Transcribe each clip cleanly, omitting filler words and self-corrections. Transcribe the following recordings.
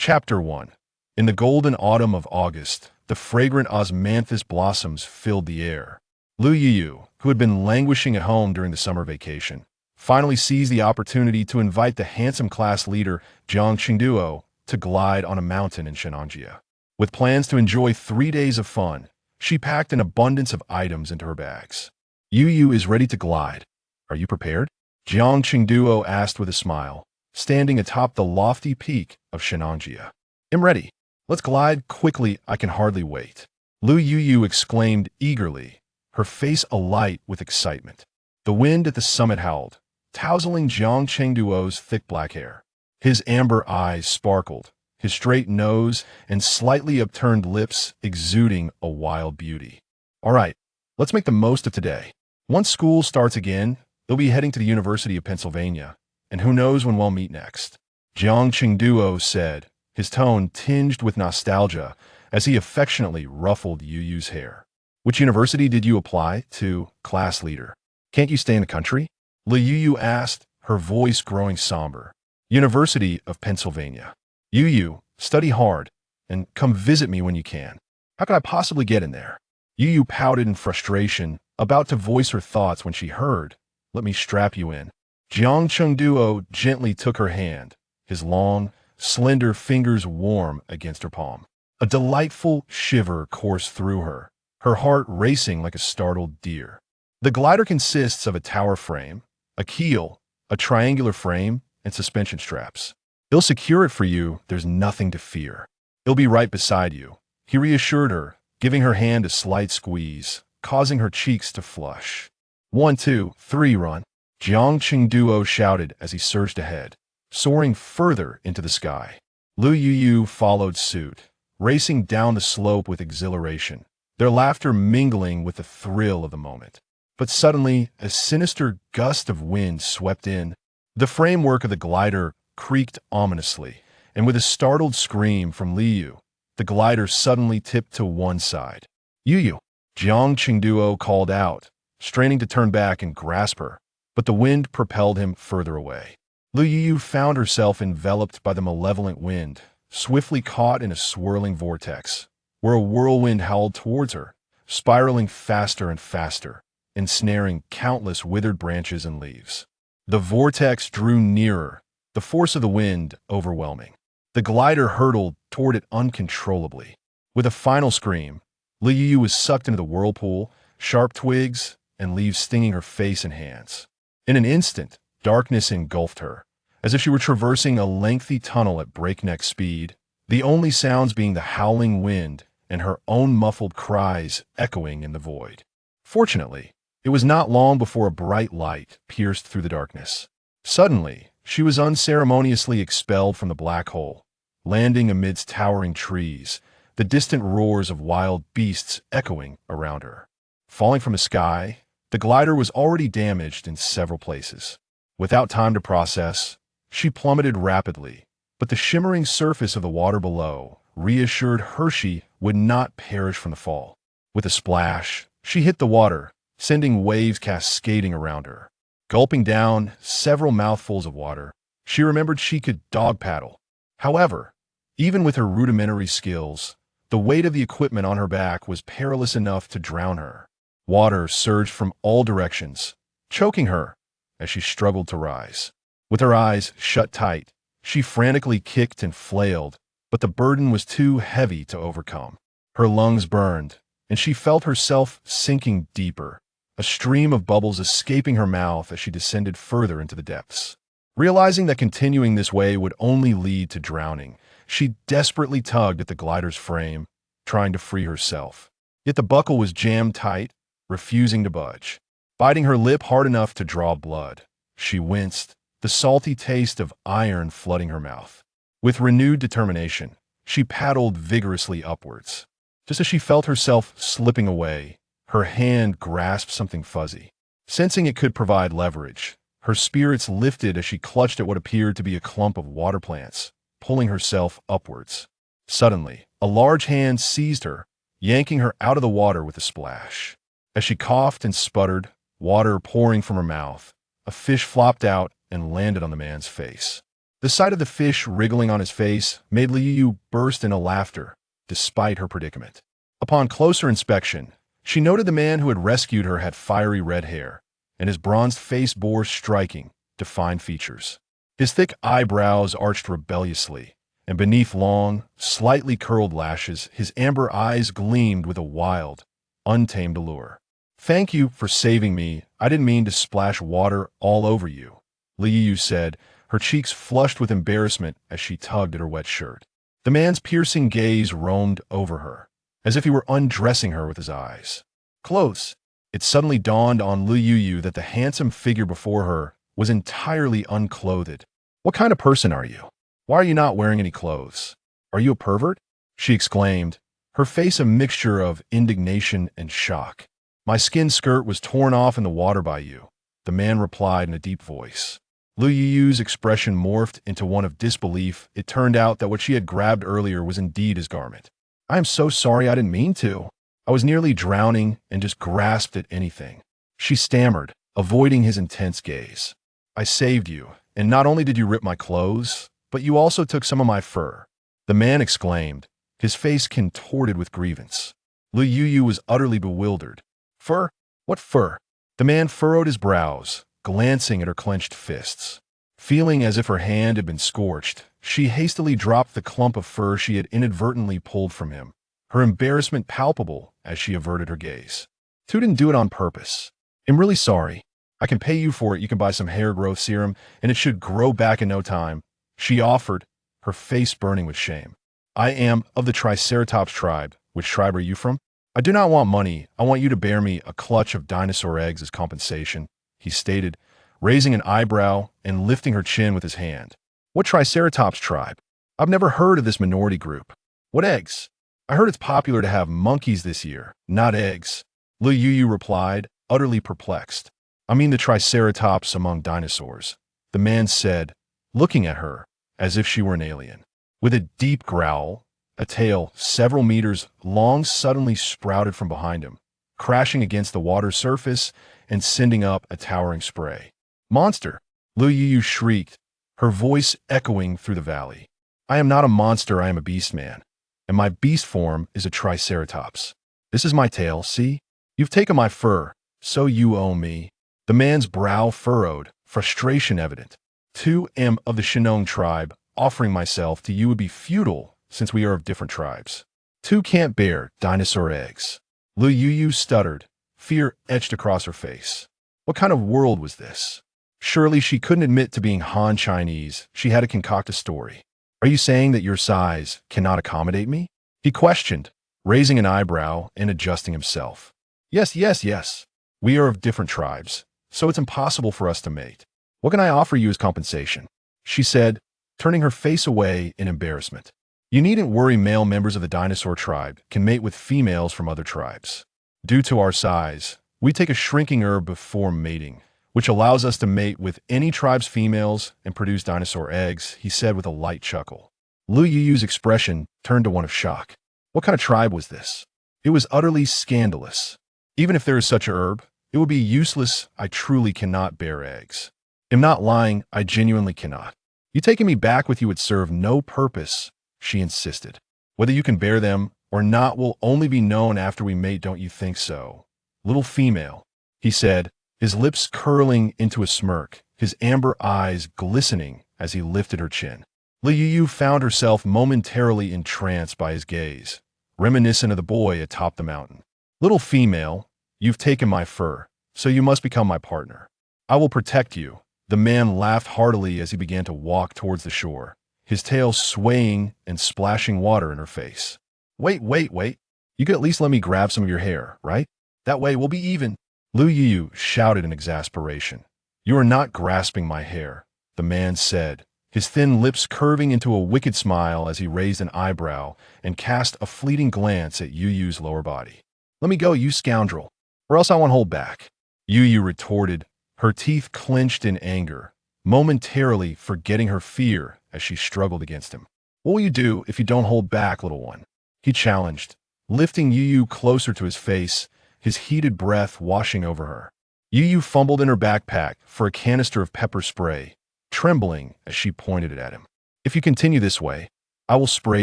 Chapter 1. In the golden autumn of August, the fragrant osmanthus blossoms filled the air. Lu Yu, who had been languishing at home during the summer vacation, finally seized the opportunity to invite the handsome class leader, Jiang Qingduo, to glide on a mountain in Shenanjia. With plans to enjoy 3 days of fun, she packed an abundance of items into her bags. Yu is ready to glide. Are you prepared? Jiang Qingduo asked with a smile, standing atop the lofty peak of Shenanjia. I'm ready. Let's glide quickly, I can hardly wait. Lu Yu exclaimed eagerly, her face alight with excitement. The wind at the summit howled, tousling Jiang Qingduo's thick black hair. His amber eyes sparkled, his straight nose and slightly upturned lips exuding a wild beauty. All right, let's make the most of today. Once school starts again, they'll be heading to the University of Pennsylvania, and who knows when we'll meet next. Jiang Qingduo said, his tone tinged with nostalgia as he affectionately ruffled Yu's hair. Which university did you apply to, class leader? Can't you stay in the country? Lu Yu asked, her voice growing somber. University of Pennsylvania. Yu, study hard, and come visit me when you can. How could I possibly get in there? Yu pouted in frustration, about to voice her thoughts when she heard, let me strap you in. Jiang Qingduo gently took her hand, his long, slender fingers warm against her palm. A delightful shiver coursed through her, her heart racing like a startled deer. The glider consists of a tower frame, a keel, a triangular frame, and suspension straps. He'll secure it for you, there's nothing to fear. He'll be right beside you, he reassured her, giving her hand a slight squeeze, causing her cheeks to flush. 1, 2, 3, run. Jiang Qingduo shouted as he surged ahead, soaring further into the sky. Lu Yu followed suit, racing down the slope with exhilaration, their laughter mingling with the thrill of the moment. But suddenly, a sinister gust of wind swept in. The framework of the glider creaked ominously, and with a startled scream from Liu, the glider suddenly tipped to one side. Yu, Jiang Qingduo called out, straining to turn back and grasp her, but the wind propelled him further away. Lu Yu found herself enveloped by the malevolent wind, swiftly caught in a swirling vortex, where a whirlwind howled towards her, spiraling faster and faster, ensnaring countless withered branches and leaves. The vortex drew nearer, the force of the wind overwhelming. The glider hurtled toward it uncontrollably. With a final scream, Lu Yu was sucked into the whirlpool, sharp twigs and leaves stinging her face and hands. In an instant, darkness engulfed her, as if she were traversing a lengthy tunnel at breakneck speed, the only sounds being the howling wind and her own muffled cries echoing in the void. Fortunately, it was not long before a bright light pierced through the darkness. Suddenly, she was unceremoniously expelled from the black hole, landing amidst towering trees, the distant roars of wild beasts echoing around her. Falling from the sky, the glider was already damaged in several places. Without time to process, she plummeted rapidly, but the shimmering surface of the water below reassured her she would not perish from the fall. With a splash, she hit the water, sending waves cascading around her. Gulping down several mouthfuls of water, she remembered she could dog paddle. However, even with her rudimentary skills, the weight of the equipment on her back was perilous enough to drown her. Water surged from all directions, choking her as she struggled to rise. With her eyes shut tight, she frantically kicked and flailed, but the burden was too heavy to overcome. Her lungs burned, and she felt herself sinking deeper, a stream of bubbles escaping her mouth as she descended further into the depths. Realizing that continuing this way would only lead to drowning, she desperately tugged at the glider's frame, trying to free herself. Yet the buckle was jammed tight, refusing to budge. Biting her lip hard enough to draw blood, she winced, the salty taste of iron flooding her mouth. With renewed determination, she paddled vigorously upwards. Just as she felt herself slipping away, her hand grasped something fuzzy. Sensing it could provide leverage, her spirits lifted as she clutched at what appeared to be a clump of water plants, pulling herself upwards. Suddenly, a large hand seized her, yanking her out of the water with a splash. As she coughed and sputtered, water pouring from her mouth, a fish flopped out and landed on the man's face. The sight of the fish wriggling on his face made Liu Yu burst into laughter, despite her predicament. Upon closer inspection, she noted the man who had rescued her had fiery red hair, and his bronzed face bore striking, defined features. His thick eyebrows arched rebelliously, and beneath long, slightly curled lashes, his amber eyes gleamed with a wild, untamed allure. "Thank you for saving me. I didn't mean to splash water all over you," Liu Yu said, her cheeks flushed with embarrassment as she tugged at her wet shirt. The man's piercing gaze roamed over her, as if he were undressing her with his eyes. Close. It suddenly dawned on Liu Yu that the handsome figure before her was entirely unclothed. "What kind of person are you? Why are you not wearing any clothes? Are you a pervert?" she exclaimed, her face a mixture of indignation and shock. "My skin skirt was torn off in the water by you," the man replied in a deep voice. Liu Yu's expression morphed into one of disbelief. It turned out that what she had grabbed earlier was indeed his garment. "I am so sorry, I didn't mean to. I was nearly drowning and just grasped at anything," she stammered, avoiding his intense gaze. "I saved you, and not only did you rip my clothes, but you also took some of my fur," the man exclaimed, his face contorted with grievance. Liu Yu was utterly bewildered. "Fur? What fur?" The man furrowed his brows, glancing at her clenched fists. Feeling as if her hand had been scorched, she hastily dropped the clump of fur she had inadvertently pulled from him, her embarrassment palpable as she averted her gaze. "Tu didn't do it on purpose. I'm really sorry. I can pay you for it. You can buy some hair growth serum, and it should grow back in no time," she offered, her face burning with shame. "I am of the Triceratops tribe. Which tribe are you from?" "I do not want money. I want you to bear me a clutch of dinosaur eggs as compensation," he stated, raising an eyebrow and lifting her chin with his hand. "What Triceratops tribe? I've never heard of this minority group. What eggs? I heard it's popular to have monkeys this year, not eggs," Liu Yu replied, utterly perplexed. "I mean the Triceratops among dinosaurs," the man said, looking at her as if she were an alien. With a deep growl, a tail several meters long suddenly sprouted from behind him, crashing against the water's surface and sending up a towering spray. "Monster!" Liu Yu shrieked, her voice echoing through the valley. "I am not a monster, I am a beast man, and my beast form is a Triceratops. This is my tail, see? You've taken my fur, so you owe me." The man's brow furrowed, frustration evident. "Tu am of the Shinong tribe. Offering myself to you would be futile, since we are of different tribes. Tu can't bear dinosaur eggs." Liu Yu stuttered, fear etched across her face. What kind of world was this? Surely she couldn't admit to being Han Chinese. She had to concoct a story. "Are you saying that your size cannot accommodate me?" he questioned, raising an eyebrow and adjusting himself. Yes. We are of different tribes, so it's impossible for us to mate. What can I offer you as compensation?" she said, turning her face away in embarrassment. "You needn't worry, male members of the dinosaur tribe can mate with females from other tribes. Due to our size, we take a shrinking herb before mating, which allows us to mate with any tribe's females and produce dinosaur eggs," he said with a light chuckle. Liu Yu's expression turned to one of shock. What kind of tribe was this? It was utterly scandalous. Even if there is such a herb, it would be useless. "I truly cannot bear eggs. I'm not lying, I genuinely cannot. You taking me back with you would serve no purpose," she insisted. "Whether you can bear them or not will only be known after we mate, don't you think so? Little female," he said, his lips curling into a smirk, his amber eyes glistening as he lifted her chin. Liu Yu found herself momentarily entranced by his gaze, reminiscent of the boy atop the mountain. "Little female, you've taken my fur, so you must become my partner. I will protect you." The man laughed heartily as he began to walk towards the shore, his tail swaying and splashing water in her face. Wait. You could at least let me grab some of your hair, right? That way we'll be even." Liu Yu shouted in exasperation. "You are not grasping my hair," the man said, his thin lips curving into a wicked smile as he raised an eyebrow and cast a fleeting glance at Yu Yu's lower body. "Let me go, you scoundrel, or else I won't hold back," Yu Yu retorted, her teeth clenched in anger, momentarily forgetting her fear as she struggled against him. "What will you do if you don't hold back, little one?" he challenged, lifting Yu Yu closer to his face, his heated breath washing over her. Yu Yu fumbled in her backpack for a canister of pepper spray, trembling as she pointed it at him. "If you continue this way, I will spray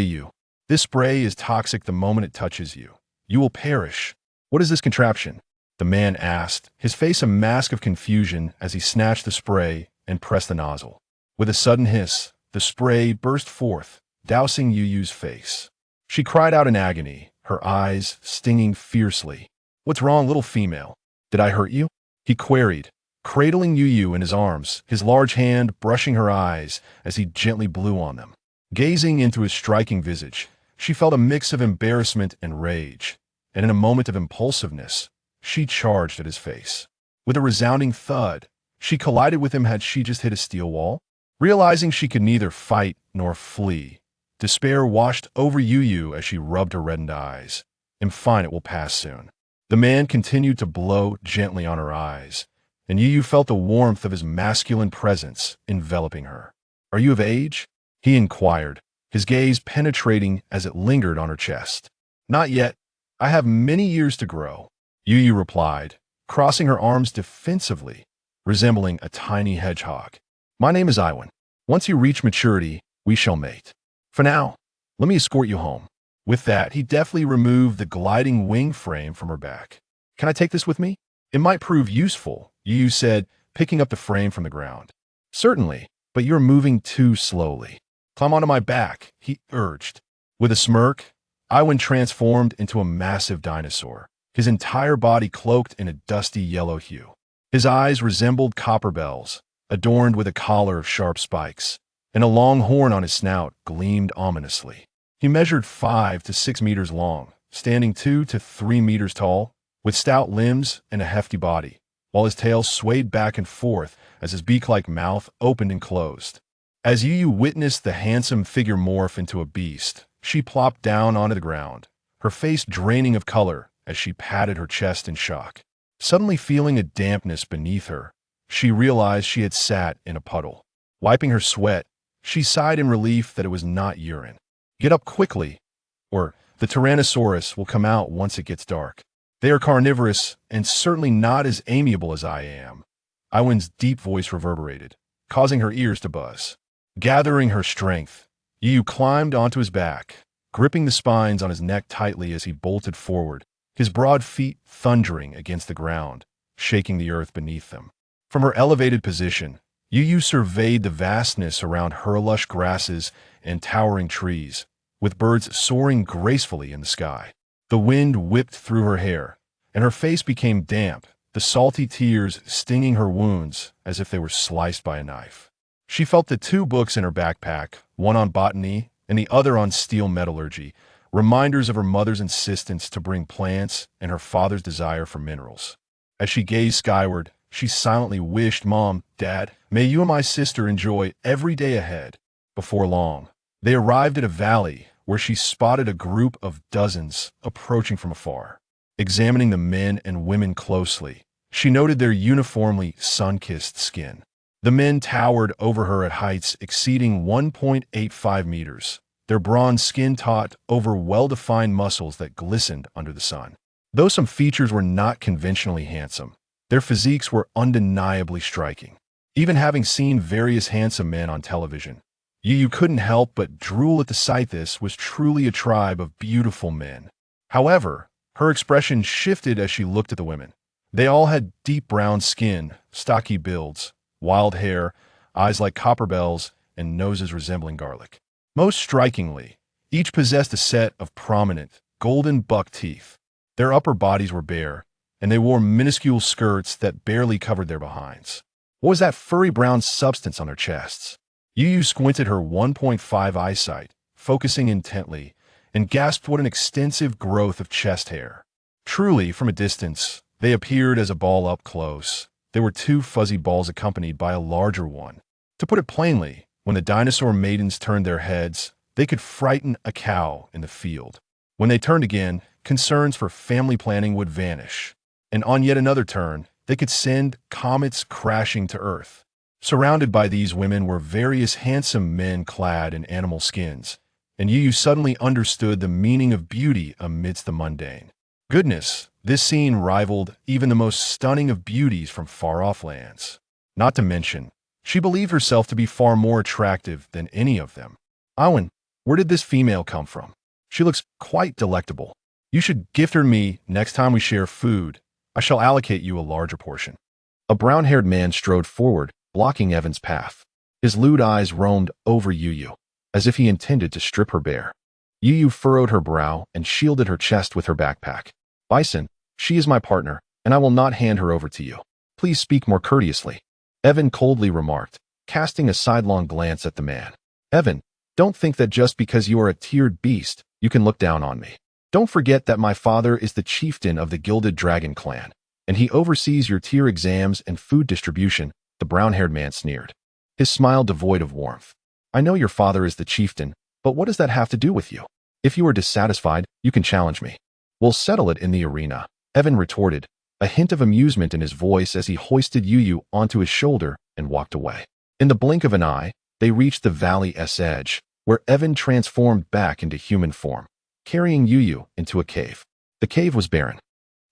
you. This spray is toxic the moment it touches you. You will perish." "What is this contraption?" the man asked, his face a mask of confusion as he snatched the spray and pressed the nozzle. With a sudden hiss, the spray burst forth, dousing Yu Yu's face. She cried out in agony, her eyes stinging fiercely. "What's wrong, little female? Did I hurt you?" he queried, cradling Yu Yu in his arms, his large hand brushing her eyes as he gently blew on them. Gazing into his striking visage, she felt a mix of embarrassment and rage, and in a moment of impulsiveness, she charged at his face. With a resounding thud, she collided with him had she just hit a steel wall. Realizing she could neither fight nor flee, despair washed over Yu Yu as she rubbed her reddened eyes. "I'm fine, it will pass soon." The man continued to blow gently on her eyes, and Yu Yu felt the warmth of his masculine presence enveloping her. "Are you of age?" he inquired, his gaze penetrating as it lingered on her chest. "Not yet. I have many years to grow," Yu Yu replied, crossing her arms defensively, resembling a tiny hedgehog. "My name is Iwan. Once you reach maturity, we shall mate. For now, let me escort you home." With that, he deftly removed the gliding wing frame from her back. "Can I take this with me? It might prove useful," Yu Yu said, picking up the frame from the ground. "Certainly, but you're moving too slowly. Climb onto my back," he urged. With a smirk, Iwan transformed into a massive dinosaur, his entire body cloaked in a dusty yellow hue. His eyes resembled copper bells, adorned with a collar of sharp spikes, and a long horn on his snout gleamed ominously. He measured 5 to 6 meters long, standing 2 to 3 meters tall, with stout limbs and a hefty body, while his tail swayed back and forth as his beak-like mouth opened and closed. As Yu Yu witnessed the handsome figure morph into a beast, she plopped down onto the ground, her face draining of color as she patted her chest in shock. Suddenly feeling a dampness beneath her, she realized she had sat in a puddle. Wiping her sweat, she sighed in relief that it was not urine. "Get up quickly, or the Tyrannosaurus will come out once it gets dark. They are carnivorous and certainly not as amiable as I am." Iwan's deep voice reverberated, causing her ears to buzz. Gathering her strength, Yu Yu climbed onto his back, gripping the spines on his neck tightly as he bolted forward, his broad feet thundering against the ground, shaking the earth beneath them. From her elevated position, Yu Yu surveyed the vastness around her lush grasses and towering trees, with birds soaring gracefully in the sky. The wind whipped through her hair, and her face became damp, the salty tears stinging her wounds as if they were sliced by a knife. She felt the 2 books in her backpack, one on botany and the other on steel metallurgy, reminders of her mother's insistence to bring plants and her father's desire for minerals. As she gazed skyward, she silently wished, "Mom, Dad, may you and my sister enjoy every day ahead." Before long, they arrived at a valley where she spotted a group of dozens approaching from afar. Examining the men and women closely, she noted their uniformly sun-kissed skin. The men towered over her at heights exceeding 1.85 meters, their bronze skin taut over well-defined muscles that glistened under the sun. Though some features were not conventionally handsome, their physiques were undeniably striking. Even having seen various handsome men on television, Yu Yu couldn't help but drool at the sight. This was truly a tribe of beautiful men. However, her expression shifted as she looked at the women. They all had deep brown skin, stocky builds, wild hair, eyes like copper bells, and noses resembling garlic. Most strikingly, each possessed a set of prominent, golden buck teeth. Their upper bodies were bare, and they wore minuscule skirts that barely covered their behinds. What was that furry brown substance on their chests? Yu Yu squinted her 1.5 eyesight, focusing intently, and gasped what an extensive growth of chest hair. Truly, from a distance, they appeared as a ball up close. There were 2 fuzzy balls accompanied by a larger one. To put it plainly, when the dinosaur maidens turned their heads, they could frighten a cow in the field. When they turned again, concerns for family planning would vanish. And on yet another turn, they could send comets crashing to Earth. Surrounded by these women were various handsome men clad in animal skins, and Yu Yu suddenly understood the meaning of beauty amidst the mundane. Goodness, this scene rivaled even the most stunning of beauties from far-off lands. Not to mention, She believed herself to be far more attractive than any of them. Awen, where did this female come from? She looks quite delectable. You should gift her me next time we share food. I shall allocate you a larger portion. A brown-haired man strode forward, blocking Evan's path. His lewd eyes roamed over Yu, as if he intended to strip her bare. Yu furrowed her brow and shielded her chest with her backpack. Bison, she is my partner, and I will not hand her over to you. Please speak more courteously. Evan coldly remarked, casting a sidelong glance at the man. Evan, don't think that just because you are a tiered beast, you can look down on me. Don't forget that my father is the chieftain of the Gilded Dragon clan, and he oversees your tier exams and food distribution, the brown-haired man sneered. His smile devoid of warmth. I know your father is the chieftain, but what does that have to do with you? If you are dissatisfied, you can challenge me. We'll settle it in the arena, Evan retorted, a hint of amusement in his voice as he hoisted Yu onto his shoulder and walked away. In the blink of an eye, they reached the valley's edge, where Evan transformed back into human form, carrying Yu into a cave. The cave was barren,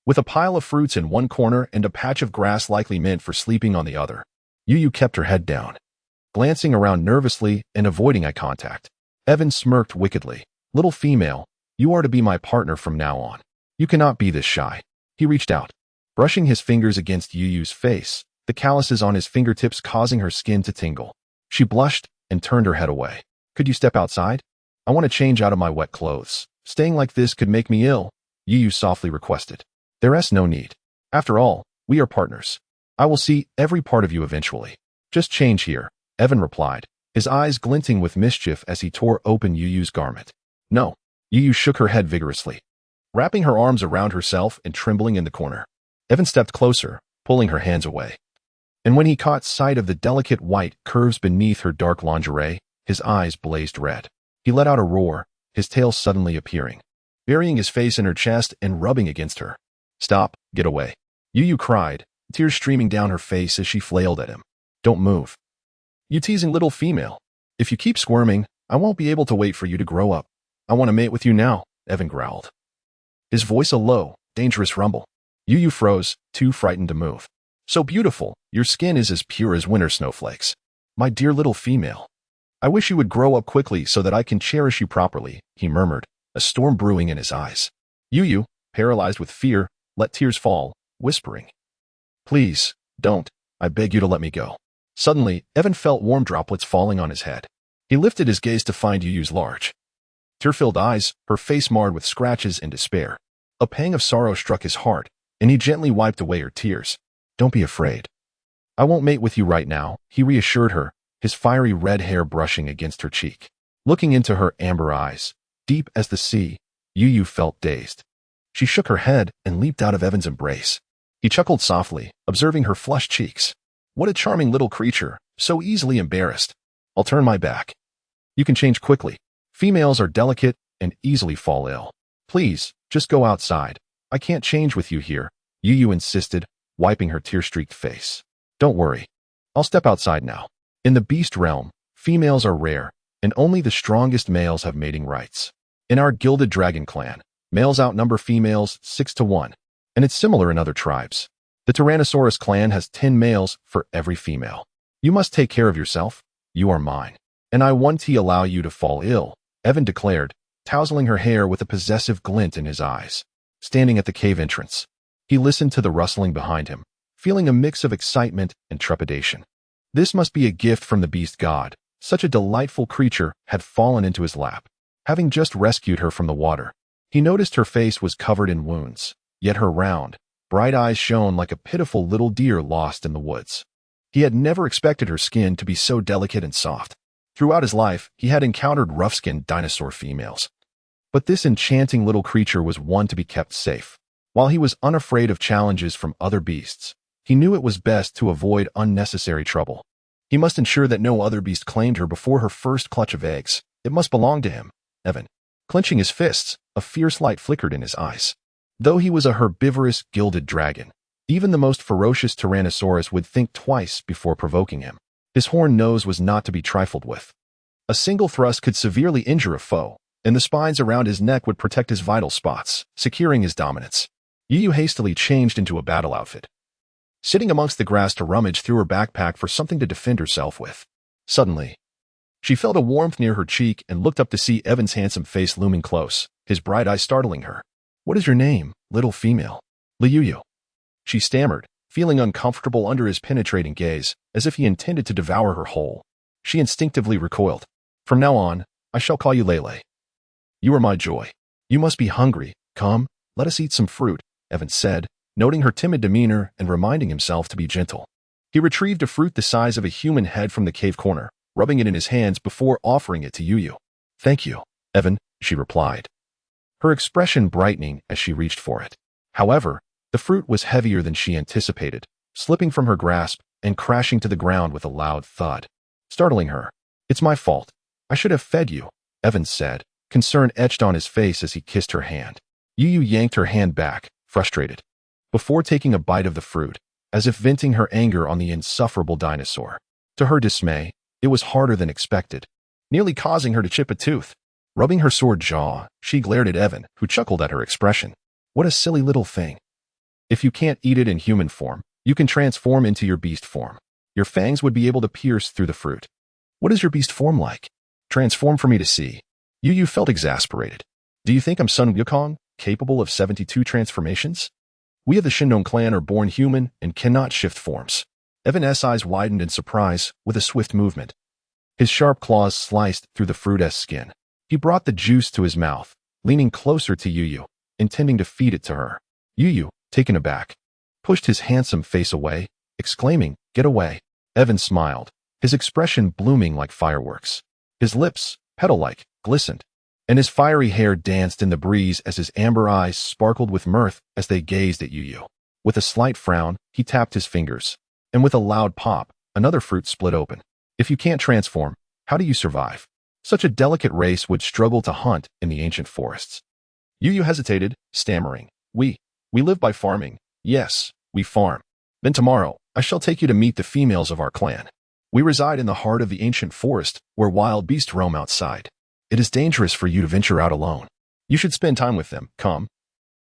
with a pile of fruits in one corner and a patch of grass likely meant for sleeping on the other. Yu kept her head down, glancing around nervously and avoiding eye contact. Evan smirked wickedly. Little female, you are to be my partner from now on. You cannot be this shy. He reached out, brushing his fingers against Yu's face, the calluses on his fingertips causing her skin to tingle. She blushed and turned her head away. Could you step outside? I want to change out of my wet clothes. Staying like this could make me ill, Yu softly requested. There's no need. After all, we are partners. I will see every part of you eventually. Just change here, Evan replied, his eyes glinting with mischief as he tore open Yu's garment. No. Yu shook her head vigorously, wrapping her arms around herself and trembling in the corner. Evan stepped closer, pulling her hands away. And when he caught sight of the delicate white curves beneath her dark lingerie, his eyes blazed red. He let out a roar, his tail suddenly appearing, burying his face in her chest and rubbing against her. Stop, get away. Yu cried, tears streaming down her face as she flailed at him. Don't move. You teasing little female. If you keep squirming, I won't be able to wait for you to grow up. I want to mate with you now, Evan growled, his voice a low, dangerous rumble. Yu froze, too frightened to move. So beautiful, your skin is as pure as winter snowflakes. My dear little female. I wish you would grow up quickly so that I can cherish you properly, he murmured, a storm brewing in his eyes. Yu, paralyzed with fear, let tears fall, whispering. Please, don't, I beg you to let me go. Suddenly, Evan felt warm droplets falling on his head. He lifted his gaze to find Yu's large, tear-filled eyes, her face marred with scratches and despair. A pang of sorrow struck his heart, and he gently wiped away her tears. Don't be afraid. I won't mate with you right now, he reassured her, his fiery red hair brushing against her cheek. Looking into her amber eyes, deep as the sea, Yu felt dazed. She shook her head and leaped out of Evan's embrace. He chuckled softly, observing her flushed cheeks. What a charming little creature, so easily embarrassed. I'll turn my back. You can change quickly. Females are delicate and easily fall ill. Please, just go outside. I can't change with you here, Yu insisted, wiping her tear-streaked face. Don't worry. I'll step outside now. In the beast realm, females are rare, and only the strongest males have mating rights. In our Gilded Dragon clan, males outnumber females 6-1, and it's similar in other tribes. The Tyrannosaurus clan has 10 males for every female. You must take care of yourself. You are mine. And I won't allow you to fall ill, Evan declared, tousling her hair with a possessive glint in his eyes. Standing at the cave entrance, he listened to the rustling behind him, feeling a mix of excitement and trepidation. This must be a gift from the beast god. Such a delightful creature had fallen into his lap, having just rescued her from the water. He noticed her face was covered in wounds, yet her round, bright eyes shone like a pitiful little deer lost in the woods. He had never expected her skin to be so delicate and soft. Throughout his life, he had encountered rough-skinned dinosaur females. But this enchanting little creature was one to be kept safe. While he was unafraid of challenges from other beasts, he knew it was best to avoid unnecessary trouble. He must ensure that no other beast claimed her before her first clutch of eggs. It must belong to him, Evan. Clenching his fists, a fierce light flickered in his eyes. Though he was a herbivorous gilded dragon, even the most ferocious Tyrannosaurus would think twice before provoking him. His horned nose was not to be trifled with. A single thrust could severely injure a foe, and the spines around his neck would protect his vital spots, securing his dominance. Yu hastily changed into a battle outfit, sitting amongst the grass to rummage through her backpack for something to defend herself with. Suddenly, she felt a warmth near her cheek and looked up to see Evan's handsome face looming close, his bright eyes startling her. "What is your name, little female?" "Liuyu," she stammered, feeling uncomfortable under his penetrating gaze, as if he intended to devour her whole. She instinctively recoiled. "From now on, I shall call you Lele. You are my joy. You must be hungry. Come, let us eat some fruit," Evan said, noting her timid demeanor and reminding himself to be gentle. He retrieved a fruit the size of a human head from the cave corner, rubbing it in his hands before offering it to Yuyu. "Thank you, Evan," she replied, her expression brightening as she reached for it. However, the fruit was heavier than she anticipated, slipping from her grasp and crashing to the ground with a loud thud, startling her. "It's my fault. I should have fed you," Evan said, concern etched on his face as he kissed her hand. Yuyu yanked her hand back, frustrated, before taking a bite of the fruit, as if venting her anger on the insufferable dinosaur. To her dismay, it was harder than expected, nearly causing her to chip a tooth. Rubbing her sore jaw, she glared at Evan, who chuckled at her expression. "What a silly little thing. If you can't eat it in human form, you can transform into your beast form. Your fangs would be able to pierce through the fruit." "What is your beast form like? Transform for me to see." Yuyu felt exasperated. "Do you think I'm Sun Wukong, capable of 72 transformations? We of the Shindong clan are born human and cannot shift forms." Evan's eyes widened in surprise with a swift movement. His sharp claws sliced through the fruit's skin. He brought the juice to his mouth, leaning closer to Yuyu, intending to feed it to her. Yuyu, taken aback, pushed his handsome face away, exclaiming, "Get away." Evan smiled, his expression blooming like fireworks. His lips, petal-like, glistened, and his fiery hair danced in the breeze as his amber eyes sparkled with mirth as they gazed at Yuyu. With a slight frown, he tapped his fingers, and with a loud pop, another fruit split open. "If you can't transform, how do you survive? Such a delicate race would struggle to hunt in the ancient forests." Yuyu hesitated, stammering, We live by farming. Yes, we farm. Then tomorrow, I shall take you to meet the females of our clan. We reside in the heart of the ancient forest, where wild beasts roam outside. It is dangerous for you to venture out alone. You should spend time with them. Come.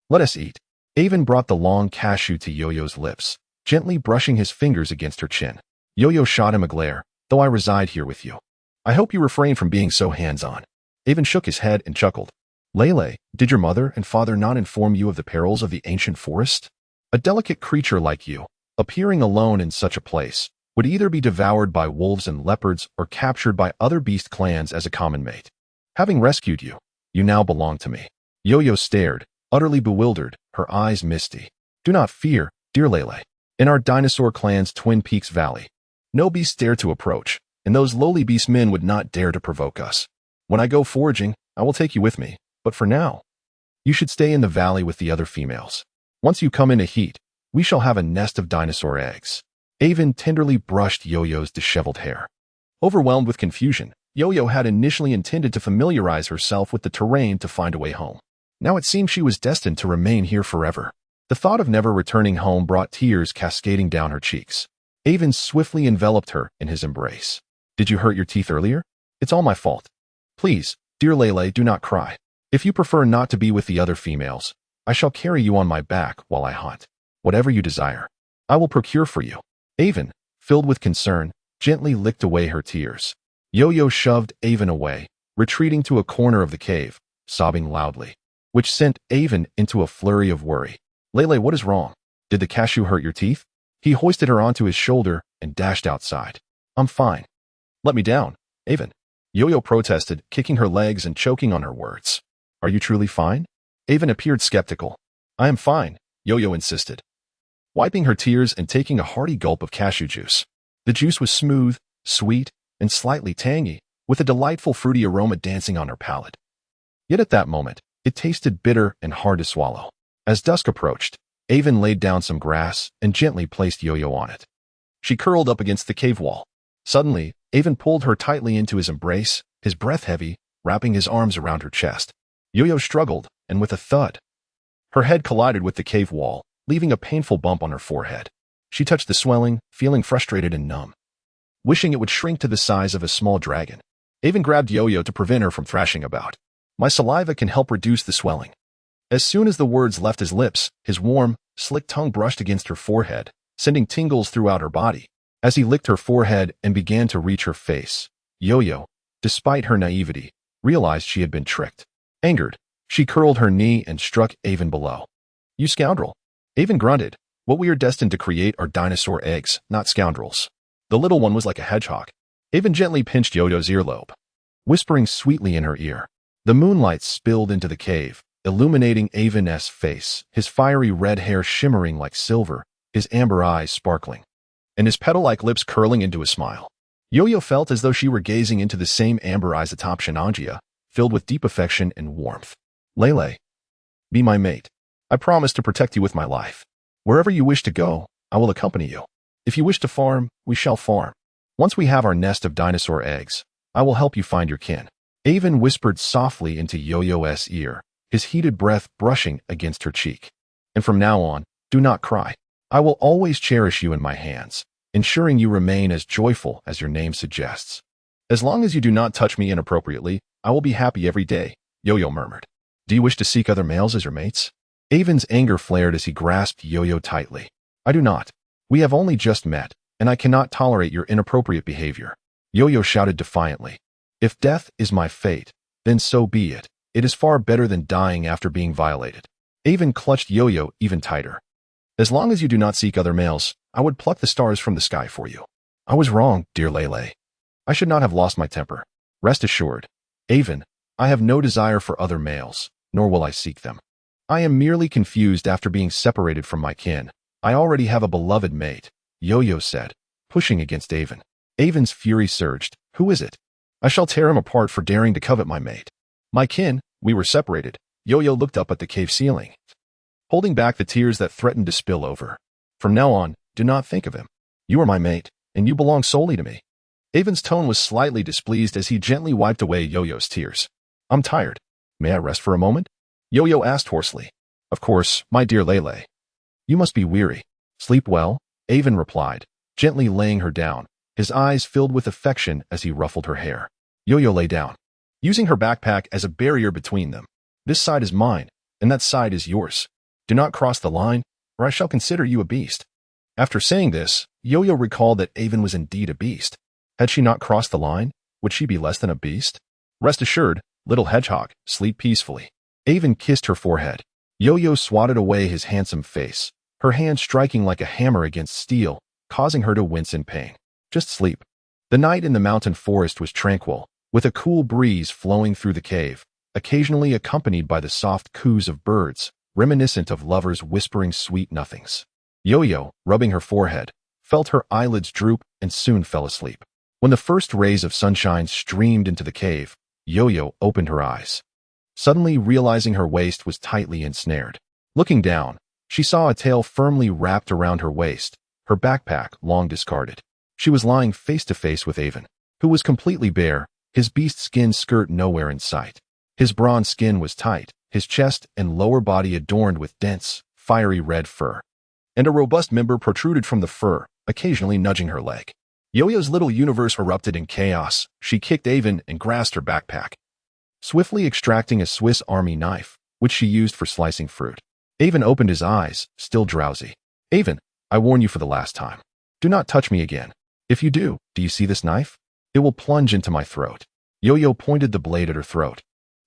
Let us eat." Avon brought the long cashew to Yo-Yo's lips, gently brushing his fingers against her chin. Yo-Yo shot him a glare. "Though I reside here with you, I hope you refrain from being so hands-on." Avon shook his head and chuckled. "Lele, did your mother and father not inform you of the perils of the ancient forest? A delicate creature like you, appearing alone in such a place, would either be devoured by wolves and leopards or captured by other beast clans as a common mate. Having rescued you, you now belong to me." Yo-Yo stared, utterly bewildered, her eyes misty. "Do not fear, dear Lele. In our dinosaur clan's Twin Peaks Valley, no beast dare to approach, and those lowly beast men would not dare to provoke us. When I go foraging, I will take you with me, but for now, you should stay in the valley with the other females. Once you come into heat, we shall have a nest of dinosaur eggs." Avon tenderly brushed Yo-Yo's disheveled hair. Overwhelmed with confusion, Yo-Yo had initially intended to familiarize herself with the terrain to find a way home. Now it seemed she was destined to remain here forever. The thought of never returning home brought tears cascading down her cheeks. Avon swiftly enveloped her in his embrace. "Did you hurt your teeth earlier? It's all my fault. Please, dear Lele, do not cry. If you prefer not to be with the other females, I shall carry you on my back while I hunt. Whatever you desire, I will procure for you." Avon, filled with concern, gently licked away her tears. Yo-Yo shoved Avon away, retreating to a corner of the cave, sobbing loudly, which sent Avon into a flurry of worry. "Lele, what is wrong? Did the cashew hurt your teeth?" He hoisted her onto his shoulder and dashed outside. "I'm fine." "Let me down, Avon." Yo-Yo protested, kicking her legs and choking on her words. "Are you truly fine?" Avon appeared skeptical. "I am fine," Yo-Yo insisted, wiping her tears and taking a hearty gulp of cashew juice. The juice was smooth, sweet, and slightly tangy, with a delightful fruity aroma dancing on her palate. Yet at that moment, it tasted bitter and hard to swallow. As dusk approached, Avon laid down some grass and gently placed Yo-Yo on it. She curled up against the cave wall. Suddenly, Avon pulled her tightly into his embrace, his breath heavy, wrapping his arms around her chest. Yo-Yo struggled, and with a thud, her head collided with the cave wall, leaving a painful bump on her forehead. She touched the swelling, feeling frustrated and numb, wishing it would shrink to the size of a small dragon. Avon grabbed Yo-Yo to prevent her from thrashing about. "My saliva can help reduce the swelling." As soon as the words left his lips, his warm, slick tongue brushed against her forehead, sending tingles throughout her body. As he licked her forehead and began to reach her face, Yo-Yo, despite her naivety, realized she had been tricked. Angered, she curled her knee and struck Avon below. "You scoundrel." Avon grunted. "What we are destined to create are dinosaur eggs, not scoundrels." The little one was like a hedgehog. Avon gently pinched Yo-Yo's earlobe, whispering sweetly in her ear. The moonlight spilled into the cave, illuminating Avon's face, his fiery red hair shimmering like silver, his amber eyes sparkling, and his petal-like lips curling into a smile. Yo-Yo felt as though she were gazing into the same amber eyes atop Shenanjia, filled with deep affection and warmth. "Lele, be my mate. I promise to protect you with my life. Wherever you wish to go, I will accompany you. If you wish to farm, we shall farm. Once we have our nest of dinosaur eggs, I will help you find your kin." Avon whispered softly into Yo-Yo's ear, his heated breath brushing against her cheek. "And from now on, do not cry. I will always cherish you in my hands, ensuring you remain as joyful as your name suggests. As long as you do not touch me inappropriately, I will be happy every day," Yo-Yo murmured. "Do you wish to seek other males as your mates?" Avon's anger flared as he grasped Yo-Yo tightly. "I do not. We have only just met, and I cannot tolerate your inappropriate behavior." Yo-Yo shouted defiantly. "If death is my fate, then so be it. It is far better than dying after being violated." Avon clutched Yo-Yo even tighter. "As long as you do not seek other males, I would pluck the stars from the sky for you." "I was wrong, dear Lele. I should not have lost my temper. Rest assured, Avon, I have no desire for other males, nor will I seek them. I am merely confused after being separated from my kin. I already have a beloved mate," Yo-Yo said, pushing against Avon. Avon's fury surged. "Who is it? I shall tear him apart for daring to covet my mate." "My kin, we were separated." Yo-Yo looked up at the cave ceiling, holding back the tears that threatened to spill over. "From now on, do not think of him. You are my mate, and you belong solely to me." Avon's tone was slightly displeased as he gently wiped away Yo-Yo's tears. "I'm tired. May I rest for a moment?" Yo-Yo asked hoarsely. "Of course, my dear Lele. You must be weary. Sleep well," Avon replied, gently laying her down, his eyes filled with affection as he ruffled her hair. Yo-Yo lay down, using her backpack as a barrier between them. "This side is mine, and that side is yours. Do not cross the line, or I shall consider you a beast." After saying this, Yo-Yo recalled that Avon was indeed a beast. Had she not crossed the line, would she be less than a beast? "Rest assured, little hedgehog, sleep peacefully." Avon kissed her forehead. Yo-Yo swatted away his handsome face, her hand striking like a hammer against steel, causing her to wince in pain. "Just sleep." The night in the mountain forest was tranquil, with a cool breeze flowing through the cave, occasionally accompanied by the soft coos of birds, reminiscent of lovers whispering sweet nothings. Yo-Yo, rubbing her forehead, felt her eyelids droop and soon fell asleep. When the first rays of sunshine streamed into the cave, Yo-Yo opened her eyes, suddenly realizing her waist was tightly ensnared. Looking down, she saw a tail firmly wrapped around her waist, her backpack long discarded. She was lying face to face with Avon, who was completely bare, his beast skin skirt nowhere in sight. His bronze skin was tight, his chest and lower body adorned with dense, fiery red fur, and a robust member protruded from the fur, occasionally nudging her leg. Yo-Yo's little universe erupted in chaos. She kicked Avon and grasped her backpack, swiftly extracting a Swiss Army knife, which she used for slicing fruit. Avon opened his eyes, still drowsy. "Avon, I warn you for the last time. Do not touch me again. If you do you see this knife? It will plunge into my throat." Yo-Yo pointed the blade at her throat,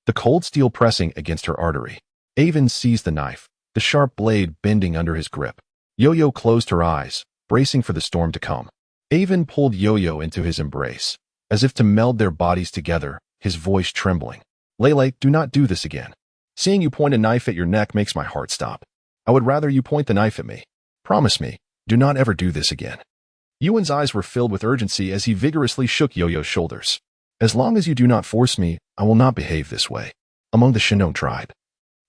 the cold steel pressing against her artery. Avon seized the knife, the sharp blade bending under his grip. Yo-Yo closed her eyes, bracing for the storm to come. Avon pulled Yo-Yo into his embrace, as if to meld their bodies together, his voice trembling. "Lele, do not do this again. Seeing you point a knife at your neck makes my heart stop. I would rather you point the knife at me. Promise me, do not ever do this again." Ewan's eyes were filled with urgency as he vigorously shook Yo-Yo's shoulders. "As long as you do not force me, I will not behave this way." Among the Shinon tribe,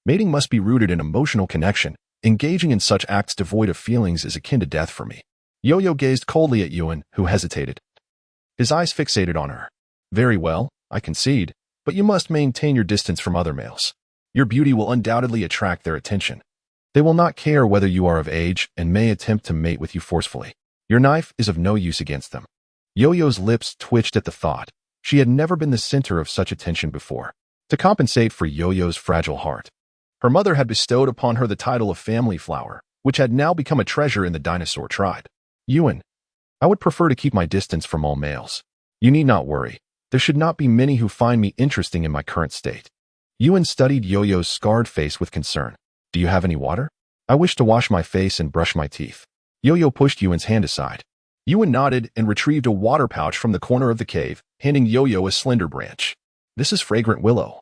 mating must be rooted in emotional connection. Engaging in such acts devoid of feelings is akin to death for me. Yo-Yo gazed coldly at Ewan, who hesitated, his eyes fixated on her. "Very well, I concede, but you must maintain your distance from other males. Your beauty will undoubtedly attract their attention. They will not care whether you are of age and may attempt to mate with you forcefully. Your knife is of no use against them." Yo-Yo's lips twitched at the thought. She had never been the center of such attention before. To compensate for Yo-Yo's fragile heart, her mother had bestowed upon her the title of family flower, which had now become a treasure in the dinosaur tribe. Yuan, I would prefer to keep my distance from all males. You need not worry. There should not be many who find me interesting in my current state. Yuan studied Yo-Yo's scarred face with concern. Do you have any water? I wish to wash my face and brush my teeth. Yo-Yo pushed Yuan's hand aside. Yuan nodded and retrieved a water pouch from the corner of the cave, handing Yo-Yo a slender branch. This is fragrant willow.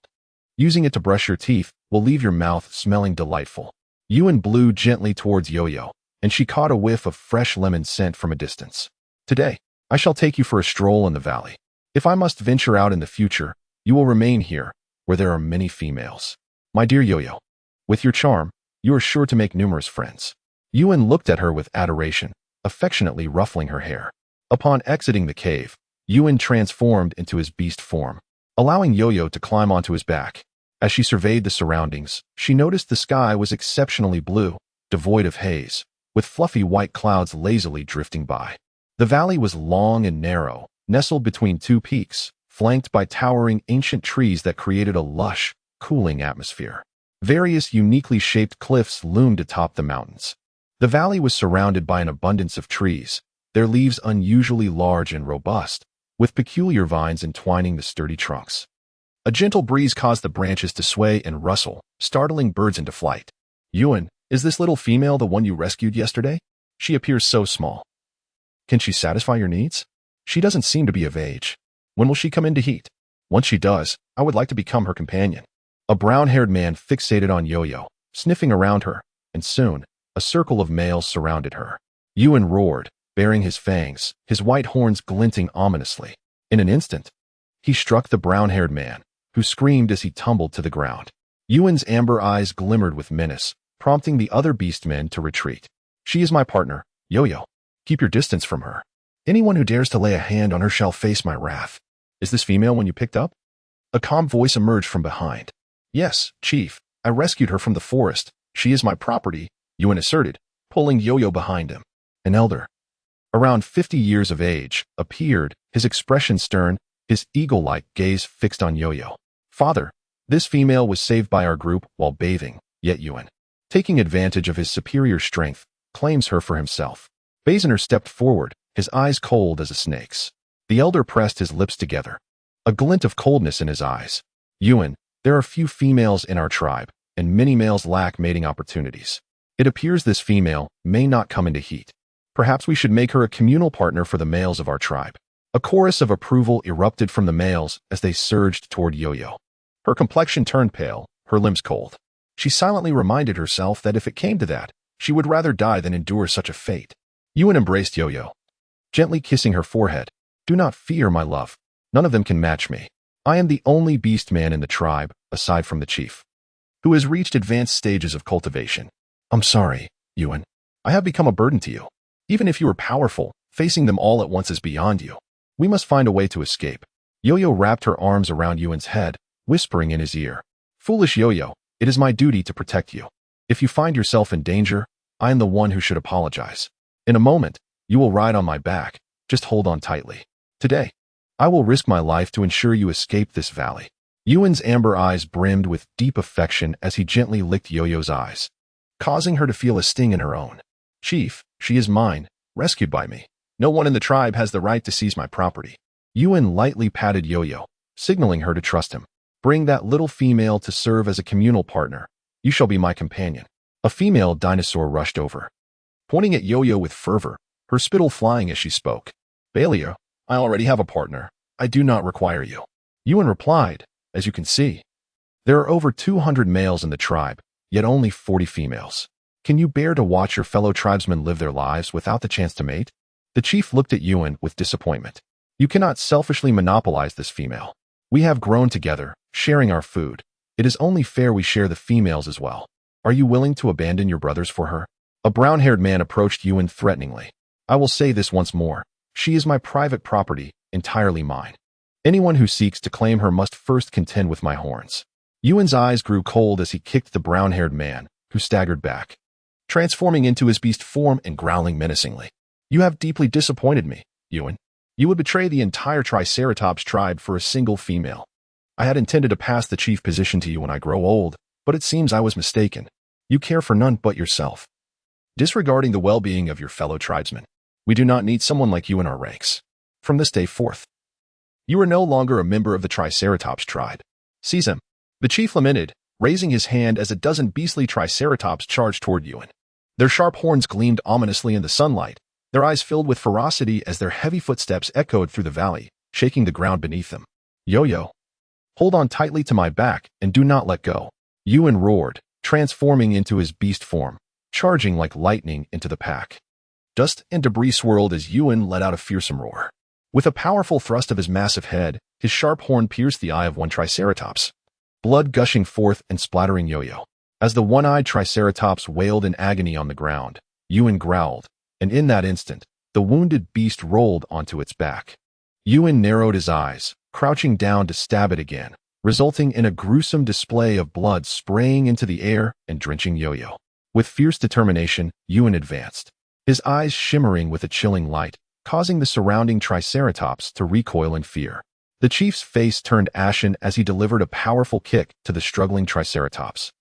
Using it to brush your teeth will leave your mouth smelling delightful. Yuan blew gently towards Yo-Yo, and she caught a whiff of fresh lemon scent from a distance. Today, I shall take you for a stroll in the valley. If I must venture out in the future, you will remain here, where there are many females. My dear Yo-Yo, with your charm, you are sure to make numerous friends. Yuan looked at her with adoration, affectionately ruffling her hair. Upon exiting the cave, Yuan transformed into his beast form, allowing Yo-Yo to climb onto his back. As she surveyed the surroundings, she noticed the sky was exceptionally blue, devoid of haze, with fluffy white clouds lazily drifting by. The valley was long and narrow, nestled between two peaks, flanked by towering ancient trees that created a lush, cooling atmosphere. Various uniquely shaped cliffs loomed atop the mountains. The valley was surrounded by an abundance of trees, their leaves unusually large and robust, with peculiar vines entwining the sturdy trunks. A gentle breeze caused the branches to sway and rustle, startling birds into flight. Yuan, is this little female the one you rescued yesterday? She appears so small. Can she satisfy your needs? She doesn't seem to be of age. When will she come into heat? Once she does, I would like to become her companion. A brown-haired man fixated on Yo-Yo, sniffing around her, and soon, a circle of males surrounded her. Yuan roared, baring his fangs, his white horns glinting ominously. In an instant, he struck the brown-haired man, who screamed as he tumbled to the ground. Yuan's amber eyes glimmered with menace, prompting the other beastmen to retreat. She is my partner, Yo-Yo. Keep your distance from her. Anyone who dares to lay a hand on her shall face my wrath. Is this female one you picked up? A calm voice emerged from behind. Yes, Chief. I rescued her from the forest. She is my property, Yuan asserted, pulling Yo-Yo behind him. An elder, around 50 years of age, appeared, his expression stern, his eagle-like gaze fixed on Yo-Yo. Father, this female was saved by our group while bathing, yet Yuan, taking advantage of his superior strength, claims her for himself. Bazener stepped forward, his eyes cold as a snake's. The elder pressed his lips together, a glint of coldness in his eyes. Yuan, there are few females in our tribe, and many males lack mating opportunities. It appears this female may not come into heat. Perhaps we should make her a communal partner for the males of our tribe. A chorus of approval erupted from the males as they surged toward Yo-Yo. Her complexion turned pale, her limbs cold. She silently reminded herself that if it came to that, she would rather die than endure such a fate. Yuan embraced Yo-Yo, gently kissing her forehead. Do not fear, my love. None of them can match me. I am the only beast man in the tribe, aside from the chief, who has reached advanced stages of cultivation. I'm sorry, Yuan. I have become a burden to you. Even if you are powerful, facing them all at once is beyond you. We must find a way to escape. Yo-Yo wrapped her arms around Yuan's head, whispering in his ear. Foolish Yo-Yo, it is my duty to protect you. If you find yourself in danger, I am the one who should apologize. In a moment, you will ride on my back. Just hold on tightly. Today, I will risk my life to ensure you escape this valley. Yuan's amber eyes brimmed with deep affection as he gently licked Yo-Yo's eyes, causing her to feel a sting in her own. Chief, she is mine, rescued by me. No one in the tribe has the right to seize my property. Yuan lightly patted Yo-Yo, signaling her to trust him. Bring that little female to serve as a communal partner. You shall be my companion. A female dinosaur rushed over, pointing at Yo-Yo with fervor, her spittle flying as she spoke. Bailey, I already have a partner. I do not require you. Yuan replied, as you can see, there are over 200 males in the tribe, yet only 40 females. Can you bear to watch your fellow tribesmen live their lives without the chance to mate? The chief looked at Yuan with disappointment. You cannot selfishly monopolize this female. We have grown together, sharing our food. It is only fair we share the females as well. Are you willing to abandon your brothers for her? A brown-haired man approached Yuan threateningly. I will say this once more. She is my private property, entirely mine. Anyone who seeks to claim her must first contend with my horns. Yuan's eyes grew cold as he kicked the brown-haired man, who staggered back, transforming into his beast form and growling menacingly. You have deeply disappointed me, Yuan. You would betray the entire triceratops tribe for a single female. I had intended to pass the chief position to you when I grow old, but it seems I was mistaken. You care for none but yourself. disregarding the well-being of your fellow tribesmen. We do not need someone like you in our ranks. From this day forth, you are no longer a member of the Triceratops tribe. Seize him, the chief lamented, raising his hand as a dozen beastly Triceratops charged toward Ewan. Their sharp horns gleamed ominously in the sunlight, their eyes filled with ferocity as their heavy footsteps echoed through the valley, shaking the ground beneath them. Yo-Yo, hold on tightly to my back and do not let go. Ewan roared, transforming into his beast form, charging like lightning into the pack. Dust and debris swirled as Ewan let out a fearsome roar. With a powerful thrust of his massive head, his sharp horn pierced the eye of one Triceratops, blood gushing forth and splattering Yo-Yo. As the one-eyed Triceratops wailed in agony on the ground, Ewan growled, and in that instant, the wounded beast rolled onto its back. Ewan narrowed his eyes, crouching down to stab it again, resulting in a gruesome display of blood spraying into the air and drenching Yo-Yo. With fierce determination, Ewan advanced, his eyes shimmering with a chilling light, causing the surrounding Triceratops to recoil in fear. The chief's face turned ashen as he delivered a powerful kick to the struggling Triceratops,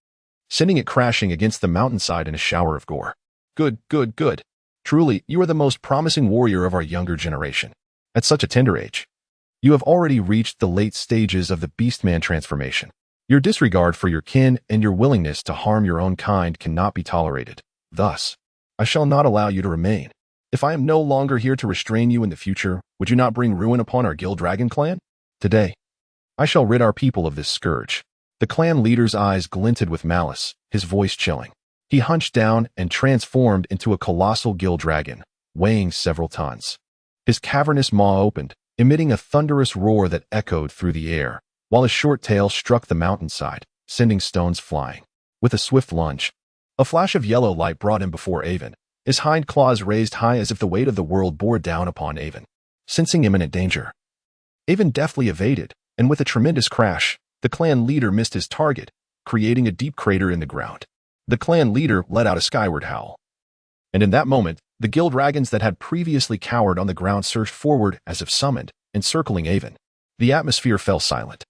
sending it crashing against the mountainside in a shower of gore. Good, good, good. Truly, you are the most promising warrior of our younger generation. At such a tender age, you have already reached the late stages of the Beastman transformation. Your disregard for your kin and your willingness to harm your own kind cannot be tolerated. Thus, I shall not allow you to remain. If I am no longer here to restrain you in the future, would you not bring ruin upon our Gill Dragon clan? Today, I shall rid our people of this scourge. The clan leader's eyes glinted with malice, his voice chilling. He hunched down and transformed into a colossal gill dragon, weighing several tons. His cavernous maw opened, emitting a thunderous roar that echoed through the air, while his short tail struck the mountainside, sending stones flying. With a swift lunge, a flash of yellow light brought him before Avon, his hind claws raised high as if the weight of the world bore down upon Avon. Sensing imminent danger, Avon deftly evaded, and with a tremendous crash, the clan leader missed his target, creating a deep crater in the ground. The clan leader let out a skyward howl. And in that moment, the gill dragons that had previously cowered on the ground surged forward as if summoned, encircling Avon. The atmosphere fell silent,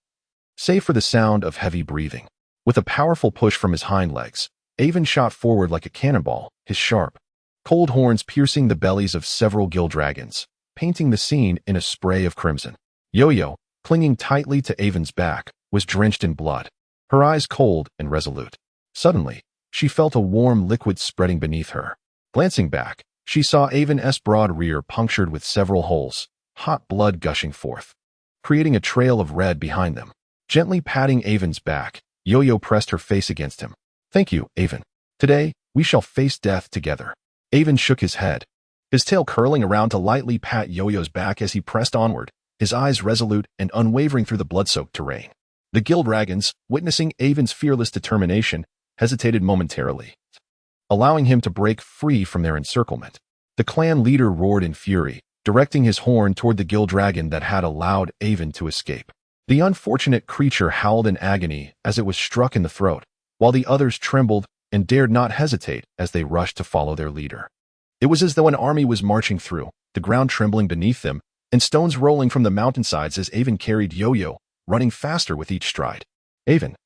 save for the sound of heavy breathing. With a powerful push from his hind legs, Avon shot forward like a cannonball, his sharp, cold horns piercing the bellies of several gill dragons, painting the scene in a spray of crimson. Yo-Yo, clinging tightly to Avon's back, was drenched in blood, her eyes cold and resolute. Suddenly, she felt a warm liquid spreading beneath her. Glancing back, she saw Avon's broad rear punctured with several holes, hot blood gushing forth, creating a trail of red behind them. Gently patting Avon's back, Yo-Yo pressed her face against him. Thank you, Avon. Today, we shall face death together. Avon shook his head, his tail curling around to lightly pat Yo-Yo's back as he pressed onward, his eyes resolute and unwavering through the blood-soaked terrain. The gill dragons, witnessing Avon's fearless determination, hesitated momentarily, allowing him to break free from their encirclement. The clan leader roared in fury, directing his horn toward the gill dragon that had allowed Avon to escape. The unfortunate creature howled in agony as it was struck in the throat, while the others trembled and dared not hesitate as they rushed to follow their leader. It was as though an army was marching through, the ground trembling beneath them, and stones rolling from the mountainsides as Avon carried Yo-Yo, running faster with each stride. Avon,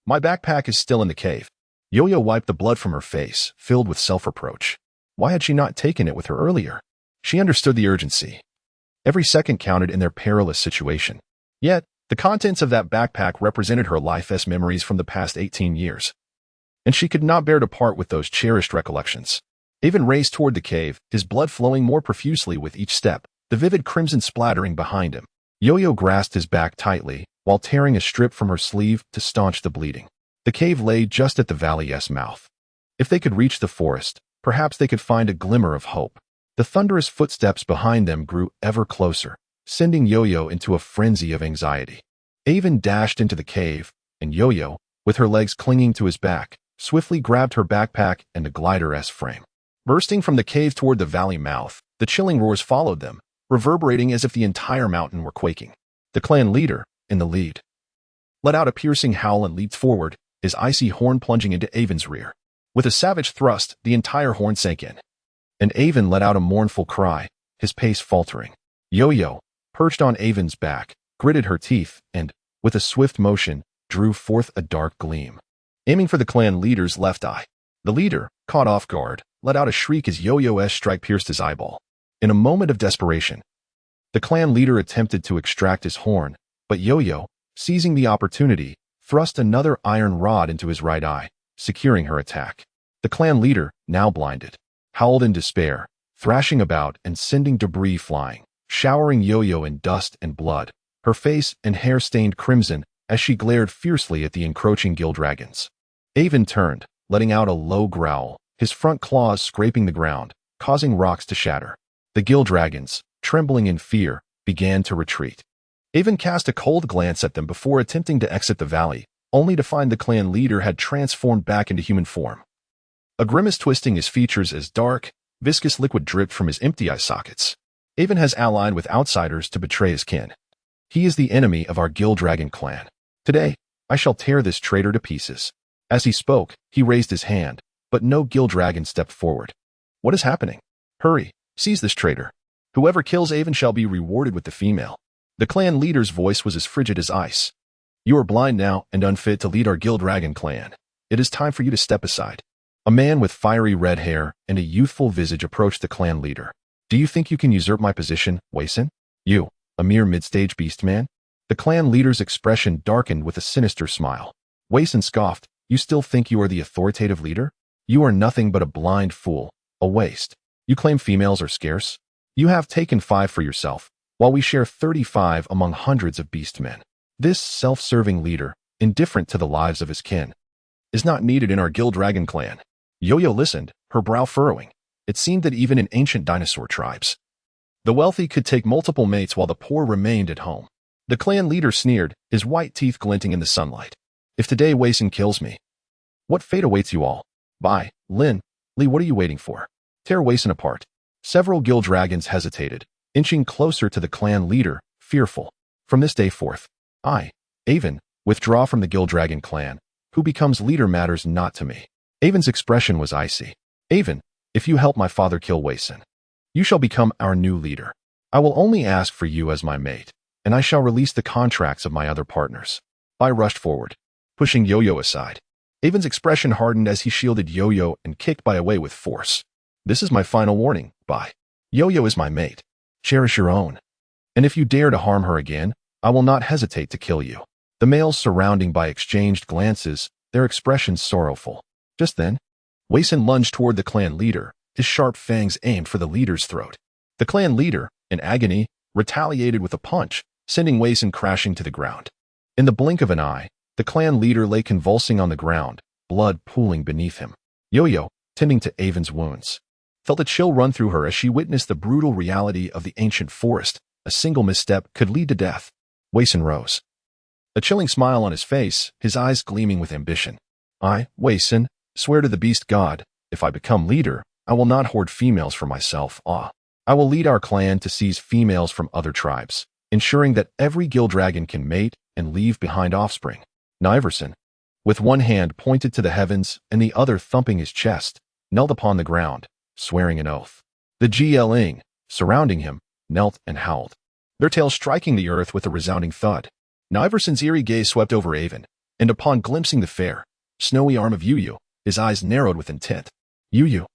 my backpack is still in the cave. Yo-Yo wiped the blood from her face, filled with self-reproach. Why had she not taken it with her earlier? She understood the urgency. Every second counted in their perilous situation. Yet, the contents of that backpack represented her life's memories from the past 18 years. And she could not bear to part with those cherished recollections. Avon raced toward the cave, his blood flowing more profusely with each step, the vivid crimson splattering behind him. Yo-Yo grasped his back tightly, while tearing a strip from her sleeve to staunch the bleeding. The cave lay just at the valley's mouth. If they could reach the forest, perhaps they could find a glimmer of hope. The thunderous footsteps behind them grew ever closer, sending Yo-Yo into a frenzy of anxiety. Avon dashed into the cave, and Yo-Yo, with her legs clinging to his back, swiftly grabbed her backpack and the glider's frame. Bursting from the cave toward the valley mouth, the chilling roars followed them, reverberating as if the entire mountain were quaking. The clan leader, in the lead, let out a piercing howl and leaped forward, his icy horn plunging into Avon's rear. With a savage thrust, the entire horn sank in, and Avon let out a mournful cry, his pace faltering. Yo-Yo, perched on Avon's back, gritted her teeth and, with a swift motion, drew forth a dark gleam. Aiming for the clan leader's left eye, The leader, caught off guard, let out a shriek as Yo-Yo's strike pierced his eyeball. In a moment of desperation, the clan leader attempted to extract his horn, but Yo-Yo, seizing the opportunity, thrust another iron rod into his right eye, securing her attack. The clan leader, now blinded, howled in despair, thrashing about and sending debris flying, showering Yo-Yo in dust and blood, her face and hair stained crimson as she glared fiercely at the encroaching gill dragons. Avon turned, letting out a low growl, his front claws scraping the ground, causing rocks to shatter. The gill dragons, trembling in fear, began to retreat. Avon cast a cold glance at them before attempting to exit the valley, only to find the clan leader had transformed back into human form. A grimace twisting his features as dark, viscous liquid dripped from his empty eye sockets. Avon has allied with outsiders to betray his kin. He is the enemy of our gill dragon clan. Today, I shall tear this traitor to pieces. As he spoke, he raised his hand, but no gill dragon stepped forward. What is happening? Hurry, seize this traitor. Whoever kills Avon shall be rewarded with the female. The clan leader's voice was as frigid as ice. You are blind now and unfit to lead our gill dragon clan. It is time for you to step aside. A man with fiery red hair and a youthful visage approached the clan leader. Do you think you can usurp my position, Wayson? You, a mere mid-stage beast man? The clan leader's expression darkened with a sinister smile. Wayson scoffed. You still think you are the authoritative leader? You are nothing but a blind fool, a waste. You claim females are scarce? You have taken 5 for yourself, while we share 35 among hundreds of beast men. This self-serving leader, indifferent to the lives of his kin, is not needed in our gill dragon clan. Yo-Yo listened, her brow furrowing. It seemed that even in ancient dinosaur tribes, the wealthy could take multiple mates while the poor remained at home. The clan leader sneered, his white teeth glinting in the sunlight. If today Wayson kills me, what fate awaits you all? Bye, Lin. Lee, what are you waiting for? Tear Wayson apart. Several gill dragons hesitated, inching closer to the clan leader, fearful. From this day forth, I, Avon, withdraw from the gill dragon clan. Who becomes leader matters not to me. Avon's expression was icy. Avon, if you help my father kill Wayson, you shall become our new leader. I will only ask for you as my mate, and I shall release the contracts of my other partners. I rushed forward, pushing Yo-Yo aside. Avon's expression hardened as he shielded Yo-Yo and kicked Bai away with force. This is my final warning, Bai. Yo-Yo is my mate. Cherish your own. And if you dare to harm her again, I will not hesitate to kill you. The males surrounding Bai exchanged glances, their expressions sorrowful. Just then, Wayson lunged toward the clan leader, his sharp fangs aimed for the leader's throat. The clan leader, in agony, retaliated with a punch, sending Wayson crashing to the ground. In the blink of an eye, the clan leader lay convulsing on the ground, blood pooling beneath him. Yo-Yo, tending to Avon's wounds, felt a chill run through her as she witnessed the brutal reality of the ancient forest. A single misstep could lead to death. Wayson rose, a chilling smile on his face, his eyes gleaming with ambition. I, Wayson, swear to the beast god, if I become leader, I will not hoard females for myself. I will lead our clan to seize females from other tribes, ensuring that every gill dragon can mate and leave behind offspring. Niverson, with one hand pointed to the heavens and the other thumping his chest, knelt upon the ground, swearing an oath. The GLing, surrounding him, knelt and howled, their tails striking the earth with a resounding thud. Niverson's eerie gaze swept over Avon, and upon glimpsing the fair, snowy arm of Yu-Yu, his eyes narrowed with intent. Yu-Yu,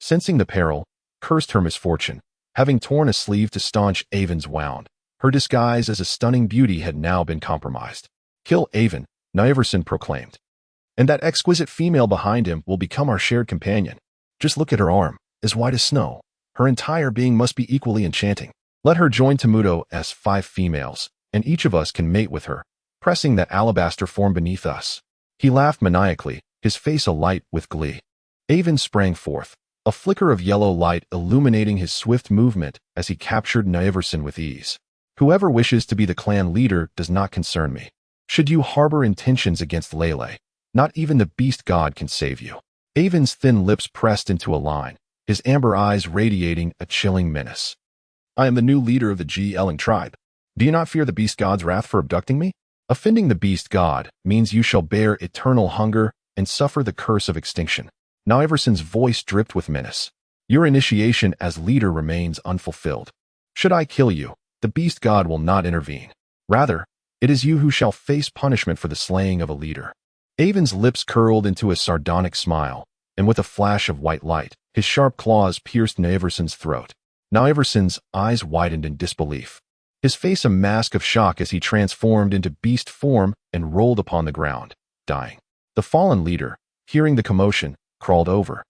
sensing the peril, cursed her misfortune, having torn a sleeve to staunch Avon's wound. Her disguise as a stunning beauty had now been compromised. Kill Avon, Niverson proclaimed. And that exquisite female behind him will become our shared companion. Just look at her arm, as white as snow. Her entire being must be equally enchanting. Let her join Temudo's 5 females, and each of us can mate with her, pressing that alabaster form beneath us. He laughed maniacally, his face alight with glee. Avon sprang forth, a flicker of yellow light illuminating his swift movement as he captured Niverson with ease. Whoever wishes to be the clan leader does not concern me. Should you harbor intentions against Lele, not even the beast god can save you. Avon's thin lips pressed into a line, his amber eyes radiating a chilling menace. I am the new leader of the GLing tribe. Do you not fear the beast god's wrath for abducting me? Offending the beast god means you shall bear eternal hunger and suffer the curse of extinction. Niverson's voice dripped with menace. Your initiation as leader remains unfulfilled. Should I kill you, the beast god will not intervene. Rather, it is you who shall face punishment for the slaying of a leader. Avon's lips curled into a sardonic smile, and with a flash of white light, his sharp claws pierced Naeverson's throat. Naeverson's eyes widened in disbelief, his face a mask of shock as he transformed into beast form and rolled upon the ground, dying. The fallen leader, hearing the commotion, crawled over,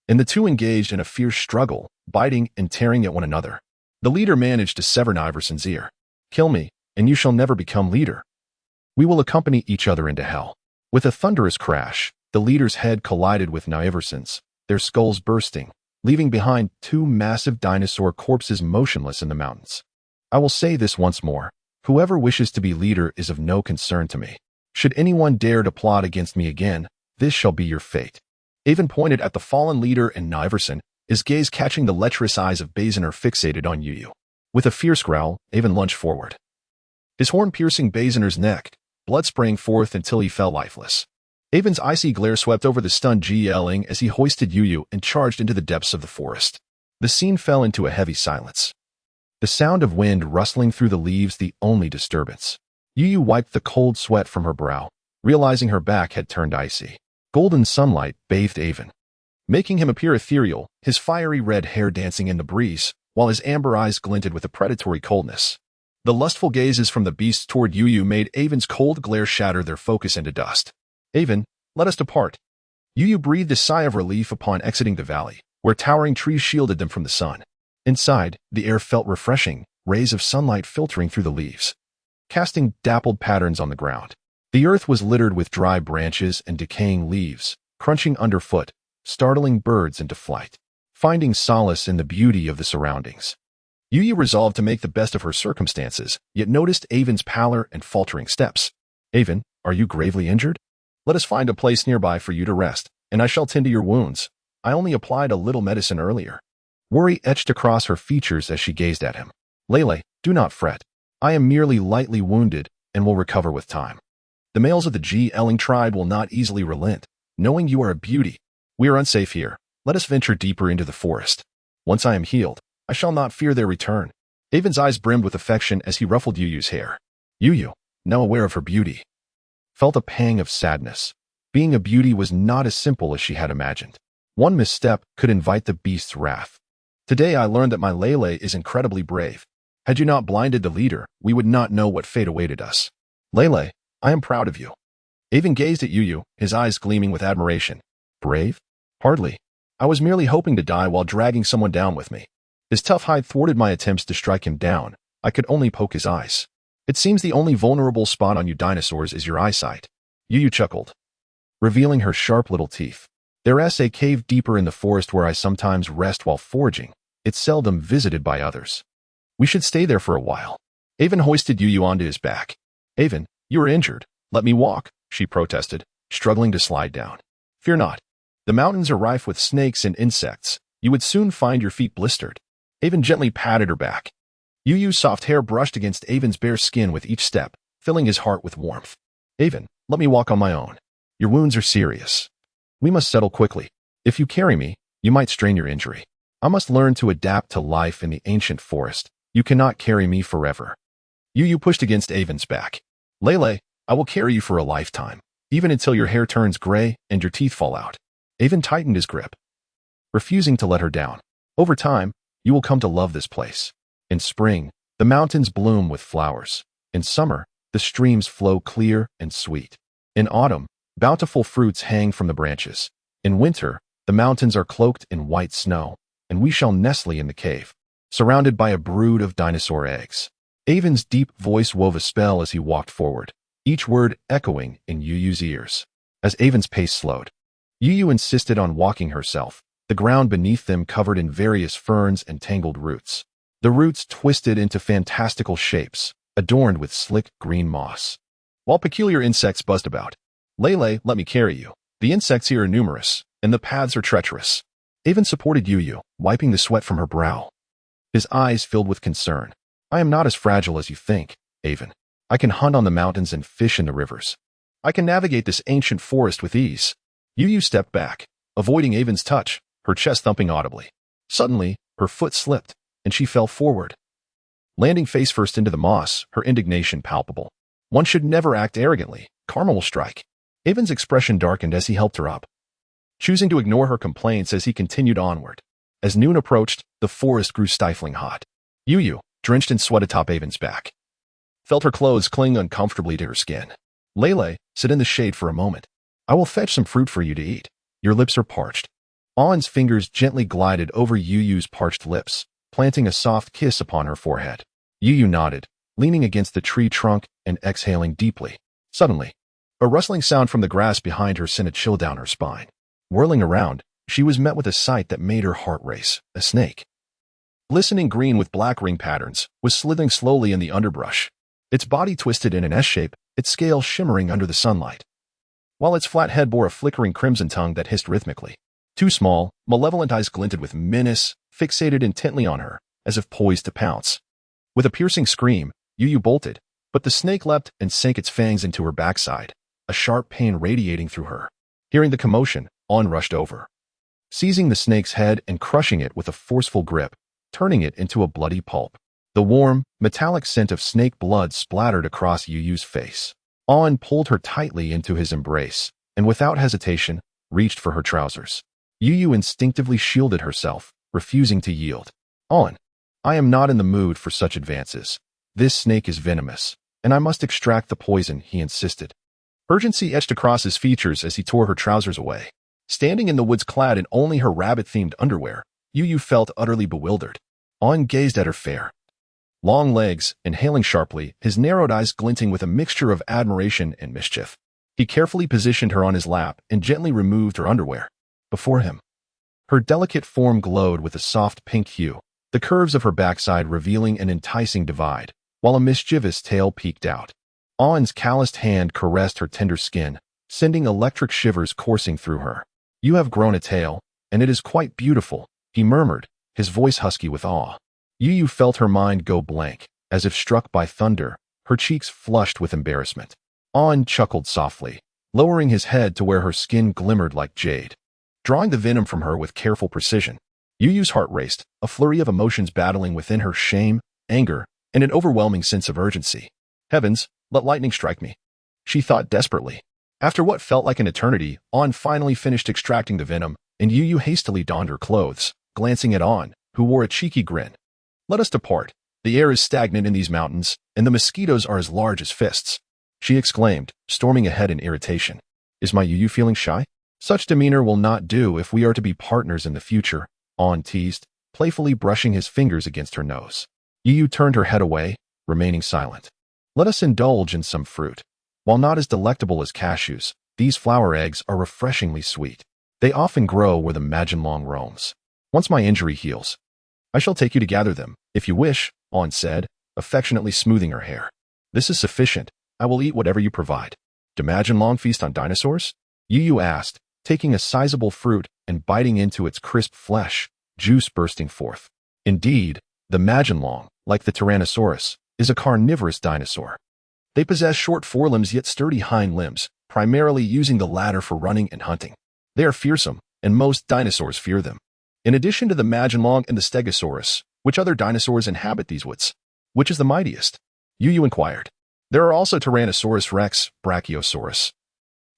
and the two engaged in a fierce struggle, biting and tearing at one another. The leader managed to sever Naeverson's ear. "Kill me, and you shall never become leader. We will accompany each other into hell." With a thunderous crash, the leader's head collided with Naeverson's, their skulls bursting, leaving behind two massive dinosaur corpses motionless in the mountains. I will say this once more. Whoever wishes to be leader is of no concern to me. Should anyone dare to plot against me again, this shall be your fate. Avon pointed at the fallen leader and Naeverson, his gaze catching the lecherous eyes of Bazener fixated on Yuyu. With a fierce growl, Avon lunged forward. His horn piercing Bazener's neck, blood spraying forth until he fell lifeless. Avon's icy glare swept over the stunned G-yelling as he hoisted Yuyu and charged into the depths of the forest. The scene fell into a heavy silence, the sound of wind rustling through the leaves the only disturbance. Yuyu wiped the cold sweat from her brow, realizing her back had turned icy. Golden sunlight bathed Avon, making him appear ethereal, his fiery red hair dancing in the breeze, while his amber eyes glinted with a predatory coldness. The lustful gazes from the beasts toward Yuyu made Avon's cold glare shatter their focus into dust. "Avon, let us depart." Yuyu breathed a sigh of relief upon exiting the valley, where towering trees shielded them from the sun. Inside, the air felt refreshing, rays of sunlight filtering through the leaves, casting dappled patterns on the ground. The earth was littered with dry branches and decaying leaves, crunching underfoot, startling birds into flight. Finding solace in the beauty of the surroundings, Yuyu resolved to make the best of her circumstances, yet noticed Avon's pallor and faltering steps. "Avon, are you gravely injured? Let us find a place nearby for you to rest, and I shall tend to your wounds. I only applied a little medicine earlier." Worry etched across her features as she gazed at him. "Lele, do not fret. I am merely lightly wounded and will recover with time. The males of the G-Elling tribe will not easily relent, knowing you are a beauty. We are unsafe here. Let us venture deeper into the forest. Once I am healed, I shall not fear their return." Avon's eyes brimmed with affection as he ruffled Yuyu's hair. Yuyu, now aware of her beauty, felt a pang of sadness. Being a beauty was not as simple as she had imagined. One misstep could invite the beast's wrath. "Today I learned that my Lele is incredibly brave. Had you not blinded the leader, we would not know what fate awaited us. Lele, I am proud of you." Avon gazed at Yuyu, his eyes gleaming with admiration. "Brave? Hardly. I was merely hoping to die while dragging someone down with me. His tough hide thwarted my attempts to strike him down. I could only poke his eyes. It seems the only vulnerable spot on you dinosaurs is your eyesight." Yuyu chuckled, revealing her sharp little teeth. "There's a cave deeper in the forest where I sometimes rest while foraging. It's seldom visited by others. We should stay there for a while." Avon hoisted Yuyu onto his back. "Avon, you are injured. Let me walk," she protested, struggling to slide down. "Fear not. The mountains are rife with snakes and insects. You would soon find your feet blistered." Avon gently patted her back. Yuyu's soft hair brushed against Avon's bare skin with each step, filling his heart with warmth. "Avon, let me walk on my own. Your wounds are serious. We must settle quickly. If you carry me, you might strain your injury. I must learn to adapt to life in the ancient forest. You cannot carry me forever." Yuyu pushed against Avon's back. "Lele, I will carry you for a lifetime, even until your hair turns gray and your teeth fall out." Avon tightened his grip, refusing to let her down. "Over time, you will come to love this place. In spring, the mountains bloom with flowers. In summer, the streams flow clear and sweet. In autumn, bountiful fruits hang from the branches. In winter, the mountains are cloaked in white snow, and we shall nestle in the cave, surrounded by a brood of dinosaur eggs." Avon's deep voice wove a spell as he walked forward, each word echoing in Yuyu's ears. As Avon's pace slowed, Yuyu insisted on walking herself, the ground beneath them covered in various ferns and tangled roots. The roots twisted into fantastical shapes, adorned with slick green moss, while peculiar insects buzzed about. "Lele, let me carry you. The insects here are numerous, and the paths are treacherous." Avon supported Yuyu, wiping the sweat from her brow. His eyes filled with concern. "I am not as fragile as you think, Avon. I can hunt on the mountains and fish in the rivers. I can navigate this ancient forest with ease." Yuyu stepped back, avoiding Avon's touch, her chest thumping audibly. Suddenly, her foot slipped, and she fell forward, landing face first into the moss, her indignation palpable. "One should never act arrogantly. Karma will strike." Avon's expression darkened as he helped her up, choosing to ignore her complaints as he continued onward. As noon approached, the forest grew stifling hot. Yu, drenched in sweat atop Avon's back, felt her clothes cling uncomfortably to her skin. Lele, sit in the shade for a moment. I will fetch some fruit for you to eat. Your lips are parched. On's fingers gently glided over Yu's parched lips, planting a soft kiss upon her forehead. Yu nodded, leaning against the tree trunk and exhaling deeply. Suddenly, a rustling sound from the grass behind her sent a chill down her spine. Whirling around, she was met with a sight that made her heart race. A snake, glistening green with black ring patterns, was slithering slowly in the underbrush. Its body twisted in an S-shape, its scales shimmering under the sunlight, while its flat head bore a flickering crimson tongue that hissed rhythmically. Two small, malevolent eyes glinted with menace, fixated intently on her, as if poised to pounce. With a piercing scream, Yu bolted, but the snake leapt and sank its fangs into her backside, a sharp pain radiating through her. Hearing the commotion, On rushed over, seizing the snake's head and crushing it with a forceful grip, turning it into a bloody pulp. The warm, metallic scent of snake blood splattered across Yu's face. On pulled her tightly into his embrace, and without hesitation, reached for her trousers. Yu instinctively shielded herself, refusing to yield. On, I am not in the mood for such advances. This snake is venomous, and I must extract the poison, he insisted. Urgency etched across his features as he tore her trousers away. Standing in the woods clad in only her rabbit-themed underwear, Yu felt utterly bewildered. On gazed at her fair, long legs, inhaling sharply, his narrowed eyes glinting with a mixture of admiration and mischief. He carefully positioned her on his lap and gently removed her underwear. Before him, her delicate form glowed with a soft pink hue, the curves of her backside revealing an enticing divide, while a mischievous tail peeked out. On's calloused hand caressed her tender skin, sending electric shivers coursing through her. You have grown a tail, and it is quite beautiful, he murmured, his voice husky with awe. Yu felt her mind go blank, as if struck by thunder, her cheeks flushed with embarrassment. On chuckled softly, lowering his head to where her skin glimmered like jade. Drawing the venom from her with careful precision, Yu's heart raced, a flurry of emotions battling within her: shame, anger, and an overwhelming sense of urgency. Heavens, let lightning strike me, she thought desperately. After what felt like an eternity, On finally finished extracting the venom, and Yu hastily donned her clothes, glancing at On, who wore a cheeky grin. Let us depart. The air is stagnant in these mountains, and the mosquitoes are as large as fists, she exclaimed, storming ahead in irritation. Is my Yu feeling shy? Such demeanor will not do if we are to be partners in the future, On teased, playfully brushing his fingers against her nose. Yu turned her head away, remaining silent. Let us indulge in some fruit. While not as delectable as cashews, these flower eggs are refreshingly sweet. They often grow where the Maginlong roams. Once my injury heals, I shall take you to gather them, if you wish, On said, affectionately smoothing her hair. This is sufficient. I will eat whatever you provide. Do Maginlong feast on dinosaurs? Yu asked, taking a sizable fruit and biting into its crisp flesh, juice bursting forth. Indeed, the Maginlong, like the Tyrannosaurus, is a carnivorous dinosaur. They possess short forelimbs yet sturdy hind limbs, primarily using the latter for running and hunting. They are fearsome, and most dinosaurs fear them. In addition to the Maginlong and the Stegosaurus, which other dinosaurs inhabit these woods? Which is the mightiest? Yu inquired. There are also Tyrannosaurus rex, Brachiosaurus,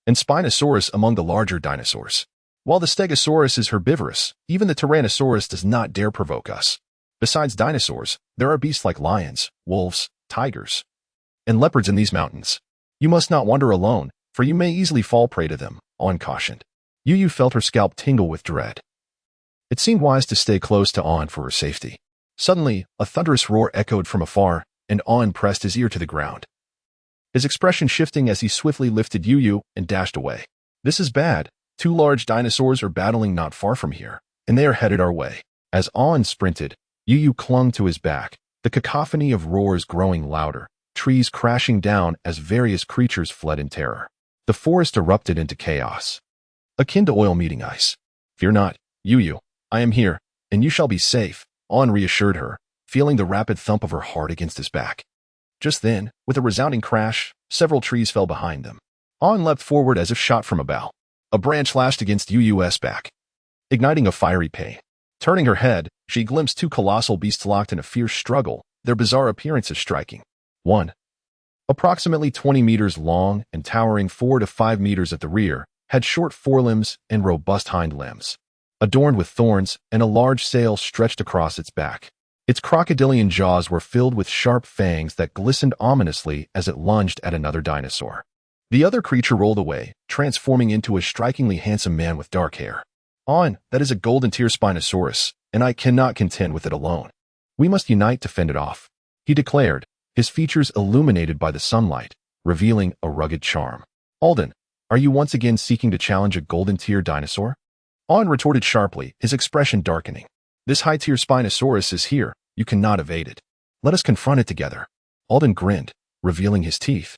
and Spinosaurus among the larger dinosaurs. While the Stegosaurus is herbivorous, even the Tyrannosaurus does not dare provoke us. Besides dinosaurs, there are beasts like lions, wolves, tigers, and leopards in these mountains. You must not wander alone, for you may easily fall prey to them, On cautioned. Yu felt her scalp tingle with dread. It seemed wise to stay close to On for her safety. Suddenly, a thunderous roar echoed from afar, and On pressed his ear to the ground, his expression shifting as he swiftly lifted Yu and dashed away. This is bad. Two large dinosaurs are battling not far from here, and they are headed our way. As On sprinted, Yu clung to his back, the cacophony of roars growing louder, trees crashing down as various creatures fled in terror. The forest erupted into chaos, akin to oil meeting ice. Fear not, Yu, I am here, and you shall be safe, On reassured her, feeling the rapid thump of her heart against his back. Just then, with a resounding crash, several trees fell behind them. On leapt forward as if shot from a bow. A branch lashed against Yu's back, igniting a fiery pain. Turning her head, she glimpsed two colossal beasts locked in a fierce struggle, their bizarre appearances striking. One, approximately 20 meters long and towering 4 to 5 meters at the rear, had short forelimbs and robust hind limbs, adorned with thorns, and a large sail stretched across its back. Its crocodilian jaws were filled with sharp fangs that glistened ominously as it lunged at another dinosaur. The other creature rolled away, transforming into a strikingly handsome man with dark hair. That is a golden tier Spinosaurus, and I cannot contend with it alone. We must unite to fend it off, he declared, his features illuminated by the sunlight, revealing a rugged charm. Alden, are you once again seeking to challenge a golden tier dinosaur? Retorted sharply, his expression darkening. This high-tier Spinosaurus is here. You cannot evade it. Let us confront it together. Alden grinned, revealing his teeth.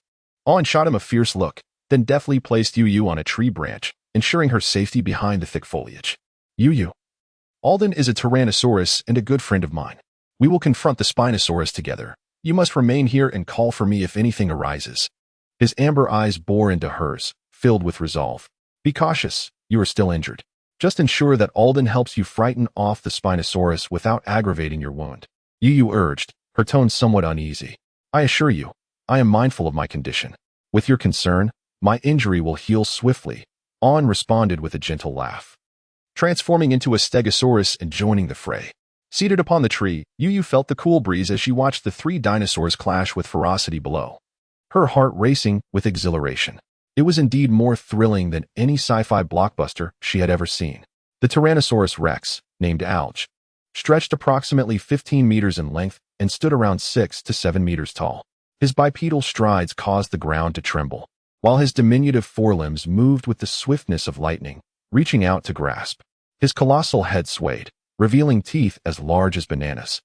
Shot him a fierce look, then deftly placed Yu on a tree branch, ensuring her safety behind the thick foliage. Yu. Alden is a Tyrannosaurus and a good friend of mine. We will confront the Spinosaurus together. You must remain here and call for me if anything arises. His amber eyes bore into hers, filled with resolve. Be cautious. You are still injured. Just ensure that Alden helps you frighten off the Spinosaurus without aggravating your wound. Yu urged, her tone somewhat uneasy. I assure you, I am mindful of my condition. With your concern, my injury will heal swiftly. Responded with a gentle laugh, transforming into a Stegosaurus and joining the fray. Seated upon the tree, Yu felt the cool breeze as she watched the three dinosaurs clash with ferocity below, her heart racing with exhilaration. It was indeed more thrilling than any sci-fi blockbuster she had ever seen. The Tyrannosaurus Rex, named Alge, stretched approximately 15 meters in length and stood around 6 to 7 meters tall. His bipedal strides caused the ground to tremble, while his diminutive forelimbs moved with the swiftness of lightning, reaching out to grasp. His colossal head swayed, revealing teeth as large as bananas,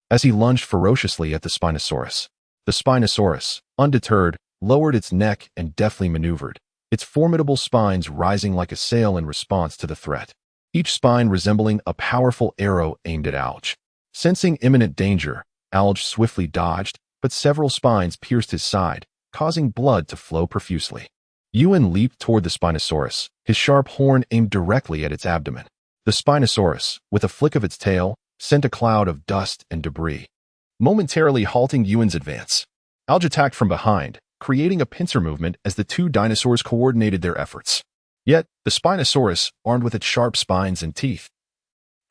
as he lunged ferociously at the Spinosaurus. The Spinosaurus, undeterred, lowered its neck and deftly maneuvered, its formidable spines rising like a sail in response to the threat, each spine resembling a powerful arrow aimed at Alge. Sensing imminent danger, Alge swiftly dodged, but several spines pierced his side, causing blood to flow profusely. Ewan leaped toward the Spinosaurus, his sharp horn aimed directly at its abdomen. The Spinosaurus, with a flick of its tail, sent a cloud of dust and debris, momentarily halting Ewan's advance. Alge attacked from behind, creating a pincer movement as the two dinosaurs coordinated their efforts. Yet, the Spinosaurus, armed with its sharp spines and teeth,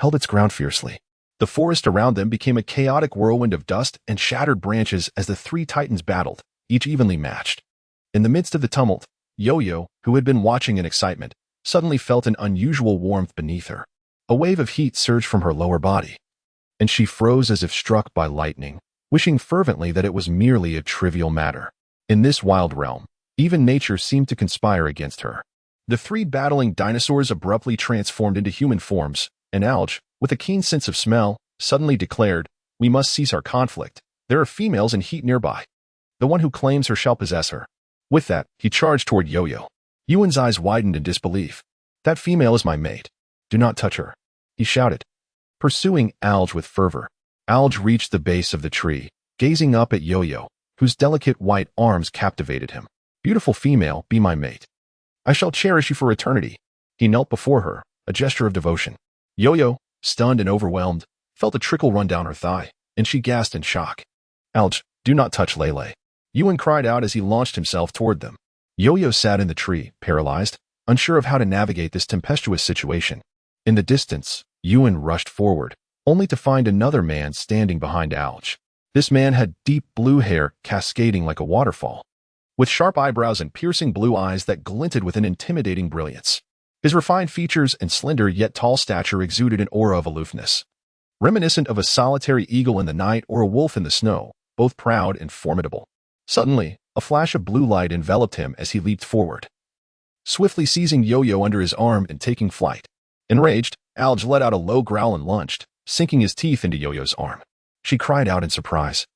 held its ground fiercely. The forest around them became a chaotic whirlwind of dust and shattered branches as the three titans battled, each evenly matched. In the midst of the tumult, Yo-Yo, who had been watching in excitement, suddenly felt an unusual warmth beneath her. A wave of heat surged from her lower body, and she froze as if struck by lightning, wishing fervently that it was merely a trivial matter. In this wild realm, even nature seemed to conspire against her. The three battling dinosaurs abruptly transformed into human forms, and Alge, with a keen sense of smell, suddenly declared, "We must cease our conflict. There are females in heat nearby. The one who claims her shall possess her." With that, he charged toward Yo-Yo. Ewan's eyes widened in disbelief. "That female is my mate. Do not touch her," he shouted, pursuing Alge with fervor. Alge reached the base of the tree, gazing up at Yo-Yo, whose delicate white arms captivated him. "Beautiful female, be my mate. I shall cherish you for eternity." He knelt before her, a gesture of devotion. Yo-Yo, stunned and overwhelmed, felt a trickle run down her thigh, and she gasped in shock. "Alge, do not touch Lele," Ewan cried out as he launched himself toward them. Yo-Yo sat in the tree, paralyzed, unsure of how to navigate this tempestuous situation. In the distance, Ewan rushed forward, only to find another man standing behind Alge. This man had deep blue hair cascading like a waterfall, with sharp eyebrows and piercing blue eyes that glinted with an intimidating brilliance. His refined features and slender yet tall stature exuded an aura of aloofness, reminiscent of a solitary eagle in the night or a wolf in the snow, both proud and formidable. Suddenly, a flash of blue light enveloped him as he leaped forward, swiftly seizing Yo-Yo under his arm and taking flight. Enraged, Alge let out a low growl and lunged, sinking his teeth into Yo-Yo's arm. She cried out in surprise,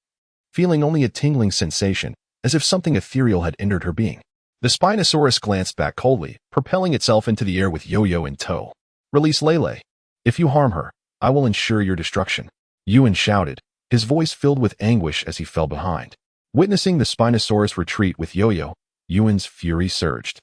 feeling only a tingling sensation, as if something ethereal had entered her being. The Spinosaurus glanced back coldly, propelling itself into the air with Yo-Yo in tow. "Release Lele. If you harm her, I will ensure your destruction," Ewan shouted, his voice filled with anguish as he fell behind. Witnessing the Spinosaurus retreat with Yo-Yo, Ewan's fury surged,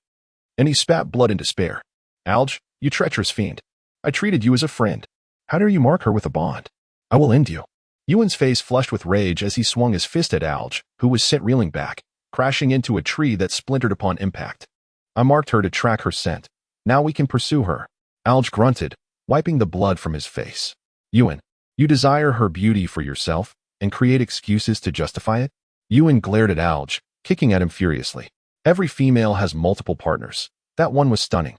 and he spat blood in despair. "Alge, you treacherous fiend. I treated you as a friend. How dare you mark her with a bond? I will end you." Ewan's face flushed with rage as he swung his fist at Alge, who was sent reeling back, crashing into a tree that splintered upon impact. "I marked her to track her scent, Now we can pursue her. Alge grunted, wiping the blood from his face. Ewan, you desire her beauty for yourself and create excuses to justify it? Ewan glared at Alge, kicking at him furiously. Every female has multiple partners. That one was stunning.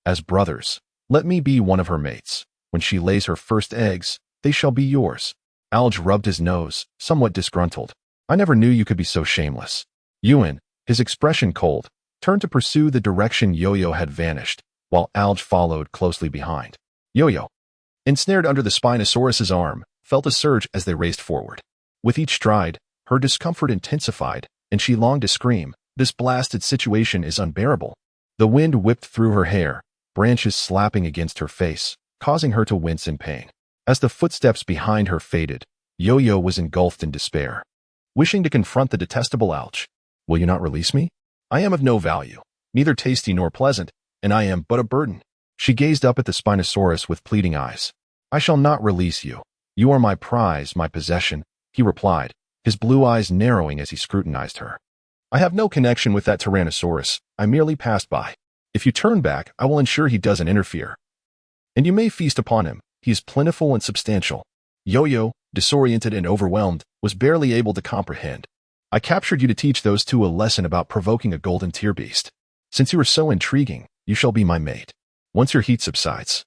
As brothers, let me be one of her mates. When she lays her first eggs, they shall be yours. Alge rubbed his nose, somewhat disgruntled. I never knew you could be so shameless. Ewan, his expression cold, turned to pursue the direction Yo-Yo had vanished, while Alge followed closely behind. Yo-Yo, ensnared under the Spinosaurus's arm, felt a surge as they raced forward. With each stride, her discomfort intensified, and she longed to scream, "This blasted situation is unbearable." The wind whipped through her hair, branches slapping against her face, causing her to wince in pain. As the footsteps behind her faded, Yo-Yo was engulfed in despair. Wishing to confront the detestable Alge. Will you not release me? I am of no value, neither tasty nor pleasant, and I am but a burden. She gazed up at the Spinosaurus with pleading eyes. I shall not release you. You are my prize, my possession, he replied, his blue eyes narrowing as he scrutinized her. I have no connection with that Tyrannosaurus. I merely passed by. If you turn back, I will ensure he doesn't interfere. And you may feast upon him. He is plentiful and substantial. Yo-Yo, disoriented and overwhelmed, was barely able to comprehend. I captured you to teach those two a lesson about provoking a golden tier beast. Since you are so intriguing, you shall be my mate. Once your heat subsides,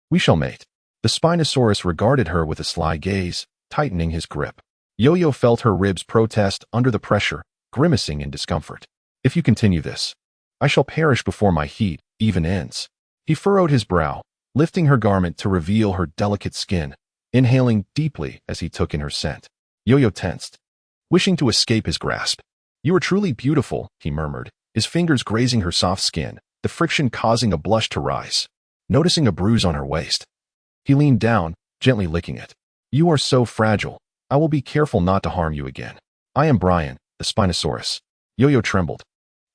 we shall mate. The Spinosaurus regarded her with a sly gaze, tightening his grip. Yo-Yo felt her ribs protest under the pressure, grimacing in discomfort. If you continue this, I shall perish before my heat even ends. He furrowed his brow, lifting her garment to reveal her delicate skin, inhaling deeply as he took in her scent. Yo-Yo tensed, wishing to escape his grasp. You are truly beautiful, he murmured, his fingers grazing her soft skin, the friction causing a blush to rise. Noticing a bruise on her waist, he leaned down, gently licking it. You are so fragile. I will be careful not to harm you again. I am Brian, the Spinosaurus. Yo-Yo trembled,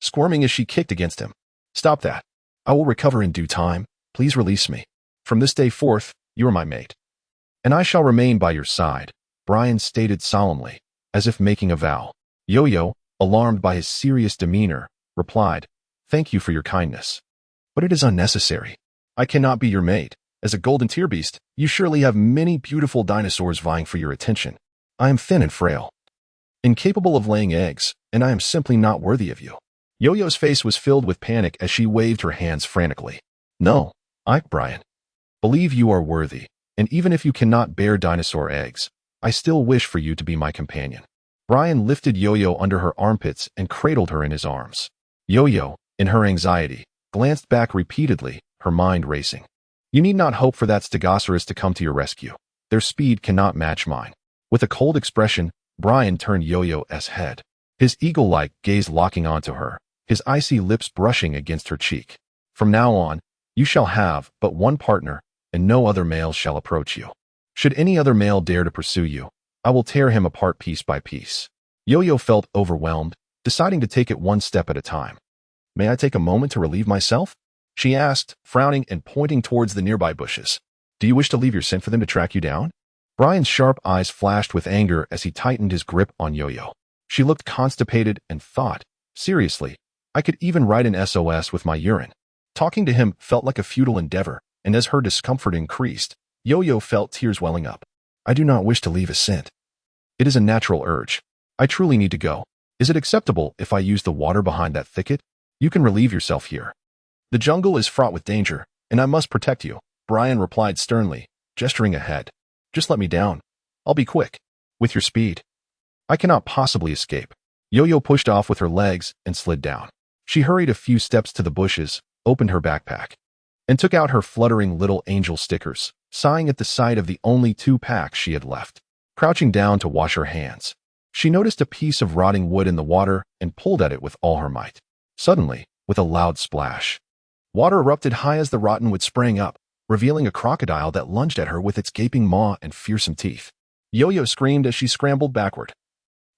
squirming as she kicked against him. Stop that. I will recover in due time. Please release me. From this day forth, you are my mate. And I shall remain by your side, Brian stated solemnly, as if making a vow. Yo-Yo, alarmed by his serious demeanor, replied, Thank you for your kindness. But it is unnecessary. I cannot be your mate. As a golden tier beast, you surely have many beautiful dinosaurs vying for your attention. I am thin and frail, incapable of laying eggs, and I am simply not worthy of you. Yo-Yo's face was filled with panic as she waved her hands frantically. No, Brian, believe you are worthy, and even if you cannot bear dinosaur eggs, I still wish for you to be my companion. Brian lifted Yo-Yo under her armpits and cradled her in his arms. Yo-Yo, in her anxiety, glanced back repeatedly, her mind racing. You need not hope for that Stegosaurus to come to your rescue. Their speed cannot match mine. With a cold expression, Brian turned Yo-Yo's head, his eagle-like gaze locking onto her, his icy lips brushing against her cheek. From now on, you shall have but one partner, and no other male shall approach you. Should any other male dare to pursue you, I will tear him apart piece by piece. Yo-Yo felt overwhelmed, deciding to take it one step at a time. May I take a moment to relieve myself? She asked, frowning and pointing towards the nearby bushes. Do you wish to leave your scent for them to track you down? Brian's sharp eyes flashed with anger as he tightened his grip on Yo-Yo. She looked constipated and thought, seriously, I could even write an SOS with my urine. Talking to him felt like a futile endeavor, and as her discomfort increased, Yo-Yo felt tears welling up. I do not wish to leave a scent. It is a natural urge. I truly need to go. Is it acceptable if I use the water behind that thicket? You can relieve yourself here. The jungle is fraught with danger, and I must protect you, Brian replied sternly, gesturing ahead. Just let me down. I'll be quick. With your speed, I cannot possibly escape. Yo-Yo pushed off with her legs and slid down. She hurried a few steps to the bushes, opened her backpack, and took out her fluttering little angel stickers, sighing at the sight of the only 2 packs she had left. Crouching down to wash her hands, she noticed a piece of rotting wood in the water and pulled at it with all her might. Suddenly, with a loud splash, water erupted high as the rotten wood sprang up, revealing a crocodile that lunged at her with its gaping maw and fearsome teeth. Yo-Yo screamed as she scrambled backward,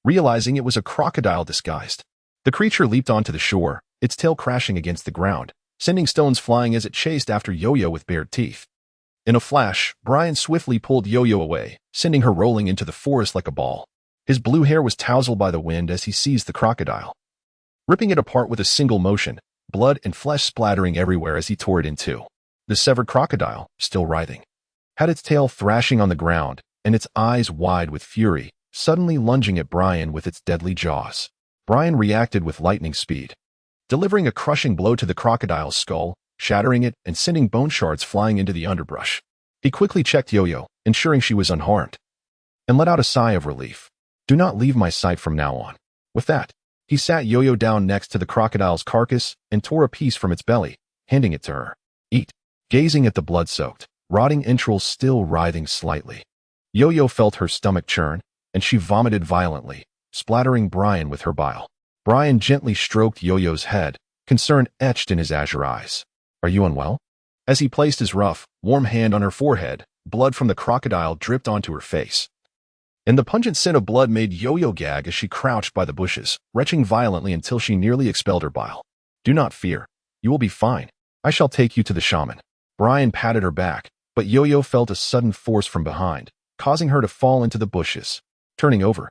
realizing it was a crocodile disguised. The creature leaped onto the shore, its tail crashing against the ground, sending stones flying as it chased after Yo-Yo with bared teeth. In a flash, Brian swiftly pulled Yo-Yo away, sending her rolling into the forest like a ball. His blue hair was tousled by the wind as he seized the crocodile, ripping it apart with a single motion, blood and flesh splattering everywhere as he tore it in two. The severed crocodile, still writhing, had its tail thrashing on the ground and its eyes wide with fury, suddenly lunging at Brian with its deadly jaws. Brian reacted with lightning speed, delivering a crushing blow to the crocodile's skull, shattering it and sending bone shards flying into the underbrush. He quickly checked Yo-Yo, ensuring she was unharmed, and let out a sigh of relief. Do not leave my sight from now on. With that, he sat Yo-Yo down next to the crocodile's carcass and tore a piece from its belly, handing it to her. Eat. Gazing at the blood-soaked, rotting entrails still writhing slightly. Yo-Yo felt her stomach churn, and she vomited violently, splattering Brian with her bile. Brian gently stroked Yo-Yo's head, concern etched in his azure eyes. Are you unwell? As he placed his rough, warm hand on her forehead, blood from the crocodile dripped onto her face. And the pungent scent of blood made Yo-Yo gag as she crouched by the bushes, retching violently until she nearly expelled her bile. Do not fear. You will be fine. I shall take you to the shaman. Brian patted her back, but Yo-Yo felt a sudden force from behind, causing her to fall into the bushes. Turning over,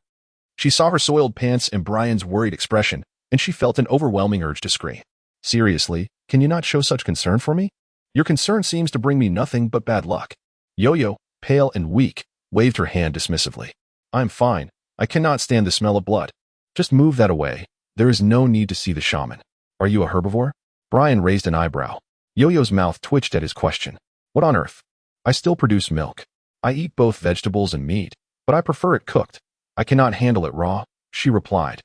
she saw her soiled pants and Brian's worried expression, and she felt an overwhelming urge to scream. Seriously, can you not show such concern for me? Your concern seems to bring me nothing but bad luck. Yo-Yo, pale and weak, waved her hand dismissively. I'm fine. I cannot stand the smell of blood. Just move that away. There is no need to see the shaman. Are you a herbivore? Brian raised an eyebrow. Yo-Yo's mouth twitched at his question. What on earth? I still produce milk. I eat both vegetables and meat, but I prefer it cooked. I cannot handle it raw, she replied,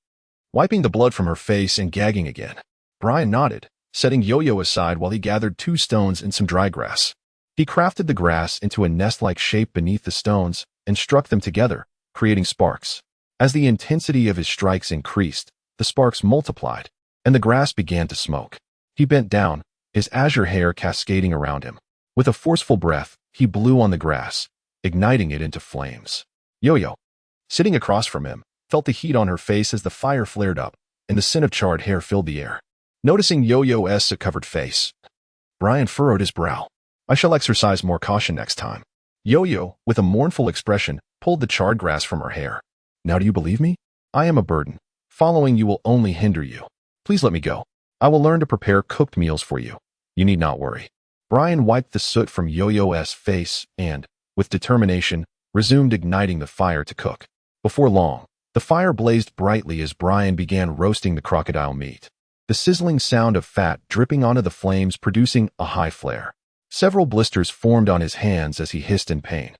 wiping the blood from her face and gagging again. Brian nodded, setting Yo-Yo aside while he gathered 2 stones and some dry grass. He crafted the grass into a nest-like shape beneath the stones and struck them together, creating sparks. As the intensity of his strikes increased, the sparks multiplied, and the grass began to smoke. He bent down, his azure hair cascading around him. With a forceful breath, he blew on the grass, igniting it into flames. Yo-Yo, sitting across from him, felt the heat on her face as the fire flared up, and the scent of charred hair filled the air. Noticing Yo-Yo's covered face, Brian furrowed his brow. I shall exercise more caution next time. Yo-Yo, with a mournful expression, pulled the charred grass from her hair. Now do you believe me? I am a burden. Following you will only hinder you. Please let me go. I will learn to prepare cooked meals for you. You need not worry. Brian wiped the soot from Yo-Yo's face and, with determination, resumed igniting the fire to cook. Before long, the fire blazed brightly as Brian began roasting the crocodile meat. The sizzling sound of fat dripping onto the flames producing a high flare. Several blisters formed on his hands as he hissed in pain,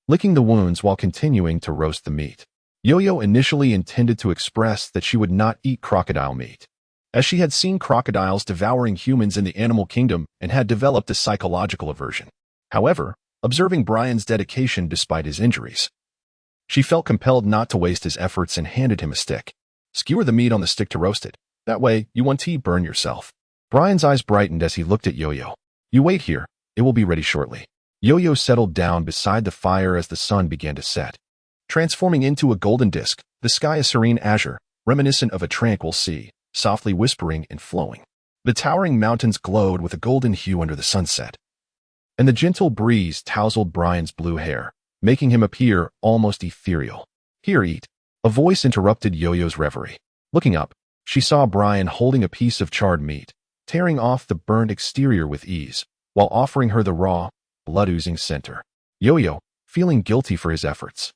licking the wounds while continuing to roast the meat. Yo-Yo initially intended to express that she would not eat crocodile meat, as she had seen crocodiles devouring humans in the animal kingdom and had developed a psychological aversion. However, observing Brian's dedication despite his injuries, she felt compelled not to waste his efforts and handed him a stick. Skewer the meat on the stick to roast it. That way, you won't burn yourself. Brian's eyes brightened as he looked at Yo-Yo. You wait here. It will be ready shortly. Yo-Yo settled down beside the fire as the sun began to set, transforming into a golden disk, the sky a serene azure, reminiscent of a tranquil sea, softly whispering and flowing. The towering mountains glowed with a golden hue under the sunset, and the gentle breeze tousled Brian's blue hair, making him appear almost ethereal. Here, eat. A voice interrupted Yo-Yo's reverie. Looking up, she saw Brian holding a piece of charred meat, tearing off the burnt exterior with ease, while offering her the raw, blood-oozing center. Yo-Yo, feeling guilty for his efforts,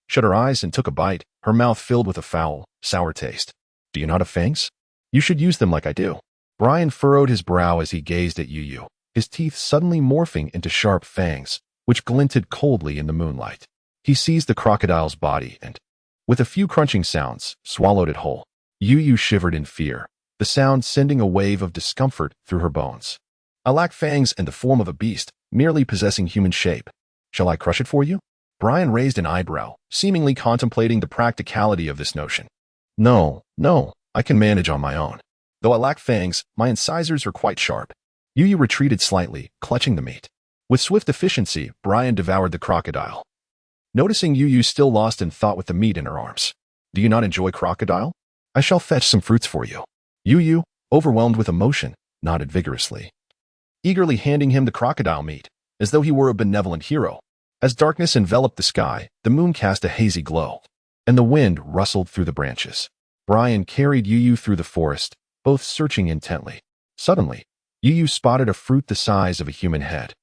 shut her eyes and took a bite, her mouth filled with a foul, sour taste. Do you not have fangs? You should use them like I do. Brian furrowed his brow as he gazed at Yo-Yo, his teeth suddenly morphing into sharp fangs, which glinted coldly in the moonlight. He seized the crocodile's body and, with a few crunching sounds, swallowed it whole. Yo-Yo shivered in fear, the sound sending a wave of discomfort through her bones. I lack fangs and the form of a beast, merely possessing human shape. Shall I crush it for you? Brian raised an eyebrow, seemingly contemplating the practicality of this notion. No, I can manage on my own. Though I lack fangs, my incisors are quite sharp. Yo-Yo retreated slightly, clutching the meat. With swift efficiency, Brian devoured the crocodile, noticing Yo-Yo still lost in thought with the meat in her arms. Do you not enjoy crocodile? I shall fetch some fruits for you. Yo-Yo, overwhelmed with emotion, nodded vigorously, eagerly handing him the crocodile meat, as though he were a benevolent hero. As darkness enveloped the sky, the moon cast a hazy glow, and the wind rustled through the branches. Brian carried Yo-Yo through the forest, both searching intently. Suddenly, Yu spotted a fruit the size of a human head,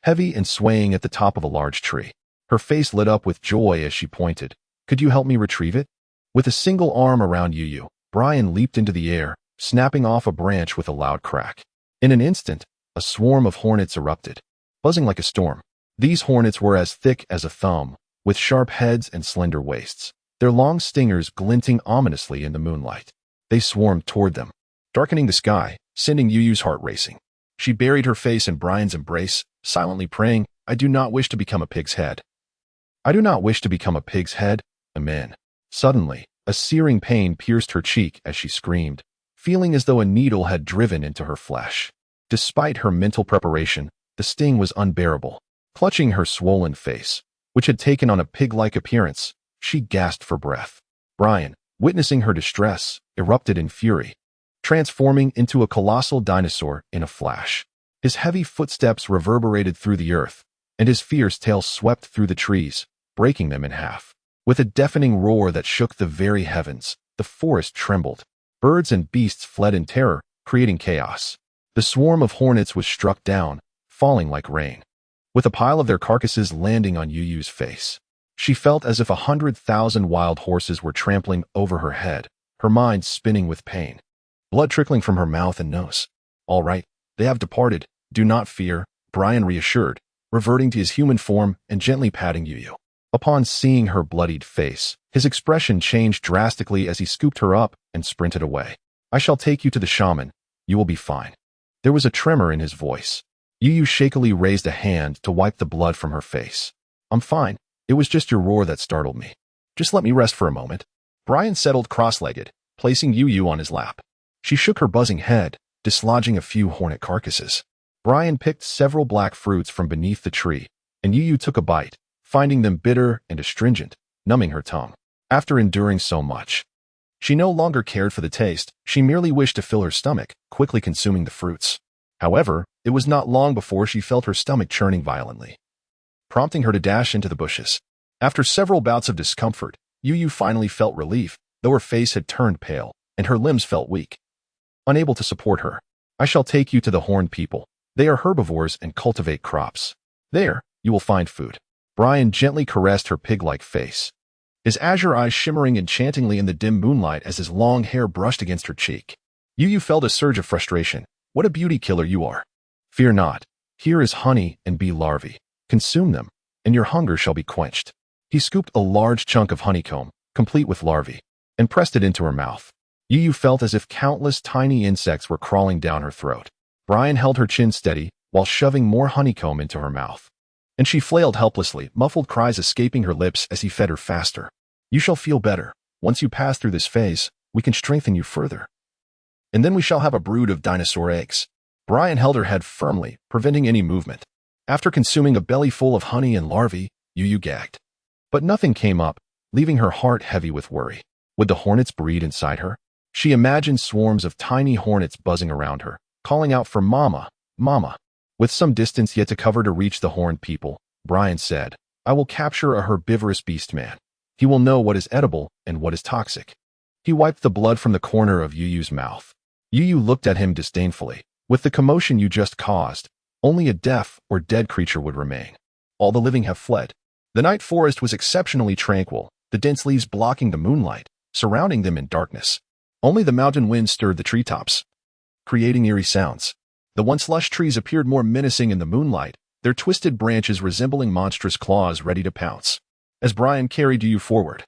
heavy and swaying at the top of a large tree. Her face lit up with joy as she pointed. Could you help me retrieve it? With a single arm around Yu, Brian leaped into the air, snapping off a branch with a loud crack. In an instant, a swarm of hornets erupted, buzzing like a storm. These hornets were as thick as a thumb, with sharp heads and slender waists, their long stingers glinting ominously in the moonlight. They swarmed toward them, darkening the sky, sending Yu's heart racing. She buried her face in Brian's embrace, silently praying, I do not wish to become a pig's head. I do not wish to become a pig's head. Amen. Suddenly, a searing pain pierced her cheek as she screamed, feeling as though a needle had driven into her flesh. Despite her mental preparation, the sting was unbearable. Clutching her swollen face, which had taken on a pig-like appearance, she gasped for breath. Brian, witnessing her distress, erupted in fury, transforming into a colossal dinosaur in a flash. His heavy footsteps reverberated through the earth, and his fierce tail swept through the trees, breaking them in half. With a deafening roar that shook the very heavens, the forest trembled. Birds and beasts fled in terror, creating chaos. The swarm of hornets was struck down, falling like rain, with a pile of their carcasses landing on Yu's face. She felt as if 100,000 wild horses were trampling over her head, her mind spinning with pain, blood trickling from her mouth and nose. All right, they have departed. Do not fear, Brian reassured, reverting to his human form and gently patting Yu. Upon seeing her bloodied face, his expression changed drastically as he scooped her up and sprinted away. I shall take you to the shaman. You will be fine. There was a tremor in his voice. Yu shakily raised a hand to wipe the blood from her face. I'm fine. It was just your roar that startled me. Just let me rest for a moment. Brian settled cross-legged, placing Yu on his lap. She shook her buzzing head, dislodging a few hornet carcasses. Brian picked several black fruits from beneath the tree, and Yu took a bite, finding them bitter and astringent, numbing her tongue. After enduring so much, she no longer cared for the taste. She merely wished to fill her stomach, quickly consuming the fruits. However, it was not long before she felt her stomach churning violently, prompting her to dash into the bushes. After several bouts of discomfort, Yu finally felt relief, though her face had turned pale, and her limbs felt weak. Unable to support her, I shall take you to the horned people. They are herbivores and cultivate crops. There, you will find food. Brian gently caressed her pig-like face, his azure eyes shimmering enchantingly in the dim moonlight as his long hair brushed against her cheek. Yu felt a surge of frustration. What a beauty killer you are. Fear not. Here is honey and bee larvae. Consume them, and your hunger shall be quenched. He scooped a large chunk of honeycomb, complete with larvae, and pressed it into her mouth. Yu felt as if countless tiny insects were crawling down her throat. Brian held her chin steady while shoving more honeycomb into her mouth, and she flailed helplessly, muffled cries escaping her lips as he fed her faster. You shall feel better. Once you pass through this phase, we can strengthen you further. And then we shall have a brood of dinosaur eggs. Brian held her head firmly, preventing any movement. After consuming a belly full of honey and larvae, Yu gagged. But nothing came up, leaving her heart heavy with worry. Would the hornets breed inside her? She imagined swarms of tiny hornets buzzing around her, calling out for Mama, Mama. With some distance yet to cover to reach the horned people, Brian said, I will capture a herbivorous beast man. He will know what is edible and what is toxic. He wiped the blood from the corner of Yu's mouth. Yu looked at him disdainfully. With the commotion you just caused, only a deaf or dead creature would remain. All the living have fled. The night forest was exceptionally tranquil, the dense leaves blocking the moonlight, surrounding them in darkness. Only the mountain wind stirred the treetops, creating eerie sounds. The once lush trees appeared more menacing in the moonlight, their twisted branches resembling monstrous claws ready to pounce. As Brian carried Yu forward,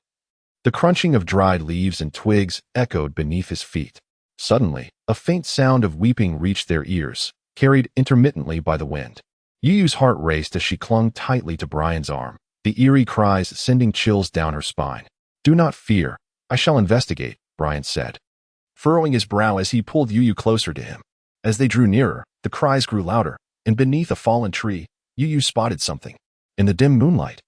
the crunching of dried leaves and twigs echoed beneath his feet. Suddenly, a faint sound of weeping reached their ears, carried intermittently by the wind. Yu's heart raced as she clung tightly to Brian's arm, the eerie cries sending chills down her spine. Do not fear. I shall investigate, Brian said, furrowing his brow as he pulled Yu closer to him. As they drew nearer, the cries grew louder, and beneath a fallen tree, Yu spotted something. In the dim moonlight,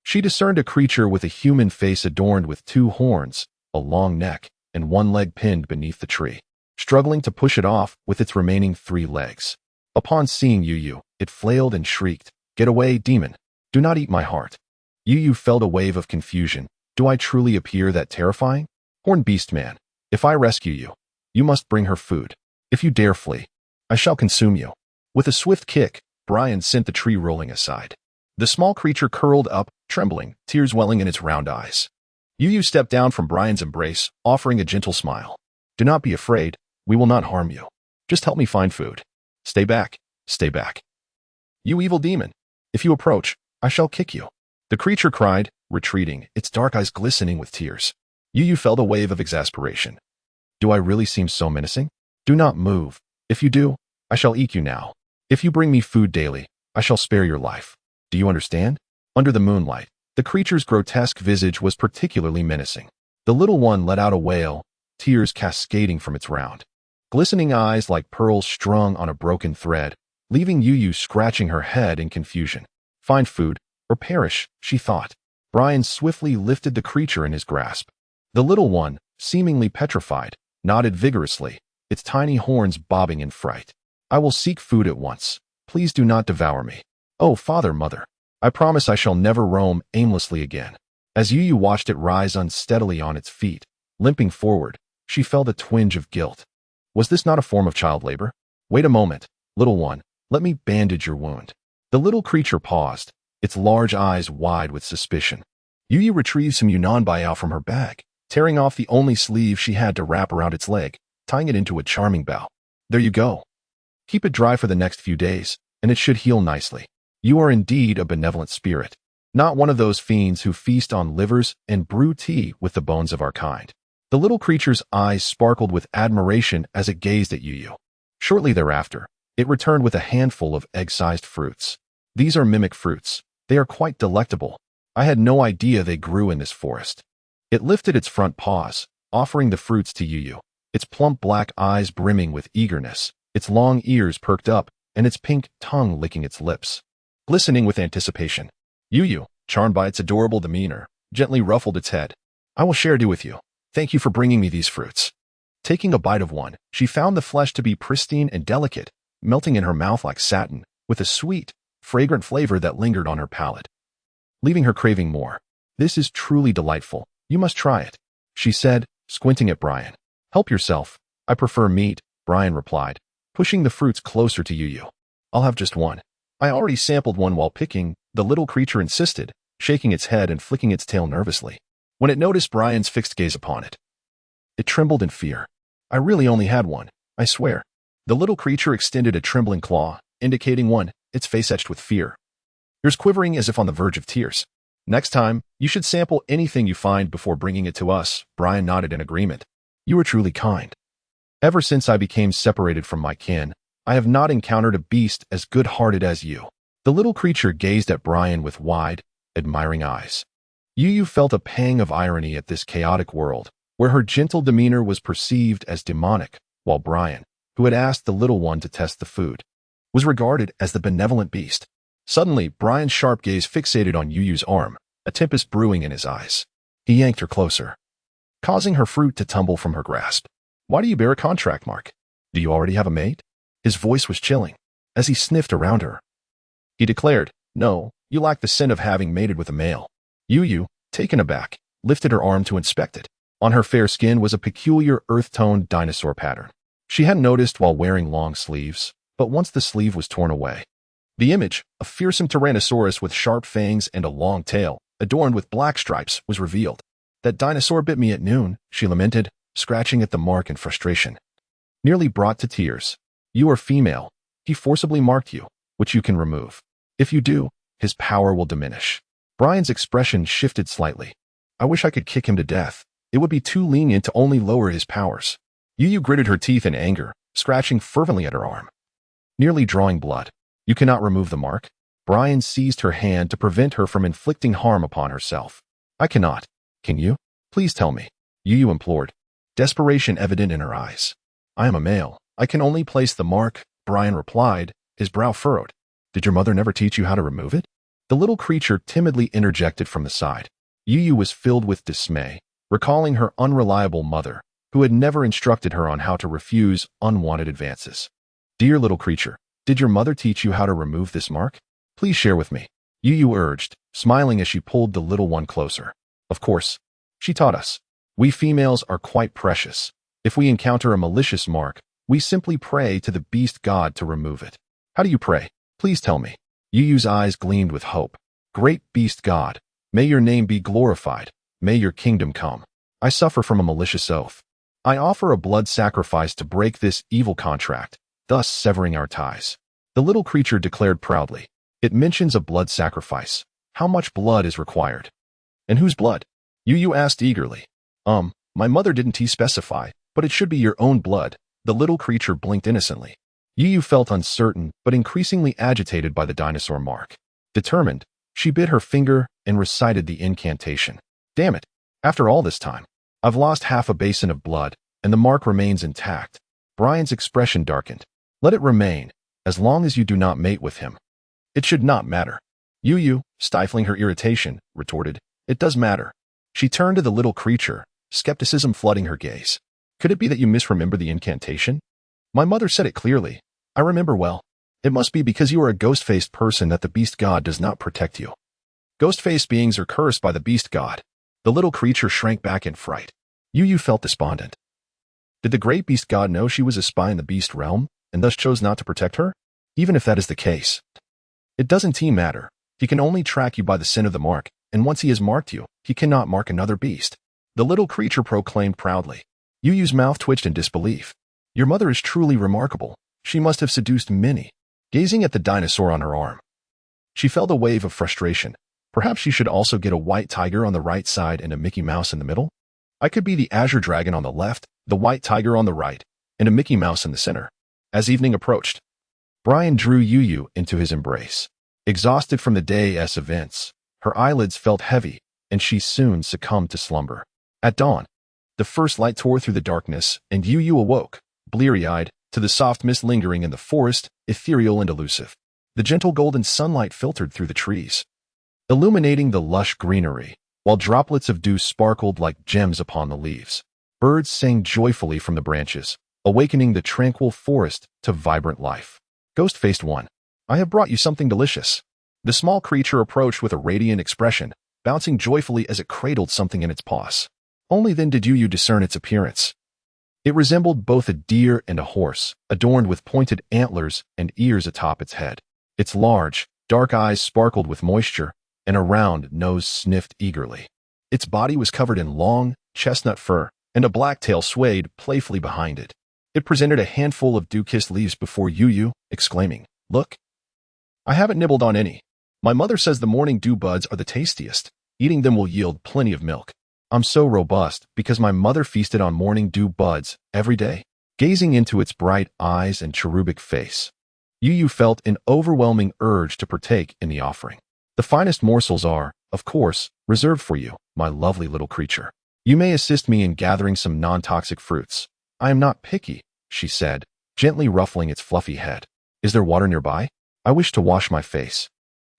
she discerned a creature with a human face adorned with 2 horns, a long neck, and 1 leg pinned beneath the tree, struggling to push it off with its remaining 3 legs. Upon seeing Yu, it flailed and shrieked, Get away, demon! Do not eat my heart. Yu felt a wave of confusion. Do I truly appear that terrifying? Horned beast man, if I rescue you, you must bring her food. If you dare flee, I shall consume you." With a swift kick, Brian sent the tree rolling aside. The small creature curled up, trembling, tears welling in its round eyes. Yu stepped down from Brian's embrace, offering a gentle smile. "Do not be afraid. We will not harm you. Just help me find food. Stay back. Stay back. You evil demon. If you approach, I shall kick you." The creature cried, retreating, its dark eyes glistening with tears. Yu felt a wave of exasperation. "Do I really seem so menacing? Do not move. If you do, I shall eat you now. If you bring me food daily, I shall spare your life. Do you understand?" Under the moonlight, the creature's grotesque visage was particularly menacing. The little one let out a wail, tears cascading from its round, glistening eyes like pearls strung on a broken thread, leaving Yu scratching her head in confusion. Find food, or perish, she thought. Brian swiftly lifted the creature in his grasp. The little one, seemingly petrified, nodded vigorously, its tiny horns bobbing in fright. "I will seek food at once. Please do not devour me. Oh, father, mother. I promise I shall never roam aimlessly again." As Yu watched it rise unsteadily on its feet, limping forward, she felt a twinge of guilt. Was this not a form of child labor? "Wait a moment, little one. Let me bandage your wound." The little creature paused, its large eyes wide with suspicion. Yu retrieved some Yunnan Biao from her bag, tearing off the only sleeve she had to wrap around its leg, tying it into a charming bow. "There you go. Keep it dry for the next few days, and it should heal nicely. You are indeed a benevolent spirit, not one of those fiends who feast on livers and brew tea with the bones of our kind." The little creature's eyes sparkled with admiration as it gazed at Yu. Shortly thereafter, it returned with a handful of egg-sized fruits. "These are mimic fruits. They are quite delectable. I had no idea they grew in this forest." It lifted its front paws, offering the fruits to Yu, its plump black eyes brimming with eagerness, its long ears perked up, and its pink tongue licking its lips, glistening with anticipation. Yu, charmed by its adorable demeanor, gently ruffled its head. "I will share with you. Thank you for bringing me these fruits." Taking a bite of one, she found the flesh to be pristine and delicate, melting in her mouth like satin, with a sweet, fragrant flavor that lingered on her palate, leaving her craving more. "This is truly delightful. You must try it," she said, squinting at Brian. "Help yourself. I prefer meat," Brian replied, pushing the fruits closer to Yu. "I'll have just one. I already sampled one while picking," the little creature insisted, shaking its head and flicking its tail nervously. When it noticed Brian's fixed gaze upon it, it trembled in fear. "I really only had one, I swear." The little creature extended a trembling claw, indicating one, its face etched with fear. Yours quivering as if on the verge of tears. "Next time, you should sample anything you find before bringing it to us," Brian nodded in agreement. "You are truly kind. Ever since I became separated from my kin, I have not encountered a beast as good-hearted as you." The little creature gazed at Brian with wide, admiring eyes. Yu felt a pang of irony at this chaotic world, where her gentle demeanor was perceived as demonic, while Brian, who had asked the little one to test the food, was regarded as the benevolent beast. Suddenly, Brian's sharp gaze fixated on Yu's arm, a tempest brewing in his eyes. He yanked her closer, causing her fruit to tumble from her grasp. "Why do you bear a contract mark? Do you already have a mate?" His voice was chilling, as he sniffed around her. He declared, "No, you lack the scent of having mated with a male." Yu, taken aback, lifted her arm to inspect it. On her fair skin was a peculiar earth-toned dinosaur pattern. She hadn't noticed while wearing long sleeves, but once the sleeve was torn away, the image, a fearsome tyrannosaurus with sharp fangs and a long tail, adorned with black stripes, was revealed. "That dinosaur bit me at noon," she lamented, scratching at the mark in frustration. Nearly brought to tears. "You are female. He forcibly marked you, which you can remove. If you do, his power will diminish." Brian's expression shifted slightly. "I wish I could kick him to death. It would be too lenient to only lower his powers." Yu gritted her teeth in anger, scratching fervently at her arm, nearly drawing blood. "You cannot remove the mark?" Brian seized her hand to prevent her from inflicting harm upon herself. "I cannot. Can you? Please tell me," Yu implored, desperation evident in her eyes. "I am a male. I can only place the mark," Brian replied, his brow furrowed. "Did your mother never teach you how to remove it?" The little creature timidly interjected from the side. Yu was filled with dismay, recalling her unreliable mother, who had never instructed her on how to refuse unwanted advances. "Dear little creature, did your mother teach you how to remove this mark? Please share with me," Yu urged, smiling as she pulled the little one closer. "Of course. She taught us. We females are quite precious. If we encounter a malicious mark, We simply pray to the beast god to remove it. How do you pray? Please tell me. Yu Yu's eyes gleamed with hope. Great beast god, may your name be glorified. May your kingdom come. I suffer from a malicious oath. I offer a blood sacrifice to break this evil contract, thus severing our ties. The little creature declared proudly. It mentions a blood sacrifice. How much blood is required? And whose blood? Yu Yu asked eagerly. My mother didn't specify, but it should be your own blood. The little creature blinked innocently. Yu Yu felt uncertain, but increasingly agitated by the dinosaur mark. Determined, she bit her finger and recited the incantation. Damn it. After all this time, I've lost half a basin of blood, and the mark remains intact. Brian's expression darkened. Let it remain, as long as you do not mate with him. It should not matter. Yu Yu, stifling her irritation, retorted. It does matter. She turned to the little creature, skepticism flooding her gaze. Could it be that you misremember the incantation? My mother said it clearly. I remember well. It must be because you are a ghost-faced person that the beast god does not protect you. Ghost-faced beings are cursed by the beast god. The little creature shrank back in fright. Yu Yu felt despondent. Did the great beast god know she was a spy in the beast realm, and thus chose not to protect her? Even if that is the case, it doesn't matter. He can only track you by the sin of the mark, and once he has marked you, he cannot mark another beast. The little creature proclaimed proudly. Yu Yu's mouth twitched in disbelief. Your mother is truly remarkable. She must have seduced many. Gazing at the dinosaur on her arm, she felt a wave of frustration. Perhaps she should also get a white tiger on the right side and a Mickey Mouse in the middle? I could be the Azure Dragon on the left, the white tiger on the right, and a Mickey Mouse in the center. As evening approached, Brian drew Yu Yu into his embrace. Exhausted from the day's events, her eyelids felt heavy, and she soon succumbed to slumber. At dawn, the first light tore through the darkness, and Yu Yu awoke, bleary-eyed, to the soft mist lingering in the forest, ethereal and elusive. The gentle golden sunlight filtered through the trees, illuminating the lush greenery, while droplets of dew sparkled like gems upon the leaves. Birds sang joyfully from the branches, awakening the tranquil forest to vibrant life. Ghost-faced one, I have brought you something delicious. The small creature approached with a radiant expression, bouncing joyfully as it cradled something in its paws. Only then did Yu Yu discern its appearance. It resembled both a deer and a horse, adorned with pointed antlers and ears atop its head. Its large, dark eyes sparkled with moisture, and a round nose sniffed eagerly. Its body was covered in long, chestnut fur, and a black tail swayed playfully behind it. It presented a handful of dew-kissed leaves before Yu Yu, exclaiming, Look! I haven't nibbled on any. My mother says the morning dew buds are the tastiest. Eating them will yield plenty of milk. I'm so robust because my mother feasted on morning dew buds every day. Gazing into its bright eyes and cherubic face, Yu Yu felt an overwhelming urge to partake in the offering. The finest morsels are, of course, reserved for you, my lovely little creature. You may assist me in gathering some non-toxic fruits. I am not picky, she said, gently ruffling its fluffy head. Is there water nearby? I wish to wash my face,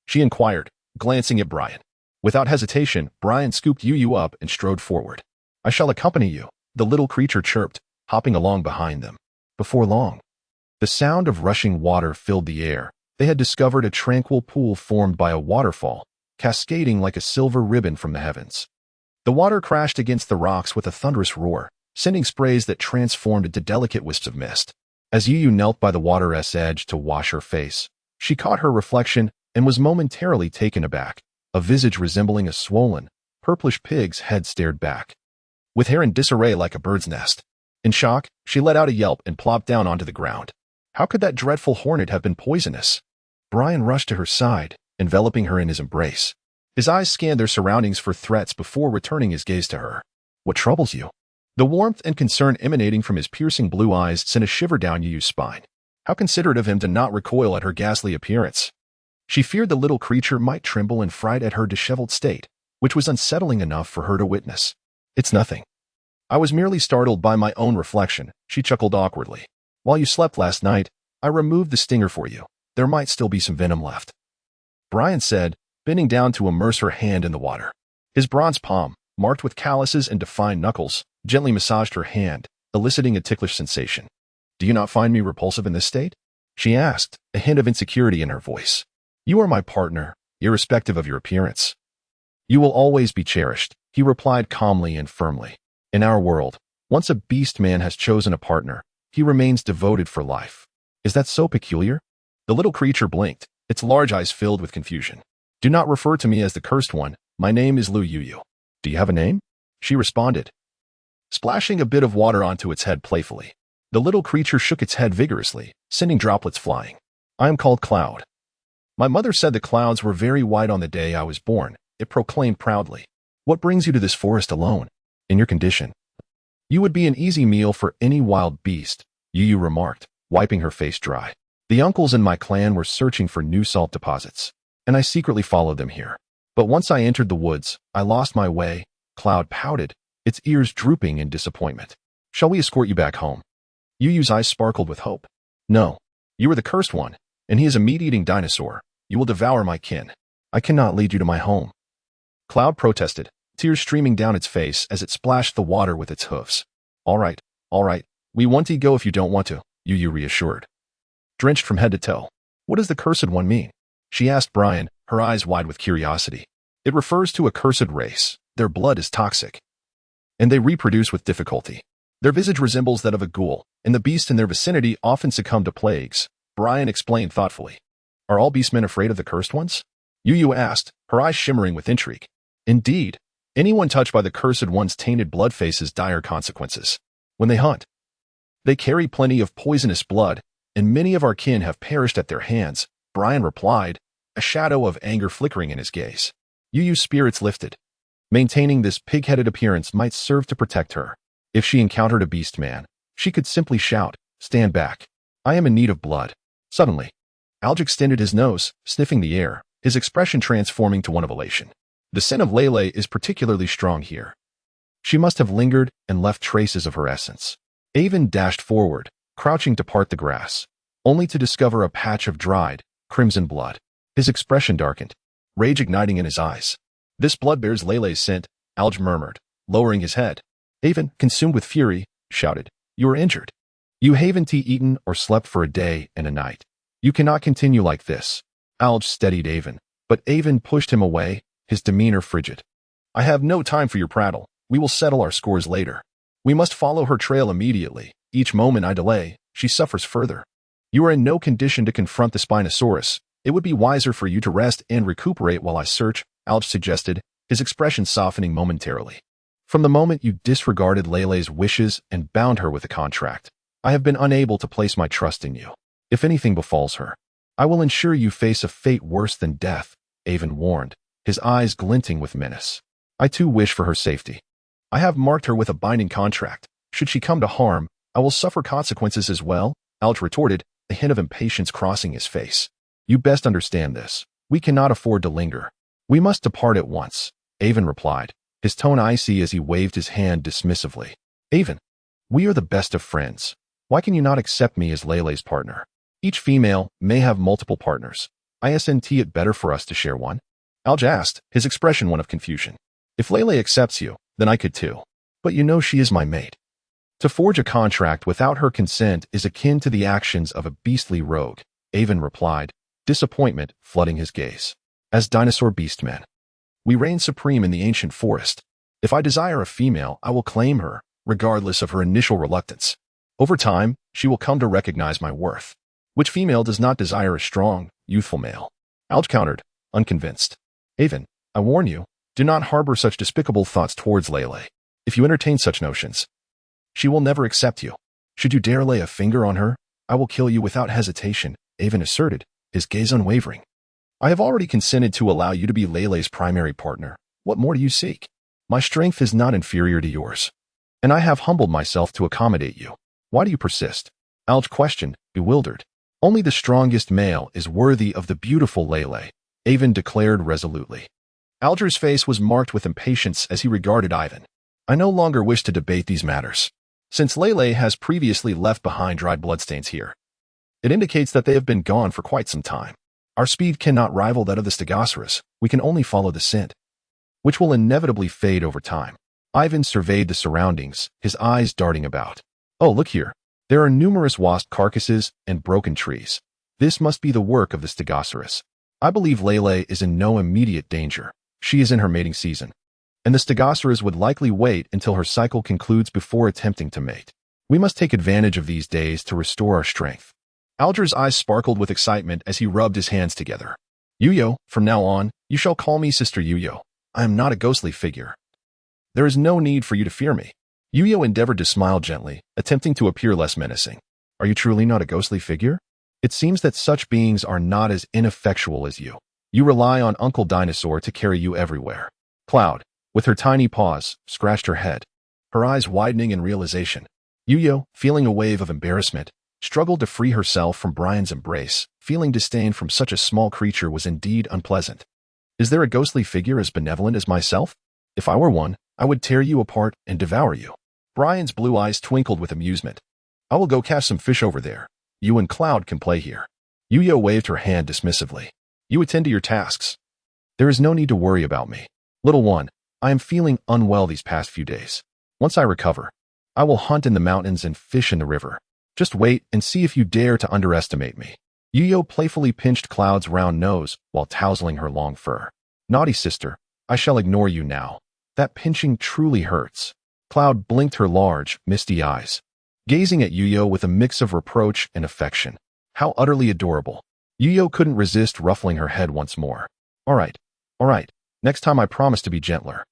she inquired, glancing at Brian. Without hesitation, Brian scooped Yu Yu up and strode forward. I shall accompany you, the little creature chirped, hopping along behind them. Before long, the sound of rushing water filled the air. They had discovered a tranquil pool formed by a waterfall, cascading like a silver ribbon from the heavens. The water crashed against the rocks with a thunderous roar, sending sprays that transformed into delicate wisps of mist. As Yu Yu knelt by the water's edge to wash her face, she caught her reflection and was momentarily taken aback. A visage resembling a swollen, purplish pig's head stared back, with hair in disarray like a bird's nest. In shock, she let out a yelp and plopped down onto the ground. How could that dreadful hornet have been poisonous? Brian rushed to her side, enveloping her in his embrace. His eyes scanned their surroundings for threats before returning his gaze to her. What troubles you? The warmth and concern emanating from his piercing blue eyes sent a shiver down Yu Yu's spine. How considerate of him to not recoil at her ghastly appearance. She feared the little creature might tremble in fright at her disheveled state, which was unsettling enough for her to witness. It's nothing. I was merely startled by my own reflection, she chuckled awkwardly. While you slept last night, I removed the stinger for you. There might still be some venom left, Brian said, bending down to immerse her hand in the water. His bronze palm, marked with calluses and defined knuckles, gently massaged her hand, eliciting a ticklish sensation. Do you not find me repulsive in this state? She asked, a hint of insecurity in her voice. You are my partner, irrespective of your appearance. You will always be cherished, he replied calmly and firmly. In our world, once a beast man has chosen a partner, he remains devoted for life. Is that so peculiar? The little creature blinked, its large eyes filled with confusion. Do not refer to me as the cursed one. My name is Lu Yuyu. Do you have a name? She responded, splashing a bit of water onto its head playfully. The little creature shook its head vigorously, sending droplets flying. I am called Cloud. My mother said the clouds were very white on the day I was born, it proclaimed proudly. What brings you to this forest alone? In your condition, you would be an easy meal for any wild beast, Yuyu remarked, wiping her face dry. The uncles in my clan were searching for new salt deposits, and I secretly followed them here. But once I entered the woods, I lost my way. Cloud pouted, its ears drooping in disappointment. Shall we escort you back home? Yuyu's eyes sparkled with hope. No. You are the cursed one, and he is a meat-eating dinosaur. You will devour my kin. I cannot lead you to my home. Cloud protested, tears streaming down its face as it splashed the water with its hoofs. All right. We want to go if you don't want to, Yuyu reassured. Drenched from head to toe. What does the cursed one mean? She asked Brian, her eyes wide with curiosity. It refers to a cursed race. Their blood is toxic, and they reproduce with difficulty. Their visage resembles that of a ghoul, and the beasts in their vicinity often succumb to plagues, Brian explained thoughtfully. Are all beastmen afraid of the cursed ones? Yuyu asked, her eyes shimmering with intrigue. Indeed, anyone touched by the cursed one's tainted blood faces dire consequences. When they hunt, they carry plenty of poisonous blood, and many of our kin have perished at their hands, Brian replied, a shadow of anger flickering in his gaze. Yuyu's spirits lifted. Maintaining this pig-headed appearance might serve to protect her. If she encountered a beast man, she could simply shout, stand back. I am in need of blood. Suddenly, Alge extended his nose, sniffing the air, his expression transforming to one of elation. The scent of Lele is particularly strong here. She must have lingered and left traces of her essence. Avon dashed forward, crouching to part the grass, only to discover a patch of dried, crimson blood. His expression darkened, rage igniting in his eyes. This blood bears Lele's scent, Alge murmured, lowering his head. Avon, consumed with fury, shouted, You are injured. You haven't eaten or slept for a day and a night. You cannot continue like this. Alge steadied Avon, but Avon pushed him away, his demeanor frigid. I have no time for your prattle. We will settle our scores later. We must follow her trail immediately. Each moment I delay, she suffers further. You are in no condition to confront the Spinosaurus. It would be wiser for you to rest and recuperate while I search, Alge suggested, his expression softening momentarily. From the moment you disregarded Lele's wishes and bound her with a contract, I have been unable to place my trust in you. If anything befalls her, I will ensure you face a fate worse than death, Avon warned, his eyes glinting with menace. I too wish for her safety. I have marked her with a binding contract. Should she come to harm, I will suffer consequences as well, Alge retorted, a hint of impatience crossing his face. You best understand this. We cannot afford to linger. We must depart at once, Avon replied, his tone icy as he waved his hand dismissively. Avon, we are the best of friends. Why can you not accept me as Lele's partner? Each female may have multiple partners. Isn't it better for us to share one? Alge asked, his expression one of confusion. If Lele accepts you, then I could too. But you know she is my mate. To forge a contract without her consent is akin to the actions of a beastly rogue, Avon replied, disappointment flooding his gaze. As dinosaur beastmen, we reign supreme in the ancient forest. If I desire a female, I will claim her, regardless of her initial reluctance. Over time, she will come to recognize my worth. Which female does not desire a strong, youthful male? Alge countered, unconvinced. Avon, I warn you, do not harbor such despicable thoughts towards Lele. If you entertain such notions, she will never accept you. Should you dare lay a finger on her, I will kill you without hesitation, Avon asserted, his gaze unwavering. I have already consented to allow you to be Lele's primary partner. What more do you seek? My strength is not inferior to yours, and I have humbled myself to accommodate you. Why do you persist? Alge questioned, bewildered. Only the strongest male is worthy of the beautiful Lele, Avon declared resolutely. Alge's face was marked with impatience as he regarded Ivan. I no longer wish to debate these matters. Since Lele has previously left behind dried bloodstains here, it indicates that they have been gone for quite some time. Our speed cannot rival that of the Stegosaurus. We can only follow the scent, which will inevitably fade over time. Ivan surveyed the surroundings, his eyes darting about. Oh, look here. There are numerous wasp carcasses and broken trees. This must be the work of the Stegosaurus. I believe Lele is in no immediate danger. She is in her mating season, and the Stegosaurus would likely wait until her cycle concludes before attempting to mate. We must take advantage of these days to restore our strength. Alger's eyes sparkled with excitement as he rubbed his hands together. Yuyo, from now on, you shall call me Sister Yuyo. I am not a ghostly figure. There is no need for you to fear me. Yuyo endeavored to smile gently, attempting to appear less menacing. Are you truly not a ghostly figure? It seems that such beings are not as ineffectual as you. You rely on Uncle Dinosaur to carry you everywhere. Cloud, with her tiny paws, scratched her head, her eyes widening in realization. Yuyo, feeling a wave of embarrassment, struggled to free herself from Brian's embrace. Feeling disdain from such a small creature was indeed unpleasant. Is there a ghostly figure as benevolent as myself? If I were one, I would tear you apart and devour you. Brian's blue eyes twinkled with amusement. I will go catch some fish over there. You and Cloud can play here. Yuyo waved her hand dismissively. You attend to your tasks. There is no need to worry about me. Little one, I am feeling unwell these past few days. Once I recover, I will hunt in the mountains and fish in the river. Just wait and see if you dare to underestimate me. Yuyo playfully pinched Cloud's round nose while tousling her long fur. Naughty sister, I shall ignore you now. That pinching truly hurts. Cloud blinked her large, misty eyes, gazing at Yuyo with a mix of reproach and affection. How utterly adorable. Yuyo couldn't resist ruffling her head once more. All right. Next time I promise to be gentler.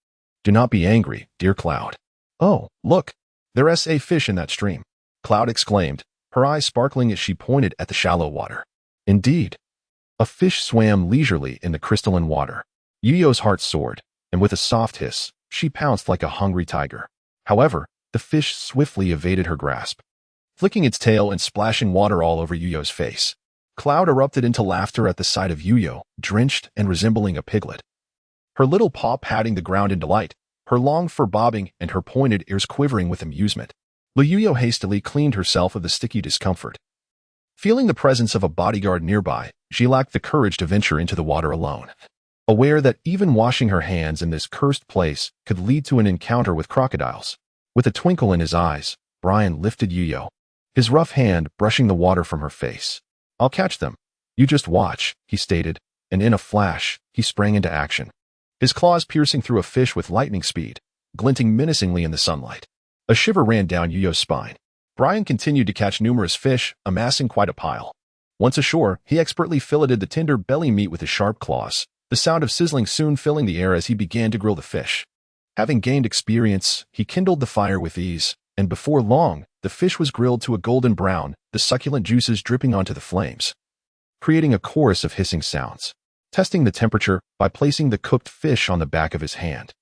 Do not be angry, dear Cloud. Oh, look. There's a fish in that stream. Cloud exclaimed, her eyes sparkling as she pointed at the shallow water. Indeed. A fish swam leisurely in the crystalline water. Yuyo's heart soared, and with a soft hiss, she pounced like a hungry tiger. However, the fish swiftly evaded her grasp, flicking its tail and splashing water all over Yuyo's face. Cloud erupted into laughter at the sight of Yuyo, drenched and resembling a piglet. Her little paw patting the ground in delight, her long fur bobbing and her pointed ears quivering with amusement. Yuyo hastily cleaned herself of the sticky discomfort. Feeling the presence of a bodyguard nearby, she lacked the courage to venture into the water alone, aware that even washing her hands in this cursed place could lead to an encounter with crocodiles. With a twinkle in his eyes, Brian lifted Yuyo, his rough hand brushing the water from her face. I'll catch them. You just watch, he stated, and in a flash, he sprang into action, his claws piercing through a fish with lightning speed, glinting menacingly in the sunlight. A shiver ran down Yuyo's spine. Brian continued to catch numerous fish, amassing quite a pile. Once ashore, he expertly filleted the tender belly meat with his sharp claws, the sound of sizzling soon filling the air as he began to grill the fish. Having gained experience, he kindled the fire with ease, and before long, the fish was grilled to a golden brown, the succulent juices dripping onto the flames, creating a chorus of hissing sounds. Testing the temperature by placing the cooked fish on the back of his hand,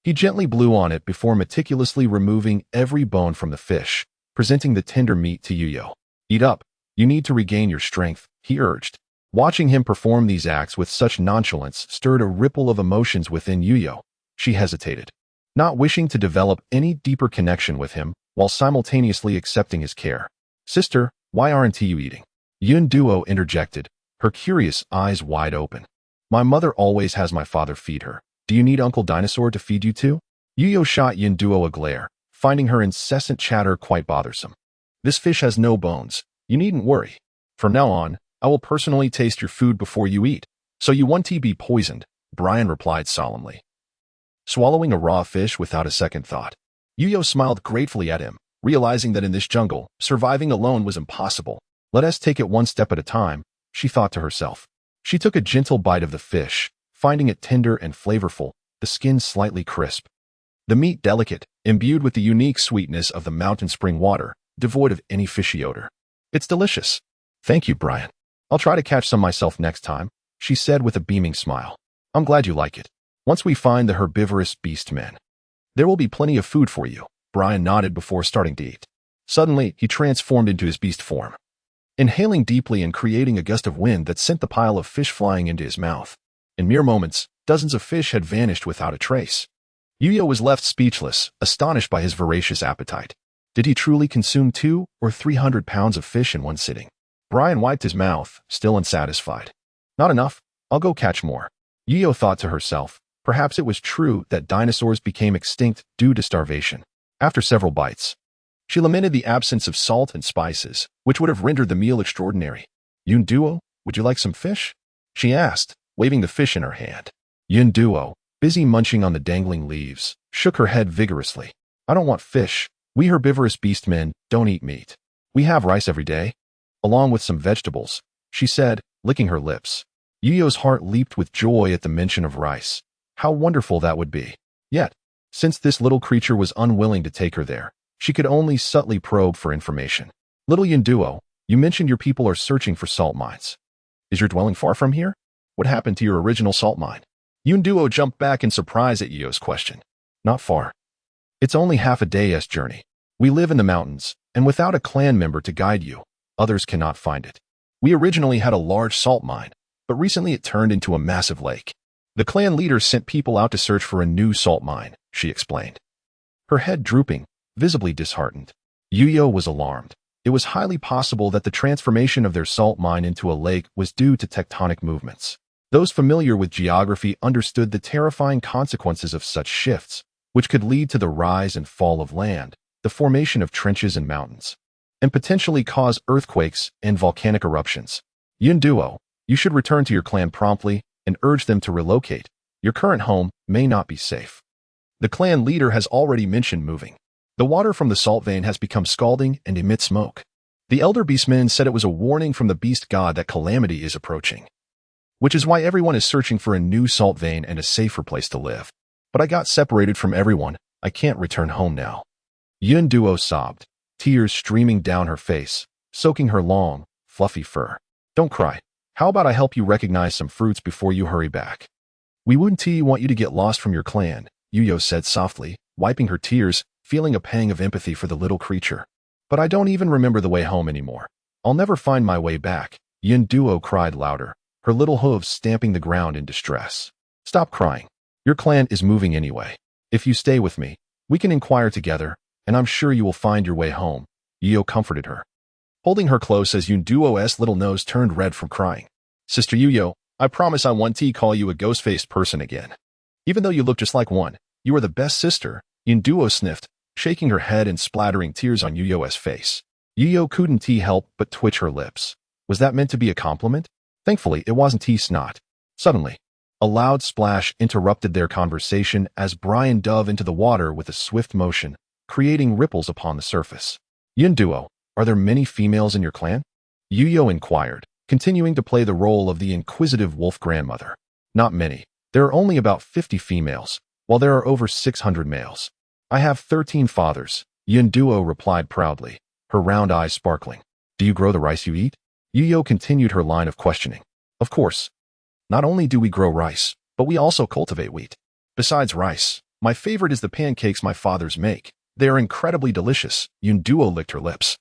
he gently blew on it before meticulously removing every bone from the fish, presenting the tender meat to Yuyo. Eat up. You need to regain your strength, he urged. Watching him perform these acts with such nonchalance stirred a ripple of emotions within Yuyo. She hesitated, not wishing to develop any deeper connection with him while simultaneously accepting his care. Sister, why aren't you eating? Yun Duo interjected, her curious eyes wide open. My mother always has my father feed her. Do you need Uncle Dinosaur to feed you too? Yuyo shot Yun Duo a glare, finding her incessant chatter quite bothersome. This fish has no bones. You needn't worry. From now on, I will personally taste your food before you eat, so you won't be poisoned, Brian replied solemnly. Swallowing a raw fish without a second thought, Yuyo smiled gratefully at him, realizing that in this jungle, surviving alone was impossible. Let us take it one step at a time, she thought to herself. She took a gentle bite of the fish, finding it tender and flavorful, the skin slightly crisp, the meat delicate, imbued with the unique sweetness of the mountain spring water, devoid of any fishy odor. It's delicious. Thank you, Brian. I'll try to catch some myself next time, she said with a beaming smile. I'm glad you like it. Once we find the herbivorous beast men, there will be plenty of food for you. Brian nodded before starting to eat. Suddenly, he transformed into his beast form, inhaling deeply and creating a gust of wind that sent the pile of fish flying into his mouth. In mere moments, dozens of fish had vanished without a trace. Yuyo was left speechless, astonished by his voracious appetite. Did he truly consume 200 or 300 pounds of fish in one sitting? Brian wiped his mouth, still unsatisfied. Not enough. I'll go catch more. Yuyo thought to herself. Perhaps it was true that dinosaurs became extinct due to starvation. After several bites, she lamented the absence of salt and spices, which would have rendered the meal extraordinary. Yun Duo, would you like some fish? She asked, waving the fish in her hand. Yun Duo, busy munching on the dangling leaves, shook her head vigorously. I don't want fish. We herbivorous beastmen don't eat meat. We have rice every day, along with some vegetables, she said, licking her lips. Yuyo's heart leaped with joy at the mention of rice. How wonderful that would be. Yet, since this little creature was unwilling to take her there, she could only subtly probe for information. Little Yunduo, you mentioned your people are searching for salt mines. Is your dwelling far from here? What happened to your original salt mine? Yunduo jumped back in surprise at Yuyo's question. Not far. It's only half a day's journey. We live in the mountains, and without a clan member to guide you, others cannot find it. We originally had a large salt mine, but recently it turned into a massive lake. The clan leader sent people out to search for a new salt mine, she explained. Her head drooping, visibly disheartened. Yuyo was alarmed. It was highly possible that the transformation of their salt mine into a lake was due to tectonic movements. Those familiar with geography understood the terrifying consequences of such shifts, which could lead to the rise and fall of land, the formation of trenches and mountains, and potentially cause earthquakes and volcanic eruptions. Yunduo, you should return to your clan promptly and urge them to relocate. Your current home may not be safe. The clan leader has already mentioned moving. The water from the salt vein has become scalding and emits smoke. The elder beastmen said it was a warning from the beast god that calamity is approaching, which is why everyone is searching for a new salt vein and a safer place to live. But I got separated from everyone. I can't return home now. Yunduo sobbed, tears streaming down her face, soaking her long, fluffy fur. Don't cry. How about I help you recognize some fruits before you hurry back? We wouldn't want you to get lost from your clan, Yuyo said softly, wiping her tears, feeling a pang of empathy for the little creature. But I don't even remember the way home anymore. I'll never find my way back. Yunduo cried louder, her little hooves stamping the ground in distress. Stop crying. Your clan is moving anyway. If you stay with me, we can inquire together, and I'm sure you will find your way home. Yuyo comforted her, holding her close as Yunduo's little nose turned red from crying. Sister Yuyo, I promise I won't call you a ghost-faced person again. Even though you look just like one, you are the best sister, Yunduo sniffed, shaking her head and splattering tears on Yuyo's face. Yuyo couldn't help but twitch her lips. Was that meant to be a compliment? Thankfully, it wasn't snot. Suddenly, a loud splash interrupted their conversation as Brian dove into the water with a swift motion, creating ripples upon the surface. Yunduo, are there many females in your clan? Yuyo inquired, continuing to play the role of the inquisitive wolf grandmother. Not many. There are only about 50 females, while there are over 600 males. I have 13 fathers, Yunduo replied proudly, her round eyes sparkling. Do you grow the rice you eat? Yuyo continued her line of questioning. Of course. Not only do we grow rice, but we also cultivate wheat. Besides rice, my favorite is the pancakes my fathers make. They are incredibly delicious. Yunduo licked her lips,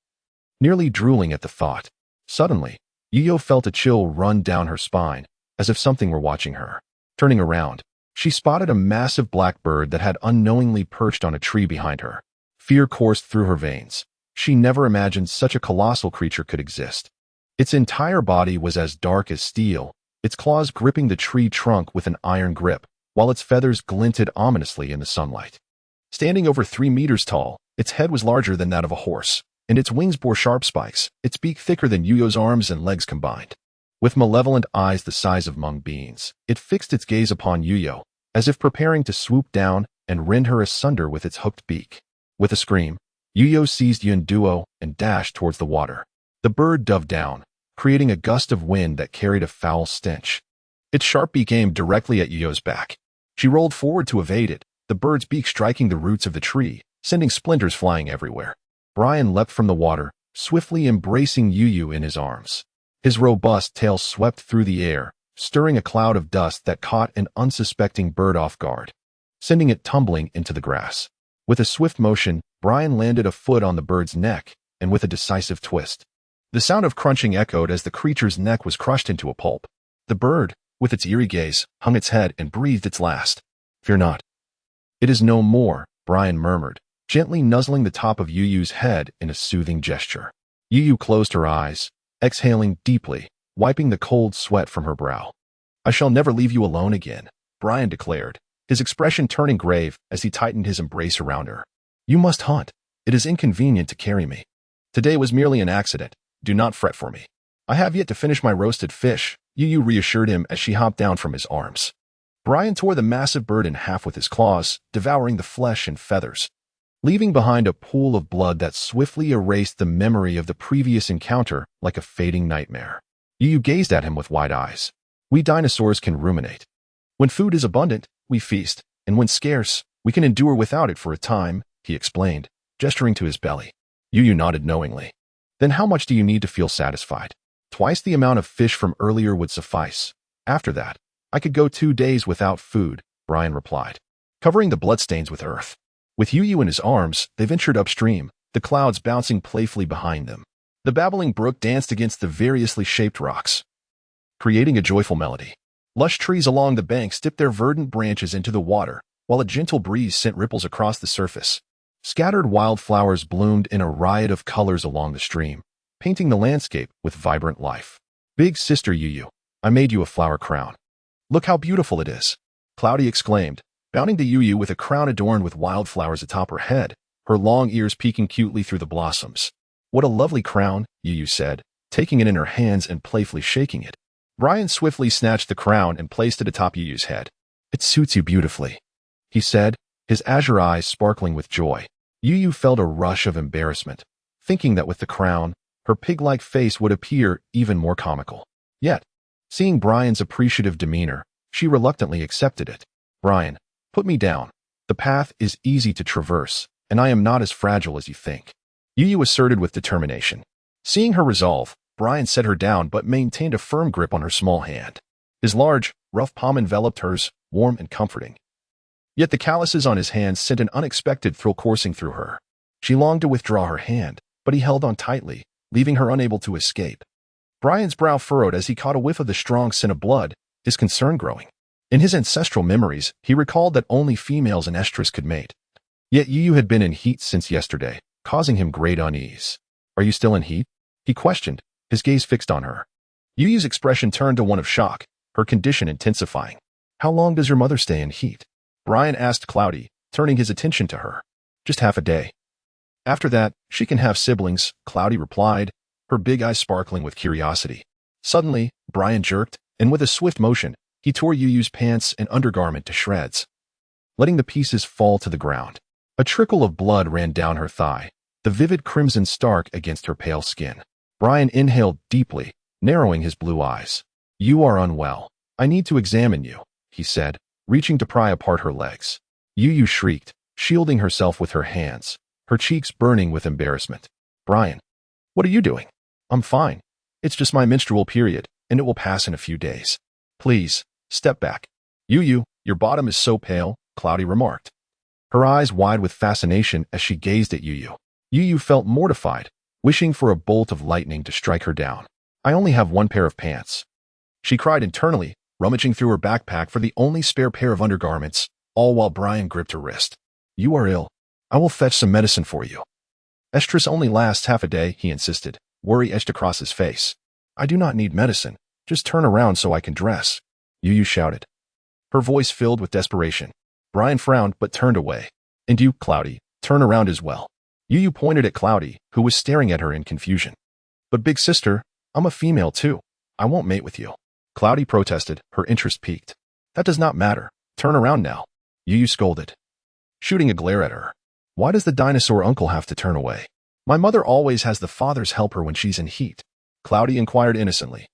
nearly drooling at the thought. Suddenly, Yuyo felt a chill run down her spine, as if something were watching her. Turning around, she spotted a massive black bird that had unknowingly perched on a tree behind her. Fear coursed through her veins. She never imagined such a colossal creature could exist. Its entire body was as dark as steel, its claws gripping the tree trunk with an iron grip, while its feathers glinted ominously in the sunlight. Standing over 3 meters tall, its head was larger than that of a horse, and its wings bore sharp spikes, its beak thicker than Yuyo's arms and legs combined. With malevolent eyes the size of mung beans, it fixed its gaze upon Yuyo, as if preparing to swoop down and rend her asunder with its hooked beak. With a scream, Yuyo seized Yunduo and dashed towards the water. The bird dove down, creating a gust of wind that carried a foul stench. Its sharp beak aimed directly at Yuyo's back. She rolled forward to evade it, the bird's beak striking the roots of the tree, sending splinters flying everywhere. Brian leapt from the water, swiftly embracing Yuyo in his arms. His robust tail swept through the air, stirring a cloud of dust that caught an unsuspecting bird off guard, sending it tumbling into the grass. With a swift motion, Brian landed a foot on the bird's neck, and with a decisive twist, the sound of crunching echoed as the creature's neck was crushed into a pulp. The bird, with its eerie gaze, hung its head and breathed its last. Fear not. It is no more, Brian murmured, gently nuzzling the top of Yuyo's head in a soothing gesture. Yuyo closed her eyes, exhaling deeply, wiping the cold sweat from her brow. I shall never leave you alone again, Brian declared, his expression turning grave as he tightened his embrace around her. You must hunt. It is inconvenient to carry me. Today was merely an accident. Do not fret for me. I have yet to finish my roasted fish, Yuyo reassured him as she hopped down from his arms. Brian tore the massive bird in half with his claws, devouring the flesh and feathers. leaving behind a pool of blood that swiftly erased the memory of the previous encounter like a fading nightmare. Yu gazed at him with wide eyes. We dinosaurs can ruminate. When food is abundant, we feast, and when scarce, we can endure without it for a time, he explained, gesturing to his belly. Yu nodded knowingly. Then how much do you need to feel satisfied? Twice the amount of fish from earlier would suffice. After that, I could go 2 days without food, Brian replied, covering the bloodstains with earth. With Yu in his arms, they ventured upstream, the clouds bouncing playfully behind them. The babbling brook danced against the variously shaped rocks, creating a joyful melody. Lush trees along the banks dipped their verdant branches into the water, while a gentle breeze sent ripples across the surface. Scattered wildflowers bloomed in a riot of colors along the stream, painting the landscape with vibrant life. Big sister Yu, I made you a flower crown. Look how beautiful it is, Cloudy exclaimed, bounding to Yu with a crown adorned with wildflowers atop her head, her long ears peeking cutely through the blossoms. What a lovely crown, Yu said, taking it in her hands and playfully shaking it. Brian swiftly snatched the crown and placed it atop Yu's head. It suits you beautifully, he said, his azure eyes sparkling with joy. Yu felt a rush of embarrassment, thinking that with the crown, her pig-like face would appear even more comical. Yet, seeing Brian's appreciative demeanor, she reluctantly accepted it. Brian, put me down. The path is easy to traverse, and I am not as fragile as you think, Yu asserted with determination. Seeing her resolve, Brian set her down but maintained a firm grip on her small hand. His large, rough palm enveloped hers, warm and comforting. Yet the calluses on his hands sent an unexpected thrill coursing through her. She longed to withdraw her hand, but he held on tightly, leaving her unable to escape. Brian's brow furrowed as he caught a whiff of the strong scent of blood, his concern growing. In his ancestral memories, he recalled that only females in estrus could mate. Yet Yu had been in heat since yesterday, causing him great unease. Are you still in heat? He questioned, his gaze fixed on her. Yu's expression turned to one of shock, her condition intensifying. How long does your mother stay in heat? Brian asked Cloudy, turning his attention to her. Just half a day. After that, she can have siblings, Cloudy replied, her big eyes sparkling with curiosity. Suddenly, Brian jerked, and with a swift motion, he tore Yu's pants and undergarment to shreds, letting the pieces fall to the ground. A trickle of blood ran down her thigh, the vivid crimson stark against her pale skin. Brian inhaled deeply, narrowing his blue eyes. You are unwell. I need to examine you, he said, reaching to pry apart her legs. Yu shrieked, shielding herself with her hands, her cheeks burning with embarrassment. Brian, what are you doing? I'm fine. It's just my menstrual period, and it will pass in a few days. Please, step back. Yu, your bottom is so pale, Cloudy remarked, her eyes wide with fascination as she gazed at Yu. Yu felt mortified, wishing for a bolt of lightning to strike her down. I only have one pair of pants, she cried internally, rummaging through her backpack for the only spare pair of undergarments, all while Brian gripped her wrist. You are ill. I will fetch some medicine for you. Estrus only lasts half a day, he insisted, worry etched across his face. I do not need medicine. Just turn around so I can dress, Yu shouted, her voice filled with desperation. Brian frowned but turned away. And you, Cloudy, turn around as well. Yu pointed at Cloudy, who was staring at her in confusion. But big sister, I'm a female too. I won't mate with you, Cloudy protested, her interest piqued. That does not matter. Turn around now, Yu scolded, shooting a glare at her. Why does the dinosaur uncle have to turn away? My mother always has the fathers help her when she's in heat, Cloudy inquired innocently,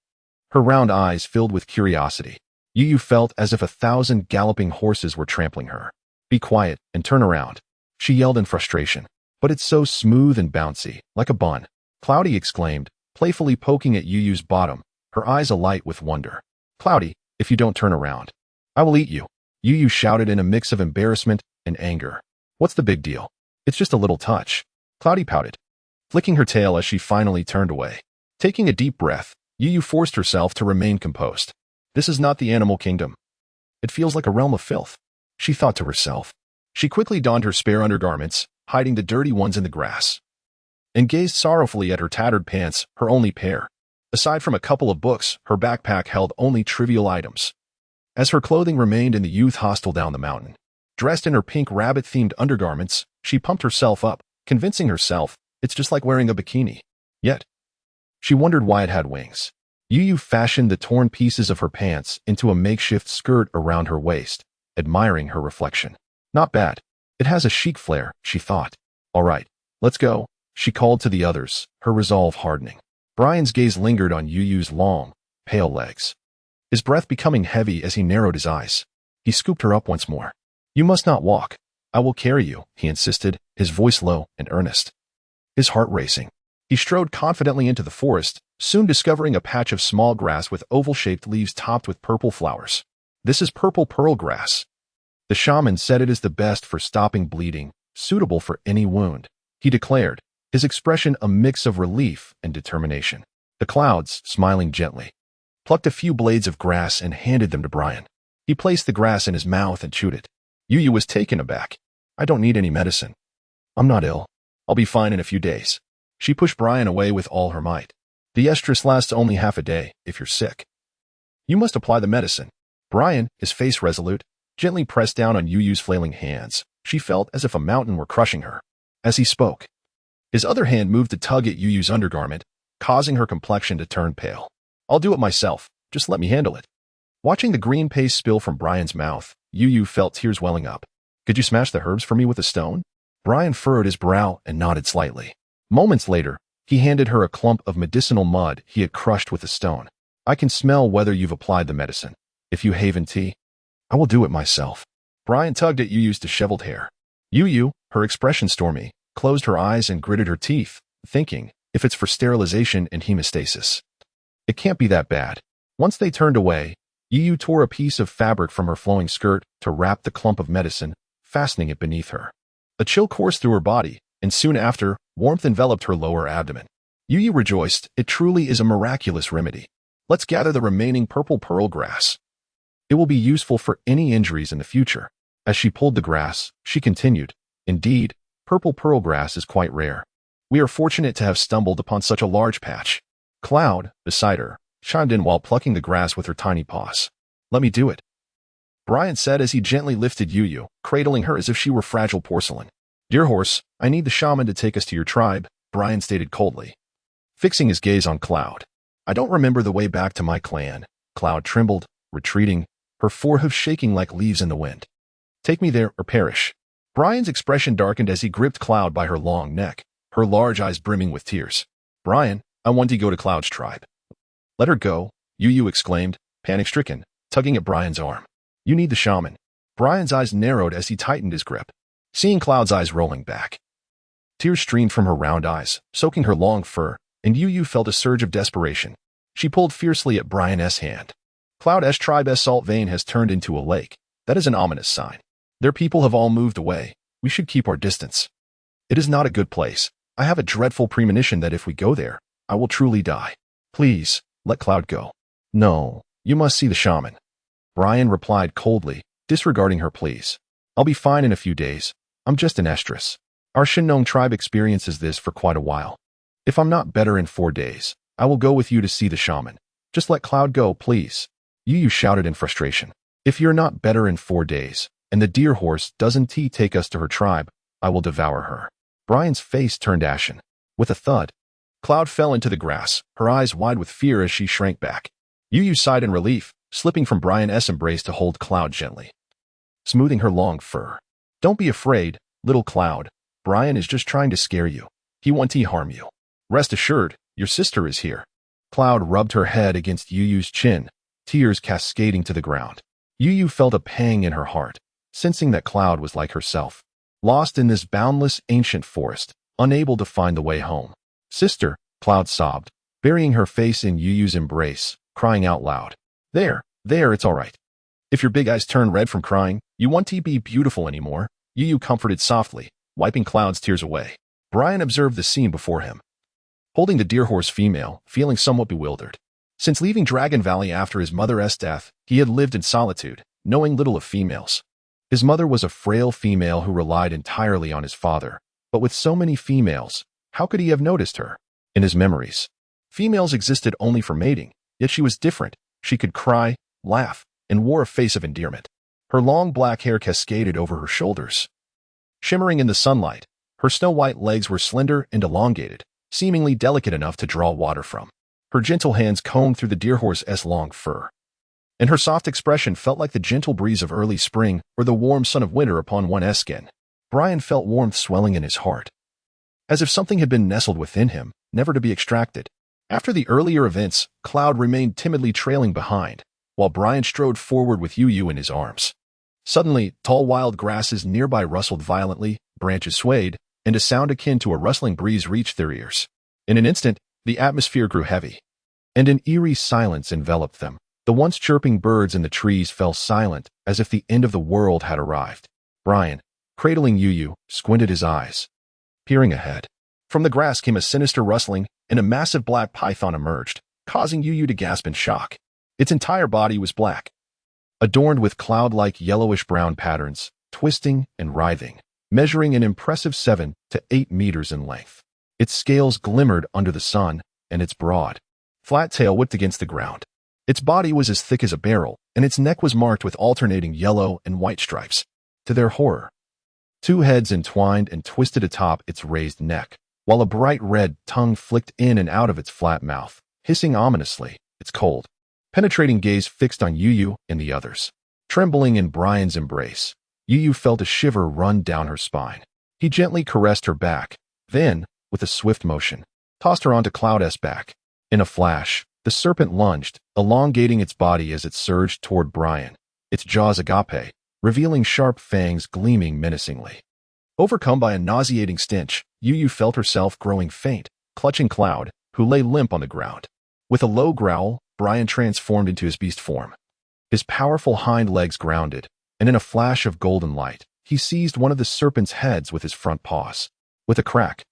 her round eyes filled with curiosity. Yu felt as if 1,000 galloping horses were trampling her. Be quiet and turn around, she yelled in frustration. But it's so smooth and bouncy, like a bun, Cloudy exclaimed, playfully poking at Yu's bottom, her eyes alight with wonder. Cloudy, if you don't turn around, I will eat you, Yu shouted in a mix of embarrassment and anger. What's the big deal? It's just a little touch, Cloudy pouted, flicking her tail as she finally turned away. Taking a deep breath, Yu forced herself to remain composed. This is not the animal kingdom. It feels like a realm of filth, she thought to herself. She quickly donned her spare undergarments, hiding the dirty ones in the grass, and gazed sorrowfully at her tattered pants, her only pair. Aside from a couple of books, her backpack held only trivial items. As her clothing remained in the youth hostel down the mountain, dressed in her pink rabbit-themed undergarments, she pumped herself up, convincing herself it's just like wearing a bikini. Yet, she wondered why it had wings. Yu fashioned the torn pieces of her pants into a makeshift skirt around her waist, admiring her reflection. Not bad. It has a chic flair, she thought. All right, let's go, she called to the others, her resolve hardening. Brian's gaze lingered on Yu Yu's long, pale legs, his breath becoming heavy as he narrowed his eyes. He scooped her up once more. You must not walk. I will carry you, he insisted, his voice low and earnest. His heart racing. He strode confidently into the forest, soon discovering a patch of small grass with oval-shaped leaves topped with purple flowers. This is purple pearl grass. The shaman said it is the best for stopping bleeding, suitable for any wound, he declared, his expression a mix of relief and determination. The clouds, smiling gently, plucked a few blades of grass and handed them to Brian. He placed the grass in his mouth and chewed it. Yu Yu was taken aback. I don't need any medicine. I'm not ill. I'll be fine in a few days. She pushed Brian away with all her might. The estrus lasts only half a day, if you're sick. You must apply the medicine. Brian, his face resolute, gently pressed down on Yu Yu's flailing hands. She felt as if a mountain were crushing her. As he spoke, his other hand moved to tug at Yu Yu's undergarment, causing her complexion to turn pale. I'll do it myself. Just let me handle it. Watching the green paste spill from Brian's mouth, Yu Yu felt tears welling up. Could you smash the herbs for me with a stone? Brian furrowed his brow and nodded slightly. Moments later, he handed her a clump of medicinal mud he had crushed with a stone. I can smell whether you've applied the medicine. If you haven't, I will do it myself. Brian tugged at Yu Yu's disheveled hair. Yu Yu, her expression stormy, closed her eyes and gritted her teeth, thinking, if it's for sterilization and hemostasis, it can't be that bad. Once they turned away, Yu Yu tore a piece of fabric from her flowing skirt to wrap the clump of medicine, fastening it beneath her. A chill coursed through her body, and soon after, warmth enveloped her lower abdomen. Yu Yu rejoiced. It truly is a miraculous remedy. Let's gather the remaining purple pearl grass. It will be useful for any injuries in the future. As she pulled the grass, she continued, indeed, purple pearl grass is quite rare. We are fortunate to have stumbled upon such a large patch. Cloud, beside her, chimed in while plucking the grass with her tiny paws. Let me do it, Brian said as he gently lifted Yu Yu, cradling her as if she were fragile porcelain. Dear horse, I need the shaman to take us to your tribe, Brian stated coldly, fixing his gaze on Cloud. I don't remember the way back to my clan. Cloud trembled, retreating, her forehoof shaking like leaves in the wind. Take me there or perish. Brian's expression darkened as he gripped Cloud by her long neck, her large eyes brimming with tears. Brian, I want to go to Cloud's tribe. Let her go, Yu Yu exclaimed, panic-stricken, tugging at Brian's arm. You need the shaman. Brian's eyes narrowed as he tightened his grip, seeing Cloud's eyes rolling back. Tears streamed from her round eyes, soaking her long fur, and Yu Yu felt a surge of desperation. She pulled fiercely at Brian's hand. Cloud's tribe's salt vein has turned into a lake. That is an ominous sign. Their people have all moved away. We should keep our distance. It is not a good place. I have a dreadful premonition that if we go there, I will truly die. Please, let Cloud go. No, you must see the shaman. Brian replied coldly, disregarding her pleas. I'll be fine in a few days. I'm just an estrus. Our Shinong tribe experiences this for quite a while. If I'm not better in 4 days, I will go with you to see the shaman. Just let Cloud go, please. Yu Yu shouted in frustration. If you're not better in 4 days, and the deer horse doesn't take us to her tribe, I will devour her. Brian's face turned ashen. With a thud, Cloud fell into the grass, her eyes wide with fear as she shrank back. Yu Yu sighed in relief, slipping from Brian's embrace to hold Cloud gently, smoothing her long fur. Don't be afraid, little Cloud. Brian is just trying to scare you. He won't harm you. Rest assured, your sister is here. Cloud rubbed her head against Yu Yu's chin, tears cascading to the ground. Yu Yu felt a pang in her heart, sensing that Cloud was like herself, lost in this boundless ancient forest, unable to find the way home. Sister, Cloud sobbed, burying her face in Yu Yu's embrace, crying out loud. There, it's all right. If your big eyes turn red from crying, you won't be beautiful anymore, Yu Yu comforted softly, wiping Cloud's tears away. Brian observed the scene before him, holding the deer horse female, feeling somewhat bewildered. Since leaving Dragon Valley after his mother's death, he had lived in solitude, knowing little of females. His mother was a frail female who relied entirely on his father, but with so many females, how could he have noticed her? In his memories, females existed only for mating, yet she was different. She could cry, laugh, and wore a face of endearment. Her long black hair cascaded over her shoulders, shimmering in the sunlight. Her snow-white legs were slender and elongated, seemingly delicate enough to draw water from. Her gentle hands combed through the deer horse's long fur, and her soft expression felt like the gentle breeze of early spring or the warm sun of winter upon one's skin. Brian felt warmth swelling in his heart, as if something had been nestled within him, never to be extracted. After the earlier events, Cloud remained timidly trailing behind, while Brian strode forward with Yu in his arms. Suddenly, tall wild grasses nearby rustled violently, branches swayed, and a sound akin to a rustling breeze reached their ears. In an instant, the atmosphere grew heavy, and an eerie silence enveloped them. The once chirping birds in the trees fell silent, as if the end of the world had arrived. Brian, cradling Yu, squinted his eyes, peering ahead. From the grass came a sinister rustling, and a massive black python emerged, causing Yu to gasp in shock. Its entire body was black, adorned with cloud-like yellowish-brown patterns, twisting and writhing, measuring an impressive 7 to 8 meters in length. Its scales glimmered under the sun, and its broad, flat tail whipped against the ground. Its body was as thick as a barrel, and its neck was marked with alternating yellow and white stripes. To their horror, 2 heads entwined and twisted atop its raised neck, while a bright red tongue flicked in and out of its flat mouth, hissing ominously, its cold, penetrating gaze fixed on Yu and the others. Trembling in Brian's embrace, Yu felt a shiver run down her spine. He gently caressed her back, then, with a swift motion, tossed her onto Cloud's back. In a flash, the serpent lunged, elongating its body as it surged toward Brian, its jaws agape, revealing sharp fangs gleaming menacingly. Overcome by a nauseating stench, Yu felt herself growing faint, clutching Cloud, who lay limp on the ground. With a low growl, Brian transformed into his beast form. His powerful hind legs grounded, and in a flash of golden light, he seized one of the serpent's heads with his front paws. With a crack,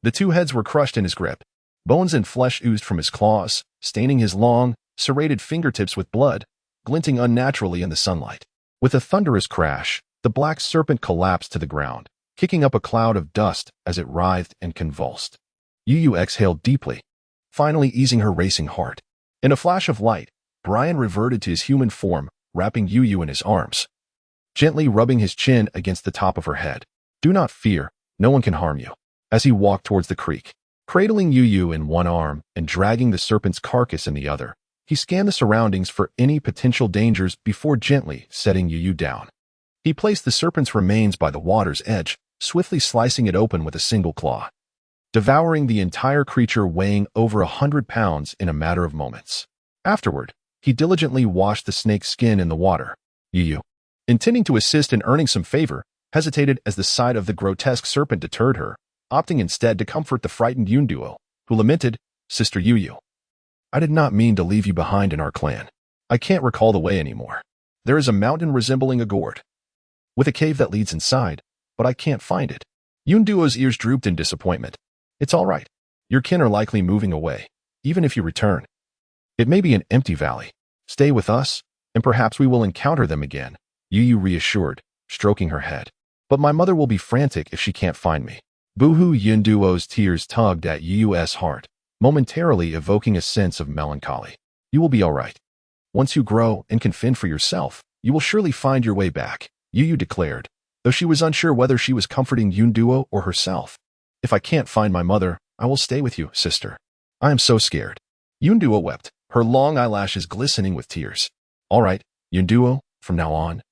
the 2 heads were crushed in his grip. Bones and flesh oozed from his claws, staining his long, serrated fingertips with blood, glinting unnaturally in the sunlight. With a thunderous crash, the black serpent collapsed to the ground, kicking up a cloud of dust as it writhed and convulsed. Yu exhaled deeply, finally easing her racing heart. In a flash of light, Brian reverted to his human form, wrapping Yu in his arms, gently rubbing his chin against the top of her head. "Do not fear, no one can harm you." As he walked towards the creek, cradling Yu in one arm and dragging the serpent's carcass in the other, he scanned the surroundings for any potential dangers before gently setting Yu down. He placed the serpent's remains by the water's edge, swiftly slicing it open with a single claw, devouring the entire creature weighing over 100 pounds in a matter of moments. Afterward, he diligently washed the snake's skin in the water. Yu, intending to assist in earning some favor, hesitated as the sight of the grotesque serpent deterred her, opting instead to comfort the frightened Yunduo, who lamented, "Sister Yu, I did not mean to leave you behind in our clan. I can't recall the way anymore. There is a mountain resembling a gourd, with a cave that leads inside, but I can't find it." Yunduo's ears drooped in disappointment. "It's all right. Your kin are likely moving away, even if you return. It may be an empty valley. Stay with us, and perhaps we will encounter them again," Yu reassured, stroking her head. "But my mother will be frantic if she can't find me." Boohoo! Yunduo's tears tugged at Yu's heart, momentarily evoking a sense of melancholy. "You will be all right. Once you grow and can fend for yourself, you will surely find your way back," Yu declared, though she was unsure whether she was comforting Yunduo or herself. "If I can't find my mother, I will stay with you, sister. I am so scared." Yunduo wept, her long eyelashes glistening with tears. "All right, Yunduo, from now on,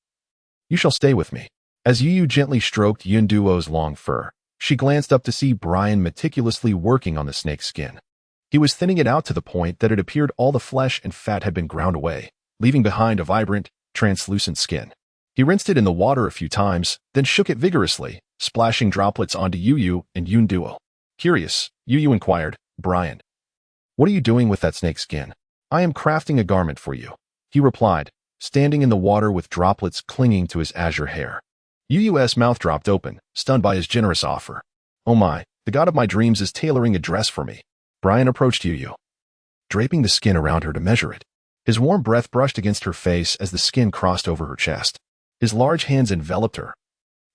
you shall stay with me." As Yu gently stroked Yunduo's long fur, she glanced up to see Brian meticulously working on the snake's skin. He was thinning it out to the point that it appeared all the flesh and fat had been ground away, leaving behind a vibrant, translucent skin. He rinsed it in the water a few times, then shook it vigorously, splashing droplets onto Yu and Yunduo. Curious, Yu inquired, "Brian, what are you doing with that snake skin?" "I am crafting a garment for you," he replied, standing in the water with droplets clinging to his azure hair. Yu's mouth dropped open, stunned by his generous offer. "Oh my, the god of my dreams is tailoring a dress for me." Brian approached Yu, draping the skin around her to measure it. His warm breath brushed against her face as the skin crossed over her chest. His large hands enveloped her,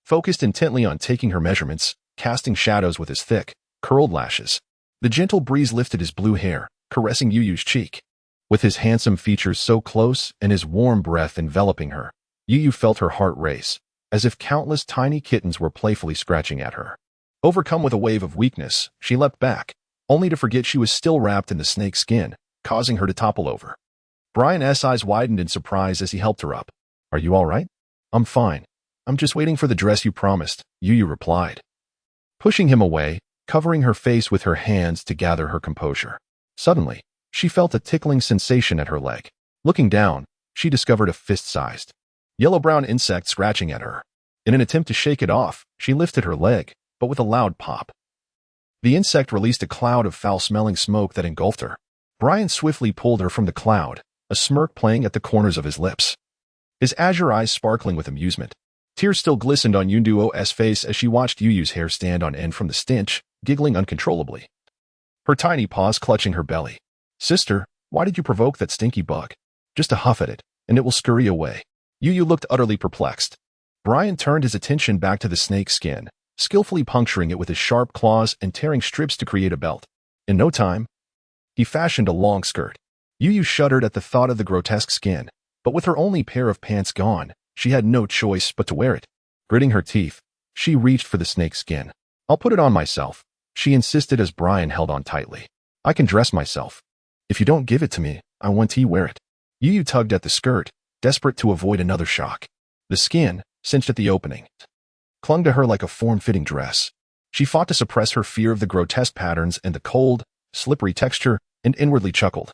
focused intently on taking her measurements, casting shadows with his thick, curled lashes. The gentle breeze lifted his blue hair, caressing Yu's cheek. With his handsome features so close and his warm breath enveloping her, Yu felt her heart race, as if countless tiny kittens were playfully scratching at her. Overcome with a wave of weakness, she leapt back, only to forget she was still wrapped in the snake's skin, causing her to topple over. Brian's eyes widened in surprise as he helped her up. "Are you all right?" "I'm fine. I'm just waiting for the dress you promised, Yu replied, pushing him away, covering her face with her hands to gather her composure. Suddenly, she felt a tickling sensation at her leg. Looking down, she discovered a fist-sized, yellow-brown insect scratching at her. In an attempt to shake it off, she lifted her leg, but with a loud pop, the insect released a cloud of foul-smelling smoke that engulfed her. Brian swiftly pulled her from the cloud, a smirk playing at the corners of his lips, his azure eyes sparkling with amusement. Tears still glistened on Yunduo's face as she watched Yu's hair stand on end from the stench, giggling uncontrollably, her tiny paws clutching her belly. Sister, why did you provoke that stinky bug? Just a huff at it, and it will scurry away. Yu looked utterly perplexed. Brian turned his attention back to the snake's skin, skillfully puncturing it with his sharp claws and tearing strips to create a belt. In no time, he fashioned a long skirt. Yu shuddered at the thought of the grotesque skin, but with her only pair of pants gone, she had no choice but to wear it. Gritting her teeth, she reached for the snake's skin. I'll put it on myself, she insisted as Brian held on tightly. I can dress myself. If you don't give it to me, I want to wear it. Yu tugged at the skirt, desperate to avoid another shock. The skin, cinched at the opening, clung to her like a form-fitting dress. She fought to suppress her fear of the grotesque patterns and the cold, slippery texture, and inwardly chuckled.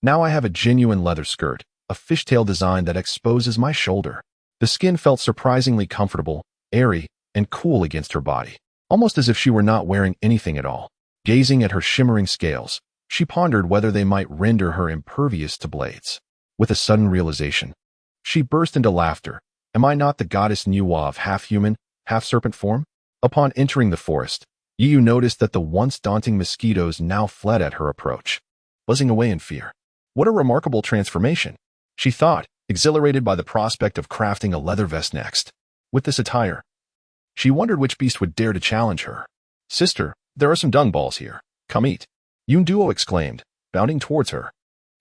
Now I have a genuine leather skirt, a fishtail design that exposes my shoulder. The skin felt surprisingly comfortable, airy, and cool against her body, almost as if she were not wearing anything at all. Gazing at her shimmering scales, she pondered whether they might render her impervious to blades. With a sudden realization, she burst into laughter. Am I not the goddess Nuwa of half-human, half-serpent form? Upon entering the forest, Yu noticed that the once daunting mosquitoes now fled at her approach, buzzing away in fear. What a remarkable transformation, she thought, exhilarated by the prospect of crafting a leather vest next. With this attire, she wondered which beast would dare to challenge her. Sister, there are some dung balls here. Come eat, Yunduo exclaimed, bounding towards her.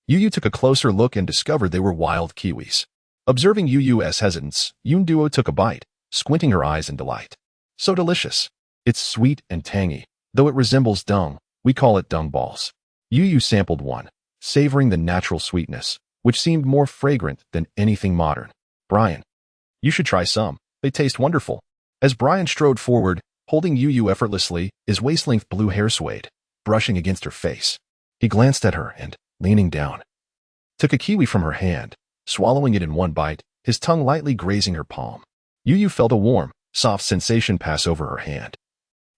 Yu took a closer look and discovered they were wild kiwis. Observing Yu's hesitance, Yunduo took a bite, squinting her eyes in delight. So delicious. It's sweet and tangy. Though it resembles dung, we call it dung balls. Yu sampled one, savoring the natural sweetness, which seemed more fragrant than anything modern. Brian, you should try some. They taste wonderful. As Brian strode forward, holding Yu effortlessly, his waist-length blue hair swayed, brushing against her face. He glanced at her and, leaning down, took a kiwi from her hand, swallowing it in one bite, his tongue lightly grazing her palm. Yu felt a warm, soft sensation pass over her hand,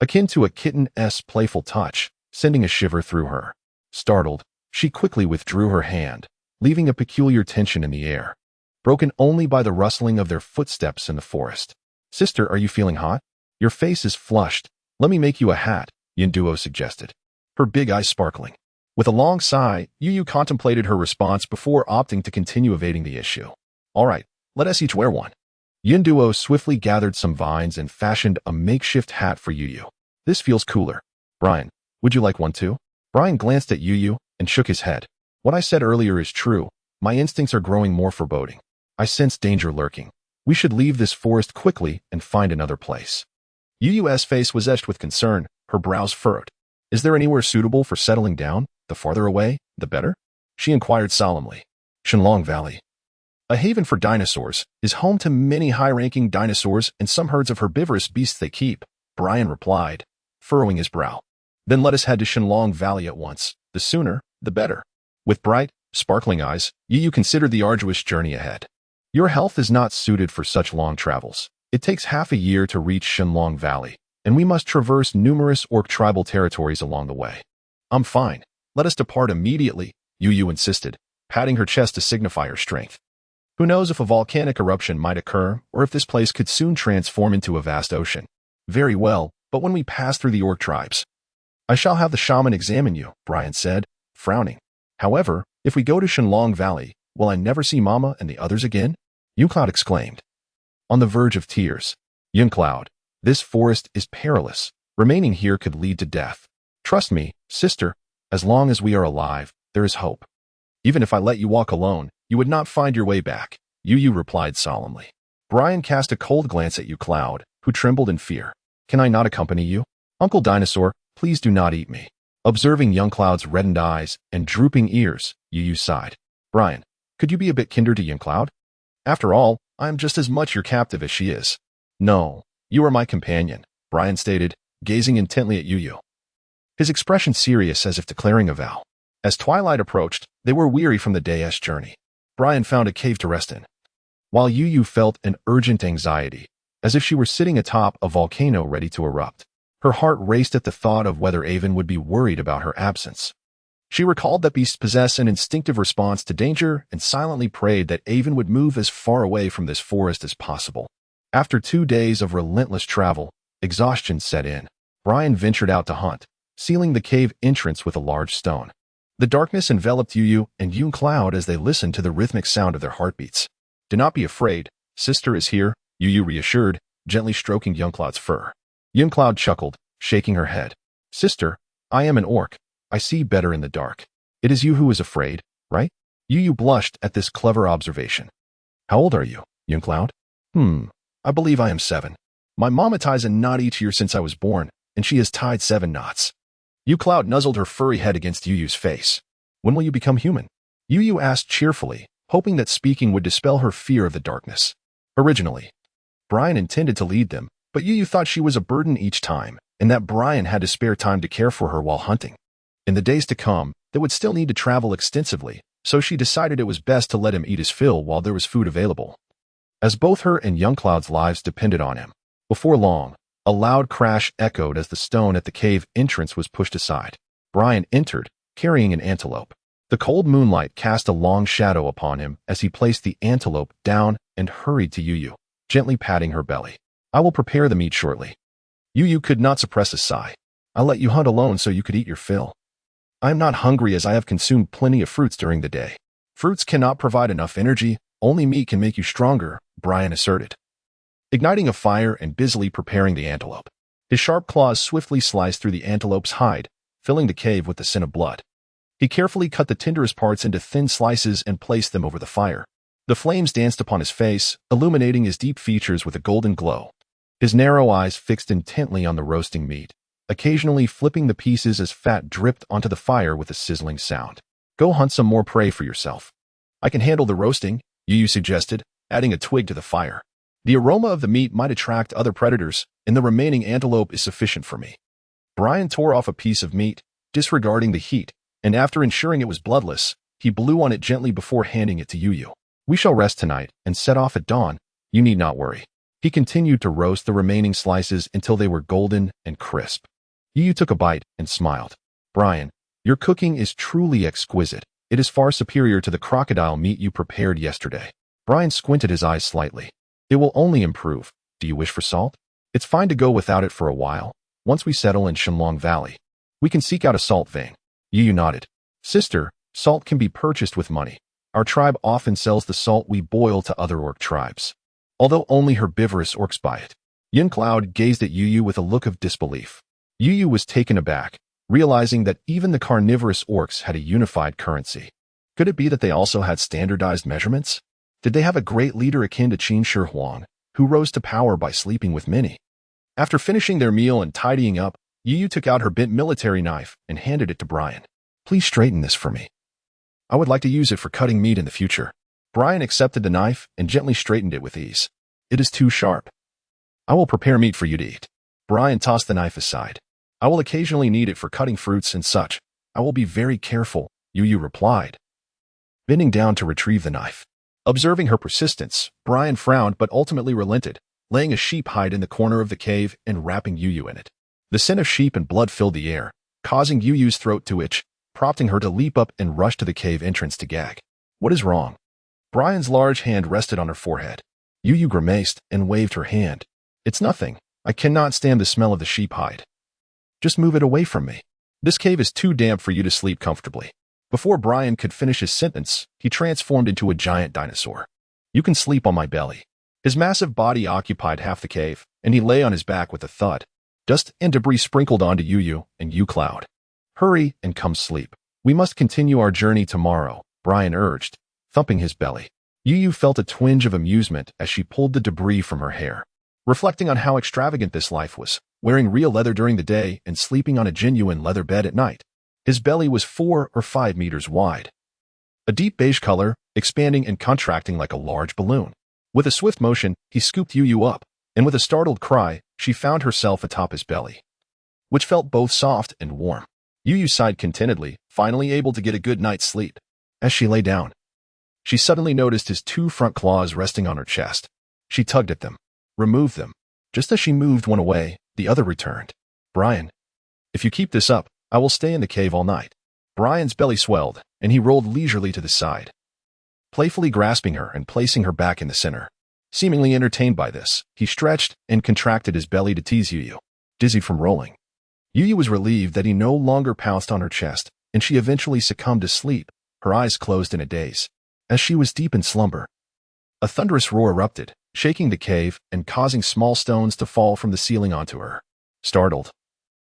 akin to a kitten's playful touch, sending a shiver through her. Startled, she quickly withdrew her hand, leaving a peculiar tension in the air, broken only by the rustling of their footsteps in the forest. Sister, are you feeling hot? Your face is flushed. Let me make you a hat, Yunduo suggested, her big eyes sparkling. With a long sigh, Yu contemplated her response before opting to continue evading the issue. All right, let us each wear one. Yunduo swiftly gathered some vines and fashioned a makeshift hat for Yu. This feels cooler. Brian, would you like one too? Brian glanced at Yu and shook his head. What I said earlier is true. My instincts are growing more foreboding. I sense danger lurking. We should leave this forest quickly and find another place. Yu's face was etched with concern, her brows furrowed. Is there anywhere suitable for settling down? The farther away, the better? She inquired solemnly. Shenlong Valley, a haven for dinosaurs, is home to many high-ranking dinosaurs and some herds of herbivorous beasts they keep, Brian replied, furrowing his brow. Then let us head to Shenlong Valley at once. The sooner, the better. With bright, sparkling eyes, Yu considered the arduous journey ahead. Your health is not suited for such long travels. It takes half a year to reach Shenlong Valley, and we must traverse numerous orc tribal territories along the way. I'm fine. Let us depart immediately, Yu insisted, patting her chest to signify her strength. Who knows if a volcanic eruption might occur, or if this place could soon transform into a vast ocean. Very well, but when we pass through the orc tribes, I shall have the shaman examine you, Brian said, frowning. However, if we go to Shenlong Valley, will I never see Mama and the others again? Yunduo exclaimed, on the verge of tears. Yunduo, this forest is perilous. Remaining here could lead to death. Trust me, sister, as long as we are alive, there is hope. Even if I let you walk alone, you would not find your way back, Yu replied solemnly. Brian cast a cold glance at Yunduo, who trembled in fear. Can I not accompany you? Uncle Dinosaur, please do not eat me. Observing Yunduo's reddened eyes and drooping ears, Yu sighed. Brian, could you be a bit kinder to Yunduo? After all, I am just as much your captive as she is. No, you are my companion, Brian stated, gazing intently at Yu. His expression serious as if declaring a vow. As twilight approached, they were weary from the day's journey. Brian found a cave to rest in, while Yu felt an urgent anxiety, as if she were sitting atop a volcano ready to erupt. Her heart raced at the thought of whether Avon would be worried about her absence. She recalled that beasts possess an instinctive response to danger and silently prayed that Avon would move as far away from this forest as possible. After 2 days of relentless travel, exhaustion set in. Brian ventured out to hunt, sealing the cave entrance with a large stone. The darkness enveloped Yu and Cloud as they listened to the rhythmic sound of their heartbeats. "Do not be afraid. Sister is here," Yu reassured, gently stroking Cloud's fur. Cloud chuckled, shaking her head. "Sister, I am an orc. I see better in the dark. It is you who is afraid, right?" Yu blushed at this clever observation. "How old are you, Cloud?" I believe I am 7. My mama ties a knot each year since I was born, and she has tied 7 knots." Cloud nuzzled her furry head against Yu's face. "When will you become human?" Yu asked cheerfully, hoping that speaking would dispel her fear of the darkness. Originally, Brian intended to lead them, but Yu thought she was a burden each time, and that Brian had to spare time to care for her while hunting. In the days to come, they would still need to travel extensively, so she decided it was best to let him eat his fill while there was food available, as both her and Cloud's lives depended on him. Before long, a loud crash echoed as the stone at the cave entrance was pushed aside. Brian entered, carrying an antelope. The cold moonlight cast a long shadow upon him as he placed the antelope down and hurried to Yu, gently patting her belly. "I will prepare the meat shortly." Yu could not suppress a sigh. "I let you hunt alone so you could eat your fill. I am not hungry as I have consumed plenty of fruits during the day." "Fruits cannot provide enough energy. Only meat can make you stronger," Brian asserted, igniting a fire and busily preparing the antelope. His sharp claws swiftly sliced through the antelope's hide, filling the cave with the scent of blood. He carefully cut the tenderest parts into thin slices and placed them over the fire. The flames danced upon his face, illuminating his deep features with a golden glow. His narrow eyes fixed intently on the roasting meat, occasionally flipping the pieces as fat dripped onto the fire with a sizzling sound. "Go hunt some more prey for yourself. I can handle the roasting," Yu suggested, adding a twig to the fire. "The aroma of the meat might attract other predators, and the remaining antelope is sufficient for me." Brian tore off a piece of meat, disregarding the heat, and after ensuring it was bloodless, he blew on it gently before handing it to Yu. "We shall rest tonight and set off at dawn. You need not worry." He continued to roast the remaining slices until they were golden and crisp. Yu took a bite and smiled. "Brian, your cooking is truly exquisite. It is far superior to the crocodile meat you prepared yesterday." Brian squinted his eyes slightly. "It will only improve. Do you wish for salt? It's fine to go without it for a while. Once we settle in Shenlong Valley, we can seek out a salt vein." Yu nodded. "Sister, salt can be purchased with money. Our tribe often sells the salt we boil to other orc tribes, although only herbivorous orcs buy it." Cloud gazed at Yu with a look of disbelief. Yu was taken aback, realizing that even the carnivorous orcs had a unified currency. Could it be that they also had standardized measurements? Did they have a great leader akin to Qin Shi Huang, who rose to power by sleeping with many? After finishing their meal and tidying up, Yu took out her bent military knife and handed it to Brian. "Please straighten this for me. I would like to use it for cutting meat in the future." Brian accepted the knife and gently straightened it with ease. "It is too sharp. I will prepare meat for you to eat." Brian tossed the knife aside. "I will occasionally need it for cutting fruits and such. I will be very careful," Yu replied, bending down to retrieve the knife. Observing her persistence, Brian frowned but ultimately relented, laying a sheep hide in the corner of the cave and wrapping Yu in it. The scent of sheep and blood filled the air, causing Yu's throat to itch, prompting her to leap up and rush to the cave entrance to gag. "What is wrong?" Brian's large hand rested on her forehead. Yu grimaced and waved her hand. "It's nothing. I cannot stand the smell of the sheep hide. Just move it away from me. This cave is too damp for you to sleep comfortably." Before Brian could finish his sentence, he transformed into a giant dinosaur. "You can sleep on my belly." His massive body occupied half the cave, and he lay on his back with a thud. Dust and debris sprinkled onto Yu and Cloud. "Hurry and come sleep. We must continue our journey tomorrow," Brian urged, thumping his belly. Yu felt a twinge of amusement as she pulled the debris from her hair, reflecting on how extravagant this life was, wearing real leather during the day and sleeping on a genuine leather bed at night. His belly was 4 or 5 meters wide, a deep beige color, expanding and contracting like a large balloon. With a swift motion, he scooped Yu up, and with a startled cry, she found herself atop his belly, which felt both soft and warm. Yu sighed contentedly, finally able to get a good night's sleep. As she lay down, she suddenly noticed his two front claws resting on her chest. She tugged at them, removed them. Just as she moved one away, the other returned. Brian, if you keep this up, I will stay in the cave all night. Brian's belly swelled, and he rolled leisurely to the side, playfully grasping her and placing her back in the center. Seemingly entertained by this, he stretched and contracted his belly to tease Yu, dizzy from rolling. Yu was relieved that he no longer pounced on her chest, and she eventually succumbed to sleep, her eyes closed in a daze. As she was deep in slumber, a thunderous roar erupted, shaking the cave and causing small stones to fall from the ceiling onto her. Startled,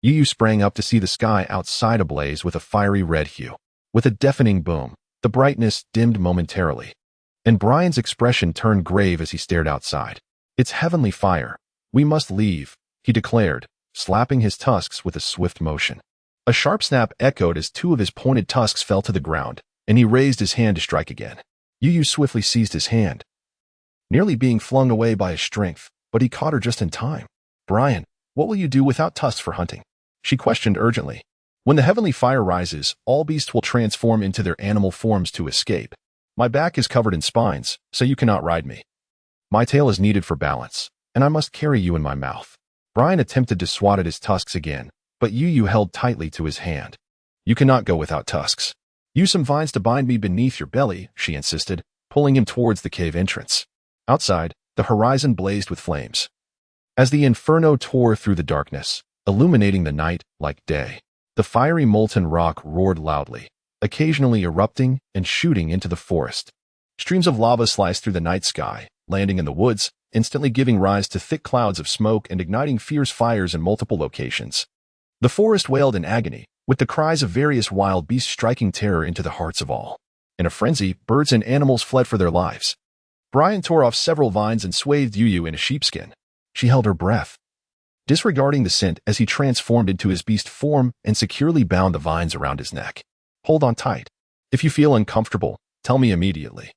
Yu sprang up to see the sky outside ablaze with a fiery red hue. With a deafening boom, the brightness dimmed momentarily, and Brian's expression turned grave as he stared outside. It's heavenly fire. We must leave, he declared, slapping his tusks with a swift motion. A sharp snap echoed as two of his pointed tusks fell to the ground, and he raised his hand to strike again. Yu swiftly seized his hand, nearly being flung away by his strength, but he caught her just in time. Brian, what will you do without tusks for hunting? She questioned urgently. When the heavenly fire rises, all beasts will transform into their animal forms to escape. My back is covered in spines, so you cannot ride me. My tail is needed for balance, and I must carry you in my mouth. Brian attempted to swat at his tusks again, but Yu held tightly to his hand. You cannot go without tusks. Use some vines to bind me beneath your belly, she insisted, pulling him towards the cave entrance. Outside, the horizon blazed with flames, as the inferno tore through the darkness, illuminating the night like day. The fiery molten rock roared loudly, occasionally erupting and shooting into the forest. Streams of lava sliced through the night sky, landing in the woods, instantly giving rise to thick clouds of smoke and igniting fierce fires in multiple locations. The forest wailed in agony, with the cries of various wild beasts striking terror into the hearts of all. In a frenzy, birds and animals fled for their lives. Brian tore off several vines and swathed Yu in a sheepskin. She held her breath, disregarding the scent as he transformed into his beast form and securely bound the vines around his neck. Hold on tight. If you feel uncomfortable, tell me immediately,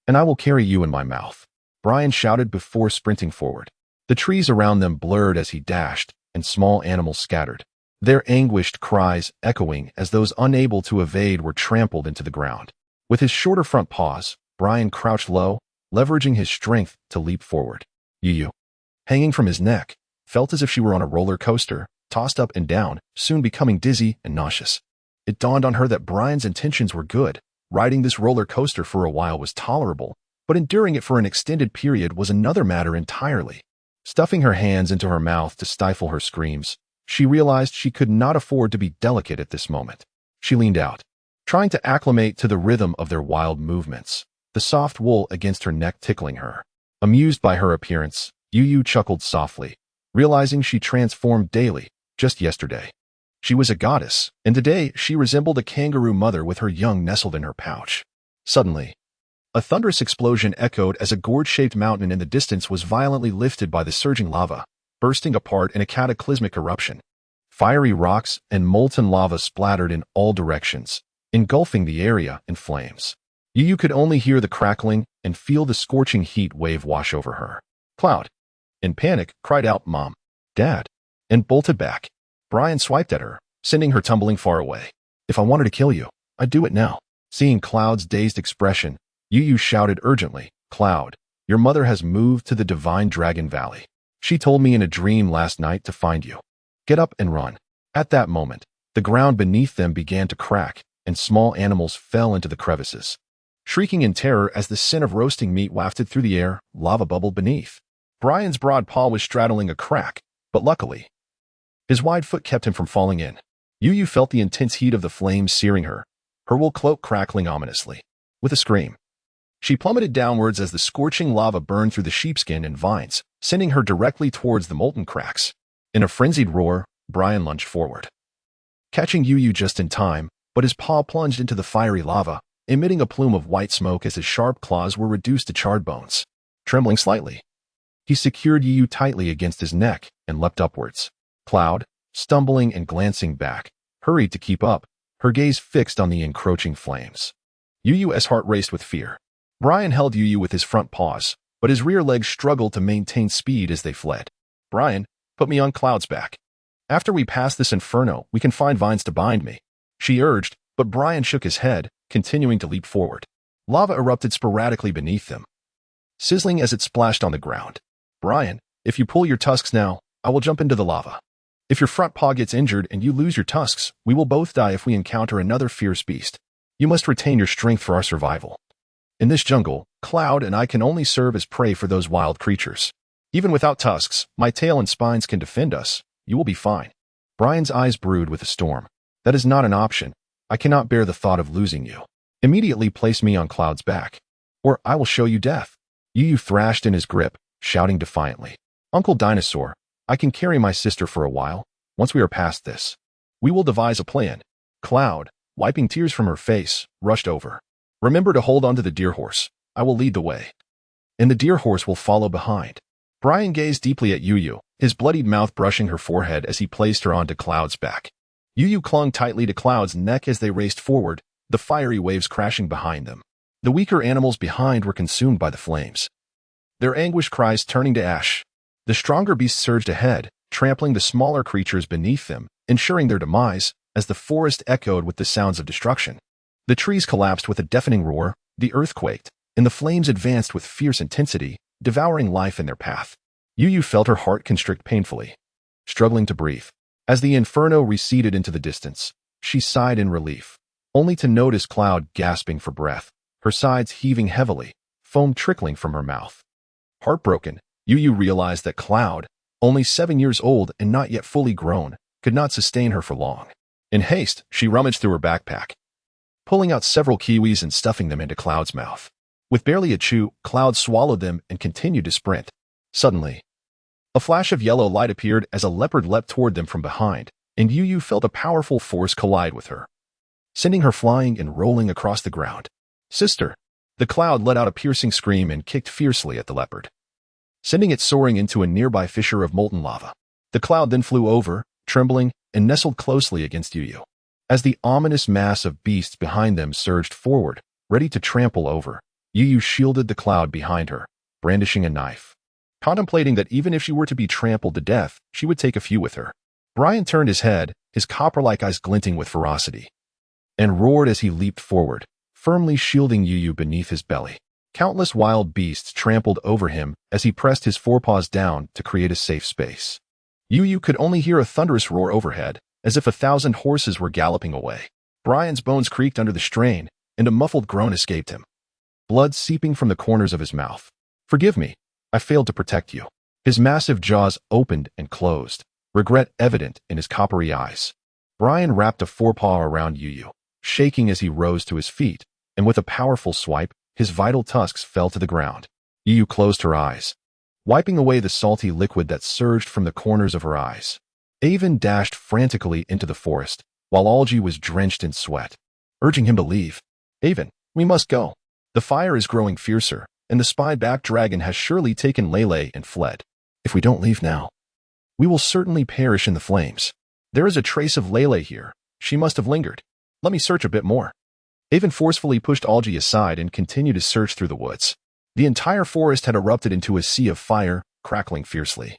and I will carry you in my mouth, Brian shouted before sprinting forward. The trees around them blurred as he dashed, and small animals scattered, their anguished cries echoing as those unable to evade were trampled into the ground. With his shorter front paws, Brian crouched low, leveraging his strength to leap forward. Yu, hanging from his neck, felt as if she were on a roller coaster, tossed up and down, soon becoming dizzy and nauseous. It dawned on her that Brian's intentions were good. Riding this roller coaster for a while was tolerable, but enduring it for an extended period was another matter entirely. Stuffing her hands into her mouth to stifle her screams, she realized she could not afford to be delicate at this moment. She leaned out, trying to acclimate to the rhythm of their wild movements, the soft wool against her neck tickling her. Amused by her appearance, Yu chuckled softly, realizing she transformed daily. Just yesterday, she was a goddess, and today she resembled a kangaroo mother with her young nestled in her pouch. Suddenly, a thunderous explosion echoed as a gourd-shaped mountain in the distance was violently lifted by the surging lava, bursting apart in a cataclysmic eruption. Fiery rocks and molten lava splattered in all directions, engulfing the area in flames. Yu could only hear the crackling and feel the scorching heat wave wash over her. Cloud, in panic, cried out, "Mom, Dad," and bolted back. Brian swiped at her, sending her tumbling far away. "If I wanted to kill you, I'd do it now." Seeing Cloud's dazed expression, Yu shouted urgently, "Cloud, your mother has moved to the Divine Dragon Valley. She told me in a dream last night to find you. Get up and run." At that moment, the ground beneath them began to crack, and small animals fell into the crevices. Shrieking in terror as the scent of roasting meat wafted through the air, lava bubbled beneath. Brian's broad paw was straddling a crack, but luckily, his wide foot kept him from falling in. Yu felt the intense heat of the flames searing her, her wool cloak crackling ominously. With a scream, she plummeted downwards as the scorching lava burned through the sheepskin and vines, sending her directly towards the molten cracks. In a frenzied roar, Brian lunged forward, catching Yu just in time, but his paw plunged into the fiery lava, emitting a plume of white smoke as his sharp claws were reduced to charred bones. Trembling slightly, he secured Yu tightly against his neck and leapt upwards. Cloud, stumbling and glancing back, hurried to keep up, her gaze fixed on the encroaching flames. Yu's heart raced with fear. Brian held Yu with his front paws, but his rear legs struggled to maintain speed as they fled. "Brian, put me on Cloud's back. After we pass this inferno, we can find vines to bind me," she urged, but Brian shook his head, continuing to leap forward. Lava erupted sporadically beneath them, sizzling as it splashed on the ground. "Brian, if you pull your tusks now, I will jump into the lava. If your front paw gets injured and you lose your tusks, we will both die if we encounter another fierce beast. You must retain your strength for our survival. In this jungle, Cloud and I can only serve as prey for those wild creatures. Even without tusks, my tail and spines can defend us. You will be fine." Brian's eyes brewed with a storm. "That is not an option. I cannot bear the thought of losing you. Immediately place me on Cloud's back, or I will show you death." Yu thrashed in his grip, shouting defiantly. "Uncle Dinosaur, I can carry my sister for a while. Once we are past this, we will devise a plan." Cloud, wiping tears from her face, rushed over. "Remember to hold on to the deer horse. I will lead the way, and the deer horse will follow behind." Brian gazed deeply at Yu, his bloodied mouth brushing her forehead as he placed her onto Cloud's back. Yu clung tightly to Cloud's neck as they raced forward, the fiery waves crashing behind them. The weaker animals behind were consumed by the flames, their anguished cries turning to ash. The stronger beasts surged ahead, trampling the smaller creatures beneath them, ensuring their demise, as the forest echoed with the sounds of destruction. The trees collapsed with a deafening roar, the earth quaked, and the flames advanced with fierce intensity, devouring life in their path. Yu felt her heart constrict painfully, struggling to breathe. As the inferno receded into the distance, she sighed in relief, only to notice Cloud gasping for breath, her sides heaving heavily, foam trickling from her mouth. Heartbroken, Yu realized that Cloud, only 7 years old and not yet fully grown, could not sustain her for long. In haste, she rummaged through her backpack, pulling out several kiwis and stuffing them into Cloud's mouth. With barely a chew, Cloud swallowed them and continued to sprint. Suddenly, a flash of yellow light appeared as a leopard leapt toward them from behind, and Yu felt a powerful force collide with her, sending her flying and rolling across the ground. "Sister!" The Cloud let out a piercing scream and kicked fiercely at the leopard, sending it soaring into a nearby fissure of molten lava. The Cloud then flew over, trembling, and nestled closely against Yu. As the ominous mass of beasts behind them surged forward, ready to trample over, Yu shielded the Cloud behind her, brandishing a knife, contemplating that even if she were to be trampled to death, she would take a few with her. Brian turned his head, his copper-like eyes glinting with ferocity, and roared as he leaped forward, firmly shielding Yu beneath his belly. Countless wild beasts trampled over him as he pressed his forepaws down to create a safe space. Yu could only hear a thunderous roar overhead, as if 1,000 horses were galloping away. Brian's bones creaked under the strain, and a muffled groan escaped him, blood seeping from the corners of his mouth. "Forgive me, I failed to protect you." His massive jaws opened and closed, regret evident in his coppery eyes. Brian wrapped a forepaw around Yu, shaking as he rose to his feet, and with a powerful swipe, his vital tusks fell to the ground. Yu closed her eyes, wiping away the salty liquid that surged from the corners of her eyes. Avon dashed frantically into the forest, while Algie was drenched in sweat, urging him to leave. "Avon, we must go. The fire is growing fiercer, and the spy-backed dragon has surely taken Lele and fled. If we don't leave now, we will certainly perish in the flames. There is a trace of Lele here. She must have lingered. Let me search a bit more." Avon forcefully pushed Algie aside and continued to search through the woods. The entire forest had erupted into a sea of fire, crackling fiercely,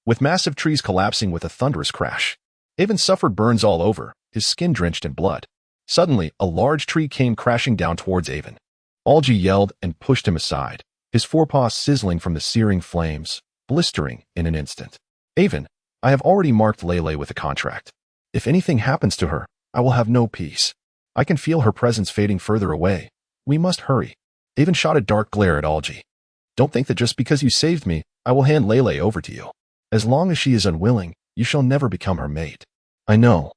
with massive trees collapsing with a thunderous crash. Avon suffered burns all over, his skin drenched in blood. Suddenly, a large tree came crashing down towards Avon. Algie yelled and pushed him aside, his forepaws sizzling from the searing flames, blistering in an instant. "Avon, I have already marked Lele with a contract. If anything happens to her, I will have no peace. I can feel her presence fading further away. We must hurry." Avon shot a dark glare at Algie. "Don't think that just because you saved me, I will hand Lele over to you. As long as she is unwilling, you shall never become her mate. I know.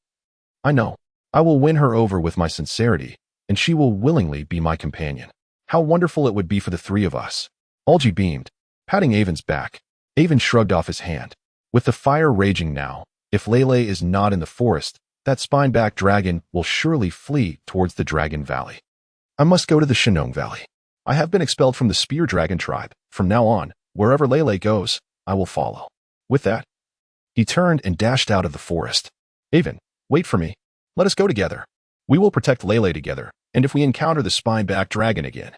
I will win her over with my sincerity, and she will willingly be my companion. How wonderful it would be for the three of us." Algie beamed, patting Avon's back. Avon shrugged off his hand. With the fire raging now, if Lele is not in the forest, that spine-backed dragon will surely flee towards the Dragon Valley. I must go to the Shinong Valley. I have been expelled from the Spear Dragon tribe. From now on, wherever Lele goes, I will follow. With that, he turned and dashed out of the forest. "Avon, wait for me. Let us go together. We will protect Lele together, and if we encounter the spine-backed dragon again,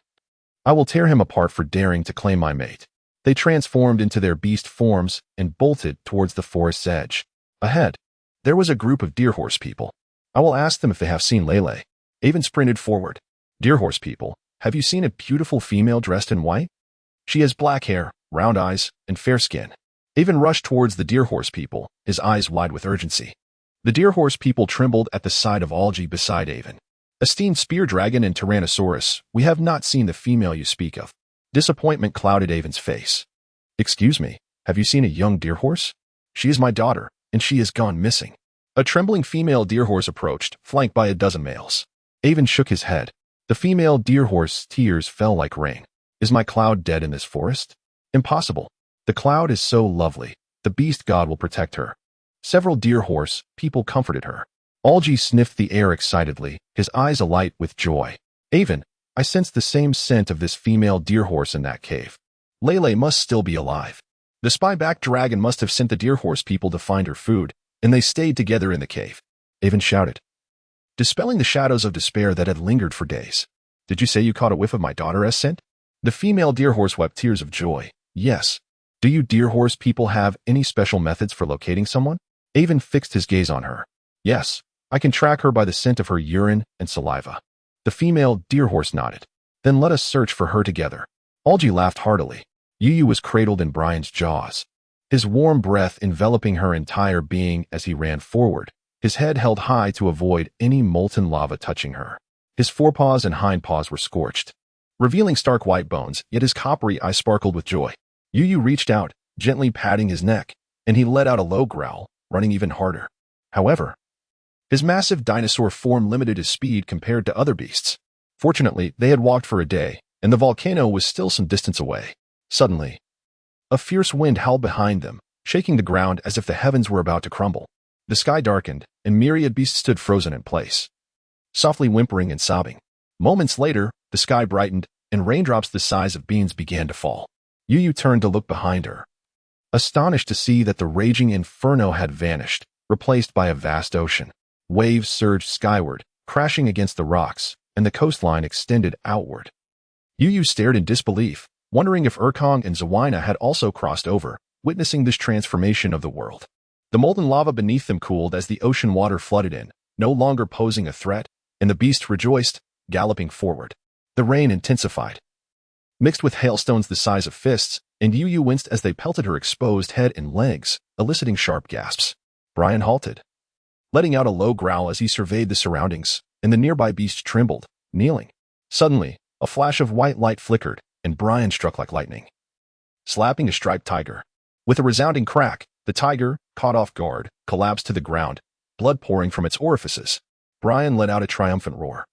I will tear him apart for daring to claim my mate. They transformed into their beast forms and bolted towards the forest's edge. Ahead, there was a group of deerhorse people. I will ask them if they have seen Lele. Avon sprinted forward. Deerhorse people, have you seen a beautiful female dressed in white? She has black hair, round eyes, and fair skin. Avon rushed towards the deerhorse people, his eyes wide with urgency. The deerhorse people trembled at the sight of Algae beside Avon. Esteemed spear dragon and Tyrannosaurus, we have not seen the female you speak of. Disappointment clouded Avon's face. Excuse me, have you seen a young deerhorse? She is my daughter, and she has gone missing. A trembling female deerhorse approached, flanked by a dozen males. Avon shook his head. The female deerhorse's tears fell like rain. Is my cloud dead in this forest? Impossible. The cloud is so lovely. The beast god will protect her. Several deerhorse people comforted her. Algae sniffed the air excitedly, his eyes alight with joy. Avon, I sense the same scent of this female deerhorse in that cave. Lele must still be alive. The spyback dragon must have sent the deerhorse people to find her food, and they stayed together in the cave. Avon shouted, dispelling the shadows of despair that had lingered for days. Did you say you caught a whiff of my daughter's scent? The female deerhorse wept tears of joy. Yes. Do you deerhorse people have any special methods for locating someone? Avon fixed his gaze on her. Yes, I can track her by the scent of her urine and saliva. The female deerhorse nodded. Then let us search for her together. Algae laughed heartily. Yu was cradled in Brian's jaws, his warm breath enveloping her entire being as he ran forward, his head held high to avoid any molten lava touching her. His forepaws and hindpaws were scorched, revealing stark white bones, yet his coppery eyes sparkled with joy. Yu reached out, gently patting his neck, and he let out a low growl, running even harder. However, his massive dinosaur form limited his speed compared to other beasts. Fortunately, they had walked for a day, and the volcano was still some distance away. Suddenly, a fierce wind howled behind them, shaking the ground as if the heavens were about to crumble. The sky darkened, and myriad beasts stood frozen in place, softly whimpering and sobbing. Moments later, the sky brightened, and raindrops the size of beans began to fall. Yu turned to look behind her, astonished to see that the raging inferno had vanished, replaced by a vast ocean. Waves surged skyward, crashing against the rocks, and the coastline extended outward. Yu stared in disbelief, wondering if Urkong and Zawina had also crossed over, witnessing this transformation of the world. The molten lava beneath them cooled as the ocean water flooded in, no longer posing a threat, and the beast rejoiced, galloping forward. The rain intensified, mixed with hailstones the size of fists, and Yu winced as they pelted her exposed head and legs, eliciting sharp gasps. Brian halted, letting out a low growl as he surveyed the surroundings, and the nearby beast trembled, kneeling. Suddenly, a flash of white light flickered, and Brian struck like lightning, slapping a striped tiger. With a resounding crack, the tiger, caught off guard, collapsed to the ground, blood pouring from its orifices. Brian let out a triumphant roar,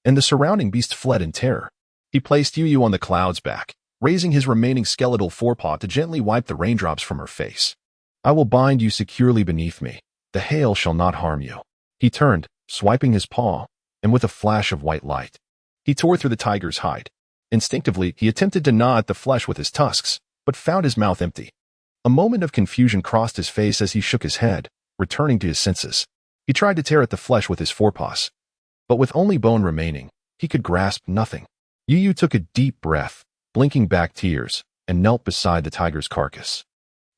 and the surrounding beast fled in terror. He placed Yu on the cloud's back, raising his remaining skeletal forepaw to gently wipe the raindrops from her face. I will bind you securely beneath me. The hail shall not harm you. He turned, swiping his paw, and with a flash of white light, he tore through the tiger's hide. Instinctively, he attempted to gnaw at the flesh with his tusks, but found his mouth empty. A moment of confusion crossed his face as he shook his head, returning to his senses. He tried to tear at the flesh with his forepaws, but with only bone remaining, he could grasp nothing. Yu took a deep breath, blinking back tears, and knelt beside the tiger's carcass,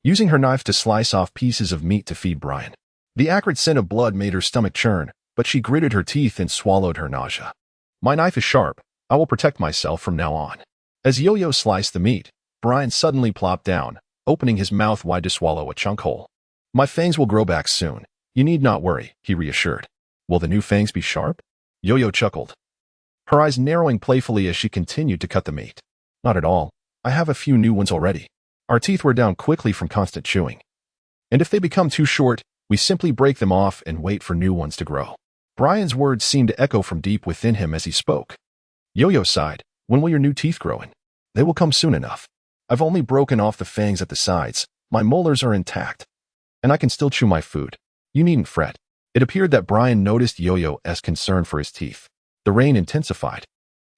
using her knife to slice off pieces of meat to feed Brian. The acrid scent of blood made her stomach churn, but she gritted her teeth and swallowed her nausea. My knife is sharp. I will protect myself from now on. As Yo sliced the meat, Brian suddenly plopped down, opening his mouth wide to swallow a chunk whole. My fangs will grow back soon. You need not worry, he reassured. Will the new fangs be sharp? Yo chuckled, her eyes narrowing playfully as she continued to cut the meat. Not at all. I have a few new ones already. Our teeth wear down quickly from constant chewing, and if they become too short, we simply break them off and wait for new ones to grow. Brian's words seemed to echo from deep within him as he spoke. Yo sighed. When will your new teeth grow in? They will come soon enough. I've only broken off the fangs at the sides. My molars are intact, and I can still chew my food. You needn't fret. It appeared that Brian noticed Yo-Yo's concern for his teeth. The rain intensified,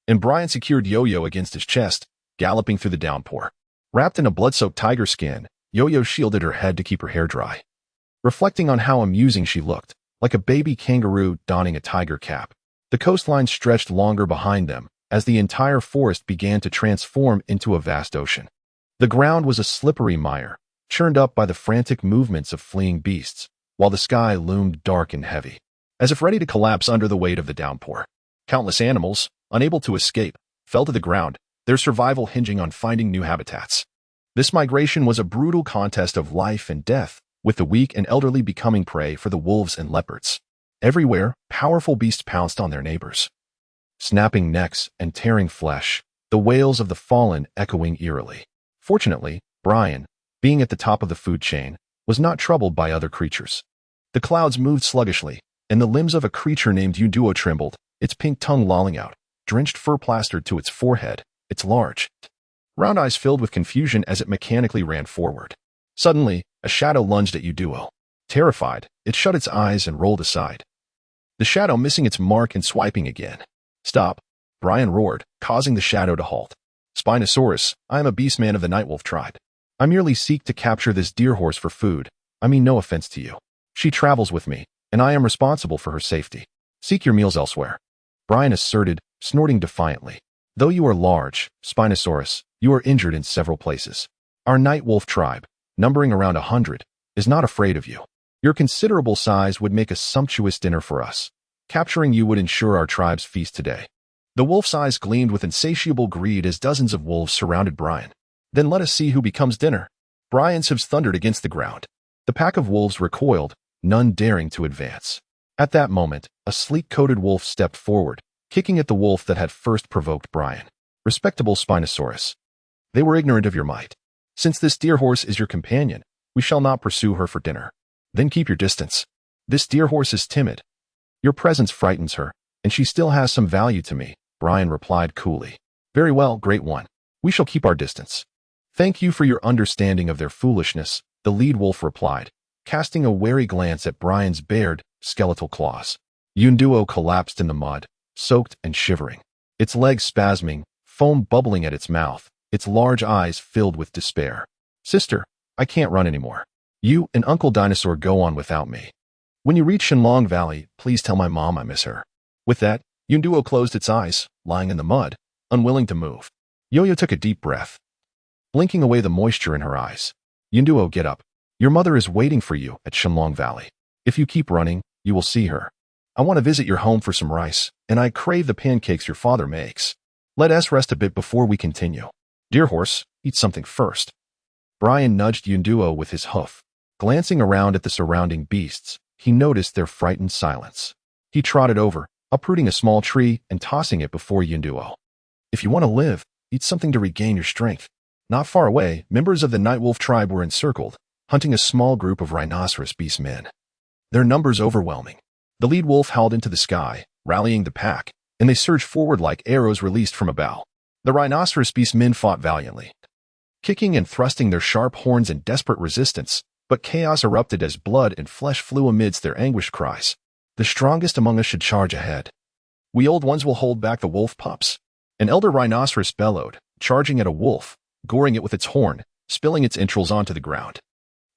and Brian secured Yo against his chest, galloping through the downpour. Wrapped in a blood-soaked tiger skin, Yo shielded her head to keep her hair dry, reflecting on how amusing she looked, like a baby kangaroo donning a tiger cap. The coastline stretched longer behind them, as the entire forest began to transform into a vast ocean. The ground was a slippery mire, churned up by the frantic movements of fleeing beasts, while the sky loomed dark and heavy, as if ready to collapse under the weight of the downpour. Countless animals, unable to escape, fell to the ground, their survival hinging on finding new habitats. This migration was a brutal contest of life and death, with the weak and elderly becoming prey for the wolves and leopards. Everywhere, powerful beasts pounced on their neighbors, snapping necks and tearing flesh, the wails of the fallen echoing eerily. Fortunately, Brian, being at the top of the food chain, was not troubled by other creatures. The clouds moved sluggishly, and the limbs of a creature named Unduo trembled, its pink tongue lolling out, drenched fur plastered to its forehead, its large, round eyes filled with confusion as it mechanically ran forward. Suddenly, a shadow lunged at Unduo. Terrified, it shut its eyes and rolled aside, the shadow missing its mark and swiping again. "Stop!" Brian roared, causing the shadow to halt. "Spinosaurus, I am a beastman of the Nightwolf tribe. I merely seek to capture this deer horse for food. I mean no offense to you. She travels with me, and I am responsible for her safety. Seek your meals elsewhere," Brian asserted, snorting defiantly. "Though you are large, Spinosaurus, you are injured in several places. Our Nightwolf tribe, numbering around 100, is not afraid of you. Your considerable size would make a sumptuous dinner for us. Capturing you would ensure our tribe's feast today." The wolf's eyes gleamed with insatiable greed as dozens of wolves surrounded Brian. "Then let us see who becomes dinner." Brian's hooves thundered against the ground. The pack of wolves recoiled, none daring to advance. At that moment, a sleek-coated wolf stepped forward, kicking at the wolf that had first provoked Brian. "Respectable Spinosaurus, they were ignorant of your might. Since this deer horse is your companion, we shall not pursue her for dinner. Then keep your distance. This deer horse is timid. Your presence frightens her, and she still has some value to me," Brian replied coolly. "Very well, Great One. We shall keep our distance." "Thank you for your understanding of their foolishness," the lead wolf replied, casting a wary glance at Brian's bared, skeletal claws. Unduo collapsed in the mud, soaked and shivering, its legs spasming, foam bubbling at its mouth, its large eyes filled with despair. "Sister, I can't run anymore. You and Uncle Dinosaur go on without me. When you reach Shenlong Valley, please tell my mom I miss her." With that, Unduo closed its eyes, lying in the mud, unwilling to move. Yo-Yo took a deep breath, blinking away the moisture in her eyes. "Unduo, get up. Your mother is waiting for you at Shenlong Valley. If you keep running, you will see her. I want to visit your home for some rice, and I crave the pancakes your father makes. Let us rest a bit before we continue. Deer horse, eat something first." Brian nudged Unduo with his hoof. Glancing around at the surrounding beasts, he noticed their frightened silence. He trotted over, uprooting a small tree and tossing it before Unduo. "If you want to live, eat something to regain your strength." Not far away, members of the Nightwolf tribe were encircled, hunting a small group of rhinoceros beastmen. Their numbers overwhelming. The lead wolf howled into the sky, rallying the pack, and they surged forward like arrows released from a bow. The rhinoceros beastmen fought valiantly, kicking and thrusting their sharp horns in desperate resistance, but chaos erupted as blood and flesh flew amidst their anguished cries. "The strongest among us should charge ahead. We old ones will hold back the wolf pups." An elder rhinoceros bellowed, charging at a wolf, goring it with its horn, spilling its entrails onto the ground.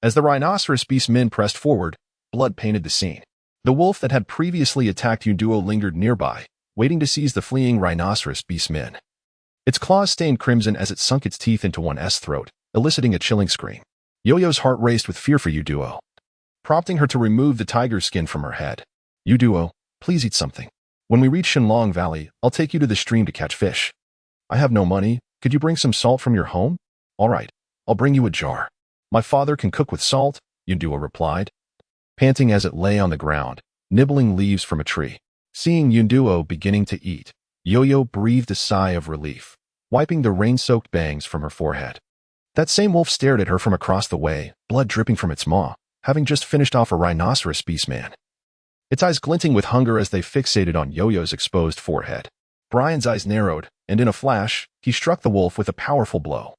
As the rhinoceros beastmen pressed forward, blood painted the scene. The wolf that had previously attacked Unduo lingered nearby, waiting to seize the fleeing rhinoceros beastmen. Its claws stained crimson as it sunk its teeth into one's throat, eliciting a chilling scream. Yo-Yo's heart raced with fear for Unduo, prompting her to remove the tiger's skin from her head. "Unduo, please eat something. When we reach Shenlong Valley, I'll take you to the stream to catch fish." "I have no money. Could you bring some salt from your home?" "All right, I'll bring you a jar. My father can cook with salt," Unduo replied, panting as it lay on the ground, nibbling leaves from a tree. Seeing Unduo beginning to eat, Yo-Yo breathed a sigh of relief, wiping the rain-soaked bangs from her forehead. That same wolf stared at her from across the way, blood dripping from its maw, having just finished off a rhinoceros beastman. Its eyes glinting with hunger as they fixated on Yo-Yo's exposed forehead. Brian's eyes narrowed, and in a flash, he struck the wolf with a powerful blow,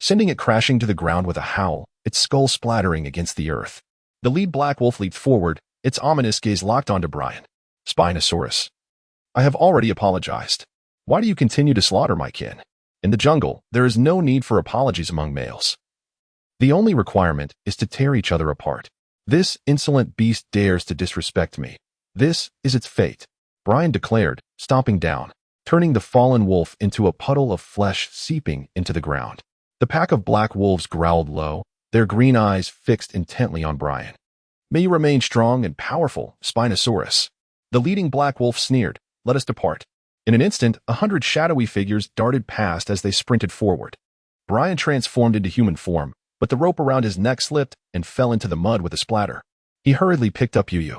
sending it crashing to the ground with a howl, its skull splattering against the earth. The lead black wolf leaped forward, its ominous gaze locked onto Brian. "Spinosaurus, I have already apologized. Why do you continue to slaughter my kin? In the jungle, there is no need for apologies among males. The only requirement is to tear each other apart. This insolent beast dares to disrespect me. This is its fate," Brian declared, stomping down, turning the fallen wolf into a puddle of flesh seeping into the ground. The pack of black wolves growled low, their green eyes fixed intently on Brian. "May you remain strong and powerful, Spinosaurus." The leading black wolf sneered, "Let us depart." In an instant, 100 shadowy figures darted past as they sprinted forward. Brian transformed into human form, but the rope around his neck slipped and fell into the mud with a splatter. He hurriedly picked up Yu,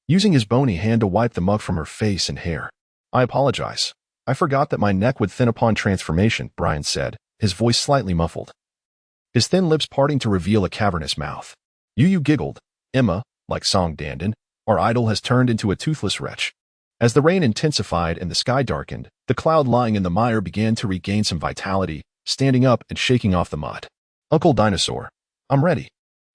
using his bony hand to wipe the mud from her face and hair. "I apologize. I forgot that my neck would thin upon transformation," Brian said, his voice slightly muffled, his thin lips parting to reveal a cavernous mouth. Yu giggled. "Emma, like Song Dandan, our idol has turned into a toothless wretch." As the rain intensified and the sky darkened, the cloud lying in the mire began to regain some vitality, standing up and shaking off the mud. "Uncle Dinosaur, I'm ready.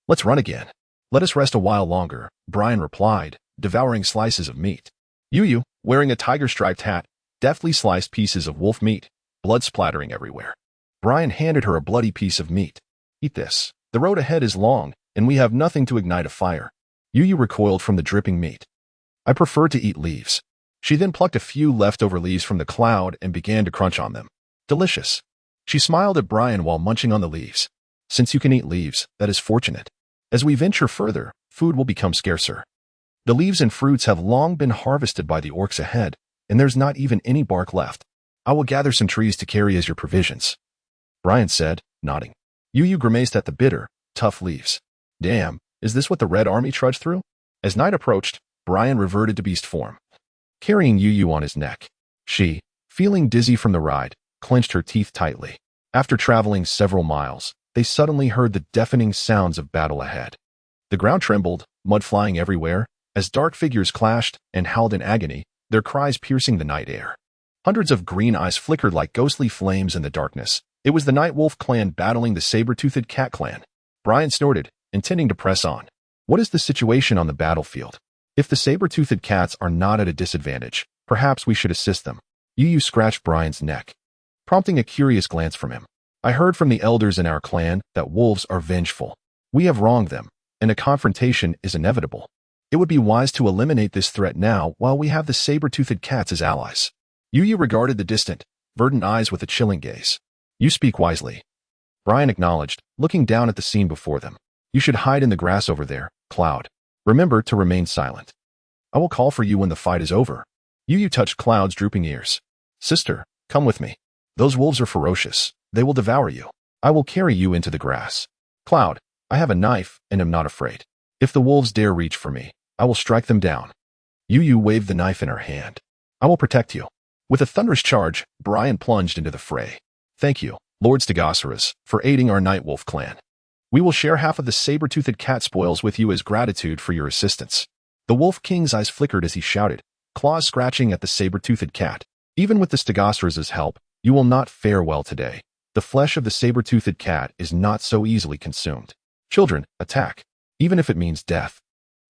Let's run again." "Let us rest a while longer," Brian replied, devouring slices of meat. Yu, wearing a tiger-striped hat, deftly sliced pieces of wolf meat, blood splattering everywhere. Brian handed her a bloody piece of meat. "Eat this. The road ahead is long, and we have nothing to ignite a fire." Yu recoiled from the dripping meat. "I prefer to eat leaves." She then plucked a few leftover leaves from the cloud and began to crunch on them. "Delicious." She smiled at Brian while munching on the leaves. "Since you can eat leaves, that is fortunate. As we venture further, food will become scarcer. The leaves and fruits have long been harvested by the orcs ahead, and there's not even any bark left. I will gather some trees to carry as your provisions," Brian said, nodding. Yu grimaced at the bitter, tough leaves. "Damn, is this what the Red Army trudged through?" As night approached, Brian reverted to beast form, carrying Yu on his neck. She, feeling dizzy from the ride, clenched her teeth tightly. After traveling several miles, they suddenly heard the deafening sounds of battle ahead. The ground trembled, mud flying everywhere, as dark figures clashed and howled in agony, their cries piercing the night air. Hundreds of green eyes flickered like ghostly flames in the darkness. It was the Night Wolf clan battling the saber-toothed cat clan. Brian snorted, intending to press on. What is the situation on the battlefield? If the saber-toothed cats are not at a disadvantage, perhaps we should assist them. Yu scratched Brian's neck, prompting a curious glance from him. "I heard from the elders in our clan that wolves are vengeful. We have wronged them, and a confrontation is inevitable. It would be wise to eliminate this threat now while we have the saber-toothed cats as allies." Yu regarded the distant, verdant eyes with a chilling gaze. "You speak wisely," Brian acknowledged, looking down at the scene before them. "You should hide in the grass over there, Cloud. Remember to remain silent. I will call for you when the fight is over." Yu touched Cloud's drooping ears. "Sister, come with me. Those wolves are ferocious. They will devour you. I will carry you into the grass. Cloud, I have a knife and am not afraid. If the wolves dare reach for me, I will strike them down." Yu waved the knife in her hand. "I will protect you." With a thunderous charge, Brian plunged into the fray. "Thank you, Lord Stegosaurus, for aiding our Nightwolf clan. We will share half of the saber-toothed cat spoils with you as gratitude for your assistance." The Wolf King's eyes flickered as he shouted, claws scratching at the saber-toothed cat. "Even with the Stegosaurus' help, you will not fare well today. The flesh of the saber-toothed cat is not so easily consumed. Children, attack, even if it means death.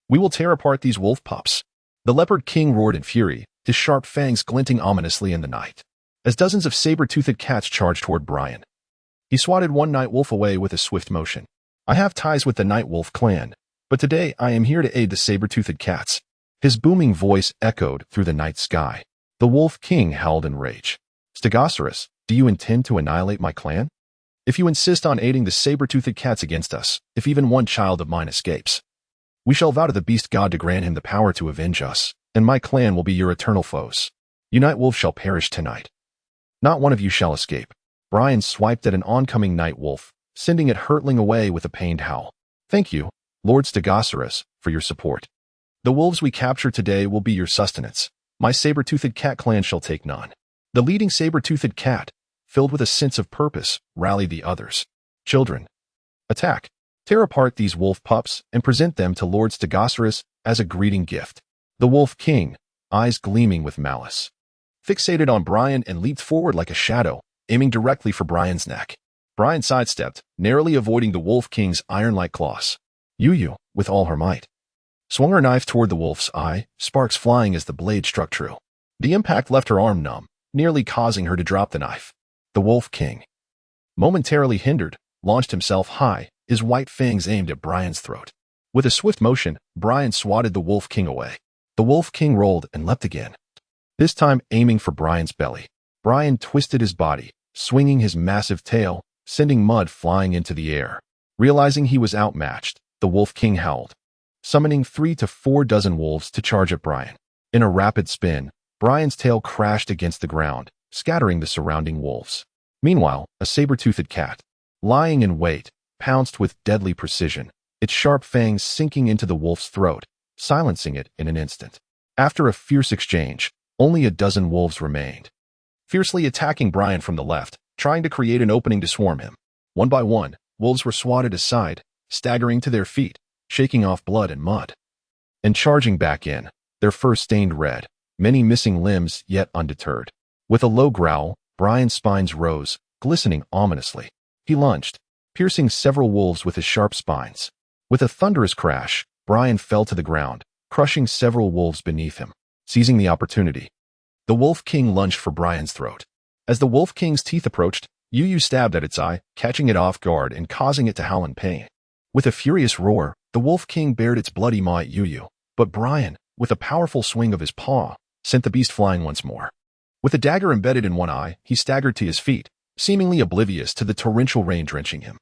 We will tear apart these wolf pups." The Leopard King roared in fury, his sharp fangs glinting ominously in the night. As dozens of saber-toothed cats charged toward Brian, he swatted one night wolf away with a swift motion. "I have ties with the Night Wolf clan, but today I am here to aid the saber-toothed cats." His booming voice echoed through the night sky. The Wolf King howled in rage. "Stegosaurus, do you intend to annihilate my clan? If you insist on aiding the saber-toothed cats against us, if even one child of mine escapes, we shall vow to the beast god to grant him the power to avenge us, and my clan will be your eternal foes. You Night Wolves shall perish tonight. Not one of you shall escape." Brian swiped at an oncoming Night Wolf, sending it hurtling away with a pained howl. "Thank you, Lord Stegosaurus, for your support. The wolves we capture today will be your sustenance. My saber-toothed cat clan shall take none." The leading saber-toothed cat, filled with a sense of purpose, rallied the others. "Children, attack. Tear apart these wolf pups and present them to Lord Stegosaurus as a greeting gift." The Wolf King, eyes gleaming with malice, fixated on Brian and leaped forward like a shadow, aiming directly for Brian's neck. Brian sidestepped, narrowly avoiding the Wolf King's iron-like claws. Yu, with all her might, swung her knife toward the wolf's eye, sparks flying as the blade struck true. The impact left her arm numb, nearly causing her to drop the knife. The Wolf King, momentarily hindered, launched himself high, his white fangs aimed at Brian's throat. With a swift motion, Brian swatted the Wolf King away. The Wolf King rolled and leapt again, this time aiming for Brian's belly. Brian twisted his body, swinging his massive tail, sending mud flying into the air. Realizing he was outmatched, the Wolf King howled, summoning 3 to 4 dozen wolves to charge at Brian. In a rapid spin, Brian's tail crashed against the ground, scattering the surrounding wolves. Meanwhile, a saber-toothed cat, lying in wait, pounced with deadly precision, its sharp fangs sinking into the wolf's throat, silencing it in an instant. After a fierce exchange, only a dozen wolves remained, fiercely attacking Brian from the left, trying to create an opening to swarm him. One by one, wolves were swatted aside, staggering to their feet, shaking off blood and mud, and charging back in, their fur stained red, many missing limbs yet undeterred. With a low growl, Brian's spines rose, glistening ominously. He lunged, piercing several wolves with his sharp spines. With a thunderous crash, Brian fell to the ground, crushing several wolves beneath him. Seizing the opportunity, the Wolf King lunged for Brian's throat. As the Wolf King's teeth approached, Yu stabbed at its eye, catching it off guard and causing it to howl in pain. With a furious roar, the Wolf King bared its bloody maw at Yu, but Brian, with a powerful swing of his paw, sent the beast flying once more. With a dagger embedded in one eye, he staggered to his feet, seemingly oblivious to the torrential rain drenching him.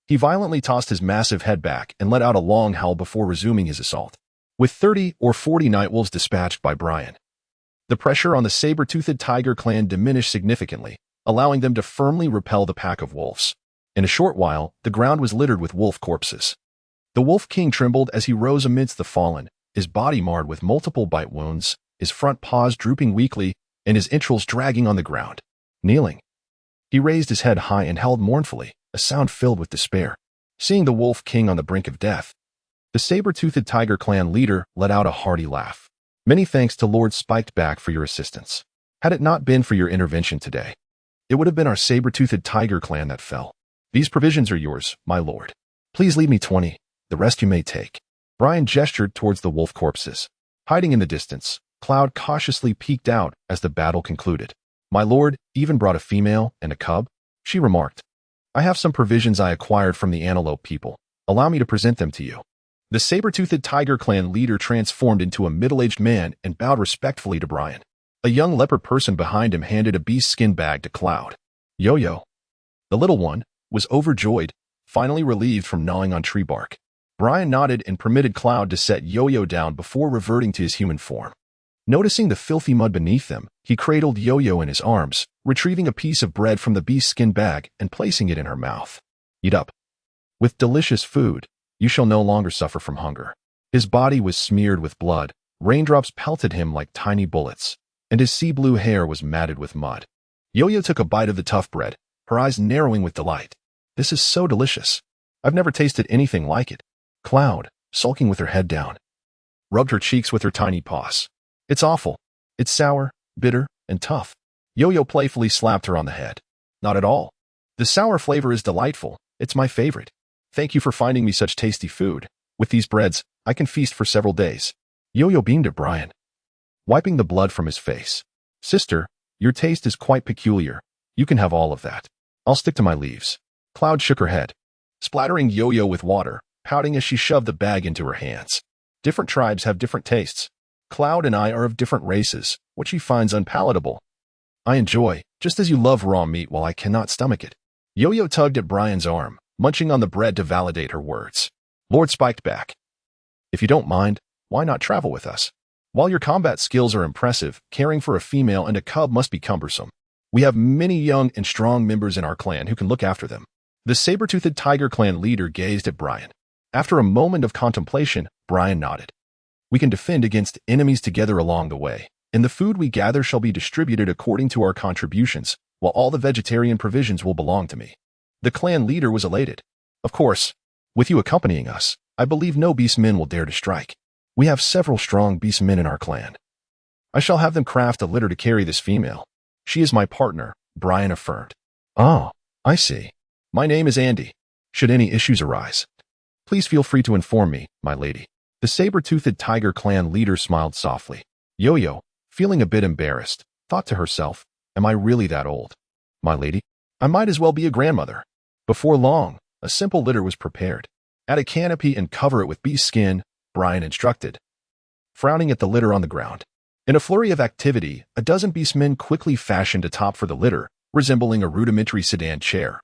He violently tossed his massive head back and let out a long howl before resuming his assault. With 30 or 40 nightwolves dispatched by Brian, the pressure on the saber-toothed tiger clan diminished significantly, allowing them to firmly repel the pack of wolves. In a short while, the ground was littered with wolf corpses. The Wolf King trembled as he rose amidst the fallen, his body marred with multiple bite wounds, his front paws drooping weakly, and his entrails dragging on the ground. Kneeling, he raised his head high and howled mournfully, a sound filled with despair. Seeing the Wolf King on the brink of death, the saber-toothed tiger clan leader let out a hearty laugh. Many thanks to Lord Spikeback for your assistance. Had it not been for your intervention today, it would have been our saber-toothed tiger clan that fell. These provisions are yours, my lord. Please leave me 20, the rest you may take. Brian gestured towards the wolf corpses. Hiding in the distance, Cloud cautiously peeked out as the battle concluded. My lord even brought a female and a cub, she remarked. I have some provisions I acquired from the antelope people. Allow me to present them to you. The saber-toothed tiger clan leader transformed into a middle-aged man and bowed respectfully to Brian. A young leopard person behind him handed a beast skin bag to Cloud. Yo-Yo, the little one, was overjoyed, finally relieved from gnawing on tree bark. Brian nodded and permitted Cloud to set Yo-Yo down before reverting to his human form. Noticing the filthy mud beneath them, he cradled Yo-Yo in his arms, retrieving a piece of bread from the beast skin bag and placing it in her mouth. Eat up. With delicious food, you shall no longer suffer from hunger. His body was smeared with blood, raindrops pelted him like tiny bullets, and his sea blue hair was matted with mud. Yo-Yo took a bite of the tough bread, her eyes narrowing with delight. This is so delicious. I've never tasted anything like it. Cloud, sulking with her head down, rubbed her cheeks with her tiny paws. It's awful. It's sour, bitter, and tough. Yo-Yo playfully slapped her on the head. Not at all. The sour flavor is delightful. It's my favorite. Thank you for finding me such tasty food. With these breads, I can feast for several days. Yo-Yo beamed at Brian, wiping the blood from his face. Sister, your taste is quite peculiar. You can have all of that. I'll stick to my leaves. Cloud shook her head, splattering Yo-Yo with water, pouting as she shoved the bag into her hands. Different tribes have different tastes. Cloud and I are of different races, what she finds unpalatable, I enjoy, just as you love raw meat while I cannot stomach it. Yo-Yo tugged at Brian's arm, munching on the bread to validate her words. Lord spiked back. If you don't mind, why not travel with us? While your combat skills are impressive, caring for a female and a cub must be cumbersome. We have many young and strong members in our clan who can look after them. The saber-toothed tiger clan leader gazed at Brian. After a moment of contemplation, Brian nodded. We can defend against enemies together along the way, and the food we gather shall be distributed according to our contributions, while all the vegetarian provisions will belong to me. The clan leader was elated. Of course, with you accompanying us, I believe no beastmen will dare to strike. We have several strong beastmen in our clan. I shall have them craft a litter to carry this female. She is my partner, Brian affirmed. Oh, I see. My name is Andy. Should any issues arise, please feel free to inform me, my lady. The saber-toothed tiger clan leader smiled softly. Yo-Yo, feeling a bit embarrassed, thought to herself, am I really that old? My lady, I might as well be a grandmother. Before long, a simple litter was prepared. Add a canopy and cover it with beast skin, Brian instructed, frowning at the litter on the ground. In a flurry of activity, a dozen beastmen quickly fashioned a top for the litter, resembling a rudimentary sedan chair.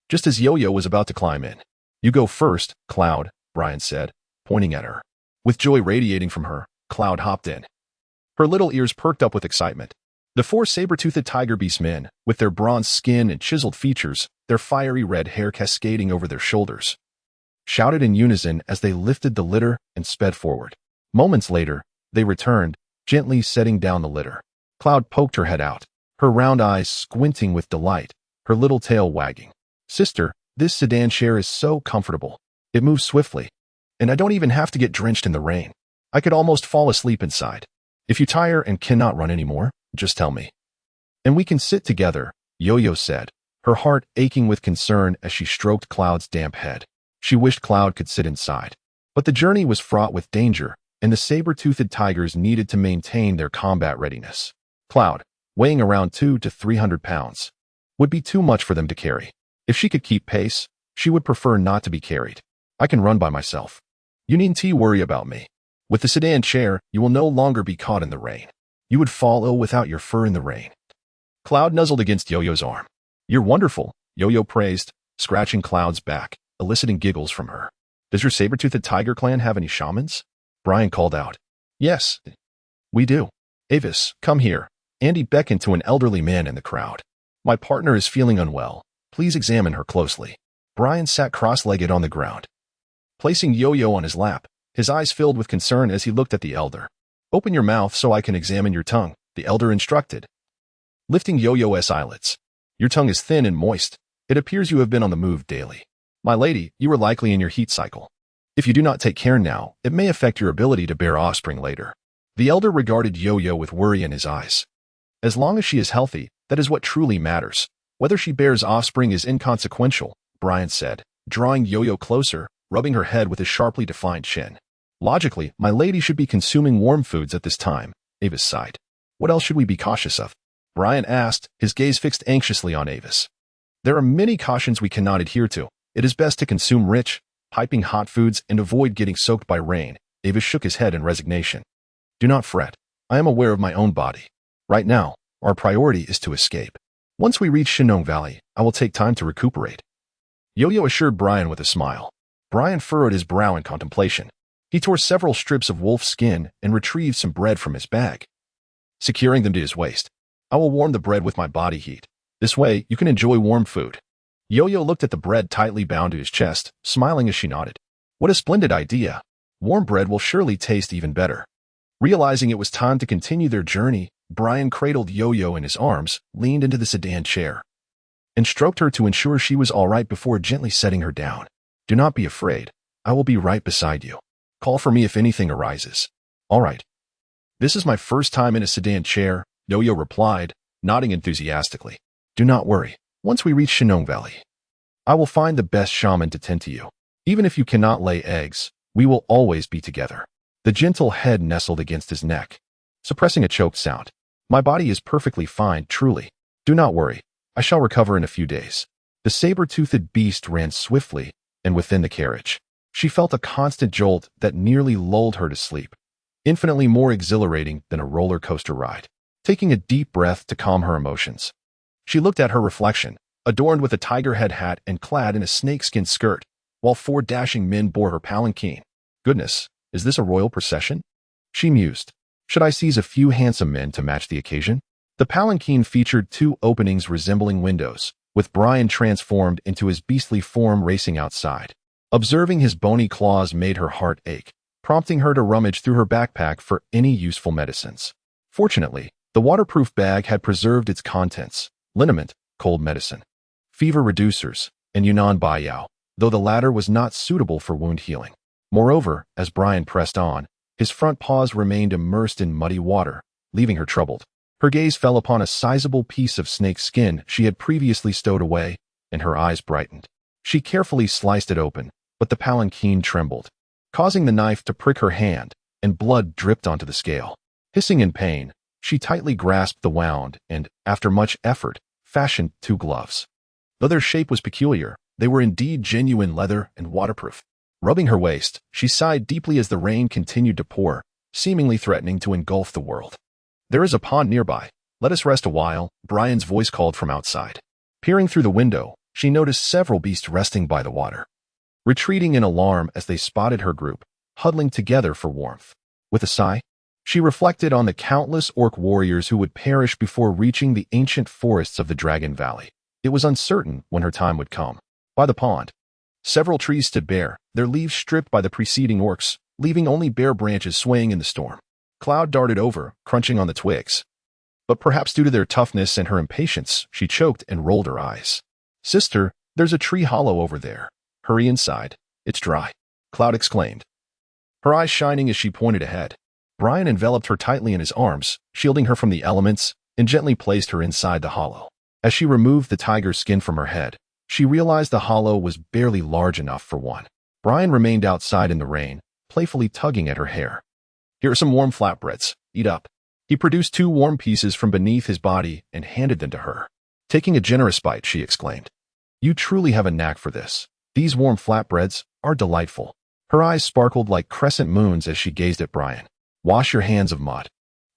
Just as Yo-Yo was about to climb in. "You go first, Cloud," Brian said, pointing at her. With joy radiating from her, Cloud hopped in. Her little ears perked up with excitement. The four saber-toothed tiger beastmen, with their bronze skin and chiseled features, their fiery red hair cascading over their shoulders, shouted in unison as they lifted the litter and sped forward. Moments later, they returned, gently setting down the litter. Cloud poked her head out, her round eyes squinting with delight, her little tail wagging. "Sister, this sedan chair is so comfortable. It moves swiftly, and I don't even have to get drenched in the rain. I could almost fall asleep inside. If you tire and cannot run anymore, just tell me. And we can sit together," Yo-Yo said, her heart aching with concern as she stroked Cloud's damp head. She wished Cloud could sit inside. But the journey was fraught with danger, and the saber-toothed tigers needed to maintain their combat readiness. Cloud, weighing around 200 to 300 pounds, would be too much for them to carry. If she could keep pace, she would prefer not to be carried. "I can run by myself. You needn't worry about me. With the sedan chair, you will no longer be caught in the rain. You would fall ill without your fur in the rain." Cloud nuzzled against Yo-Yo's arm. "You're wonderful," Yo-Yo praised, scratching Cloud's back, eliciting giggles from her. "Does your saber-toothed tiger clan have any shamans?" Brian called out. "Yes, we do. Avis, come here." Andy beckoned to an elderly man in the crowd. "My partner is feeling unwell. Please examine her closely." Brian sat cross-legged on the ground, placing Yo-Yo on his lap, his eyes filled with concern as he looked at the elder. "Open your mouth so I can examine your tongue," the elder instructed, lifting Yo-Yo's eyelids. "Your tongue is thin and moist. It appears you have been on the move daily. My lady, you are likely in your heat cycle. If you do not take care now, it may affect your ability to bear offspring later." The elder regarded Yo-Yo with worry in his eyes. "As long as she is healthy, that is what truly matters. Whether she bears offspring is inconsequential," Brian said, drawing Yo-Yo closer, rubbing her head with his sharply defined chin. "Logically, my lady should be consuming warm foods at this time," Avis sighed. "What else should we be cautious of?" Brian asked, his gaze fixed anxiously on Avis. "There are many cautions we cannot adhere to. It is best to consume rich, piping hot foods and avoid getting soaked by rain." Avis shook his head in resignation. "Do not fret. I am aware of my own body. Right now, our priority is to escape. Once we reach Shinong Valley, I will take time to recuperate." Yo-Yo assured Brian with a smile. Brian furrowed his brow in contemplation. He tore several strips of wolf skin and retrieved some bread from his bag, securing them to his waist. "I will warm the bread with my body heat. This way, you can enjoy warm food." Yo-Yo looked at the bread tightly bound to his chest, smiling as she nodded. "What a splendid idea. Warm bread will surely taste even better." Realizing it was time to continue their journey, Brian cradled Yo-Yo in his arms, leaned into the sedan chair, and stroked her to ensure she was all right before gently setting her down. "Do not be afraid. I will be right beside you. Call for me if anything arises." "All right." "This is my first time in a sedan chair," Yo-Yo replied, nodding enthusiastically. "Do not worry. Once we reach Shinong Valley, I will find the best shaman to tend to you. Even if you cannot lay eggs, we will always be together." The gentle head nestled against his neck, suppressing a choked sound. "My body is perfectly fine, truly. Do not worry. I shall recover in a few days." The saber-toothed beast ran swiftly, and within the carriage, she felt a constant jolt that nearly lulled her to sleep, infinitely more exhilarating than a roller coaster ride. Taking a deep breath to calm her emotions, she looked at her reflection, adorned with a tiger head hat and clad in a snakeskin skirt, while 4 dashing men bore her palanquin. "Goodness, is this a royal procession?" she mused. "Should I seize a few handsome men to match the occasion?" The palanquin featured 2 openings resembling windows, with Brian transformed into his beastly form racing outside. Observing his bony claws made her heart ache, prompting her to rummage through her backpack for any useful medicines. Fortunately, the waterproof bag had preserved its contents: liniment, cold medicine, fever reducers, and Yunnan Baiyao, though the latter was not suitable for wound healing. Moreover, as Brian pressed on, his front paws remained immersed in muddy water, leaving her troubled. Her gaze fell upon a sizable piece of snake skin she had previously stowed away, and her eyes brightened. She carefully sliced it open, but the palanquin trembled, causing the knife to prick her hand, and blood dripped onto the scale. Hissing in pain, she tightly grasped the wound and, after much effort, fashioned 2 gloves. Though their shape was peculiar, they were indeed genuine leather and waterproof. Rubbing her waist, she sighed deeply as the rain continued to pour, seemingly threatening to engulf the world. There is a pond nearby. Let us rest a while, Brian's voice called from outside. Peering through the window, she noticed several beasts resting by the water, retreating in alarm as they spotted her group, huddling together for warmth. With a sigh, she reflected on the countless orc warriors who would perish before reaching the ancient forests of the Dragon Valley. It was uncertain when her time would come. By the pond, several trees stood bare, their leaves stripped by the preceding orcs, leaving only bare branches swaying in the storm. Cloud darted over, crunching on the twigs. But perhaps due to their toughness and her impatience, she choked and rolled her eyes. Sister, there's a tree hollow over there. Hurry inside. It's dry, Cloud exclaimed, her eyes shining as she pointed ahead. Brian enveloped her tightly in his arms, shielding her from the elements, and gently placed her inside the hollow. As she removed the tiger's skin from her head, she realized the hollow was barely large enough for one. Brian remained outside in the rain, playfully tugging at her hair. Here are some warm flatbreads. Eat up. He produced 2 warm pieces from beneath his body and handed them to her. Taking a generous bite, she exclaimed, "You truly have a knack for this. These warm flatbreads are delightful." Her eyes sparkled like crescent moons as she gazed at Brian. "Wash your hands of mud.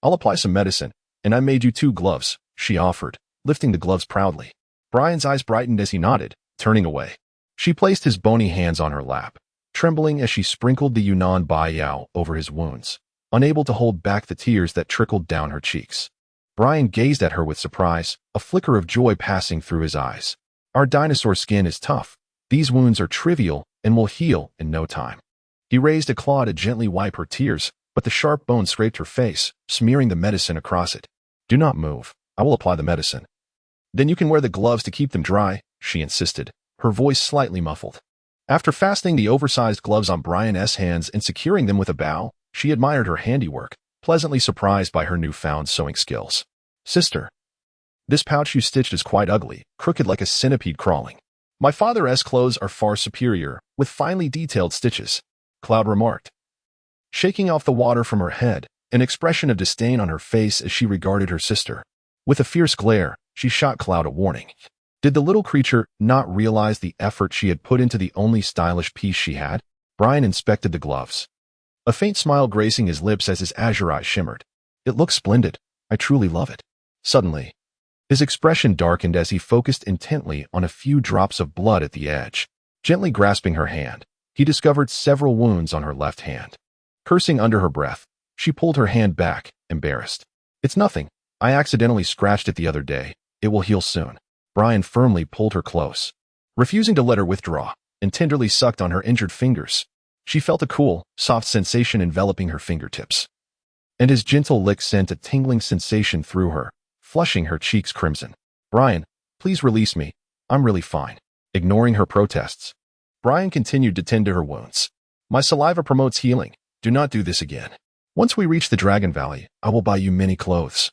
I'll apply some medicine, and I made you 2 gloves," she offered, lifting the gloves proudly. Brian's eyes brightened as he nodded, turning away. She placed his bony hands on her lap, trembling as she sprinkled the Yunnan Baiyao over his wounds, unable to hold back the tears that trickled down her cheeks. Brian gazed at her with surprise, a flicker of joy passing through his eyes. "Our dinosaur skin is tough. These wounds are trivial and will heal in no time." He raised a claw to gently wipe her tears, but the sharp bone scraped her face, smearing the medicine across it. "Do not move. I will apply the medicine. Then you can wear the gloves to keep them dry," she insisted, her voice slightly muffled. After fastening the oversized gloves on Brian's hands and securing them with a bow, she admired her handiwork, pleasantly surprised by her newfound sewing skills. "Sister, this pouch you stitched is quite ugly, crooked like a centipede crawling. My father's clothes are far superior, with finely detailed stitches," Cloud remarked, shaking off the water from her head, an expression of disdain on her face as she regarded her sister. With a fierce glare, she shot Cloud a warning. Did the little creature not realize the effort she had put into the only stylish piece she had? Brian inspected the gloves, a faint smile gracing his lips as his azure eyes shimmered. "It looks splendid. I truly love it." Suddenly, his expression darkened as he focused intently on a few drops of blood at the edge. Gently grasping her hand, he discovered several wounds on her left hand. Cursing under her breath, she pulled her hand back, embarrassed. "It's nothing. I accidentally scratched it the other day. It will heal soon." Brian firmly pulled her close, refusing to let her withdraw, and tenderly sucked on her injured fingers. She felt a cool, soft sensation enveloping her fingertips, and his gentle lick sent a tingling sensation through her, flushing her cheeks crimson. "Brian, please release me. I'm really fine." Ignoring her protests, Brian continued to tend to her wounds. "My saliva promotes healing. Do not do this again. Once we reach the Dragon Valley, I will buy you many clothes,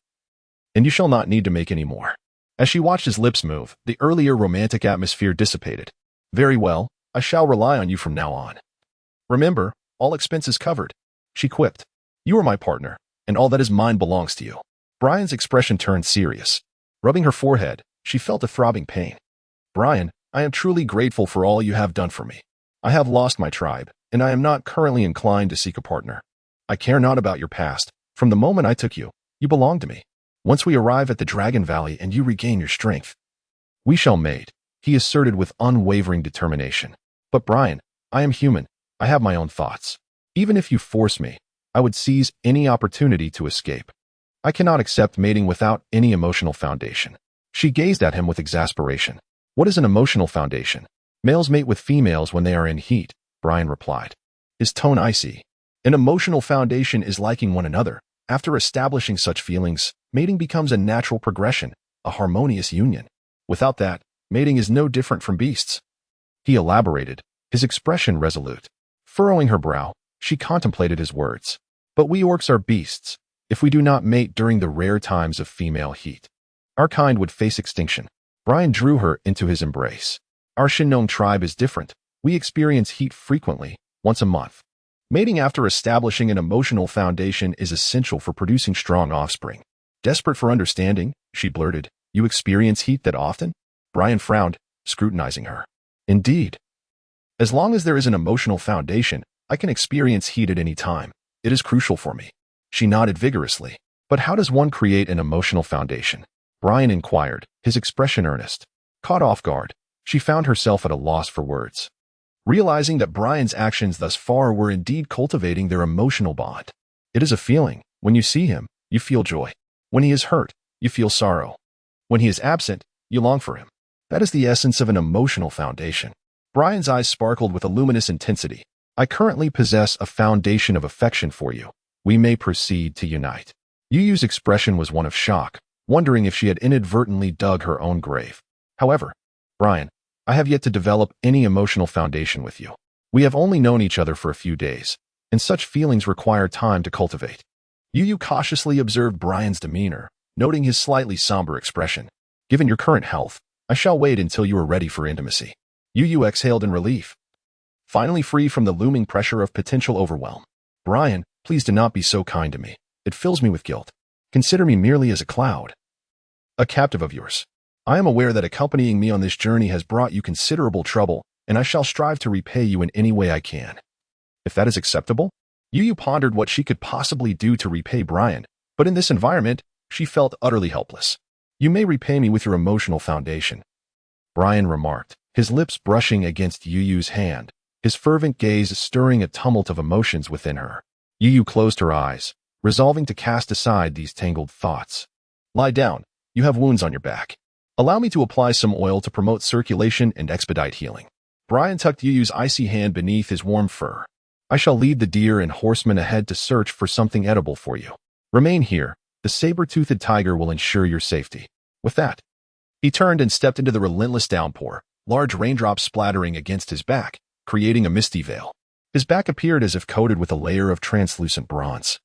and you shall not need to make any more." As she watched his lips move, the earlier romantic atmosphere dissipated. "Very well, I shall rely on you from now on. Remember, all expenses covered," she quipped. "You are my partner, and all that is mine belongs to you." Brian's expression turned serious. Rubbing her forehead, she felt a throbbing pain. "Brian, I am truly grateful for all you have done for me. I have lost my tribe, and I am not currently inclined to seek a partner. I care not about your past. From the moment I took you, you belong to me. Once we arrive at the Dragon Valley and you regain your strength, we shall mate," he asserted with unwavering determination. "But Brian, I am human. I have my own thoughts. Even if you force me, I would seize any opportunity to escape. I cannot accept mating without any emotional foundation." She gazed at him with exasperation. "What is an emotional foundation?" "Males mate with females when they are in heat," Brian replied, his tone icy. "An emotional foundation is liking one another. After establishing such feelings, mating becomes a natural progression, a harmonious union. Without that, mating is no different from beasts." He elaborated, his expression resolute. Furrowing her brow, she contemplated his words. "But we orcs are beasts. If we do not mate during the rare times of female heat, our kind would face extinction." Brian drew her into his embrace. "Our Shinong tribe is different. We experience heat frequently, once a month. Mating after establishing an emotional foundation is essential for producing strong offspring." Desperate for understanding, she blurted, "You experience heat that often?" Brian frowned, scrutinizing her. "Indeed. As long as there is an emotional foundation, I can experience heat at any time. It is crucial for me." She nodded vigorously. But how does one create an emotional foundation? Brian inquired, his expression earnest. Caught off guard, she found herself at a loss for words, realizing that Brian's actions thus far were indeed cultivating their emotional bond. It is a feeling. When you see him, you feel joy. When he is hurt, you feel sorrow. When he is absent, you long for him. That is the essence of an emotional foundation. Brian's eyes sparkled with a luminous intensity. I currently possess a foundation of affection for you. We may proceed to unite. Yu Yu's expression was one of shock, wondering if she had inadvertently dug her own grave. However, Brian, I have yet to develop any emotional foundation with you. We have only known each other for a few days, and such feelings require time to cultivate. Yu Yu cautiously observed Brian's demeanor, noting his slightly somber expression. Given your current health, I shall wait until you are ready for intimacy. Yu Yu exhaled in relief, finally free from the looming pressure of potential overwhelm. Brian, please do not be so kind to me. It fills me with guilt. Consider me merely as a cloud. A captive of yours. I am aware that accompanying me on this journey has brought you considerable trouble, and I shall strive to repay you in any way I can. If that is acceptable? Yu Yu pondered what she could possibly do to repay Brian, but in this environment, she felt utterly helpless. You may repay me with your emotional foundation, Brian remarked, his lips brushing against Yu Yu's hand, his fervent gaze stirring a tumult of emotions within her. Yu Yu closed her eyes, resolving to cast aside these tangled thoughts. Lie down. You have wounds on your back. Allow me to apply some oil to promote circulation and expedite healing. Brian tucked Yu Yu's icy hand beneath his warm fur. I shall lead the deer and horsemen ahead to search for something edible for you. Remain here. The saber-toothed tiger will ensure your safety. With that, he turned and stepped into the relentless downpour, large raindrops splattering against his back, creating a misty veil. His back appeared as if coated with a layer of translucent bronze,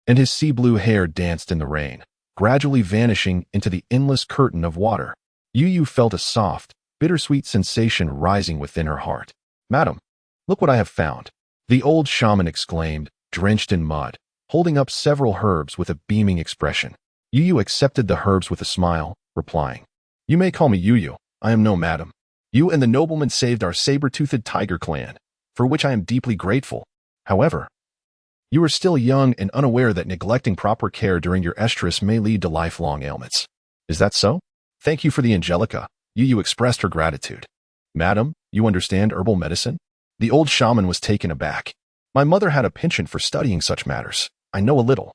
and his sea-blue hair danced in the rain, gradually vanishing into the endless curtain of water. Yu Yu felt a soft, bittersweet sensation rising within her heart. Madam, look what I have found, the old shaman exclaimed, drenched in mud, holding up several herbs with a beaming expression. Yu Yu accepted the herbs with a smile, replying, You may call me Yu Yu, I am no madam. You and the nobleman saved our saber-toothed tiger clan, for which I am deeply grateful. However, you are still young and unaware that neglecting proper care during your estrus may lead to lifelong ailments. Is that so? Thank you for the Angelica. Yu Yu expressed her gratitude. Madam, you understand herbal medicine? The old shaman was taken aback. My mother had a penchant for studying such matters. I know a little,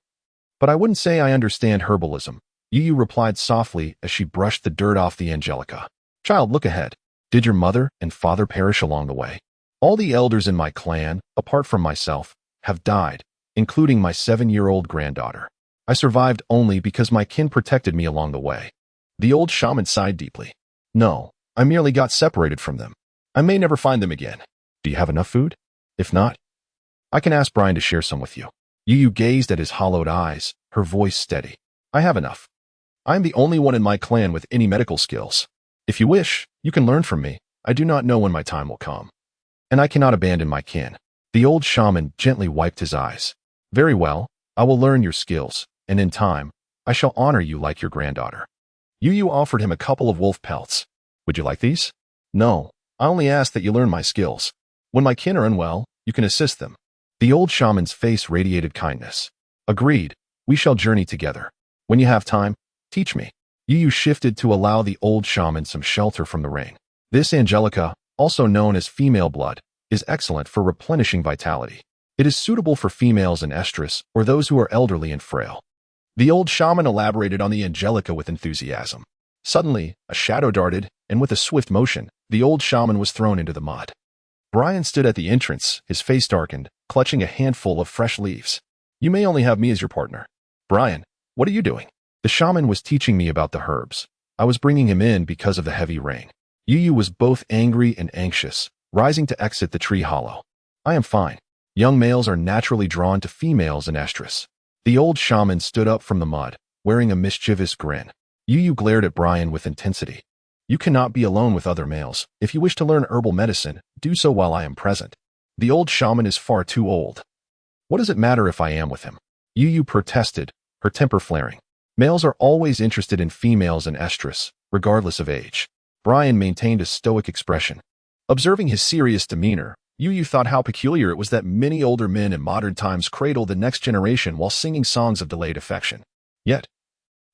but I wouldn't say I understand herbalism. Yu Yu replied softly as she brushed the dirt off the Angelica. Child, look ahead. Did your mother and father perish along the way? All the elders in my clan, apart from myself, have died, including my 7-year-old granddaughter. I survived only because my kin protected me along the way. The old shaman sighed deeply. No, I merely got separated from them. I may never find them again. Do you have enough food? If not, I can ask Brian to share some with you. Yu Yu gazed at his hollowed eyes, her voice steady. I have enough. I am the only one in my clan with any medical skills. If you wish, you can learn from me. I do not know when my time will come, and I cannot abandon my kin. The old shaman gently wiped his eyes. Very well, I will learn your skills, and in time, I shall honor you like your granddaughter. Yu Yu offered him a couple of wolf pelts. Would you like these? No, I only ask that you learn my skills. When my kin are unwell, you can assist them. The old shaman's face radiated kindness. Agreed, we shall journey together. When you have time, teach me. Yu Yu shifted to allow the old shaman some shelter from the rain. This Angelica, also known as female blood, is excellent for replenishing vitality. It is suitable for females in estrus or those who are elderly and frail. The old shaman elaborated on the Angelica with enthusiasm. Suddenly, a shadow darted, and with a swift motion, the old shaman was thrown into the mud. Brian stood at the entrance, his face darkened, clutching a handful of fresh leaves. You may only have me as your partner. Brian, what are you doing? The shaman was teaching me about the herbs. I was bringing him in because of the heavy rain. Yu Yu was both angry and anxious, rising to exit the tree hollow. I am fine. Young males are naturally drawn to females in estrus. The old shaman stood up from the mud, wearing a mischievous grin. Yu Yu glared at Brian with intensity. You cannot be alone with other males. If you wish to learn herbal medicine, do so while I am present. The old shaman is far too old. What does it matter if I am with him? Yu Yu protested, her temper flaring. Males are always interested in females in estrus, regardless of age. Brian maintained a stoic expression. Observing his serious demeanor, Yu Yu thought how peculiar it was that many older men in modern times cradle the next generation while singing songs of delayed affection. Yet,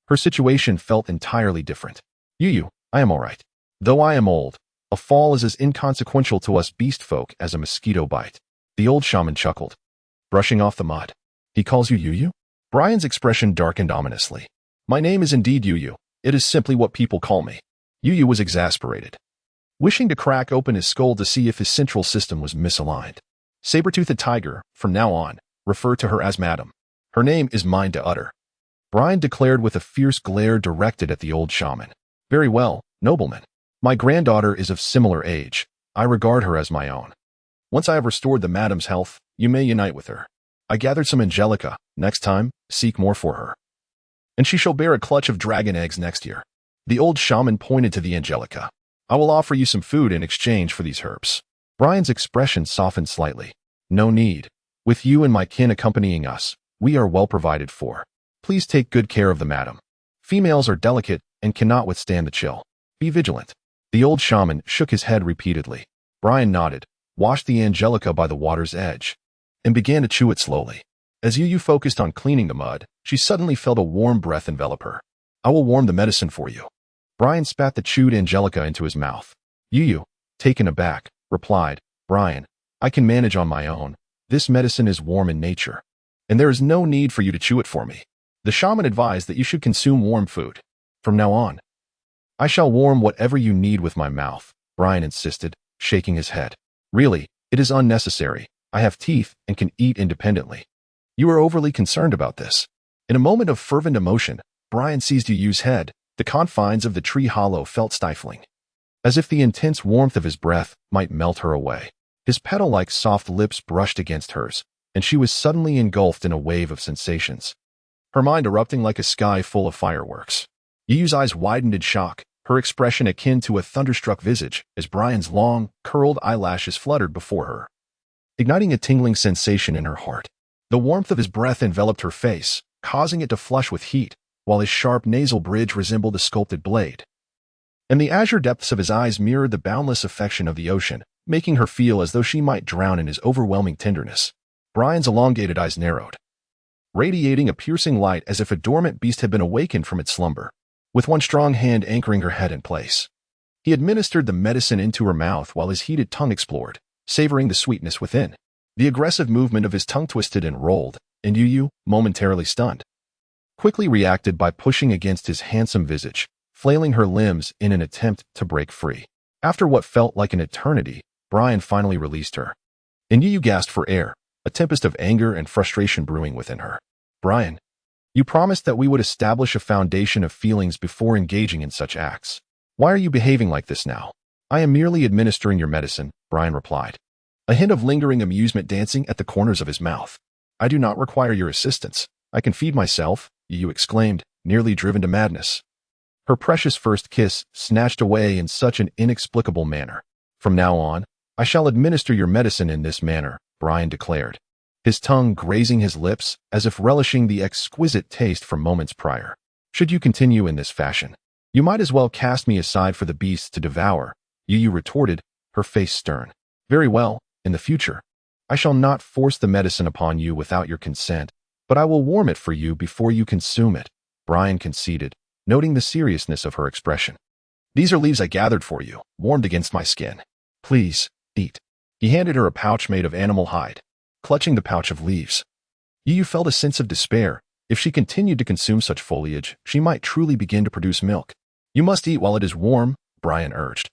her situation felt entirely different. Yu, I am all right. Though I am old, a fall is as inconsequential to us beast folk as a mosquito bite. The old shaman chuckled, brushing off the mud. He calls you Yu? Brian's expression darkened ominously. My name is indeed Yu. It is simply what people call me. Yu was exasperated, wishing to crack open his skull to see if his central system was misaligned. Saber-toothed tiger, from now on, refer to her as Madam. Her name is mine to utter. Brian declared with a fierce glare directed at the old shaman. Very well, nobleman. My granddaughter is of similar age. I regard her as my own. Once I have restored the madam's health, you may unite with her. I gathered some angelica. Next time, seek more for her. And she shall bear a clutch of dragon eggs next year. The old shaman pointed to the angelica. I will offer you some food in exchange for these herbs. Brian's expression softened slightly. No need. With you and my kin accompanying us, we are well provided for. Please take good care of the madam. Females are delicate and cannot withstand the chill. Be vigilant. The old shaman shook his head repeatedly. Brian nodded, washed the angelica by the water's edge, and began to chew it slowly. As Yu focused on cleaning the mud, she suddenly felt a warm breath envelop her. I will warm the medicine for you. Brian spat the chewed angelica into his mouth. Yu, taken aback, replied, Brian, I can manage on my own. This medicine is warm in nature, and there is no need for you to chew it for me. The shaman advised that you should consume warm food. From now on, I shall warm whatever you need with my mouth, Brian insisted, shaking his head. Really, it is unnecessary. I have teeth and can eat independently. You are overly concerned about this. In a moment of fervent emotion, Brian seized Yu's head. The confines of the tree hollow felt stifling, as if the intense warmth of his breath might melt her away. His petal-like soft lips brushed against hers, and she was suddenly engulfed in a wave of sensations, her mind erupting like a sky full of fireworks. Yu's eyes widened in shock, her expression akin to a thunderstruck visage, as Brian's long, curled eyelashes fluttered before her, igniting a tingling sensation in her heart. The warmth of his breath enveloped her face, causing it to flush with heat, while his sharp nasal bridge resembled a sculpted blade. And the azure depths of his eyes mirrored the boundless affection of the ocean, making her feel as though she might drown in his overwhelming tenderness. Brian's elongated eyes narrowed, radiating a piercing light as if a dormant beast had been awakened from its slumber, with one strong hand anchoring her head in place. He administered the medicine into her mouth while his heated tongue explored, savoring the sweetness within. The aggressive movement of his tongue twisted and rolled, and Yu, momentarily stunned, quickly reacted by pushing against his handsome visage, flailing her limbs in an attempt to break free. After what felt like an eternity, Brian finally released her. And Yu gasped for air, a tempest of anger and frustration brewing within her. Brian, you promised that we would establish a foundation of feelings before engaging in such acts. Why are you behaving like this now? I am merely administering your medicine, Brian replied, a hint of lingering amusement dancing at the corners of his mouth. I do not require your assistance. I can feed myself, Yu exclaimed, nearly driven to madness. Her precious first kiss snatched away in such an inexplicable manner. From now on, I shall administer your medicine in this manner, Brian declared, his tongue grazing his lips as if relishing the exquisite taste from moments prior. Should you continue in this fashion, you might as well cast me aside for the beasts to devour, Yu retorted, her face stern. Very well, in the future, I shall not force the medicine upon you without your consent, but I will warm it for you before you consume it, Brian conceded, noting the seriousness of her expression. These are leaves I gathered for you, warmed against my skin. Please, eat. He handed her a pouch made of animal hide. Clutching the pouch of leaves, Yu felt a sense of despair. If she continued to consume such foliage, she might truly begin to produce milk. You must eat while it is warm, Brian urged.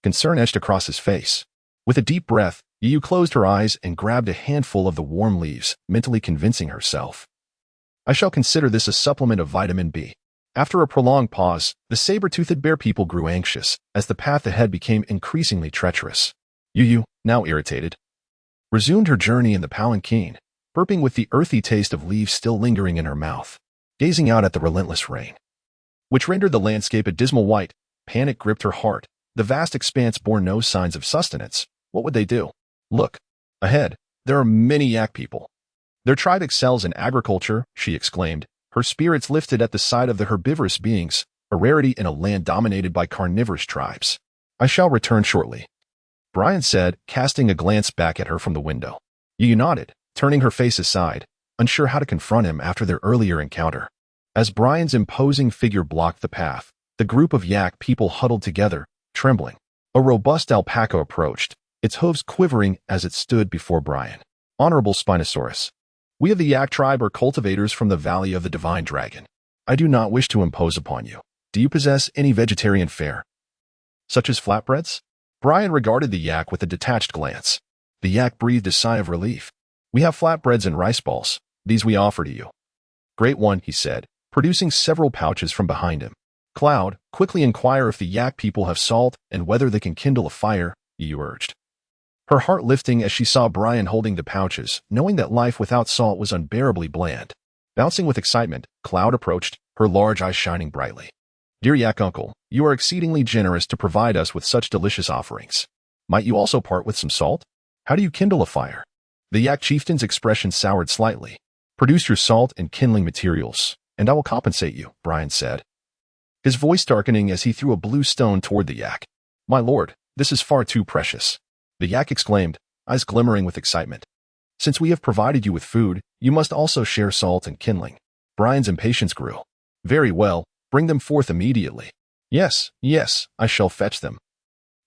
Concern etched across his face. With a deep breath, Yu closed her eyes and grabbed a handful of the warm leaves, mentally convincing herself. I shall consider this a supplement of vitamin B. After a prolonged pause, the saber-toothed bear people grew anxious, as the path ahead became increasingly treacherous. Yu, now irritated, resumed her journey in the palanquin, burping with the earthy taste of leaves still lingering in her mouth, gazing out at the relentless rain, which rendered the landscape a dismal white. Panic gripped her heart. The vast expanse bore no signs of sustenance. What would they do? Look, ahead, there are many yak people. Their tribe excels in agriculture, she exclaimed, her spirits lifted at the sight of the herbivorous beings, a rarity in a land dominated by carnivorous tribes. I shall return shortly, Brian said, casting a glance back at her from the window. Yu nodded, turning her face aside, unsure how to confront him after their earlier encounter. As Brian's imposing figure blocked the path, the group of yak people huddled together, trembling. A robust alpaca approached, its hooves quivering as it stood before Brian. Honorable Spinosaurus, we of the yak tribe are cultivators from the Valley of the Divine Dragon. I do not wish to impose upon you. Do you possess any vegetarian fare, such as flatbreads? Brian regarded the yak with a detached glance. The yak breathed a sigh of relief. We have flatbreads and rice balls. These we offer to you. Great one, he said, producing several pouches from behind him. Cloud, quickly inquire if the yak people have salt and whether they can kindle a fire, you urged. Her heart lifting as she saw Brian holding the pouches, knowing that life without salt was unbearably bland. Bouncing with excitement, Cloud approached, her large eyes shining brightly. Dear yak uncle, you are exceedingly generous to provide us with such delicious offerings. Might you also part with some salt? How do you kindle a fire? The yak chieftain's expression soured slightly. Produce your salt and kindling materials, and I will compensate you, Brian said, his voice darkening as he threw a blue stone toward the yak. My lord, this is far too precious. The yak exclaimed, eyes glimmering with excitement. Since we have provided you with food, you must also share salt and kindling. Brian's impatience grew. Very well, bring them forth immediately. Yes, yes, I shall fetch them.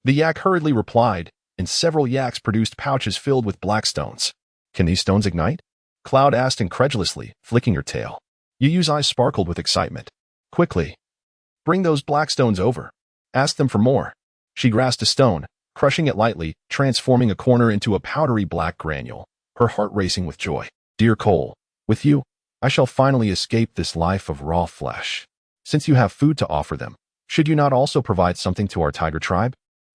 The yak hurriedly replied, and several yaks produced pouches filled with black stones. Can these stones ignite? Cloud asked incredulously, flicking her tail. Yu's eyes sparkled with excitement. Quickly. Bring those black stones over. Ask them for more. She grasped a stone, crushing it lightly, transforming a corner into a powdery black granule, her heart racing with joy. Dear Cole, with you, I shall finally escape this life of raw flesh. Since you have food to offer them, should you not also provide something to our tiger tribe?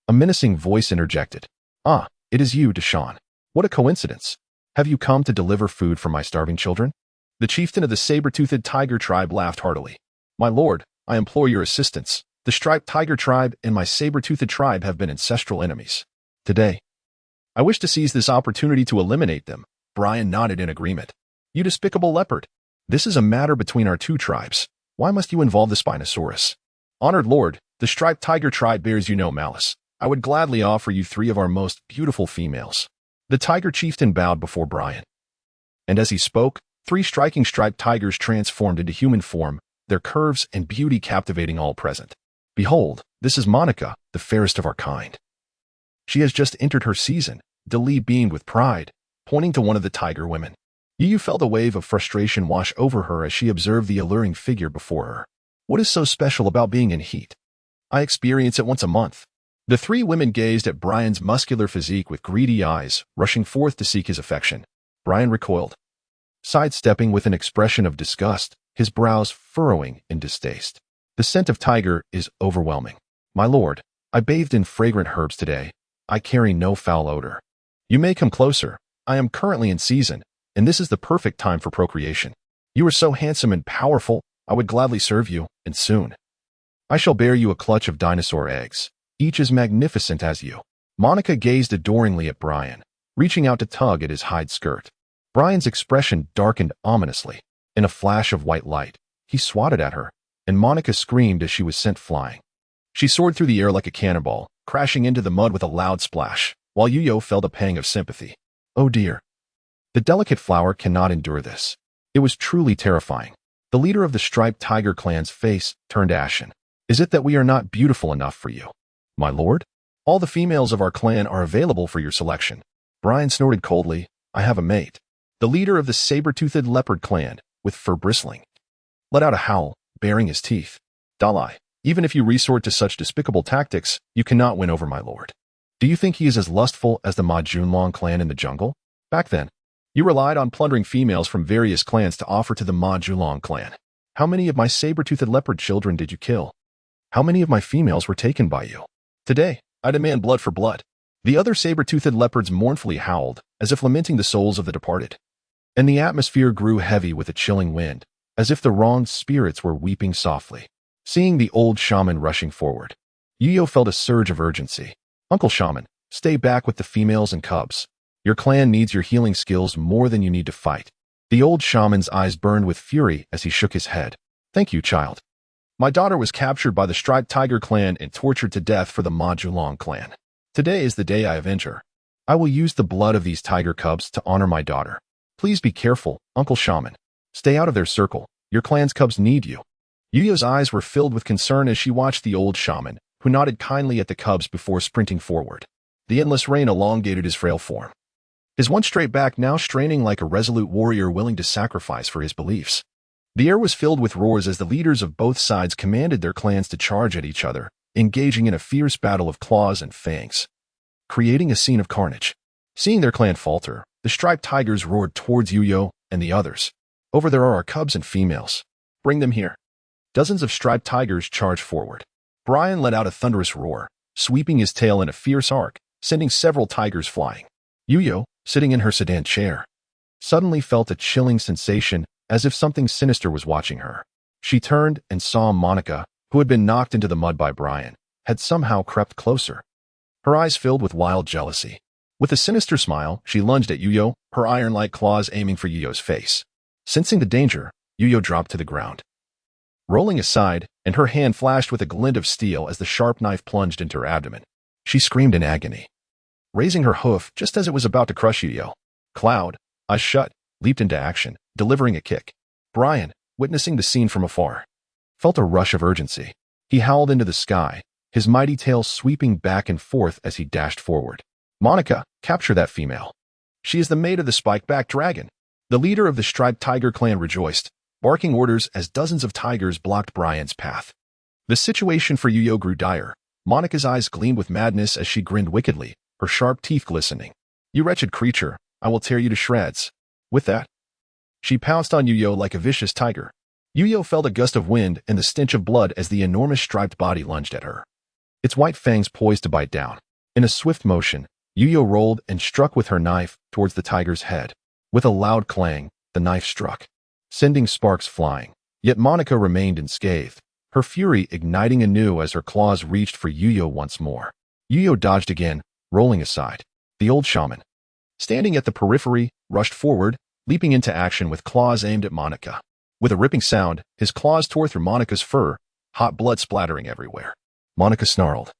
A menacing voice interjected. Ah, it is you, Deshaun. What a coincidence. Have you come to deliver food for my starving children? The chieftain of the saber-toothed tiger tribe laughed heartily. My lord, I implore your assistance. The striped tiger tribe and my saber-toothed tribe have been ancestral enemies. Today, I wish to seize this opportunity to eliminate them. Brian nodded in agreement. You despicable leopard. This is a matter between our two tribes. Why must you involve the Spinosaurus? Honored lord, the striped tiger tribe bears you no malice. I would gladly offer you 3 of our most beautiful females. The tiger chieftain bowed before Brian. And as he spoke, 3 striking striped tigers transformed into human form, their curves and beauty captivating all present. Behold, this is Monica, the fairest of our kind. She has just entered her season. Dali beamed with pride, pointing to one of the tiger women. Yu felt a wave of frustration wash over her as she observed the alluring figure before her. What is so special about being in heat? I experience it once a month. The 3 women gazed at Brian's muscular physique with greedy eyes, rushing forth to seek his affection. Brian recoiled, sidestepping with an expression of disgust, his brows furrowing in distaste. The scent of tiger is overwhelming. My lord, I bathed in fragrant herbs today. I carry no foul odor. You may come closer. I am currently in season, and this is the perfect time for procreation. You are so handsome and powerful, I would gladly serve you, and soon. I shall bear you a clutch of dinosaur eggs, each as magnificent as you. Monica gazed adoringly at Brian, reaching out to tug at his hide skirt. Brian's expression darkened ominously. In a flash of white light, he swatted at her, and Monica screamed as she was sent flying. She soared through the air like a cannonball, crashing into the mud with a loud splash, while Yuyo felt a pang of sympathy. Oh dear. The delicate flower cannot endure this. It was truly terrifying. The leader of the striped tiger clan's face turned ashen. Is it that we are not beautiful enough for you? My lord? All the females of our clan are available for your selection. Brian snorted coldly. I have a mate. The leader of the saber-toothed leopard clan, with fur bristling, let out a howl, baring his teeth. Dalai, even if you resort to such despicable tactics, you cannot win over my lord. Do you think he is as lustful as the Ma Junlong clan in the jungle? Back then, you relied on plundering females from various clans to offer to the Ma Junlong clan. How many of my saber-toothed leopard children did you kill? How many of my females were taken by you? Today, I demand blood for blood. The other saber-toothed leopards mournfully howled, as if lamenting the souls of the departed. And the atmosphere grew heavy with a chilling wind, as if the wronged spirits were weeping softly. Seeing the old shaman rushing forward, Yuyo felt a surge of urgency. Uncle Shaman, stay back with the females and cubs. Your clan needs your healing skills more than you need to fight. The old shaman's eyes burned with fury as he shook his head. Thank you, child. My daughter was captured by the striped tiger clan and tortured to death for the Ma Junlong clan. Today is the day I avenge her. I will use the blood of these tiger cubs to honor my daughter. Please be careful, Uncle Shaman. Stay out of their circle. Your clan's cubs need you. Yuyo's eyes were filled with concern as she watched the old shaman, who nodded kindly at the cubs before sprinting forward. The endless rain elongated his frail form. His once straight back now straining like a resolute warrior willing to sacrifice for his beliefs. The air was filled with roars as the leaders of both sides commanded their clans to charge at each other, engaging in a fierce battle of claws and fangs, creating a scene of carnage. Seeing their clan falter, the striped tigers roared towards Yuyo and the others. Over there are our cubs and females. Bring them here. Dozens of striped tigers charged forward. Brian let out a thunderous roar, sweeping his tail in a fierce arc, sending several tigers flying. Yuyo, sitting in her sedan chair, suddenly felt a chilling sensation as if something sinister was watching her. She turned and saw Monica, who had been knocked into the mud by Brian, had somehow crept closer. Her eyes filled with wild jealousy. With a sinister smile, she lunged at Yuyo, her iron-like claws aiming for Yuyo's face. Sensing the danger, Yuyo dropped to the ground, rolling aside, and her hand flashed with a glint of steel as the sharp knife plunged into her abdomen. She screamed in agony, raising her hoof just as it was about to crush Yuyo. Cloud, eyes shut, leaped into action, delivering a kick. Brian, witnessing the scene from afar, felt a rush of urgency. He howled into the sky, his mighty tail sweeping back and forth as he dashed forward. Monica, capture that female. She is the mate of the spike-backed dragon. The leader of the striped tiger clan rejoiced, barking orders as dozens of tigers blocked Brian's path. The situation for Yuyo grew dire. Monica's eyes gleamed with madness as she grinned wickedly, her sharp teeth glistening. You wretched creature, I will tear you to shreds. With that, she pounced on Yuyo like a vicious tiger. Yuyo felt a gust of wind and the stench of blood as the enormous striped body lunged at her, its white fangs poised to bite down. In a swift motion, Yuyo rolled and struck with her knife towards the tiger's head. With a loud clang, the knife struck, sending sparks flying. Yet Monica remained unscathed, her fury igniting anew as her claws reached for Yuyo once more. Yuyo dodged again, rolling aside. The old shaman, standing at the periphery, rushed forward, leaping into action with claws aimed at Monica. With a ripping sound, his claws tore through Monica's fur, hot blood splattering everywhere. Monica snarled,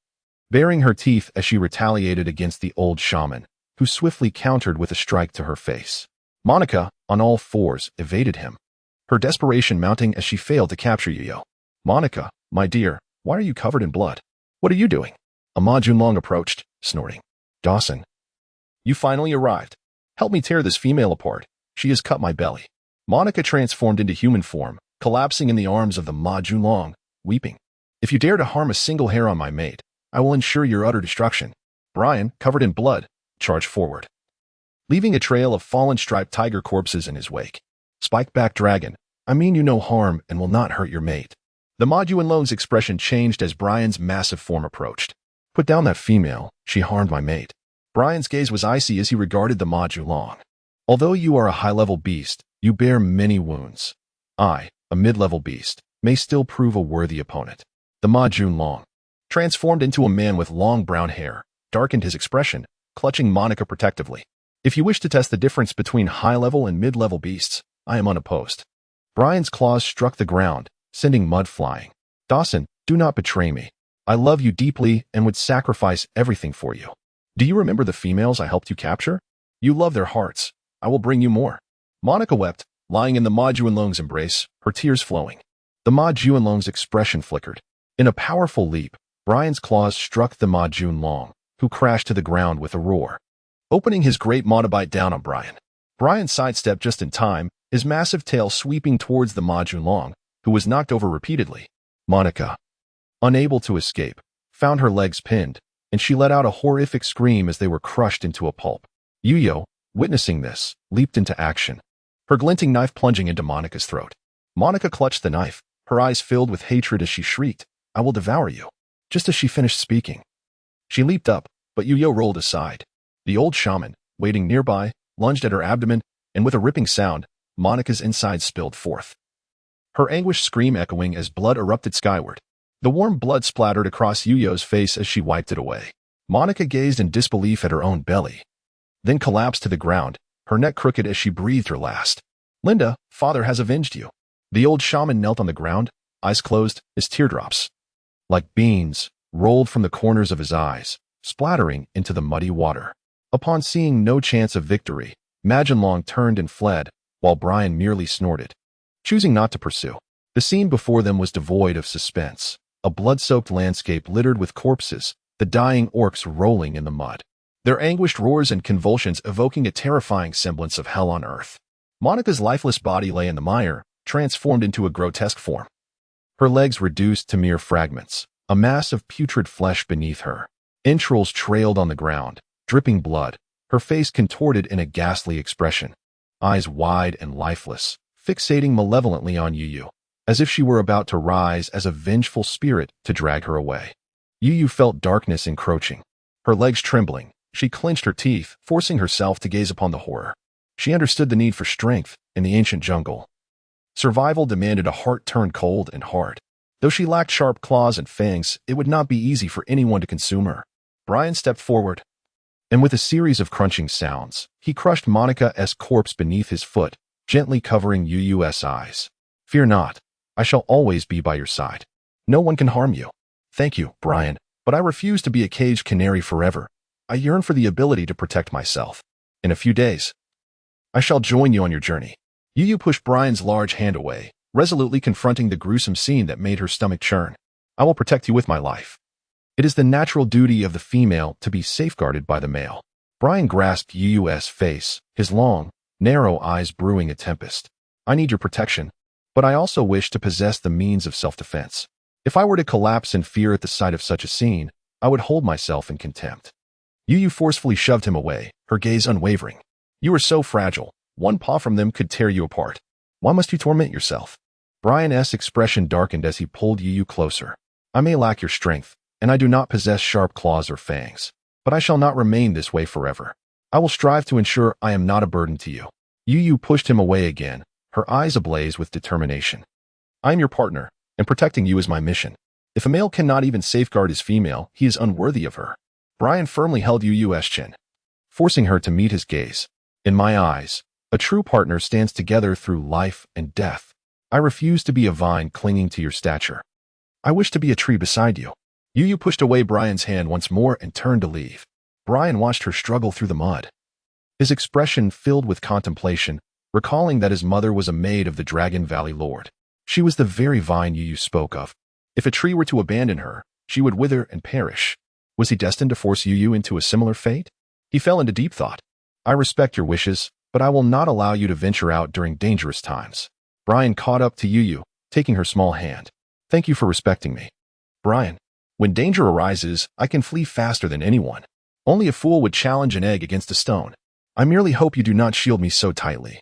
baring her teeth as she retaliated against the old shaman, who swiftly countered with a strike to her face. Monica, on all fours, evaded him, her desperation mounting as she failed to capture Yuyo. Monica, my dear, why are you covered in blood? What are you doing? Ma Junlong approached, snorting. Dawson, you finally arrived. Help me tear this female apart. She has cut my belly. Monica transformed into human form, collapsing in the arms of the Ma Junlong, weeping. If you dare to harm a single hair on my mate, I will ensure your utter destruction. Brian, covered in blood, charged forward, leaving a trail of fallen striped tiger corpses in his wake. Spike-backed dragon, I mean you no harm and will not hurt your mate. The Ma Junlong's expression changed as Brian's massive form approached. Put down that female, she harmed my mate. Brian's gaze was icy as he regarded the Ma Junlong. Although you are a high-level beast, you bear many wounds. I, a mid-level beast, may still prove a worthy opponent. The Ma Junlong, transformed into a man with long brown hair, darkened his expression, clutching Monica protectively. If you wish to test the difference between high-level and mid-level beasts, I am unopposed. Brian's claws struck the ground, sending mud flying. Dawson, do not betray me. I love you deeply and would sacrifice everything for you. Do you remember the females I helped you capture? You love their hearts. I will bring you more. Monica wept, lying in the Ma Junlong's embrace, her tears flowing. The Ma Junlong's expression flickered. In a powerful leap, Brian's claws struck the Ma Junlong, who crashed to the ground with a roar, opening his great maw to bite down on Brian. Brian sidestepped just in time, his massive tail sweeping towards the Ma Junlong, who was knocked over repeatedly. Monica, unable to escape, found her legs pinned, and she let out a horrific scream as they were crushed into a pulp. Yuyo, witnessing this, leaped into action, her glinting knife plunging into Monica's throat. Monica clutched the knife, her eyes filled with hatred as she shrieked, I will devour you. Just as she finished speaking, she leaped up, but Yuyo rolled aside. The old shaman, waiting nearby, lunged at her abdomen, and with a ripping sound, Monica's insides spilled forth, her anguished scream echoing as blood erupted skyward. The warm blood splattered across Yuyo's face as she wiped it away. Monica gazed in disbelief at her own belly, then collapsed to the ground, her neck crooked as she breathed her last. Linda, father has avenged you. The old shaman knelt on the ground, eyes closed, his teardrops, like beans, rolled from the corners of his eyes, splattering into the muddy water. Upon seeing no chance of victory, Ma Junlong turned and fled, while Brian merely snorted. choosing not to pursue. The scene before them was devoid of suspense, a blood-soaked landscape littered with corpses, the dying orcs rolling in the mud, their anguished roars and convulsions evoking a terrifying semblance of hell on earth. Monica's lifeless body lay in the mire, transformed into a grotesque form. Her legs reduced to mere fragments, a mass of putrid flesh beneath her. Entrails trailed on the ground, dripping blood, her face contorted in a ghastly expression, eyes wide and lifeless, fixating malevolently on Yu, as if she were about to rise as a vengeful spirit to drag her away. Yu felt darkness encroaching. Her legs trembling, she clenched her teeth, forcing herself to gaze upon the horror. She understood the need for strength in the ancient jungle. Survival demanded a heart turned cold and hard. Though she lacked sharp claws and fangs, it would not be easy for anyone to consume her. Brian stepped forward, and with a series of crunching sounds, he crushed Monica's corpse beneath his foot, gently covering Yu's eyes. "Fear not. I shall always be by your side. No one can harm you." "Thank you, Brian, but I refuse to be a caged canary forever. I yearn for the ability to protect myself. In a few days, I shall join you on your journey." Yu pushed Brian's large hand away, resolutely confronting the gruesome scene that made her stomach churn. "I will protect you with my life. It is the natural duty of the female to be safeguarded by the male." Brian grasped Yu's face, his long, narrow eyes brewing a tempest. "I need your protection, but I also wish to possess the means of self-defense. If I were to collapse in fear at the sight of such a scene, I would hold myself in contempt." Yu forcefully shoved him away, her gaze unwavering. "You are so fragile. One paw from them could tear you apart. Why must you torment yourself?" Brian's expression darkened as he pulled Yu closer. "I may lack your strength, and I do not possess sharp claws or fangs, but I shall not remain this way forever. I will strive to ensure I am not a burden to you." Yu pushed him away again, her eyes ablaze with determination. "I am your partner, and protecting you is my mission. If a male cannot even safeguard his female, he is unworthy of her." Brian firmly held Yu's chin, forcing her to meet his gaze. "In my eyes, a true partner stands together through life and death. I refuse to be a vine clinging to your stature. I wish to be a tree beside you." Yu pushed away Brian's hand once more and turned to leave. Brian watched her struggle through the mud, his expression filled with contemplation, recalling that his mother was a maid of the Dragon Valley Lord. She was the very vine Yu spoke of. If a tree were to abandon her, she would wither and perish. Was he destined to force Yu into a similar fate? He fell into deep thought. "I respect your wishes, but I will not allow you to venture out during dangerous times." Brian caught up to Yu, taking her small hand. "Thank you for respecting me. Brian, when danger arises, I can flee faster than anyone. Only a fool would challenge an egg against a stone. I merely hope you do not shield me so tightly.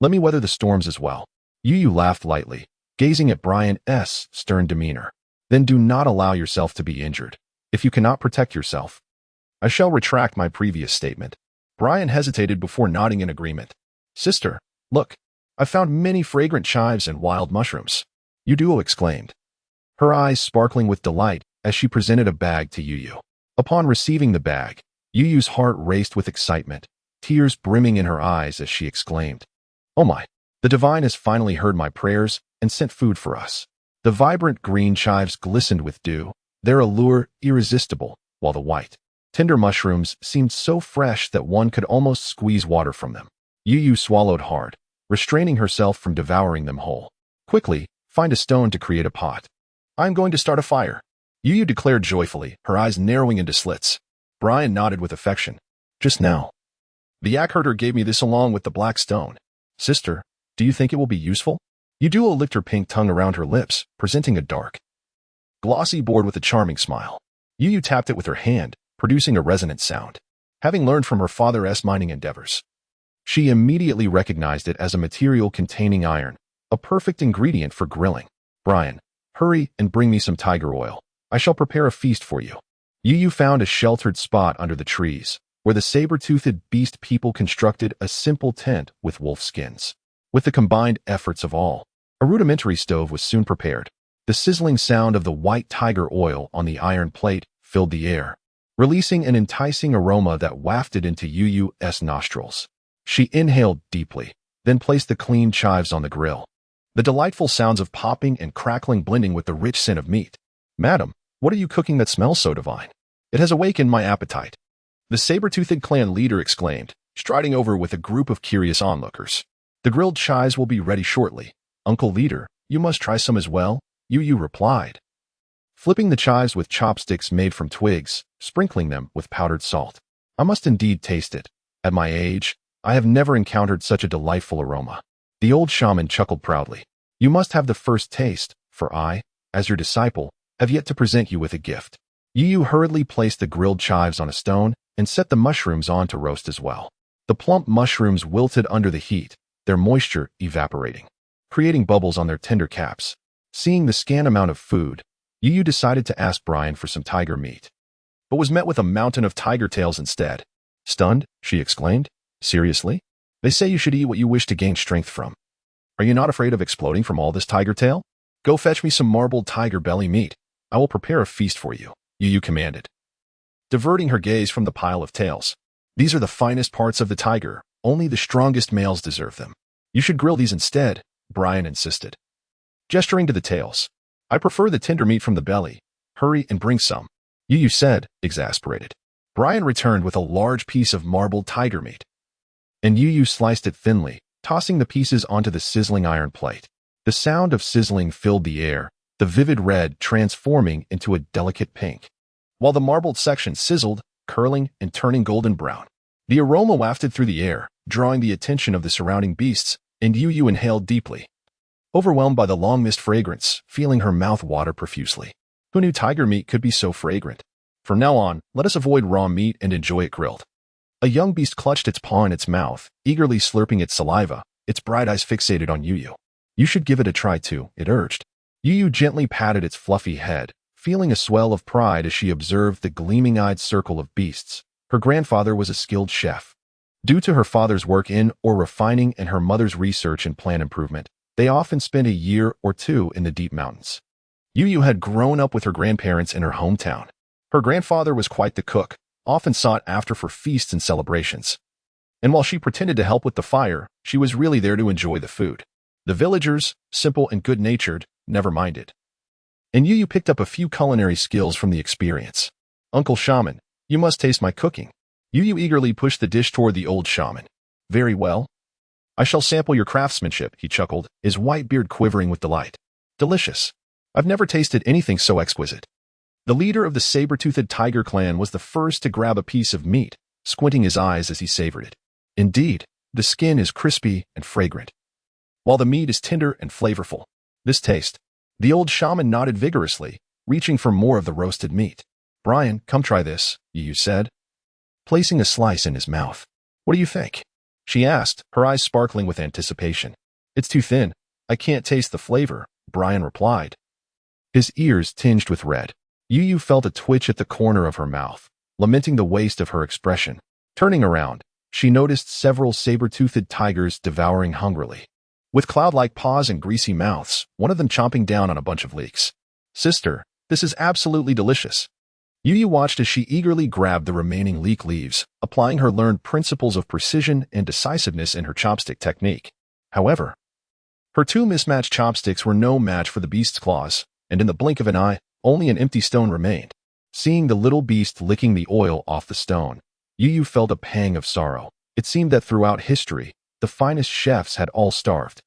Let me weather the storms as well." Yu laughed lightly, gazing at Brian's stern demeanor. "Then do not allow yourself to be injured. If you cannot protect yourself, I shall retract my previous statement." Brian hesitated before nodding in agreement. "Sister, look, I found many fragrant chives and wild mushrooms," Yu exclaimed, her eyes sparkling with delight as she presented a bag to Yu. Upon receiving the bag, Yu's heart raced with excitement, tears brimming in her eyes as she exclaimed, "Oh my, the divine has finally heard my prayers and sent food for us." The vibrant green chives glistened with dew, their allure irresistible, while the white, tender mushrooms seemed so fresh that one could almost squeeze water from them. Yu swallowed hard, restraining herself from devouring them whole. "Quickly, find a stone to create a pot. I'm going to start a fire," Yu declared joyfully, her eyes narrowing into slits. Brian nodded with affection. "Just now, the yak herder gave me this along with the black stone. Sister, do you think it will be useful?" Yu licked her pink tongue around her lips, presenting a dark, glossy board with a charming smile. Yu tapped it with her hand, producing a resonant sound. Having learned from her father's mining endeavors, she immediately recognized it as a material containing iron, a perfect ingredient for grilling. "Brian, hurry and bring me some tiger oil. I shall prepare a feast for you." Yu found a sheltered spot under the trees, where the saber-toothed beast people constructed a simple tent with wolf skins. With the combined efforts of all, a rudimentary stove was soon prepared. The sizzling sound of the white tiger oil on the iron plate filled the air, releasing an enticing aroma that wafted into Yu's nostrils. She inhaled deeply, then placed the clean chives on the grill, the delightful sounds of popping and crackling blending with the rich scent of meat. "Madam, what are you cooking that smells so divine? It has awakened my appetite," the saber-toothed clan leader exclaimed, striding over with a group of curious onlookers. "The grilled chives will be ready shortly. Uncle Leader, you must try some as well, Yu replied, flipping the chives with chopsticks made from twigs, sprinkling them with powdered salt. I must indeed taste it. At my age, I have never encountered such a delightful aroma. The old shaman chuckled proudly. You must have the first taste, for I, as your disciple, have yet to present you with a gift. Yu hurriedly placed the grilled chives on a stone and set the mushrooms on to roast as well. The plump mushrooms wilted under the heat, their moisture evaporating, creating bubbles on their tender caps. Seeing the scant amount of food, Yu decided to ask Brian for some tiger meat, but was met with a mountain of tiger tails instead. Stunned, she exclaimed, seriously? They say you should eat what you wish to gain strength from. Are you not afraid of exploding from all this tiger tail? Go fetch me some marbled tiger belly meat. I will prepare a feast for you, Yu commanded, diverting her gaze from the pile of tails. These are the finest parts of the tiger. Only the strongest males deserve them. You should grill these instead, Brian insisted, gesturing to the tails. I prefer the tender meat from the belly. Hurry and bring some, Yu said, exasperated. Brian returned with a large piece of marbled tiger meat, and Yu sliced it thinly, tossing the pieces onto the sizzling iron plate. The sound of sizzling filled the air, the vivid red transforming into a delicate pink, while the marbled section sizzled, curling and turning golden brown. The aroma wafted through the air, drawing the attention of the surrounding beasts, and Yu inhaled deeply, overwhelmed by the long-missed fragrance, feeling her mouth water profusely. Who knew tiger meat could be so fragrant? From now on, let us avoid raw meat and enjoy it grilled. A young beast clutched its paw in its mouth, eagerly slurping its saliva, its bright eyes fixated on Yu. You should give it a try too, it urged. Yu gently patted its fluffy head, feeling a swell of pride as she observed the gleaming-eyed circle of beasts. Her grandfather was a skilled chef. Due to her father's work in or refining and her mother's research in plant improvement, they often spent a year or two in the deep mountains. Yu had grown up with her grandparents in her hometown. Her grandfather was quite the cook, often sought after for feasts and celebrations. And while she pretended to help with the fire, she was really there to enjoy the food. The villagers, simple and good-natured, never minded. And Yu picked up a few culinary skills from the experience. Uncle Shaman, you must taste my cooking. Yu eagerly pushed the dish toward the old shaman. Very well. I shall sample your craftsmanship, he chuckled, his white beard quivering with delight. Delicious. I've never tasted anything so exquisite. The leader of the saber-toothed tiger clan was the first to grab a piece of meat, squinting his eyes as he savored it. Indeed, the skin is crispy and fragrant, while the meat is tender and flavorful. This taste. The old shaman nodded vigorously, reaching for more of the roasted meat. Brian, come try this, Yu said, placing a slice in his mouth. What do you think? She asked, her eyes sparkling with anticipation. It's too thin. I can't taste the flavor, Brian replied, his ears tinged with red. Yu felt a twitch at the corner of her mouth, lamenting the waste of her expression. Turning around, she noticed several saber-toothed tigers devouring hungrily, with cloud-like paws and greasy mouths, one of them chomping down on a bunch of leeks. Sister, this is absolutely delicious. Yu watched as she eagerly grabbed the remaining leek leaves, applying her learned principles of precision and decisiveness in her chopstick technique. However, her two mismatched chopsticks were no match for the beast's claws, and in the blink of an eye, only an empty stone remained. Seeing the little beast licking the oil off the stone, Yu felt a pang of sorrow. It seemed that throughout history, the finest chefs had all starved.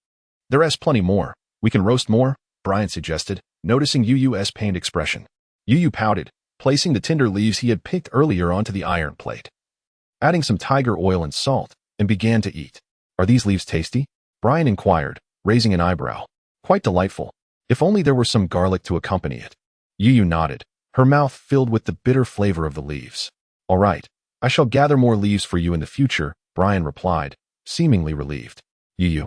There's plenty more. We can roast more, Brian suggested, noticing Yu's pained expression. Yu pouted, placing the tender leaves he had picked earlier onto the iron plate, adding some tiger oil and salt, and began to eat. Are these leaves tasty? Brian inquired, raising an eyebrow. Quite delightful. If only there were some garlic to accompany it. Yu nodded, her mouth filled with the bitter flavor of the leaves. All right, I shall gather more leaves for you in the future, Brian replied, seemingly relieved. Yu,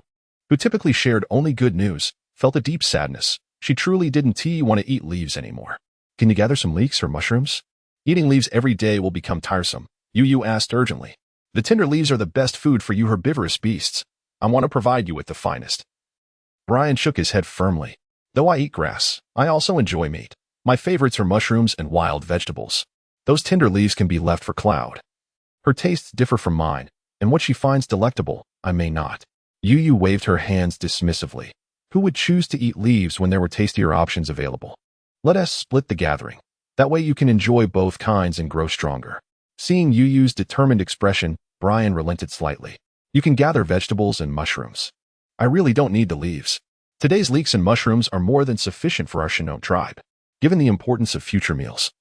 who typically shared only good news, felt a deep sadness. She truly didn't want to eat leaves anymore. Can you gather some leeks or mushrooms? Eating leaves every day will become tiresome, Yu asked urgently. The tender leaves are the best food for you herbivorous beasts. I want to provide you with the finest. Brian shook his head firmly. Though I eat grass, I also enjoy meat. My favorites are mushrooms and wild vegetables. Those tender leaves can be left for Cloud. Her tastes differ from mine, and what she finds delectable, I may not. Yu waved her hands dismissively. Who would choose to eat leaves when there were tastier options available? Let us split the gathering. That way you can enjoy both kinds and grow stronger. Seeing Yu's determined expression, Brian relented slightly. You can gather vegetables and mushrooms. I really don't need the leaves. Today's leeks and mushrooms are more than sufficient for our Chinook tribe, given the importance of future meals.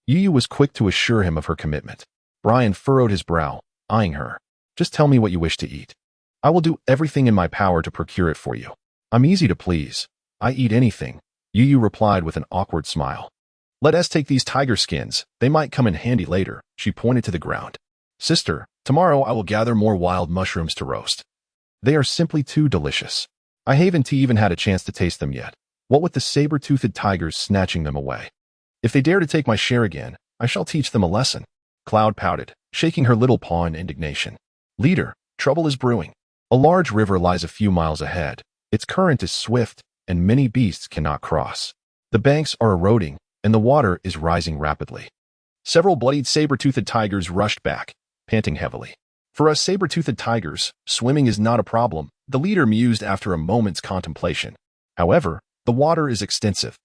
Yu was quick to assure him of her commitment. Brian furrowed his brow, eyeing her. Just tell me what you wish to eat. I will do everything in my power to procure it for you. I'm easy to please. I eat anything, Yu replied with an awkward smile. Let us take these tiger skins. They might come in handy later, she pointed to the ground. Sister, tomorrow I will gather more wild mushrooms to roast. They are simply too delicious. I haven't even had a chance to taste them yet, what with the saber-toothed tigers snatching them away. If they dare to take my share again, I shall teach them a lesson. Cloud pouted, shaking her little paw in indignation. Leader, trouble is brewing. A large river lies a few miles ahead. Its current is swift, and many beasts cannot cross. The banks are eroding, and the water is rising rapidly. Several bloodied saber-toothed tigers rushed back, panting heavily. For us saber-toothed tigers, swimming is not a problem, the leader mused after a moment's contemplation. However, the water is extensive,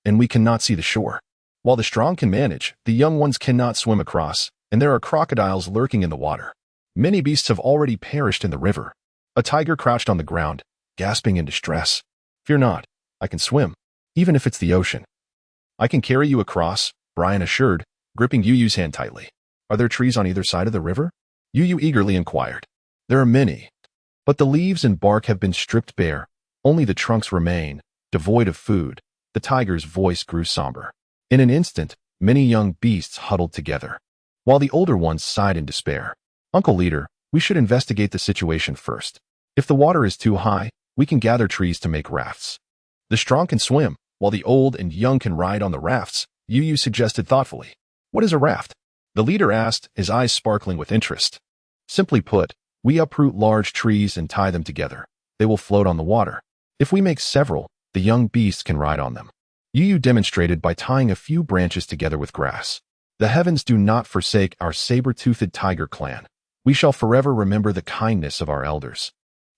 and we cannot see the shore. While the strong can manage, the young ones cannot swim across, and there are crocodiles lurking in the water. Many beasts have already perished in the river. A tiger crouched on the ground, gasping in distress. Fear not, I can swim, even if it's the ocean. I can carry you across, Brian assured, gripping Yu's hand tightly. Are there trees on either side of the river? Yu eagerly inquired. There are many, but the leaves and bark have been stripped bare. Only the trunks remain, devoid of food. The tiger's voice grew somber. In an instant, many young beasts huddled together, while the older ones sighed in despair. Uncle Leader, we should investigate the situation first. If the water is too high, we can gather trees to make rafts. The strong can swim, while the old and young can ride on the rafts, Yu suggested thoughtfully. What is a raft? The leader asked, his eyes sparkling with interest. Simply put, we uproot large trees and tie them together. They will float on the water. If we make several, the young beasts can ride on them. Yu demonstrated by tying a few branches together with grass. The heavens do not forsake our saber-toothed tiger clan. We shall forever remember the kindness of our elders.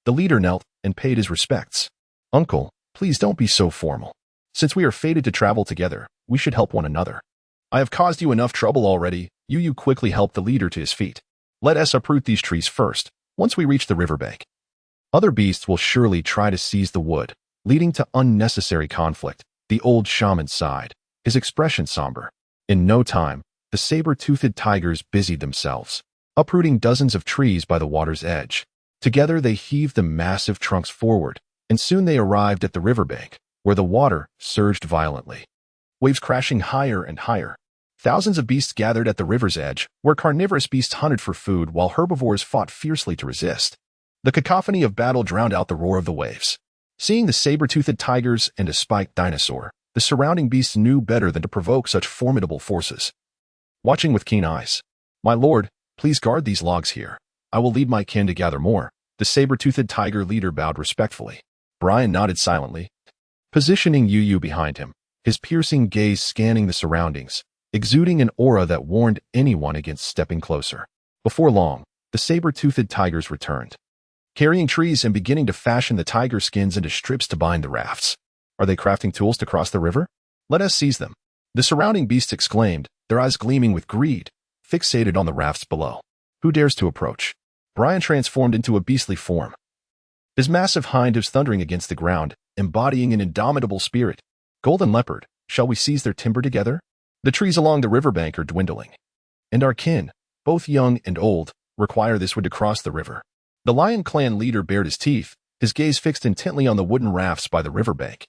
The leader knelt and paid his respects. Uncle, please don't be so formal. Since we are fated to travel together, we should help one another. I have caused you enough trouble already. Yu quickly helped the leader to his feet. Let us uproot these trees first, once we reach the riverbank. Other beasts will surely try to seize the wood, leading to unnecessary conflict. The old shaman sighed, his expression somber. In no time, the saber-toothed tigers busied themselves, uprooting dozens of trees by the water's edge. Together they heaved the massive trunks forward, and soon they arrived at the riverbank, where the water surged violently, waves crashing higher and higher. Thousands of beasts gathered at the river's edge, where carnivorous beasts hunted for food while herbivores fought fiercely to resist. The cacophony of battle drowned out the roar of the waves. Seeing the saber-toothed tigers and a spiked dinosaur, the surrounding beasts knew better than to provoke such formidable forces. Watching with keen eyes. My lord, please guard these logs here. I will lead my kin to gather more. The saber-toothed tiger leader bowed respectfully. Brian nodded silently, positioning Yu behind him, his piercing gaze scanning the surroundings, exuding an aura that warned anyone against stepping closer. Before long, the saber-toothed tigers returned, carrying trees and beginning to fashion the tiger skins into strips to bind the rafts. Are they crafting tools to cross the river? Let us seize them. The surrounding beasts exclaimed, their eyes gleaming with greed, fixated on the rafts below. Who dares to approach? Brian transformed into a beastly form, his massive hindhooves thundering against the ground, embodying an indomitable spirit. Golden leopard, shall we seize their timber together? The trees along the riverbank are dwindling, and our kin, both young and old, require this wood to cross the river. The lion clan leader bared his teeth, his gaze fixed intently on the wooden rafts by the riverbank.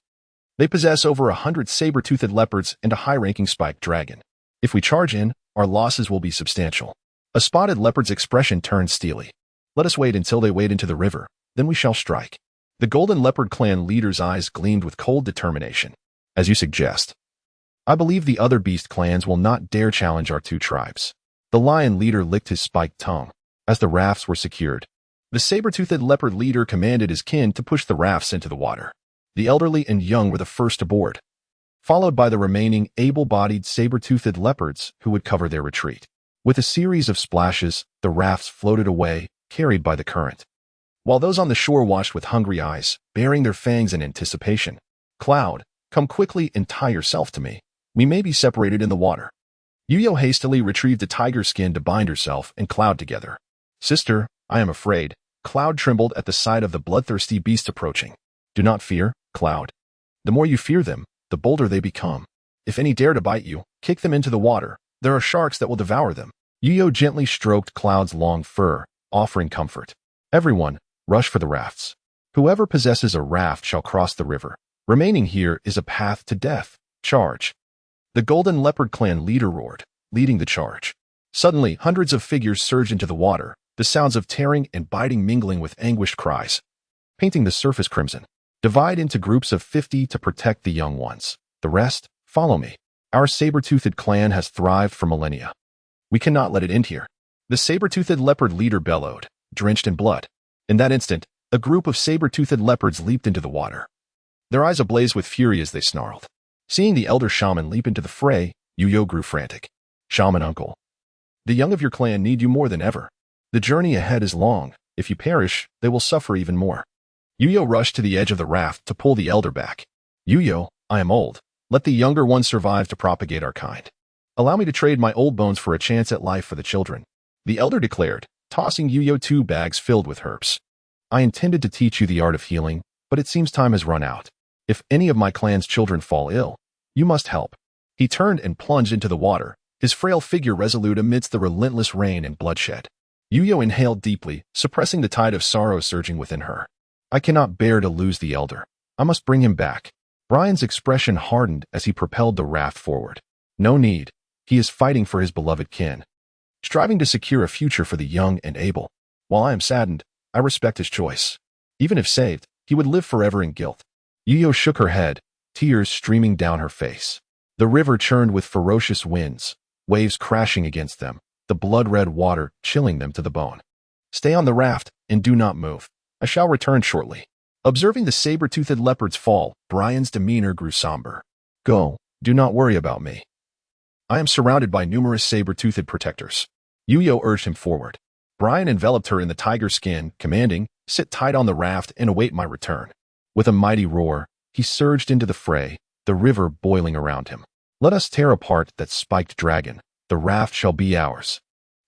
They possess over 100 saber-toothed leopards and a high-ranking spiked dragon. If we charge in, our losses will be substantial. A spotted leopard's expression turned steely. Let us wait until they wade into the river, then we shall strike. The golden leopard clan leader's eyes gleamed with cold determination. As you suggest. I believe the other beast clans will not dare challenge our two tribes. The lion leader licked his spiked tongue. As the rafts were secured, the saber-toothed leopard leader commanded his kin to push the rafts into the water. The elderly and young were the first aboard, followed by the remaining able-bodied saber-toothed leopards who would cover their retreat. With a series of splashes, the rafts floated away, carried by the current, while those on the shore watched with hungry eyes, baring their fangs in anticipation. Cloud, come quickly and tie yourself to me. We may be separated in the water. Yu hastily retrieved a tiger skin to bind herself and Cloud together. Sister, I am afraid. Cloud trembled at the sight of the bloodthirsty beast approaching. Do not fear, Cloud. The more you fear them, the bolder they become. If any dare to bite you, kick them into the water. There are sharks that will devour them. Yuyo gently stroked Cloud's long fur, offering comfort. Everyone, rush for the rafts. Whoever possesses a raft shall cross the river. Remaining here is a path to death. Charge. The Golden Leopard clan leader roared, leading the charge. Suddenly, hundreds of figures surged into the water, the sounds of tearing and biting mingling with anguished cries, painting the surface crimson. Divide into groups of 50 to protect the young ones. The rest, follow me. Our saber-toothed clan has thrived for millennia. We cannot let it end here. The saber-toothed leopard leader bellowed, drenched in blood. In that instant, a group of saber-toothed leopards leaped into the water, their eyes ablaze with fury as they snarled. Seeing the elder shaman leap into the fray, Yuyo grew frantic. Shaman uncle, the young of your clan need you more than ever. The journey ahead is long. If you perish, they will suffer even more. Yuyo rushed to the edge of the raft to pull the elder back. Yuyo, I am old. Let the younger ones survive to propagate our kind. Allow me to trade my old bones for a chance at life for the children, the elder declared, tossing Yuyo 2 bags filled with herbs. I intended to teach you the art of healing, but it seems time has run out. If any of my clan's children fall ill, you must help. He turned and plunged into the water, his frail figure resolute amidst the relentless rain and bloodshed. Yuyo inhaled deeply, suppressing the tide of sorrow surging within her. I cannot bear to lose the elder. I must bring him back. Brian's expression hardened as he propelled the raft forward. No need. He is fighting for his beloved kin, striving to secure a future for the young and able. While I am saddened, I respect his choice. Even if saved, he would live forever in guilt. Yuyo shook her head, tears streaming down her face. The river churned with ferocious winds, waves crashing against them, the blood-red water chilling them to the bone. Stay on the raft and do not move. I shall return shortly. Observing the saber-toothed leopards fall, Brian's demeanor grew somber. Go, do not worry about me. I am surrounded by numerous saber-toothed protectors. Yuyo urged him forward. Brian enveloped her in the tiger skin, commanding, sit tight on the raft and await my return. With a mighty roar, he surged into the fray, the river boiling around him. Let us tear apart that spiked dragon. The raft shall be ours.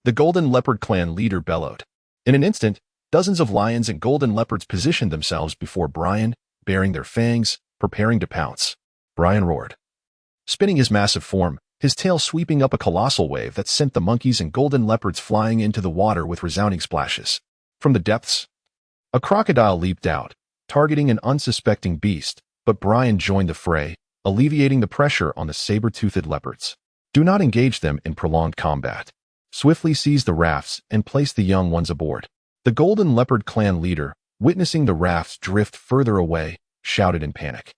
The Golden Leopard clan leader bellowed. In an instant, dozens of lions and golden leopards positioned themselves before Brian, baring their fangs, preparing to pounce. Brian roared, spinning his massive form, his tail sweeping up a colossal wave that sent the monkeys and golden leopards flying into the water with resounding splashes. From the depths, a crocodile leaped out, targeting an unsuspecting beast, but Brian joined the fray, alleviating the pressure on the saber-toothed leopards. Do not engage them in prolonged combat. Swiftly seize the rafts and place the young ones aboard. The Golden Leopard clan leader, witnessing the rafts drift further away, shouted in panic,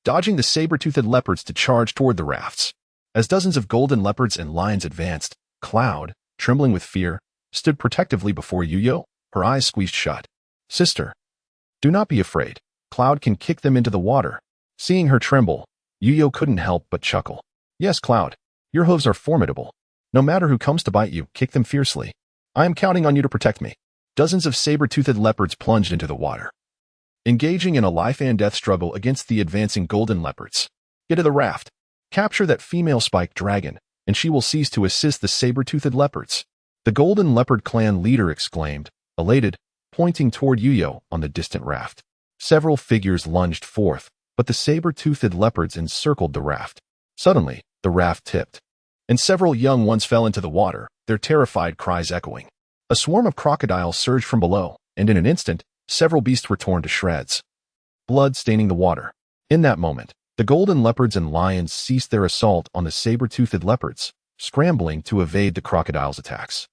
dodging the saber-toothed leopards to charge toward the rafts. As dozens of golden leopards and lions advanced, Cloud, trembling with fear, stood protectively before Yuyo, her eyes squeezed shut. Sister, do not be afraid. Cloud can kick them into the water. Seeing her tremble, Yuyo couldn't help but chuckle. Yes, Cloud, your hooves are formidable. No matter who comes to bite you, kick them fiercely. I am counting on you to protect me. Dozens of saber-toothed leopards plunged into the water, engaging in a life-and-death struggle against the advancing golden leopards. Get to the raft. Capture that female spiked dragon, and she will cease to assist the saber-toothed leopards. The Golden Leopard clan leader exclaimed, elated, pointing toward Yuyo on the distant raft. Several figures lunged forth, but the saber-toothed leopards encircled the raft. Suddenly, the raft tipped, and several young ones fell into the water, their terrified cries echoing. A swarm of crocodiles surged from below, and in an instant, several beasts were torn to shreds, blood staining the water. In that moment, the golden leopards and lions ceased their assault on the saber-toothed leopards, scrambling to evade the crocodiles' attacks.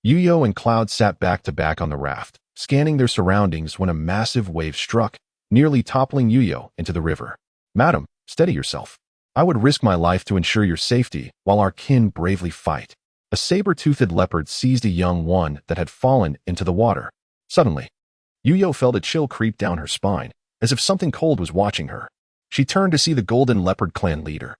Yuyo and Cloud sat back to back on the raft, scanning their surroundings when a massive wave struck, nearly toppling Yuyo into the river. Madam, steady yourself. I would risk my life to ensure your safety while our kin bravely fight. A saber-toothed leopard seized a young one that had fallen into the water. Suddenly, Yuyo felt a chill creep down her spine, as if something cold was watching her. She turned to see the Golden Leopard clan leader,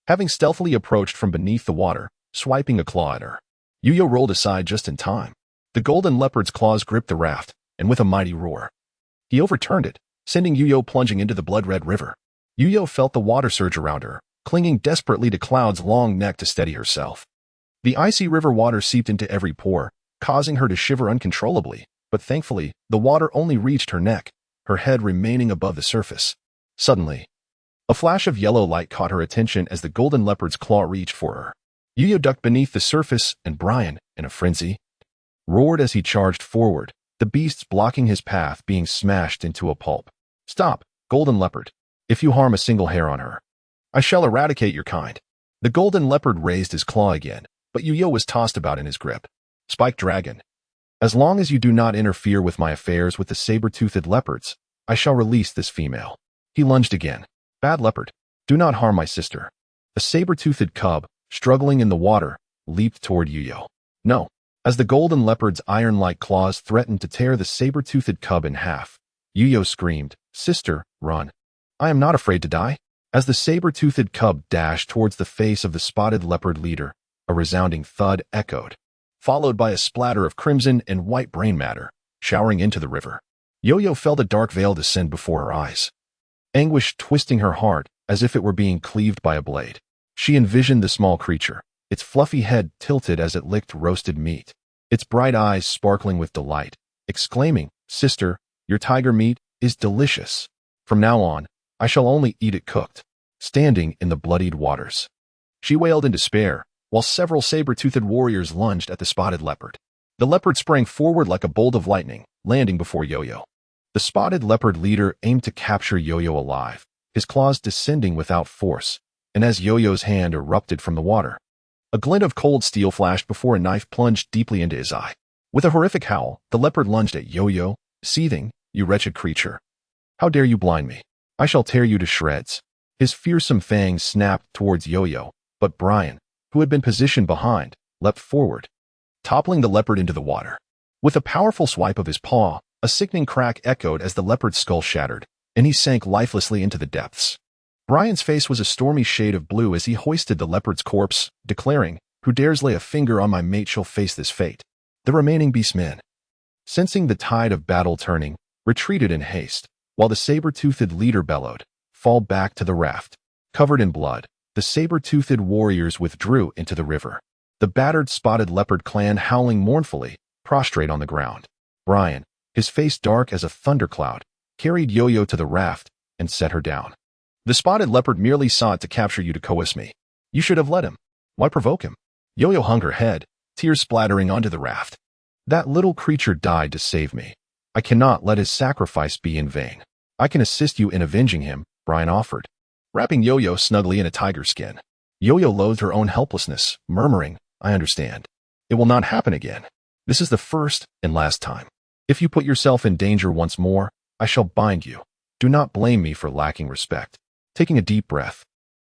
having stealthily approached from beneath the water, swiping a claw at her. Yuyo rolled aside just in time. The golden leopard's claws gripped the raft, and with a mighty roar, he overturned it, sending Yuyo plunging into the blood-red river. Yuyo felt the water surge around her, clinging desperately to Cloud's long neck to steady herself. The icy river water seeped into every pore, causing her to shiver uncontrollably, but thankfully, the water only reached her neck. her head remaining above the surface. Suddenly, a flash of yellow light caught her attention as the golden leopard's claw reached for her. Yu-Yo ducked beneath the surface, and Brian, in a frenzy, roared as he charged forward, the beasts blocking his path being smashed into a pulp. "Stop, golden leopard. If you harm a single hair on her, I shall eradicate your kind." The golden leopard raised his claw again, but Yu-Yo was tossed about in his grip. "Spiked dragon. As long as you do not interfere with my affairs with the saber-toothed leopards, I shall release this female." He lunged again. "Bad leopard. Do not harm my sister." A saber-toothed cub, struggling in the water, leaped toward Yu-Yo. "No." As the golden leopard's iron-like claws threatened to tear the saber-toothed cub in half, Yu-Yo screamed, "Sister, run. I am not afraid to die." As the saber-toothed cub dashed towards the face of the spotted leopard leader, a resounding thud echoed, followed by a splatter of crimson and white brain matter, showering into the river. Yu-Yo felt a dark veil descend before her eyes, anguish twisting her heart as if it were being cleaved by a blade. She envisioned the small creature, its fluffy head tilted as it licked roasted meat, its bright eyes sparkling with delight, exclaiming, "Sister, your tiger meat is delicious. From now on, I shall only eat it cooked." Standing in the bloodied waters, she wailed in despair, while several saber-toothed warriors lunged at the spotted leopard. The leopard sprang forward like a bolt of lightning, landing before Yo-Yo. The spotted leopard leader aimed to capture Yo-Yo alive, his claws descending without force, and as Yo-Yo's hand erupted from the water, a glint of cold steel flashed before a knife plunged deeply into his eye. With a horrific howl, the leopard lunged at Yo-Yo, seething, "You wretched creature. How dare you blind me? I shall tear you to shreds." His fearsome fangs snapped towards Yo-Yo, but Brian, who had been positioned behind, leapt forward, toppling the leopard into the water. With a powerful swipe of his paw, a sickening crack echoed as the leopard's skull shattered, and he sank lifelessly into the depths. Brian's face was a stormy shade of blue as he hoisted the leopard's corpse, declaring, "Who dares lay a finger on my mate shall face this fate." The remaining beastmen, sensing the tide of battle turning, retreated in haste, while the saber-toothed leader bellowed, "Fall back to the raft." Covered in blood, the saber-toothed warriors withdrew into the river, the battered spotted leopard clan howling mournfully, prostrate on the ground. Brian, his face dark as a thundercloud, carried Yo-Yo to the raft and set her down. "The spotted leopard merely sought to capture you to coerce me. You should have let him. Why provoke him?" Yo-Yo hung her head, tears splattering onto the raft. "That little creature died to save me. I cannot let his sacrifice be in vain." "I can assist you in avenging him," Brian offered, wrapping Yo-Yo snugly in a tiger skin. Yo-Yo loathed her own helplessness, murmuring, "I understand. It will not happen again. This is the first and last time. If you put yourself in danger once more, I shall bind you. Do not blame me for lacking respect." Taking a deep breath,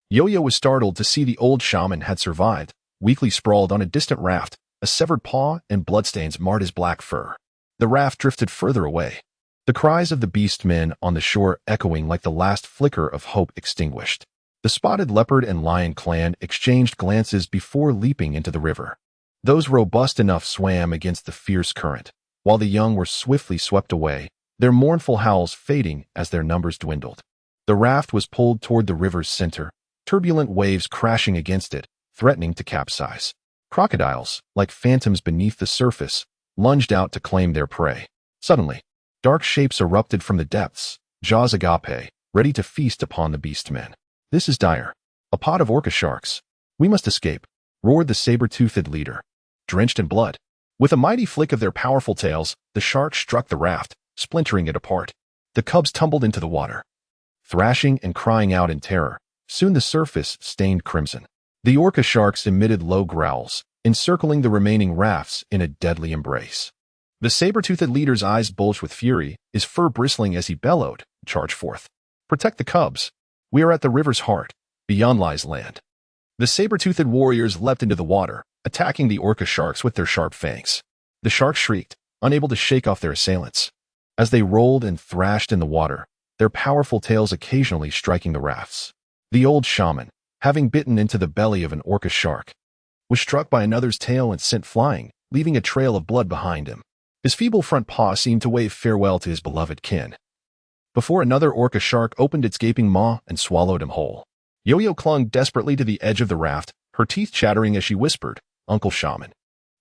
Yo-Yo was startled to see the old shaman had survived, weakly sprawled on a distant raft, a severed paw and bloodstains marred his black fur. The raft drifted further away, the cries of the beastmen on the shore echoing like the last flicker of hope extinguished. The spotted leopard and lion clan exchanged glances before leaping into the river. Those robust enough swam against the fierce current, while the young were swiftly swept away, their mournful howls fading as their numbers dwindled. The raft was pulled toward the river's center, turbulent waves crashing against it, threatening to capsize. Crocodiles, like phantoms beneath the surface, lunged out to claim their prey. Suddenly, dark shapes erupted from the depths, jaws agape, ready to feast upon the beastmen. "This is dire. A pod of orca sharks. We must escape," roared the saber-toothed leader, drenched in blood. With a mighty flick of their powerful tails, the sharks struck the raft, splintering it apart. The cubs tumbled into the water, thrashing and crying out in terror. Soon the surface stained crimson. The orca sharks emitted low growls, encircling the remaining rafts in a deadly embrace. The saber-toothed leader's eyes bulged with fury, his fur bristling as he bellowed, "Charge forth. Protect the cubs. We are at the river's heart. Beyond lies land." The saber-toothed warriors leapt into the water, attacking the orca sharks with their sharp fangs. The sharks shrieked, unable to shake off their assailants. As they rolled and thrashed in the water, their powerful tails occasionally striking the rafts. The old shaman, having bitten into the belly of an orca shark, was struck by another's tail and sent flying, leaving a trail of blood behind him. His feeble front paw seemed to wave farewell to his beloved kin, before another orca shark opened its gaping maw and swallowed him whole. Yo-Yo clung desperately to the edge of the raft, her teeth chattering as she whispered, "Uncle Shaman."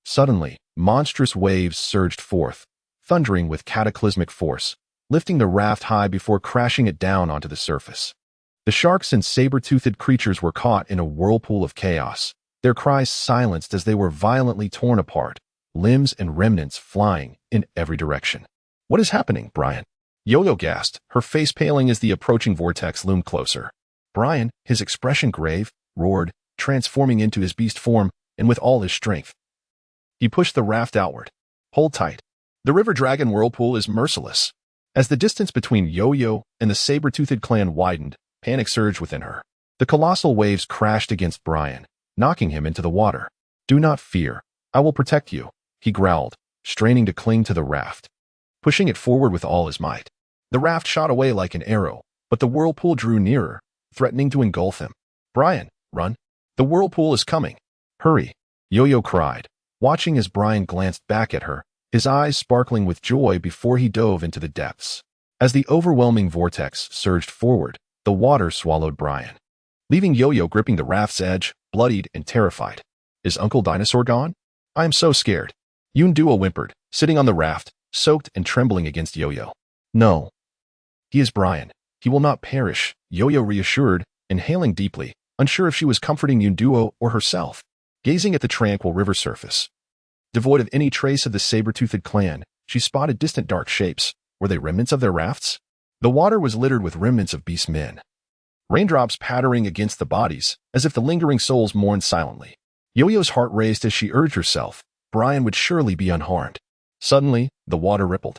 Suddenly, monstrous waves surged forth, thundering with cataclysmic force, lifting the raft high before crashing it down onto the surface. The sharks and saber-toothed creatures were caught in a whirlpool of chaos, their cries silenced as they were violently torn apart, limbs and remnants flying in every direction. "What is happening, Brian?" Yo-Yo gasped, her face paling as the approaching vortex loomed closer. Brian, his expression grave, roared, transforming into his beast form, and with all his strength. He pushed the raft outward. "Hold tight. The river dragon whirlpool is merciless." As the distance between Yo-Yo and the saber-toothed clan widened, panic surged within her. The colossal waves crashed against Brian, knocking him into the water. "Do not fear. I will protect you," he growled, straining to cling to the raft. Pushing it forward with all his might. The raft shot away like an arrow, but the whirlpool drew nearer, threatening to engulf him. "Brian, run. The whirlpool is coming. Hurry," Yo-Yo cried, watching as Brian glanced back at her, his eyes sparkling with joy before he dove into the depths. As the overwhelming vortex surged forward, the water swallowed Brian, leaving Yo-Yo gripping the raft's edge, bloodied and terrified. "Is Uncle Dinosaur gone? I am so scared." Yunduo whimpered, sitting on the raft, soaked and trembling against Yo-Yo. "No. He is Brian. He will not perish," Yo-Yo reassured, inhaling deeply, unsure if she was comforting Yunduo or herself. Gazing at the tranquil river surface, devoid of any trace of the saber-toothed clan, she spotted distant dark shapes. Were they remnants of their rafts? The water was littered with remnants of beast men, raindrops pattering against the bodies, as if the lingering souls mourned silently. Yo-Yo's heart raced as she urged herself. Brian would surely be unharmed. Suddenly, the water rippled,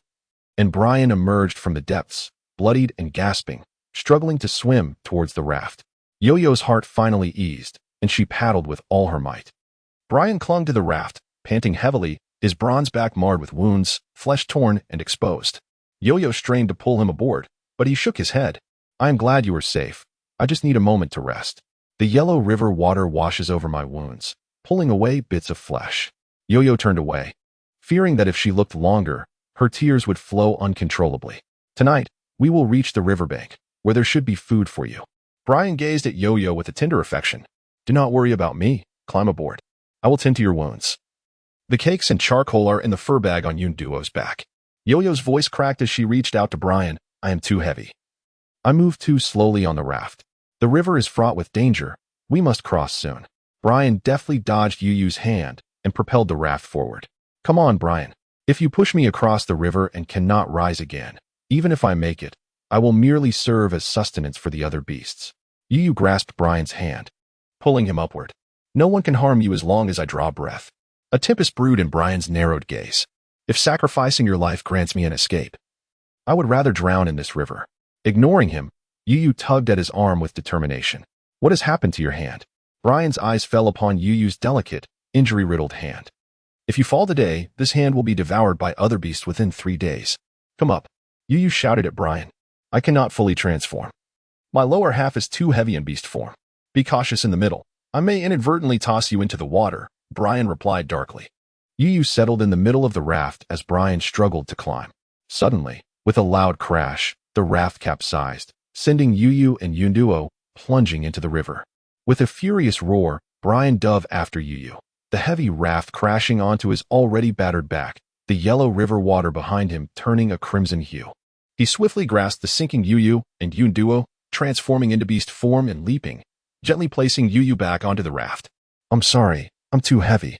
and Brian emerged from the depths, bloodied and gasping, struggling to swim towards the raft. Yo-Yo's heart finally eased, and she paddled with all her might. Brian clung to the raft, panting heavily, his bronze back marred with wounds, flesh torn and exposed. Yo-Yo strained to pull him aboard, but he shook his head. "I am glad you are safe. I just need a moment to rest. The yellow river water washes over my wounds, pulling away bits of flesh." Yo-Yo turned away, fearing that if she looked longer, her tears would flow uncontrollably. "Tonight, we will reach the riverbank, where there should be food for you." Brian gazed at Yo-Yo with a tender affection. "Do not worry about me. Climb aboard. I will tend to your wounds." The cakes and charcoal are in the fur bag on Yunduo's back. Yo-Yo's voice cracked as she reached out to Brian. "I am too heavy. I move too slowly on the raft. The river is fraught with danger. We must cross soon." Brian deftly dodged Yu's hand and propelled the raft forward. "Come on, Brian. If you push me across the river and cannot rise again, even if I make it, I will merely serve as sustenance for the other beasts." Yu grasped Brian's hand, pulling him upward. "No one can harm you as long as I draw breath." A tempest brewed in Brian's narrowed gaze. "If sacrificing your life grants me an escape, I would rather drown in this river." Ignoring him, Yu tugged at his arm with determination. "What has happened to your hand?" Brian's eyes fell upon Yu's delicate, injury-riddled hand. "If you fall today, this hand will be devoured by other beasts within 3 days. Come up." Yu shouted at Brian. "I cannot fully transform. My lower half is too heavy in beast form. Be cautious in the middle. I may inadvertently toss you into the water," Brian replied darkly. Yu settled in the middle of the raft as Brian struggled to climb. Suddenly, with a loud crash, the raft capsized, sending Yu and Yunduo plunging into the river. With a furious roar, Brian dove after Yu, the heavy raft crashing onto his already battered back, the yellow river water behind him turning a crimson hue. He swiftly grasped the sinking Yu and Yunduo, transforming into beast form and leaping, gently placing Yu back onto the raft. "I'm sorry, I'm too heavy."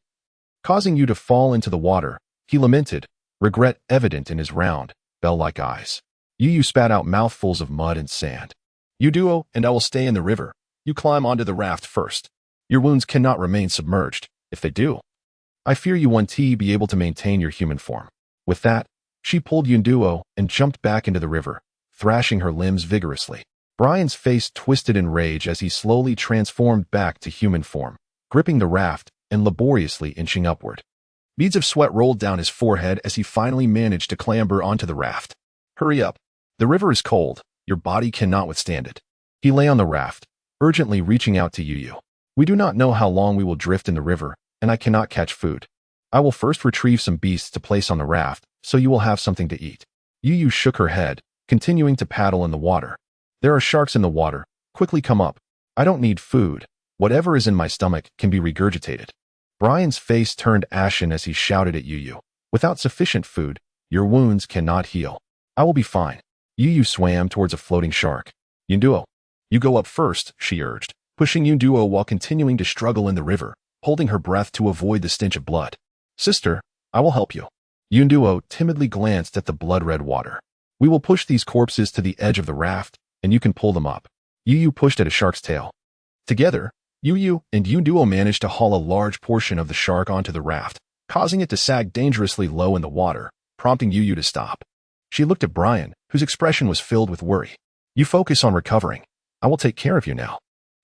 Causing you to fall into the water, he lamented, regret evident in his round, bell-like eyes. Yu spat out mouthfuls of mud and sand. "Yunduo and I will stay in the river. You climb onto the raft first. Your wounds cannot remain submerged. If they do, I fear you won't be able to maintain your human form." With that, she pulled Yunduo and jumped back into the river, thrashing her limbs vigorously. Brian's face twisted in rage as he slowly transformed back to human form, gripping the raft and laboriously inching upward. Beads of sweat rolled down his forehead as he finally managed to clamber onto the raft. "Hurry up. The river is cold. Your body cannot withstand it." He lay on the raft, urgently reaching out to Yu. "We do not know how long we will drift in the river, and I cannot catch food. I will first retrieve some beasts to place on the raft, so you will have something to eat." Yu shook her head, continuing to paddle in the water. "There are sharks in the water. Quickly come up. I don't need food. Whatever is in my stomach can be regurgitated." Brian's face turned ashen as he shouted at Yu. "Without sufficient food, your wounds cannot heal. I will be fine. Yu swam towards a floating shark. Yunduo, you go up first, she urged, pushing Yunduo while continuing to struggle in the river, holding her breath to avoid the stench of blood. Sister, I will help you. Yunduo timidly glanced at the blood-red water. We will push these corpses to the edge of the raft, and you can pull them up. Yu pushed at a shark's tail. Together, Yu and Yunduo managed to haul a large portion of the shark onto the raft, causing it to sag dangerously low in the water, prompting Yu to stop. She looked at Brian, whose expression was filled with worry. You focus on recovering. I will take care of you now.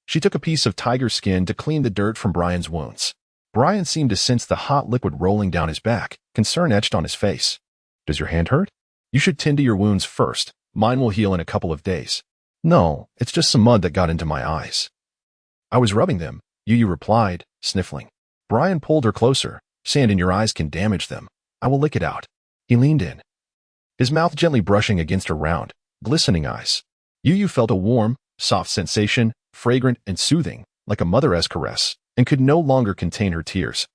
She took a piece of tiger skin to clean the dirt from Brian's wounds. Brian seemed to sense the hot liquid rolling down his back, concern etched on his face. Does your hand hurt? You should tend to your wounds first. Mine will heal in a couple of days. No, it's just some mud that got into my eyes. I was rubbing them, Yu replied, sniffling. Brian pulled her closer. Sand in your eyes can damage them. I will lick it out. He leaned in, his mouth gently brushing against her round, glistening eyes. Yu felt a warm, soft sensation, fragrant and soothing, like a mother-esque caress, and could no longer contain her tears.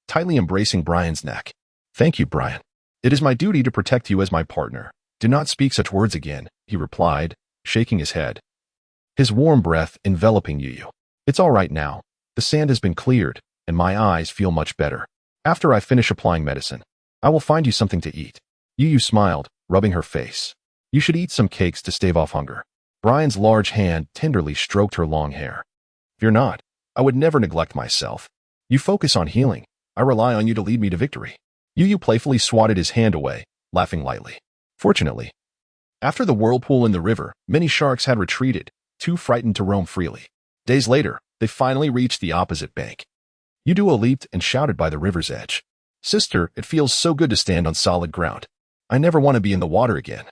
Tightly embracing Brian's neck. Thank you, Brian. It is my duty to protect you as my partner. Do not speak such words again, he replied, shaking his head. His warm breath enveloping Yu. It's all right now. The sand has been cleared, and my eyes feel much better. After I finish applying medicine, I will find you something to eat. Yu smiled, rubbing her face. You should eat some cakes to stave off hunger. Brian's large hand tenderly stroked her long hair. Fear not. I would never neglect myself. You focus on healing. I rely on you to lead me to victory. Yu playfully swatted his hand away, laughing lightly. Fortunately, after the whirlpool in the river, many sharks had retreated, too frightened to roam freely. Days later, they finally reached the opposite bank. Yunduo leaped and shouted by the river's edge. Sister, it feels so good to stand on solid ground. I never want to be in the water again.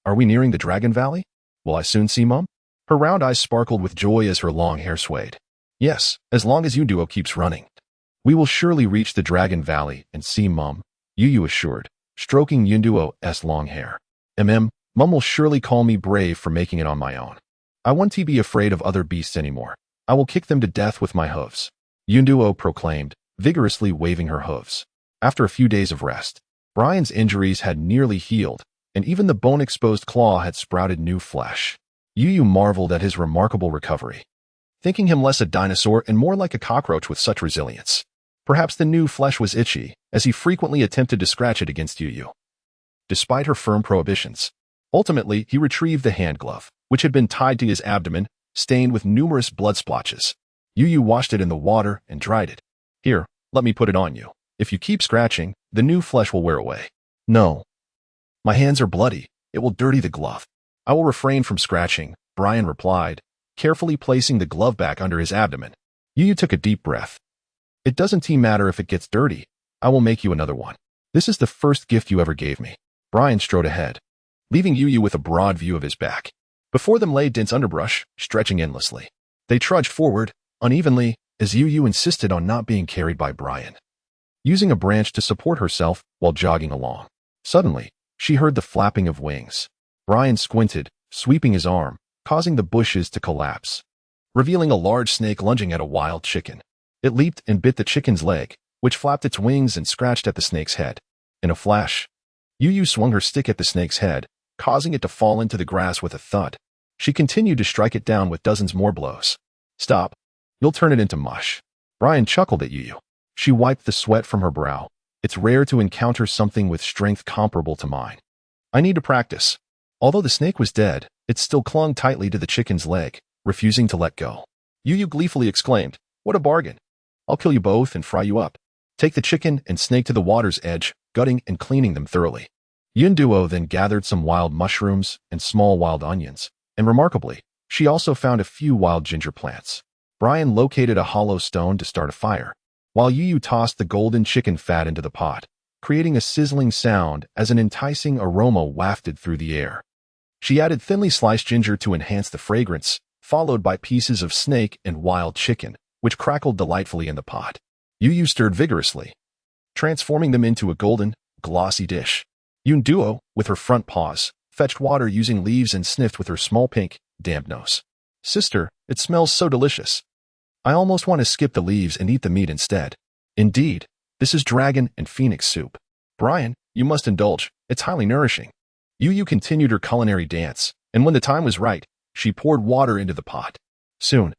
Are we nearing the Dragon Valley? Will I soon see Mum? Her round eyes sparkled with joy as her long hair swayed. Yes, as long as Yunduo keeps running. We will surely reach the Dragon Valley and see Mum, Yu assured, stroking Yunduo's long hair. Mum will surely call me brave for making it on my own. I won't be afraid of other beasts anymore. I will kick them to death with my hooves. Yunduo proclaimed, vigorously waving her hooves. After a few days of rest, Brian's injuries had nearly healed, and even the bone-exposed claw had sprouted new flesh. Yu marveled at his remarkable recovery, thinking him less a dinosaur and more like a cockroach with such resilience. Perhaps the new flesh was itchy, as he frequently attempted to scratch it against Yu. Despite her firm prohibitions, ultimately he retrieved the hand glove, which had been tied to his abdomen, stained with numerous blood splotches. Yu washed it in the water and dried it. Here, let me put it on you. If you keep scratching, the new flesh will wear away. No. My hands are bloody. It will dirty the glove. I will refrain from scratching, Brian replied, carefully placing the glove back under his abdomen. Yu took a deep breath. It doesn't matter if it gets dirty. I will make you another one. This is the first gift you ever gave me. Brian strode ahead, leaving Yu with a broad view of his back. Before them lay dense underbrush, stretching endlessly. They trudged forward, unevenly, as Yu insisted on not being carried by Brian, using a branch to support herself while jogging along. Suddenly, she heard the flapping of wings. Brian squinted, sweeping his arm, causing the bushes to collapse, revealing a large snake lunging at a wild chicken. It leaped and bit the chicken's leg, which flapped its wings and scratched at the snake's head. In a flash, Yu swung her stick at the snake's head, causing it to fall into the grass with a thud. She continued to strike it down with dozens more blows. Stop. You'll turn it into mush. Brian chuckled at Yu. She wiped the sweat from her brow. It's rare to encounter something with strength comparable to mine. I need to practice. Although the snake was dead, it still clung tightly to the chicken's leg, refusing to let go. Yu gleefully exclaimed, "What a bargain. I'll kill you both and fry you up. Take the chicken and snake to the water's edge, gutting and cleaning them thoroughly." Yunduo then gathered some wild mushrooms and small wild onions, and remarkably, she also found a few wild ginger plants. Brian located a hollow stone to start a fire, while Yu tossed the golden chicken fat into the pot, creating a sizzling sound as an enticing aroma wafted through the air. She added thinly sliced ginger to enhance the fragrance, followed by pieces of snake and wild chicken, which crackled delightfully in the pot. Yu stirred vigorously, transforming them into a golden, glossy dish. Yunduo, with her front paws, fetched water using leaves and sniffed with her small pink, damp nose. Sister, it smells so delicious. I almost want to skip the leaves and eat the meat instead. Indeed, this is dragon and phoenix soup. Brian, you must indulge. It's highly nourishing. Yu continued her culinary dance, and when the time was right, she poured water into the pot. Soon,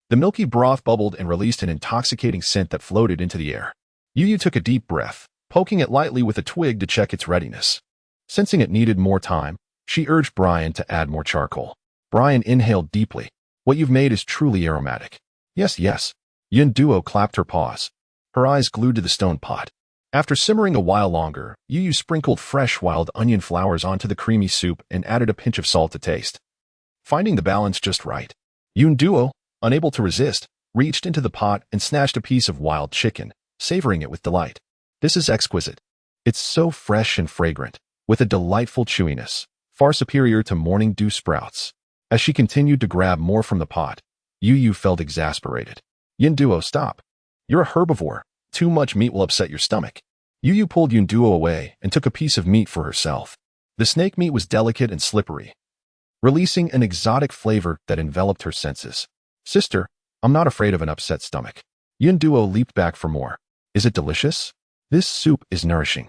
the milky broth bubbled and released an intoxicating scent that floated into the air. Yu took a deep breath, poking it lightly with a twig to check its readiness. Sensing it needed more time, she urged Brian to add more charcoal. Brian inhaled deeply. What you've made is truly aromatic. Yes, yes. Yun Duo clapped her paws, her eyes glued to the stone pot. After simmering a while longer, Yu sprinkled fresh wild onion flowers onto the creamy soup and added a pinch of salt to taste. Finding the balance just right, Yun Duo, unable to resist, reached into the pot and snatched a piece of wild chicken, savoring it with delight. This is exquisite. It's so fresh and fragrant, with a delightful chewiness, far superior to morning dew sprouts. As she continued to grab more from the pot, Yu felt exasperated. Yun Duo, stop. You're a herbivore. Too much meat will upset your stomach. Yu pulled Yun Duo away and took a piece of meat for herself. The snake meat was delicate and slippery, releasing an exotic flavor that enveloped her senses. Sister, I'm not afraid of an upset stomach. Yun Duo leaped back for more. Is it delicious? This soup is nourishing.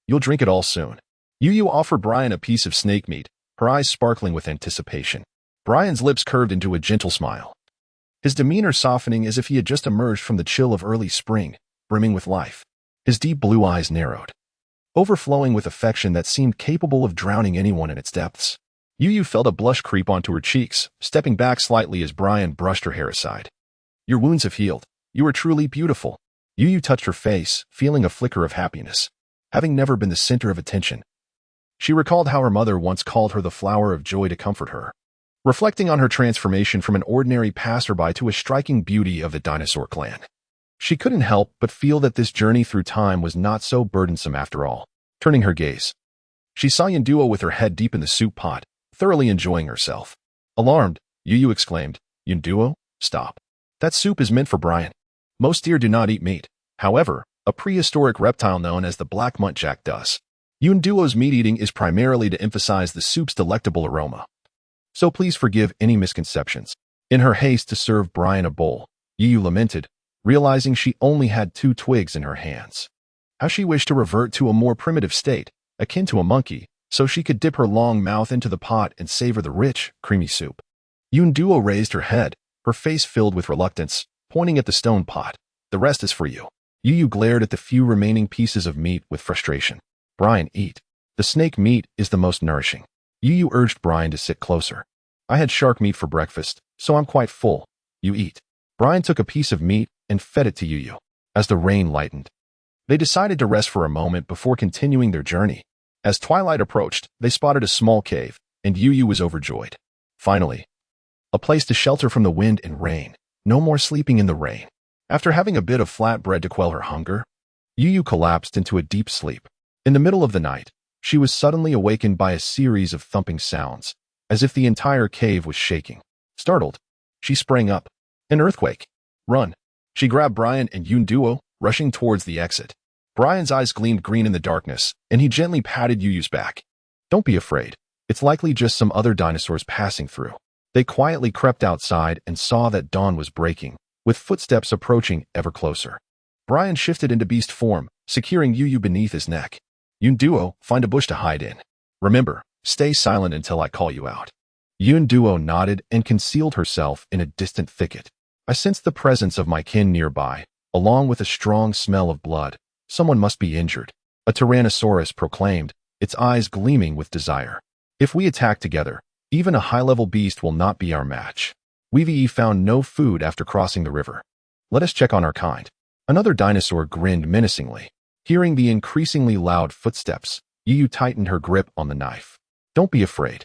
You'll drink it all soon. Yu offered Brian a piece of snake meat, her eyes sparkling with anticipation. Brian's lips curved into a gentle smile, his demeanor softening as if he had just emerged from the chill of early spring, brimming with life. His deep blue eyes narrowed, overflowing with affection that seemed capable of drowning anyone in its depths. Yu felt a blush creep onto her cheeks, stepping back slightly as Brian brushed her hair aside. Your wounds have healed. You are truly beautiful. Yu touched her face, feeling a flicker of happiness, having never been the center of attention. She recalled how her mother once called her the flower of joy to comfort her, reflecting on her transformation from an ordinary passerby to a striking beauty of the dinosaur clan. She couldn't help but feel that this journey through time was not so burdensome after all. Turning her gaze, she saw Yun Duo with her head deep in the soup pot, thoroughly enjoying herself. Alarmed, Yu exclaimed, Yun Duo, stop. That soup is meant for Brian. Most deer do not eat meat. However, a prehistoric reptile known as the black muntjac does. Yun Duo's meat eating is primarily to emphasize the soup's delectable aroma. So please forgive any misconceptions. In her haste to serve Brian a bowl, Yu lamented, realizing she only had 2 twigs in her hands. How she wished to revert to a more primitive state, akin to a monkey, so she could dip her long mouth into the pot and savor the rich, creamy soup. Yun Duo raised her head, her face filled with reluctance, pointing at the stone pot. The rest is for you. Yu glared at the few remaining pieces of meat with frustration. Brian, eat. The snake meat is the most nourishing. Yu urged Brian to sit closer. I had shark meat for breakfast, so I'm quite full. You eat. Brian took a piece of meat and fed it to Yu. As the rain lightened, they decided to rest for a moment before continuing their journey. As twilight approached, they spotted a small cave, and Yu was overjoyed. Finally, a place to shelter from the wind and rain. No more sleeping in the rain. After having a bit of flatbread to quell her hunger, Yu collapsed into a deep sleep. In the middle of the night, she was suddenly awakened by a series of thumping sounds, as if the entire cave was shaking. Startled, she sprang up. An earthquake. Run. She grabbed Brian and Yun Duo, rushing towards the exit. Brian's eyes gleamed green in the darkness, and he gently patted Yu's back. Don't be afraid. It's likely just some other dinosaurs passing through. They quietly crept outside and saw that dawn was breaking, with footsteps approaching ever closer. Brian shifted into beast form, securing Yu beneath his neck. Yun Duo, find a bush to hide in. Remember, stay silent until I call you out. Yun Duo nodded and concealed herself in a distant thicket. I sensed the presence of my kin nearby, along with a strong smell of blood. Someone must be injured. A Tyrannosaurus proclaimed, its eyes gleaming with desire. If we attack together, even a high-level beast will not be our match. We've found no food after crossing the river. Let us check on our kind. Another dinosaur grinned menacingly. Hearing the increasingly loud footsteps, Yu tightened her grip on the knife. Don't be afraid.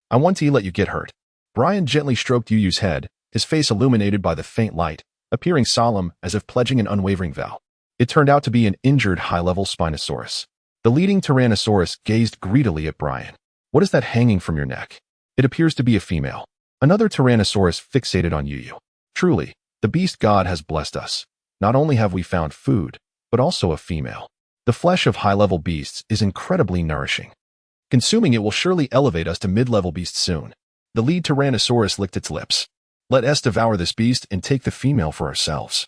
I want to let you get hurt. Brian gently stroked Yu's head, his face illuminated by the faint light, appearing solemn as if pledging an unwavering vow. It turned out to be an injured high-level Spinosaurus. The leading Tyrannosaurus gazed greedily at Brian. What is that hanging from your neck? It appears to be a female. Another Tyrannosaurus fixated on Yu. Truly, the beast god has blessed us. Not only have we found food, but also a female. The flesh of high-level beasts is incredibly nourishing. Consuming it will surely elevate us to mid-level beasts soon. The lead Tyrannosaurus licked its lips. Let us devour this beast and take the female for ourselves.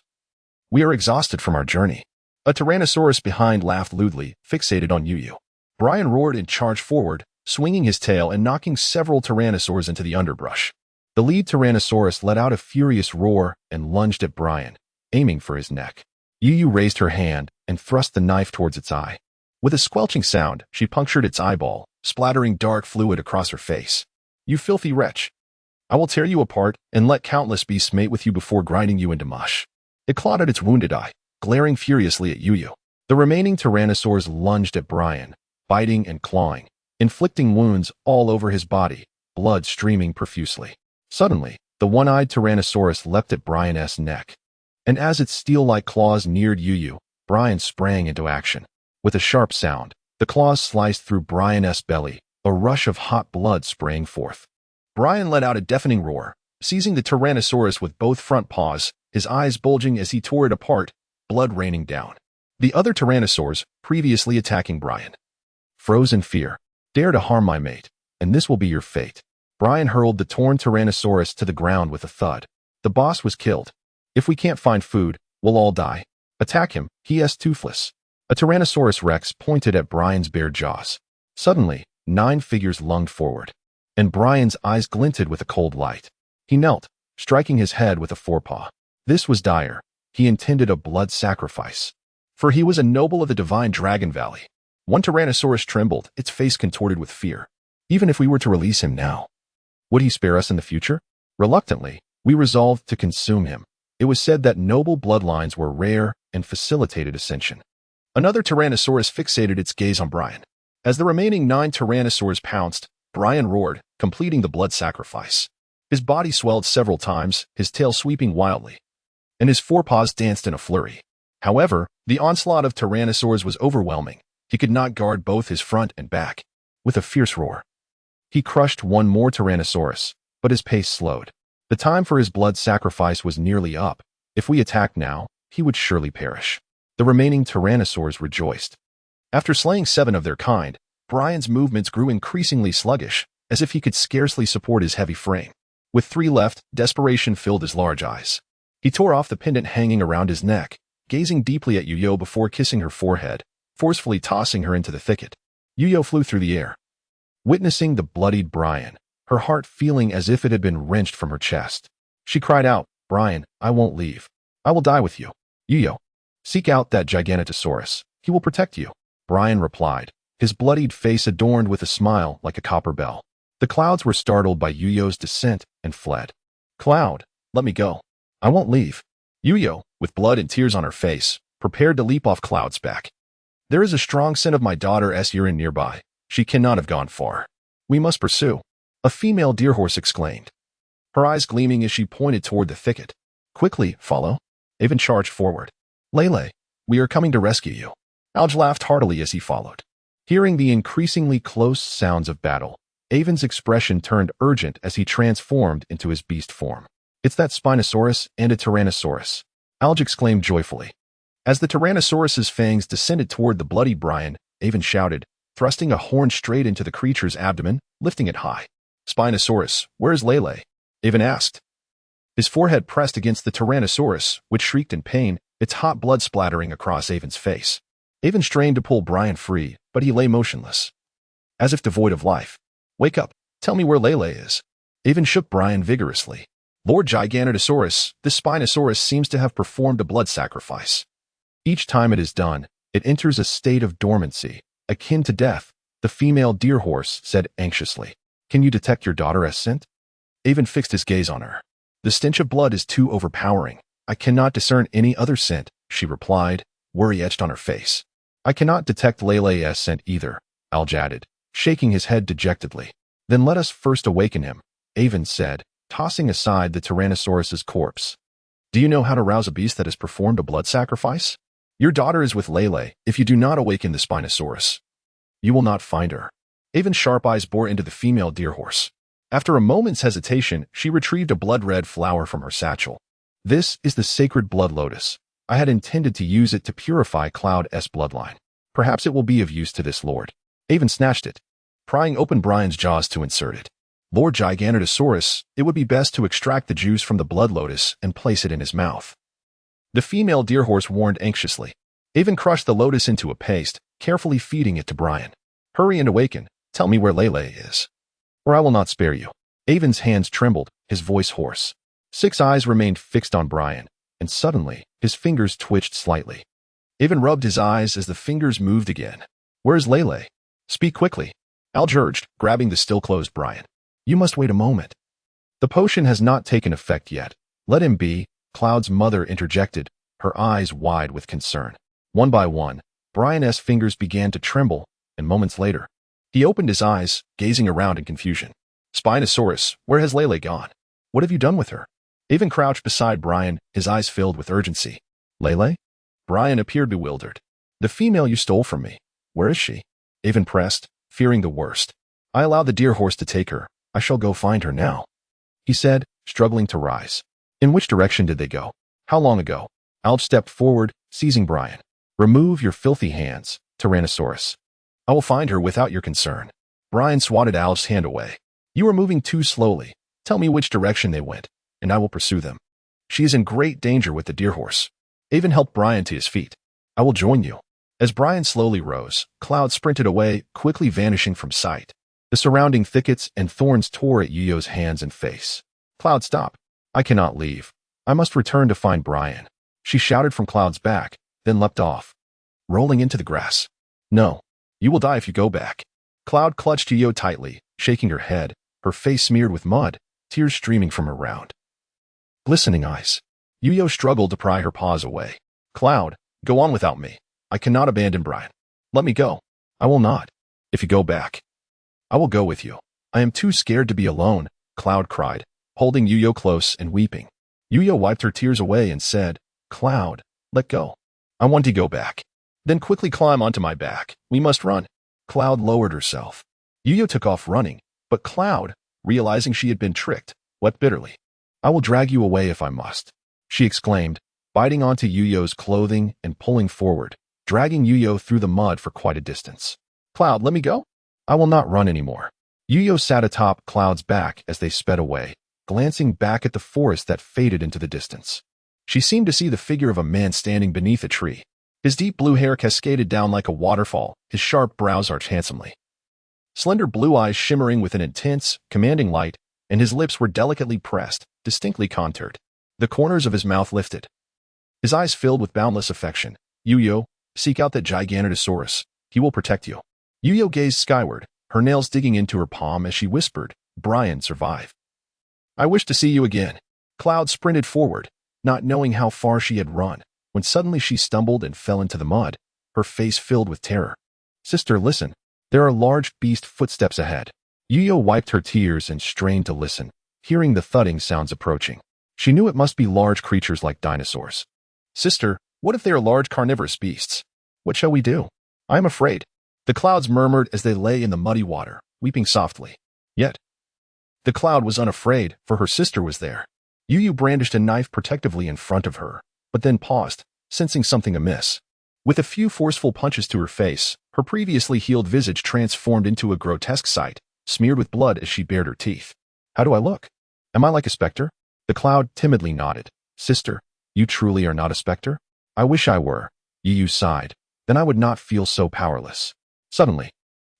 We are exhausted from our journey. A Tyrannosaurus behind laughed lewdly, fixated on Yu. Brian roared and charged forward, swinging his tail and knocking several tyrannosaurs into the underbrush. The lead Tyrannosaurus let out a furious roar and lunged at Brian, aiming for his neck. Yu raised her hand and thrust the knife towards its eye. With a squelching sound, she punctured its eyeball, splattering dark fluid across her face. "You filthy wretch! I will tear you apart and let countless beasts mate with you before grinding you into mush." It clawed at its wounded eye, glaring furiously at Yu. The remaining tyrannosaurs lunged at Brian, biting and clawing, inflicting wounds all over his body, blood streaming profusely. Suddenly, the one-eyed Tyrannosaurus leapt at Brian's neck. And as its steel-like claws neared Yu, Brian sprang into action. With a sharp sound, the claws sliced through Brian's belly, a rush of hot blood spraying forth. Brian let out a deafening roar, seizing the Tyrannosaurus with both front paws, his eyes bulging as he tore it apart, blood raining down. The other Tyrannosaurs, previously attacking Brian, froze in fear. "Dare to harm my mate, and this will be your fate." Brian hurled the torn Tyrannosaurus to the ground with a thud. The boss was killed. "If we can't find food, we'll all die. Attack him, he is toothless." A Tyrannosaurus Rex pointed at Brian's bare jaws. Suddenly, 9 figures lunged forward, and Brian's eyes glinted with a cold light. He knelt, striking his head with a forepaw. This was dire. He intended a blood sacrifice. For he was a noble of the divine Dragon Valley. One Tyrannosaurus trembled, its face contorted with fear. "Even if we were to release him now, would he spare us in the future?" Reluctantly, we resolved to consume him. It was said that noble bloodlines were rare and facilitated ascension. Another Tyrannosaurus fixated its gaze on Brian. As the remaining 9 Tyrannosaurs pounced, Brian roared, completing the blood sacrifice. His body swelled several times, his tail sweeping wildly, and his forepaws danced in a flurry. However, the onslaught of Tyrannosaurs was overwhelming. He could not guard both his front and back. With a fierce roar, he crushed one more Tyrannosaurus, but his pace slowed. The time for his blood sacrifice was nearly up. If we attacked now, he would surely perish. The remaining Tyrannosaurs rejoiced. After slaying 7 of their kind, Brian's movements grew increasingly sluggish, as if he could scarcely support his heavy frame. With 3 left, desperation filled his large eyes. He tore off the pendant hanging around his neck, gazing deeply at Yu before kissing her forehead, forcefully tossing her into the thicket. Yu flew through the air, witnessing the bloodied Brian, her heart feeling as if it had been wrenched from her chest. She cried out, "Brian, I won't leave. I will die with you. Yu, seek out that Giganotosaurus. He will protect you." Brian replied, his bloodied face adorned with a smile like a copper bell. The clouds were startled by Yu's descent and fled. "Cloud, let me go. I won't leave." Yu, with blood and tears on her face, prepared to leap off Cloud's back. "There is a strong scent of my daughter's urine nearby. She cannot have gone far. We must pursue," a female deerhorse exclaimed, her eyes gleaming as she pointed toward the thicket. "Quickly, follow." Avon charged forward. "Lele, we are coming to rescue you." Alge laughed heartily as he followed. Hearing the increasingly close sounds of battle, Avon's expression turned urgent as he transformed into his beast form. "It's that Spinosaurus and a Tyrannosaurus," Alge exclaimed joyfully. As the Tyrannosaurus's fangs descended toward the bloody Brian, Avon shouted, thrusting a horn straight into the creature's abdomen, lifting it high. "Spinosaurus, where is Lele?" Avon asked. His forehead pressed against the Tyrannosaurus, which shrieked in pain, its hot blood splattering across Avon's face. Avon strained to pull Brian free, but he lay motionless, as if devoid of life. "Wake up. Tell me where Lele is." Avon shook Brian vigorously. "Lord Giganotosaurus, this Spinosaurus seems to have performed a blood sacrifice. Each time it is done, it enters a state of dormancy, akin to death," the female deerhorse said anxiously. "Can you detect your daughter's scent?" Avon fixed his gaze on her. "The stench of blood is too overpowering. I cannot discern any other scent," she replied, worry etched on her face. "I cannot detect Lele's scent either," Alge added, shaking his head dejectedly. "Then let us first awaken him," Avon said, tossing aside the Tyrannosaurus's corpse. "Do you know how to rouse a beast that has performed a blood sacrifice? Your daughter is with Lele. If you do not awaken the Spinosaurus, you will not find her." Avon's sharp eyes bore into the female deerhorse. After a moment's hesitation, she retrieved a blood-red flower from her satchel. "This is the sacred blood lotus. I had intended to use it to purify Cloud's bloodline. Perhaps it will be of use to this lord." Avon snatched it, prying open Brian's jaws to insert it. "Lord Giganotosaurus, it would be best to extract the juice from the blood lotus and place it in his mouth," the female deerhorse warned anxiously. Avon crushed the lotus into a paste, carefully feeding it to Brian. "Hurry and awaken. Tell me where Lele is, or I will not spare you. Avon's hands trembled, his voice hoarse. Six eyes remained fixed on Brian, and suddenly, his fingers twitched slightly. Avon rubbed his eyes as the fingers moved again. Where is Lele? Speak quickly. Alj urged, grabbing the still-closed Brian. You must wait a moment. The potion has not taken effect yet. Let him be, Cloud's mother interjected, her eyes wide with concern. One by one, Brian's fingers began to tremble, and moments later, he opened his eyes, gazing around in confusion. Spinosaurus, where has Lele gone? What have you done with her? Avon crouched beside Brian, his eyes filled with urgency. Lele? Brian appeared bewildered. The female you stole from me. Where is she? Avon pressed, fearing the worst. I allowed the deer horse to take her. I shall go find her now, he said, struggling to rise. In which direction did they go? How long ago? Alj stepped forward, seizing Brian. Remove your filthy hands, Tyrannosaurus. I will find her without your concern. Brian swatted Alj's hand away. You are moving too slowly. Tell me which direction they went, and I will pursue them. She is in great danger with the deer horse. Avon helped Brian to his feet. I will join you. As Brian slowly rose, Cloud sprinted away, quickly vanishing from sight. The surrounding thickets and thorns tore at Yuyo's hands and face. Cloud, stop. I cannot leave. I must return to find Brian. She shouted from Cloud's back, then leapt off, rolling into the grass. No. You will die if you go back. Cloud clutched Yuyo tightly, shaking her head, her face smeared with mud, tears streaming from her round, glistening eyes. Yuyo struggled to pry her paws away. Cloud, go on without me. I cannot abandon Brian. Let me go. I will not. If you go back, I will go with you. I am too scared to be alone, Cloud cried, holding Yuyo close and weeping. Yuyo wiped her tears away and said, Cloud, let go. I want to go back. Then quickly climb onto my back. We must run. Cloud lowered herself. Yuyo took off running, but Cloud, realizing she had been tricked, wept bitterly. I will drag you away if I must, she exclaimed, biting onto Yuyo's clothing and pulling forward, dragging Yuyo through the mud for quite a distance. Cloud, let me go. I will not run anymore. Yuyo sat atop Cloud's back as they sped away, glancing back at the forest that faded into the distance. She seemed to see the figure of a man standing beneath a tree. His deep blue hair cascaded down like a waterfall, his sharp brows arched handsomely. Slender blue eyes shimmering with an intense, commanding light, and his lips were delicately pressed, distinctly contoured. The corners of his mouth lifted. His eyes filled with boundless affection. Yuyo, seek out that Giganotosaurus. He will protect you. Yuyo gazed skyward, her nails digging into her palm as she whispered, Brian, survive. I wish to see you again. Cloud sprinted forward, not knowing how far she had run, when suddenly she stumbled and fell into the mud, her face filled with terror. Sister, listen. There are large beast footsteps ahead. Yuyo wiped her tears and strained to listen, hearing the thudding sounds approaching. She knew it must be large creatures like dinosaurs. Sister, what if they are large carnivorous beasts? What shall we do? I am afraid. The clouds murmured as they lay in the muddy water, weeping softly. Yet, the cloud was unafraid, for her sister was there. Yuyo brandished a knife protectively in front of her, but then paused, sensing something amiss. With a few forceful punches to her face, her previously healed visage transformed into a grotesque sight, smeared with blood as she bared her teeth. How do I look? Am I like a specter? The cloud timidly nodded. Sister, you truly are not a specter? I wish I were. Yuyo sighed. Then I would not feel so powerless. Suddenly,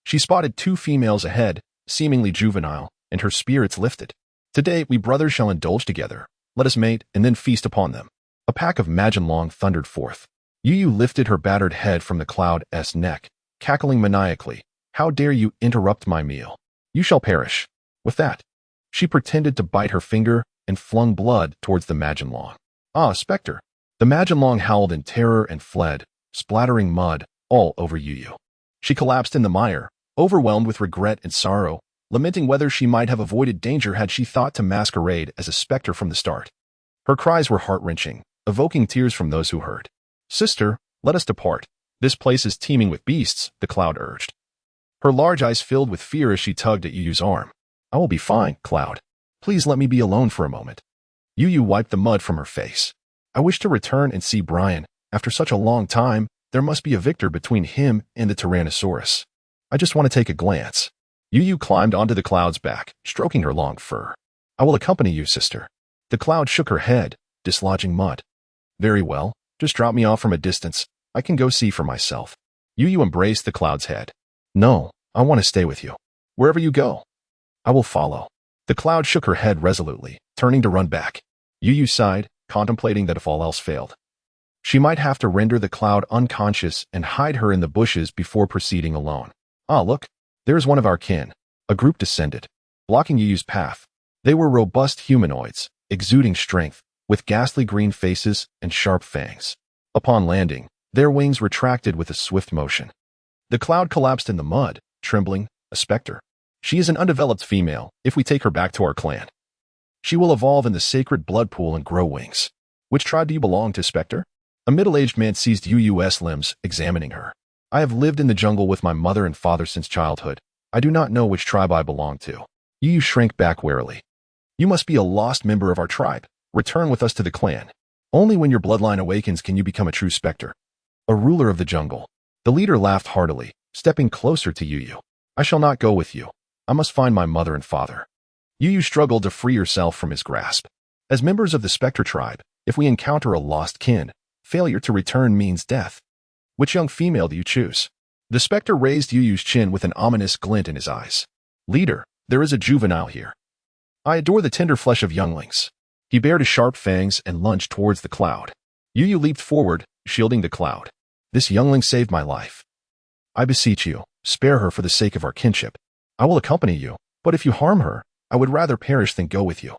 she spotted two females ahead, seemingly juvenile, and her spirits lifted. Today we brothers shall indulge together. Let us mate and then feast upon them. A pack of Maginlong thundered forth. Yuyo lifted her battered head from the cloud's neck, cackling maniacally. How dare you interrupt my meal? You shall perish. With that, she pretended to bite her finger and flung blood towards the Maginlong. Ah, specter! The Maginlong howled in terror and fled, splattering mud all over Yuyo. She collapsed in the mire, overwhelmed with regret and sorrow, lamenting whether she might have avoided danger had she thought to masquerade as a specter from the start. Her cries were heart-wrenching, evoking tears from those who heard. Sister, let us depart. This place is teeming with beasts, the cloud urged. Her large eyes filled with fear as she tugged at Yuyo's arm. I will be fine, Cloud. Please let me be alone for a moment. Yuyo wiped the mud from her face. I wish to return and see Brian. After such a long time, there must be a victor between him and the Tyrannosaurus. I just want to take a glance. Yuyo climbed onto the cloud's back, stroking her long fur. I will accompany you, sister. The cloud shook her head, dislodging mud. Very well. Just drop me off from a distance. I can go see for myself. Yuyo embraced the cloud's head. No, I want to stay with you. Wherever you go, I will follow. The cloud shook her head resolutely, turning to run back. Yu sighed, contemplating that if all else failed, she might have to render the cloud unconscious and hide her in the bushes before proceeding alone. Ah, look, there's one of our kin. A group descended, blocking Yu's path. They were robust humanoids, exuding strength, with ghastly green faces and sharp fangs. Upon landing, their wings retracted with a swift motion. The cloud collapsed in the mud, trembling, a specter. She is an undeveloped female. If we take her back to our clan, she will evolve in the sacred blood pool and grow wings. Which tribe do you belong to, Spectre? A middle-aged man seized Yu's limbs, examining her. I have lived in the jungle with my mother and father since childhood. I do not know which tribe I belong to. Yu shrank back warily. You must be a lost member of our tribe. Return with us to the clan. Only when your bloodline awakens can you become a true Spectre. A ruler of the jungle. The leader laughed heartily, stepping closer to Yu. I shall not go with you. I must find my mother and father. Yu struggled to free herself from his grasp. As members of the Spectre tribe, if we encounter a lost kin, failure to return means death. Which young female do you choose? The Spectre raised Yu's chin with an ominous glint in his eyes. Leader, there is a juvenile here. I adore the tender flesh of younglings. He bared his sharp fangs and lunged towards the cloud. Yu leaped forward, shielding the cloud. This youngling saved my life. I beseech you, spare her for the sake of our kinship. I will accompany you, but if you harm her, I would rather perish than go with you.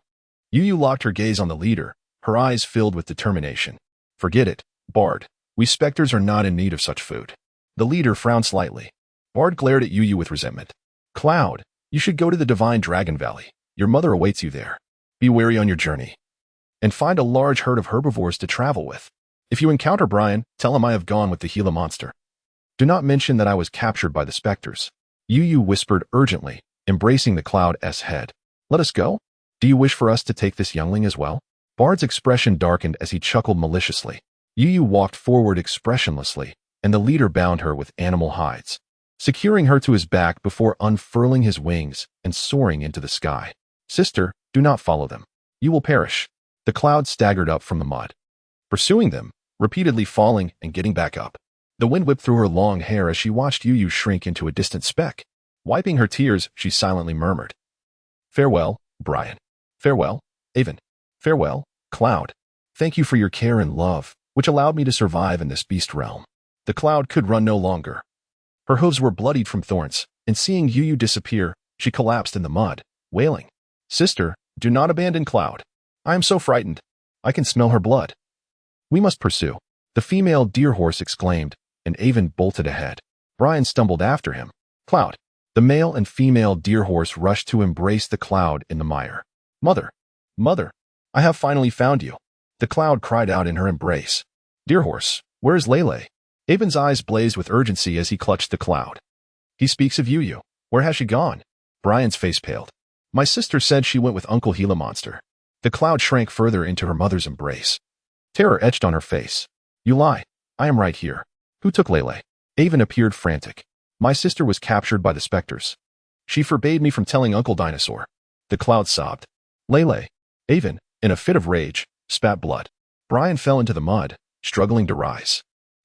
Yu locked her gaze on the leader, her eyes filled with determination. Forget it, Bard. We Spectres are not in need of such food. The leader frowned slightly. Bard glared at Yu with resentment. Cloud, you should go to the Divine Dragon Valley. Your mother awaits you there. Be wary on your journey. And find a large herd of herbivores to travel with. If you encounter Brian, tell him I have gone with the Gila monster. Do not mention that I was captured by the Spectres. Yu whispered urgently, embracing the cloud's head. Let us go? Do you wish for us to take this youngling as well? Bard's expression darkened as he chuckled maliciously. Yu walked forward expressionlessly, and the leader bound her with animal hides, securing her to his back before unfurling his wings and soaring into the sky. Sister, do not follow them. You will perish. The cloud staggered up from the mud, pursuing them, repeatedly falling and getting back up. The wind whipped through her long hair as she watched Yu shrink into a distant speck. Wiping her tears, she silently murmured, Farewell, Brian. Farewell, Avon. Farewell, Cloud. Thank you for your care and love, which allowed me to survive in this beast realm. The cloud could run no longer. Her hooves were bloodied from thorns, and seeing Yu disappear, she collapsed in the mud, wailing, Sister, do not abandon Cloud. I am so frightened. I can smell her blood. We must pursue. The female deer horse exclaimed, and Avon bolted ahead. Brian stumbled after him. Cloud. The male and female deer horse rushed to embrace the cloud in the mire. Mother. Mother. I have finally found you. The cloud cried out in her embrace. Deer horse, where is Lele? Avon's eyes blazed with urgency as he clutched the cloud. He speaks of Yu. Where has she gone? Brian's face paled. My sister said she went with Uncle Gila monster. The cloud shrank further into her mother's embrace. Terror etched on her face. You lie. I am right here. Who took Lele? Avon appeared frantic. My sister was captured by the Spectres. She forbade me from telling Uncle Dinosaur. The cloud sobbed. Lele. Avon, in a fit of rage, spat blood. Brian fell into the mud, struggling to rise.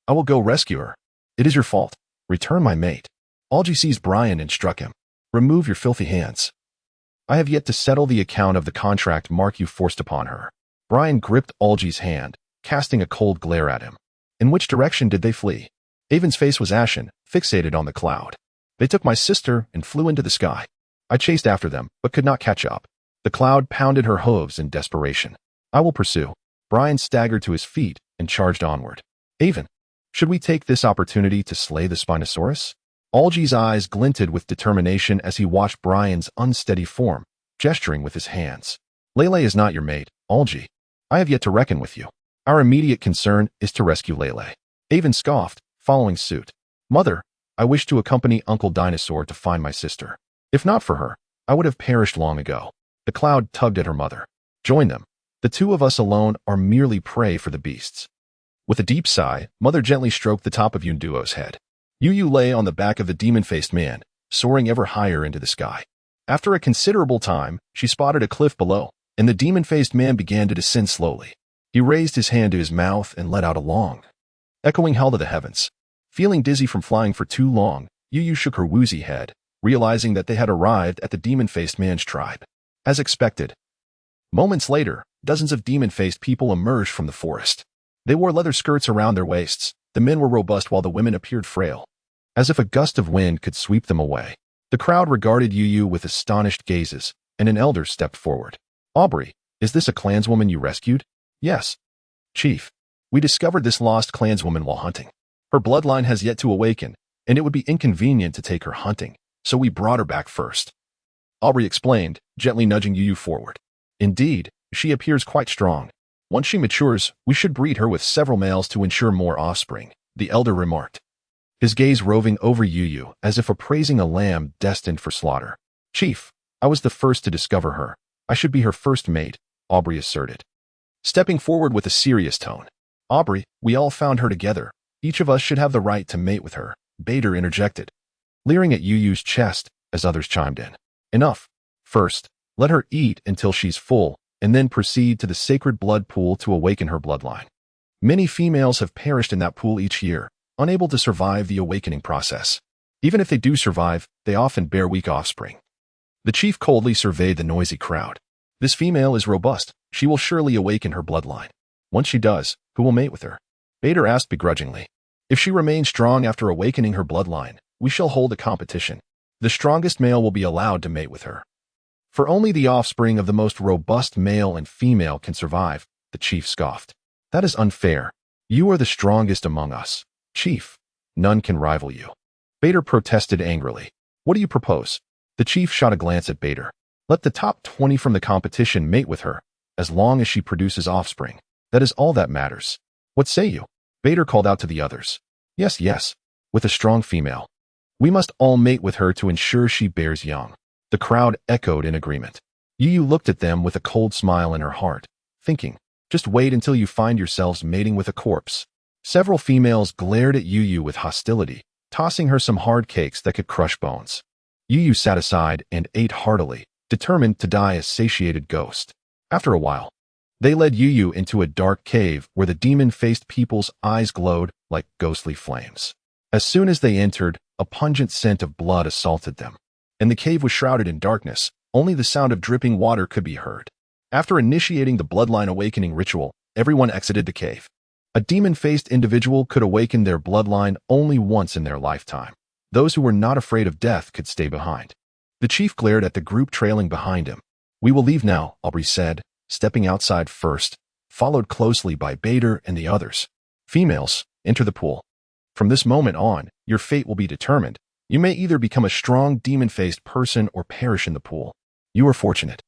I will go rescue her. It is your fault. Return my mate. Algie seized Brian and struck him. Remove your filthy hands. I have yet to settle the account of the contract Mark you forced upon her. Brian gripped Algie's hand, casting a cold glare at him. In which direction did they flee? Avon's face was ashen, fixated on the cloud. They took my sister and flew into the sky. I chased after them, but could not catch up. The cloud pounded her hooves in desperation. I will pursue. Brian staggered to his feet and charged onward. Avon, should we take this opportunity to slay the Spinosaurus? Algie's eyes glinted with determination as he watched Brian's unsteady form, gesturing with his hands. Lele is not your mate, Algie. I have yet to reckon with you. Our immediate concern is to rescue Lele. Avon scoffed, following suit. Mother, I wish to accompany Uncle Dinosaur to find my sister. If not for her, I would have perished long ago. The cloud tugged at her mother. Join them. The two of us alone are merely prey for the beasts. With a deep sigh, Mother gently stroked the top of Yunduo's head. Yu lay on the back of the demon-faced man, soaring ever higher into the sky. After a considerable time, she spotted a cliff below, and the demon-faced man began to descend slowly. He raised his hand to his mouth and let out a long, echoing howl to the heavens. Feeling dizzy from flying for too long, Yu shook her woozy head, realizing that they had arrived at the demon-faced man's tribe. As expected. Moments later, dozens of demon-faced people emerged from the forest. They wore leather skirts around their waists. The men were robust while the women appeared frail, as if a gust of wind could sweep them away. The crowd regarded Yu with astonished gazes, and an elder stepped forward. Aubrey, is this a clanswoman you rescued? Yes. Chief, we discovered this lost clanswoman while hunting. Her bloodline has yet to awaken, and it would be inconvenient to take her hunting, so we brought her back first. Aubrey explained, gently nudging Yu forward. Indeed, she appears quite strong. Once she matures, we should breed her with several males to ensure more offspring, the elder remarked, his gaze roving over Yu as if appraising a lamb destined for slaughter. Chief, I was the first to discover her. I should be her first mate, Aubrey asserted, stepping forward with a serious tone. Aubrey, we all found her together. Each of us should have the right to mate with her, Bader interjected, leering at Yu's chest as others chimed in. Enough. First, let her eat until she's full, and then proceed to the sacred blood pool to awaken her bloodline. Many females have perished in that pool each year, unable to survive the awakening process. Even if they do survive, they often bear weak offspring. The chief coldly surveyed the noisy crowd. This female is robust. She will surely awaken her bloodline. Once she does, who will mate with her? Bader asked begrudgingly. If she remains strong after awakening her bloodline, we shall hold a competition. The strongest male will be allowed to mate with her. For only the offspring of the most robust male and female can survive, the chief scoffed. That is unfair. You are the strongest among us. Chief, none can rival you. Bader protested angrily. What do you propose? The chief shot a glance at Bader. Let the top 20 from the competition mate with her, as long as she produces offspring. That is all that matters. What say you? Bader called out to the others. Yes, yes, with a strong female. We must all mate with her to ensure she bears young. The crowd echoed in agreement. Yu looked at them with a cold smile in her heart, thinking, just wait until you find yourselves mating with a corpse. Several females glared at Yu with hostility, tossing her some hard cakes that could crush bones. Yu sat aside and ate heartily, determined to die a satiated ghost. After a while, they led Yu into a dark cave where the demon-faced people's eyes glowed like ghostly flames. As soon as they entered, a pungent scent of blood assaulted them, and the cave was shrouded in darkness. Only the sound of dripping water could be heard. After initiating the bloodline awakening ritual, everyone exited the cave. A demon-faced individual could awaken their bloodline only once in their lifetime. Those who were not afraid of death could stay behind. The chief glared at the group trailing behind him. We will leave now, Aubrey said, stepping outside first, followed closely by Bader and the others. Females, enter the pool. From this moment on, your fate will be determined. You may either become a strong demon-faced person or perish in the pool. You are fortunate.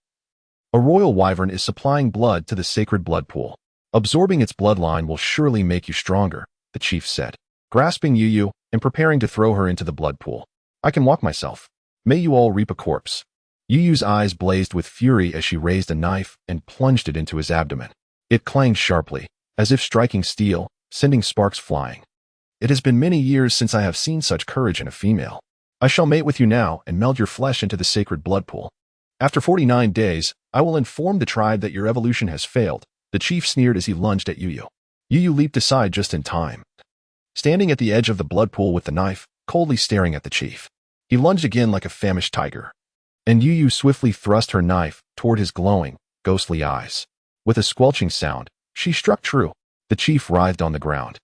A royal wyvern is supplying blood to the sacred blood pool. Absorbing its bloodline will surely make you stronger, the chief said, grasping Yu and preparing to throw her into the blood pool. I can walk myself. May you all reap a corpse. Yu's eyes blazed with fury as she raised a knife and plunged it into his abdomen. It clanged sharply, as if striking steel, sending sparks flying. It has been many years since I have seen such courage in a female. I shall mate with you now and meld your flesh into the sacred blood pool. After 49 days, I will inform the tribe that your evolution has failed, the chief sneered as he lunged at Yu. Yu leaped aside just in time, standing at the edge of the blood pool with the knife, coldly staring at the chief. He lunged again like a famished tiger, and Yu swiftly thrust her knife toward his glowing, ghostly eyes. With a squelching sound, she struck true. The chief writhed on the ground,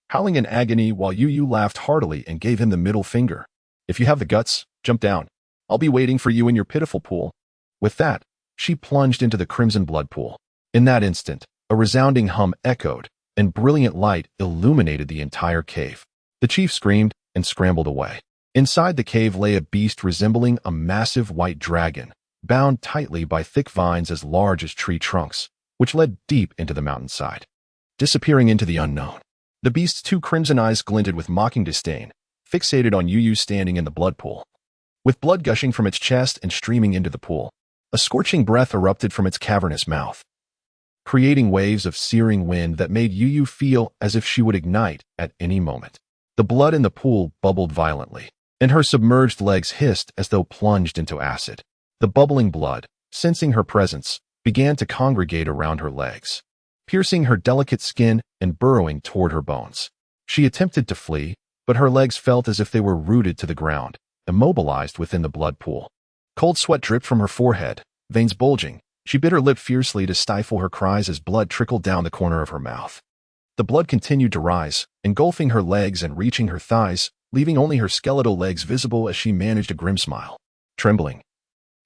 howling in agony while Yu laughed heartily and gave him the middle finger. If you have the guts, jump down. I'll be waiting for you in your pitiful pool. With that, she plunged into the crimson blood pool. In that instant, a resounding hum echoed, and brilliant light illuminated the entire cave. The chief screamed and scrambled away. Inside the cave lay a beast resembling a massive white dragon, bound tightly by thick vines as large as tree trunks, which led deep into the mountainside, disappearing into the unknown. The beast's two crimson eyes glinted with mocking disdain, fixated on Yu standing in the blood pool. With blood gushing from its chest and streaming into the pool, a scorching breath erupted from its cavernous mouth, creating waves of searing wind that made Yu feel as if she would ignite at any moment. The blood in the pool bubbled violently, and her submerged legs hissed as though plunged into acid. The bubbling blood, sensing her presence, began to congregate around her legs, piercing her delicate skin and burrowing toward her bones. She attempted to flee, but her legs felt as if they were rooted to the ground, immobilized within the blood pool. Cold sweat dripped from her forehead, veins bulging. She bit her lip fiercely to stifle her cries as blood trickled down the corner of her mouth. The blood continued to rise, engulfing her legs and reaching her thighs, leaving only her skeletal legs visible as she managed a grim smile. Trembling,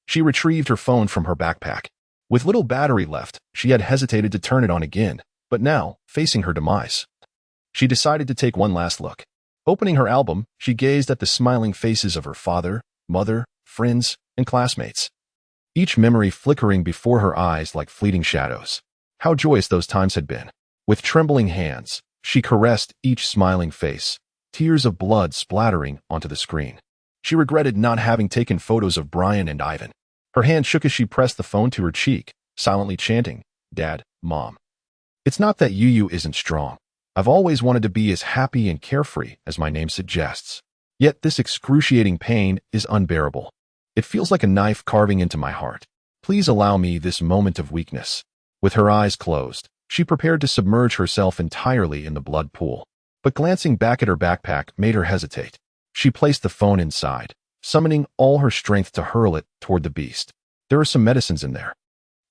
she retrieved her phone from her backpack. With little battery left, she had hesitated to turn it on again, but now, facing her demise, she decided to take one last look. Opening her album, she gazed at the smiling faces of her father, mother, friends, and classmates, each memory flickering before her eyes like fleeting shadows. How joyous those times had been. With trembling hands, she caressed each smiling face, tears of blood splattering onto the screen. She regretted not having taken photos of Brian and Ivan. Her hand shook as she pressed the phone to her cheek, silently chanting, "Dad, Mom. It's not that Yu isn't strong. I've always wanted to be as happy and carefree as my name suggests. Yet this excruciating pain is unbearable. It feels like a knife carving into my heart. Please allow me this moment of weakness." With her eyes closed, she prepared to submerge herself entirely in the blood pool. But glancing back at her backpack made her hesitate. She placed the phone inside, summoning all her strength to hurl it toward the beast. "There are some medicines in there.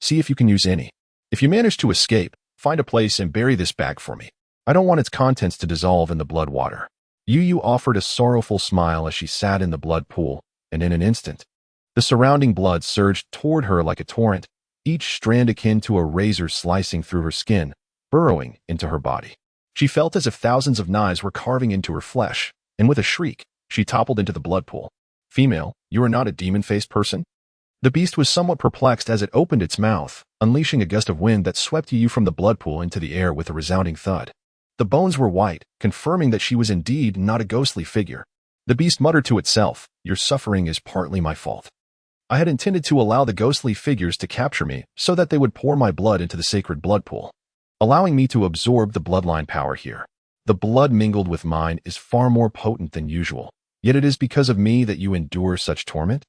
See if you can use any. If you manage to escape, find a place and bury this bag for me. I don't want its contents to dissolve in the blood water." Yu offered a sorrowful smile as she sat in the blood pool, and in an instant, the surrounding blood surged toward her like a torrent, each strand akin to a razor slicing through her skin, burrowing into her body. She felt as if thousands of knives were carving into her flesh, and with a shriek, she toppled into the blood pool. "Female, you are not a demon-faced person?" The beast was somewhat perplexed as it opened its mouth, unleashing a gust of wind that swept Yu from the blood pool into the air with a resounding thud. The bones were white, confirming that she was indeed not a ghostly figure. The beast muttered to itself, "Your suffering is partly my fault. I had intended to allow the ghostly figures to capture me so that they would pour my blood into the sacred blood pool, allowing me to absorb the bloodline power here. The blood mingled with mine is far more potent than usual, yet it is because of me that you endure such torment."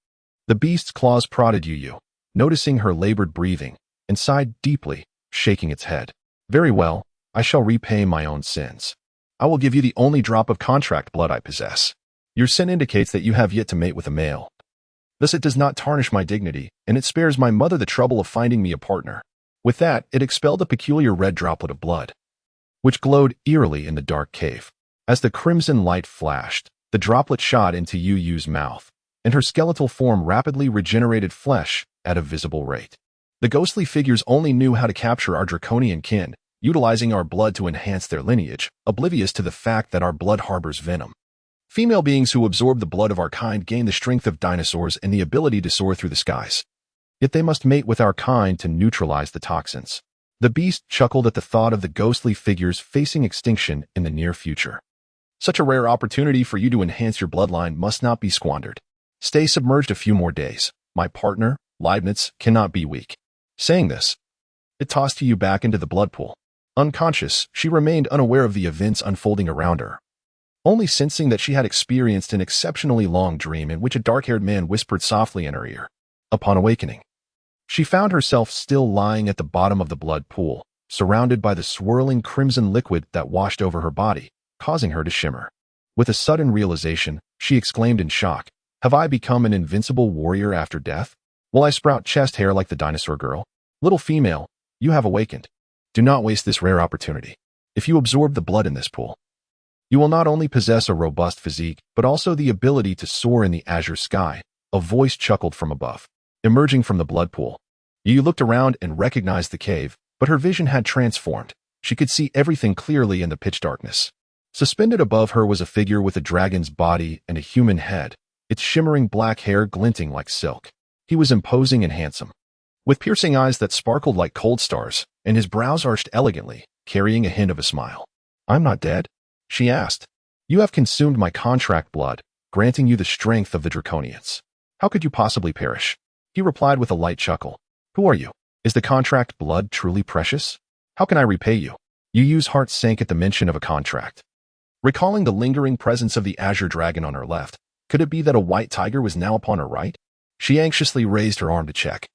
The beast's claws prodded Yu, noticing her labored breathing, and sighed deeply, shaking its head. "Very well, I shall repay my own sins. I will give you the only drop of contract blood I possess. Your sin indicates that you have yet to mate with a male. Thus it does not tarnish my dignity, and it spares my mother the trouble of finding me a partner." With that, it expelled a peculiar red droplet of blood, which glowed eerily in the dark cave. As the crimson light flashed, the droplet shot into Yu's mouth, and her skeletal form rapidly regenerated flesh at a visible rate. The ghostly figures only knew how to capture our draconian kin, utilizing our blood to enhance their lineage, oblivious to the fact that our blood harbors venom. Female beings who absorb the blood of our kind gain the strength of dinosaurs and the ability to soar through the skies. Yet they must mate with our kind to neutralize the toxins. The beast chuckled at the thought of the ghostly figures facing extinction in the near future. "Such a rare opportunity for you to enhance your bloodline must not be squandered. Stay submerged a few more days. My partner, Leibniz, cannot be weak." Saying this, it tossed Yu back into the blood pool. Unconscious, she remained unaware of the events unfolding around her, only sensing that she had experienced an exceptionally long dream in which a dark-haired man whispered softly in her ear. Upon awakening, she found herself still lying at the bottom of the blood pool, surrounded by the swirling crimson liquid that washed over her body, causing her to shimmer. With a sudden realization, she exclaimed in shock, "Have I become an invincible warrior after death? Will I sprout chest hair like the dinosaur girl? Little female, you have awakened. Do not waste this rare opportunity. If you absorb the blood in this pool, you will not only possess a robust physique, but also the ability to soar in the azure sky." A voice chuckled from above. Emerging from the blood pool, Yu looked around and recognized the cave, but her vision had transformed. She could see everything clearly in the pitch darkness. Suspended above her was a figure with a dragon's body and a human head, its shimmering black hair glinting like silk. He was imposing and handsome, with piercing eyes that sparkled like cold stars, and his brows arched elegantly, carrying a hint of a smile. "I'm not dead?" she asked. "You have consumed my contract blood, granting you the strength of the Draconians. How could you possibly perish?" He replied with a light chuckle. "Who are you? Is the contract blood truly precious? How can I repay you?" Yu's heart sank at the mention of a contract. Recalling the lingering presence of the azure dragon on her left, could it be that a white tiger was now upon her right? She anxiously raised her arm to check,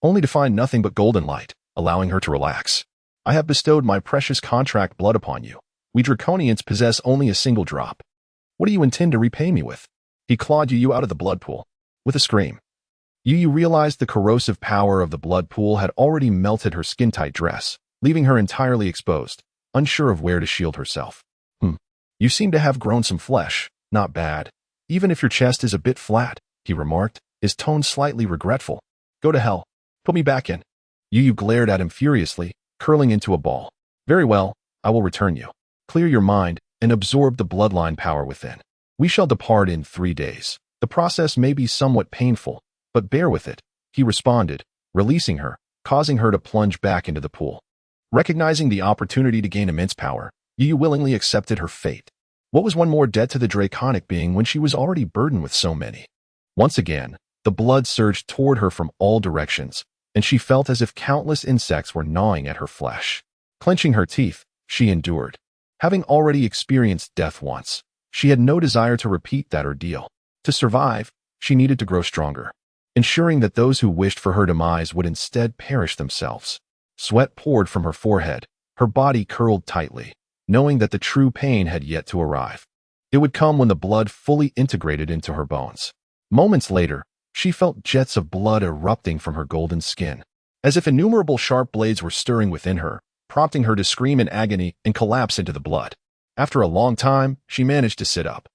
only to find nothing but golden light, allowing her to relax. "I have bestowed my precious contract blood upon you. We Draconians possess only a single drop. What do you intend to repay me with? He clawed Yu Yu out of the blood pool. With a scream, Yu Yu realized the corrosive power of the blood pool had already melted her skin-tight dress, leaving her entirely exposed, unsure of where to shield herself. You seem to have grown some flesh. Not bad. Even if your chest is a bit flat, he remarked, his tone slightly regretful. Go to hell. Put me back in. Yu Yu glared at him furiously, curling into a ball. Very well, I will return you. Clear your mind and absorb the bloodline power within. We shall depart in 3 days. The process may be somewhat painful, but bear with it, he responded, releasing her, causing her to plunge back into the pool. Recognizing the opportunity to gain immense power, Yu Yu willingly accepted her fate. What was one more debt to the draconic being when she was already burdened with so many? Once again, the blood surged toward her from all directions, and she felt as if countless insects were gnawing at her flesh. Clenching her teeth, she endured. Having already experienced death once, she had no desire to repeat that ordeal. To survive, she needed to grow stronger, ensuring that those who wished for her demise would instead perish themselves. Sweat poured from her forehead, her body curled tightly, knowing that the true pain had yet to arrive. It would come when the blood fully integrated into her bones. Moments later, she felt jets of blood erupting from her golden skin, as if innumerable sharp blades were stirring within her, prompting her to scream in agony and collapse into the blood. After a long time, she managed to sit up,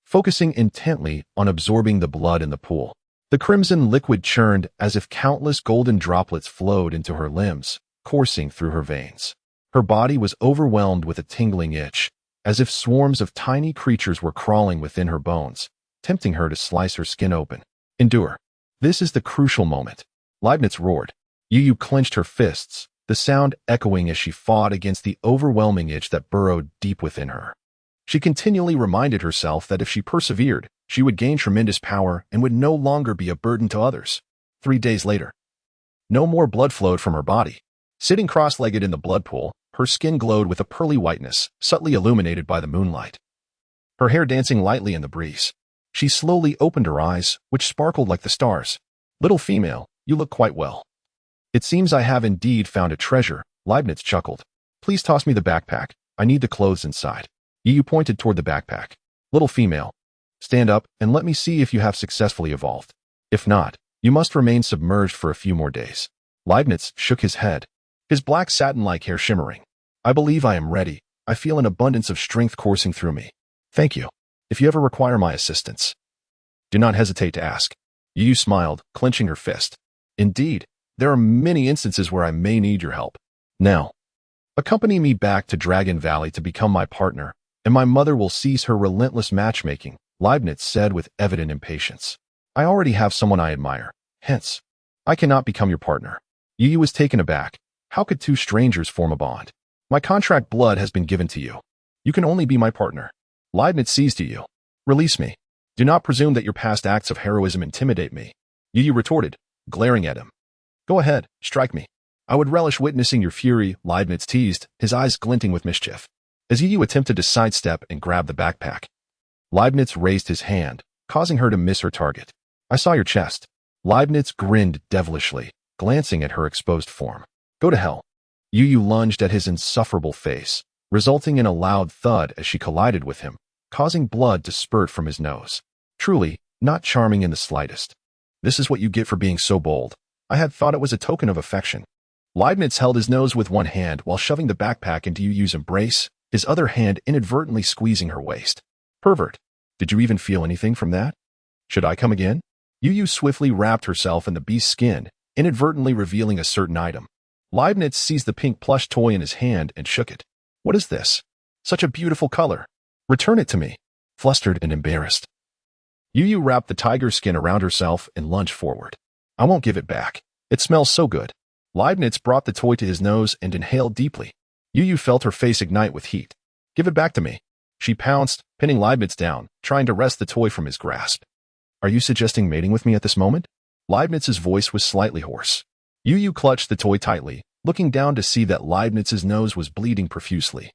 focusing intently on absorbing the blood in the pool. The crimson liquid churned as if countless golden droplets flowed into her limbs, coursing through her veins. Her body was overwhelmed with a tingling itch, as if swarms of tiny creatures were crawling within her bones, tempting her to slice her skin open. Endure. This is the crucial moment. Leibniz roared. Yu Yu clenched her fists, the sound echoing as she fought against the overwhelming itch that burrowed deep within her. She continually reminded herself that if she persevered, she would gain tremendous power and would no longer be a burden to others. 3 days later, no more blood flowed from her body. Sitting cross-legged in the blood pool, her skin glowed with a pearly whiteness, subtly illuminated by the moonlight. Her hair dancing lightly in the breeze. She slowly opened her eyes, which sparkled like the stars. Little female, you look quite well. It seems I have indeed found a treasure, Leibniz chuckled. Please toss me the backpack. I need the clothes inside. Yu Yu pointed toward the backpack. Little female, stand up and let me see if you have successfully evolved. If not, you must remain submerged for a few more days. Leibniz shook his head, his black satin-like hair shimmering. I believe I am ready. I feel an abundance of strength coursing through me. Thank you. If you ever require my assistance, do not hesitate to ask. Yu Yu smiled, clenching her fist. Indeed, there are many instances where I may need your help. Now, accompany me back to Dragon Valley to become my partner, and my mother will cease her relentless matchmaking, Leibniz said with evident impatience. I already have someone I admire. Hence, I cannot become your partner. Yu Yu was taken aback. How could two strangers form a bond? My contract blood has been given to you. You can only be my partner. Leibniz seized Yu Yu. Release me. Do not presume that your past acts of heroism intimidate me. Yu Yu retorted, glaring at him. Go ahead, strike me. I would relish witnessing your fury, Leibniz teased, his eyes glinting with mischief. As Yu Yu attempted to sidestep and grab the backpack, Leibniz raised his hand, causing her to miss her target. I saw your chest. Leibniz grinned devilishly, glancing at her exposed form. Go to hell. Yu Yu lunged at his insufferable face, resulting in a loud thud as she collided with him, causing blood to spurt from his nose. Truly, not charming in the slightest. This is what you get for being so bold. I had thought it was a token of affection. Leibniz held his nose with one hand while shoving the backpack into Yu Yu's embrace, his other hand inadvertently squeezing her waist. Pervert. Did you even feel anything from that? Should I come again? Yu Yu swiftly wrapped herself in the beast's skin, inadvertently revealing a certain item. Leibniz seized the pink plush toy in his hand and shook it. What is this? Such a beautiful color. Return it to me. Flustered and embarrassed, Yu Yu wrapped the tiger skin around herself and lunged forward. I won't give it back. It smells so good. Leibniz brought the toy to his nose and inhaled deeply. Yu Yu felt her face ignite with heat. Give it back to me. She pounced, pinning Leibniz down, trying to wrest the toy from his grasp. Are you suggesting mating with me at this moment? Leibniz's voice was slightly hoarse. Yu Yu clutched the toy tightly, looking down to see that Leibniz's nose was bleeding profusely,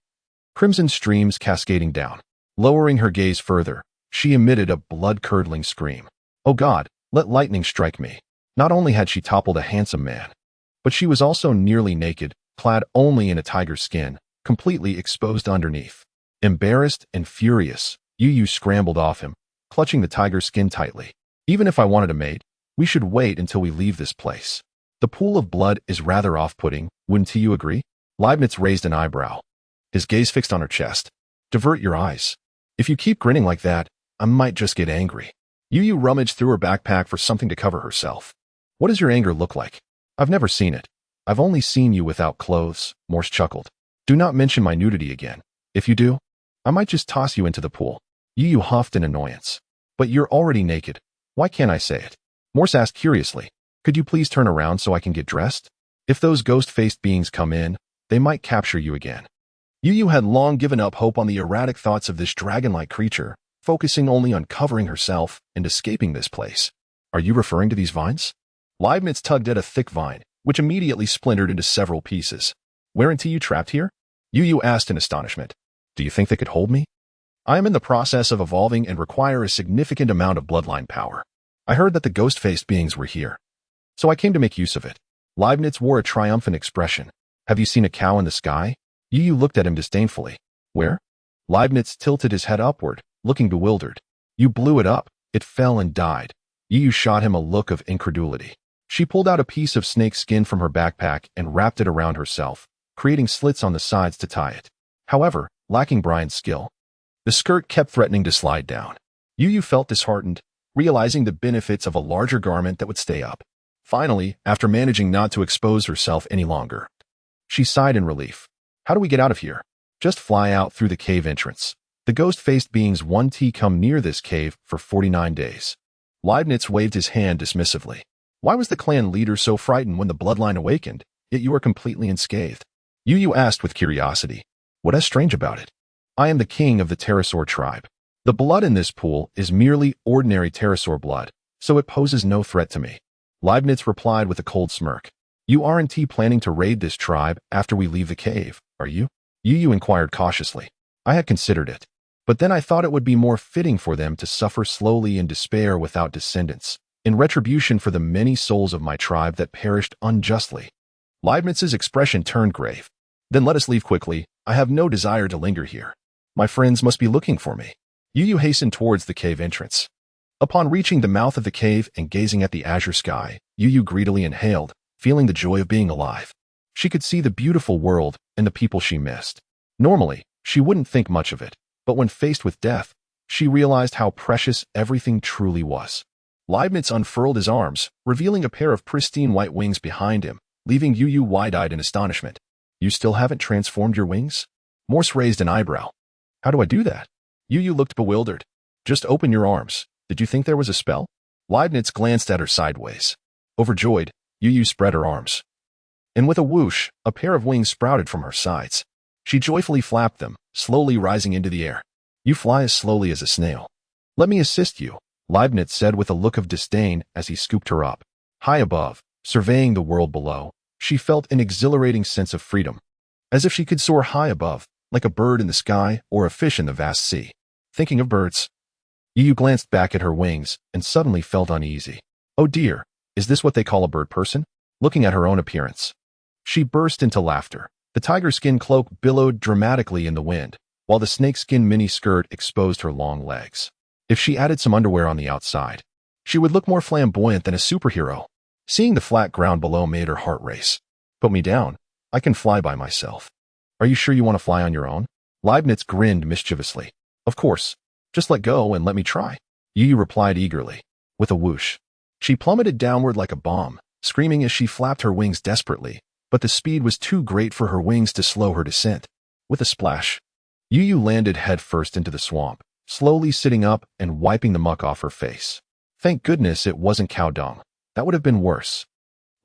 crimson streams cascading down. Lowering her gaze further, she emitted a blood-curdling scream. Oh God, let lightning strike me. Not only had she toppled a handsome man, but she was also nearly naked, clad only in a tiger's skin, completely exposed underneath. Embarrassed and furious, Yu scrambled off him, clutching the tiger's skin tightly. Even if I wanted a mate, we should wait until we leave this place. The pool of blood is rather off-putting, wouldn't you agree? Leibniz raised an eyebrow, his gaze fixed on her chest. Divert your eyes. If you keep grinning like that, I might just get angry. Yu rummaged through her backpack for something to cover herself. What does your anger look like? I've never seen it. I've only seen you without clothes, Morse chuckled. Do not mention my nudity again. If you do, I might just toss you into the pool. Yu huffed in annoyance. But you're already naked. Why can't I say it? Morse asked curiously. Could you please turn around so I can get dressed? If those ghost-faced beings come in, they might capture you again. Yu had long given up hope on the erratic thoughts of this dragon-like creature, focusing only on covering herself and escaping this place. Are you referring to these vines? Leibniz tugged at a thick vine, which immediately splintered into several pieces. Weren't you trapped here? Yu asked in astonishment. Do you think they could hold me? I am in the process of evolving and require a significant amount of bloodline power. I heard that the ghost-faced beings were here, so I came to make use of it. Leibniz wore a triumphant expression. Have you seen a cow in the sky? Yu looked at him disdainfully. Where? Leibniz tilted his head upward, looking bewildered. You blew it up. It fell and died. Yu shot him a look of incredulity. She pulled out a piece of snake skin from her backpack and wrapped it around herself, creating slits on the sides to tie it. However, lacking Brian's skill, the skirt kept threatening to slide down. Yu felt disheartened, realizing the benefits of a larger garment that would stay up. Finally, after managing not to expose herself any longer, she sighed in relief. How do we get out of here? Just fly out through the cave entrance. The ghost-faced beings won't come near this cave for 49 days. Leibniz waved his hand dismissively. Why was the clan leader so frightened when the bloodline awakened, yet you are completely unscathed? Yu asked with curiosity. What is strange about it? I am the king of the pterosaur tribe. The blood in this pool is merely ordinary pterosaur blood, so it poses no threat to me. Leibniz replied with a cold smirk. You aren't planning to raid this tribe after we leave the cave, are you? Yu inquired cautiously. I had considered it, but then I thought it would be more fitting for them to suffer slowly in despair without descendants, in retribution for the many souls of my tribe that perished unjustly. Leibniz's expression turned grave. Then let us leave quickly. I have no desire to linger here. My friends must be looking for me. Yu hastened towards the cave entrance. Upon reaching the mouth of the cave and gazing at the azure sky, Yu greedily inhaled, feeling the joy of being alive. She could see the beautiful world and the people she missed. Normally, she wouldn't think much of it, but when faced with death, she realized how precious everything truly was. Leibniz unfurled his arms, revealing a pair of pristine white wings behind him, leaving Yu wide-eyed in astonishment. You still haven't transformed your wings? Morse raised an eyebrow. How do I do that? Yu looked bewildered. Just open your arms. Did you think there was a spell? Leibniz glanced at her sideways. Overjoyed, Yu spread her arms. And with a whoosh, a pair of wings sprouted from her sides. She joyfully flapped them, slowly rising into the air. You fly as slowly as a snail. Let me assist you, Leibniz said with a look of disdain as he scooped her up. High above, surveying the world below, she felt an exhilarating sense of freedom. As if she could soar high above, like a bird in the sky or a fish in the vast sea. Thinking of birds, Yu glanced back at her wings and suddenly felt uneasy. Oh dear, is this what they call a bird person? Looking at her own appearance, she burst into laughter. The tiger skin cloak billowed dramatically in the wind, while the snakeskin mini-skirt exposed her long legs. If she added some underwear on the outside, she would look more flamboyant than a superhero. Seeing the flat ground below made her heart race. Put me down. I can fly by myself. Are you sure you want to fly on your own? Leibniz grinned mischievously. Of course. Just let go and let me try. Yu replied eagerly. With a whoosh, she plummeted downward like a bomb, screaming as she flapped her wings desperately, but the speed was too great for her wings to slow her descent. With a splash, Yu landed headfirst into the swamp, slowly sitting up and wiping the muck off her face. Thank goodness it wasn't cow dung. That would have been worse.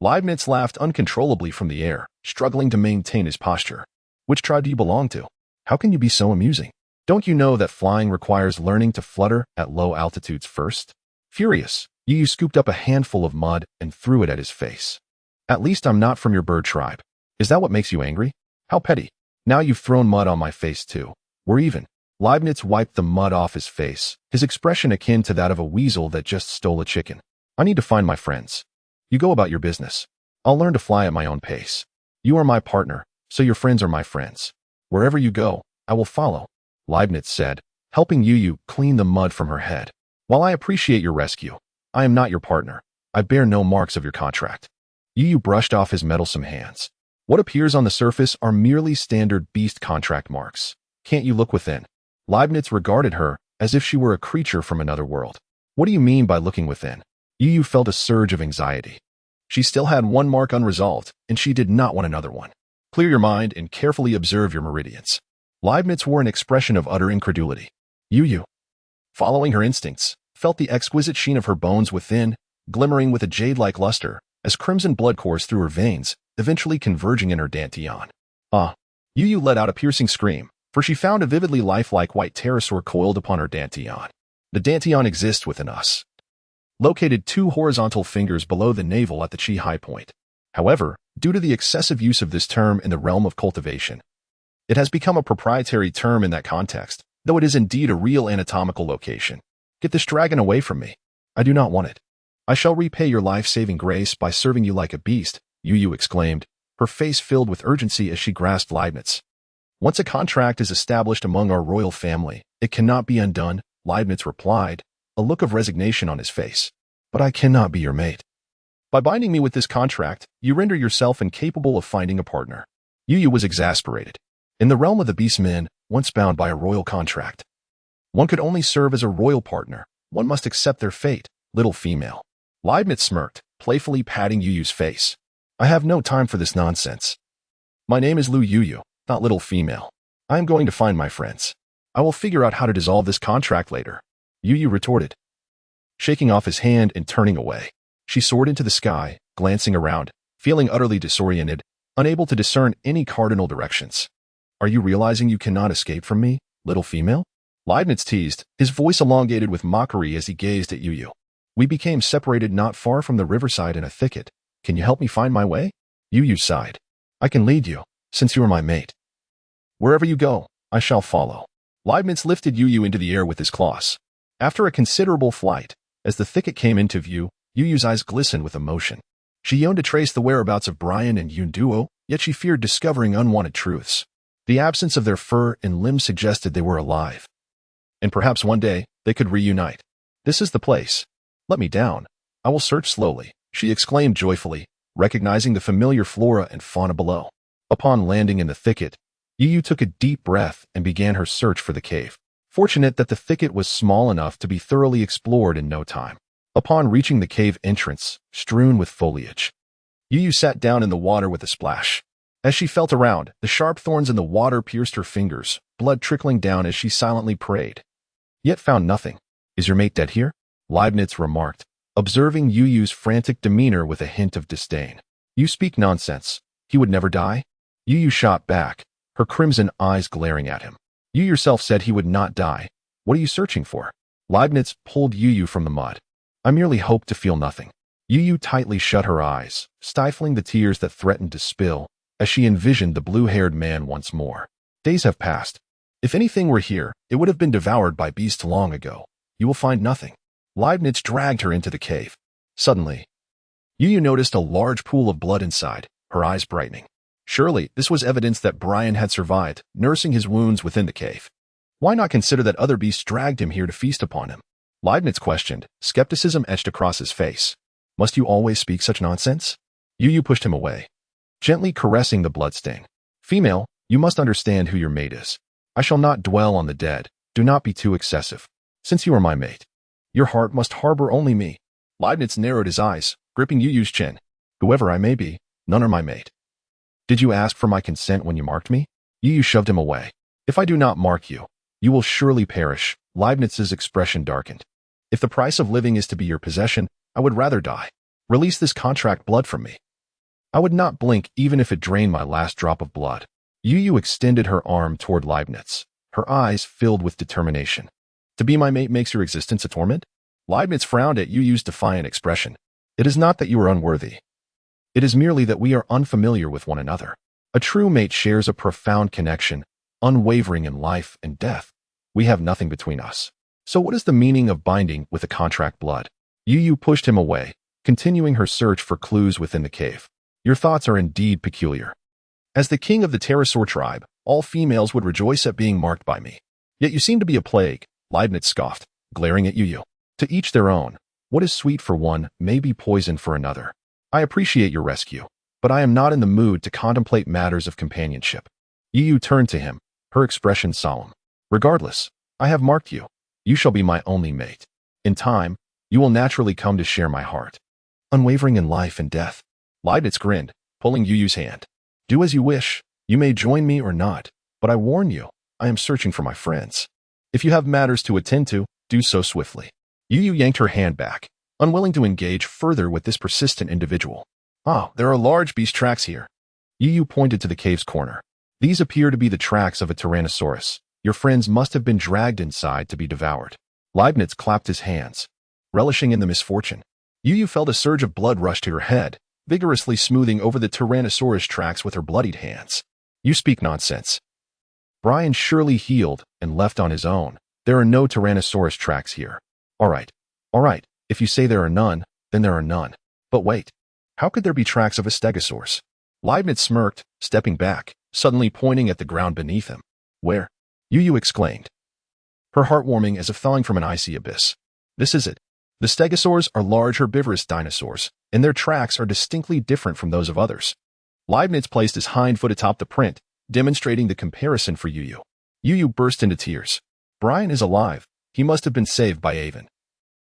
Leibniz laughed uncontrollably from the air, struggling to maintain his posture. Which tribe do you belong to? How can you be so amusing? Don't you know that flying requires learning to flutter at low altitudes first? Furious, Yu scooped up a handful of mud and threw it at his face. At least I'm not from your bird tribe. Is that what makes you angry? How petty. Now you've thrown mud on my face too. We're even. Leibniz wiped the mud off his face, his expression akin to that of a weasel that just stole a chicken. I need to find my friends. You go about your business. I'll learn to fly at my own pace. You are my partner, so your friends are my friends. Wherever you go, I will follow, Leibniz said, helping Yu clean the mud from her head. While I appreciate your rescue, I am not your partner. I bear no marks of your contract. Yu brushed off his meddlesome hands. What appears on the surface are merely standard beast contract marks. Can't you look within? Leibniz regarded her as if she were a creature from another world. What do you mean by looking within? Yu felt a surge of anxiety. She still had one mark unresolved, and she did not want another one. Clear your mind and carefully observe your meridians. Leibniz wore an expression of utter incredulity. Yu, following her instincts, felt the exquisite sheen of her bones within, glimmering with a jade-like luster, as crimson blood coursed through her veins, eventually converging in her dantian. Yu let out a piercing scream, for she found a vividly lifelike white pterosaur coiled upon her dantian. The dantian exists within us, located 2 horizontal fingers below the navel at the chi high point. However, due to the excessive use of this term in the realm of cultivation, it has become a proprietary term in that context, though it is indeed a real anatomical location. Get this dragon away from me. I do not want it. I shall repay your life-saving grace by serving you like a beast, Yu exclaimed, her face filled with urgency as she grasped Leibniz. Once a contract is established among our royal family, it cannot be undone, Leibniz replied, a look of resignation on his face. But I cannot be your mate. By binding me with this contract, you render yourself incapable of finding a partner. Yu was exasperated. In the realm of the beast men, once bound by a royal contract, one could only serve as a royal partner. One must accept their fate, little female. Leibniz smirked, playfully patting Yu's face. I have no time for this nonsense. My name is Yu, not little female. I am going to find my friends. I will figure out how to dissolve this contract later, Yu retorted. Shaking off his hand and turning away, she soared into the sky, glancing around, feeling utterly disoriented, unable to discern any cardinal directions. Are you realizing you cannot escape from me, little female? Leibniz teased, his voice elongated with mockery as he gazed at Yu. We became separated not far from the riverside in a thicket. Can you help me find my way? Yu sighed. I can lead you, since you are my mate. Wherever you go, I shall follow. Leibniz lifted Yu into the air with his claws. After a considerable flight, as the thicket came into view, Yu's eyes glistened with emotion. She yearned to trace the whereabouts of Brian and Yun Duo, yet she feared discovering unwanted truths. The absence of their fur and limbs suggested they were alive. And perhaps one day, they could reunite. This is the place. Let me down. I will search slowly, she exclaimed joyfully, recognizing the familiar flora and fauna below. Upon landing in the thicket, Yu took a deep breath and began her search for the cave. Fortunate that the thicket was small enough to be thoroughly explored in no time. Upon reaching the cave entrance, strewn with foliage, Yu sat down in the water with a splash. As she felt around, the sharp thorns in the water pierced her fingers, blood trickling down as she silently prayed. Yet found nothing. Is your mate dead here? Leibniz remarked, observing Yu's frantic demeanor with a hint of disdain. You speak nonsense. He would never die? Yu shot back, her crimson eyes glaring at him. You yourself said he would not die. What are you searching for? Leibniz pulled Yu from the mud. I merely hoped to feel nothing. Yu tightly shut her eyes, stifling the tears that threatened to spill, as she envisioned the blue-haired man once more. Days have passed. If anything were here, it would have been devoured by beasts long ago. You will find nothing. Leibniz dragged her into the cave. Suddenly, Yu noticed a large pool of blood inside, her eyes brightening. Surely, this was evidence that Brian had survived, nursing his wounds within the cave. Why not consider that other beasts dragged him here to feast upon him? Leibniz questioned, skepticism etched across his face. Must you always speak such nonsense? Yu pushed him away, gently caressing the bloodstain. Female, you must understand who your mate is. I shall not dwell on the dead. Do not be too excessive. Since you are my mate, your heart must harbor only me. Leibniz narrowed his eyes, gripping Yu's chin. Whoever I may be, none are my mate. Did you ask for my consent when you marked me? Yu shoved him away. If I do not mark you, you will surely perish. Leibniz's expression darkened. If the price of living is to be your possession, I would rather die. Release this contract blood from me. I would not blink even if it drained my last drop of blood. Yu extended her arm toward Leibniz, her eyes filled with determination. To be my mate makes your existence a torment? Leibniz frowned at Yu's defiant expression. It is not that you are unworthy. It is merely that we are unfamiliar with one another. A true mate shares a profound connection, unwavering in life and death. We have nothing between us. So what is the meaning of binding with a contract blood? Yu pushed him away, continuing her search for clues within the cave. Your thoughts are indeed peculiar. As the king of the pterosaur tribe, all females would rejoice at being marked by me. Yet you seem to be a plague, Leibniz scoffed, glaring at Yu. To each their own. What is sweet for one may be poison for another. I appreciate your rescue, but I am not in the mood to contemplate matters of companionship. Yu turned to him, her expression solemn. Regardless, I have marked you. You shall be my only mate. In time, you will naturally come to share my heart. Unwavering in life and death. Leibniz grinned, pulling Yu's hand. Do as you wish. You may join me or not, but I warn you, I am searching for my friends. If you have matters to attend to, do so swiftly. Yu yanked her hand back, unwilling to engage further with this persistent individual. Ah, there are large beast tracks here. Yu pointed to the cave's corner. These appear to be the tracks of a tyrannosaurus. Your friends must have been dragged inside to be devoured. Leibniz clapped his hands, relishing in the misfortune. Yu felt a surge of blood rush to her head, vigorously smoothing over the tyrannosaurus tracks with her bloodied hands. You speak nonsense. Brian surely healed and left on his own. There are no tyrannosaurus tracks here. All right. If you say there are none, then there are none. But wait. How could there be tracks of a stegosaurus? Leibniz smirked, stepping back, suddenly pointing at the ground beneath him. Where? Yu exclaimed, her heart warming as if falling from an icy abyss. This is it. The stegosaurs are large herbivorous dinosaurs, and their tracks are distinctly different from those of others. Leibniz placed his hind foot atop the print, demonstrating the comparison for Yu. Yu burst into tears. Brian is alive. He must have been saved by Avon.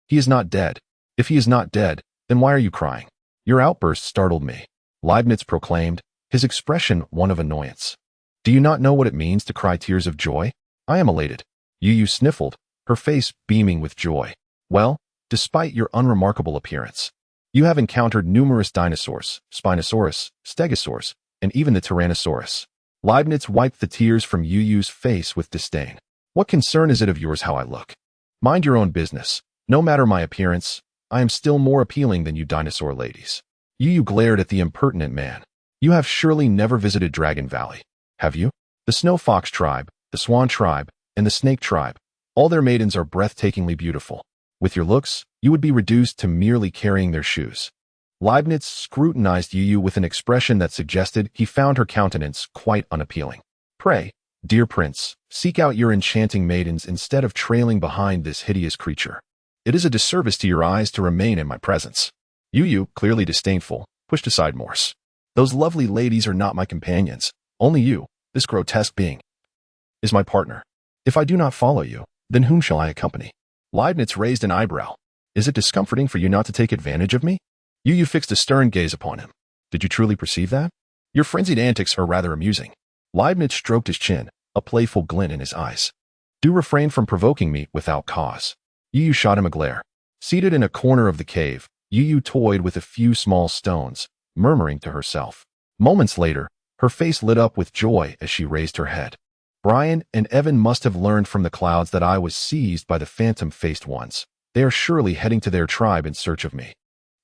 He is not dead. If he is not dead, then why are you crying? Your outburst startled me, Leibniz proclaimed, his expression one of annoyance. Do you not know what it means to cry tears of joy? I am elated. Yu sniffled, her face beaming with joy. Well, despite your unremarkable appearance, you have encountered numerous dinosaurs, Spinosaurus, Stegosaurus, and even the Tyrannosaurus. Leibniz wiped the tears from Yu's face with disdain. What concern is it of yours how I look? Mind your own business. No matter my appearance, I am still more appealing than you dinosaur ladies. Yu glared at the impertinent man. You have surely never visited Dragon Valley, have you? The Snow Fox tribe, the Swan tribe, and the Snake tribe, all their maidens are breathtakingly beautiful. With your looks, you would be reduced to merely carrying their shoes. Leibniz scrutinized Yu with an expression that suggested he found her countenance quite unappealing. Pray, dear prince, seek out your enchanting maidens instead of trailing behind this hideous creature. It is a disservice to your eyes to remain in my presence. Yu, clearly disdainful, pushed aside Morse. Those lovely ladies are not my companions. Only you, this grotesque being, is my partner. If I do not follow you, then whom shall I accompany? Leibniz raised an eyebrow. Is it discomforting for you not to take advantage of me? Yu fixed a stern gaze upon him. Did you truly perceive that? Your frenzied antics are rather amusing. Leibniz stroked his chin, a playful glint in his eyes. Do refrain from provoking me without cause. Yu shot him a glare. Seated in a corner of the cave, Yu toyed with a few small stones, murmuring to herself. Moments later, her face lit up with joy as she raised her head. Brian and Evan must have learned from the clouds that I was seized by the phantom-faced ones. They are surely heading to their tribe in search of me.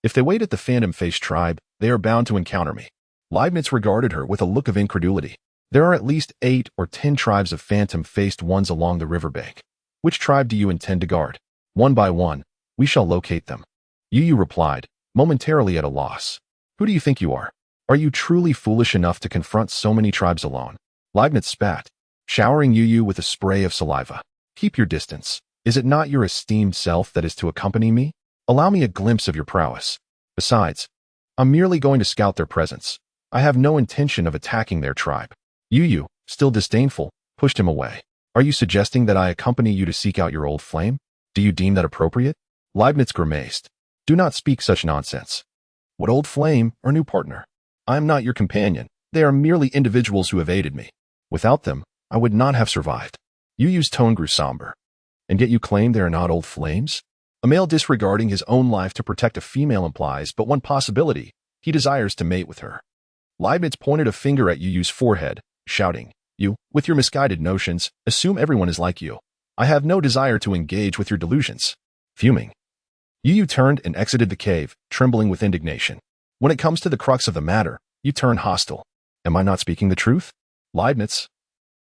If they wait at the phantom-faced tribe, they are bound to encounter me. Leibniz regarded her with a look of incredulity. There are at least 8 or 10 tribes of phantom-faced ones along the riverbank. Which tribe do you intend to guard? One by one, we shall locate them. Yu replied, momentarily at a loss. Who do you think you are? Are you truly foolish enough to confront so many tribes alone? Leibniz spat, showering Yu with a spray of saliva. Keep your distance. Is it not your esteemed self that is to accompany me? Allow me a glimpse of your prowess. Besides, I'm merely going to scout their presence. I have no intention of attacking their tribe. Yu, still disdainful, pushed him away. Are you suggesting that I accompany you to seek out your old flame? Do you deem that appropriate? Leibniz grimaced. Do not speak such nonsense. What old flame or new partner? I am not your companion. They are merely individuals who have aided me. Without them, I would not have survived. Yu's tone grew somber. And yet you claim they are not old flames? A male disregarding his own life to protect a female implies but one possibility. He desires to mate with her. Leibniz pointed a finger at Yu's forehead, shouting, You, with your misguided notions, assume everyone is like you. I have no desire to engage with your delusions. Fuming, Yu turned and exited the cave, trembling with indignation. When it comes to the crux of the matter, you turn hostile. Am I not speaking the truth? Leibniz,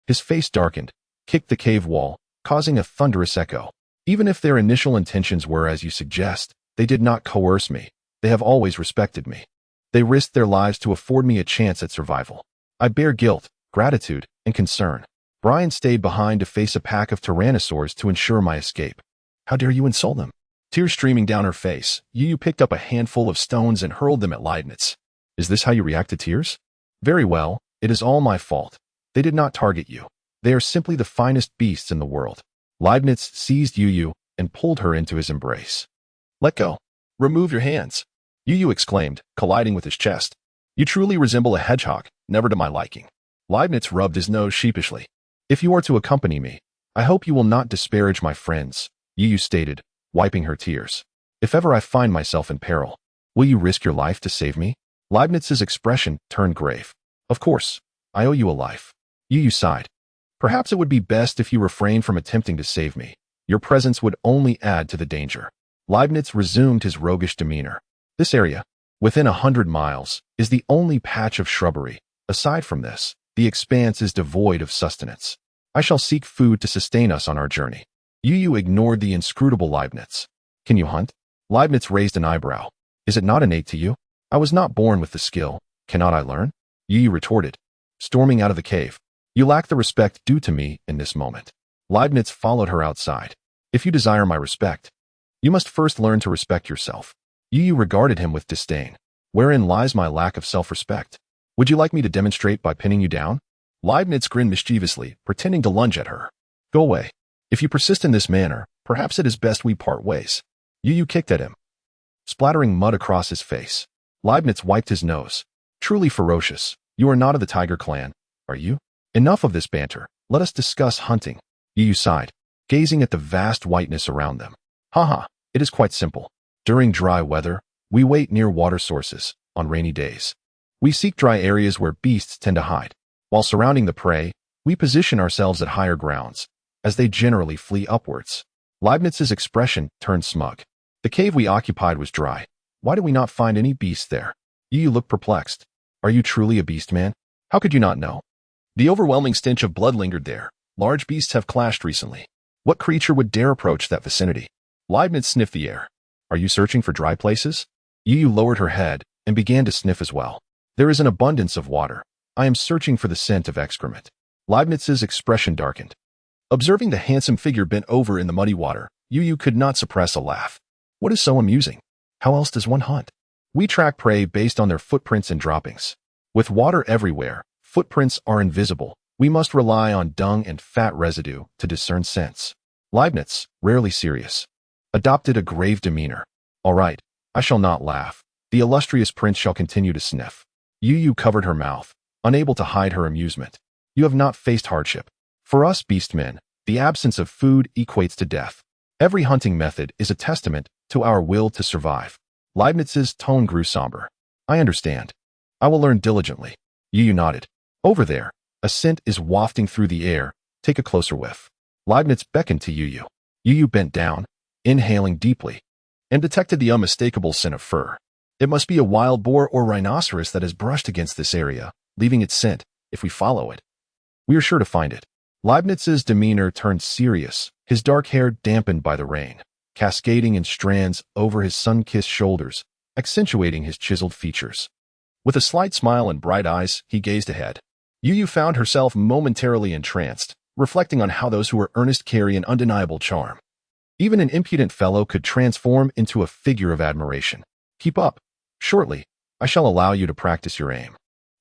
his face darkened, kicked the cave wall, causing a thunderous echo. Even if their initial intentions were as you suggest, they did not coerce me. They have always respected me. They risked their lives to afford me a chance at survival. I bear guilt, gratitude, and concern. Brian stayed behind to face a pack of tyrannosaurs to ensure my escape. How dare you insult them? Tears streaming down her face, Yu picked up a handful of stones and hurled them at Leibniz. Is this how you react to tears? Very well, it is all my fault. They did not target you. They are simply the finest beasts in the world. Leibniz seized Yu and pulled her into his embrace. Let go. Remove your hands. Yu exclaimed, colliding with his chest. You truly resemble a hedgehog, never to my liking. Leibniz rubbed his nose sheepishly. If you are to accompany me, I hope you will not disparage my friends, Yu stated, wiping her tears. If ever I find myself in peril, will you risk your life to save me? Leibniz's expression turned grave. Of course, I owe you a life. Yu sighed. Perhaps it would be best if you refrain from attempting to save me. Your presence would only add to the danger. Leibniz resumed his roguish demeanor. This area, within 100 miles, is the only patch of shrubbery. Aside from this, the expanse is devoid of sustenance. I shall seek food to sustain us on our journey. Yu ignored the inscrutable Leibniz. Can you hunt? Leibniz raised an eyebrow. Is it not innate to you? I was not born with the skill. Cannot I learn? Yu retorted, storming out of the cave. You lack the respect due to me in this moment. Leibniz followed her outside. If you desire my respect, you must first learn to respect yourself. Yu regarded him with disdain. Wherein lies my lack of self-respect? Would you like me to demonstrate by pinning you down? Leibniz grinned mischievously, pretending to lunge at her. Go away. If you persist in this manner, perhaps it is best we part ways. Yu kicked at him, splattering mud across his face. Leibniz wiped his nose. Truly ferocious. You are not of the tiger clan, are you? Enough of this banter. Let us discuss hunting. Yu sighed, gazing at the vast whiteness around them. Haha, it is quite simple. During dry weather, we wait near water sources. On rainy days, we seek dry areas where beasts tend to hide. While surrounding the prey, we position ourselves at higher grounds, as they generally flee upwards. Leibniz's expression turned smug. The cave we occupied was dry. Why did we not find any beasts there? Yu looked perplexed. Are you truly a beast man? How could you not know? The overwhelming stench of blood lingered there. Large beasts have clashed recently. What creature would dare approach that vicinity? Leibniz sniffed the air. Are you searching for dry places? Yu lowered her head and began to sniff as well. There is an abundance of water. I am searching for the scent of excrement. Leibniz's expression darkened. Observing the handsome figure bent over in the muddy water, Yu could not suppress a laugh. What is so amusing? How else does one hunt? We track prey based on their footprints and droppings. With water everywhere, footprints are invisible. We must rely on dung and fat residue to discern scents. Leibniz, rarely serious, adopted a grave demeanor. All right, I shall not laugh. The illustrious prince shall continue to sniff. Yu covered her mouth, unable to hide her amusement. You have not faced hardship. For us beastmen, the absence of food equates to death. Every hunting method is a testament to our will to survive. Leibniz's tone grew somber. I understand. I will learn diligently. Yu nodded. Over there, a scent is wafting through the air. Take a closer whiff. Leibniz beckoned to Yu. Yu bent down, inhaling deeply, and detected the unmistakable scent of fur. It must be a wild boar or rhinoceros that has brushed against this area, leaving its scent. If we follow it, we are sure to find it. Leibniz's demeanor turned serious, his dark hair dampened by the rain, cascading in strands over his sun-kissed shoulders, accentuating his chiseled features. With a slight smile and bright eyes, he gazed ahead. Yu found herself momentarily entranced, reflecting on how those who were earnest carry an undeniable charm. Even an impudent fellow could transform into a figure of admiration. Keep up. Shortly, I shall allow you to practice your aim,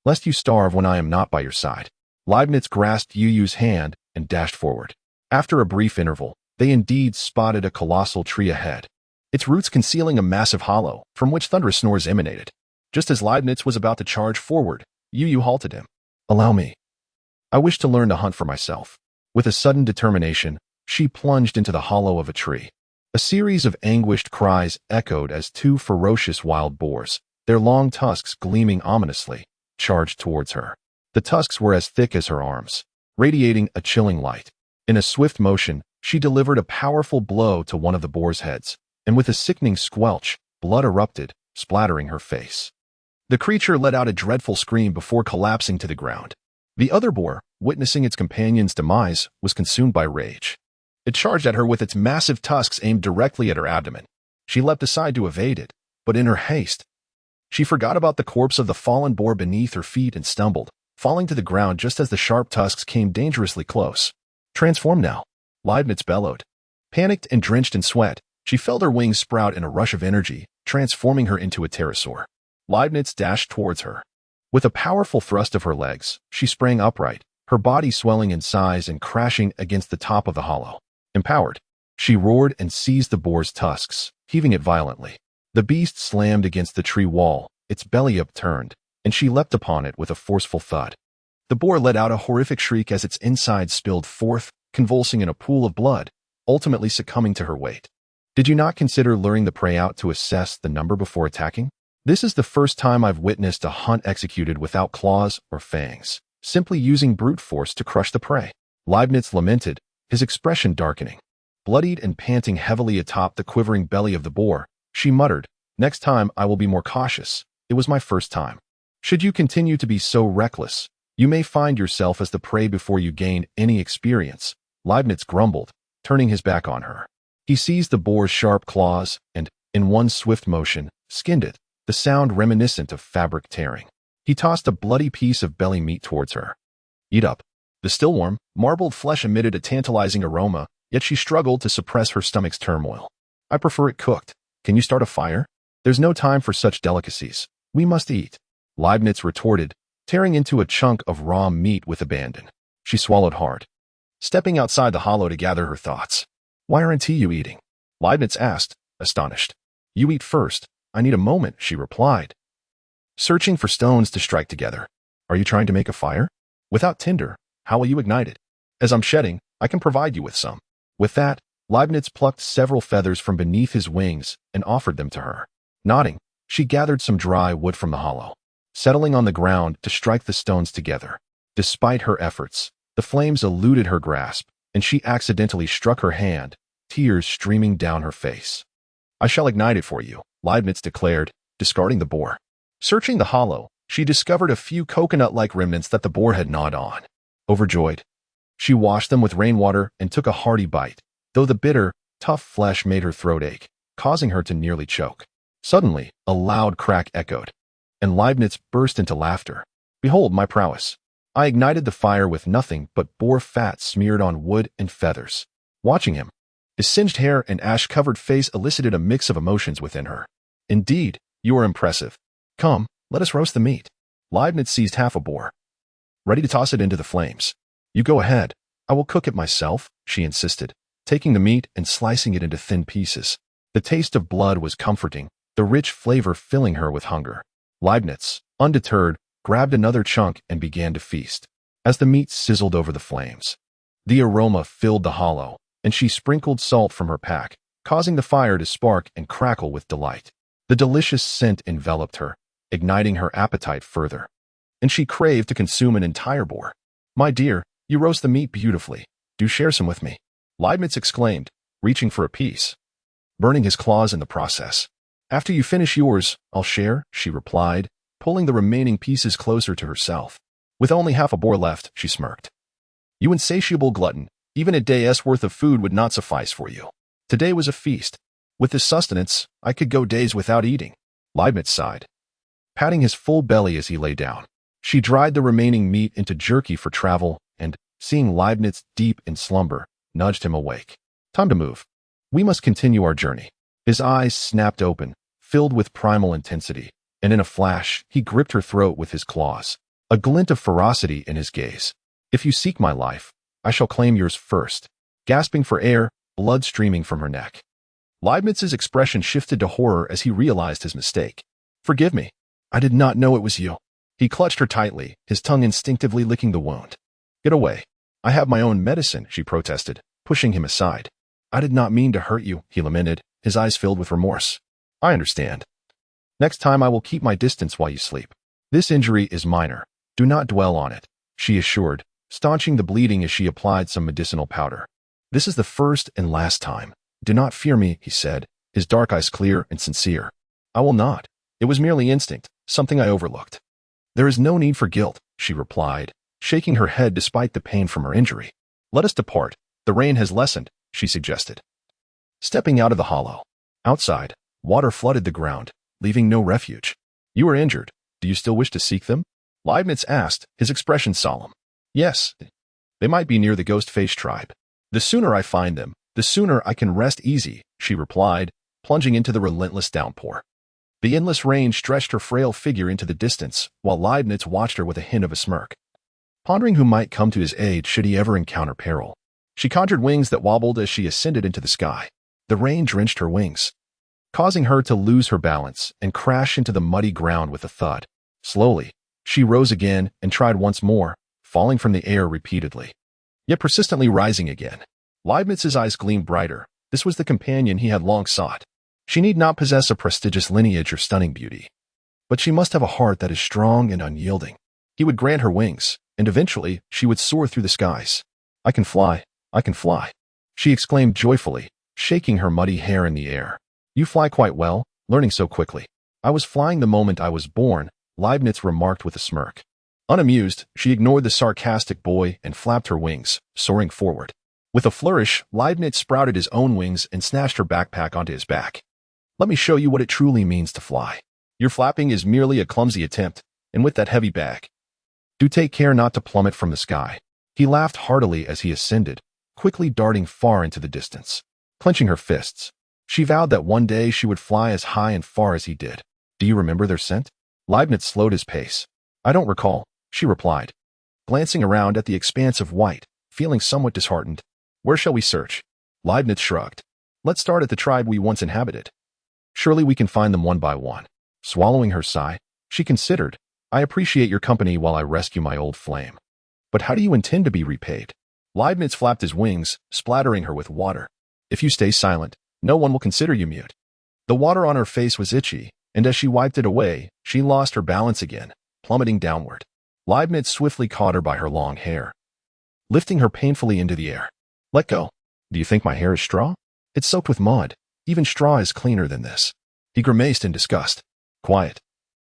lest you starve when I am not by your side. Leibniz grasped Yu's hand and dashed forward. After a brief interval, they indeed spotted a colossal tree ahead, its roots concealing a massive hollow from which thunderous snores emanated. Just as Leibniz was about to charge forward, Yu halted him. Allow me. I wish to learn to hunt for myself. With a sudden determination, she plunged into the hollow of a tree. A series of anguished cries echoed as two ferocious wild boars, their long tusks gleaming ominously, charged towards her. The tusks were as thick as her arms, radiating a chilling light. In a swift motion, she delivered a powerful blow to one of the boar's heads, and with a sickening squelch, blood erupted, splattering her face. The creature let out a dreadful scream before collapsing to the ground. The other boar, witnessing its companion's demise, was consumed by rage. It charged at her with its massive tusks aimed directly at her abdomen. She leapt aside to evade it, but in her haste, she forgot about the corpse of the fallen boar beneath her feet and stumbled, falling to the ground just as the sharp tusks came dangerously close. Transform now, Leibniz bellowed. Panicked and drenched in sweat, she felt her wings sprout in a rush of energy, transforming her into a pterosaur. Leibniz dashed towards her. With a powerful thrust of her legs, she sprang upright, her body swelling in size and crashing against the top of the hollow. Empowered, she roared and seized the boar's tusks, heaving it violently. The beast slammed against the tree wall, its belly upturned, and she leapt upon it with a forceful thud. The boar let out a horrific shriek as its insides spilled forth, convulsing in a pool of blood, ultimately succumbing to her weight. Did you not consider luring the prey out to assess the number before attacking? This is the first time I've witnessed a hunt executed without claws or fangs, simply using brute force to crush the prey. Leibniz lamented, his expression darkening. Bloodied and panting heavily atop the quivering belly of the boar, she muttered, "Next time I will be more cautious. It was my first time. Should you continue to be so reckless, you may find yourself as the prey before you gain any experience," Leibniz grumbled, turning his back on her. He seized the boar's sharp claws and, in one swift motion, skinned it, the sound reminiscent of fabric tearing. He tossed a bloody piece of belly meat towards her. "Eat up." The still warm, marbled flesh emitted a tantalizing aroma, yet she struggled to suppress her stomach's turmoil. "I prefer it cooked. Can you start a fire?" "There's no time for such delicacies. We must eat," Leibniz retorted, tearing into a chunk of raw meat with abandon. She swallowed hard, stepping outside the hollow to gather her thoughts. "Why aren't you eating?" Leibniz asked, astonished. "You eat first. I need a moment," she replied, searching for stones to strike together. "Are you trying to make a fire? Without tinder, how will you ignite it? As I'm shedding, I can provide you with some." With that, Leibniz plucked several feathers from beneath his wings and offered them to her. Nodding, she gathered some dry wood from the hollow, settling on the ground to strike the stones together. Despite her efforts, the flames eluded her grasp, and she accidentally struck her hand, tears streaming down her face. "I shall ignite it for you," Leibniz declared, discarding the boar. Searching the hollow, she discovered a few coconut-like remnants that the boar had gnawed on. Overjoyed, she washed them with rainwater and took a hearty bite, though the bitter, tough flesh made her throat ache, causing her to nearly choke. Suddenly, a loud crack echoed, and Leibniz burst into laughter. "Behold my prowess. I ignited the fire with nothing but boar fat smeared on wood and feathers." Watching him, his singed hair and ash-covered face elicited a mix of emotions within her. "Indeed, you are impressive. Come, let us roast the meat." Leibniz seized half a boar, ready to toss it into the flames. "You go ahead. I will cook it myself," she insisted, taking the meat and slicing it into thin pieces. The taste of blood was comforting, the rich flavor filling her with hunger. Leibniz, undeterred, grabbed another chunk and began to feast. As the meat sizzled over the flames, the aroma filled the hollow, and she sprinkled salt from her pack, causing the fire to spark and crackle with delight. The delicious scent enveloped her, igniting her appetite further, and she craved to consume an entire boar. "My dear, you roast the meat beautifully. Do share some with me," Leibniz exclaimed, reaching for a piece, burning his claws in the process. "After you finish yours, I'll share," she replied, pulling the remaining pieces closer to herself. With only half a boar left, she smirked. "You insatiable glutton, even a day's worth of food would not suffice for you. Today was a feast. With this sustenance, I could go days without eating," Leibniz sighed, patting his full belly as he lay down. She dried the remaining meat into jerky for travel and, seeing Leibniz deep in slumber, nudged him awake. "Time to move. We must continue our journey." His eyes snapped open, filled with primal intensity, and in a flash, he gripped her throat with his claws, a glint of ferocity in his gaze. "If you seek my life, I shall claim yours first." Gasping for air, blood streaming from her neck, Leibniz's expression shifted to horror as he realized his mistake. "Forgive me. I did not know it was you." He clutched her tightly, his tongue instinctively licking the wound. "Get away. I have my own medicine," she protested, pushing him aside. "I did not mean to hurt you," he lamented, his eyes filled with remorse. "I understand. Next time I will keep my distance while you sleep. This injury is minor. Do not dwell on it," she assured, staunching the bleeding as she applied some medicinal powder. "This is the first and last time. Do not fear me," he said, his dark eyes clear and sincere. "I will not. It was merely instinct, something I overlooked." "There is no need for guilt," she replied, shaking her head despite the pain from her injury. "Let us depart. The rain has lessened," she suggested, stepping out of the hollow. Outside, water flooded the ground, leaving no refuge. "You are injured. Do you still wish to seek them?" Leibniz asked, his expression solemn. Yes, they might be near the ghost-face tribe. The sooner I find them, the sooner I can rest easy, she replied, plunging into the relentless downpour. The endless range stretched her frail figure into the distance, while Leibniz watched her with a hint of a smirk. Pondering who might come to his aid should he ever encounter peril, she conjured wings that wobbled as she ascended into the sky. The rain drenched her wings, causing her to lose her balance and crash into the muddy ground with a thud. Slowly, she rose again and tried once more, falling from the air repeatedly, yet persistently rising again. Leibniz's eyes gleamed brighter. This was the companion he had long sought. She need not possess a prestigious lineage or stunning beauty, but she must have a heart that is strong and unyielding. He would grant her wings, and eventually she would soar through the skies. I can fly, I can fly, she exclaimed joyfully, shaking her muddy hair in the air. You fly quite well, learning so quickly. I was flying the moment I was born, Leibniz remarked with a smirk. Unamused, she ignored the sarcastic boy and flapped her wings, soaring forward. With a flourish, Leibniz sprouted his own wings and snatched her backpack onto his back. Let me show you what it truly means to fly. Your flapping is merely a clumsy attempt, and with that heavy bag, do take care not to plummet from the sky. He laughed heartily as he ascended, quickly darting far into the distance. Clenching her fists, she vowed that one day she would fly as high and far as he did. Do you remember their scent? Leibniz slowed his pace. I don't recall, she replied, glancing around at the expanse of white, feeling somewhat disheartened. Where shall we search? Leibniz shrugged. Let's start at the tribe we once inhabited. Surely we can find them one by one. Swallowing her sigh, she considered, I appreciate your company while I rescue my old flame. But how do you intend to be repaid? Leibniz flapped his wings, splattering her with water. If you stay silent, no one will consider you mute. The water on her face was itchy, and as she wiped it away, she lost her balance again, plummeting downward. Leibniz swiftly caught her by her long hair, lifting her painfully into the air. Let go. Do you think my hair is straw? It's soaked with mud. Even straw is cleaner than this. He grimaced in disgust. Quiet.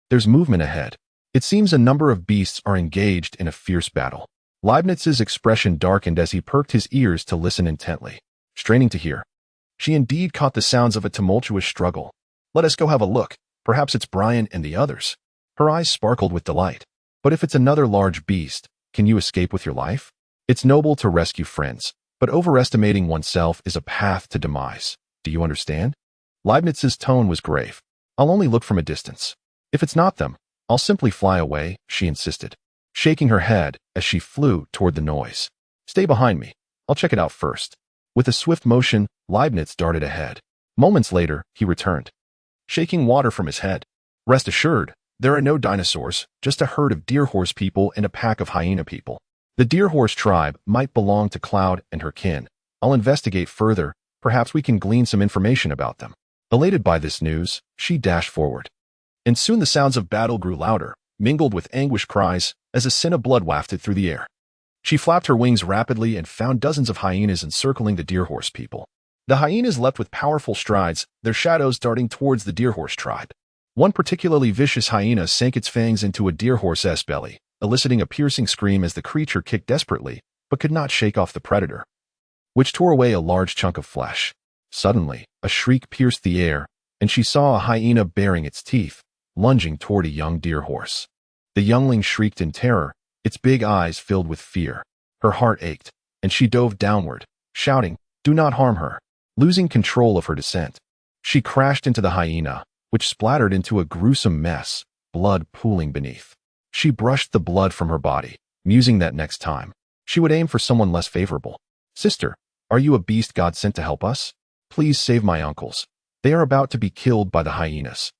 There's movement ahead. It seems a number of beasts are engaged in a fierce battle. Leibniz's expression darkened as he perked his ears to listen intently, straining to hear. She indeed caught the sounds of a tumultuous struggle. Let us go have a look. Perhaps it's Brian and the others. Her eyes sparkled with delight. But if it's another large beast, can you escape with your life? It's noble to rescue friends, but overestimating oneself is a path to demise. Do you understand? Leibniz's tone was grave. I'll only look from a distance. If it's not them, I'll simply fly away, she insisted, shaking her head as she flew toward the noise. Stay behind me. I'll check it out first. With a swift motion, Leibniz darted ahead. Moments later, he returned, shaking water from his head. Rest assured, there are no dinosaurs, just a herd of deer-horse people and a pack of hyena people. The deer-horse tribe might belong to Cloud and her kin. I'll investigate further. Perhaps we can glean some information about them. Elated by this news, she dashed forward. And soon the sounds of battle grew louder, mingled with anguished cries, as a sin of blood wafted through the air. She flapped her wings rapidly and found dozens of hyenas encircling the deer-horse people. The hyenas leapt with powerful strides, their shadows darting towards the deer-horse tribe. One particularly vicious hyena sank its fangs into a deer-horse's belly, eliciting a piercing scream as the creature kicked desperately, but could not shake off the predator, which tore away a large chunk of flesh. Suddenly, a shriek pierced the air, and she saw a hyena baring its teeth, lunging toward a young deer horse. The youngling shrieked in terror, its big eyes filled with fear. Her heart ached, and she dove downward, shouting, "Do not harm her." Losing control of her descent, she crashed into the hyena, which splattered into a gruesome mess, blood pooling beneath. She brushed the blood from her body, musing that next time she would aim for someone less favorable. Sister, are you a beast God sent to help us? Please save my uncles. They are about to be killed by the hyenas.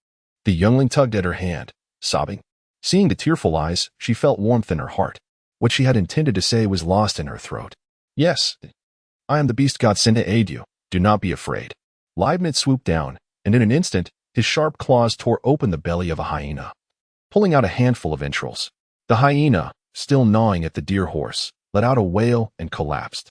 The youngling tugged at her hand, sobbing. Seeing the tearful eyes, she felt warmth in her heart. What she had intended to say was lost in her throat. Yes, I am the beast God sent to aid you. Do not be afraid. Leibniz swooped down, and in an instant, his sharp claws tore open the belly of a hyena, pulling out a handful of entrails. The hyena, still gnawing at the deer horse, let out a wail and collapsed,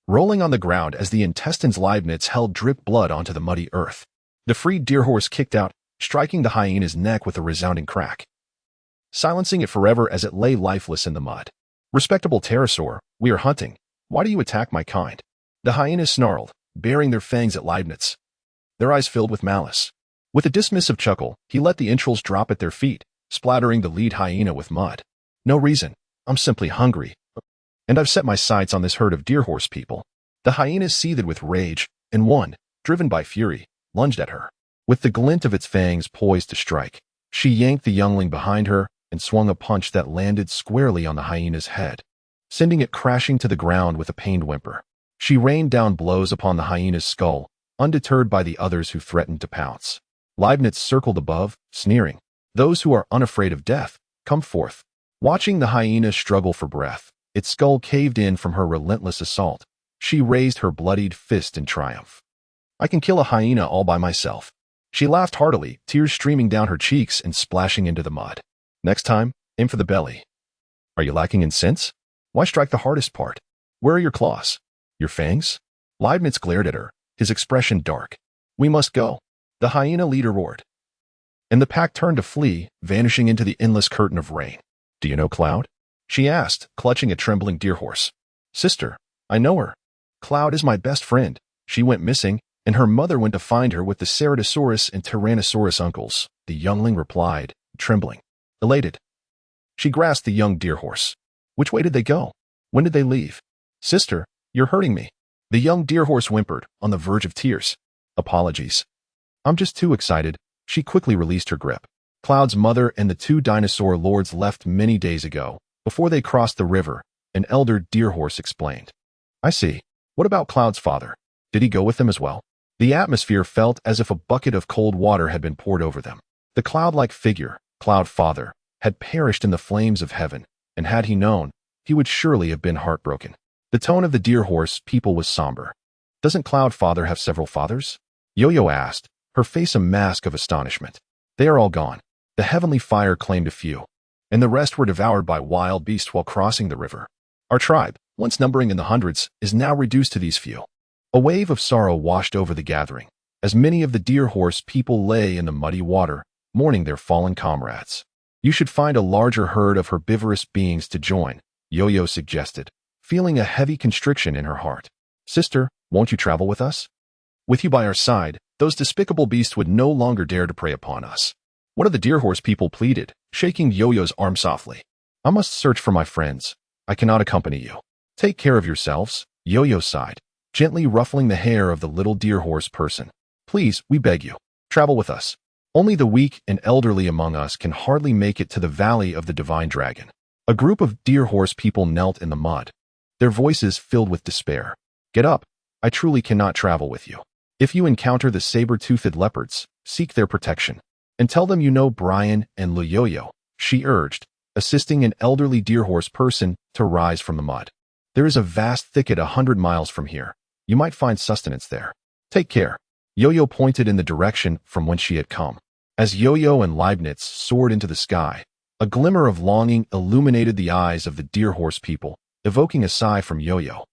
rolling on the ground as the intestines Leibniz held dripped blood onto the muddy earth. The freed deer horse kicked out, striking the hyena's neck with a resounding crack, silencing it forever as it lay lifeless in the mud. Respectable pterosaur, we are hunting. Why do you attack my kind? The hyenas snarled, baring their fangs at Leibniz, their eyes filled with malice. With a dismissive chuckle, he let the entrails drop at their feet, splattering the lead hyena with mud. No reason. I'm simply hungry. And I've set my sights on this herd of deer-horse people. The hyenas seethed with rage, and one, driven by fury, lunged at her. With the glint of its fangs poised to strike, she yanked the youngling behind her and swung a punch that landed squarely on the hyena's head, sending it crashing to the ground with a pained whimper. She rained down blows upon the hyena's skull, undeterred by the others who threatened to pounce. Leibniz circled above, sneering. Those who are unafraid of death, come forth. Watching the hyena struggle for breath, its skull caved in from her relentless assault. She raised her bloodied fist in triumph. I can kill a hyena all by myself. She laughed heartily, tears streaming down her cheeks and splashing into the mud. Next time, aim for the belly. Are you lacking in sense? Why strike the hardest part? Where are your claws? Your fangs? Leibniz glared at her, his expression dark. We must go. The hyena leader roared. And the pack turned to flee, vanishing into the endless curtain of rain. Do you know Cloud? She asked, clutching a trembling deer-horse. Sister, I know her. Cloud is my best friend. She went missing, and her mother went to find her with the Ceratosaurus and Tyrannosaurus uncles, the youngling replied, trembling. Elated. She grasped the young deer-horse. Which way did they go? When did they leave? Sister, you're hurting me. The young deer-horse whimpered, on the verge of tears. Apologies. I'm just too excited. She quickly released her grip. Cloud's mother and the two dinosaur lords left many days ago. Before they crossed the river, an elder deer-horse explained. I see. What about Cloud's father? Did he go with them as well? The atmosphere felt as if a bucket of cold water had been poured over them. The cloud-like figure, Cloud Father, had perished in the flames of heaven, and had he known, he would surely have been heartbroken. The tone of the deer-horse people was somber. Doesn't Cloud Father have several fathers? Yo-Yo asked, her face a mask of astonishment. They are all gone. The heavenly fire claimed a few, and the rest were devoured by wild beasts while crossing the river. Our tribe, once numbering in the hundreds, is now reduced to these few. A wave of sorrow washed over the gathering, as many of the deer-horse people lay in the muddy water, mourning their fallen comrades. You should find a larger herd of herbivorous beings to join, Yo-Yo suggested, feeling a heavy constriction in her heart. Sister, won't you travel with us? With you by our side, those despicable beasts would no longer dare to prey upon us. One of the deer-horse people pleaded, shaking Yo-Yo's arm softly. I must search for my friends. I cannot accompany you. Take care of yourselves, Yo-Yo sighed, gently ruffling the hair of the little deer-horse person. Please, we beg you, travel with us. Only the weak and elderly among us can hardly make it to the valley of the divine dragon. A group of deer-horse people knelt in the mud, their voices filled with despair. Get up. I truly cannot travel with you. If you encounter the saber-toothed leopards, seek their protection. And tell them you know Brian and Yo-Yo, she urged, assisting an elderly deer-horse person to rise from the mud. There is a vast thicket 100 miles from here. You might find sustenance there. Take care. Yo-Yo pointed in the direction from whence she had come. As Yo-Yo and Leibniz soared into the sky, a glimmer of longing illuminated the eyes of the deer-horse people, evoking a sigh from Yo-Yo.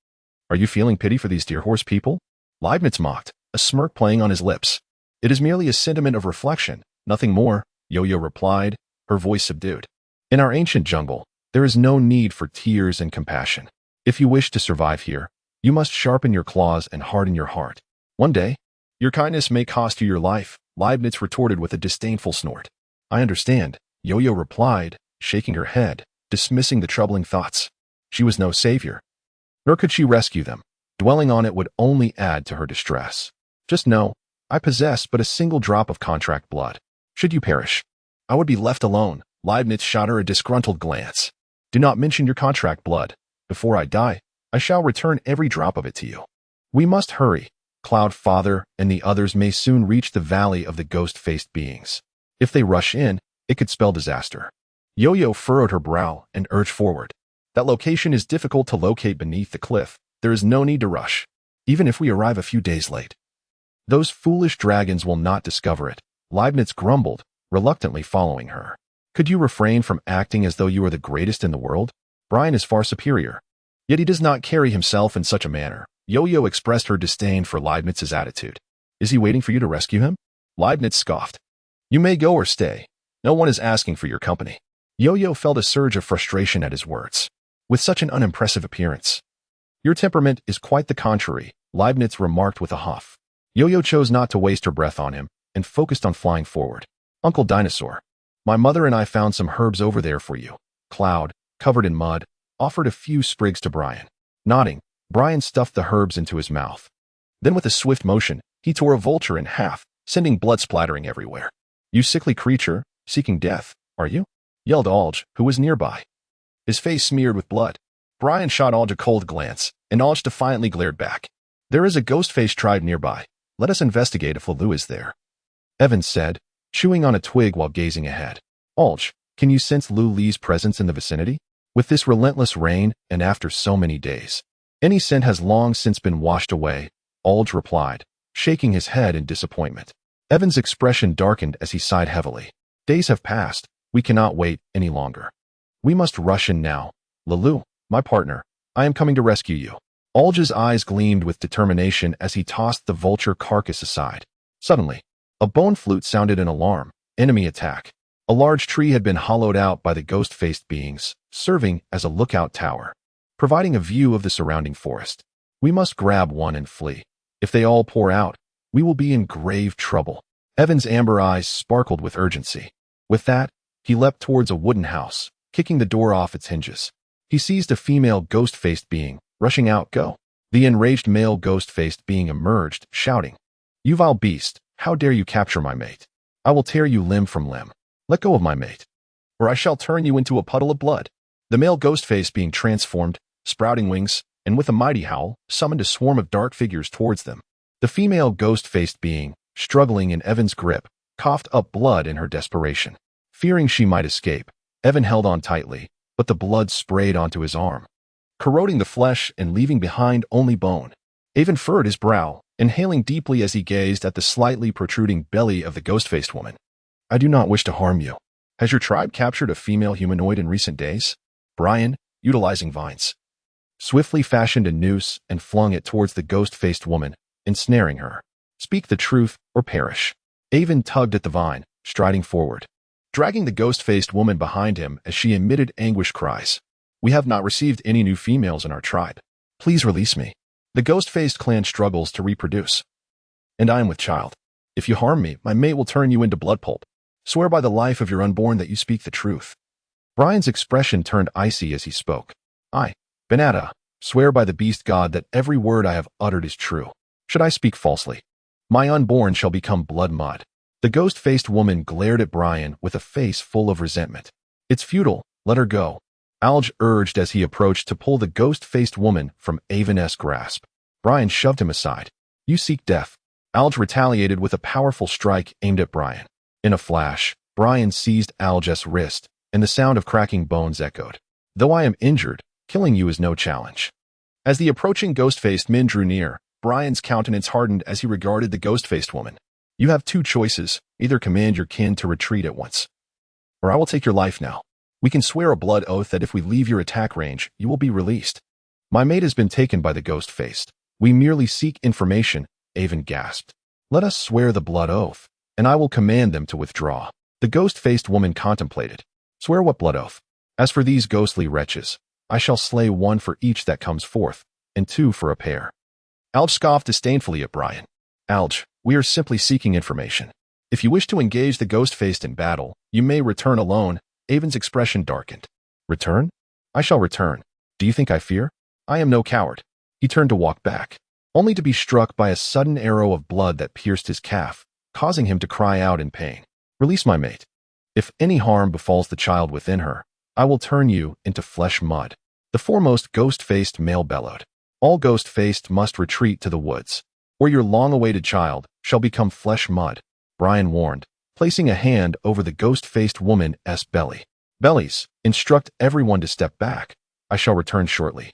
Are you feeling pity for these deer-horse people? Leibniz mocked, a smirk playing on his lips. It is merely a sentiment of reflection. Nothing more, Yo-Yo replied, her voice subdued. In our ancient jungle, there is no need for tears and compassion. If you wish to survive here, you must sharpen your claws and harden your heart. One day, your kindness may cost you your life, Leibniz retorted with a disdainful snort. I understand, Yo-Yo replied, shaking her head, dismissing the troubling thoughts. She was no savior, nor could she rescue them. Dwelling on it would only add to her distress. Just know, I possess but a single drop of contract blood. Should you perish, I would be left alone. Leibniz shot her a disgruntled glance. Do not mention your contract blood. Before I die, I shall return every drop of it to you. We must hurry. Cloud Father and the others may soon reach the valley of the ghost-faced beings. If they rush in, it could spell disaster. Yo-Yo furrowed her brow and urged forward. That location is difficult to locate beneath the cliff. There is no need to rush, even if we arrive a few days late. Those foolish dragons will not discover it, Leibniz grumbled, reluctantly following her. Could you refrain from acting as though you are the greatest in the world? Brian is far superior. Yet he does not carry himself in such a manner. Yo-Yo expressed her disdain for Leibniz's attitude. Is he waiting for you to rescue him? Leibniz scoffed. You may go or stay. No one is asking for your company. Yo-Yo felt a surge of frustration at his words. With such an unimpressive appearance. Your temperament is quite the contrary, Leibniz remarked with a huff. Yo-Yo chose not to waste her breath on him, and focused on flying forward. Uncle Dinosaur, my mother and I found some herbs over there for you. Cloud, covered in mud, offered a few sprigs to Brian. Nodding, Brian stuffed the herbs into his mouth. Then with a swift motion, he tore a vulture in half, sending blood splattering everywhere. "You sickly creature, seeking death, are you?" yelled Alge, who was nearby. His face smeared with blood. Brian shot Alge a cold glance, and Alge defiantly glared back. "There is a ghost-faced tribe nearby. Let us investigate if Lulu is there," Evans said, chewing on a twig while gazing ahead. "Alge, can you sense Luli's presence in the vicinity? With this relentless rain, and after so many days, any scent has long since been washed away," Alge replied, shaking his head in disappointment. Evans' expression darkened as he sighed heavily. "Days have passed. We cannot wait any longer. We must rush in now. Lulu, my partner, I am coming to rescue you." Alge's eyes gleamed with determination as he tossed the vulture carcass aside. Suddenly, a bone flute sounded an alarm. Enemy attack. A large tree had been hollowed out by the ghost-faced beings, serving as a lookout tower, providing a view of the surrounding forest. "We must grab one and flee. If they all pour out, we will be in grave trouble." Evan's amber eyes sparkled with urgency. With that, he leapt towards a wooden house, kicking the door off its hinges. He seized a female ghost-faced being, rushing out. "Go." The enraged male ghost-faced being emerged, shouting, "You vile beast, how dare you capture my mate? I will tear you limb from limb. Let go of my mate, or I shall turn you into a puddle of blood." The male ghost-faced being transformed, sprouting wings, and with a mighty howl, summoned a swarm of dark figures towards them. The female ghost-faced being, struggling in Evan's grip, coughed up blood in her desperation. Fearing she might escape, Evan held on tightly, but the blood sprayed onto his arm, corroding the flesh and leaving behind only bone. Evan furrowed his brow, inhaling deeply as he gazed at the slightly protruding belly of the ghost-faced woman. "I do not wish to harm you. Has your tribe captured a female humanoid in recent days?" Brian, utilizing vines, swiftly fashioned a noose and flung it towards the ghost-faced woman, ensnaring her. "Speak the truth or perish." Evan tugged at the vine, striding forward, dragging the ghost-faced woman behind him as she emitted anguished cries. "We have not received any new females in our tribe. Please release me. The ghost-faced clan struggles to reproduce, and I am with child. If you harm me, my mate will turn you into blood pulp. Swear by the life of your unborn that you speak the truth." Brian's expression turned icy as he spoke. "I, Benata, swear by the beast god that every word I have uttered is true. Should I speak falsely, my unborn shall become blood mud." The ghost-faced woman glared at Brian with a face full of resentment. "It's futile. Let her go," Alge urged as he approached to pull the ghost-faced woman from Evan's grasp. Brian shoved him aside. "You seek death." Alge retaliated with a powerful strike aimed at Brian. In a flash, Brian seized Alge's wrist, and the sound of cracking bones echoed. "Though I am injured, killing you is no challenge." As the approaching ghost-faced men drew near, Brian's countenance hardened as he regarded the ghost-faced woman. "You have two choices. Either command your kin to retreat at once, or I will take your life now. We can swear a blood oath that if we leave your attack range, you will be released." "My mate has been taken by the ghost-faced. We merely seek information," Evan gasped. "Let us swear the blood oath, and I will command them to withdraw." The ghost-faced woman contemplated. "Swear what blood oath? As for these ghostly wretches, I shall slay one for each that comes forth, and two for a pair." Alge scoffed disdainfully at Brian. "Alge, we are simply seeking information. If you wish to engage the ghost-faced in battle, you may return alone." Evan's expression darkened. "Return? I shall return. Do you think I fear? I am no coward." He turned to walk back, only to be struck by a sudden arrow of blood that pierced his calf, causing him to cry out in pain. "Release my mate. If any harm befalls the child within her, I will turn you into flesh mud." The foremost ghost-faced male bellowed. "All ghost-faced must retreat to the woods, or your long-awaited child shall become flesh mud," Brian warned, placing a hand over the ghost-faced woman's belly. "Bellies, instruct everyone to step back. I shall return shortly."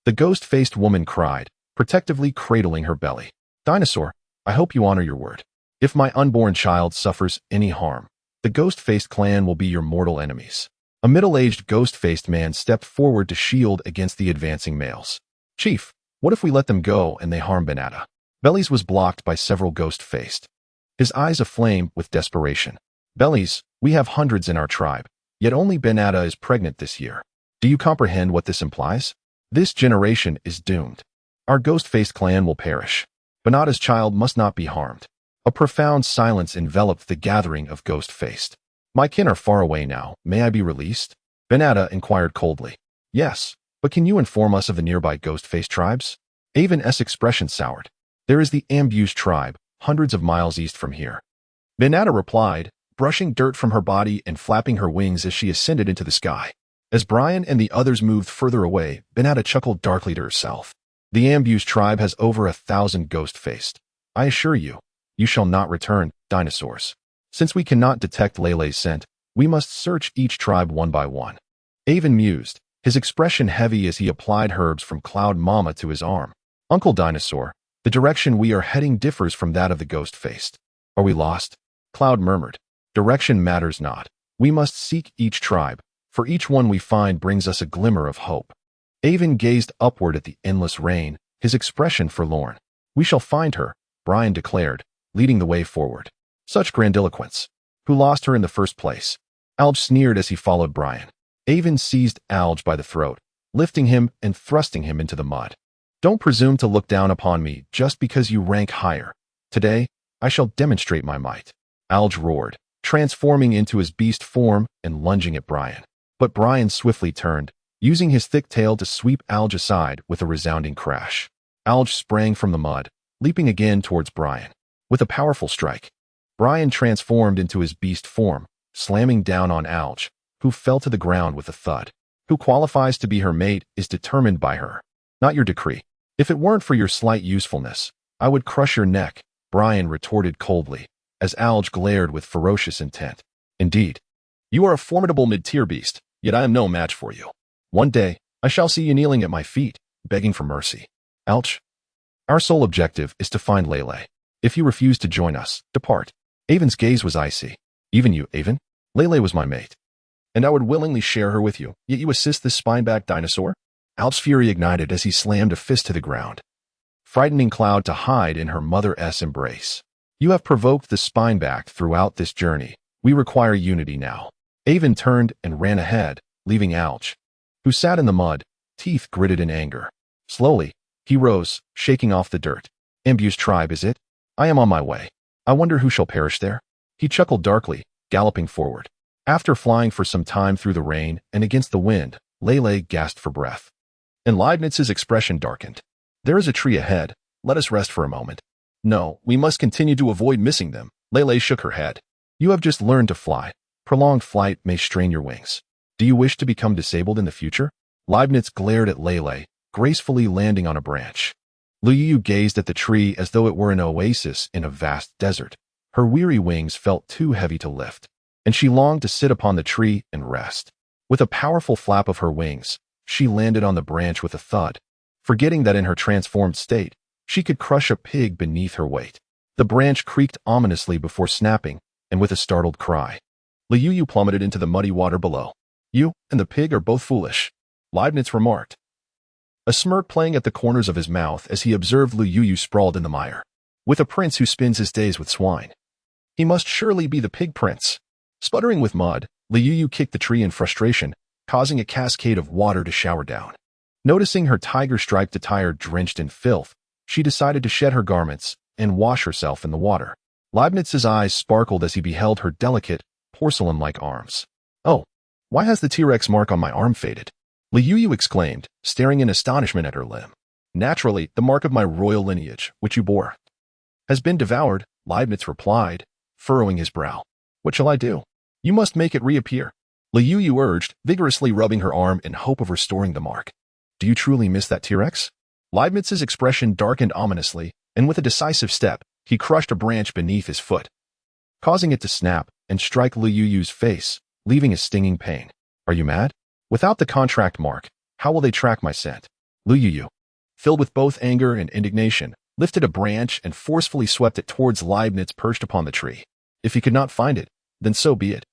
The ghost-faced woman cried, protectively cradling her belly. "Dinosaur, I hope you honor your word. If my unborn child suffers any harm, the ghost-faced clan will be your mortal enemies." A middle-aged ghost-faced man stepped forward to shield against the advancing males. "Chief, what if we let them go and they harm Benata?" Bellies was blocked by several ghost-faced, his eyes aflame with desperation. "Bellies, we have hundreds in our tribe, yet only Benata is pregnant this year. Do you comprehend what this implies? This generation is doomed. Our ghost-faced clan will perish. Benata's child must not be harmed." A profound silence enveloped the gathering of ghost-faced. "My kin are far away now. May I be released?" Benata inquired coldly. Yes, but can you inform us of the nearby ghost-faced tribes? Avon's expression soured. There is the Banished tribe, hundreds of miles east from here. Benata replied, brushing dirt from her body and flapping her wings as she ascended into the sky. As Brian and the others moved further away, Benata chuckled darkly to herself. The Banished tribe has over 1,000 ghost-faced. I assure you, you shall not return, dinosaurs. Since we cannot detect Lele's scent, we must search each tribe one by one. Avon mused, his expression heavy as he applied herbs from Cloud Mama to his arm. Uncle Dinosaur, the direction we are heading differs from that of the ghost-faced. Are we lost? Cloud murmured. Direction matters not. We must seek each tribe, for each one we find brings us a glimmer of hope. Avon gazed upward at the endless rain, his expression forlorn. We shall find her, Brian declared, leading the way forward. Such grandiloquence. Who lost her in the first place? Alge sneered as he followed Brian. Avon seized Alge by the throat, lifting him and thrusting him into the mud. Don't presume to look down upon me just because you rank higher. Today, I shall demonstrate my might. Alge roared, transforming into his beast form and lunging at Brian. But Brian swiftly turned, using his thick tail to sweep Alge aside with a resounding crash. Alge sprang from the mud, leaping again towards Brian. With a powerful strike, Brian transformed into his beast form, slamming down on Alge, who fell to the ground with a thud. Who qualifies to be her mate is determined by her, not your decree. If it weren't for your slight usefulness, I would crush your neck, Brian retorted coldly, as Alge glared with ferocious intent. Indeed, you are a formidable mid-tier beast, yet I am no match for you. One day, I shall see you kneeling at my feet, begging for mercy. Alge, our sole objective is to find Lele. If you refuse to join us, depart. Avon's gaze was icy. Even you, Avon? Lele was my mate, and I would willingly share her with you, yet you assist this spine-backed dinosaur? Alge's fury ignited as he slammed a fist to the ground, frightening Cloud to hide in her mother-s embrace. You have provoked the spineback throughout this journey. We require unity now. Avon turned and ran ahead, leaving Alge, who sat in the mud, teeth gritted in anger. Slowly, he rose, shaking off the dirt. Banished tribe, is it? I am on my way. I wonder who shall perish there? He chuckled darkly, galloping forward. After flying for some time through the rain and against the wind, Lele gasped for breath. And Leibniz's expression darkened. There is a tree ahead. Let us rest for a moment. No, we must continue to avoid missing them. Lele shook her head. You have just learned to fly. Prolonged flight may strain your wings. Do you wish to become disabled in the future? Leibniz glared at Lele, gracefully landing on a branch. Luyu gazed at the tree as though it were an oasis in a vast desert. Her weary wings felt too heavy to lift, and she longed to sit upon the tree and rest. With a powerful flap of her wings, she landed on the branch with a thud, forgetting that in her transformed state, she could crush a pig beneath her weight. The branch creaked ominously before snapping, and with a startled cry, Luyu plummeted into the muddy water below. You and the pig are both foolish, Leibniz remarked, a smirk playing at the corners of his mouth as he observed Luyu sprawled in the mire. With a prince who spends his days with swine, he must surely be the pig prince. Sputtering with mud, Luyu kicked the tree in frustration, causing a cascade of water to shower down. Noticing her tiger-striped attire drenched in filth, she decided to shed her garments and wash herself in the water. Leibniz's eyes sparkled as he beheld her delicate, porcelain-like arms. Oh, why has the T-Rex mark on my arm faded? Luyu exclaimed, staring in astonishment at her limb. Naturally, the mark of my royal lineage, which you bore, has been devoured, Leibniz replied, furrowing his brow. What shall I do? You must make it reappear. Luyu urged, vigorously rubbing her arm in hope of restoring the mark. Do you truly miss that T-Rex? Leibniz's expression darkened ominously, and with a decisive step, he crushed a branch beneath his foot, causing it to snap and strike Luyu's face, leaving a stinging pain. Are you mad? Without the contract mark, how will they track my scent? Luyu, filled with both anger and indignation, lifted a branch and forcefully swept it towards Leibniz perched upon the tree. If he could not find it, then so be it.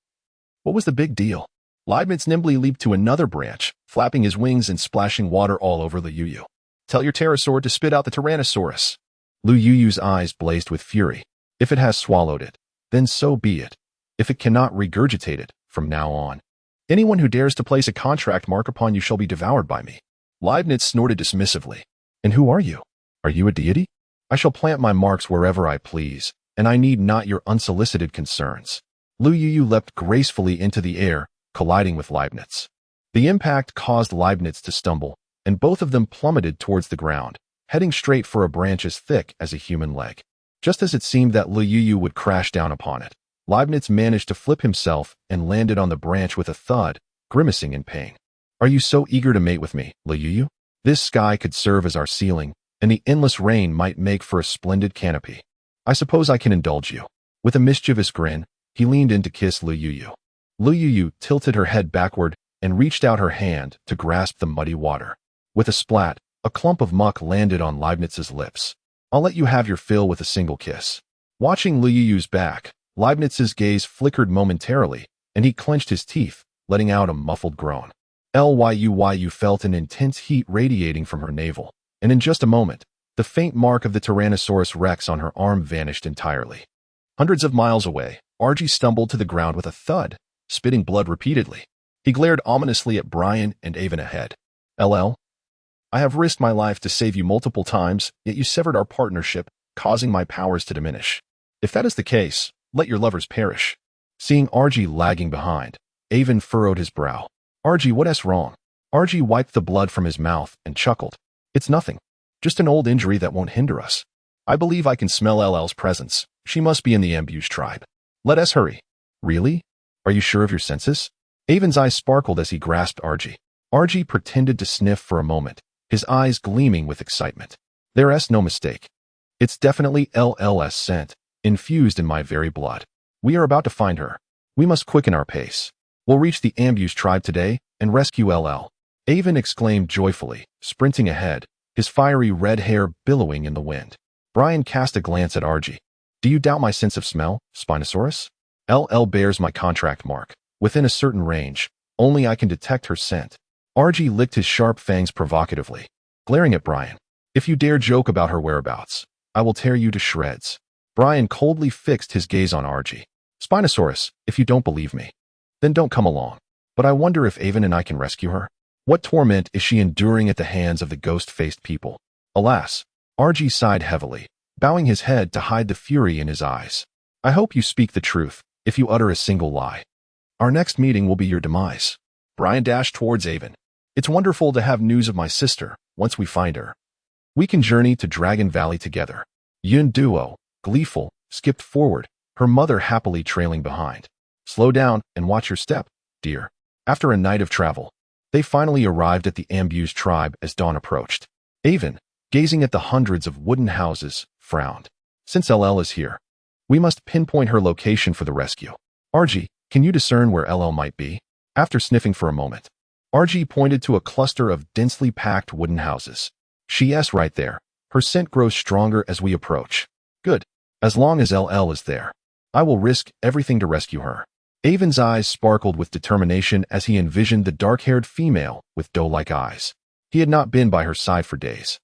What was the big deal? Leibniz nimbly leaped to another branch, flapping his wings and splashing water all over Luyu. Tell your pterosaur to spit out the Tyrannosaurus. Luyu's eyes blazed with fury. If it has swallowed it, then so be it. If it cannot regurgitate it, from now on, anyone who dares to place a contract mark upon you shall be devoured by me. Leibniz snorted dismissively. And who are you? Are you a deity? I shall plant my marks wherever I please, and I need not your unsolicited concerns. Luyu leapt gracefully into the air, colliding with Leibniz. The impact caused Leibniz to stumble, and both of them plummeted towards the ground, heading straight for a branch as thick as a human leg. Just as it seemed that Liu would crash down upon it, Leibniz managed to flip himself and landed on the branch with a thud, grimacing in pain. Are you so eager to mate with me, Liu? This sky could serve as our ceiling, and the endless rain might make for a splendid canopy. I suppose I can indulge you. With a mischievous grin, he leaned in to kiss Liu. Liu tilted her head backward and reached out her hand to grasp the muddy water. With a splat, a clump of muck landed on Leibniz's lips. I'll let you have your fill with a single kiss. Watching Liu's back, Leibniz's gaze flickered momentarily, and he clenched his teeth, letting out a muffled groan. Liu felt an intense heat radiating from her navel, and in just a moment, the faint mark of the Tyrannosaurus Rex on her arm vanished entirely. Hundreds of miles away, Archie stumbled to the ground with a thud, spitting blood repeatedly. He glared ominously at Brian and Avon ahead. LL, I have risked my life to save you multiple times, yet you severed our partnership, causing my powers to diminish. If that is the case, let your lovers perish. Seeing Archie lagging behind, Avon furrowed his brow. Archie, what's wrong? Archie wiped the blood from his mouth and chuckled. It's nothing. Just an old injury that won't hinder us. I believe I can smell LL's presence. She must be in the Ambush tribe. Let us hurry. Really? Are you sure of your senses? Avon's eyes sparkled as he grasped Archie. Archie pretended to sniff for a moment, his eyes gleaming with excitement. There's no mistake. It's definitely LL's scent, infused in my very blood. We are about to find her. We must quicken our pace. We'll reach the Ambush tribe today and rescue LL. Avon exclaimed joyfully, sprinting ahead, his fiery red hair billowing in the wind. Brian cast a glance at Archie. Do you doubt my sense of smell, Spinosaurus? LL bears my contract mark. Within a certain range, only I can detect her scent. Archie licked his sharp fangs provocatively, glaring at Brian. If you dare joke about her whereabouts, I will tear you to shreds. Brian coldly fixed his gaze on Archie. Spinosaurus, if you don't believe me, then don't come along. But I wonder if Avon and I can rescue her. What torment is she enduring at the hands of the ghost-faced people? Alas, Archie sighed heavily, bowing his head to hide the fury in his eyes. I hope you speak the truth, if you utter a single lie. Our next meeting will be your demise. Brian dashed towards Avon. It's wonderful to have news of my sister, once we find her. We can journey to Dragon Valley together. Yun Duo, gleeful, skipped forward, her mother happily trailing behind. Slow down and watch your step, dear. After a night of travel, they finally arrived at the Ambush tribe as dawn approached. Avon, gazing at the hundreds of wooden houses, frowned. Since LL is here, we must pinpoint her location for the rescue. Archie, can you discern where LL might be? After sniffing for a moment, Archie pointed to a cluster of densely packed wooden houses. She's right there. Her scent grows stronger as we approach. Good. As long as LL is there, I will risk everything to rescue her. Avon's eyes sparkled with determination as he envisioned the dark-haired female with doe-like eyes. He had not been by her side for days.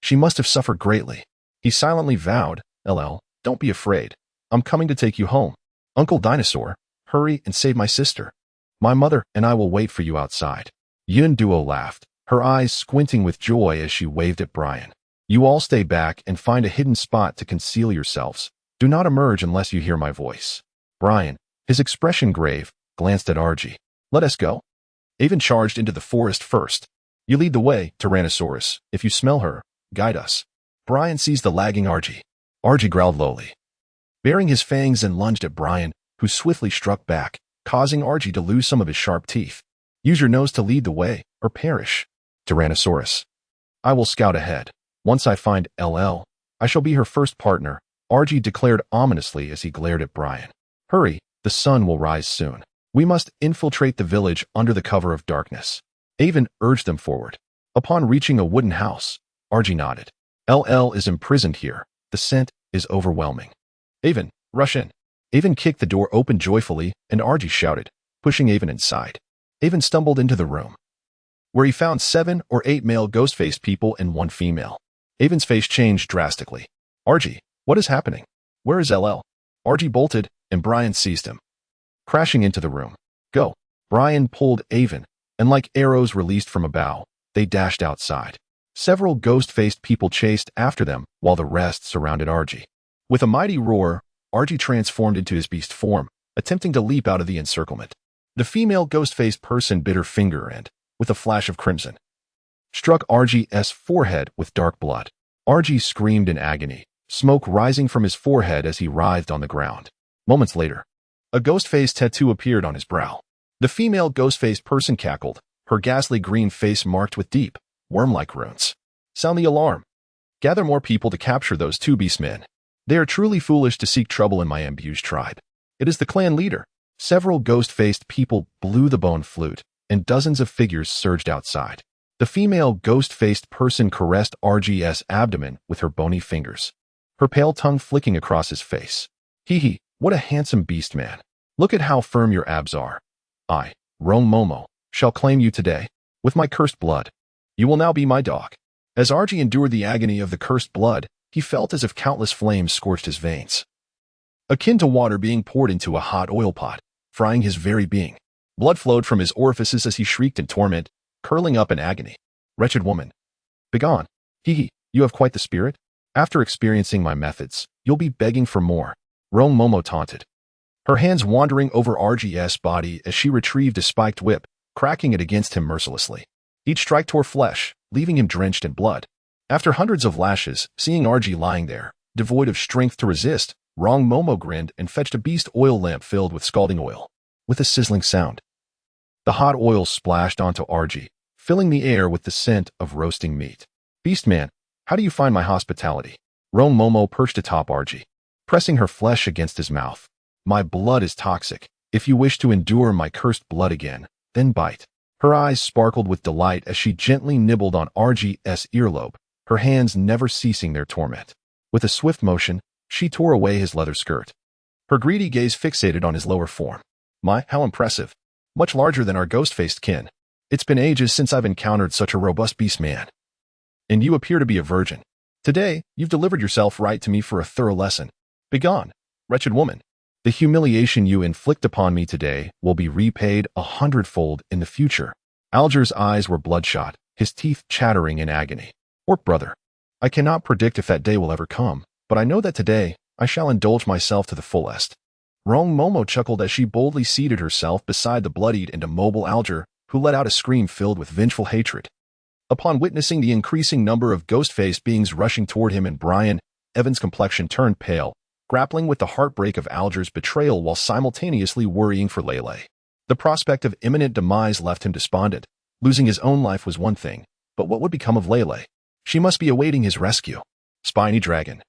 She must have suffered greatly. He silently vowed, LL, don't be afraid. I'm coming to take you home. Uncle Dinosaur, hurry and save my sister. My mother and I will wait for you outside. Yun Duo laughed, her eyes squinting with joy as she waved at Brian. You all stay back and find a hidden spot to conceal yourselves. Do not emerge unless you hear my voice. Brian, his expression grave, glanced at Archie. Let us go. Avon charged into the forest first. You lead the way, Tyrannosaurus. If you smell her, guide us. Brian seized the lagging Archie. Archie growled lowly, baring his fangs and lunged at Brian, who swiftly struck back, causing Archie to lose some of his sharp teeth. Use your nose to lead the way, or perish. Tyrannosaurus. I will scout ahead. Once I find LL, I shall be her first partner, Archie declared ominously as he glared at Brian. Hurry, the sun will rise soon. We must infiltrate the village under the cover of darkness. Avon urged them forward. Upon reaching a wooden house, Archie nodded. LL is imprisoned here. The scent is overwhelming. Avon, rush in. Avon kicked the door open joyfully, and Archie shouted, pushing Avon inside. Avon stumbled into the room, where he found 7 or 8 male ghost-faced people and 1 female. Avon's face changed drastically. Archie, what is happening? Where is LL? Archie bolted, and Brian seized him, crashing into the room. Go. Brian pulled Avon, and like arrows released from a bow, they dashed outside. Several ghost-faced people chased after them, while the rest surrounded Archie. With a mighty roar, Archie transformed into his beast form, attempting to leap out of the encirclement. The female ghost-faced person bit her finger and, with a flash of crimson, struck RG's forehead with dark blood. RG screamed in agony, smoke rising from his forehead as he writhed on the ground. Moments later, a ghost-faced tattoo appeared on his brow. The female ghost-faced person cackled, her ghastly green face marked with deep, worm-like runes. Sound the alarm. Gather more people to capture those two beastmen. They are truly foolish to seek trouble in my ambushed tribe. It is the clan leader. Several ghost-faced people blew the bone flute, and dozens of figures surged outside. The female ghost-faced person caressed RG's abdomen with her bony fingers, her pale tongue flicking across his face. Hee hee, what a handsome beast man. Look at how firm your abs are. I, Rong Momo, shall claim you today. With my cursed blood, you will now be my dog. As RG endured the agony of the cursed blood, he felt as if countless flames scorched his veins, akin to water being poured into a hot oil pot, frying his very being. Blood flowed from his orifices as he shrieked in torment, curling up in agony. Wretched woman, begone. Hee hee, you have quite the spirit. After experiencing my methods, you'll be begging for more. Rong Momo taunted, her hands wandering over RG's body as she retrieved a spiked whip, cracking it against him mercilessly. Each strike tore flesh, leaving him drenched in blood. After hundreds of lashes, seeing RG lying there, devoid of strength to resist, Rong Momo grinned and fetched a beast oil lamp filled with scalding oil. With a sizzling sound, the hot oil splashed onto RG, filling the air with the scent of roasting meat. Beastman, how do you find my hospitality? Rong Momo perched atop RG, pressing her flesh against his mouth. My blood is toxic. If you wish to endure my cursed blood again, then bite. Her eyes sparkled with delight as she gently nibbled on RG's earlobe, her hands never ceasing their torment. With a swift motion, she tore away his leather skirt, her greedy gaze fixated on his lower form. My, how impressive. Much larger than our ghost-faced kin. It's been ages since I've encountered such a robust beast man. And you appear to be a virgin. Today, you've delivered yourself right to me for a thorough lesson. Begone, wretched woman. The humiliation you inflict upon me today will be repaid 100-fold in the future. Alger's eyes were bloodshot, his teeth chattering in agony. Orc brother, I cannot predict if that day will ever come, but I know that today I shall indulge myself to the fullest. Rong Momo chuckled as she boldly seated herself beside the bloodied and immobile Alger, who let out a scream filled with vengeful hatred. Upon witnessing the increasing number of ghost-faced beings rushing toward him and Brian, Evan's complexion turned pale, grappling with the heartbreak of Alger's betrayal while simultaneously worrying for Lele. The prospect of imminent demise left him despondent. Losing his own life was one thing, but what would become of Lele? She must be awaiting his rescue. Spiny dragon,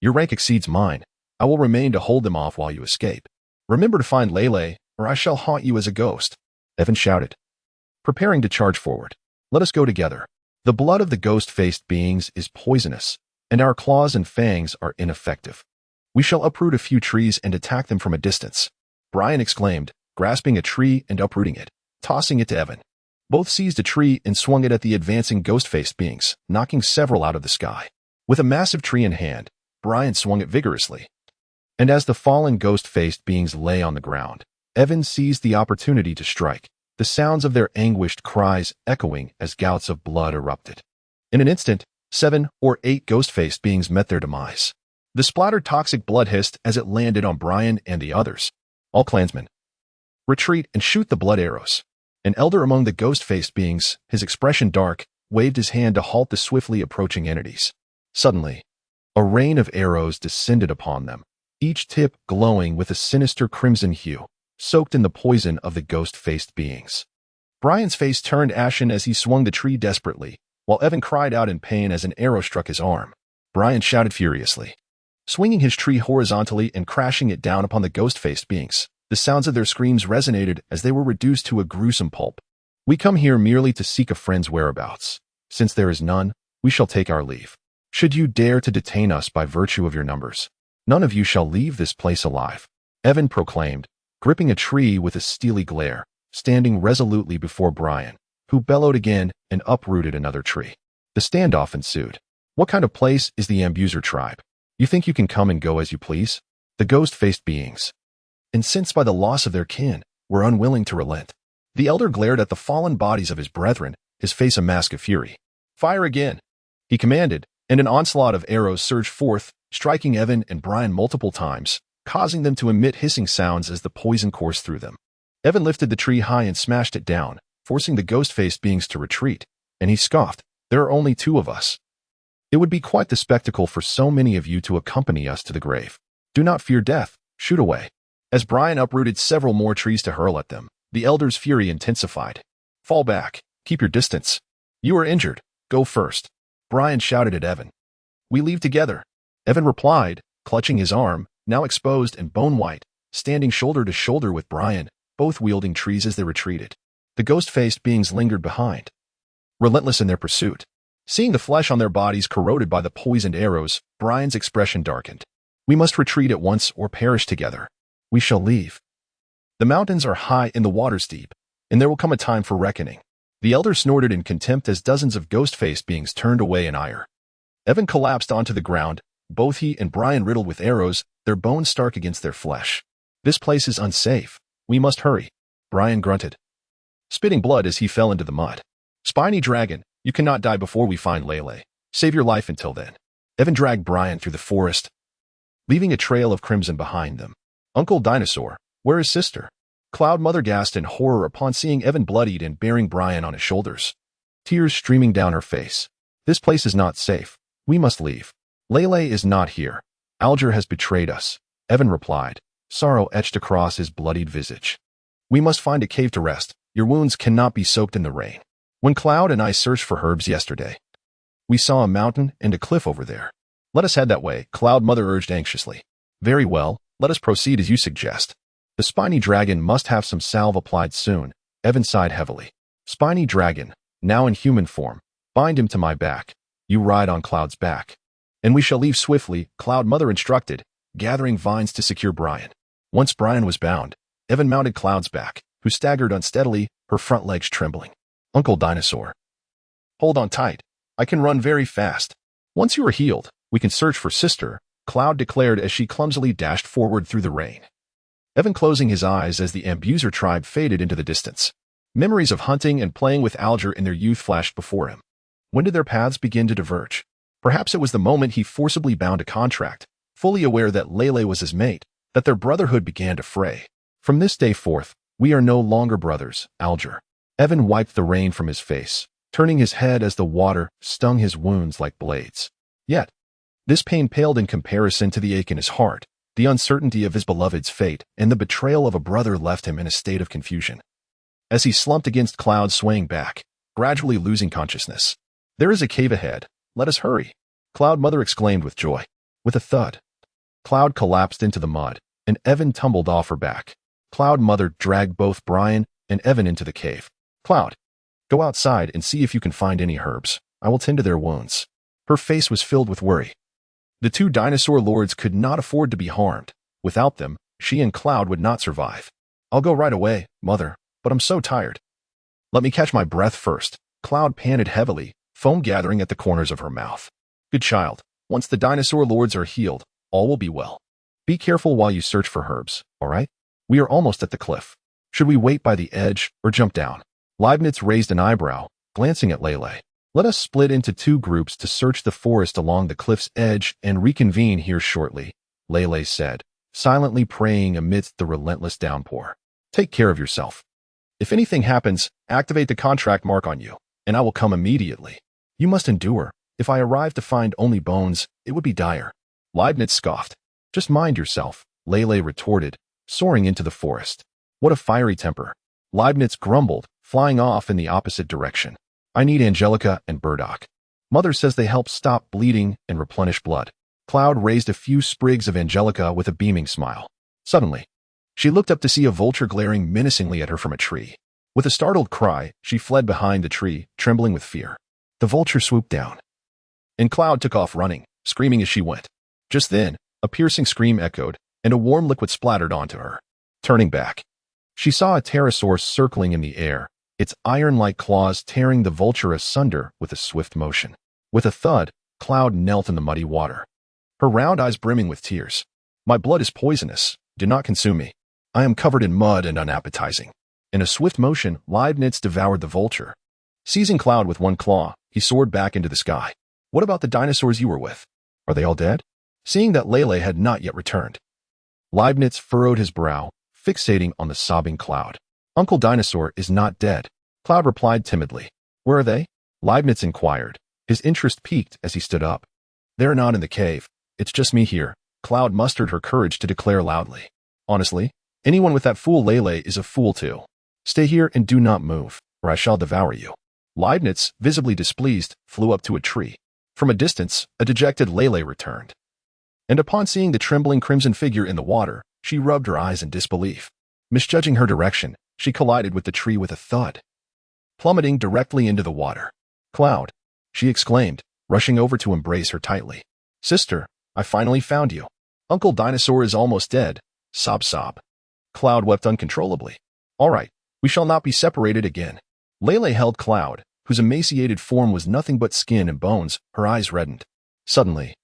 your rank exceeds mine. I will remain to hold them off while you escape. Remember to find Lele, or I shall haunt you as a ghost. Evan shouted, preparing to charge forward. Let us go together. The blood of the ghost-faced beings is poisonous, and our claws and fangs are ineffective. We shall uproot a few trees and attack them from a distance. Brian exclaimed, grasping a tree and uprooting it, tossing it to Evan. Both seized a tree and swung it at the advancing ghost-faced beings, knocking several out of the sky. With a massive tree in hand, Brian swung it vigorously. And as the fallen ghost-faced beings lay on the ground, Evan seized the opportunity to strike, the sounds of their anguished cries echoing as gouts of blood erupted. In an instant, 7 or 8 ghost-faced beings met their demise. The splattered toxic blood hissed as it landed on Brian and the others. All clansmen, retreat and shoot the blood arrows. An elder among the ghost-faced beings, his expression dark, waved his hand to halt the swiftly approaching entities. Suddenly, a rain of arrows descended upon them, each tip glowing with a sinister crimson hue, soaked in the poison of the ghost-faced beings. Brian's face turned ashen as he swung the tree desperately, while Evan cried out in pain as an arrow struck his arm. Brian shouted furiously, swinging his tree horizontally and crashing it down upon the ghost-faced beings. The sounds of their screams resonated as they were reduced to a gruesome pulp. We come here merely to seek a friend's whereabouts. Since there is none, we shall take our leave. Should you dare to detain us by virtue of your numbers, none of you shall leave this place alive, Evan proclaimed, gripping a tree with a steely glare, standing resolutely before Brian, who bellowed again and uprooted another tree. The standoff ensued. What kind of place is the Ambuser tribe? You think you can come and go as you please? The ghost-faced beings, incensed by the loss of their kin, were unwilling to relent. The elder glared at the fallen bodies of his brethren, his face a mask of fury. Fire again, he commanded, and an onslaught of arrows surged forth, striking Evan and Brian multiple times, causing them to emit hissing sounds as the poison coursed through them. Evan lifted the tree high and smashed it down, forcing the ghost-faced beings to retreat, and he scoffed, "There are only 2 of us. It would be quite the spectacle for so many of you to accompany us to the grave. Do not fear death, shoot away." As Brian uprooted several more trees to hurl at them, the elder's fury intensified. "Fall back, keep your distance. You are injured, go first," Brian shouted at Evan. "We leave together," Evan replied, clutching his arm, now exposed and bone-white, standing shoulder to shoulder with Brian, both wielding trees as they retreated. The ghost-faced beings lingered behind, relentless in their pursuit. Seeing the flesh on their bodies corroded by the poisoned arrows, Brian's expression darkened. "We must retreat at once or perish together. We shall leave. The mountains are high and the waters deep, and there will come a time for reckoning." The elder snorted in contempt as dozens of ghost-faced beings turned away in ire. Evan collapsed onto the ground, both he and Brian riddled with arrows, their bones stark against their flesh. "This place is unsafe. We must hurry," Brian grunted, spitting blood as he fell into the mud. "Spiny dragon, you cannot die before we find Lele. Save your life until then." Evan dragged Brian through the forest, leaving a trail of crimson behind them. "Uncle Dinosaur, where is sister?" Cloud Mother gasped in horror upon seeing Evan bloodied and bearing Brian on his shoulders, tears streaming down her face. "This place is not safe. We must leave. Lele is not here. Alger has betrayed us," Evan replied, sorrow etched across his bloodied visage. "We must find a cave to rest. Your wounds cannot be soaked in the rain. When Cloud and I searched for herbs yesterday, we saw a mountain and a cliff over there. Let us head that way," Cloud Mother urged anxiously. "Very well, let us proceed as you suggest. The spiny dragon must have some salve applied soon," Evan sighed heavily. "Spiny dragon, now in human form, bind him to my back. You ride on Cloud's back. And we shall leave swiftly," Cloud Mother instructed, gathering vines to secure Brian. Once Brian was bound, Evan mounted Cloud's back, who staggered unsteadily, her front legs trembling. "Uncle Dinosaur, hold on tight. I can run very fast. Once you are healed, we can search for sister," Cloud declared as she clumsily dashed forward through the rain. Evan closing his eyes as the Ambuser tribe faded into the distance. Memories of hunting and playing with Alger in their youth flashed before him. When did their paths begin to diverge? Perhaps it was the moment he forcibly bound a contract, fully aware that Lele was his mate, that their brotherhood began to fray. "From this day forth, we are no longer brothers, Alger." Evan wiped the rain from his face, turning his head as the water stung his wounds like blades. Yet, this pain paled in comparison to the ache in his heart. The uncertainty of his beloved's fate and the betrayal of a brother left him in a state of confusion. As he slumped against Cloud, swaying back, gradually losing consciousness. "There is a cave ahead. Let us hurry," Cloud Mother exclaimed with joy. With a thud, Cloud collapsed into the mud, and Evan tumbled off her back. Cloud Mother dragged both Brian and Evan into the cave. "Cloud, go outside and see if you can find any herbs. I will tend to their wounds." Her face was filled with worry. The 2 dinosaur lords could not afford to be harmed. Without them, she and Cloud would not survive. "I'll go right away, Mother, but I'm so tired." "Let me catch my breath first." Cloud panted heavily, foam gathering at the corners of her mouth. "Good child. Once the dinosaur lords are healed, all will be well. Be careful while you search for herbs, all right? We are almost at the cliff. Should we wait by the edge or jump down?" Leibniz raised an eyebrow, glancing at Lele. "Let us split into 2 groups to search the forest along the cliff's edge and reconvene here shortly," Lele said, silently praying amidst the relentless downpour. "Take care of yourself. If anything happens, activate the contract mark on you, and I will come immediately. You must endure. If I arrive to find only bones, it would be dire." Leibniz scoffed. "Just mind yourself," Lele retorted, soaring into the forest. "What a fiery temper." Leibniz grumbled, flying off in the opposite direction. "I need Angelica and Burdock. Mother says they help stop bleeding and replenish blood." Cloud raised a few sprigs of Angelica with a beaming smile. Suddenly, she looked up to see a vulture glaring menacingly at her from a tree. With a startled cry, she fled behind the tree, trembling with fear. The vulture swooped down, and Cloud took off running, screaming as she went. Just then, a piercing scream echoed, and a warm liquid splattered onto her. Turning back, she saw a pterosaur circling in the air, its iron-like claws tearing the vulture asunder with a swift motion. With a thud, Cloud knelt in the muddy water, her round eyes brimming with tears. "My blood is poisonous. Do not consume me. I am covered in mud and unappetizing." In a swift motion, Leibniz devoured the vulture. Seizing Cloud with one claw, he soared back into the sky. "What about the dinosaurs you were with? Are they all dead?" Seeing that Lele had not yet returned, Leibniz furrowed his brow, fixating on the sobbing Cloud. Uncle Dinosaur is not dead, Cloud replied timidly. Where are they? Leibniz inquired. His interest peaked as he stood up. They're not in the cave. It's just me here, Cloud mustered her courage to declare loudly. Honestly, anyone with that fool Lele is a fool too. Stay here and do not move, or I shall devour you. Leibniz, visibly displeased, flew up to a tree. From a distance, a dejected Lele returned. And upon seeing the trembling crimson figure in the water, she rubbed her eyes in disbelief. Misjudging her direction, she collided with the tree with a thud, plummeting directly into the water. Cloud, she exclaimed, rushing over to embrace her tightly. Sister, I finally found you. Uncle Dinosaur is almost dead. Sob sob. Cloud wept uncontrollably. All right, we shall not be separated again. Lele held Cloud, whose emaciated form was nothing but skin and bones, her eyes reddened. Suddenly,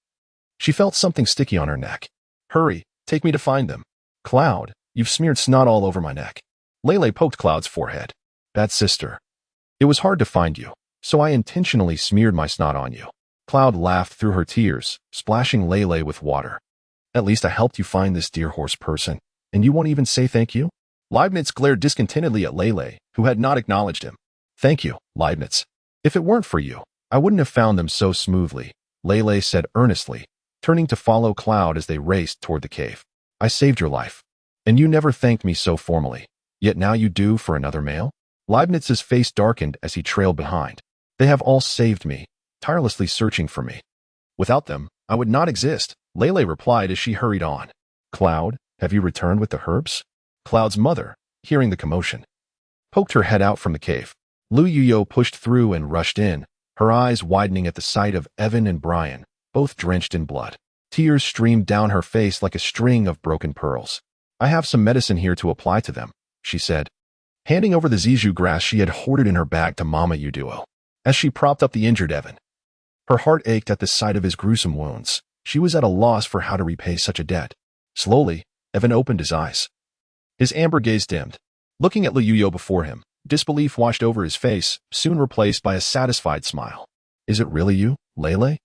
she felt something sticky on her neck. Hurry, take me to find them. Cloud, you've smeared snot all over my neck. Lele poked Cloud's forehead. Bad sister. It was hard to find you, so I intentionally smeared my snot on you. Cloud laughed through her tears, splashing Lele with water. At least I helped you find this dear horse person, and you won't even say thank you? Leibniz glared discontentedly at Lele, who had not acknowledged him. Thank you, Leibniz. If it weren't for you, I wouldn't have found them so smoothly, Lele said earnestly, turning to follow Cloud as they raced toward the cave. I saved your life, and you never thanked me so formally, yet now you do for another male? Leibniz's face darkened as he trailed behind. They have all saved me, tirelessly searching for me. Without them, I would not exist, Lele replied as she hurried on. Cloud, have you returned with the herbs? Cloud's mother, hearing the commotion, poked her head out from the cave. Lu Yuyo pushed through and rushed in, her eyes widening at the sight of Evan and Brian, both drenched in blood. Tears streamed down her face like a string of broken pearls. I have some medicine here to apply to them, she said, handing over the zizhu grass she had hoarded in her bag to Mama Uduo. As she propped up the injured Evan, her heart ached at the sight of his gruesome wounds. She was at a loss for how to repay such a debt. Slowly, Evan opened his eyes. His amber gaze dimmed. Looking at Lu Yuyo before him, disbelief washed over his face, soon replaced by a satisfied smile. Is it really you, Lele?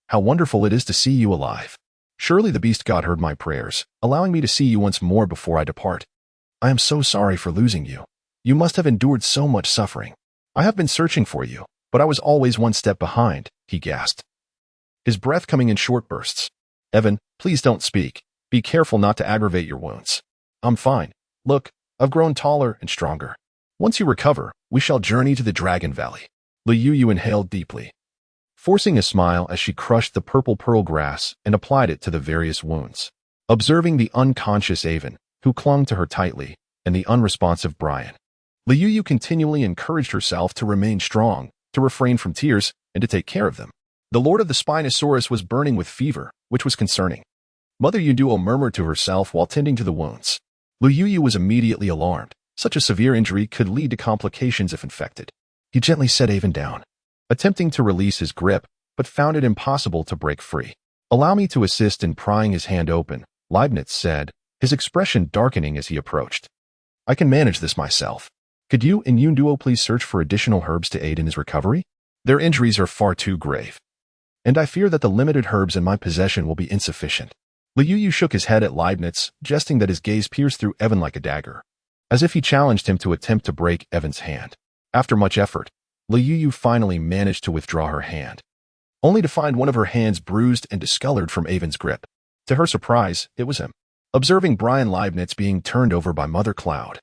How wonderful it is to see you alive. Surely the beast god heard my prayers, allowing me to see you once more before I depart. I am so sorry for losing you. You must have endured so much suffering. I have been searching for you, but I was always one step behind, he gasped, his breath coming in short bursts. Evan, please don't speak. Be careful not to aggravate your wounds. I'm fine. Look, I've grown taller and stronger. Once you recover, we shall journey to the Dragon Valley. Lu Yuyu inhaled deeply, forcing a smile as she crushed the purple pearl grass and applied it to the various wounds. Observing the unconscious Avon, who clung to her tightly, and the unresponsive Brian, Lu Yuyu continually encouraged herself to remain strong, to refrain from tears, and to take care of them. The Lord of the Spinosaurus was burning with fever, which was concerning. Mother Uduo murmured to herself while tending to the wounds. Lu Yuyu was immediately alarmed. Such a severe injury could lead to complications if infected. He gently set Avon down, attempting to release his grip, but found it impossible to break free. Allow me to assist in prying his hand open, Leibniz said, his expression darkening as he approached. I can manage this myself. Could you and Uduo please search for additional herbs to aid in his recovery? Their injuries are far too grave, and I fear that the limited herbs in my possession will be insufficient. Lu Yuyu shook his head at Leibniz, jesting that his gaze pierced through Evan like a dagger, as if he challenged him to attempt to break Evan's hand. After much effort, Lu Yuyu finally managed to withdraw her hand, only to find one of her hands bruised and discolored from Avon's grip. To her surprise, it was him. Observing Brian Leibniz being turned over by Mother Cloud,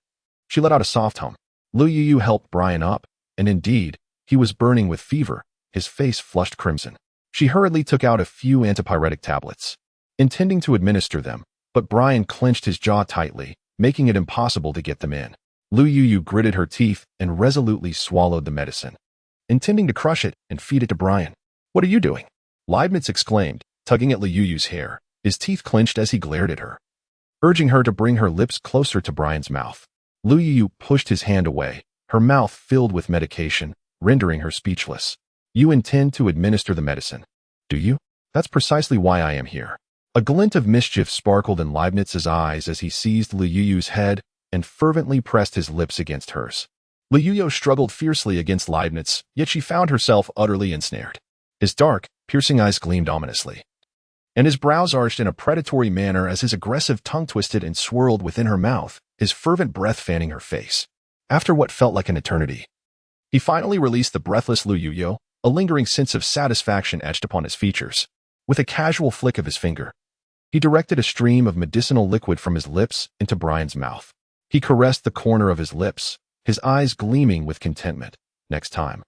she let out a soft hum. Lu Yuyu helped Brian up, and indeed, he was burning with fever, his face flushed crimson. She hurriedly took out a few antipyretic tablets, intending to administer them, but Brian clenched his jaw tightly, making it impossible to get them in. Lu Yuyu gritted her teeth and resolutely swallowed the medicine, intending to crush it and feed it to Brian. What are you doing? Leibniz exclaimed, tugging at Lu Yuyu's hair, his teeth clenched as he glared at her, urging her to bring her lips closer to Brian's mouth. Lu Yuyu pushed his hand away, her mouth filled with medication, rendering her speechless. You intend to administer the medicine, do you? That's precisely why I am here. A glint of mischief sparkled in Leibniz's eyes as he seized Lu Yuyu's head and fervently pressed his lips against hers. Lu Yuyu struggled fiercely against Leibniz, yet she found herself utterly ensnared. His dark, piercing eyes gleamed ominously, and his brows arched in a predatory manner as his aggressive tongue twisted and swirled within her mouth, his fervent breath fanning her face. after what felt like an eternity. He finally released the breathless Lu Yuyu, a lingering sense of satisfaction etched upon his features. With a casual flick of his finger, he directed a stream of medicinal liquid from his lips into Brian's mouth. He caressed the corner of his lips, his eyes gleaming with contentment. Next time,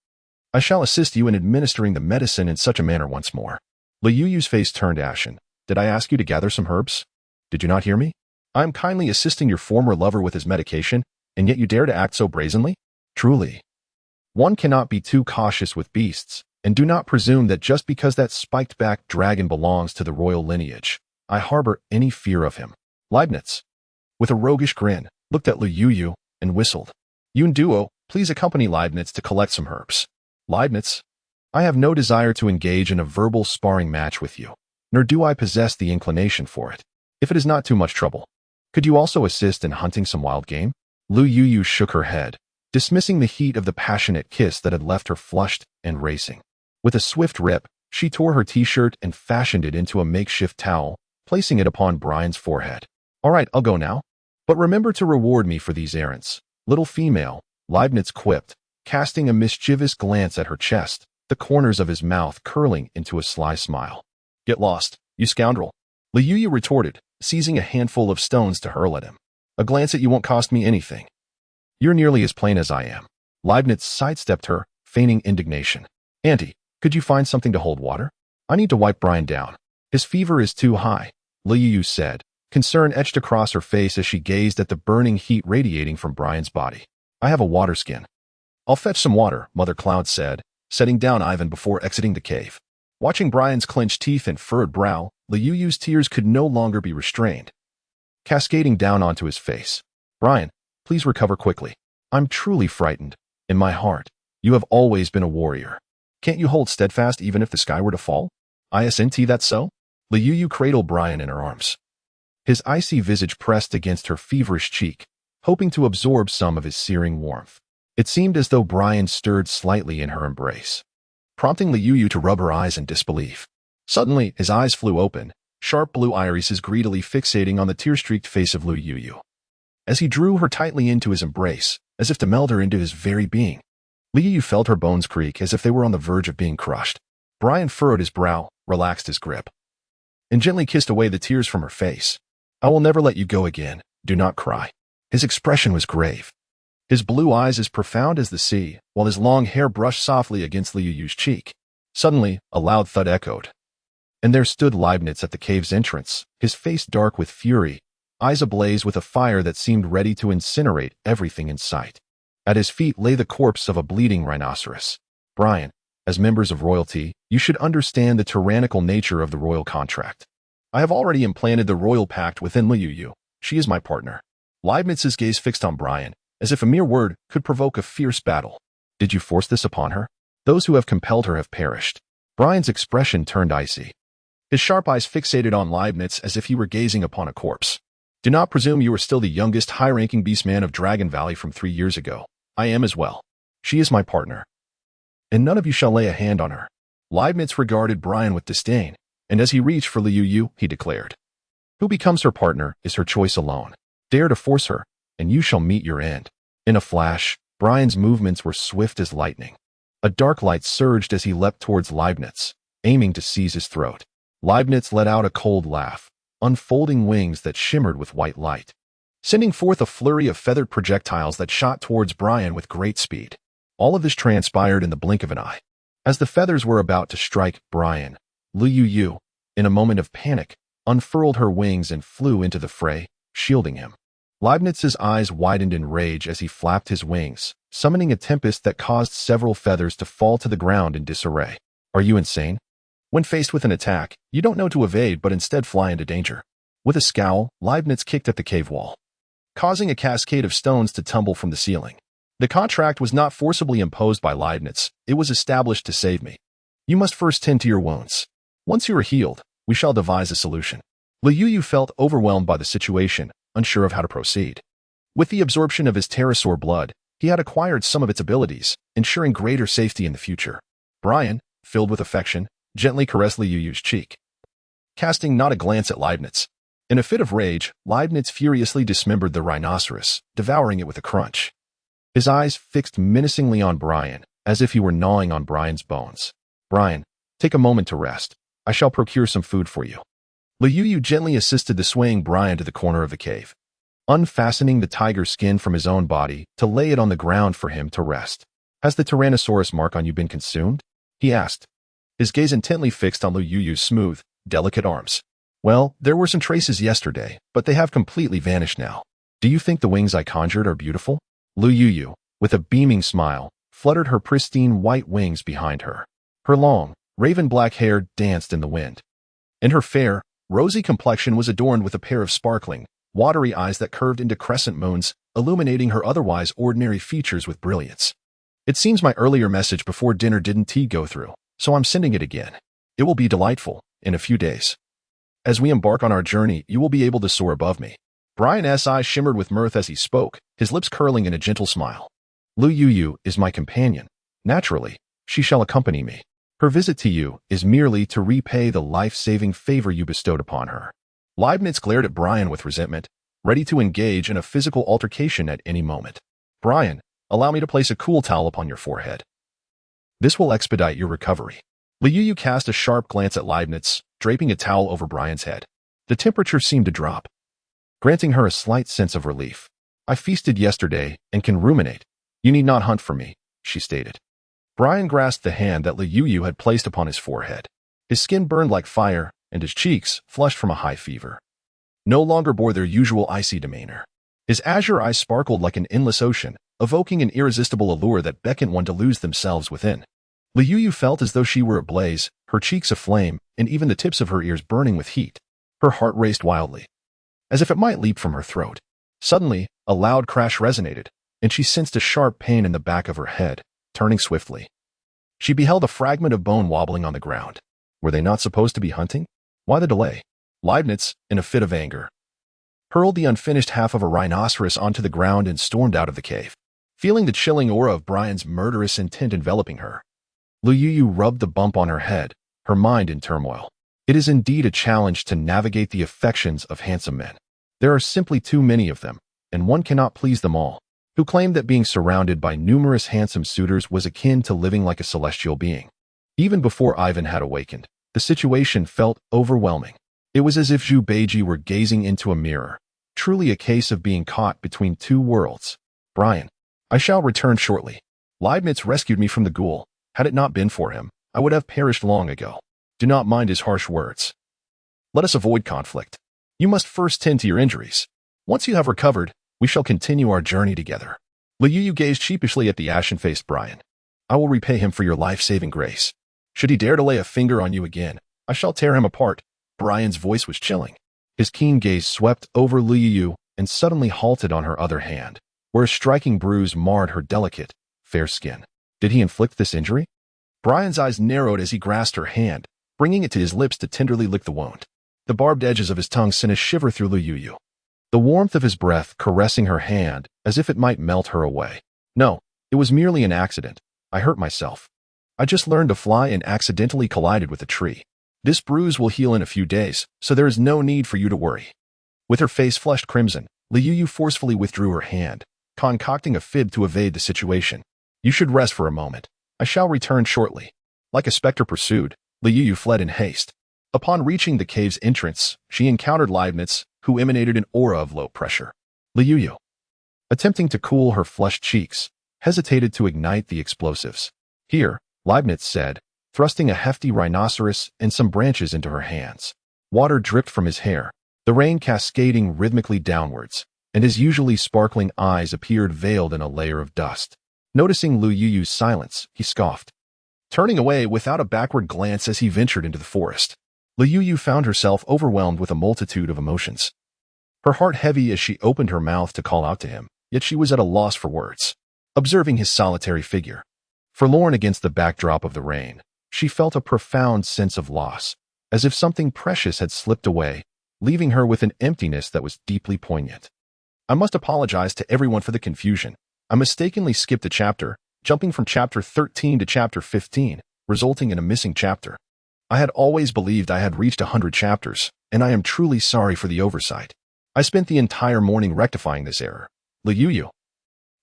I shall assist you in administering the medicine in such a manner once more. Lu Yuyu's face turned ashen. Did I ask you to gather some herbs? Did you not hear me? I am kindly assisting your former lover with his medication, and yet you dare to act so brazenly? Truly. One cannot be too cautious with beasts, and do not presume that just because that spiked-backed dragon belongs to the royal lineage, I harbor any fear of him. Leibniz, with a roguish grin, looked at Lu Yuyu and whistled. You and Duo, please accompany Leibniz to collect some herbs. Leibniz, I have no desire to engage in a verbal sparring match with you, nor do I possess the inclination for it, if it is not too much trouble. Could you also assist in hunting some wild game? Lu Yuyu shook her head, dismissing the heat of the passionate kiss that had left her flushed and racing. With a swift rip, she tore her t-shirt and fashioned it into a makeshift towel, placing it upon Brian's forehead. All right, I'll go now. But remember to reward me for these errands. Little female, Leibniz quipped, casting a mischievous glance at her chest, the corners of his mouth curling into a sly smile. Get lost, you scoundrel. Lu Yuyu retorted, seizing a handful of stones to hurl at him. A glance at you won't cost me anything. You're nearly as plain as I am. Leibniz sidestepped her, feigning indignation. Auntie, could you find something to hold water? I need to wipe Brian down. His fever is too high, Lu Yuyu said, concern etched across her face as she gazed at the burning heat radiating from Brian's body. I have a water skin. I'll fetch some water, Mother Cloud said, setting down Ivan before exiting the cave. Watching Brian's clenched teeth and furrowed brow, Lu Yuyu's tears could no longer be restrained, cascading down onto his face. Brian, please recover quickly. I'm truly frightened. In my heart, you have always been a warrior. Can't you hold steadfast even if the sky were to fall? Isn't that so? Lu Yuyu cradled Brian in her arms. His icy visage pressed against her feverish cheek, hoping to absorb some of his searing warmth. It seemed as though Brian stirred slightly in her embrace, prompting Lu Yuyu to rub her eyes in disbelief. Suddenly, his eyes flew open, sharp blue irises greedily fixating on the tear-streaked face of Lu Yuyu. As he drew her tightly into his embrace, as if to meld her into his very being, Lu Yuyu felt her bones creak as if they were on the verge of being crushed. Brian furrowed his brow, relaxed his grip, and gently kissed away the tears from her face. I will never let you go again. Do not cry. His expression was grave, his blue eyes as profound as the sea, while his long hair brushed softly against Lu Yuyu's cheek. Suddenly, a loud thud echoed, and there stood Leibniz at the cave's entrance, his face dark with fury, eyes ablaze with a fire that seemed ready to incinerate everything in sight. At his feet lay the corpse of a bleeding rhinoceros. Brian, as members of royalty, you should understand the tyrannical nature of the royal contract. I have already implanted the royal pact within Lu Yuyu. She is my partner. Leibniz's gaze fixed on Brian, as if a mere word could provoke a fierce battle. Did you force this upon her? Those who have compelled her have perished. Brian's expression turned icy, his sharp eyes fixated on Leibniz as if he were gazing upon a corpse. Do not presume you are still the youngest high-ranking beastman of Dragon Valley from 3 years ago. I am as well. She is my partner, and none of you shall lay a hand on her. Leibniz regarded Brian with disdain, and as he reached for Lu Yuyu, he declared, who becomes her partner is her choice alone. Dare to force her, and you shall meet your end. In a flash, Brian's movements were swift as lightning. A dark light surged as he leapt towards Leibniz, aiming to seize his throat. Leibniz let out a cold laugh, unfolding wings that shimmered with white light, sending forth a flurry of feathered projectiles that shot towards Brian with great speed. All of this transpired in the blink of an eye. As the feathers were about to strike Brian, Lu Yuyu, in a moment of panic, unfurled her wings and flew into the fray, shielding him. Leibniz's eyes widened in rage as he flapped his wings, summoning a tempest that caused several feathers to fall to the ground in disarray. Are you insane? When faced with an attack, you don't know to evade but instead fly into danger. With a scowl, Leibniz kicked at the cave wall, causing a cascade of stones to tumble from the ceiling. The contract was not forcibly imposed by Leibniz, it was established to save me. You must first tend to your wounds. Once you are healed, we shall devise a solution. Lu Yuyu felt overwhelmed by the situation, unsure of how to proceed. With the absorption of his pterosaur blood, he had acquired some of its abilities, ensuring greater safety in the future. Brian, filled with affection, gently caressed Lu Yuyu's cheek, casting not a glance at Leibniz. In a fit of rage, Leibniz furiously dismembered the rhinoceros, devouring it with a crunch. his eyes fixed menacingly on Brian, as if he were gnawing on Brian's bones. "Brian, take a moment to rest. I shall procure some food for you." Liu gently assisted the swaying Brian to the corner of the cave, unfastening the tiger's skin from his own body to lay it on the ground for him to rest. "Has the Tyrannosaurus mark on you been consumed?" he asked, his gaze intently fixed on Liu's smooth, delicate arms. "Well, there were some traces yesterday, but they have completely vanished now. Do you think the wings I conjured are beautiful?" Liu, with a beaming smile, fluttered her pristine white wings behind her. Her long, raven-black hair danced in the wind, and her fair, rosy complexion was adorned with a pair of sparkling, watery eyes that curved into crescent moons, illuminating her otherwise ordinary features with brilliance. "It seems my earlier message before dinner didn't go through, so I'm sending it again. It will be delightful, in a few days. As we embark on our journey, you will be able to soar above me." Brian's eyes shimmered with mirth as he spoke, his lips curling in a gentle smile. "Liu is my companion. Naturally, she shall accompany me. Her visit to you is merely to repay the life-saving favor you bestowed upon her." Leibniz glared at Brian with resentment, ready to engage in a physical altercation at any moment. "Brian, allow me to place a cool towel upon your forehead. This will expedite your recovery." Liu cast a sharp glance at Leibniz, draping a towel over Brian's head. The temperature seemed to drop, granting her a slight sense of relief. "I feasted yesterday and can ruminate. You need not hunt for me," she stated. Brian grasped the hand that Liu had placed upon his forehead. His skin burned like fire, and his cheeks, flushed from a high fever, no longer bore their usual icy demeanor. His azure eyes sparkled like an endless ocean, evoking an irresistible allure that beckoned one to lose themselves within. Liu felt as though she were ablaze, her cheeks aflame, and even the tips of her ears burning with heat. Her heart raced wildly, as if it might leap from her throat. Suddenly, a loud crash resonated, and she sensed a sharp pain in the back of her head. Turning swiftly, she beheld a fragment of bone wobbling on the ground. Were they not supposed to be hunting? Why the delay? Leibniz, in a fit of anger, hurled the unfinished half of a rhinoceros onto the ground and stormed out of the cave. Feeling the chilling aura of Brian's murderous intent enveloping her, Liu rubbed the bump on her head, her mind in turmoil. It is indeed a challenge to navigate the affections of handsome men. There are simply too many of them, and one cannot please them all. Who claimed that being surrounded by numerous handsome suitors was akin to living like a celestial being. Even before Ivan had awakened, the situation felt overwhelming. It was as if Zhu Beiji were gazing into a mirror, truly a case of being caught between two worlds. "Brian, I shall return shortly. Leibniz rescued me from the ghoul. Had it not been for him, I would have perished long ago. Do not mind his harsh words. Let us avoid conflict. You must first tend to your injuries. Once you have recovered, we shall continue our journey together." Liu gazed sheepishly at the ashen-faced Brian. "I will repay him for your life-saving grace. Should he dare to lay a finger on you again, I shall tear him apart." Brian's voice was chilling. His keen gaze swept over Liu and suddenly halted on her other hand, where a striking bruise marred her delicate, fair skin. Did he inflict this injury? Brian's eyes narrowed as he grasped her hand, bringing it to his lips to tenderly lick the wound. The barbed edges of his tongue sent a shiver through Liu. The warmth of his breath caressing her hand as if it might melt her away. "No, it was merely an accident. I hurt myself. I just learned to fly and accidentally collided with a tree. This bruise will heal in a few days, so there is no need for you to worry." With her face flushed crimson, Liu forcefully withdrew her hand, concocting a fib to evade the situation. "You should rest for a moment. I shall return shortly." Like a specter pursued, Liu fled in haste. Upon reaching the cave's entrance, she encountered Leibniz, who emanated an aura of low pressure. Liu, attempting to cool her flushed cheeks, hesitated to ignite the explosives. "Here," Leibniz said, thrusting a hefty rhinoceros and some branches into her hands. Water dripped from his hair, the rain cascading rhythmically downwards, and his usually sparkling eyes appeared veiled in a layer of dust. Noticing Liu's silence, he scoffed, turning away without a backward glance as he ventured into the forest. Liu found herself overwhelmed with a multitude of emotions. Her heart heavy as she opened her mouth to call out to him, yet she was at a loss for words. Observing his solitary figure, forlorn against the backdrop of the rain, she felt a profound sense of loss, as if something precious had slipped away, leaving her with an emptiness that was deeply poignant. "I must apologize to everyone for the confusion. I mistakenly skipped a chapter, jumping from chapter 13 to chapter 15, resulting in a missing chapter. I had always believed I had reached 100 chapters, and I am truly sorry for the oversight. I spent the entire morning rectifying this error." Liu,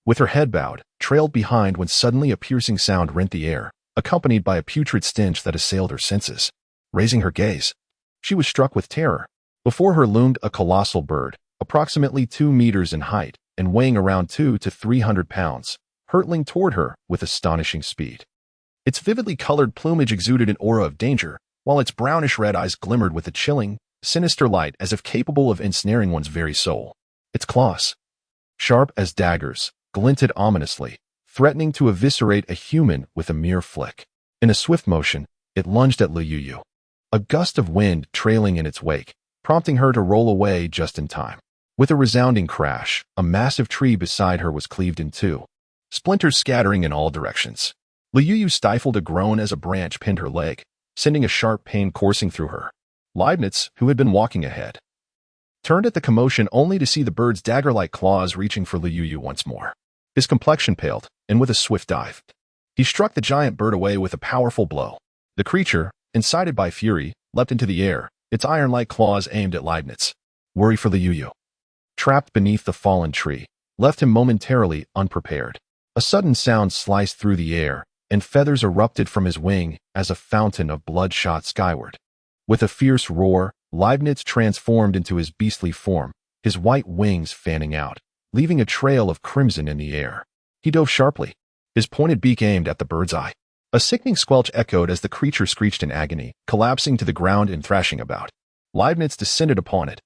with her head bowed, trailed behind when suddenly a piercing sound rent the air, accompanied by a putrid stench that assailed her senses. Raising her gaze, she was struck with terror. Before her loomed a colossal bird, approximately 2 meters in height and weighing around 200 to 300 pounds, hurtling toward her with astonishing speed. Its vividly colored plumage exuded an aura of danger, while its brownish-red eyes glimmered with a chilling, sinister light as if capable of ensnaring one's very soul. Its claws, sharp as daggers, glinted ominously, threatening to eviscerate a human with a mere flick. In a swift motion, it lunged at Liu Yu, a gust of wind trailing in its wake, prompting her to roll away just in time. With a resounding crash, a massive tree beside her was cleaved in two, splinters scattering in all directions. Liu Yu stifled a groan as a branch pinned her leg, sending a sharp pain coursing through her. Leibniz, who had been walking ahead, turned at the commotion only to see the bird's dagger-like claws reaching for Liu Yu once more. His complexion paled, and with a swift dive, he struck the giant bird away with a powerful blow. The creature, incited by fury, leapt into the air, its iron-like claws aimed at Leibniz. Worry for Liu Yu, trapped beneath the fallen tree, left him momentarily unprepared. A sudden sound sliced through the air, and feathers erupted from his wing as a fountain of blood shot skyward. With a fierce roar, Leibniz transformed into his beastly form, his white wings fanning out, leaving a trail of crimson in the air. He dove sharply, his pointed beak aimed at the bird's eye. A sickening squelch echoed as the creature screeched in agony, collapsing to the ground and thrashing about. Leibniz descended upon it,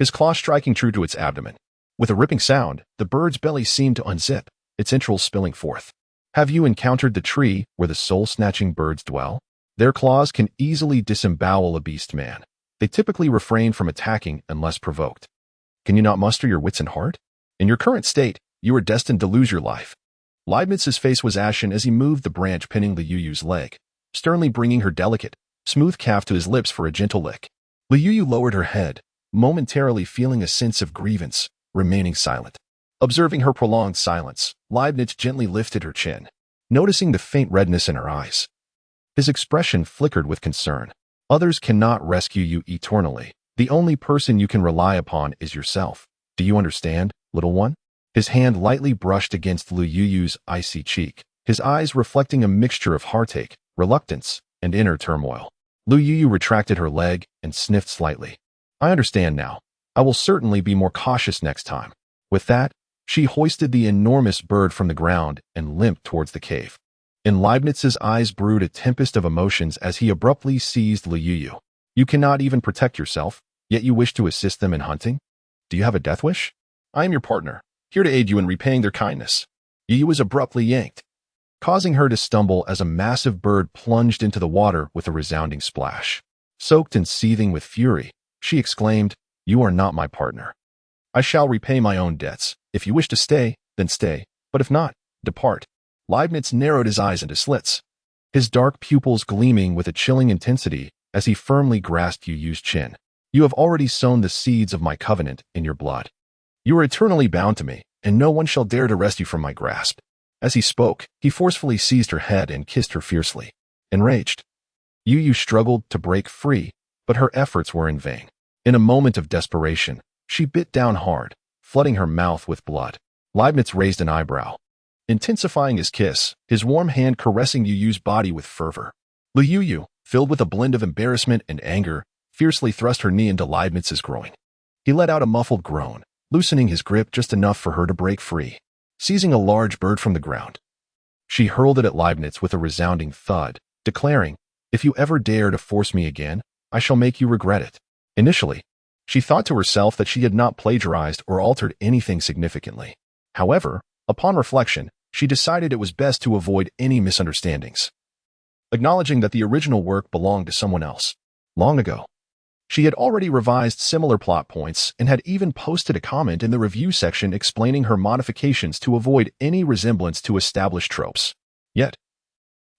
his claw striking true to its abdomen. With a ripping sound, the bird's belly seemed to unzip, its entrails spilling forth. Have you encountered the tree where the soul-snatching birds dwell? Their claws can easily disembowel a beast man. They typically refrain from attacking unless provoked. Can you not muster your wits and heart? In your current state, you are destined to lose your life. Leibniz's face was ashen as he moved the branch pinning Liu Yu's leg, sternly bringing her delicate, smooth calf to his lips for a gentle lick. Liu Yu lowered her head, momentarily feeling a sense of grievance, remaining silent. Observing her prolonged silence, Leibniz gently lifted her chin, noticing the faint redness in her eyes. His expression flickered with concern. Others cannot rescue you eternally. The only person you can rely upon is yourself. Do you understand, little one? His hand lightly brushed against Liu Yu's icy cheek, his eyes reflecting a mixture of heartache, reluctance, and inner turmoil. Liu Yu retracted her leg and sniffed slightly. I understand now. I will certainly be more cautious next time. With that, she hoisted the enormous bird from the ground and limped towards the cave. In Leibniz's eyes brewed a tempest of emotions as he abruptly seized Liu Yu. You cannot even protect yourself, yet you wish to assist them in hunting? Do you have a death wish? I am your partner, here to aid you in repaying their kindness. Liu Yu was abruptly yanked, causing her to stumble as a massive bird plunged into the water with a resounding splash. Soaked and seething with fury, she exclaimed, You are not my partner. I shall repay my own debts. If you wish to stay, then stay, but if not, depart. Leibniz narrowed his eyes into slits, his dark pupils gleaming with a chilling intensity as he firmly grasped Yu Yu's chin. You have already sown the seeds of my covenant in your blood. You are eternally bound to me, and no one shall dare to wrest you from my grasp. As he spoke, he forcefully seized her head and kissed her fiercely. Enraged, Yu Yu struggled to break free, but her efforts were in vain. In a moment of desperation, she bit down hard, flooding her mouth with blood. Leibniz raised an eyebrow, intensifying his kiss, his warm hand caressing Yu Yu's body with fervor. Liu Yu, filled with a blend of embarrassment and anger, fiercely thrust her knee into Leibniz's groin. He let out a muffled groan, loosening his grip just enough for her to break free. Seizing a large bird from the ground, she hurled it at Leibniz with a resounding thud, declaring, If you ever dare to force me again, I shall make you regret it. Initially, she thought to herself that she had not plagiarized or altered anything significantly. However, upon reflection, she decided it was best to avoid any misunderstandings. Acknowledging that the original work belonged to someone else. Long ago, she had already revised similar plot points and had even posted a comment in the review section explaining her modifications to avoid any resemblance to established tropes. Yet,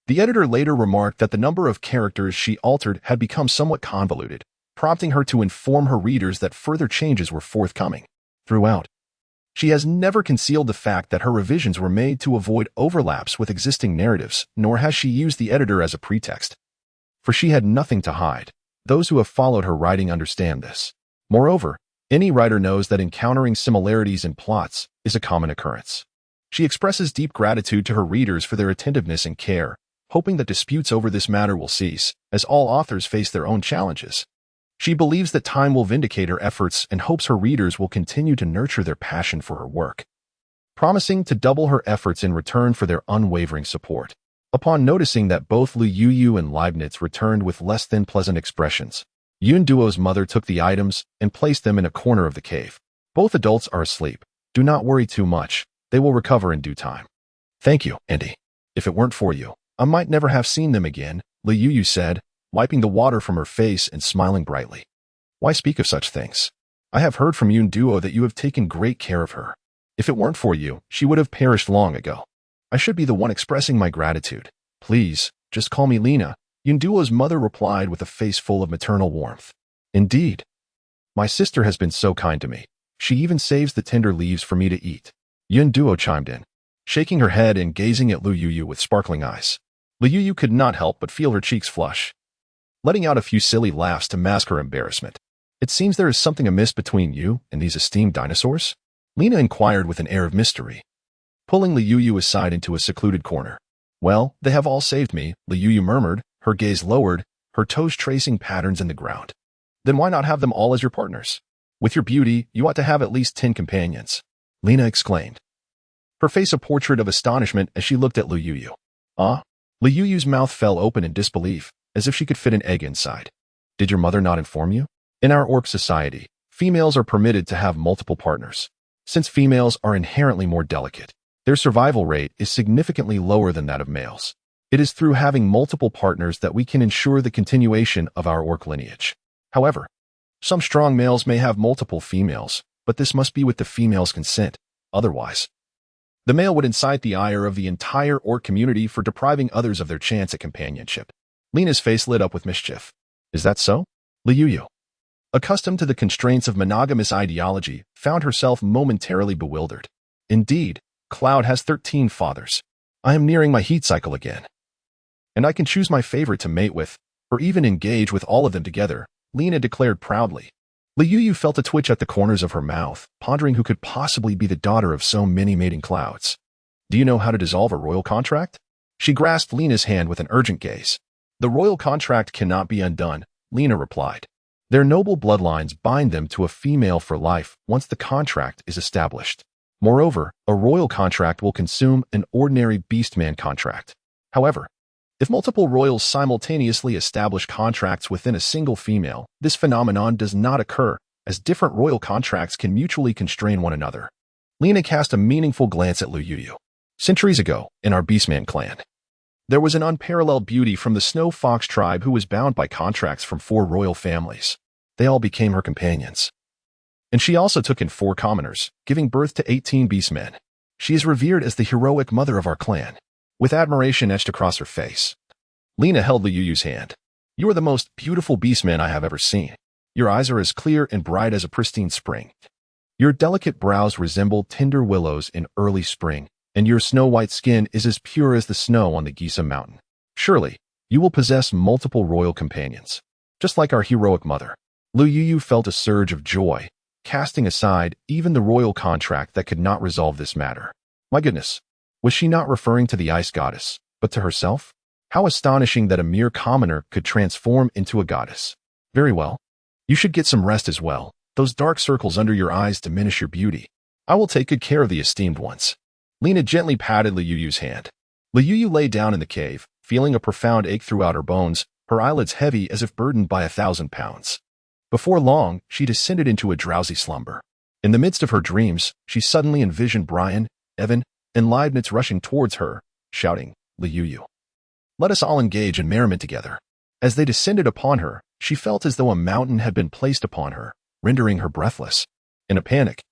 the editor later remarked that the number of characters she altered had become somewhat convoluted, prompting her to inform her readers that further changes were forthcoming. Throughout, she has never concealed the fact that her revisions were made to avoid overlaps with existing narratives, nor has she used the editor as a pretext. For she had nothing to hide. Those who have followed her writing understand this. Moreover, any writer knows that encountering similarities in plots is a common occurrence. She expresses deep gratitude to her readers for their attentiveness and care, hoping that disputes over this matter will cease, as all authors face their own challenges. She believes that time will vindicate her efforts and hopes her readers will continue to nurture their passion for her work, promising to double her efforts in return for their unwavering support. Upon noticing that both Liu Yu and Leibniz returned with less than pleasant expressions, Yun Duo's mother took the items and placed them in a corner of the cave. Both adults are asleep. Do not worry too much. They will recover in due time. Thank you, Andy. If it weren't for you, I might never have seen them again, Liu Yu said, wiping the water from her face and smiling brightly. Why speak of such things? I have heard from Yun Duo that you have taken great care of her. If it weren't for you, she would have perished long ago. I should be the one expressing my gratitude. Please, just call me Lena, Yun Duo's mother replied with a face full of maternal warmth. Indeed. My sister has been so kind to me. She even saves the tender leaves for me to eat. Yun Duo chimed in, shaking her head and gazing at Liu Yu with sparkling eyes. Liu Yu could not help but feel her cheeks flush, letting out a few silly laughs to mask her embarrassment. It seems there is something amiss between you and these esteemed dinosaurs? Lena inquired with an air of mystery, pulling Liu Yu aside into a secluded corner. Well, they have all saved me, Liu Yu murmured, her gaze lowered, her toes tracing patterns in the ground. Then why not have them all as your partners? With your beauty, you ought to have at least 10 companions, Lena exclaimed, her face a portrait of astonishment as she looked at Liu Yu. Ah? Liu Yu's mouth fell open in disbelief, as if she could fit an egg inside. Did your mother not inform you? In our orc society, females are permitted to have multiple partners. Since females are inherently more delicate, their survival rate is significantly lower than that of males. It is through having multiple partners that we can ensure the continuation of our orc lineage. However, some strong males may have multiple females, but this must be with the female's consent. Otherwise, the male would incite the ire of the entire orc community for depriving others of their chance at companionship. Lena's face lit up with mischief. Is that so? Liu Yu, accustomed to the constraints of monogamous ideology, found herself momentarily bewildered. Indeed, Cloud has 13 fathers. I am nearing my heat cycle again, and I can choose my favorite to mate with, or even engage with all of them together, Lena declared proudly. Liu Yu felt a twitch at the corners of her mouth, pondering who could possibly be the daughter of so many mating clouds. Do you know how to dissolve a royal contract? She grasped Lena's hand with an urgent gaze. The royal contract cannot be undone, Lena replied. Their noble bloodlines bind them to a female for life once the contract is established. Moreover, a royal contract will consume an ordinary beastman contract. However, if multiple royals simultaneously establish contracts within a single female, this phenomenon does not occur, as different royal contracts can mutually constrain one another. Lena cast a meaningful glance at Liu Yu. Centuries ago, in our beastman clan, there was an unparalleled beauty from the Snow Fox tribe who was bound by contracts from 4 royal families. They all became her companions. And she also took in 4 commoners, giving birth to 18 beastmen. She is revered as the heroic mother of our clan, with admiration etched across her face. Lena held Liu Yu's hand. You are the most beautiful beastman I have ever seen. Your eyes are as clear and bright as a pristine spring. Your delicate brows resemble tender willows in early spring, and your snow-white skin is as pure as the snow on the Gisa mountain. Surely, you will possess multiple royal companions, just like our heroic mother. Liu Yu felt a surge of joy, casting aside even the royal contract that could not resolve this matter. My goodness, was she not referring to the ice goddess, but to herself? How astonishing that a mere commoner could transform into a goddess. Very well. You should get some rest as well. Those dark circles under your eyes diminish your beauty. I will take good care of the esteemed ones. Lena gently patted Liu Yu's hand. Liu Yu lay down in the cave, feeling a profound ache throughout her bones, her eyelids heavy as if burdened by 1,000 pounds. Before long, she descended into a drowsy slumber. In the midst of her dreams, she suddenly envisioned Brian, Evan, and Leibniz rushing towards her, shouting, Liu Yu, let us all engage in merriment together. As they descended upon her, she felt as though a mountain had been placed upon her, rendering her breathless. In a panic,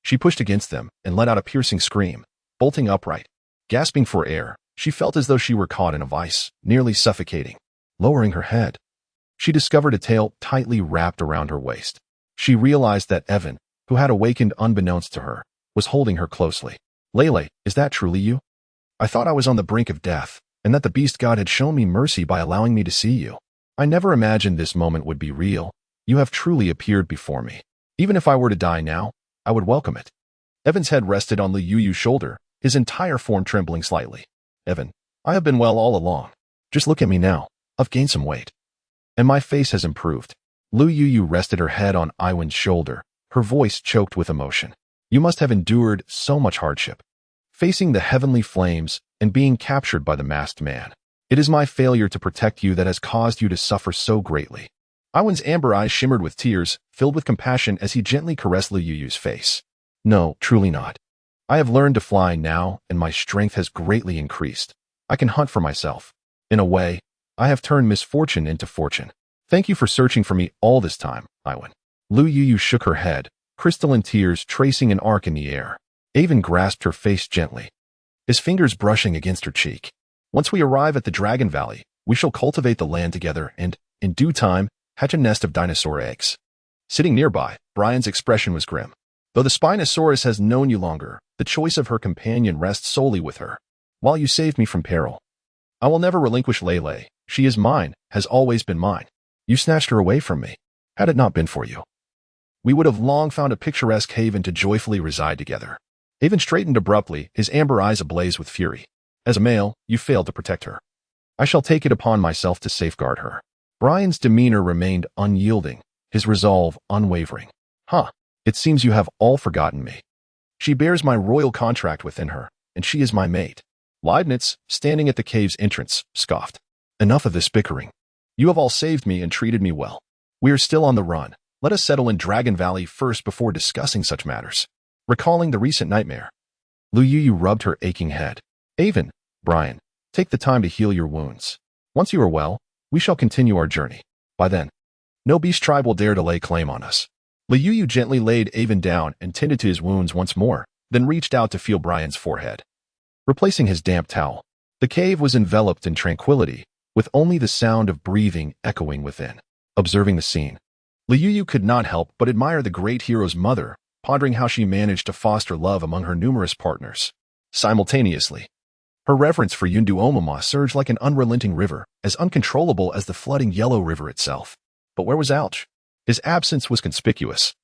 she pushed against them and let out a piercing scream. Bolting upright, gasping for air, she felt as though she were caught in a vice, nearly suffocating. Lowering her head, she discovered a tail tightly wrapped around her waist. She realized that Evan, who had awakened unbeknownst to her, was holding her closely. Lele, is that truly you? I thought I was on the brink of death, and that the beast god had shown me mercy by allowing me to see you. I never imagined this moment would be real. You have truly appeared before me. Even if I were to die now, I would welcome it. Evan's head rested on Liu Yu's shoulder, his entire form trembling slightly. Evan, I have been well all along. Just look at me now. I've gained some weight. And my face has improved. Lu Yu rested her head on Iwan's shoulder, her voice choked with emotion. You must have endured so much hardship. Facing the heavenly flames and being captured by the masked man. It is my failure to protect you that has caused you to suffer so greatly. Iwan's amber eyes shimmered with tears, filled with compassion as he gently caressed Lu Yu's face. No, truly not. I have learned to fly now, and my strength has greatly increased. I can hunt for myself. In a way, I have turned misfortune into fortune. Thank you for searching for me all this time, Iwan. Lu Yu shook her head, crystalline tears tracing an arc in the air. Avon grasped her face gently, his fingers brushing against her cheek. Once we arrive at the Dragon Valley, we shall cultivate the land together and, in due time, hatch a nest of dinosaur eggs. Sitting nearby, Brian's expression was grim. Though the Spinosaurus has known you longer, the choice of her companion rests solely with her. While you saved me from peril, I will never relinquish Lele. She is mine, has always been mine. You snatched her away from me. Had it not been for you, we would have long found a picturesque haven to joyfully reside together. Avon straightened abruptly, his amber eyes ablaze with fury. As a male, you failed to protect her. I shall take it upon myself to safeguard her. Brian's demeanor remained unyielding, his resolve unwavering. It seems you have all forgotten me. She bears my royal contract within her, and she is my mate. Leibniz, standing at the cave's entrance, scoffed. Enough of this bickering. You have all saved me and treated me well. We are still on the run. Let us settle in Dragon Valley first before discussing such matters. Recalling the recent nightmare, Lu Yu rubbed her aching head. Avon, Brian, take the time to heal your wounds. Once you are well, we shall continue our journey. By then, no beast tribe will dare to lay claim on us. Lu Yu gently laid Avon down and tended to his wounds once more, then reached out to feel Brian's forehead. Replacing his damp towel, the cave was enveloped in tranquility, with only the sound of breathing echoing within. Observing the scene, Lu Yu could not help but admire the great hero's mother, pondering how she managed to foster love among her numerous partners. Simultaneously, her reverence for Yundu Omama surged like an unrelenting river, as uncontrollable as the flooding Yellow River itself. But where was Ouch? His absence was conspicuous.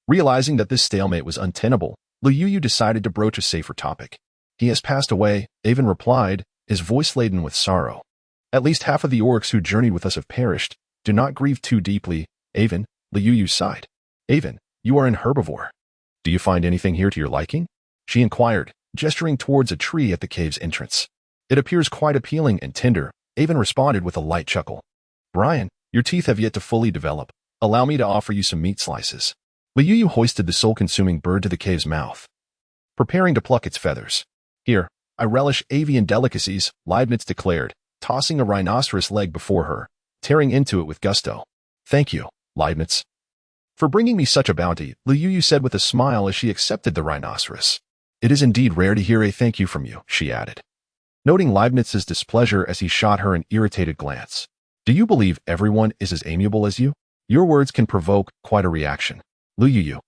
Realizing that this stalemate was untenable, Lu Yu decided to broach a safer topic. He has passed away, Avon replied, his voice laden with sorrow. At least half of the orcs who journeyed with us have perished. Do not grieve too deeply, Avon, Lu Yu sighed. Avon, you are an herbivore. Do you find anything here to your liking? She inquired, gesturing towards a tree at the cave's entrance. It appears quite appealing and tender, Avon responded with a light chuckle. Brian, your teeth have yet to fully develop. Allow me to offer you some meat slices. Lu Yu hoisted the soul-consuming bird to the cave's mouth, preparing to pluck its feathers. Here, I relish avian delicacies, Leibniz declared, tossing a rhinoceros leg before her, tearing into it with gusto. Thank you, Leibniz, for bringing me such a bounty, Lu Yu said with a smile as she accepted the rhinoceros. It is indeed rare to hear a thank you from you, she added, noting Leibniz's displeasure as he shot her an irritated glance. Do you believe everyone is as amiable as you? Your words can provoke quite a reaction. Lu Yu,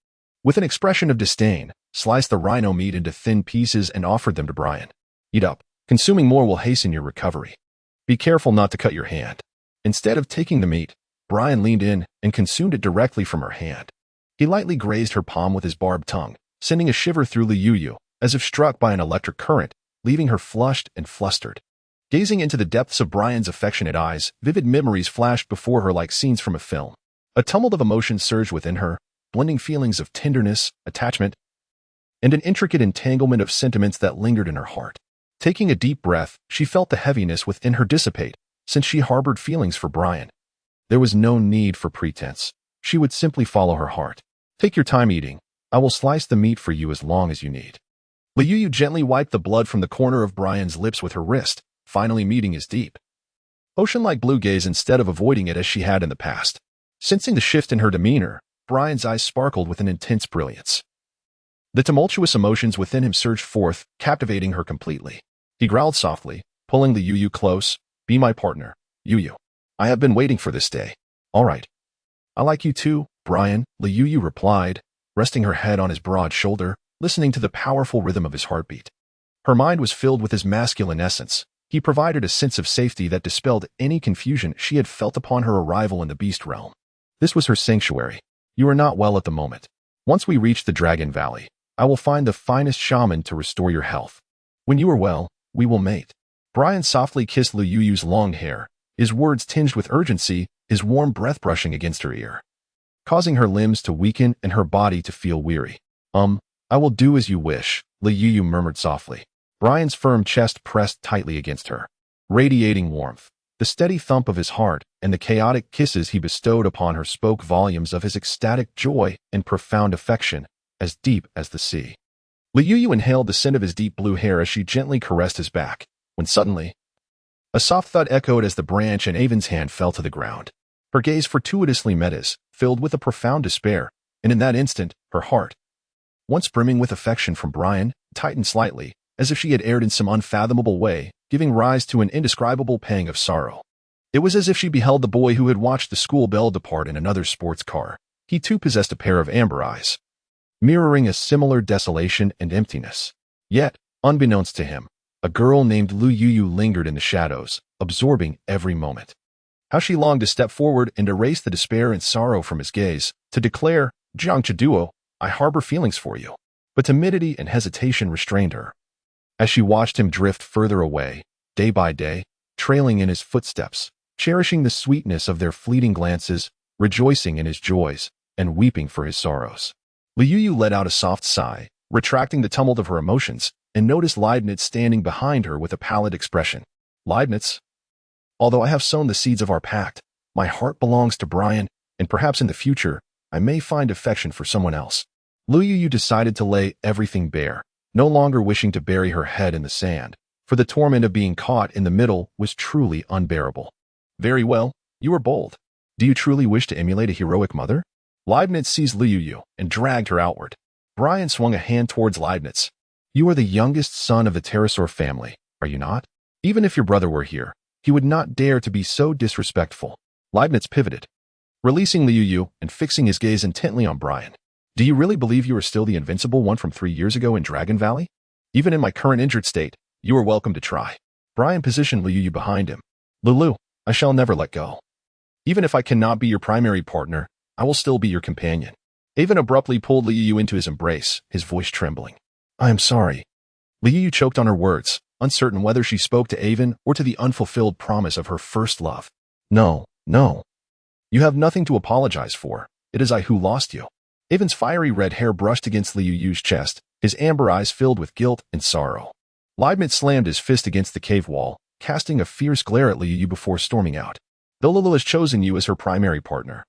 with an expression of disdain, sliced the rhino meat into thin pieces and offered them to Brian. Eat up. Consuming more will hasten your recovery. Be careful not to cut your hand. Instead of taking the meat, Brian leaned in and consumed it directly from her hand. He lightly grazed her palm with his barbed tongue, sending a shiver through Lu Yu, as if struck by an electric current, leaving her flushed and flustered. Gazing into the depths of Brian's affectionate eyes, vivid memories flashed before her like scenes from a film. A tumult of emotions surged within her, blending feelings of tenderness, attachment, and an intricate entanglement of sentiments that lingered in her heart. Taking a deep breath, she felt the heaviness within her dissipate, since she harbored feelings for Brian. There was no need for pretense. She would simply follow her heart. Take your time eating. I will slice the meat for you as long as you need. Lu Yu gently wiped the blood from the corner of Brian's lips with her wrist, finally meeting his deep, ocean-like blue gaze instead of avoiding it as she had in the past. Sensing the shift in her demeanor, Brian's eyes sparkled with an intense brilliance. The tumultuous emotions within him surged forth, captivating her completely. He growled softly, pulling Lu Yu close. Be my partner, Yu. I have been waiting for this day. All right. I like you too, Brian, Lu Yu replied, resting her head on his broad shoulder, listening to the powerful rhythm of his heartbeat. Her mind was filled with his masculine essence. He provided a sense of safety that dispelled any confusion she had felt upon her arrival in the beast realm. This was her sanctuary. You are not well at the moment. Once we reach the Dragon Valley, I will find the finest shaman to restore your health. When you are well, we will mate. Brian softly kissed Lu Yuyu's long hair, his words tinged with urgency, his warm breath brushing against her ear, causing her limbs to weaken and her body to feel weary. I will do as you wish, Lu Yuyu murmured softly. Brian's firm chest pressed tightly against her, radiating warmth. The steady thump of his heart and the chaotic kisses he bestowed upon her spoke volumes of his ecstatic joy and profound affection, as deep as the sea. Lu Yuyu inhaled the scent of his deep blue hair as she gently caressed his back, when suddenly, a soft thud echoed as the branch in Avon's hand fell to the ground. Her gaze fortuitously met his, filled with a profound despair, and in that instant, her heart, once brimming with affection from Brian, tightened slightly, as if she had erred in some unfathomable way, giving rise to an indescribable pang of sorrow. It was as if she beheld the boy who had watched the school bell depart in another sports car. He too possessed a pair of amber eyes, mirroring a similar desolation and emptiness. Yet, unbeknownst to him, a girl named Lu Yuyu lingered in the shadows, absorbing every moment. How she longed to step forward and erase the despair and sorrow from his gaze, to declare, "Jiang Chiduo, I harbor feelings for you." But timidity and hesitation restrained her. As she watched him drift further away, day by day, trailing in his footsteps, cherishing the sweetness of their fleeting glances, rejoicing in his joys, and weeping for his sorrows. Lu Yuyu let out a soft sigh, retracting the tumult of her emotions, and noticed Leibniz standing behind her with a pallid expression. Leibniz, although I have sown the seeds of our pact, my heart belongs to Brian, and perhaps in the future, I may find affection for someone else. Lu Yuyu decided to lay everything bare, no longer wishing to bury her head in the sand, for the torment of being caught in the middle was truly unbearable. Very well, you are bold. Do you truly wish to emulate a heroic mother? Leibniz seized Lu Yuyu and dragged her outward. Brian swung a hand towards Leibniz. You are the youngest son of the pterosaur family, are you not? Even if your brother were here, he would not dare to be so disrespectful. Leibniz pivoted, releasing Lu Yuyu and fixing his gaze intently on Brian. Do you really believe you are still the invincible one from 3 years ago in Dragon Valley? Even in my current injured state, you are welcome to try. Brian positioned Lu Yuyu behind him. Lulu, I shall never let go. Even if I cannot be your primary partner, I will still be your companion. Avon abruptly pulled Lu Yuyu into his embrace, his voice trembling. I am sorry. Lu Yuyu choked on her words, uncertain whether she spoke to Avon or to the unfulfilled promise of her first love. No. You have nothing to apologize for. It is I who lost you. Avon's fiery red hair brushed against Lu Yuyu's chest, his amber eyes filled with guilt and sorrow. Leibniz slammed his fist against the cave wall, casting a fierce glare at Lu Yuyu before storming out. Though Lulu has chosen you as her primary partner,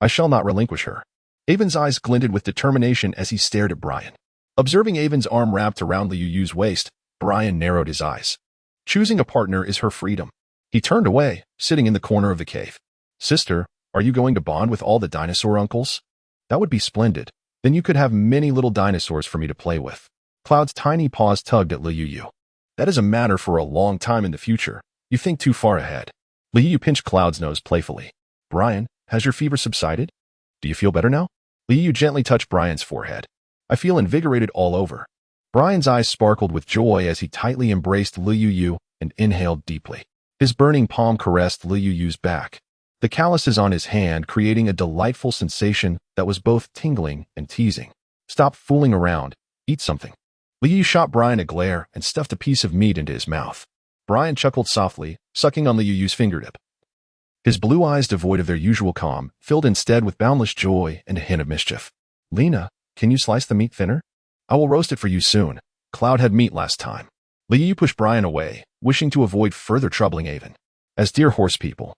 I shall not relinquish her. Avon's eyes glinted with determination as he stared at Brian. Observing Avon's arm wrapped around Lu Yuyu's waist, Brian narrowed his eyes. Choosing a partner is her freedom. He turned away, sitting in the corner of the cave. Sister, are you going to bond with all the dinosaur uncles? That would be splendid. Then you could have many little dinosaurs for me to play with. Cloud's tiny paws tugged at Lu Yuyu. That is a matter for a long time in the future. You think too far ahead. Lu Yuyu pinched Cloud's nose playfully. Brian, has your fever subsided? Do you feel better now? Lu Yuyu gently touched Brian's forehead. I feel invigorated all over. Brian's eyes sparkled with joy as he tightly embraced Lu Yuyu and inhaled deeply. His burning palm caressed Lu Yuyu's back, the calluses on his hand creating a delightful sensation that was both tingling and teasing. Stop fooling around. Eat something. Lu Yuyu shot Brian a glare and stuffed a piece of meat into his mouth. Brian chuckled softly, sucking on Lu Yuyu's fingertip. His blue eyes, devoid of their usual calm, filled instead with boundless joy and a hint of mischief. Lena, can you slice the meat thinner? I will roast it for you soon. Cloud had meat last time. Lu Yuyu pushed Brian away, wishing to avoid further troubling Avon. As deer horse people,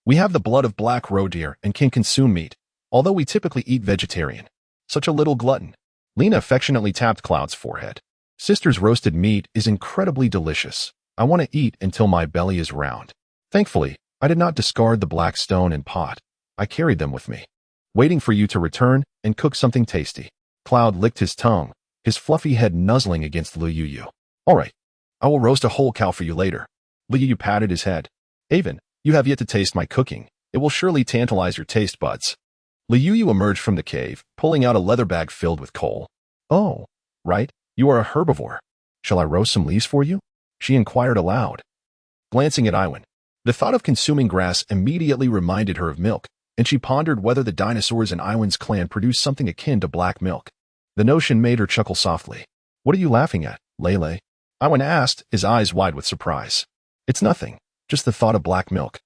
we have the blood of black roe deer and can consume meat, although we typically eat vegetarian. Such a little glutton. Lena affectionately tapped Cloud's forehead. Sister's roasted meat is incredibly delicious. I want to eat until my belly is round. Thankfully, I did not discard the black stone and pot. I carried them with me, waiting for you to return and cook something tasty. Cloud licked his tongue, his fluffy head nuzzling against Lu Yuyu. All right, I will roast a whole cow for you later. Lu Yuyu patted his head. Avon, you have yet to taste my cooking. It will surely tantalize your taste buds. Lu Yuyu emerged from the cave, pulling out a leather bag filled with coal. Oh, right, you are a herbivore. Shall I roast some leaves for you? She inquired aloud, glancing at Iwan. The thought of consuming grass immediately reminded her of milk, and she pondered whether the dinosaurs in Iwan's clan produced something akin to black milk. The notion made her chuckle softly. What are you laughing at, Lele? Iwan asked, his eyes wide with surprise. It's nothing, just the thought of black milk.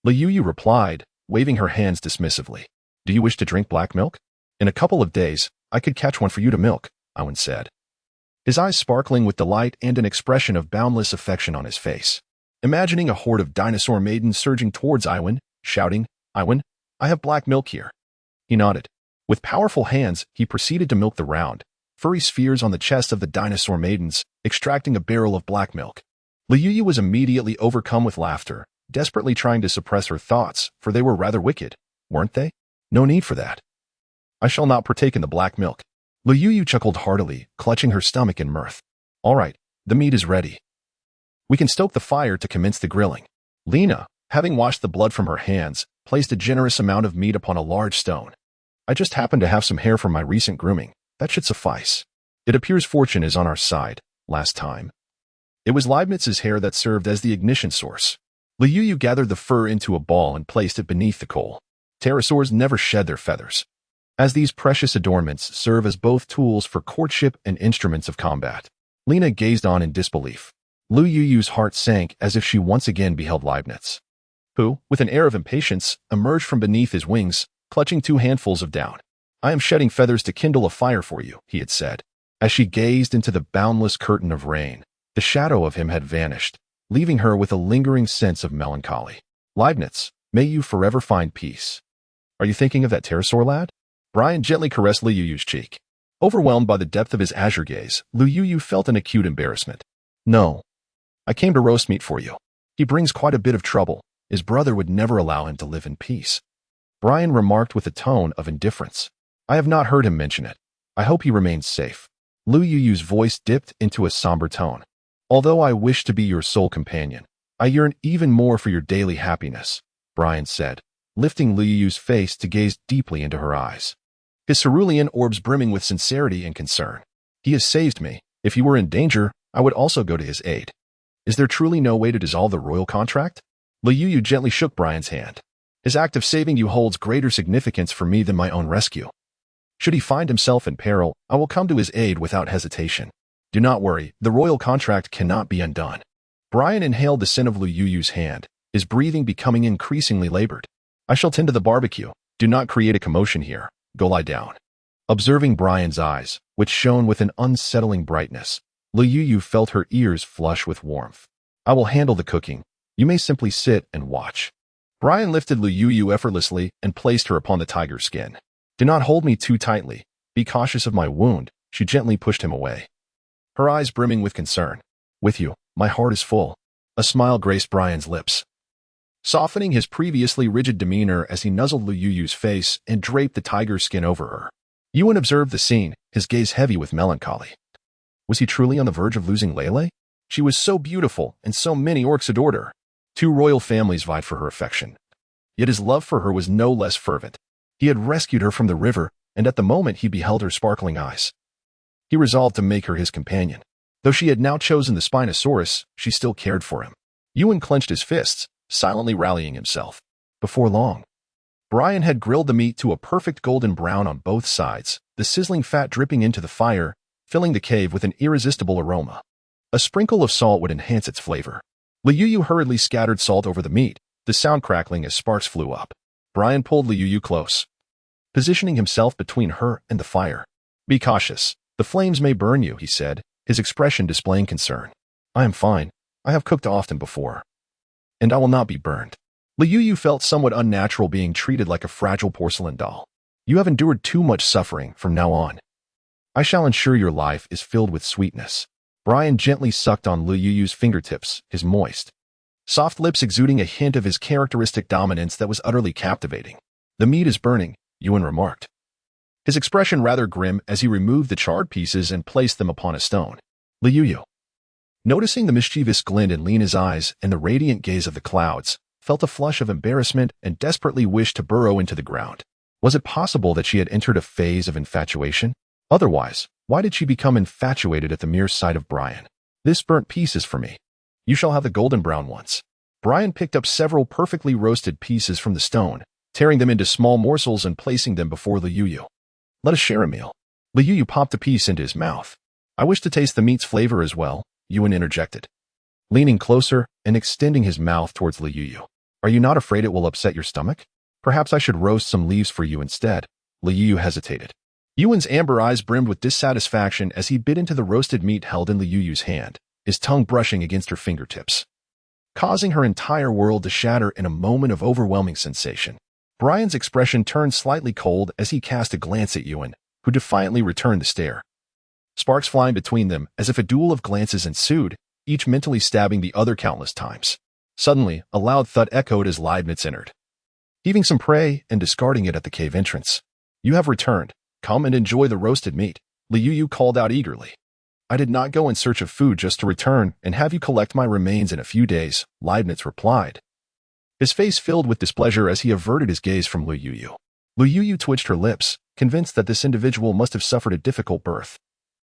Liu replied, waving her hands dismissively. Do you wish to drink black milk? In a couple of days, I could catch one for you to milk, Iwan said, his eyes sparkling with delight and an expression of boundless affection on his face. Imagining a horde of dinosaur maidens surging towards Iwan, shouting, Iwan, I have black milk here. He nodded. With powerful hands, he proceeded to milk the round, furry spheres on the chest of the dinosaur maidens, extracting a barrel of black milk. Liu was immediately overcome with laughter, desperately trying to suppress her thoughts, for they were rather wicked, weren't they? No need for that. I shall not partake in the black milk. Liu chuckled heartily, clutching her stomach in mirth. All right, the meat is ready. We can stoke the fire to commence the grilling. Lena, having washed the blood from her hands, placed a generous amount of meat upon a large stone. I just happen to have some hair from my recent grooming. That should suffice. It appears fortune is on our side, last time. It was Leibniz's hair that served as the ignition source. Liu gathered the fur into a ball and placed it beneath the coal. Pterosaurs never shed their feathers, as these precious adornments serve as both tools for courtship and instruments of combat. Lena gazed on in disbelief. Liu's heart sank as if she once again beheld Leibniz, who, with an air of impatience, emerged from beneath his wings, clutching 2 handfuls of down. I am shedding feathers to kindle a fire for you, he had said. As she gazed into the boundless curtain of rain, the shadow of him had vanished, leaving her with a lingering sense of melancholy. Leibniz, may you forever find peace. Are you thinking of that pterosaur lad? Brian gently caressed Liu's cheek. Overwhelmed by the depth of his azure gaze, Liu felt an acute embarrassment. No. I came to roast meat for you. He brings quite a bit of trouble. His brother would never allow him to live in peace. Brian remarked with a tone of indifference. I have not heard him mention it. I hope he remains safe. Liu's voice dipped into a somber tone. Although I wish to be your sole companion, I yearn even more for your daily happiness, Brian said, lifting Liu's face to gaze deeply into her eyes, his cerulean orbs brimming with sincerity and concern. He has saved me. If he were in danger, I would also go to his aid. Is there truly no way to dissolve the royal contract? Liu gently shook Brian's hand. His act of saving you holds greater significance for me than my own rescue. Should he find himself in peril, I will come to his aid without hesitation. Do not worry, the royal contract cannot be undone. Brian inhaled the scent of Liu's hand, his breathing becoming increasingly labored. I shall tend to the barbecue. Do not create a commotion here. Go lie down. Observing Brian's eyes, which shone with an unsettling brightness, Liu felt her ears flush with warmth. I will handle the cooking. You may simply sit and watch. Brian lifted Liu effortlessly and placed her upon the tiger skin. Do not hold me too tightly. Be cautious of my wound. She gently pushed him away, her eyes brimming with concern. With you, my heart is full. A smile graced Brian's lips, softening his previously rigid demeanor as he nuzzled Liu's face and draped the tiger skin over her. Yuan observed the scene, his gaze heavy with melancholy. Was he truly on the verge of losing Lele? She was so beautiful, and so many orcs adored her. 2 royal families vied for her affection. Yet his love for her was no less fervent. He had rescued her from the river, and at the moment he beheld her sparkling eyes, he resolved to make her his companion. Though she had now chosen the Spinosaurus, she still cared for him. Yuan clenched his fists, silently rallying himself. Before long, Brian had grilled the meat to a perfect golden brown on both sides, the sizzling fat dripping into the fire, filling the cave with an irresistible aroma. A sprinkle of salt would enhance its flavor. Liu hurriedly scattered salt over the meat, the sound crackling as sparks flew up. Brian pulled Liu close, positioning himself between her and the fire. Be cautious. The flames may burn you, he said, his expression displaying concern. I am fine. I have cooked often before, and I will not be burned. Liu felt somewhat unnatural being treated like a fragile porcelain doll. You have endured too much suffering from now on. I shall ensure your life is filled with sweetness. Brian gently sucked on Liu's fingertips, his moist, soft lips exuding a hint of his characteristic dominance that was utterly captivating. The meat is burning, Yuan remarked, his expression rather grim as he removed the charred pieces and placed them upon a stone. Liu, noticing the mischievous glint in Lena's eyes and the radiant gaze of the clouds, felt a flush of embarrassment and desperately wished to burrow into the ground. Was it possible that she had entered a phase of infatuation? Otherwise, why did she become infatuated at the mere sight of Brian? This burnt piece is for me. You shall have the golden brown ones. Brian picked up several perfectly roasted pieces from the stone, tearing them into small morsels and placing them before Liu. Let us share a meal. Liu popped a piece into his mouth. I wish to taste the meat's flavor as well, Yuan interjected, leaning closer and extending his mouth towards Liu Yu. Are you not afraid it will upset your stomach? Perhaps I should roast some leaves for you instead. Liu Yu hesitated. Yuan's amber eyes brimmed with dissatisfaction as he bit into the roasted meat held in Liu Yu's hand, his tongue brushing against her fingertips, causing her entire world to shatter in a moment of overwhelming sensation. Brian's expression turned slightly cold as he cast a glance at Yuan, who defiantly returned the stare. Sparks flying between them as if a duel of glances ensued, each mentally stabbing the other countless times. Suddenly, a loud thud echoed as Leibniz entered, heaving some prey and discarding it at the cave entrance. You have returned. Come and enjoy the roasted meat, Liu Yu called out eagerly. I did not go in search of food just to return and have you collect my remains in a few days, Leibniz replied, his face filled with displeasure as he averted his gaze from Liu Yu. Liu Yu twitched her lips, convinced that this individual must have suffered a difficult birth,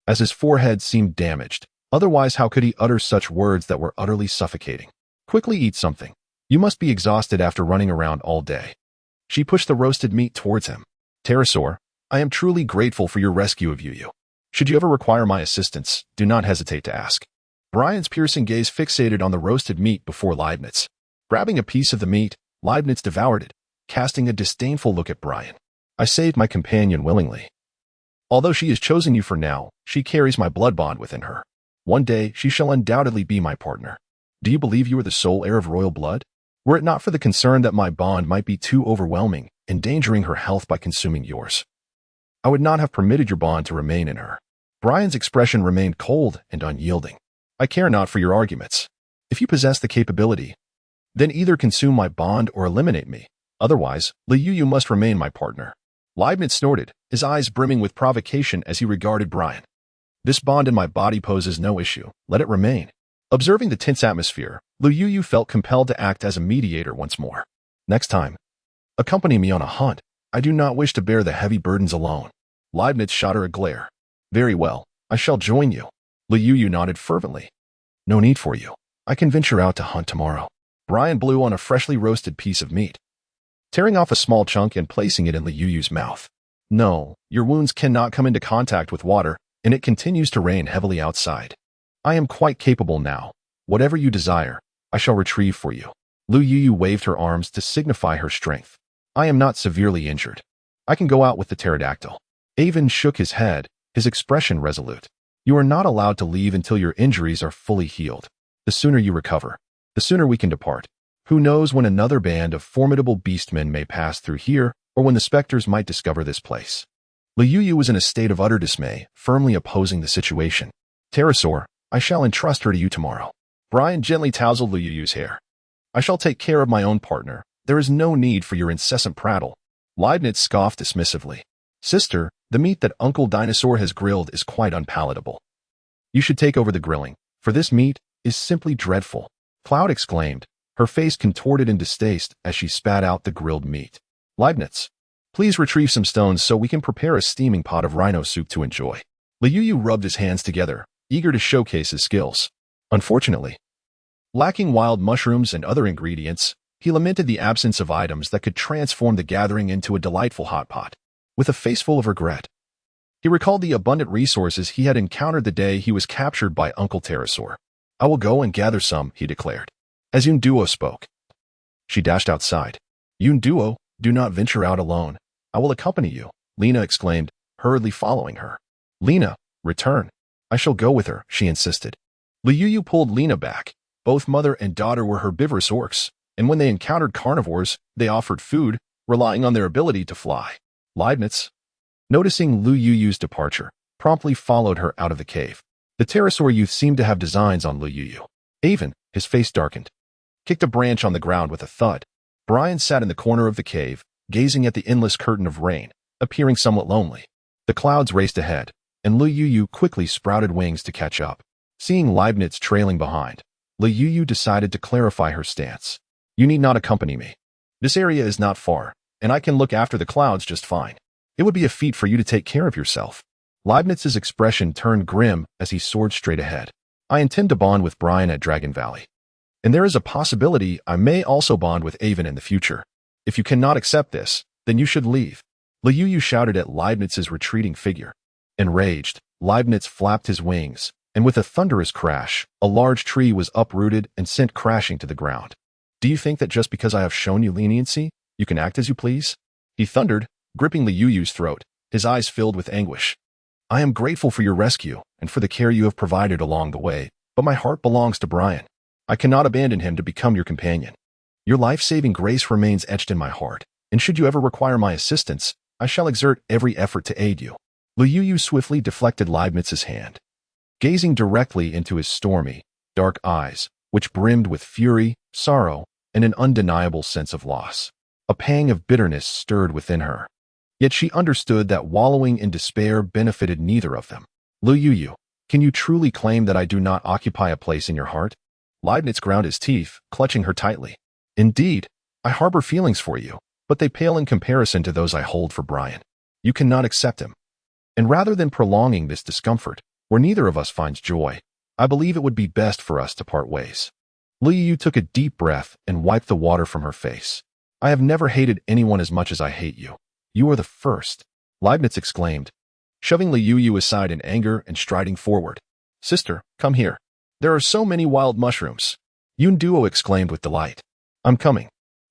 as his forehead seemed damaged. Otherwise, how could he utter such words that were utterly suffocating? Quickly eat something. You must be exhausted after running around all day. She pushed the roasted meat towards him. Pterosaur, I am truly grateful for your rescue of Yu. Should you ever require my assistance, do not hesitate to ask. Brian's piercing gaze fixated on the roasted meat before Leibniz. Grabbing a piece of the meat, Leibniz devoured it, casting a disdainful look at Brian. I saved my companion willingly. Although she has chosen you for now, she carries my blood bond within her. One day, she shall undoubtedly be my partner. Do you believe you are the sole heir of royal blood? Were it not for the concern that my bond might be too overwhelming, endangering her health by consuming yours, I would not have permitted your bond to remain in her. Brian's expression remained cold and unyielding. I care not for your arguments. If you possess the capability, then either consume my bond or eliminate me. Otherwise, Liu Yu must remain my partner. Leibniz snorted, his eyes brimming with provocation as he regarded Brian. This bond in my body poses no issue. Let it remain. Observing the tense atmosphere, Liu Yu felt compelled to act as a mediator once more. Next time, accompany me on a hunt. I do not wish to bear the heavy burdens alone. Leibniz shot her a glare. Very well, I shall join you. Liu Yu nodded fervently. No need for you. I can venture out to hunt tomorrow. Brian blew on a freshly roasted piece of meat, tearing off a small chunk and placing it in Liu Yu's mouth. No, your wounds cannot come into contact with water, and it continues to rain heavily outside. I am quite capable now. Whatever you desire, I shall retrieve for you. Liu Yu waved her arms to signify her strength. I am not severely injured. I can go out with the pterodactyl. Avon shook his head, his expression resolute. You are not allowed to leave until your injuries are fully healed. The sooner you recover, the sooner we can depart. Who knows when another band of formidable beastmen may pass through here, or when the specters might discover this place. Liu Yu was in a state of utter dismay, firmly opposing the situation. Pterosaur, I shall entrust her to you tomorrow. Brian gently tousled Liu Yu's hair. I shall take care of my own partner. There is no need for your incessant prattle. Leibniz scoffed dismissively. Sister, the meat that Uncle Dinosaur has grilled is quite unpalatable. You should take over the grilling, for this meat is simply dreadful. Cloud exclaimed, her face contorted in distaste as she spat out the grilled meat. Leibniz, please retrieve some stones so we can prepare a steaming pot of rhino soup to enjoy. Liu Yu rubbed his hands together, eager to showcase his skills. Unfortunately, lacking wild mushrooms and other ingredients, he lamented the absence of items that could transform the gathering into a delightful hot pot. With a face full of regret, he recalled the abundant resources he had encountered the day he was captured by Uncle Pterosaur. I will go and gather some, he declared. As Yun Duo spoke, she dashed outside. Yun Duo, do not venture out alone. I will accompany you, Lena exclaimed, hurriedly following her. Lena, return. I shall go with her, she insisted. Liu Yu pulled Lena back. Both mother and daughter were herbivorous orcs, and when they encountered carnivores, they offered food, relying on their ability to fly. Leibniz, noticing Liu Yu's departure, promptly followed her out of the cave. The pterosaur youth seemed to have designs on Liu Yu. Avon, his face darkened, kicked a branch on the ground with a thud. Brian sat in the corner of the cave, gazing at the endless curtain of rain, appearing somewhat lonely. The clouds raced ahead, and Liu Yu quickly sprouted wings to catch up. Seeing Leibniz trailing behind, Liu Yu decided to clarify her stance. You need not accompany me. This area is not far, and I can look after the clouds just fine. It would be a feat for you to take care of yourself. Leibniz's expression turned grim as he soared straight ahead. I intend to bond with Brian at Dragon Valley, and there is a possibility I may also bond with Avon in the future. If you cannot accept this, then you should leave. Liu Yu shouted at Leibniz's retreating figure. Enraged, Leibniz flapped his wings, and with a thunderous crash, a large tree was uprooted and sent crashing to the ground. Do you think that just because I have shown you leniency, you can act as you please? He thundered, gripping Liu Yu's throat, his eyes filled with anguish. I am grateful for your rescue and for the care you have provided along the way, but my heart belongs to Brian. I cannot abandon him to become your companion. Your life-saving grace remains etched in my heart, and should you ever require my assistance, I shall exert every effort to aid you. Liu Yu swiftly deflected Leibniz's hand, gazing directly into his stormy, dark eyes, which brimmed with fury, sorrow, and an undeniable sense of loss. A pang of bitterness stirred within her. Yet she understood that wallowing in despair benefited neither of them. Liu Yu, can you truly claim that I do not occupy a place in your heart? Leibniz ground his teeth, clutching her tightly. Indeed, I harbor feelings for you, but they pale in comparison to those I hold for Brian. You cannot accept him. And rather than prolonging this discomfort, where neither of us finds joy, I believe it would be best for us to part ways. Liu Yu took a deep breath and wiped the water from her face. I have never hated anyone as much as I hate you. You are the first, Leibniz exclaimed, shoving Liu Yu aside in anger and striding forward. Sister, come here. There are so many wild mushrooms. Yun Duo exclaimed with delight. I'm coming.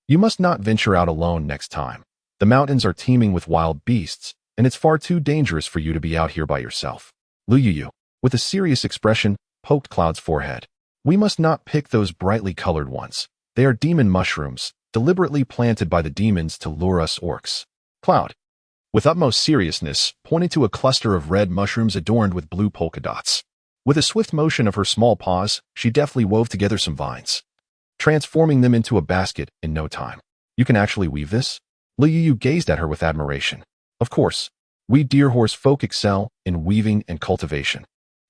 You must not venture out alone next time. The mountains are teeming with wild beasts, and it's far too dangerous for you to be out here by yourself. Liu Yu, with a serious expression, poked Cloud's forehead. We must not pick those brightly colored ones. They are demon mushrooms, deliberately planted by the demons to lure us orcs. Cloud, with utmost seriousness, pointed to a cluster of red mushrooms adorned with blue polka dots. With a swift motion of her small paws, she deftly wove together some vines, transforming them into a basket in no time. You can actually weave this? Liu Yu gazed at her with admiration. Of course, we deer-horse folk excel in weaving and cultivation.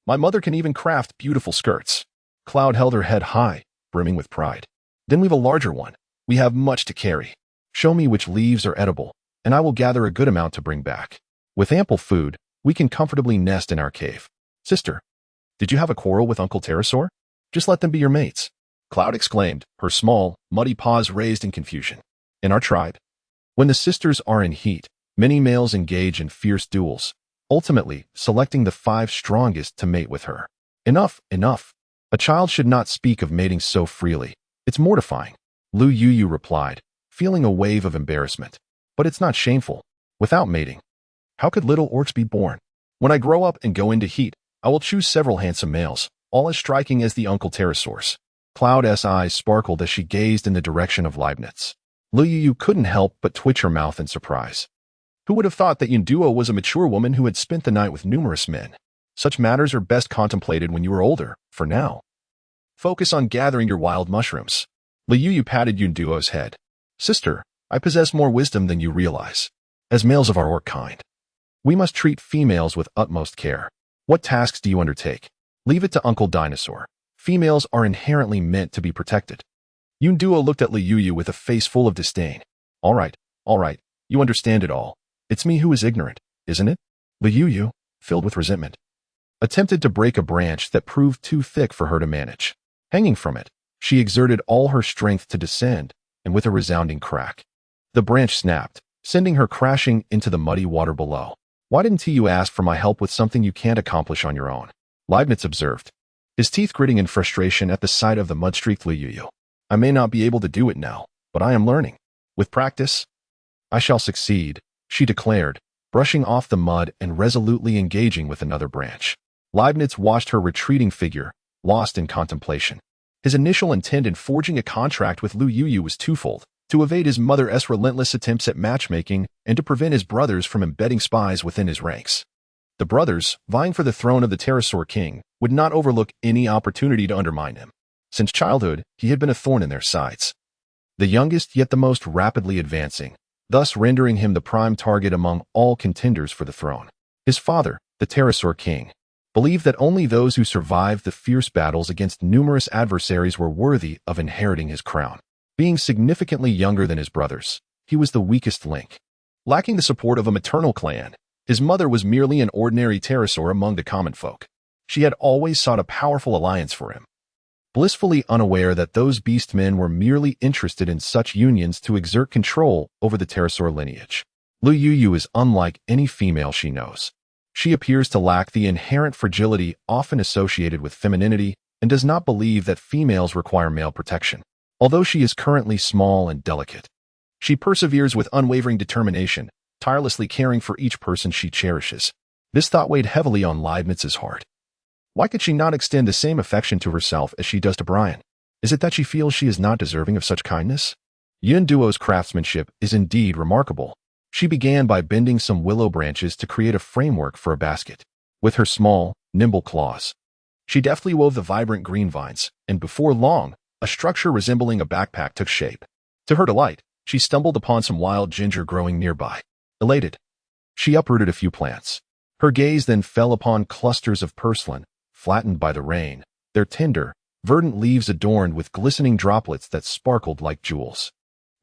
My mother can even craft beautiful skirts. Cloud held her head high, brimming with pride. Then weave a larger one. We have much to carry. Show me which leaves are edible, and I will gather a good amount to bring back. With ample food, we can comfortably nest in our cave. Sister, did you have a quarrel with Uncle Pterosaur? Just let them be your mates. Cloud exclaimed, her small, muddy paws raised in confusion. In our tribe, when the sisters are in heat, many males engage in fierce duels, ultimately selecting the 5 strongest to mate with her. Enough, enough. A child should not speak of mating so freely. It's mortifying. Liu Yu replied, feeling a wave of embarrassment. But it's not shameful. Without mating, how could little orcs be born? When I grow up and go into heat, I will choose several handsome males, all as striking as the Uncle Pterosaurs. Cloud's eyes sparkled as she gazed in the direction of Leibniz. Liu Yu couldn't help but twitch her mouth in surprise. Who would have thought that Yunduo was a mature woman who had spent the night with numerous men? Such matters are best contemplated when you are older. For now, focus on gathering your wild mushrooms. Liu Yu patted Yunduo's head. Sister, I possess more wisdom than you realize. As males of our orc kind, we must treat females with utmost care. What tasks do you undertake? Leave it to Uncle Dinosaur. Females are inherently meant to be protected. Yunduo looked at Liu Yu with a face full of disdain. All right, you understand it all. It's me who is ignorant, isn't it? Liu Yu, filled with resentment, attempted to break a branch that proved too thick for her to manage. Hanging from it, she exerted all her strength to descend, and with a resounding crack, the branch snapped, sending her crashing into the muddy water below. Why didn't you ask for my help with something you can't accomplish on your own? Leibniz observed, his teeth gritting in frustration at the sight of the mud-streaked Liu Yu. I may not be able to do it now, but I am learning. With practice, I shall succeed, she declared, brushing off the mud and resolutely engaging with another branch. Leibniz watched her retreating figure, lost in contemplation. His initial intent in forging a contract with Liu Yu was twofold: to evade his mother's relentless attempts at matchmaking and to prevent his brothers from embedding spies within his ranks. The brothers, vying for the throne of the Pterosaur king, would not overlook any opportunity to undermine him. Since childhood, he had been a thorn in their sides. The youngest yet the most rapidly advancing, thus rendering him the prime target among all contenders for the throne. His father, the Pterosaur king, believed that only those who survived the fierce battles against numerous adversaries were worthy of inheriting his crown. Being significantly younger than his brothers, he was the weakest link. Lacking the support of a maternal clan, his mother was merely an ordinary pterosaur among the common folk. She had always sought a powerful alliance for him, blissfully unaware that those beast men were merely interested in such unions to exert control over the pterosaur lineage. Liu Yu is unlike any female she knows. She appears to lack the inherent fragility often associated with femininity and does not believe that females require male protection. Although she is currently small and delicate, she perseveres with unwavering determination, tirelessly caring for each person she cherishes. This thought weighed heavily on Leibniz's heart. Why could she not extend the same affection to herself as she does to Brian? Is it that she feels she is not deserving of such kindness? Yun Duo's craftsmanship is indeed remarkable. She began by bending some willow branches to create a framework for a basket. With her small, nimble claws, she deftly wove the vibrant green vines, and before long, a structure resembling a backpack took shape. To her delight, she stumbled upon some wild ginger growing nearby. Elated, she uprooted a few plants. Her gaze then fell upon clusters of purslane, flattened by the rain, their tender, verdant leaves adorned with glistening droplets that sparkled like jewels.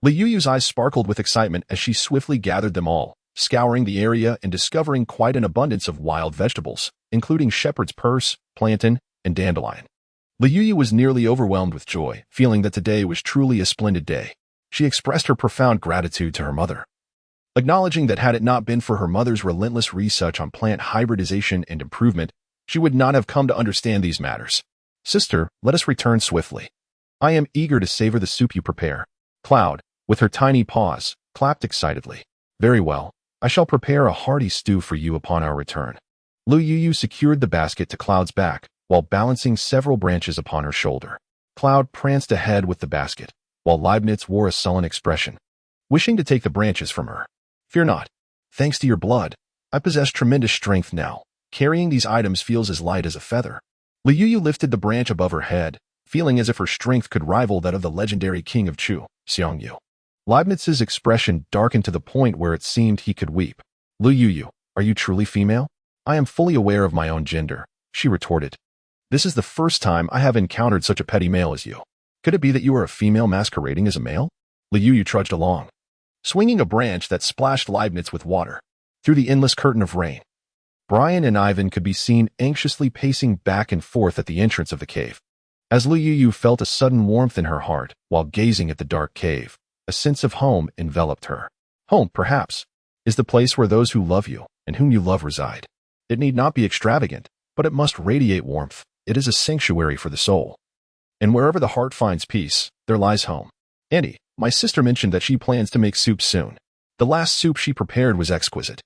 Liuyu's eyes sparkled with excitement as she swiftly gathered them all, scouring the area and discovering quite an abundance of wild vegetables, including shepherd's purse, plantain, and dandelion. Liuyu was nearly overwhelmed with joy, feeling that today was truly a splendid day. She expressed her profound gratitude to her mother, acknowledging that had it not been for her mother's relentless research on plant hybridization and improvement, she would not have come to understand these matters. Sister, let us return swiftly. I am eager to savor the soup you prepare. Cloud, with her tiny paws, clapped excitedly. Very well, I shall prepare a hearty stew for you upon our return. Liuyu secured the basket to Cloud's back, while balancing several branches upon her shoulder. Cloud pranced ahead with the basket, while Leibniz wore a sullen expression, wishing to take the branches from her. Fear not. Thanks to your blood, I possess tremendous strength now. Carrying these items feels as light as a feather. Liuyu lifted the branch above her head, feeling as if her strength could rival that of the legendary king of Chu, Xiangyu. Leibniz's expression darkened to the point where it seemed he could weep. Liuyu, are you truly female? I am fully aware of my own gender, she retorted. This is the first time I have encountered such a petty male as you. Could it be that you are a female masquerading as a male? Liuyu trudged along, swinging a branch that splashed Leibniz with water. Through the endless curtain of rain, Brian and Ivan could be seen anxiously pacing back and forth at the entrance of the cave. As Liuyu felt a sudden warmth in her heart while gazing at the dark cave, a sense of home enveloped her. Home, perhaps, is the place where those who love you and whom you love reside. It need not be extravagant, but it must radiate warmth. It is a sanctuary for the soul. And wherever the heart finds peace, there lies home. Auntie, my sister mentioned that she plans to make soup soon. The last soup she prepared was exquisite.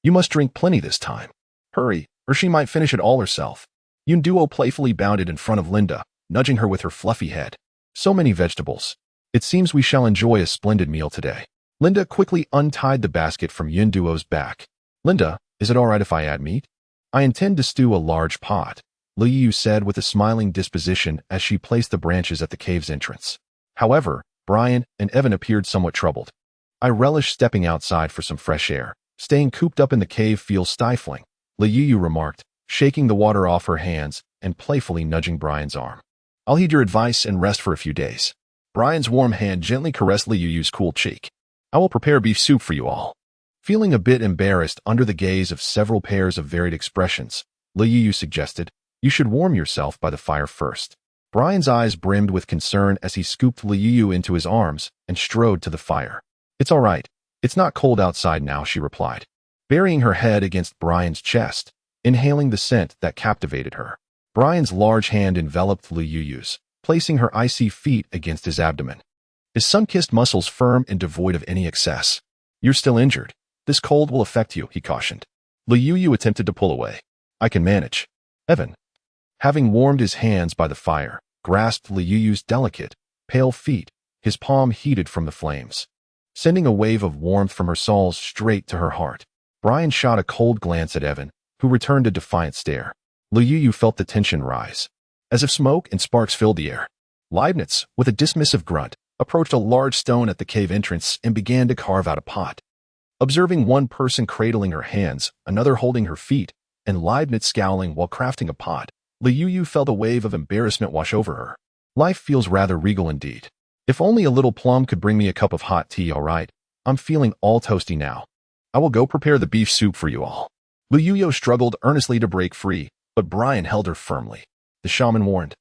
You must drink plenty this time. Hurry, or she might finish it all herself. Yun Duo playfully bounded in front of Linda, nudging her with her fluffy head. So many vegetables. It seems we shall enjoy a splendid meal today. Linda quickly untied the basket from Yun Duo's back. Linda, is it all right if I add meat? I intend to stew a large pot, Liuyu said with a smiling disposition as she placed the branches at the cave's entrance. However, Brian and Evan appeared somewhat troubled. I relish stepping outside for some fresh air. Staying cooped up in the cave feels stifling, Liuyu remarked, shaking the water off her hands and playfully nudging Brian's arm. I'll heed your advice and rest for a few days. Brian's warm hand gently caressed Liuyu's cool cheek. I will prepare beef soup for you all. Feeling a bit embarrassed under the gaze of several pairs of varied expressions, Liuyu suggested, you should warm yourself by the fire first. Brian's eyes brimmed with concern as he scooped Liuyu into his arms and strode to the fire. It's all right. It's not cold outside now, she replied, burying her head against Brian's chest, inhaling the scent that captivated her. Brian's large hand enveloped Liuyu's, placing her icy feet against his abdomen. His sun-kissed muscles firm and devoid of any excess. You're still injured. This cold will affect you, he cautioned. Liuyu attempted to pull away. I can manage. Evan, having warmed his hands by the fire, grasped Liuyu's delicate, pale feet, his palm heated from the flames, sending a wave of warmth from her soles straight to her heart. Brian shot a cold glance at Evan, who returned a defiant stare. Liuyu felt the tension rise, as if smoke and sparks filled the air. Leibniz, with a dismissive grunt, approached a large stone at the cave entrance and began to carve out a pot. Observing one person cradling her hands, another holding her feet, and Leibniz scowling while crafting a pot, Liuyu felt a wave of embarrassment wash over her. Life feels rather regal indeed. If only a little plum could bring me a cup of hot tea, all right. I'm feeling all toasty now. I will go prepare the beef soup for you all. Liuyu struggled earnestly to break free, but Brian held her firmly. The shaman warned,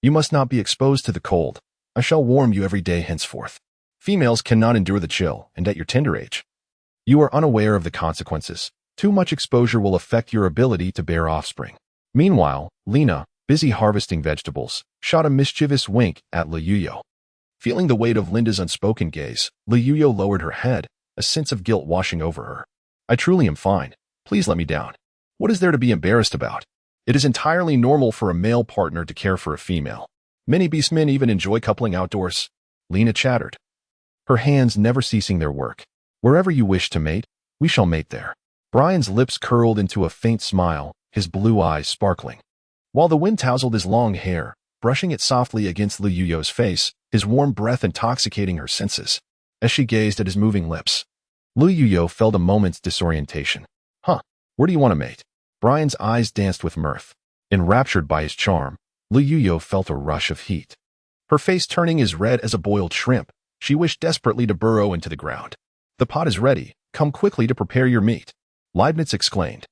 you must not be exposed to the cold. I shall warm you every day henceforth. Females cannot endure the chill, and at your tender age, you are unaware of the consequences. Too much exposure will affect your ability to bear offspring. Meanwhile, Lena, busy harvesting vegetables, shot a mischievous wink at Liuyo. Feeling the weight of Linda's unspoken gaze, Liuyo lowered her head, a sense of guilt washing over her. I truly am fine. Please let me down. What is there to be embarrassed about? It is entirely normal for a male partner to care for a female. Many beastmen even enjoy coupling outdoors. Lena chattered, her hands never ceasing their work. Wherever you wish to mate, we shall mate there. Brian's lips curled into a faint smile, his blue eyes sparkling. While the wind tousled his long hair, brushing it softly against Liuyo's face, his warm breath intoxicating her senses. As she gazed at his moving lips, Liuyo felt a moment's disorientation. Huh, where do you want to mate? Brian's eyes danced with mirth. Enraptured by his charm, Liuyo felt a rush of heat. Her face turning as red as a boiled shrimp, she wished desperately to burrow into the ground. The pot is ready. Come quickly to prepare your meat, Leibniz exclaimed,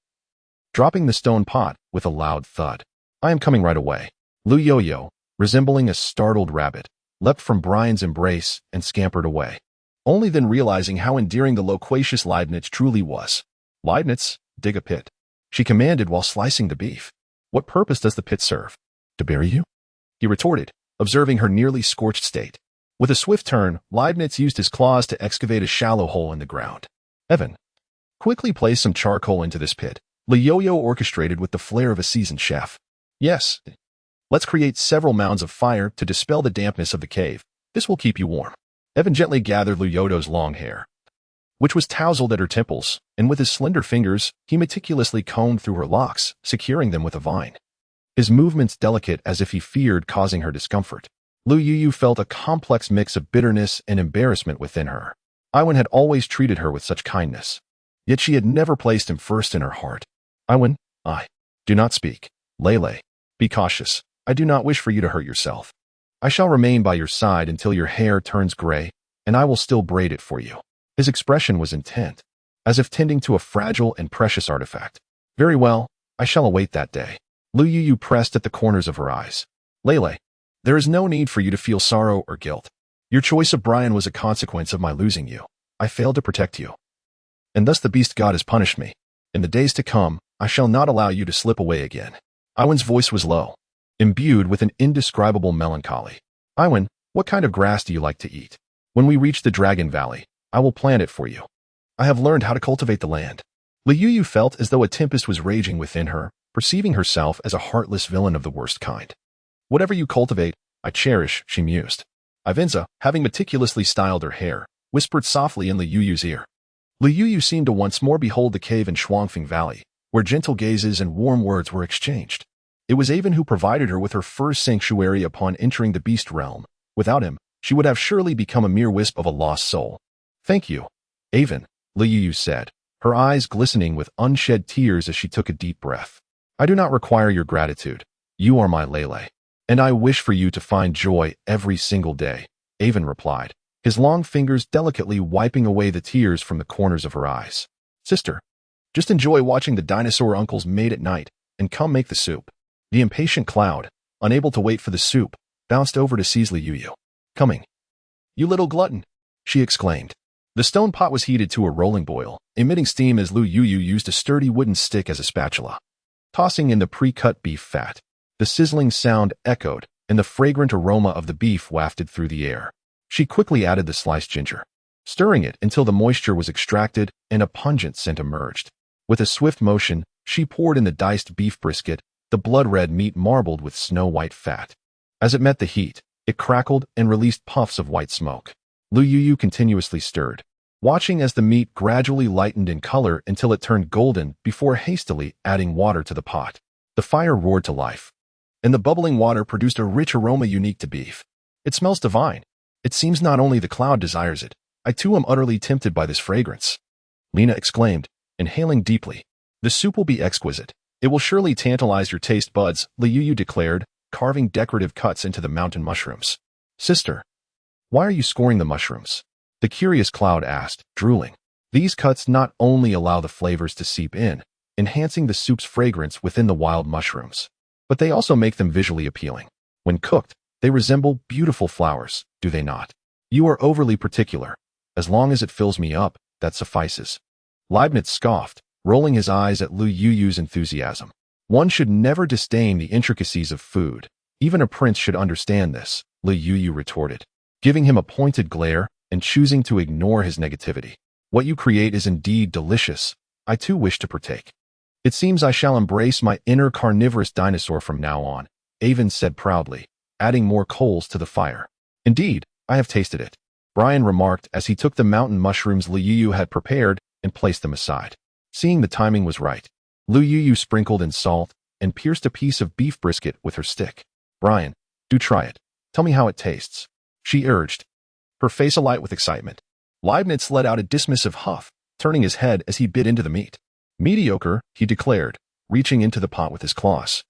dropping the stone pot with a loud thud. I am coming right away. Liuyo, resembling a startled rabbit, leapt from Brian's embrace and scampered away, only then realizing how endearing the loquacious Leibniz truly was. Leibniz, dig a pit, she commanded while slicing the beef. What purpose does the pit serve? To bury you? He retorted, observing her nearly scorched state. With a swift turn, Leibniz used his claws to excavate a shallow hole in the ground. Evan, quickly place some charcoal into this pit, Liuyo orchestrated with the flair of a seasoned chef. Yes. Let's create several mounds of fire to dispel the dampness of the cave. This will keep you warm. Evan gently gathered Liuyo's long hair, which was tousled at her temples, and with his slender fingers, he meticulously combed through her locks, securing them with a vine. His movements delicate as if he feared causing her discomfort. Liuyo felt a complex mix of bitterness and embarrassment within her. Iwan had always treated her with such kindness, yet she had never placed him first in her heart. Iwan, do not speak. Lele, be cautious. I do not wish for you to hurt yourself. I shall remain by your side until your hair turns gray, and I will still braid it for you. His expression was intent, as if tending to a fragile and precious artifact. Very well, I shall await that day. Liuyo pressed at the corners of her eyes. Lele, there is no need for you to feel sorrow or guilt. Your choice of Brian was a consequence of my losing you. I failed to protect you, and thus the beast god has punished me. In the days to come, I shall not allow you to slip away again. Iwan's voice was low, imbued with an indescribable melancholy. Iwan, what kind of grass do you like to eat? When we reach the Dragon Valley, I will plant it for you. I have learned how to cultivate the land. Liuyo felt as though a tempest was raging within her, perceiving herself as a heartless villain of the worst kind. Whatever you cultivate, I cherish, she mused. Ivanza, having meticulously styled her hair, whispered softly in Liuyo's ear. Liuyo seemed to once more behold the cave in Shuangfeng Valley, where gentle gazes and warm words were exchanged. It was Avon who provided her with her first sanctuary upon entering the beast realm. Without him, she would have surely become a mere wisp of a lost soul. Thank you, Avon, Liuyo said, her eyes glistening with unshed tears as she took a deep breath. I do not require your gratitude. You are my Lele, and I wish for you to find joy every single day, Avon replied, his long fingers delicately wiping away the tears from the corners of her eyes. Sister, just enjoy watching the dinosaur uncles mate at night, and come make the soup. The impatient Cloud, unable to wait for the soup, bounced over to seize Liuyo. Coming. You little glutton, she exclaimed. The stone pot was heated to a rolling boil, emitting steam as Liuyo used a sturdy wooden stick as a spatula. Tossing in the pre-cut beef fat, the sizzling sound echoed, and the fragrant aroma of the beef wafted through the air. She quickly added the sliced ginger, stirring it until the moisture was extracted and a pungent scent emerged. With a swift motion, she poured in the diced beef brisket, the blood-red meat marbled with snow-white fat. As it met the heat, it crackled and released puffs of white smoke. Liuyo continuously stirred, watching as the meat gradually lightened in color until it turned golden before hastily adding water to the pot. The fire roared to life, and the bubbling water produced a rich aroma unique to beef. It smells divine. It seems not only the Cloud desires it, I too am utterly tempted by this fragrance, Lena exclaimed, inhaling deeply. The soup will be exquisite. It will surely tantalize your taste buds, Liuyo declared, carving decorative cuts into the mountain mushrooms. Sister, why are you scoring the mushrooms? The curious Cloud asked, drooling. These cuts not only allow the flavors to seep in, enhancing the soup's fragrance within the wild mushrooms, but they also make them visually appealing. When cooked, they resemble beautiful flowers, do they not? You are overly particular. As long as it fills me up, that suffices. Leibniz scoffed, rolling his eyes at Lu Yuyu's enthusiasm. One should never disdain the intricacies of food. Even a prince should understand this, Lu Yuyu retorted, giving him a pointed glare and choosing to ignore his negativity. What you create is indeed delicious. I too wish to partake. It seems I shall embrace my inner carnivorous dinosaur from now on, Avon said proudly, adding more coals to the fire. Indeed, I have tasted it, Brian remarked as he took the mountain mushrooms Lu Yuyu had prepared and placed them aside. Seeing the timing was right, Lu Yuyu sprinkled in salt and pierced a piece of beef brisket with her stick. Brian, do try it. Tell me how it tastes, she urged, her face alight with excitement. Leibniz let out a dismissive huff, turning his head as he bit into the meat. Mediocre, he declared, reaching into the pot with his claws.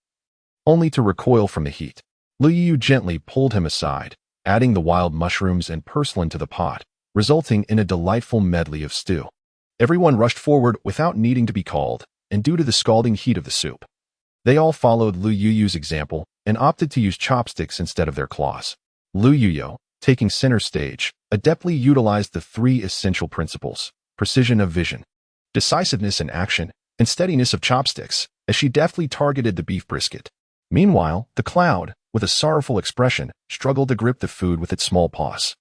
Only to recoil from the heat. Lu Yuyu gently pulled him aside, adding the wild mushrooms and purslane to the pot, resulting in a delightful medley of stew. Everyone rushed forward without needing to be called, and due to the scalding heat of the soup. They all followed Lu Yuyu's example and opted to use chopsticks instead of their claws. Lu Yuyu, taking center stage, adeptly utilized the three essential principles: precision of vision, decisiveness in action, and steadiness of chopsticks, as she deftly targeted the beef brisket. Meanwhile, the cloud, with a sorrowful expression, struggled to grip the food with its small paws,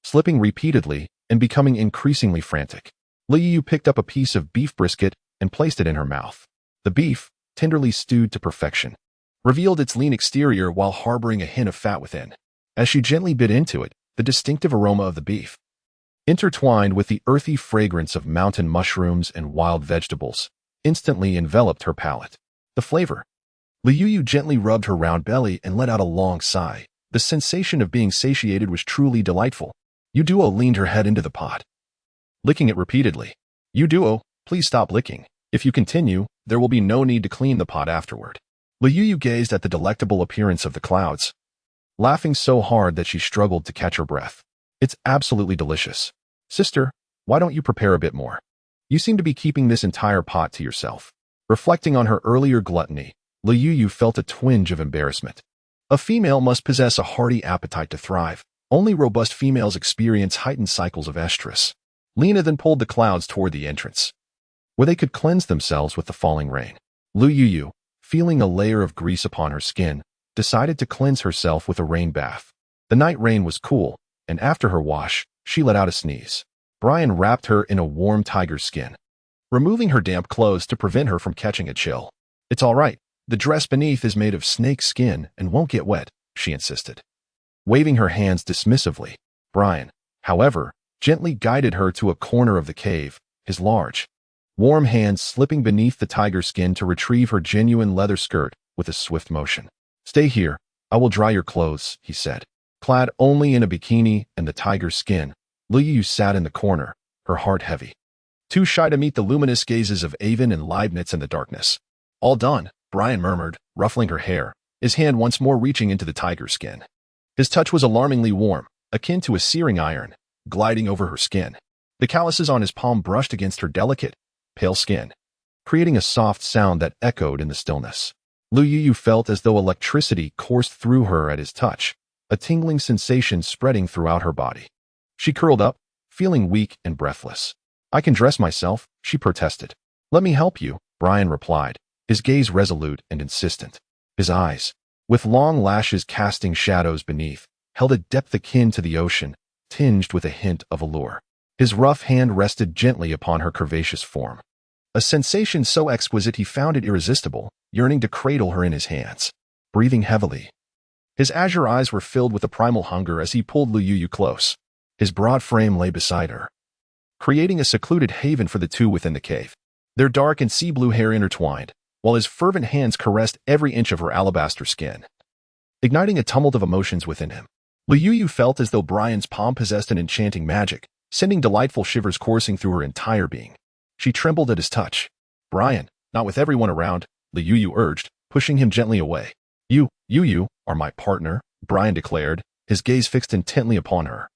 slipping repeatedly and becoming increasingly frantic. Lu Yuyu picked up a piece of beef brisket and placed it in her mouth. The beef, tenderly stewed to perfection, revealed its lean exterior while harboring a hint of fat within. As she gently bit into it, the distinctive aroma of the beef, intertwined with the earthy fragrance of mountain mushrooms and wild vegetables, instantly enveloped her palate. The flavor. Lu Yuyu gently rubbed her round belly and let out a long sigh. The sensation of being satiated was truly delightful. Yuduo leaned her head into the pot, licking it repeatedly. Yuduo, please stop licking. If you continue, there will be no need to clean the pot afterward. Lu Yuyu gazed at the delectable appearance of the clouds, laughing so hard that she struggled to catch her breath. It's absolutely delicious. Sister, why don't you prepare a bit more? You seem to be keeping this entire pot to yourself. Reflecting on her earlier gluttony, Lu Yuyu felt a twinge of embarrassment. A female must possess a hearty appetite to thrive. Only robust females experience heightened cycles of estrus. Lena then pulled the clouds toward the entrance, where they could cleanse themselves with the falling rain. Lu Yuyu, feeling a layer of grease upon her skin, decided to cleanse herself with a rain bath. The night rain was cool, and after her wash, she let out a sneeze. Brian wrapped her in a warm tiger skin, removing her damp clothes to prevent her from catching a chill. It's all right. The dress beneath is made of snake skin and won't get wet, she insisted, waving her hands dismissively. Brian, however, gently guided her to a corner of the cave, his large, warm hands slipping beneath the tiger skin to retrieve her genuine leather skirt with a swift motion. Stay here, I will dry your clothes, he said. Clad only in a bikini and the tiger skin, Lu Yuyu sat in the corner, her heart heavy, too shy to meet the luminous gazes of Avon and Leibniz in the darkness. All done, Brian murmured, ruffling her hair, his hand once more reaching into the tiger skin. His touch was alarmingly warm, akin to a searing iron, gliding over her skin. The calluses on his palm brushed against her delicate, pale skin, creating a soft sound that echoed in the stillness. Lu Yuyu felt as though electricity coursed through her at his touch, a tingling sensation spreading throughout her body. She curled up, feeling weak and breathless. I can dress myself, she protested. Let me help you, Brian replied, his gaze resolute and insistent. His eyes, with long lashes casting shadows beneath, held a depth akin to the ocean, tinged with a hint of allure. His rough hand rested gently upon her curvaceous form, a sensation so exquisite he found it irresistible, yearning to cradle her in his hands. Breathing heavily, his azure eyes were filled with a primal hunger as he pulled Lu Yuyu close. His broad frame lay beside her, creating a secluded haven for the two within the cave. Their dark and sea blue hair intertwined, while his fervent hands caressed every inch of her alabaster skin, igniting a tumult of emotions within him. Lu Yuyu felt as though Brian's palm possessed an enchanting magic, sending delightful shivers coursing through her entire being. She trembled at his touch. Brian, not with everyone around, Lu Yuyu urged, pushing him gently away. You are my partner, Brian declared, his gaze fixed intently upon her,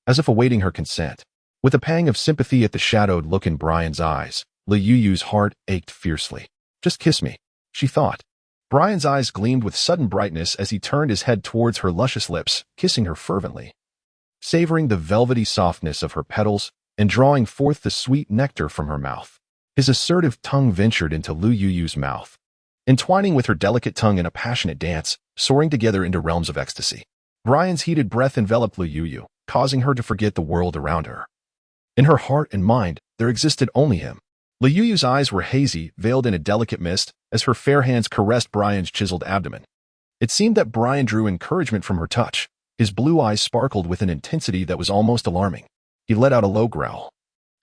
as if awaiting her consent. With a pang of sympathy at the shadowed look in Brian's eyes, Lu Yuyu's heart ached fiercely. Just kiss me, she thought. Brian's eyes gleamed with sudden brightness as he turned his head towards her luscious lips, kissing her fervently, savoring the velvety softness of her petals and drawing forth the sweet nectar from her mouth. His assertive tongue ventured into Lu Yuyu's mouth, entwining with her delicate tongue in a passionate dance, soaring together into realms of ecstasy. Brian's heated breath enveloped Lu Yuyu, causing her to forget the world around her. In her heart and mind, there existed only him. Lu Yuyu's eyes were hazy, veiled in a delicate mist, as her fair hands caressed Brian's chiseled abdomen. It seemed that Brian drew encouragement from her touch. His blue eyes sparkled with an intensity that was almost alarming. He let out a low growl,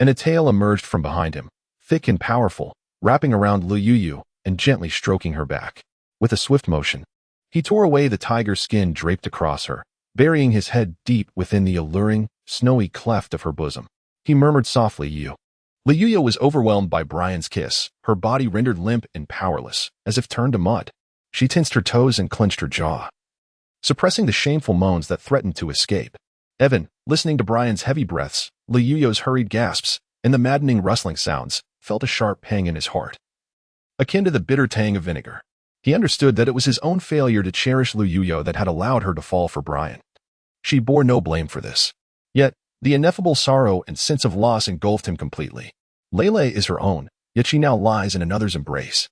and a tail emerged from behind him, thick and powerful, wrapping around Lu Yuyu and gently stroking her back. With a swift motion, he tore away the tiger skin draped across her, burying his head deep within the alluring, snowy cleft of her bosom. He murmured softly, "You." Lu Yuyu was overwhelmed by Brian's kiss, her body rendered limp and powerless, as if turned to mud. She tensed her toes and clenched her jaw, suppressing the shameful moans that threatened to escape. Evan, listening to Brian's heavy breaths, Lu Yuyu's hurried gasps, and the maddening rustling sounds, felt a sharp pang in his heart, akin to the bitter tang of vinegar. He understood that it was his own failure to cherish Lu Yuyu that had allowed her to fall for Brian. She bore no blame for this. Yet, the ineffable sorrow and sense of loss engulfed him completely. Lele is her own, yet she now lies in another's embrace.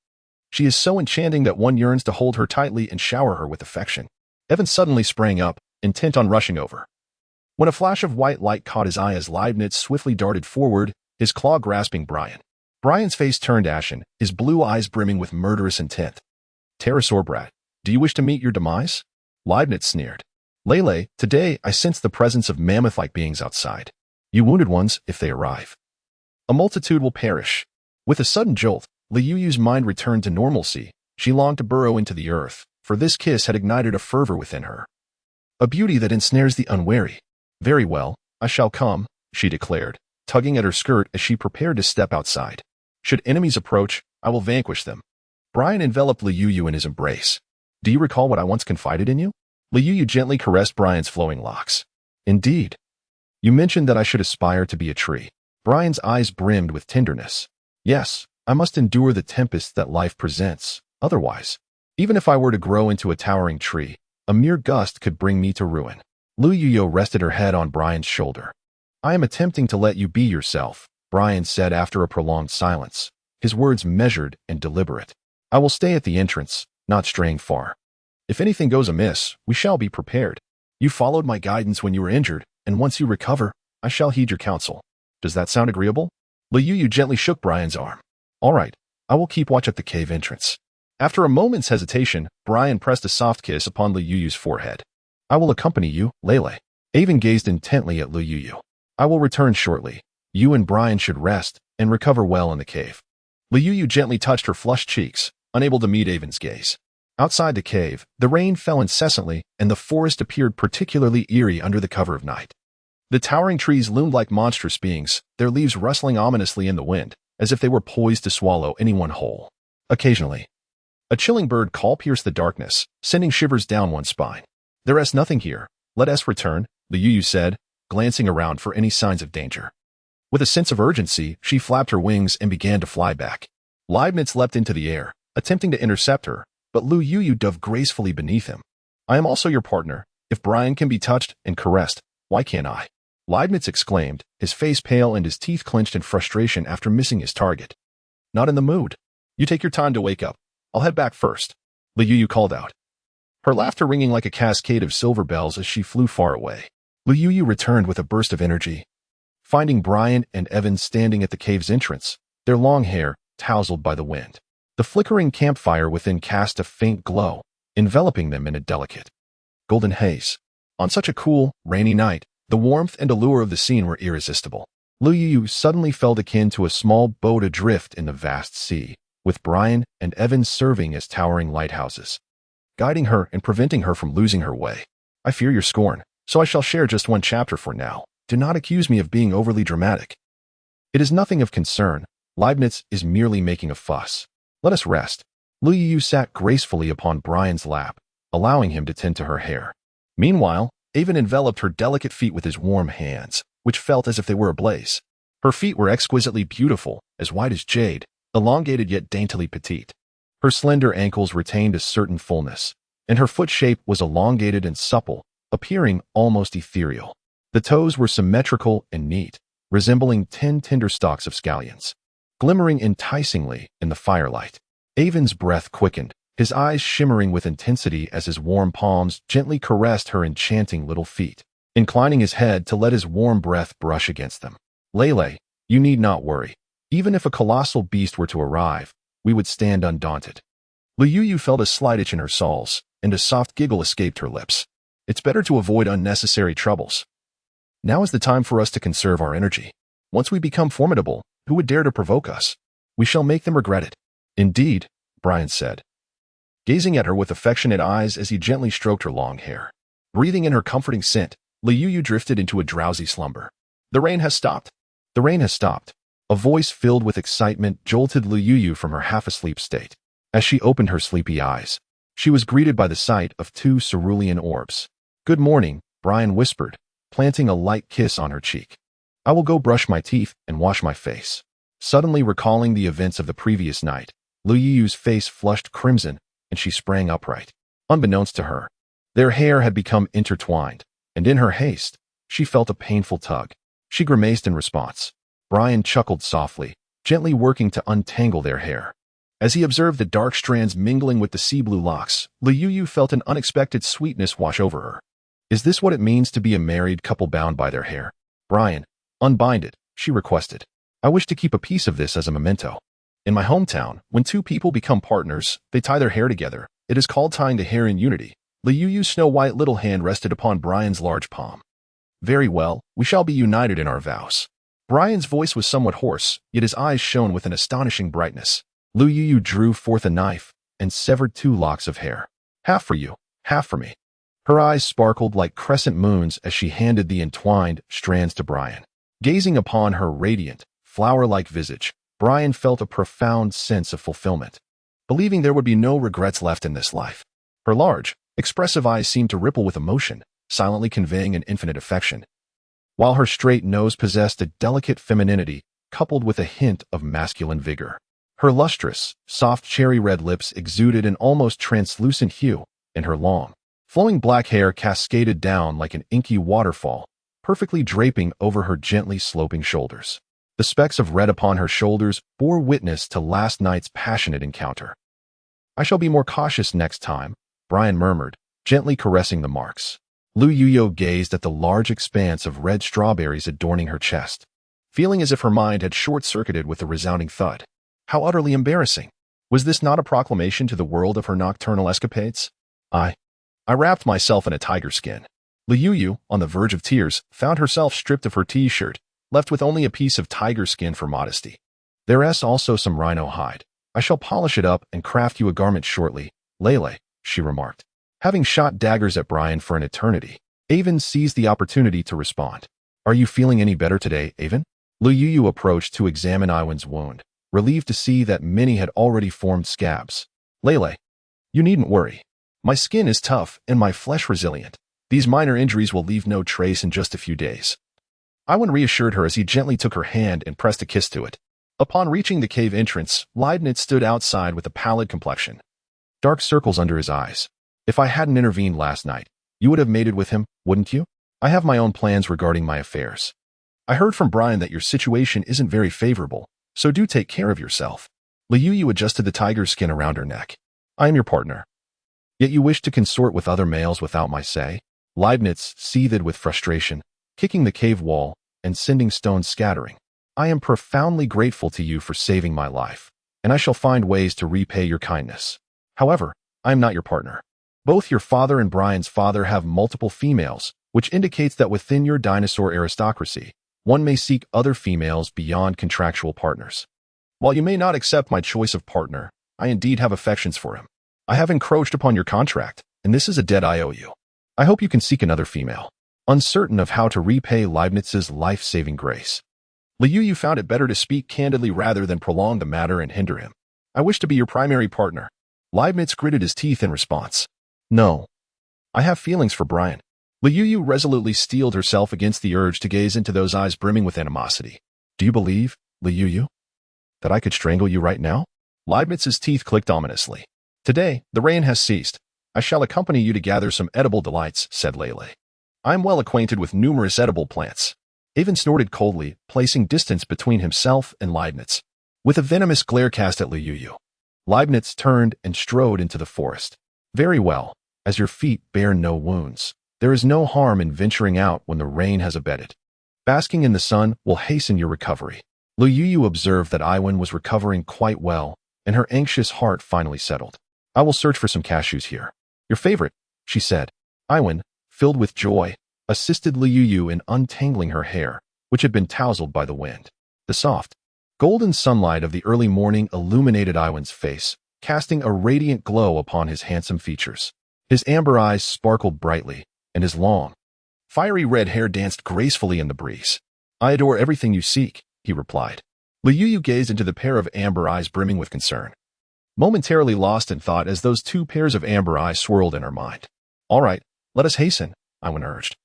She is so enchanting that one yearns to hold her tightly and shower her with affection. Evan suddenly sprang up, intent on rushing over, when a flash of white light caught his eye as Leibniz swiftly darted forward, his claw grasping Brian. Brian's face turned ashen, his blue eyes brimming with murderous intent. "Pterosaur brat, do you wish to meet your demise?" Leibniz sneered. "Lele, today I sense the presence of mammoth-like beings outside. You wounded ones, if they arrive, a multitude will perish." With a sudden jolt, Lu Yuyu's mind returned to normalcy. She longed to burrow into the earth, for this kiss had ignited a fervor within her, a beauty that ensnares the unwary. "Very well, I shall come," she declared, tugging at her skirt as she prepared to step outside. "Should enemies approach, I will vanquish them." Brian enveloped Lu Yuyu in his embrace. "Do you recall what I once confided in you?" Lu Yuyu gently caressed Brian's flowing locks. "Indeed. You mentioned that I should aspire to be a tree." Brian's eyes brimmed with tenderness. "Yes, I must endure the tempests that life presents. Otherwise, even if I were to grow into a towering tree, a mere gust could bring me to ruin." Lu Yuyu rested her head on Brian's shoulder. "I am attempting to let you be yourself," Brian said after a prolonged silence, his words measured and deliberate. "I will stay at the entrance, not straying far. If anything goes amiss, we shall be prepared. You followed my guidance when you were injured, and once you recover, I shall heed your counsel. Does that sound agreeable?" Lu Yuyu gently shook Brian's arm. "All right, I will keep watch at the cave entrance." After a moment's hesitation, Brian pressed a soft kiss upon Lu Yuyu's forehead. "I will accompany you, Lele." Avon gazed intently at Lu Yuyu. "I will return shortly. You and Brian should rest and recover well in the cave." Lu Yuyu gently touched her flushed cheeks, unable to meet Avon's gaze. Outside the cave, the rain fell incessantly, and the forest appeared particularly eerie under the cover of night. The towering trees loomed like monstrous beings, their leaves rustling ominously in the wind, as if they were poised to swallow anyone whole. Occasionally, a chilling bird call pierced the darkness, sending shivers down one's spine. "There is nothing here. Let us return," Lu Yuyu said, glancing around for any signs of danger. With a sense of urgency, she flapped her wings and began to fly back. Leibniz leapt into the air, attempting to intercept her, but Lu Yuyu dove gracefully beneath him. "I am also your partner. If Brian can be touched and caressed, why can't I?" Leibniz exclaimed, his face pale and his teeth clenched in frustration after missing his target. "Not in the mood. You take your time to wake up. I'll head back first," Lu Yuyu called out, her laughter ringing like a cascade of silver bells as she flew far away. Lu Yuyu returned with a burst of energy, finding Brian and Evan standing at the cave's entrance, their long hair tousled by the wind. The flickering campfire within cast a faint glow, enveloping them in a delicate golden haze. On such a cool, rainy night, the warmth and allure of the scene were irresistible. Lu Yuyu suddenly felt akin to a small boat adrift in the vast sea, with Brian and Evan serving as towering lighthouses, guiding her and preventing her from losing her way. "I fear your scorn, so I shall share just one chapter for now. Do not accuse me of being overly dramatic. It is nothing of concern. Leibniz is merely making a fuss. Let us rest." Lu Yuyu sat gracefully upon Brian's lap, allowing him to tend to her hair. Meanwhile, Avon enveloped her delicate feet with his warm hands, which felt as if they were ablaze. Her feet were exquisitely beautiful, as white as jade, elongated yet daintily petite. Her slender ankles retained a certain fullness, and her foot shape was elongated and supple, appearing almost ethereal. The toes were symmetrical and neat, resembling 10 tender stalks of scallions. glimmering enticingly in the firelight. Avon's breath quickened, his eyes shimmering with intensity as his warm palms gently caressed her enchanting little feet, inclining his head to let his warm breath brush against them. Lele, you need not worry. Even if a colossal beast were to arrive, we would stand undaunted. Luyuyu felt a slight itch in her soles, and a soft giggle escaped her lips. It's better to avoid unnecessary troubles. Now is the time for us to conserve our energy. Once we become formidable, who would dare to provoke us? We shall make them regret it. Indeed, Brian said, gazing at her with affectionate eyes as he gently stroked her long hair. Breathing in her comforting scent, Luyuyu drifted into a drowsy slumber. The rain has stopped. The rain has stopped. A voice filled with excitement jolted Luyuyu from her half-asleep state. As she opened her sleepy eyes, she was greeted by the sight of two cerulean orbs. Good morning, Brian whispered, planting a light kiss on her cheek. I will go brush my teeth and wash my face. Suddenly recalling the events of the previous night, Luyuyu's face flushed crimson, and she sprang upright. Unbeknownst to her, their hair had become intertwined, and in her haste, she felt a painful tug. She grimaced in response. Brian chuckled softly, gently working to untangle their hair. As he observed the dark strands mingling with the sea-blue locks, Luyuyu felt an unexpected sweetness wash over her. Is this what it means to be a married couple bound by their hair? Brian, unbind it, she requested. I wish to keep a piece of this as a memento. In my hometown, when two people become partners, they tie their hair together. It is called tying the hair in unity. Luyuyu's snow-white little hand rested upon Brian's large palm. Very well, we shall be united in our vows. Brian's voice was somewhat hoarse, yet his eyes shone with an astonishing brightness. Luyuyu drew forth a knife and severed 2 locks of hair. Half for you, half for me. Her eyes sparkled like crescent moons as she handed the entwined strands to Brian. Gazing upon her radiant, flower-like visage, Brian felt a profound sense of fulfillment, believing there would be no regrets left in this life. Her large, expressive eyes seemed to ripple with emotion, silently conveying an infinite affection, while her straight nose possessed a delicate femininity coupled with a hint of masculine vigor. Her lustrous, soft cherry-red lips exuded an almost translucent hue, and her long, flowing black hair cascaded down like an inky waterfall, perfectly draping over her gently sloping shoulders. The specks of red upon her shoulders bore witness to last night's passionate encounter. I shall be more cautious next time, Brian murmured, gently caressing the marks. Luyuyu gazed at the large expanse of red strawberries adorning her chest, feeling as if her mind had short-circuited with a resounding thud. How utterly embarrassing. Was this not a proclamation to the world of her nocturnal escapades? I wrapped myself in a tiger skin. Luyuyu, on the verge of tears, found herself stripped of her t-shirt, left with only a piece of tiger skin for modesty. There's also some rhino hide. I shall polish it up and craft you a garment shortly, Lele, she remarked. Having shot daggers at Brian for an eternity, Avon seized the opportunity to respond. Are you feeling any better today, Avon? Luyuyu approached to examine Iwan's wound, relieved to see that many had already formed scabs. Lele, you needn't worry. My skin is tough and my flesh resilient. These minor injuries will leave no trace in just a few days. Iwan reassured her as he gently took her hand and pressed a kiss to it. Upon reaching the cave entrance, Leibniz stood outside with a pallid complexion, dark circles under his eyes. If I hadn't intervened last night, you would have mated with him, wouldn't you? I have my own plans regarding my affairs. I heard from Brian that your situation isn't very favorable, so do take care of yourself. Luyuyu adjusted the tiger skin around her neck. I am your partner. Yet you wish to consort with other males without my say? Leibniz seethed with frustration, kicking the cave wall and sending stones scattering. I am profoundly grateful to you for saving my life, and I shall find ways to repay your kindness. However, I am not your partner. Both your father and Brian's father have multiple females, which indicates that within your dinosaur aristocracy, one may seek other females beyond contractual partners. While you may not accept my choice of partner, I indeed have affections for him. I have encroached upon your contract, and this is a debt I owe you. I hope you can seek another female. Uncertain of how to repay Leibniz's life-saving grace, Luyuyu found it better to speak candidly rather than prolong the matter and hinder him. I wish to be your primary partner. Leibniz gritted his teeth in response. No. I have feelings for Brian. Luyuyu resolutely steeled herself against the urge to gaze into those eyes brimming with animosity. Do you believe, Luyuyu, that I could strangle you right now? Leibniz's teeth clicked ominously. Today, the rain has ceased. I shall accompany you to gather some edible delights, said Lele. I am well acquainted with numerous edible plants. Avon snorted coldly, placing distance between himself and Leibniz. with a venomous glare cast at Liu Yu. Leibniz turned and strode into the forest. Very well, as your feet bear no wounds. There is no harm in venturing out when the rain has abated. Basking in the sun will hasten your recovery. Liu Yu observed that Iwen was recovering quite well, and her anxious heart finally settled. I will search for some cashews here. Your favorite, she said. Iwen, filled with joy, assisted Liu Yu in untangling her hair, which had been tousled by the wind. The soft, golden sunlight of the early morning illuminated Iwen's face, casting a radiant glow upon his handsome features. His amber eyes sparkled brightly, and his long, fiery red hair danced gracefully in the breeze. I adore everything you seek, he replied. Liu Yu gazed into the pair of amber eyes brimming with concern, momentarily lost in thought as those two pairs of amber eyes swirled in her mind. All right, let us hasten, Iwen urged,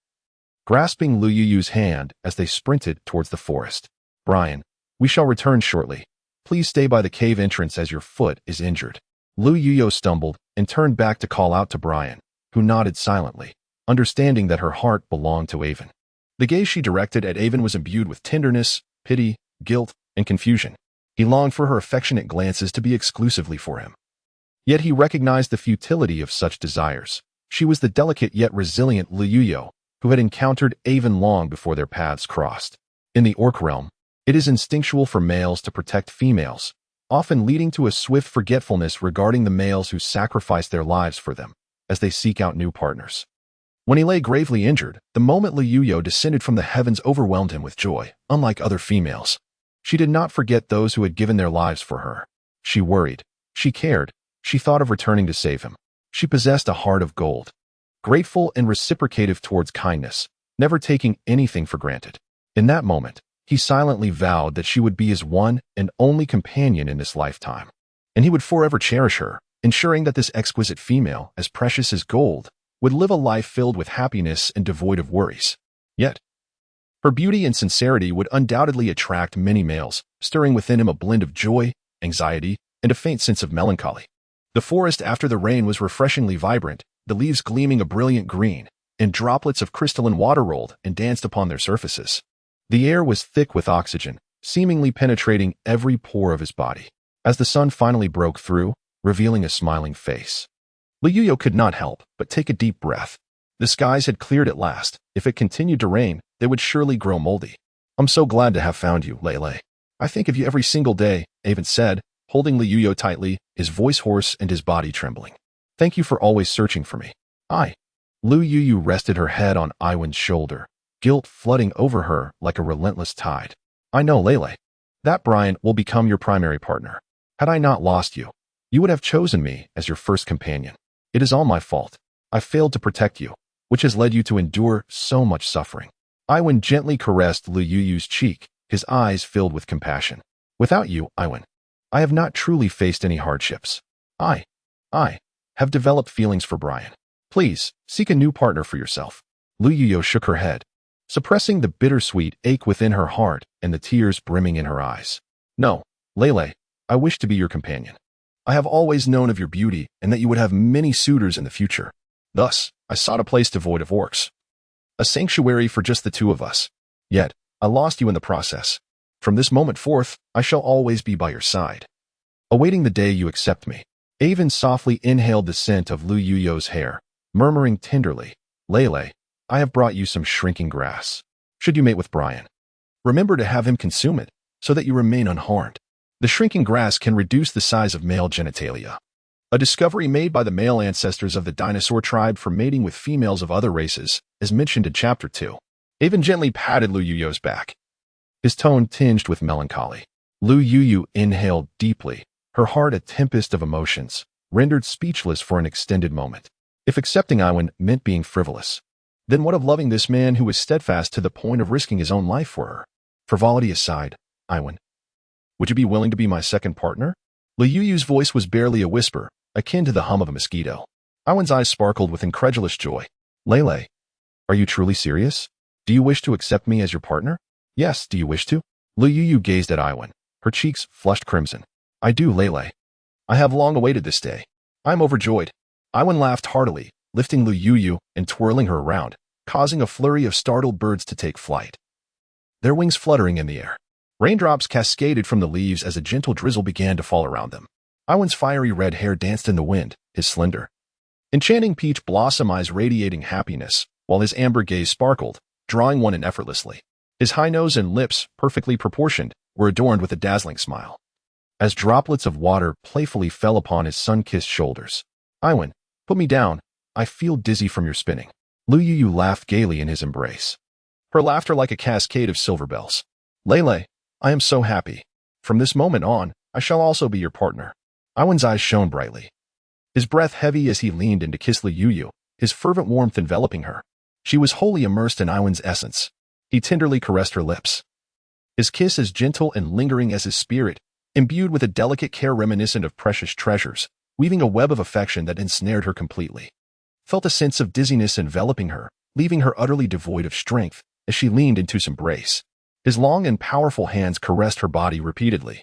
grasping Liu Yu's hand as they sprinted towards the forest. Brian, we shall return shortly. Please stay by the cave entrance as your foot is injured. Liu Yu stumbled and turned back to call out to Brian, who nodded silently, understanding that her heart belonged to Avon. The gaze she directed at Avon was imbued with tenderness, pity, guilt, and confusion. He longed for her affectionate glances to be exclusively for him. Yet he recognized the futility of such desires. She was the delicate yet resilient Liu Yu, who had encountered Avon long before their paths crossed. In the orc realm, it is instinctual for males to protect females, often leading to a swift forgetfulness regarding the males who sacrifice their lives for them as they seek out new partners. When he lay gravely injured, the moment Liu Yu descended from the heavens overwhelmed him with joy. Unlike other females, she did not forget those who had given their lives for her. She worried. She cared. She thought of returning to save him. She possessed a heart of gold, grateful and reciprocative towards kindness, never taking anything for granted. In that moment, he silently vowed that she would be his one and only companion in this lifetime, and he would forever cherish her, ensuring that this exquisite female, as precious as gold, would live a life filled with happiness and devoid of worries. Yet, her beauty and sincerity would undoubtedly attract many males, stirring within him a blend of joy, anxiety, and a faint sense of melancholy. The forest after the rain was refreshingly vibrant, the leaves gleaming a brilliant green, and droplets of crystalline water rolled and danced upon their surfaces. The air was thick with oxygen, seemingly penetrating every pore of his body. As the sun finally broke through, revealing a smiling face, Liu Yu could not help but take a deep breath. The skies had cleared at last. If it continued to rain, they would surely grow moldy. I'm so glad to have found you, Lele. I think of you every single day, Avon said, holding Liu Yu tightly, his voice hoarse and his body trembling. Thank you for always searching for me. Liu Yu rested her head on Iwen's shoulder, guilt flooding over her like a relentless tide. I know, Lele. That Brian will become your primary partner. Had I not lost you, you would have chosen me as your first companion. It is all my fault. I failed to protect you, which has led you to endure so much suffering. Iwen gently caressed Liu Yu's cheek, his eyes filled with compassion. Without you, Iwen, I have not truly faced any hardships. I have developed feelings for Brian. Please, seek a new partner for yourself. Liu Yu shook her head, suppressing the bittersweet ache within her heart and the tears brimming in her eyes. No, Lele, I wish to be your companion. I have always known of your beauty and that you would have many suitors in the future. Thus, I sought a place devoid of orcs, a sanctuary for just the two of us. Yet, I lost you in the process. From this moment forth, I shall always be by your side, awaiting the day you accept me. Avon softly inhaled the scent of Liu Yu's hair, murmuring tenderly, Lele, I have brought you some shrinking grass. Should you mate with Brian, remember to have him consume it, so that you remain unharmed. The shrinking grass can reduce the size of male genitalia, a discovery made by the male ancestors of the dinosaur tribe for mating with females of other races, as mentioned in Chapter 2. Avon gently patted Liu Yu's back, his tone tinged with melancholy. Liu Yu inhaled deeply, her heart a tempest of emotions, rendered speechless for an extended moment. If accepting Iwen meant being frivolous, then what of loving this man who was steadfast to the point of risking his own life for her? Frivolity aside, Iwen, would you be willing to be my second partner? Liu Yu's voice was barely a whisper, akin to the hum of a mosquito. Iwen's eyes sparkled with incredulous joy. Lele, are you truly serious? Do you wish to accept me as your partner? Yes, do you wish to? Liu Yu gazed at Iwen, her cheeks flushed crimson. I do, Lele. I have long awaited this day. I am overjoyed. Iwen laughed heartily, lifting Liu Yu and twirling her around, causing a flurry of startled birds to take flight, their wings fluttering in the air. Raindrops cascaded from the leaves as a gentle drizzle began to fall around them. Iwan's fiery red hair danced in the wind, his slender, enchanting peach blossom eyes radiating happiness, while his amber gaze sparkled, drawing one in effortlessly. His high nose and lips, perfectly proportioned, were adorned with a dazzling smile. As droplets of water playfully fell upon his sun-kissed shoulders. Iwan, put me down. I feel dizzy from your spinning. Lu Yu laughed gaily in his embrace, her laughter like a cascade of silver bells. Lele, I am so happy. From this moment on, I shall also be your partner. Iwan's eyes shone brightly, his breath heavy as he leaned in to kiss Lu Yu, his fervent warmth enveloping her. She was wholly immersed in Iwan's essence. He tenderly caressed her lips, his kiss as gentle and lingering as his spirit, imbued with a delicate care reminiscent of precious treasures, weaving a web of affection that ensnared her completely. Felt a sense of dizziness enveloping her, leaving her utterly devoid of strength as she leaned into his embrace. His long and powerful hands caressed her body repeatedly,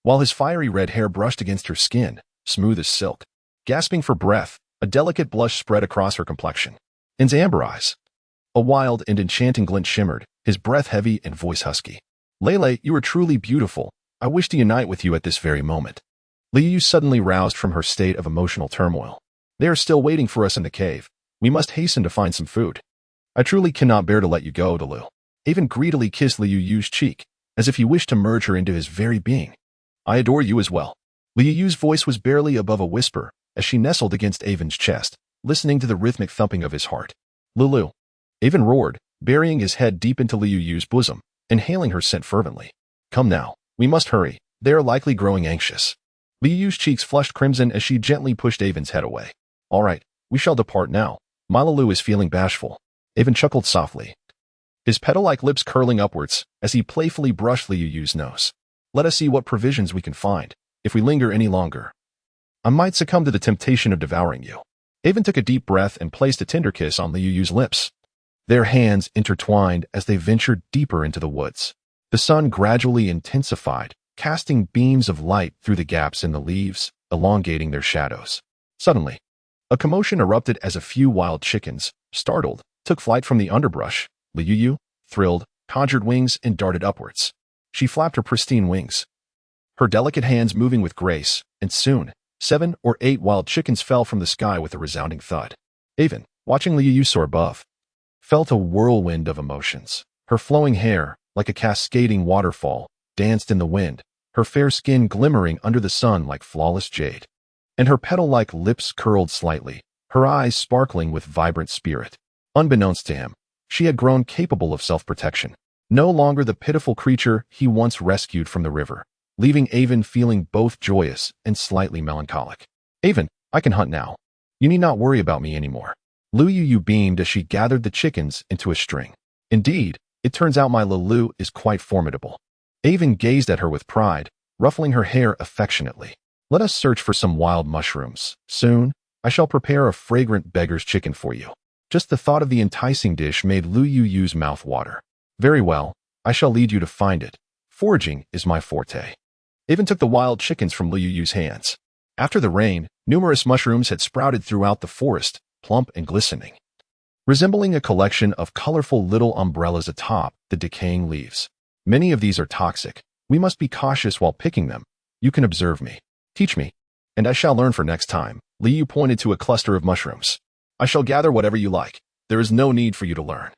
while his fiery red hair brushed against her skin, smooth as silk. Gasping for breath, a delicate blush spread across her complexion. In his amber eyes, a wild and enchanting glint shimmered, his breath heavy and voice husky. Lele, you are truly beautiful. I wish to unite with you at this very moment. Lu Yu suddenly roused from her state of emotional turmoil. They are still waiting for us in the cave. We must hasten to find some food. I truly cannot bear to let you go, Lu. Even greedily kissed Lu Yu's cheek, as if he wished to merge her into his very being. I adore you as well. Lu Yu's voice was barely above a whisper, as she nestled against Avon's chest, listening to the rhythmic thumping of his heart. Lulu. Avon roared, burying his head deep into Lu Yu's bosom, inhaling her scent fervently. Come now, we must hurry. They are likely growing anxious. Lu Yu's cheeks flushed crimson as she gently pushed Avon's head away. All right, we shall depart now. My Lulu is feeling bashful. Avon chuckled softly, his petal-like lips curling upwards as he playfully brushed Lu Yu's nose. Let us see what provisions we can find. If we linger any longer, I might succumb to the temptation of devouring you. Avon took a deep breath and placed a tender kiss on Lu Yu's lips. Their hands intertwined as they ventured deeper into the woods. The sun gradually intensified, casting beams of light through the gaps in the leaves, elongating their shadows. Suddenly, a commotion erupted as a few wild chickens, startled, took flight from the underbrush. Lu Yu, thrilled, conjured wings and darted upwards. She flapped her pristine wings, her delicate hands moving with grace, and soon, 7 or 8 wild chickens fell from the sky with a resounding thud. Avon, watching Lu Yu soar above, felt a whirlwind of emotions. Her flowing hair, like a cascading waterfall, danced in the wind, her fair skin glimmering under the sun like flawless jade. And her petal-like lips curled slightly, her eyes sparkling with vibrant spirit. Unbeknownst to him, she had grown capable of self-protection, no longer the pitiful creature he once rescued from the river, leaving Avon feeling both joyous and slightly melancholic. Avon, I can hunt now. You need not worry about me anymore. Lu Yu beamed as she gathered the chickens into a string. Indeed, it turns out my Lulu is quite formidable. Avon gazed at her with pride, ruffling her hair affectionately. Let us search for some wild mushrooms. Soon, I shall prepare a fragrant beggar's chicken for you. Just the thought of the enticing dish made Lu Yu's mouth water. Very well, I shall lead you to find it. Foraging is my forte. Avon took the wild chickens from Lu Yu's hands. After the rain, numerous mushrooms had sprouted throughout the forest, plump and glistening, resembling a collection of colorful little umbrellas atop the decaying leaves. Many of these are toxic. We must be cautious while picking them. You can observe me. Teach me, and I shall learn for next time. Lu Yu pointed to a cluster of mushrooms. I shall gather whatever you like. There is no need for you to learn.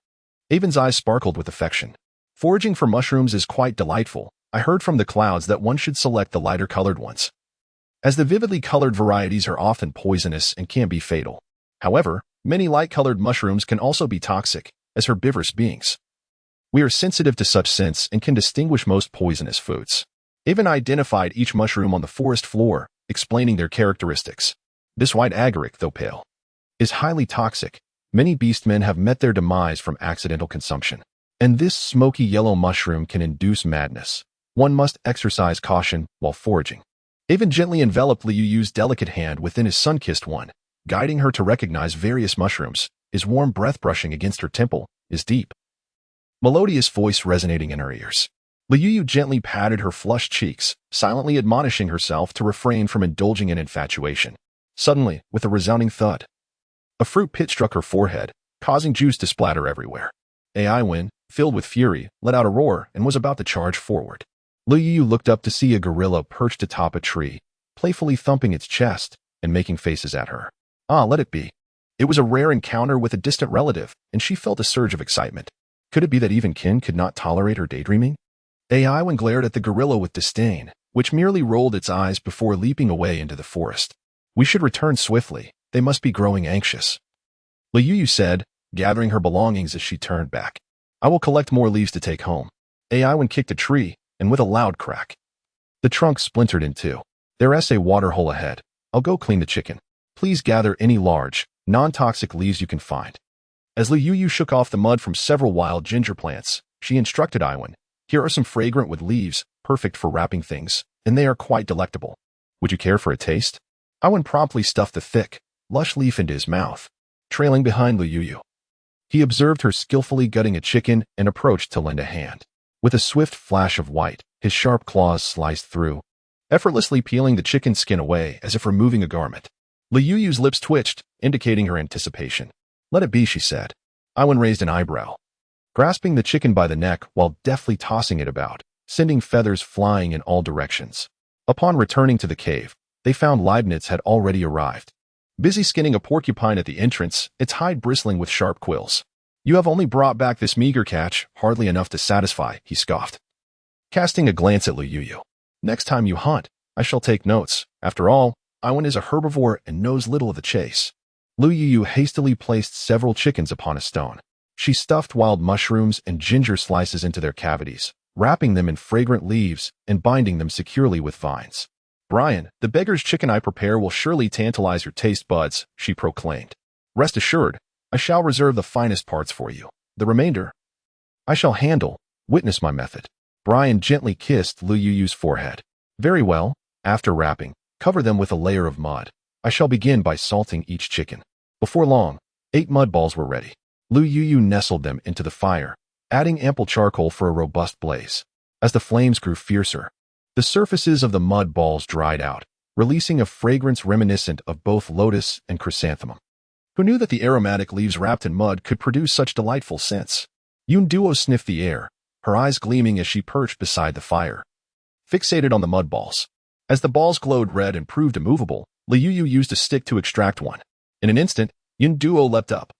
Avon's eyes sparkled with affection. Foraging for mushrooms is quite delightful. I heard from the clouds that one should select the lighter-colored ones, as the vividly colored varieties are often poisonous and can be fatal. However, many light-colored mushrooms can also be toxic, as herbivorous beings. We are sensitive to such scents and can distinguish most poisonous foods. Avon identified each mushroom on the forest floor, explaining their characteristics. This white agaric, though pale, is highly toxic. Many beastmen have met their demise from accidental consumption. And this smoky yellow mushroom can induce madness. One must exercise caution while foraging. Avon gently enveloped Lu Yu's delicate hand within his sun-kissed one, guiding her to recognize various mushrooms, his warm breath brushing against her temple, his deep, melodious voice resonating in her ears. Lu Yu gently patted her flushed cheeks, silently admonishing herself to refrain from indulging in infatuation. Suddenly, with a resounding thud, a fruit pit struck her forehead, causing juice to splatter everywhere. Iwan, filled with fury, let out a roar and was about to charge forward. Lu Yu looked up to see a gorilla perched atop a tree, playfully thumping its chest and making faces at her. Ah, let it be. It was a rare encounter with a distant relative, and she felt a surge of excitement. Could it be that even kin could not tolerate her daydreaming? Iwan glared at the gorilla with disdain, which merely rolled its eyes before leaping away into the forest. We should return swiftly. They must be growing anxious. Lu Yu said, gathering her belongings as she turned back. I will collect more leaves to take home. Iwan kicked a tree, and with a loud crack, the trunk splintered in two. There's a water hole ahead. I'll go clean the chicken. Please gather any large, non-toxic leaves you can find. As Lu Yu shook off the mud from several wild ginger plants, she instructed Iwan, here are some fragrant wood leaves, perfect for wrapping things, and they are quite delectable. Would you care for a taste? Iwan promptly stuffed the thick, lush leaf into his mouth, trailing behind Lu Yu. He observed her skillfully gutting a chicken and approached to lend a hand. With a swift flash of white, his sharp claws sliced through, effortlessly peeling the chicken's skin away as if removing a garment. Lu Yu's lips twitched, indicating her anticipation. Let it be, she said. Iwan raised an eyebrow, grasping the chicken by the neck while deftly tossing it about, sending feathers flying in all directions. Upon returning to the cave, they found Leibniz had already arrived, busy skinning a porcupine at the entrance, its hide bristling with sharp quills. You have only brought back this meager catch, hardly enough to satisfy, he scoffed, casting a glance at Lu Yu. Next time you hunt, I shall take notes. After all, Iwan is a herbivore and knows little of the chase. Lu Yu hastily placed several chickens upon a stone. She stuffed wild mushrooms and ginger slices into their cavities, wrapping them in fragrant leaves and binding them securely with vines. Brian, the beggar's chicken I prepare will surely tantalize your taste buds, she proclaimed. Rest assured, I shall reserve the finest parts for you. The remainder I shall handle. Witness my method. Brian gently kissed Lu Yu's forehead. Very well. After wrapping, cover them with a layer of mud. I shall begin by salting each chicken. Before long, 8 mud balls were ready. Lu Yu nestled them into the fire, adding ample charcoal for a robust blaze. As the flames grew fiercer, the surfaces of the mud balls dried out, releasing a fragrance reminiscent of both lotus and chrysanthemum. Who knew that the aromatic leaves wrapped in mud could produce such delightful scents? Yunduo sniffed the air, her eyes gleaming as she perched beside the fire, fixated on the mud balls. As the balls glowed red and proved immovable, Lu Yu used a stick to extract one. In an instant, Yunduo leapt up,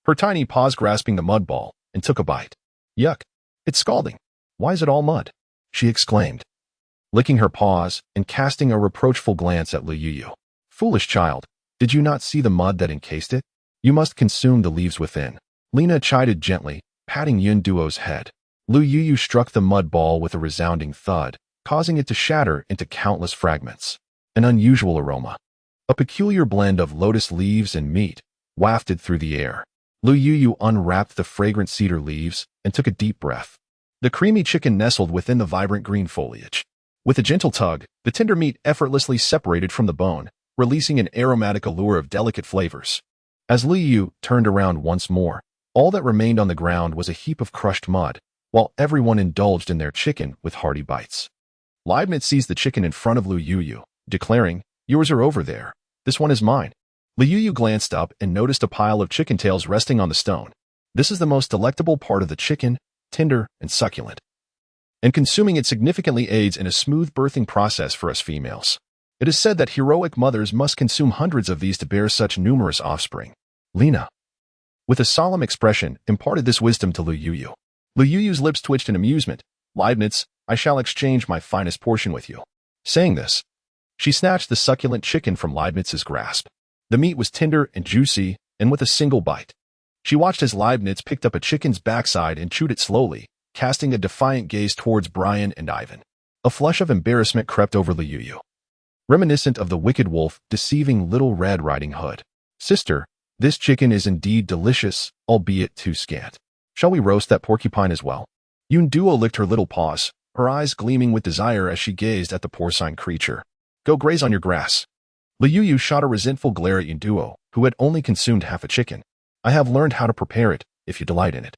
her tiny paws grasping the mud ball, and took a bite. Yuck! It's scalding. Why is it all mud? She exclaimed, licking her paws and casting a reproachful glance at Lu Yu. Foolish child, did you not see the mud that encased it? You must consume the leaves within. Lena chided gently, patting Yunduo's head. Lu Yu struck the mud ball with a resounding thud, causing it to shatter into countless fragments. An unusual aroma, a peculiar blend of lotus leaves and meat, wafted through the air. Lu Yu unwrapped the fragrant cedar leaves and took a deep breath. The creamy chicken nestled within the vibrant green foliage. With a gentle tug, the tender meat effortlessly separated from the bone, releasing an aromatic allure of delicate flavors. As Lu Yu turned around once more, all that remained on the ground was a heap of crushed mud, while everyone indulged in their chicken with hearty bites. Leibniz seized the chicken in front of Lu Yu, declaring, Yours are over there. This one is mine. Lu Yu glanced up and noticed a pile of chicken tails resting on the stone. This is the most delectable part of the chicken, tender and succulent. And consuming it significantly aids in a smooth birthing process for us females. It is said that heroic mothers must consume hundreds of these to bear such numerous offspring. Lena, with a solemn expression, imparted this wisdom to Lu Yu. Lu Yu's lips twitched in amusement. Leibniz, I shall exchange my finest portion with you. Saying this, she snatched the succulent chicken from Leibniz's grasp. The meat was tender and juicy, and with a single bite, she watched as Leibniz picked up a chicken's backside and chewed it slowly, casting a defiant gaze towards Brian and Ivan. A flush of embarrassment crept over Lu Yu, reminiscent of the wicked wolf deceiving Little Red Riding Hood. Sister, this chicken is indeed delicious, albeit too scant. Shall we roast that porcupine as well? Yunduo licked her little paws, her eyes gleaming with desire as she gazed at the porcine creature. Go graze on your grass. Lu Yu shot a resentful glare at Yunduo, who had only consumed half a chicken. I have learned how to prepare it, if you delight in it.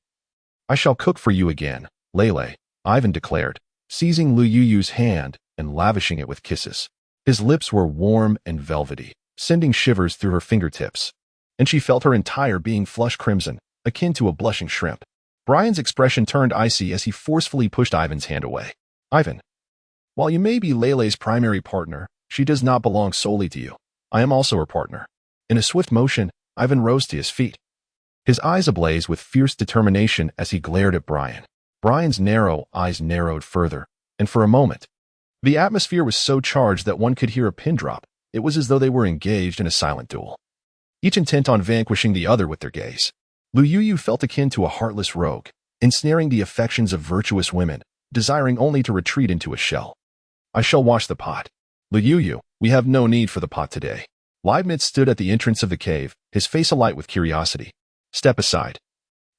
I shall cook for you again, Lele, Ivan declared, seizing Lu Yu's hand and lavishing it with kisses. His lips were warm and velvety, sending shivers through her fingertips, and she felt her entire being flush crimson, akin to a blushing shrimp. Brian's expression turned icy as he forcefully pushed Ivan's hand away. Ivan, while you may be Lele's primary partner, she does not belong solely to you. I am also her partner. In a swift motion, Ivan rose to his feet, his eyes ablaze with fierce determination as he glared at Brian. Brian's narrow eyes narrowed further, and for a moment, the atmosphere was so charged that one could hear a pin drop. It was as though they were engaged in a silent duel, each intent on vanquishing the other with their gaze. Lu Yu felt akin to a heartless rogue, ensnaring the affections of virtuous women, desiring only to retreat into a shell. I shall wash the pot. Lu Yu, we have no need for the pot today. Leibniz stood at the entrance of the cave, his face alight with curiosity. Step aside.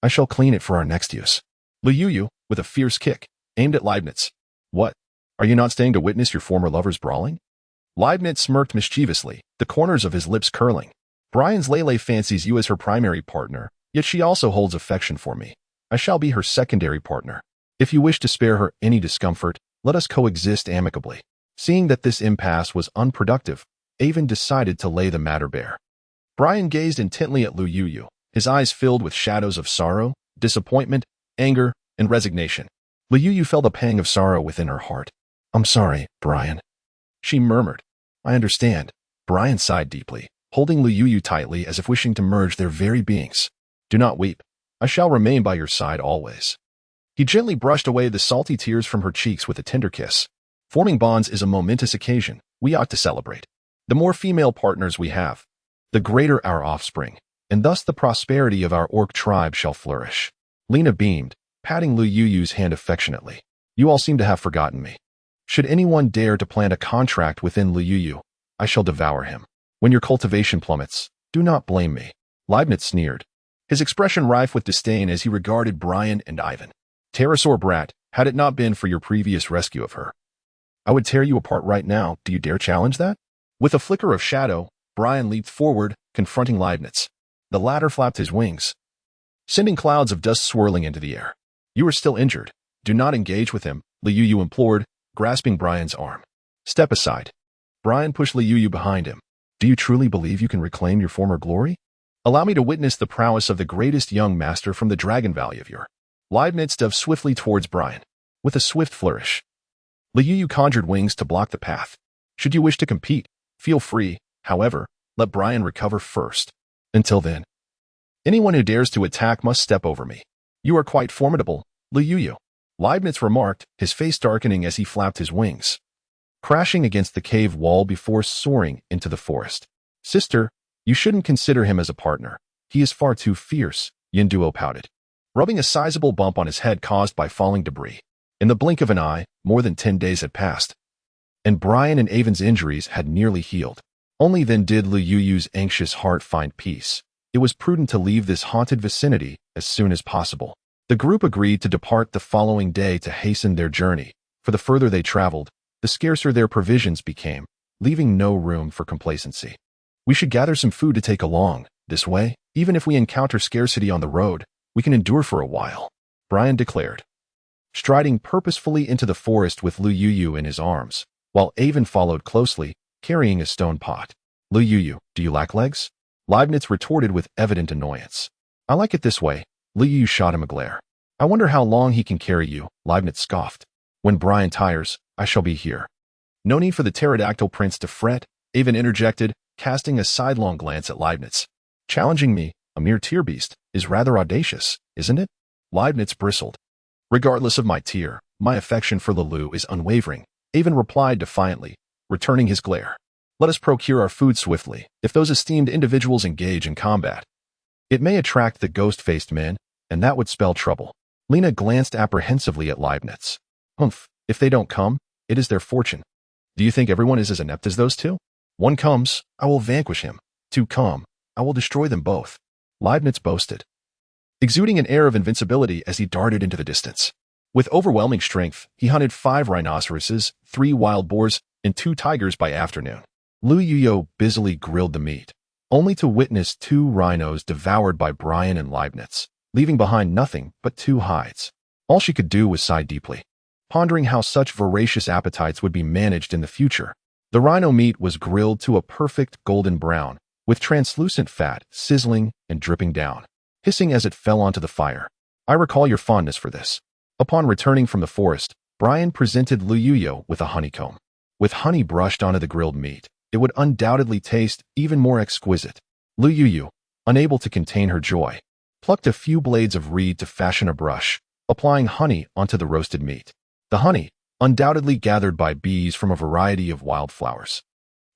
I shall clean it for our next use. Lu Yu, with a fierce kick, aimed at Leibniz. What? Are you not staying to witness your former lovers brawling? Leibniz smirked mischievously, the corners of his lips curling. Brian's Lele fancies you as her primary partner, yet she also holds affection for me. I shall be her secondary partner. If you wish to spare her any discomfort, let us coexist amicably. Seeing that this impasse was unproductive, Avon decided to lay the matter bare. Brian gazed intently at Lu Yu, his eyes filled with shadows of sorrow, disappointment, anger, and resignation. Lu Yu felt a pang of sorrow within her heart. I'm sorry, Brian, she murmured. I understand. Brian sighed deeply, holding Lu Yu tightly as if wishing to merge their very beings. Do not weep. I shall remain by your side always. He gently brushed away the salty tears from her cheeks with a tender kiss. Forming bonds is a momentous occasion. We ought to celebrate. The more female partners we have, the greater our offspring, and thus the prosperity of our orc tribe shall flourish. Lena beamed, patting Lu Yu's hand affectionately. You all seem to have forgotten me. Should anyone dare to plant a contract within Lu Yu, I shall devour him. When your cultivation plummets, do not blame me. Leibniz sneered, his expression rife with disdain as he regarded Brian and Ivan. Pterosaur brat, had it not been for your previous rescue of her, I would tear you apart right now. Do you dare challenge that? With a flicker of shadow, Brian leaped forward, confronting Leibniz. The latter flapped his wings, sending clouds of dust swirling into the air. You are still injured. Do not engage with him, Lu Yu implored, grasping Brian's arm. Step aside. Brian pushed Lu Yu behind him. Do you truly believe you can reclaim your former glory? Allow me to witness the prowess of the greatest young master from the Dragon Valley of your. Leibniz dove swiftly towards Brian. With a swift flourish, Lu Yu conjured wings to block the path. Should you wish to compete, feel free. However, let Brian recover first. Until then, anyone who dares to attack must step over me. You are quite formidable, Lu Yu. Leibniz remarked, his face darkening as he flapped his wings, crashing against the cave wall before soaring into the forest. Sister, you shouldn't consider him as a partner. He is far too fierce, Yinduo pouted, rubbing a sizable bump on his head caused by falling debris. In the blink of an eye, more than 10 days had passed, and Brian and Avon's injuries had nearly healed. Only then did Lu Yu's anxious heart find peace. It was prudent to leave this haunted vicinity as soon as possible. The group agreed to depart the following day to hasten their journey, for the further they traveled, the scarcer their provisions became, leaving no room for complacency. We should gather some food to take along. This way, even if we encounter scarcity on the road, we can endure for a while, Brian declared, striding purposefully into the forest with Lu Yu in his arms, while Avon followed closely, carrying a stone pot. Lu Yu, do you lack legs? Leibniz retorted with evident annoyance. I like it this way. Lu Yu shot him a glare. I wonder how long he can carry you, Leibniz scoffed. When Brian tires, I shall be here. No need for the pterodactyl prince to fret, Avon interjected, casting a sidelong glance at Leibniz. Challenging me, a mere tier beast, is rather audacious, isn't it? Leibniz bristled. Regardless of my tier, my affection for Lulu is unwavering, Avon replied defiantly, returning his glare. Let us procure our food swiftly. If those esteemed individuals engage in combat, it may attract the ghost-faced men, and that would spell trouble. Lena glanced apprehensively at Leibniz. Humph, if they don't come, it is their fortune. Do you think everyone is as inept as those two? One comes, I will vanquish him. Two come, I will destroy them both, Leibniz boasted, exuding an air of invincibility as he darted into the distance. With overwhelming strength, he hunted 5 rhinoceroses, 3 wild boars, and 2 tigers by afternoon. Lu Yu busily grilled the meat, only to witness 2 rhinos devoured by Brian and Leibniz, leaving behind nothing but 2 hides. All she could do was sigh deeply, pondering how such voracious appetites would be managed in the future. The rhino meat was grilled to a perfect golden brown, with translucent fat sizzling and dripping down, hissing as it fell onto the fire. I recall your fondness for this. Upon returning from the forest, Brian presented Lu Yuyu with a honeycomb. With honey brushed onto the grilled meat, it would undoubtedly taste even more exquisite. Lu Yuyu, unable to contain her joy, plucked a few blades of reed to fashion a brush, applying honey onto the roasted meat. The honey, undoubtedly gathered by bees from a variety of wildflowers,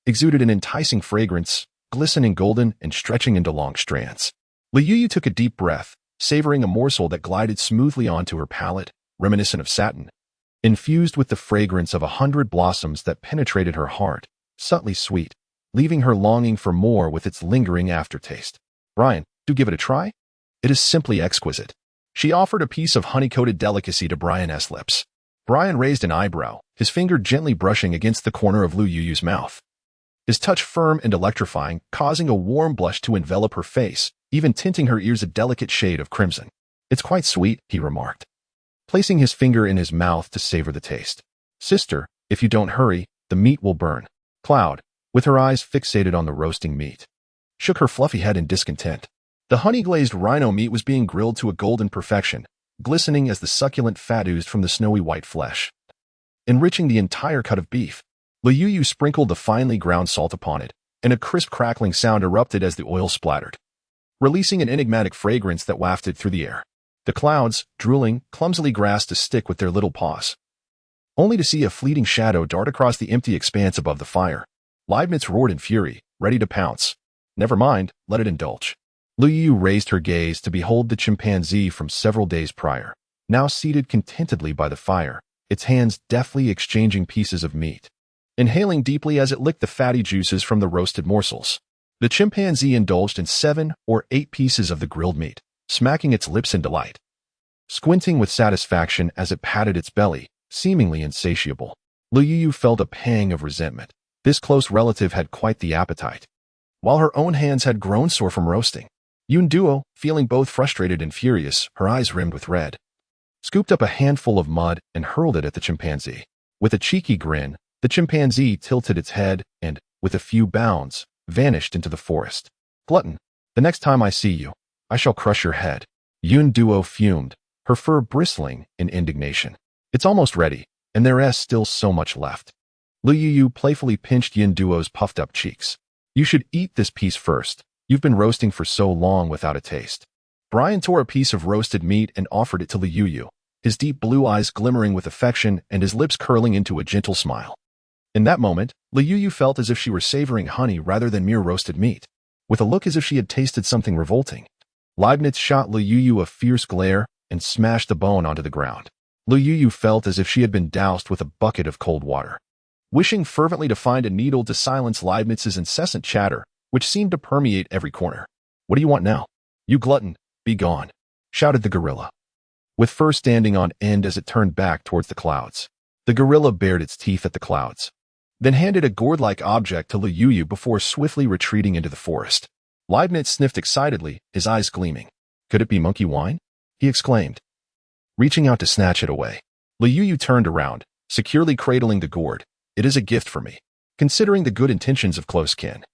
exuded an enticing fragrance, glistening golden and stretching into long strands. Lu Yuyu took a deep breath, savoring a morsel that glided smoothly onto her palate, reminiscent of satin, infused with the fragrance of 100 blossoms that penetrated her heart, subtly sweet, leaving her longing for more with its lingering aftertaste. Brian, do give it a try? It is simply exquisite. She offered a piece of honey-coated delicacy to Brian's lips. Brian raised an eyebrow, his finger gently brushing against the corner of Lu Yuyu's mouth. His touch firm and electrifying, causing a warm blush to envelop her face, even tinting her ears a delicate shade of crimson. It's quite sweet, he remarked, placing his finger in his mouth to savor the taste. Sister, if you don't hurry, the meat will burn. Cloud, with her eyes fixated on the roasting meat, shook her fluffy head in discontent. The honey-glazed rhino meat was being grilled to a golden perfection, glistening as the succulent fat oozed from the snowy white flesh, enriching the entire cut of beef. Lu Yuyu sprinkled the finely ground salt upon it, and a crisp crackling sound erupted as the oil splattered, releasing an enigmatic fragrance that wafted through the air. The clouds, drooling, clumsily grasped a stick with their little paws, only to see a fleeting shadow dart across the empty expanse above the fire. Leibniz roared in fury, ready to pounce. Never mind, let it indulge. Lu Yuyu raised her gaze to behold the chimpanzee from several days prior, now seated contentedly by the fire, its hands deftly exchanging pieces of meat, inhaling deeply as it licked the fatty juices from the roasted morsels. The chimpanzee indulged in 7 or 8 pieces of the grilled meat, smacking its lips in delight, squinting with satisfaction as it patted its belly, seemingly insatiable. Lu Yuyu felt a pang of resentment. This close relative had quite the appetite, while her own hands had grown sore from roasting. Yun Duo, feeling both frustrated and furious, her eyes rimmed with red, scooped up a handful of mud and hurled it at the chimpanzee. With a cheeky grin, the chimpanzee tilted its head and, with a few bounds, vanished into the forest. Glutton, the next time I see you, I shall crush your head. Yun Duo fumed, her fur bristling in indignation. It's almost ready, and there is still so much left. Lu Yuyu playfully pinched Yun Duo's puffed-up cheeks. You should eat this piece first. You've been roasting for so long without a taste. Brian tore a piece of roasted meat and offered it to Lu Yuyu, his deep blue eyes glimmering with affection and his lips curling into a gentle smile. In that moment, Lu Yuyu felt as if she were savoring honey rather than mere roasted meat, with a look as if she had tasted something revolting. Leibniz shot Lu Yuyu a fierce glare and smashed the bone onto the ground. Lu Yuyu felt as if she had been doused with a bucket of cold water, wishing fervently to find a needle to silence Leibniz's incessant chatter, which seemed to permeate every corner. What do you want now? You glutton, be gone, shouted the gorilla, with fur standing on end as it turned back towards the clouds. The gorilla bared its teeth at the clouds, then handed a gourd-like object to Lu Yuyu before swiftly retreating into the forest. Leibniz sniffed excitedly, his eyes gleaming. Could it be monkey wine? He exclaimed, reaching out to snatch it away. Lu Yuyu turned around, securely cradling the gourd. It is a gift for me. Considering the good intentions of close kin,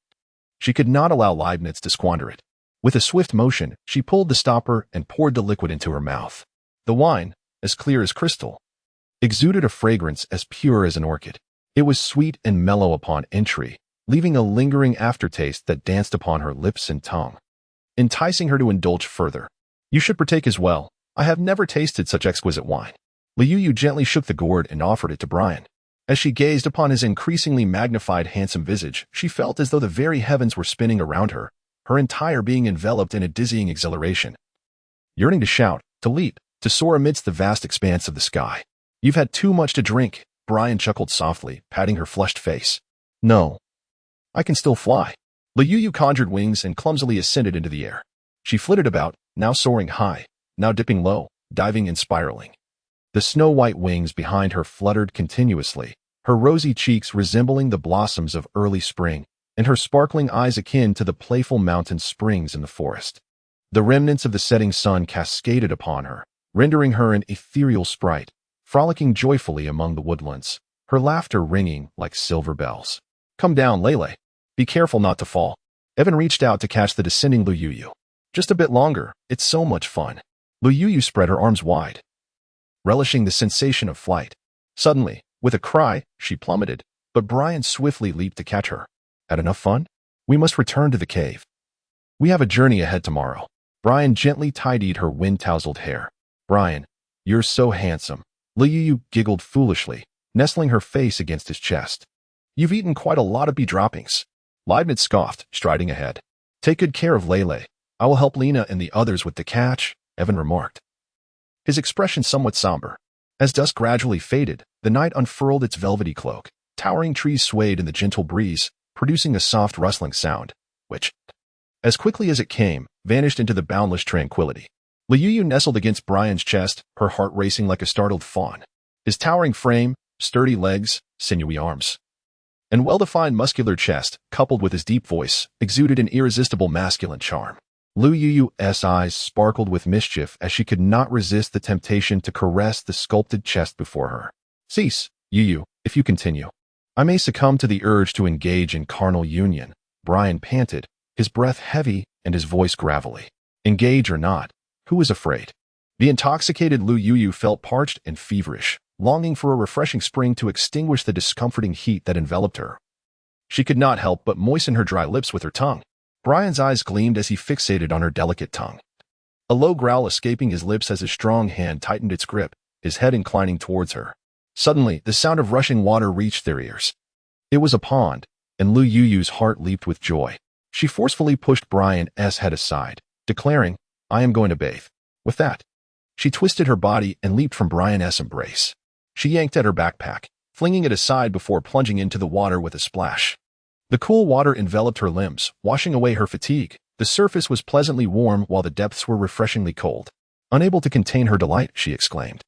she could not allow Leibniz to squander it. With a swift motion, she pulled the stopper and poured the liquid into her mouth. The wine, as clear as crystal, exuded a fragrance as pure as an orchid. It was sweet and mellow upon entry, leaving a lingering aftertaste that danced upon her lips and tongue, enticing her to indulge further. You should partake as well. I have never tasted such exquisite wine. Lu Yuyu gently shook the gourd and offered it to Brian. As she gazed upon his increasingly magnified, handsome visage, she felt as though the very heavens were spinning around her, her entire being enveloped in a dizzying exhilaration. Yearning to shout, to leap, to soar amidst the vast expanse of the sky. You've had too much to drink, Brian chuckled softly, patting her flushed face. No. I can still fly. Lu Yuyu conjured wings and clumsily ascended into the air. She flitted about, now soaring high, now dipping low, diving and spiraling. The snow-white wings behind her fluttered continuously, her rosy cheeks resembling the blossoms of early spring, and her sparkling eyes akin to the playful mountain springs in the forest. The remnants of the setting sun cascaded upon her, rendering her an ethereal sprite, frolicking joyfully among the woodlands, her laughter ringing like silver bells. Come down, Lele. Be careful not to fall. Evan reached out to catch the descending Lu Yuyu. Just a bit longer, it's so much fun. Lu Yu spread her arms wide, relishing the sensation of flight. Suddenly, with a cry, she plummeted, but Brian swiftly leaped to catch her. Had enough fun? We must return to the cave. We have a journey ahead tomorrow. Brian gently tidied her wind-tousled hair. Brian, you're so handsome. Lu Yu giggled foolishly, nestling her face against his chest. You've eaten quite a lot of bee droppings. Leibniz scoffed, striding ahead. Take good care of Lele. I will help Lena and the others with the catch, Evan remarked, his expression somewhat somber. As dusk gradually faded, the night unfurled its velvety cloak. Towering trees swayed in the gentle breeze, producing a soft rustling sound, which, as quickly as it came, vanished into the boundless tranquility. Lu Yu nestled against Brian's chest, her heart racing like a startled fawn. His towering frame, sturdy legs, sinewy arms, and well-defined muscular chest, coupled with his deep voice, exuded an irresistible masculine charm. Lu Yu's eyes sparkled with mischief as she could not resist the temptation to caress the sculpted chest before her. Cease, Yu, if you continue. I may succumb to the urge to engage in carnal union, Brian panted, his breath heavy and his voice gravelly. Engage or not, who is afraid? The intoxicated Lu Yu felt parched and feverish, longing for a refreshing spring to extinguish the discomforting heat that enveloped her. She could not help but moisten her dry lips with her tongue. Brian's eyes gleamed as he fixated on her delicate tongue, a low growl escaping his lips as his strong hand tightened its grip, his head inclining towards her. Suddenly, the sound of rushing water reached their ears. It was a pond, and Lu Yu's heart leaped with joy. She forcefully pushed Brian's head aside, declaring, I am going to bathe. With that, she twisted her body and leaped from Brian's embrace. She yanked at her backpack, flinging it aside before plunging into the water with a splash. The cool water enveloped her limbs, washing away her fatigue. The surface was pleasantly warm while the depths were refreshingly cold. Unable to contain her delight, she exclaimed,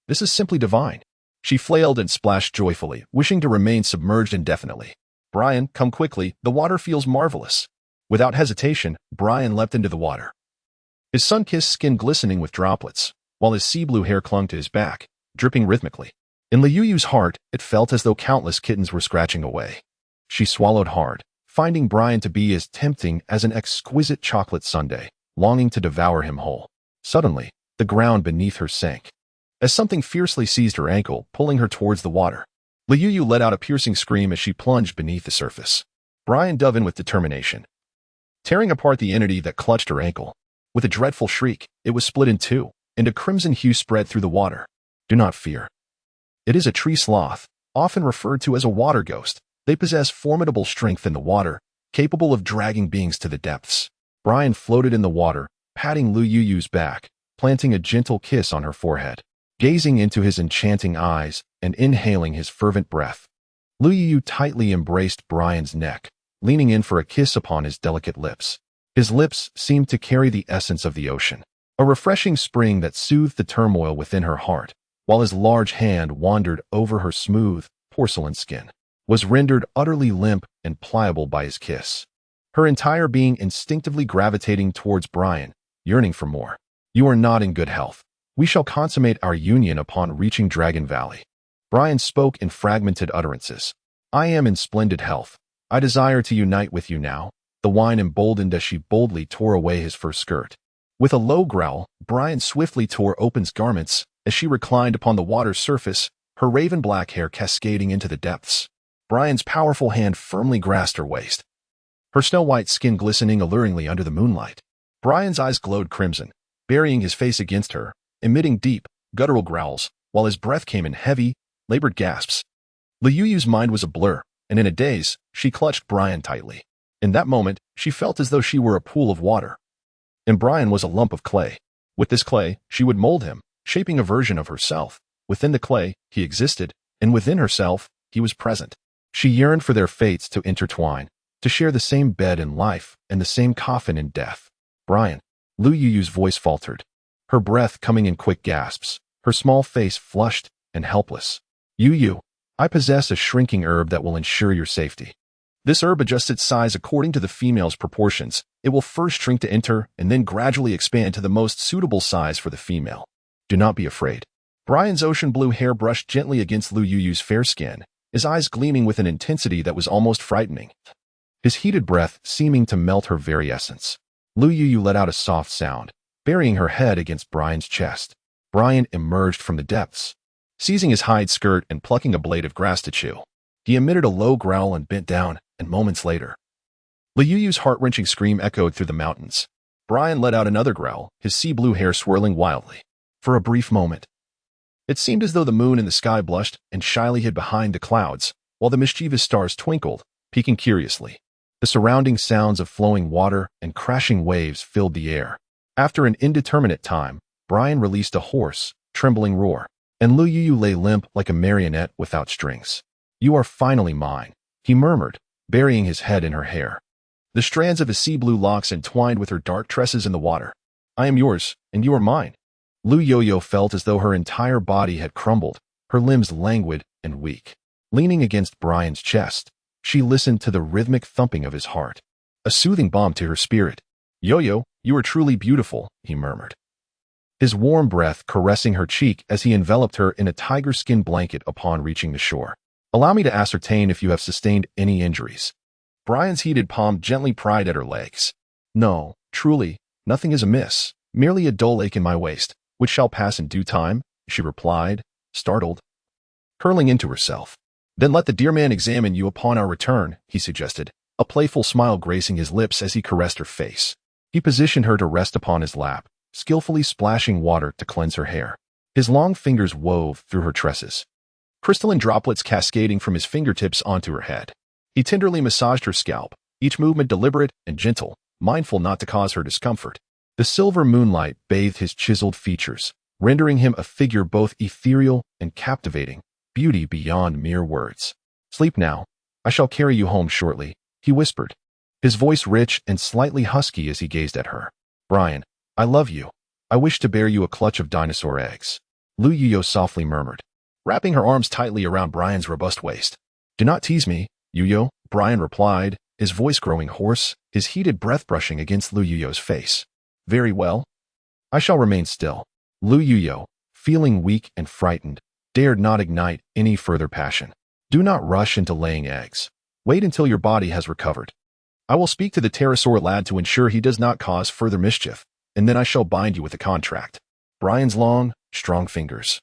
This is simply divine. She flailed and splashed joyfully, wishing to remain submerged indefinitely. Brian, come quickly, the water feels marvelous. Without hesitation, Brian leapt into the water, his sun-kissed skin glistening with droplets, while his sea-blue hair clung to his back, dripping rhythmically. In Lu Yu's heart, it felt as though countless kittens were scratching away. She swallowed hard, finding Brian to be as tempting as an exquisite chocolate sundae, longing to devour him whole. Suddenly, the ground beneath her sank, as something fiercely seized her ankle, pulling her towards the water. Lu Yu let out a piercing scream as she plunged beneath the surface. Brian dove in with determination, tearing apart the entity that clutched her ankle. With a dreadful shriek, it was split in two, and a crimson hue spread through the water. Do not fear. It is a tree sloth, often referred to as a water ghost. They possess formidable strength in the water, capable of dragging beings to the depths. Brian floated in the water, patting Lu Yu's back, planting a gentle kiss on her forehead, gazing into his enchanting eyes and inhaling his fervent breath. Lu Yu tightly embraced Brian's neck, leaning in for a kiss upon his delicate lips. His lips seemed to carry the essence of the ocean, a refreshing spring that soothed the turmoil within her heart, while his large hand wandered over her smooth, porcelain skin, was rendered utterly limp and pliable by his kiss. Her entire being instinctively gravitating towards Brian, yearning for more. You are not in good health. We shall consummate our union upon reaching Dragon Valley. Brian spoke in fragmented utterances. I am in splendid health. I desire to unite with you now. The wine emboldened as she boldly tore away his fur skirt. With a low growl, Brian swiftly tore open his garments as she reclined upon the water's surface, her raven black hair cascading into the depths. Brian's powerful hand firmly grasped her waist, her snow-white skin glistening alluringly under the moonlight. Brian's eyes glowed crimson, burying his face against her, emitting deep, guttural growls, while his breath came in heavy, labored gasps. Lu Yu's mind was a blur, and in a daze, she clutched Brian tightly. In that moment, she felt as though she were a pool of water, and Brian was a lump of clay. With this clay, she would mold him, shaping a version of herself. Within the clay, he existed, and within herself, he was present. She yearned for their fates to intertwine, to share the same bed in life and the same coffin in death. Brian, Lu Yu's voice faltered, her breath coming in quick gasps, her small face flushed and helpless. Yu, I possess a shrinking herb that will ensure your safety. This herb adjusts its size according to the female's proportions. It will first shrink to enter and then gradually expand to the most suitable size for the female. Do not be afraid. Brian's ocean blue hair brushed gently against Lu Yu's fair skin, his eyes gleaming with an intensity that was almost frightening, his heated breath seeming to melt her very essence. Lu Yu let out a soft sound, burying her head against Brian's chest. Brian emerged from the depths, seizing his hide skirt and plucking a blade of grass to chew. He emitted a low growl and bent down, and moments later, Liuyu's heart-wrenching scream echoed through the mountains. Brian let out another growl, his sea-blue hair swirling wildly. For a brief moment, it seemed as though the moon in the sky blushed and shyly hid behind the clouds, while the mischievous stars twinkled, peeking curiously. The surrounding sounds of flowing water and crashing waves filled the air. After an indeterminate time, Brian released a hoarse, trembling roar, and Liuyu lay limp like a marionette without strings. "You are finally mine," he murmured, burying his head in her hair. The strands of his sea-blue locks entwined with her dark tresses in the water. "I am yours, and you are mine." Lu Yo-Yo felt as though her entire body had crumbled, her limbs languid and weak. Leaning against Brian's chest, she listened to the rhythmic thumping of his heart, a soothing balm to her spirit. "Yo-Yo, you are truly beautiful," he murmured, his warm breath caressing her cheek as he enveloped her in a tiger-skin blanket upon reaching the shore. "Allow me to ascertain if you have sustained any injuries." Brian's heated palm gently pried at her legs. "No, truly, nothing is amiss, merely a dull ache in my waist, which shall pass in due time," she replied, startled, curling into herself. "Then let the dear man examine you upon our return," he suggested, a playful smile gracing his lips as he caressed her face. He positioned her to rest upon his lap, skillfully splashing water to cleanse her hair. His long fingers wove through her tresses, crystalline droplets cascading from his fingertips onto her head. He tenderly massaged her scalp, each movement deliberate and gentle, mindful not to cause her discomfort. The silver moonlight bathed his chiseled features, rendering him a figure both ethereal and captivating, beauty beyond mere words. "Sleep now. I shall carry you home shortly," he whispered, his voice rich and slightly husky as he gazed at her. "Brian, I love you. I wish to bear you a clutch of dinosaur eggs," Lu Yuyo softly murmured, wrapping her arms tightly around Brian's robust waist. "Do not tease me, Yuyo," Brian replied, his voice growing hoarse, his heated breath brushing against Lu Yuyo's face. "Very well. I shall remain still." Lu Yuyo, feeling weak and frightened, dared not ignite any further passion. "Do not rush into laying eggs. Wait until your body has recovered. I will speak to the pterosaur lad to ensure he does not cause further mischief, and then I shall bind you with a contract." Brian's long, strong fingers,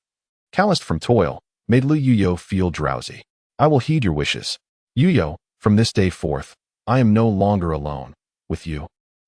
calloused from toil, made Lu Yuyo feel drowsy. "I will heed your wishes. Yuyo, from this day forth, I am no longer alone. With you,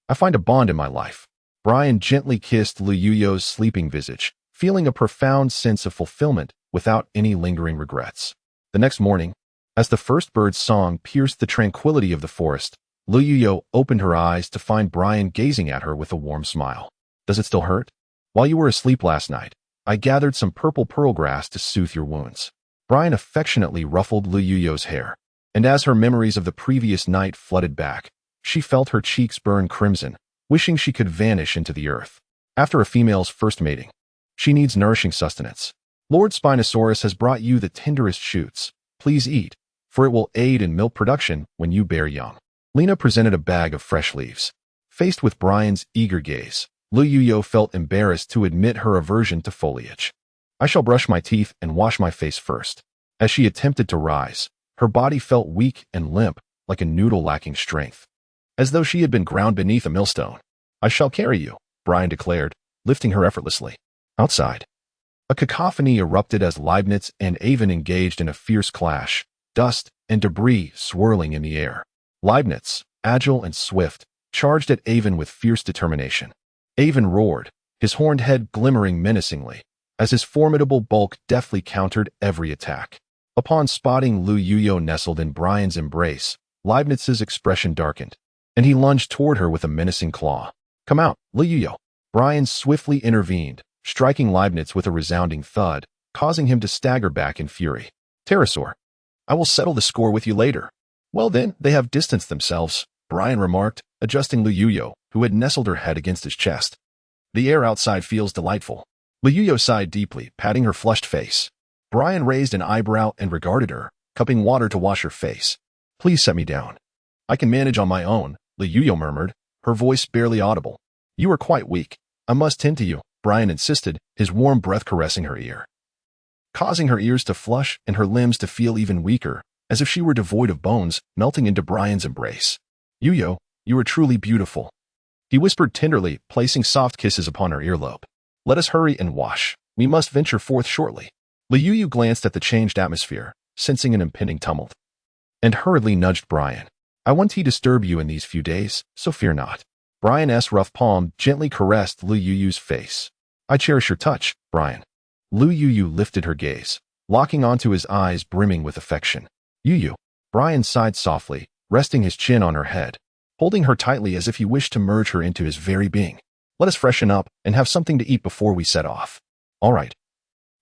I find a bond in my life." Brian gently kissed Lu Yuyo's sleeping visage, feeling a profound sense of fulfillment without any lingering regrets. The next morning, as the first bird's song pierced the tranquility of the forest, Lu Yuyo opened her eyes to find Brian gazing at her with a warm smile. "Does it still hurt? While you were asleep last night, I gathered some purple pearl grass to soothe your wounds." Brian affectionately ruffled Lu Yuyo's hair, and as her memories of the previous night flooded back, she felt her cheeks burn crimson, wishing she could vanish into the earth. After a female's first mating, she needs nourishing sustenance. Lord Spinosaurus has brought you the tenderest shoots. Please eat, for it will aid in milk production when you bear young. Lena presented a bag of fresh leaves. Faced with Brian's eager gaze, Lu Yuyo felt embarrassed to admit her aversion to foliage. "I shall brush my teeth and wash my face first." As she attempted to rise, her body felt weak and limp, like a noodle lacking strength, as though she had been ground beneath a millstone. "I shall carry you," Brian declared, lifting her effortlessly. Outside, a cacophony erupted as Leibniz and Avon engaged in a fierce clash, dust and debris swirling in the air. Leibniz, agile and swift, charged at Avon with fierce determination. Avon roared, his horned head glimmering menacingly, as his formidable bulk deftly countered every attack. Upon spotting Lu Yuyo nestled in Brian's embrace, Leibniz's expression darkened, and he lunged toward her with a menacing claw. "Come out, Lu Yuyo." Brian swiftly intervened, striking Leibniz with a resounding thud, causing him to stagger back in fury. "Pterosaur, I will settle the score with you later." "Well then, they have distanced themselves," Brian remarked, adjusting Lu Yuyo, who had nestled her head against his chest. "The air outside feels delightful." Lu Yuyo sighed deeply, patting her flushed face. Brian raised an eyebrow and regarded her, cupping water to wash her face. "Please set me down. I can manage on my own," Lu Yuyo murmured, her voice barely audible. "You are quite weak. I must tend to you," Brian insisted, his warm breath caressing her ear, causing her ears to flush and her limbs to feel even weaker, as if she were devoid of bones, melting into Brian's embrace. "Yuyo, you are truly beautiful." He whispered tenderly, placing soft kisses upon her earlobe. Let us hurry and wash. We must venture forth shortly. Liu glanced at the changed atmosphere, sensing an impending tumult, and hurriedly nudged Brian. I won't disturb you in these few days, so fear not. Brian's rough palm gently caressed Liu's face. I cherish your touch, Brian. Liu lifted her gaze, locking onto his eyes brimming with affection. Yu. Brian sighed softly, resting his chin on her head, holding her tightly as if he wished to merge her into his very being. Let us freshen up and have something to eat before we set off. All right.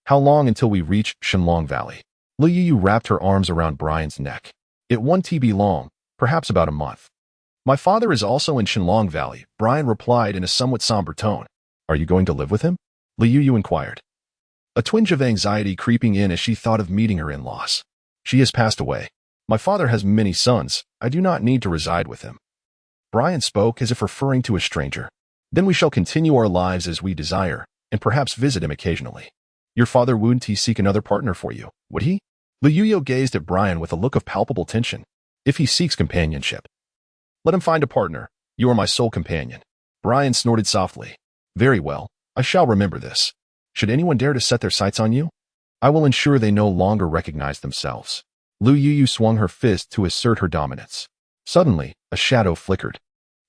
How long until we reach Shenlong Valley? Liu wrapped her arms around Brian's neck. It won't be long, perhaps about a month. My father is also in Shenlong Valley, Brian replied in a somewhat somber tone. Are you going to live with him? Liu inquired, a twinge of anxiety creeping in as she thought of meeting her in-laws. She has passed away. My father has many sons. I do not need to reside with him. Brian spoke as if referring to a stranger. Then we shall continue our lives as we desire, and perhaps visit him occasionally. Your father wouldn't seek another partner for you, would he? Liu gazed at Brian with a look of palpable tension. If he seeks companionship, let him find a partner. You are my sole companion. Brian snorted softly. Very well, I shall remember this. Should anyone dare to set their sights on you, I will ensure they no longer recognize themselves. Liu swung her fist to assert her dominance. Suddenly, a shadow flickered,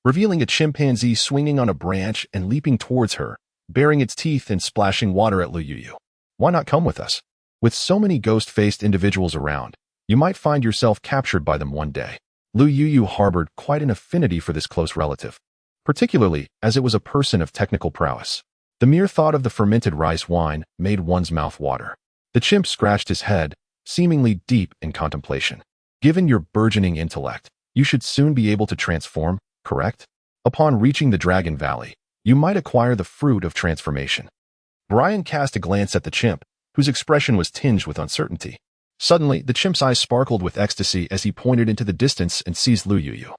revealing a chimpanzee swinging on a branch and leaping towards her, baring its teeth and splashing water at Liu. Why not come with us? With so many ghost-faced individuals around, you might find yourself captured by them one day. Liu harbored quite an affinity for this close relative, particularly as it was a person of technical prowess. The mere thought of the fermented rice wine made one's mouth water. The chimp scratched his head, seemingly deep in contemplation. Given your burgeoning intellect, you should soon be able to transform, correct? Upon reaching the Dragon Valley, you might acquire the fruit of transformation. Brian cast a glance at the chimp, whose expression was tinged with uncertainty. Suddenly, the chimp's eyes sparkled with ecstasy as he pointed into the distance and seized Liu.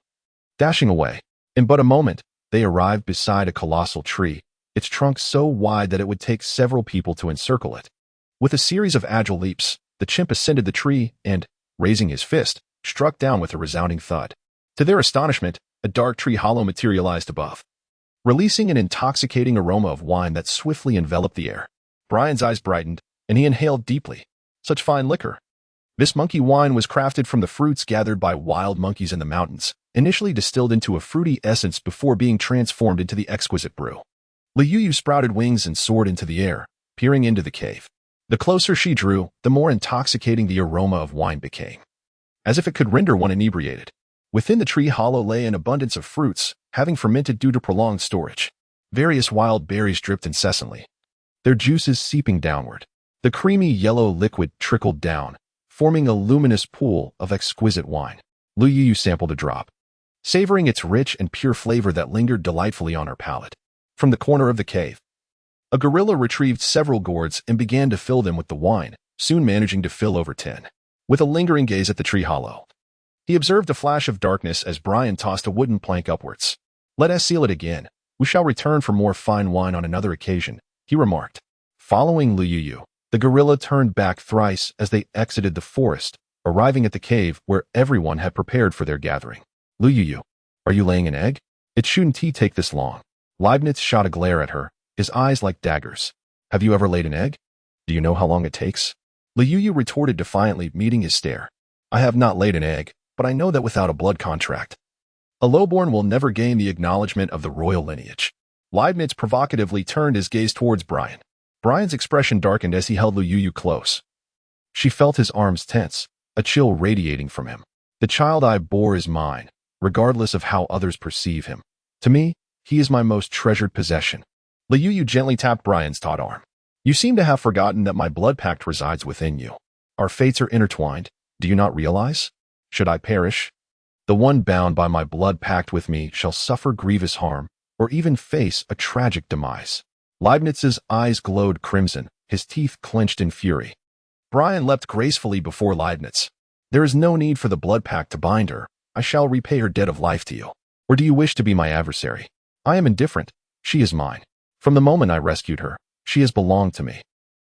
Dashing away, in but a moment, they arrived beside a colossal tree, its trunk so wide that it would take several people to encircle it. With a series of agile leaps, the chimp ascended the tree and, raising his fist, struck down with a resounding thud. To their astonishment, a dark tree hollow materialized above, releasing an intoxicating aroma of wine that swiftly enveloped the air. Brian's eyes brightened, and he inhaled deeply. Such fine liquor. This monkey wine was crafted from the fruits gathered by wild monkeys in the mountains, initially distilled into a fruity essence before being transformed into the exquisite brew. Liu sprouted wings and soared into the air, peering into the cave. The closer she drew, the more intoxicating the aroma of wine became, as if it could render one inebriated. Within the tree hollow lay an abundance of fruits, having fermented due to prolonged storage. Various wild berries dripped incessantly, their juices seeping downward. The creamy yellow liquid trickled down, forming a luminous pool of exquisite wine. Liu sampled a drop, savoring its rich and pure flavor that lingered delightfully on her palate. From the corner of the cave, a gorilla retrieved several gourds and began to fill them with the wine, soon managing to fill over 10. With a lingering gaze at the tree hollow, he observed a flash of darkness as Brian tossed a wooden plank upwards. Let us seal it again. We shall return for more fine wine on another occasion, he remarked. Following Liu, the gorilla turned back thrice as they exited the forest, arriving at the cave where everyone had prepared for their gathering. Liu, are you laying an egg? It shouldn't take this long. Leibniz shot a glare at her, his eyes like daggers. Have you ever laid an egg? Do you know how long it takes? Liu retorted defiantly, meeting his stare. I have not laid an egg, but I know that without a blood contract, a lowborn will never gain the acknowledgement of the royal lineage. Leibniz provocatively turned his gaze towards Brian. Brian's expression darkened as he held Liu close. She felt his arms tense, a chill radiating from him. The child I bore is mine, regardless of how others perceive him. To me, he is my most treasured possession. Liu gently tapped Brian's taut arm. You seem to have forgotten that my blood pact resides within you. Our fates are intertwined. Do you not realize? Should I perish, the one bound by my blood pact with me shall suffer grievous harm, or even face a tragic demise. Leibniz's eyes glowed crimson, his teeth clenched in fury. Brian leapt gracefully before Leibniz. There is no need for the blood pact to bind her. I shall repay her debt of life to you. Or do you wish to be my adversary? I am indifferent. She is mine. From the moment I rescued her, she has belonged to me.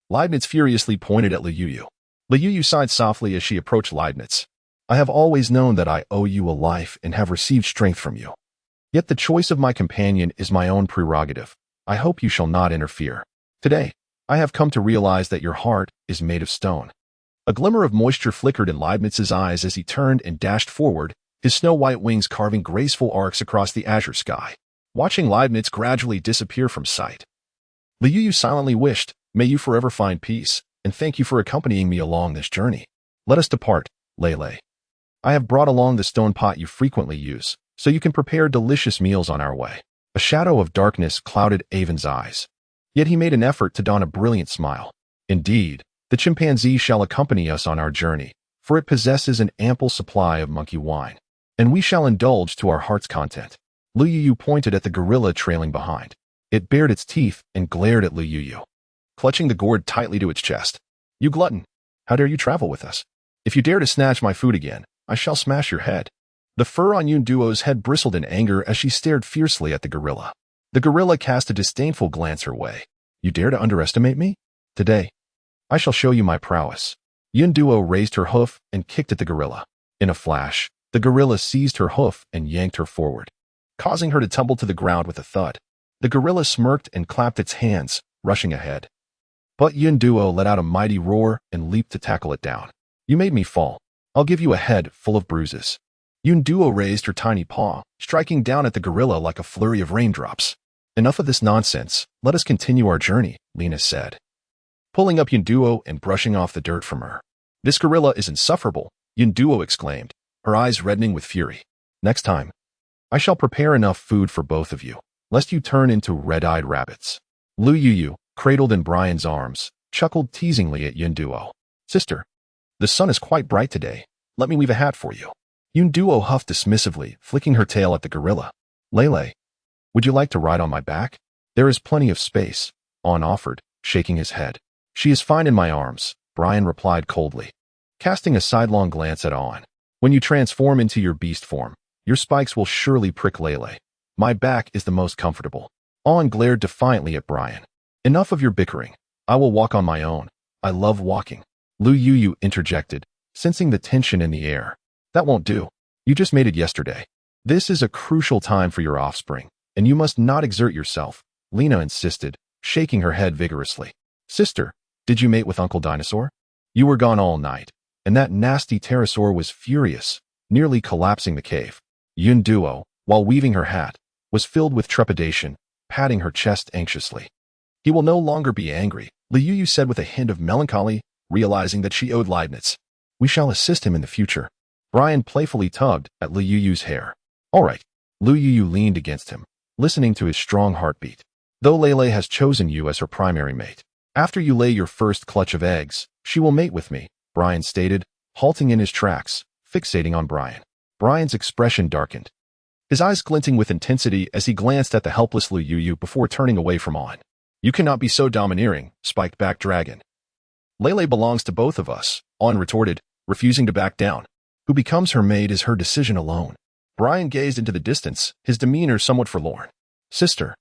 Leibniz furiously pointed at Liu. Liu sighed softly as she approached Leibniz. I have always known that I owe you a life and have received strength from you. Yet the choice of my companion is my own prerogative. I hope you shall not interfere. Today, I have come to realize that your heart is made of stone. A glimmer of moisture flickered in Leibniz's eyes as he turned and dashed forward, his snow-white wings carving graceful arcs across the azure sky. Watching Leibniz gradually disappear from sight, Liu Yu silently wished, "May you forever find peace, and thank you for accompanying me along this journey. Let us depart, Lele. I have brought along the stone pot you frequently use, so you can prepare delicious meals on our way." A shadow of darkness clouded Avon's eyes. Yet he made an effort to don a brilliant smile. "Indeed, the chimpanzee shall accompany us on our journey, for it possesses an ample supply of monkey wine, and we shall indulge to our heart's content." Liu Yu pointed at the gorilla trailing behind. It bared its teeth and glared at Liu Yu, clutching the gourd tightly to its chest. "You glutton! How dare you travel with us? If you dare to snatch my food again, I shall smash your head." The fur on Yun Duo's head bristled in anger as she stared fiercely at the gorilla. The gorilla cast a disdainful glance her way. "You dare to underestimate me? Today, I shall show you my prowess." Yun Duo raised her hoof and kicked at the gorilla. In a flash, the gorilla seized her hoof and yanked her forward, causing her to tumble to the ground with a thud. The gorilla smirked and clapped its hands, rushing ahead. But Yun Duo let out a mighty roar and leaped to tackle it down. "You made me fall. I'll give you a head full of bruises." Yun Duo raised her tiny paw, striking down at the gorilla like a flurry of raindrops. "Enough of this nonsense. Let us continue our journey," Lena said, pulling up Yun Duo and brushing off the dirt from her. "This gorilla is insufferable," Yun Duo exclaimed, her eyes reddening with fury. "Next time, I shall prepare enough food for both of you, lest you turn into red-eyed rabbits." Liu Yu, cradled in Brian's arms, chuckled teasingly at Yun Duo. "Sister, the sun is quite bright today. Let me weave a hat for you." Yun Duo huffed dismissively, flicking her tail at the gorilla. "Lele, would you like to ride on my back? There is plenty of space," On offered, shaking his head. "She is fine in my arms," Brian replied coldly, casting a sidelong glance at On. "When you transform into your beast form, your spikes will surely prick Lele. My back is the most comfortable." On glared defiantly at Brian. "Enough of your bickering. I will walk on my own. I love walking." Liu Yu interjected, sensing the tension in the air. "That won't do. You just made it yesterday. This is a crucial time for your offspring, and you must not exert yourself," Lena insisted, shaking her head vigorously. "Sister, did you mate with Uncle Dinosaur? You were gone all night, and that nasty pterosaur was furious, nearly collapsing the cave." Yun Duo, while weaving her hat, was filled with trepidation, patting her chest anxiously. "He will no longer be angry," Liu Yu said with a hint of melancholy, realizing that she owed Leibniz. "We shall assist him in the future." Brian playfully tugged at Liu Yu's hair. "All right." Liu Yu leaned against him, listening to his strong heartbeat. "Though Lele has chosen you as her primary mate, after you lay your first clutch of eggs, she will mate with me," Brian stated, halting in his tracks, fixating on Brian. Brian's expression darkened, his eyes glinting with intensity as he glanced at the helpless Liu Yu before turning away from On. "You cannot be so domineering," spiked back Dragon. "Lele belongs to both of us," On retorted, refusing to back down. "Who becomes her maid is her decision alone." Brian gazed into the distance, his demeanor somewhat forlorn. "Sister,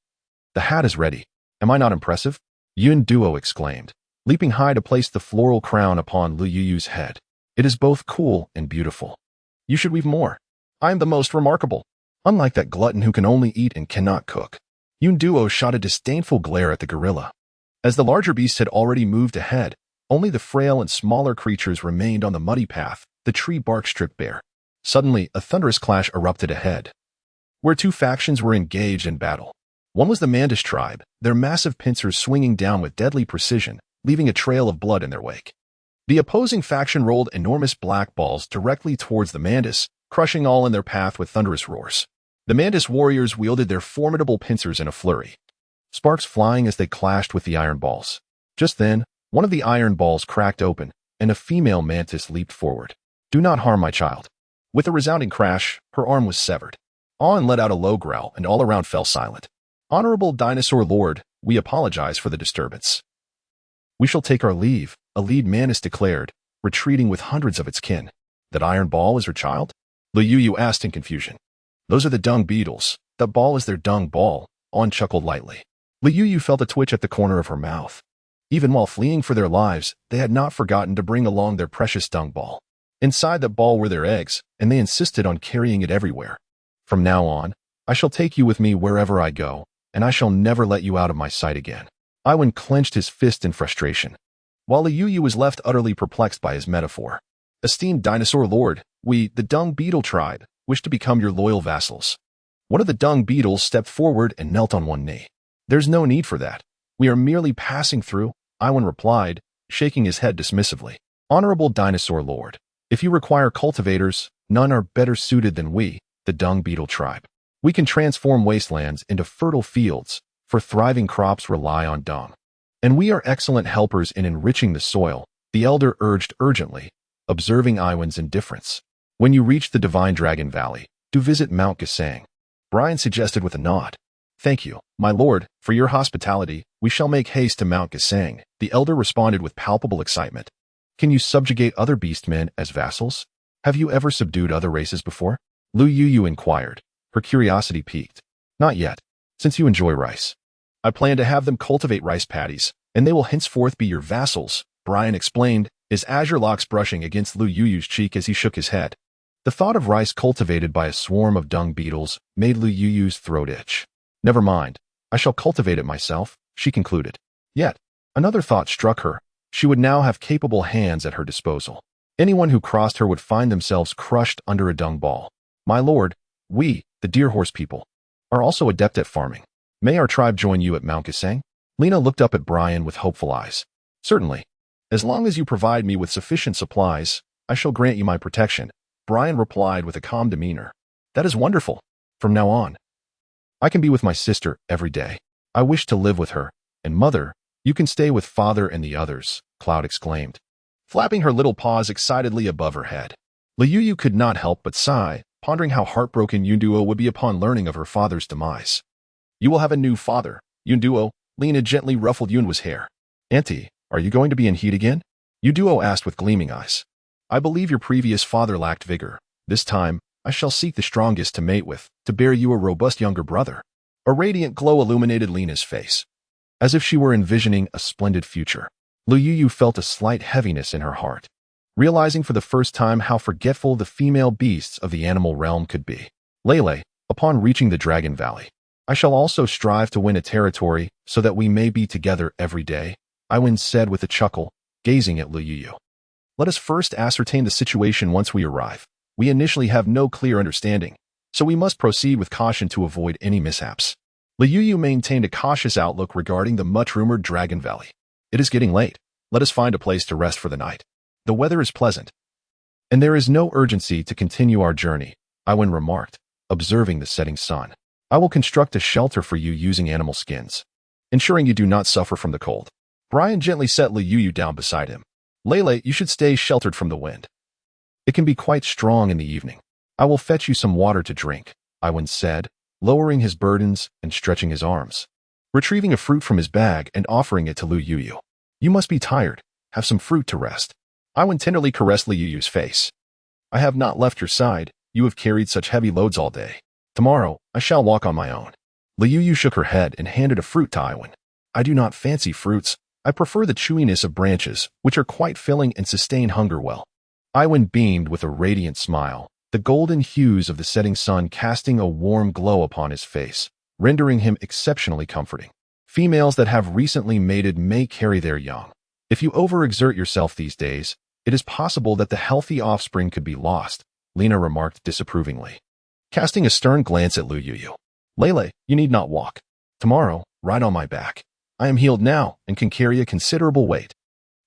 the hat is ready. Am I not impressive?" Yun Duo exclaimed, leaping high to place the floral crown upon Liu Yu's head. "It is both cool and beautiful. You should weave more. I am the most remarkable, unlike that glutton who can only eat and cannot cook." Yun Duo shot a disdainful glare at the gorilla. As the larger beast had already moved ahead, only the frail and smaller creatures remained on the muddy path, the tree bark stripped bare. Suddenly, a thunderous clash erupted ahead, where two factions were engaged in battle. One was the Banished tribe, their massive pincers swinging down with deadly precision, leaving a trail of blood in their wake. The opposing faction rolled enormous black balls directly towards the Mandis, crushing all in their path with thunderous roars. The Mandis warriors wielded their formidable pincers in a flurry, sparks flying as they clashed with the iron balls. Just then, one of the iron balls cracked open, and a female mantis leaped forward. "Do not harm my child." With a resounding crash, her arm was severed. On let out a low growl, and all around fell silent. "Honorable Dinosaur Lord, we apologize for the disturbance. We shall take our leave," a lead mantis declared, retreating with hundreds of its kin. "That iron ball is her child?" Liu Yu asked in confusion. "Those are the dung beetles. That ball is their dung ball," On chuckled lightly. Liu Yu felt a twitch at the corner of her mouth. Even while fleeing for their lives, they had not forgotten to bring along their precious dung ball. Inside that ball were their eggs, and they insisted on carrying it everywhere. From now on, I shall take you with me wherever I go, and I shall never let you out of my sight again. Iwan clenched his fist in frustration, while Liuyu was left utterly perplexed by his metaphor. Esteemed dinosaur lord, we, the dung beetle tribe, wish to become your loyal vassals. One of the dung beetles stepped forward and knelt on one knee. There's no need for that. We are merely passing through, Iwan replied, shaking his head dismissively. Honorable dinosaur lord, if you require cultivators, none are better suited than we, the dung beetle tribe. We can transform wastelands into fertile fields, for thriving crops rely on dung. And we are excellent helpers in enriching the soil, the elder urged urgently, observing Iwan's indifference. When you reach the Divine Dragon Valley, do visit Mount Gasang, Brian suggested with a nod. Thank you, my lord, for your hospitality. We shall make haste to Mount Gasang, the elder responded with palpable excitement. Can you subjugate other beastmen as vassals? Have you ever subdued other races before? Liuyu inquired, her curiosity piqued. Not yet, since you enjoy rice. I plan to have them cultivate rice paddies, and they will henceforth be your vassals, Brian explained, his azure locks brushing against Liuyu's cheek as he shook his head. The thought of rice cultivated by a swarm of dung beetles made Liuyu's throat itch. Never mind, I shall cultivate it myself, she concluded. Yet, another thought struck her. She would now have capable hands at her disposal. Anyone who crossed her would find themselves crushed under a dung ball. My lord, we, the deer horse people, are also adept at farming. May our tribe join you at Mount Gasang? Lena looked up at Brian with hopeful eyes. Certainly. As long as you provide me with sufficient supplies, I shall grant you my protection, Brian replied with a calm demeanor. That is wonderful. From now on, I can be with my sister every day. I wish to live with her. And mother, you can stay with father and the others, Cloud exclaimed, flapping her little paws excitedly above her head. Liuyu could not help but sigh, pondering how heartbroken Yunduo would be upon learning of her father's demise. You will have a new father, Yunduo. Lena gently ruffled Yunwa's hair. Auntie, are you going to be in heat again? Yunduo asked with gleaming eyes. I believe your previous father lacked vigor. This time, I shall seek the strongest to mate with, to bear you a robust younger brother. A radiant glow illuminated Lena's face, as if she were envisioning a splendid future. Liuyu felt a slight heaviness in her heart, realizing for the first time how forgetful the female beasts of the animal realm could be. Lele, upon reaching the Dragon Valley, I shall also strive to win a territory so that we may be together every day, Iwan said with a chuckle, gazing at Liuyu. Let us first ascertain the situation once we arrive. We initially have no clear understanding, so we must proceed with caution to avoid any mishaps. Liuyu maintained a cautious outlook regarding the much-rumored Dragon Valley. It is getting late. Let us find a place to rest for the night. The weather is pleasant, and there is no urgency to continue our journey, Iwan remarked, observing the setting sun. I will construct a shelter for you using animal skins, ensuring you do not suffer from the cold. Brian gently set Liuyu down beside him. Lele, you should stay sheltered from the wind. It can be quite strong in the evening. I will fetch you some water to drink, Iwan said, lowering his burdens and stretching his arms, retrieving a fruit from his bag and offering it to Liuyu. You must be tired. Have some fruit to rest. Iwan tenderly caressed Liuyu's face. I have not left your side. You have carried such heavy loads all day. Tomorrow, I shall walk on my own. Liuyu shook her head and handed a fruit to Iwan. I do not fancy fruits. I prefer the chewiness of branches, which are quite filling and sustain hunger well. Iwan beamed with a radiant smile, the golden hues of the setting sun casting a warm glow upon his face, rendering him exceptionally comforting. Females that have recently mated may carry their young. If you overexert yourself these days, it is possible that the healthy offspring could be lost, Lena remarked disapprovingly, casting a stern glance at Liuyu. Lele, you need not walk. Tomorrow, ride on my back. I am healed now and can carry a considerable weight.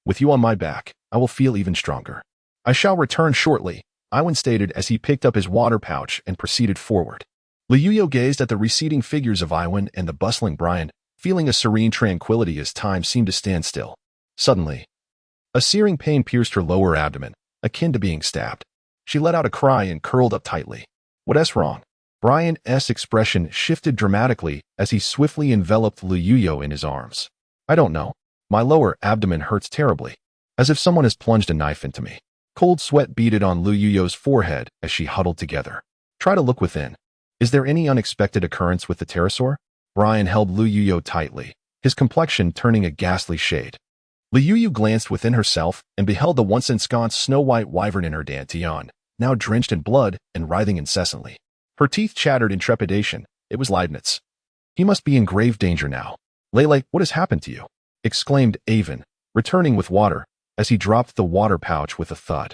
With you on my back, I will feel even stronger. I shall return shortly, Iwan stated as he picked up his water pouch and proceeded forward. Liuyu gazed at the receding figures of Iwan and the bustling Brian, feeling a serene tranquility as time seemed to stand still. Suddenly, a searing pain pierced her lower abdomen, akin to being stabbed. She let out a cry and curled up tightly. What's wrong? Brian's expression shifted dramatically as he swiftly enveloped Liuyu in his arms. I don't know. My lower abdomen hurts terribly, as if someone has plunged a knife into me. Cold sweat beaded on Liuyu's forehead as she huddled together. Try to look within. Is there any unexpected occurrence with the pterosaur? Brian held Liuyu tightly, his complexion turning a ghastly shade. Liuyu glanced within herself and beheld the once ensconced snow-white wyvern in her dantian, now drenched in blood and writhing incessantly. Her teeth chattered in trepidation. It was Leibniz. He must be in grave danger now. Lele, what has happened to you? Exclaimed Avon, returning with water, as he dropped the water pouch with a thud.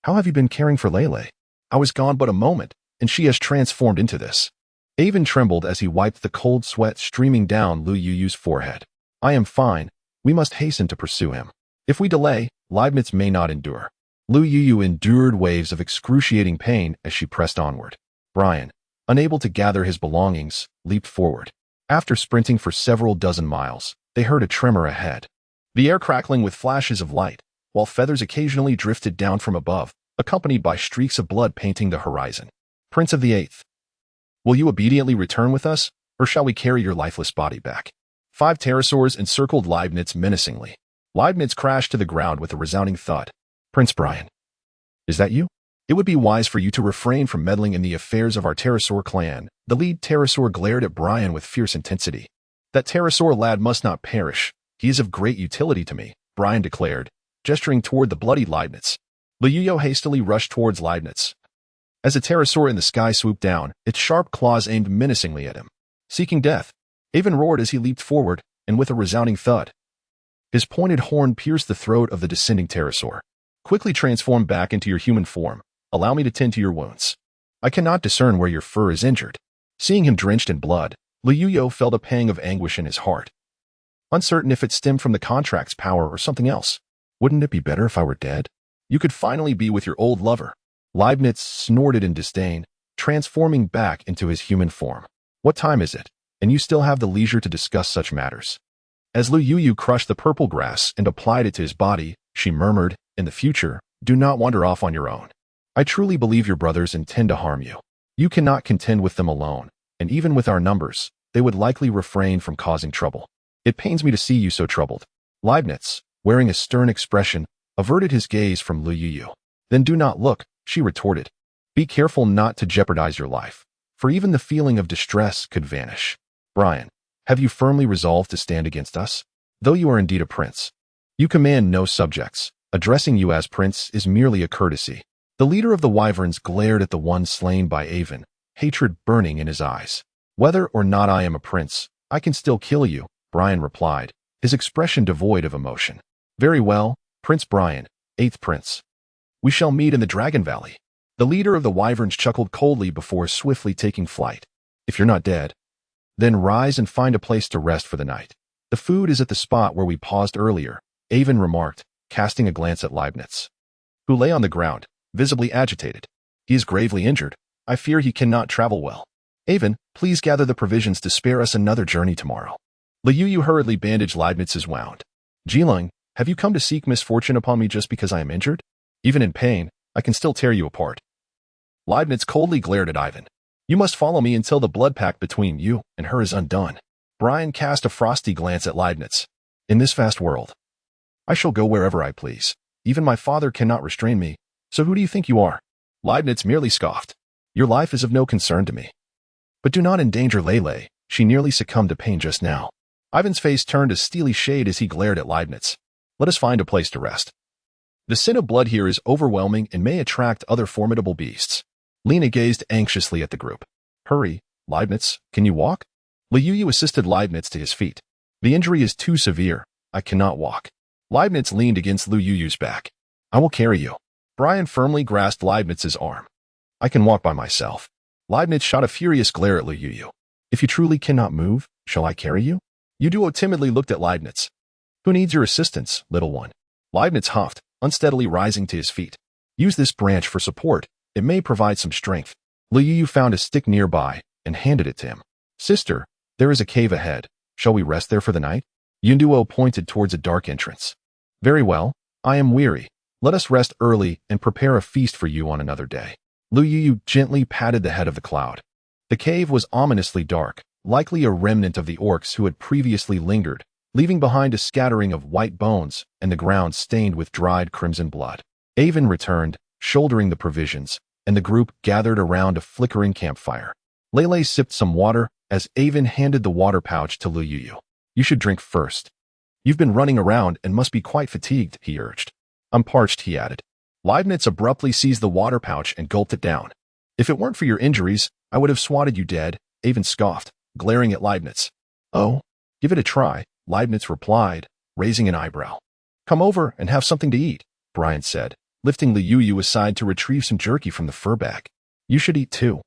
How have you been caring for Lele? I was gone but a moment, and she has transformed into this. Avon trembled as he wiped the cold sweat streaming down Lu Yuyu's forehead. I am fine. We must hasten to pursue him. If we delay, Leibniz may not endure. Lu Yuyu endured waves of excruciating pain as she pressed onward. Brian, unable to gather his belongings, leaped forward. After sprinting for several dozen miles, they heard a tremor ahead. The air crackling with flashes of light, while feathers occasionally drifted down from above, accompanied by streaks of blood painting the horizon. Prince of the Eighth, will you obediently return with us, or shall we carry your lifeless body back? 5 pterosaurs encircled Leibniz menacingly. Leibniz crashed to the ground with a resounding thud. Prince Brian, is that you? It would be wise for you to refrain from meddling in the affairs of our pterosaur clan. The lead pterosaur glared at Brian with fierce intensity. That pterosaur lad must not perish. He is of great utility to me, Brian declared, gesturing toward the bloody Leibniz. Luyuyo hastily rushed towards Leibniz. As a pterosaur in the sky swooped down, its sharp claws aimed menacingly at him. Seeking death, Avon roared as he leaped forward, and with a resounding thud, his pointed horn pierced the throat of the descending pterosaur. Quickly transform back into your human form. Allow me to tend to your wounds. I cannot discern where your fur is injured. Seeing him drenched in blood, Luyuyo felt a pang of anguish in his heart. Uncertain if it stemmed from the contract's power or something else. Wouldn't it be better if I were dead? You could finally be with your old lover. Leibniz snorted in disdain, transforming back into his human form. What time is it? And you still have the leisure to discuss such matters. As Luyuyu crushed the purple grass and applied it to his body, she murmured, in the future, do not wander off on your own. I truly believe your brothers intend to harm you. You cannot contend with them alone, and even with our numbers, they would likely refrain from causing trouble. It pains me to see you so troubled. Leibniz, wearing a stern expression, averted his gaze from Luyuyu. Then do not look, she retorted. Be careful not to jeopardize your life, for even the feeling of distress could vanish. Brian, have you firmly resolved to stand against us? Though you are indeed a prince, you command no subjects. Addressing you as prince is merely a courtesy. The leader of the wyverns glared at the one slain by Avon, hatred burning in his eyes. Whether or not I am a prince, I can still kill you, Brian replied, his expression devoid of emotion. Very well, Prince Brian, 8th Prince. We shall meet in the Dragon Valley. The leader of the wyverns chuckled coldly before swiftly taking flight. If you're not dead, then rise and find a place to rest for the night. The food is at the spot where we paused earlier, Avon remarked, casting a glance at Leibniz, who lay on the ground, visibly agitated. He is gravely injured. I fear he cannot travel well. Avon, please gather the provisions to spare us another journey tomorrow. Luyuyu hurriedly bandaged Leibniz's wound. Jilang, have you come to seek misfortune upon me just because I am injured? Even in pain, I can still tear you apart. Leibniz coldly glared at Ivan. You must follow me until the blood pact between you and her is undone. Brian cast a frosty glance at Leibniz. In this vast world, I shall go wherever I please. Even my father cannot restrain me. So who do you think you are? Leibniz merely scoffed. Your life is of no concern to me. But do not endanger Lele. She nearly succumbed to pain just now. Ivan's face turned a steely shade as he glared at Leibniz. Let us find a place to rest. The scent of blood here is overwhelming and may attract other formidable beasts. Lena gazed anxiously at the group. Hurry, Leibniz, can you walk? Luyuyu assisted Leibniz to his feet. The injury is too severe. I cannot walk. Leibniz leaned against Luyuyu's back. I will carry you. Brian firmly grasped Leibniz's arm. I can walk by myself. Leibniz shot a furious glare at Luyuyu. If you truly cannot move, shall I carry you? Yuduo timidly looked at Leibniz. Who needs your assistance, little one? Leibniz huffed, unsteadily rising to his feet. Use this branch for support. It may provide some strength. Luyuyu found a stick nearby and handed it to him. Sister, there is a cave ahead. Shall we rest there for the night? Yunduo pointed towards a dark entrance. Very well. I am weary. Let us rest early and prepare a feast for you on another day. Luyuyu gently patted the head of the cloud. The cave was ominously dark, likely a remnant of the orcs who had previously lingered, leaving behind a scattering of white bones and the ground stained with dried crimson blood. Avon returned, shouldering the provisions, and the group gathered around a flickering campfire. Lele sipped some water as Avon handed the water pouch to Luyuyu. You should drink first. You've been running around and must be quite fatigued, he urged. I'm parched, he added. Leibniz abruptly seized the water pouch and gulped it down. If it weren't for your injuries, I would have swatted you dead, Avon scoffed, glaring at Leibniz. Oh, give it a try, Leibniz replied, raising an eyebrow. Come over and have something to eat, Brian said, lifting Liu aside to retrieve some jerky from the fur bag. You should eat too.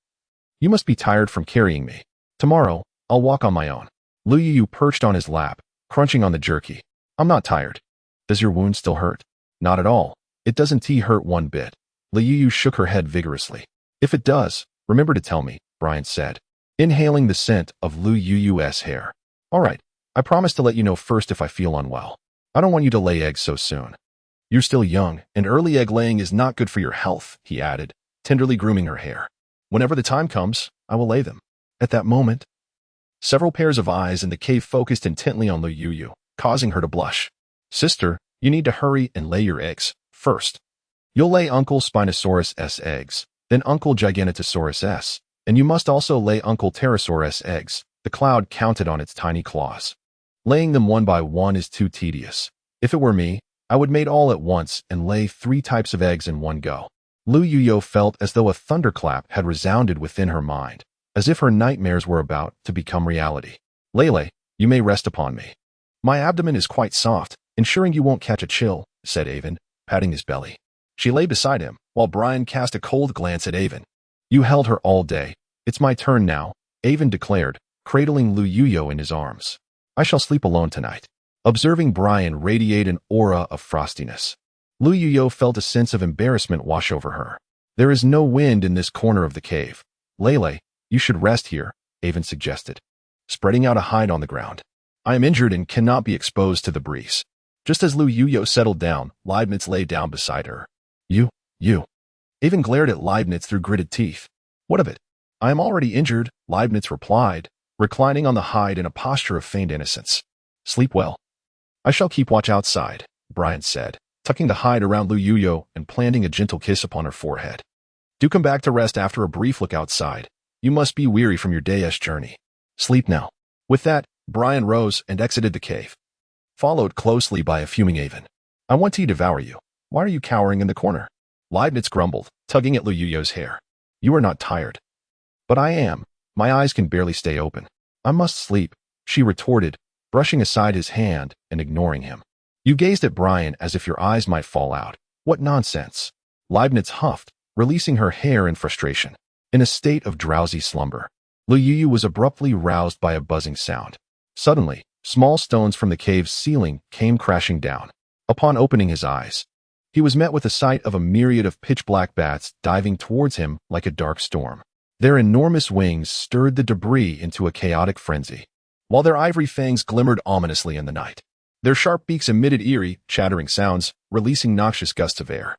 You must be tired from carrying me. Tomorrow, I'll walk on my own. Liu perched on his lap, crunching on the jerky. I'm not tired. Does your wound still hurt? Not at all. It doesn't hurt one bit. Liu shook her head vigorously. If it does, remember to tell me, Brian said, inhaling the scent of Liu's hair. All right, I promise to let you know first if I feel unwell. I don't want you to lay eggs so soon. You're still young, and early egg laying is not good for your health, he added, tenderly grooming her hair. Whenever the time comes, I will lay them. At that moment, several pairs of eyes in the cave focused intently on Liu, causing her to blush. Sister, you need to hurry and lay your eggs, first. You'll lay Uncle Spinosaurus' eggs, then Uncle Giganotosaurus', and you must also lay Uncle Pterosaurus' eggs, the cloud counted on its tiny claws. Laying them one by one is too tedious. If it were me, I would mate all at once and lay 3 types of eggs in one go. Liu felt as though a thunderclap had resounded within her mind, as if her nightmares were about to become reality. Lele, you may rest upon me. My abdomen is quite soft, ensuring you won't catch a chill, said Avon, patting his belly. She lay beside him, while Brian cast a cold glance at Avon. You held her all day. It's my turn now, Avon declared, cradling Liu in his arms. I shall sleep alone tonight. Observing Brian radiate an aura of frostiness, Liu felt a sense of embarrassment wash over her. There is no wind in this corner of the cave. Lele, you should rest here, Avon suggested, spreading out a hide on the ground. I am injured and cannot be exposed to the breeze. Just as Liu settled down, Leibniz lay down beside her. You. Avon glared at Leibniz through gritted teeth. What of it? I am already injured, Leibniz replied, reclining on the hide in a posture of feigned innocence. Sleep well. I shall keep watch outside, Brian said, tucking the hide around Liu and planting a gentle kiss upon her forehead. Do come back to rest after a brief look outside. You must be weary from your day's journey. Sleep now. With that, Brian rose and exited the cave, followed closely by a fuming Avon. I want to devour you. Why are you cowering in the corner? Leibniz grumbled, tugging at Liu's hair. You are not tired. But I am. My eyes can barely stay open. I must sleep, she retorted, brushing aside his hand and ignoring him. You gazed at Brian as if your eyes might fall out. What nonsense. Leibniz huffed, releasing her hair in frustration. In a state of drowsy slumber, Liu was abruptly roused by a buzzing sound. Suddenly, small stones from the cave's ceiling came crashing down. Upon opening his eyes, he was met with the sight of a myriad of pitch-black bats diving towards him like a dark storm. Their enormous wings stirred the debris into a chaotic frenzy, while their ivory fangs glimmered ominously in the night. Their sharp beaks emitted eerie, chattering sounds, releasing noxious gusts of air.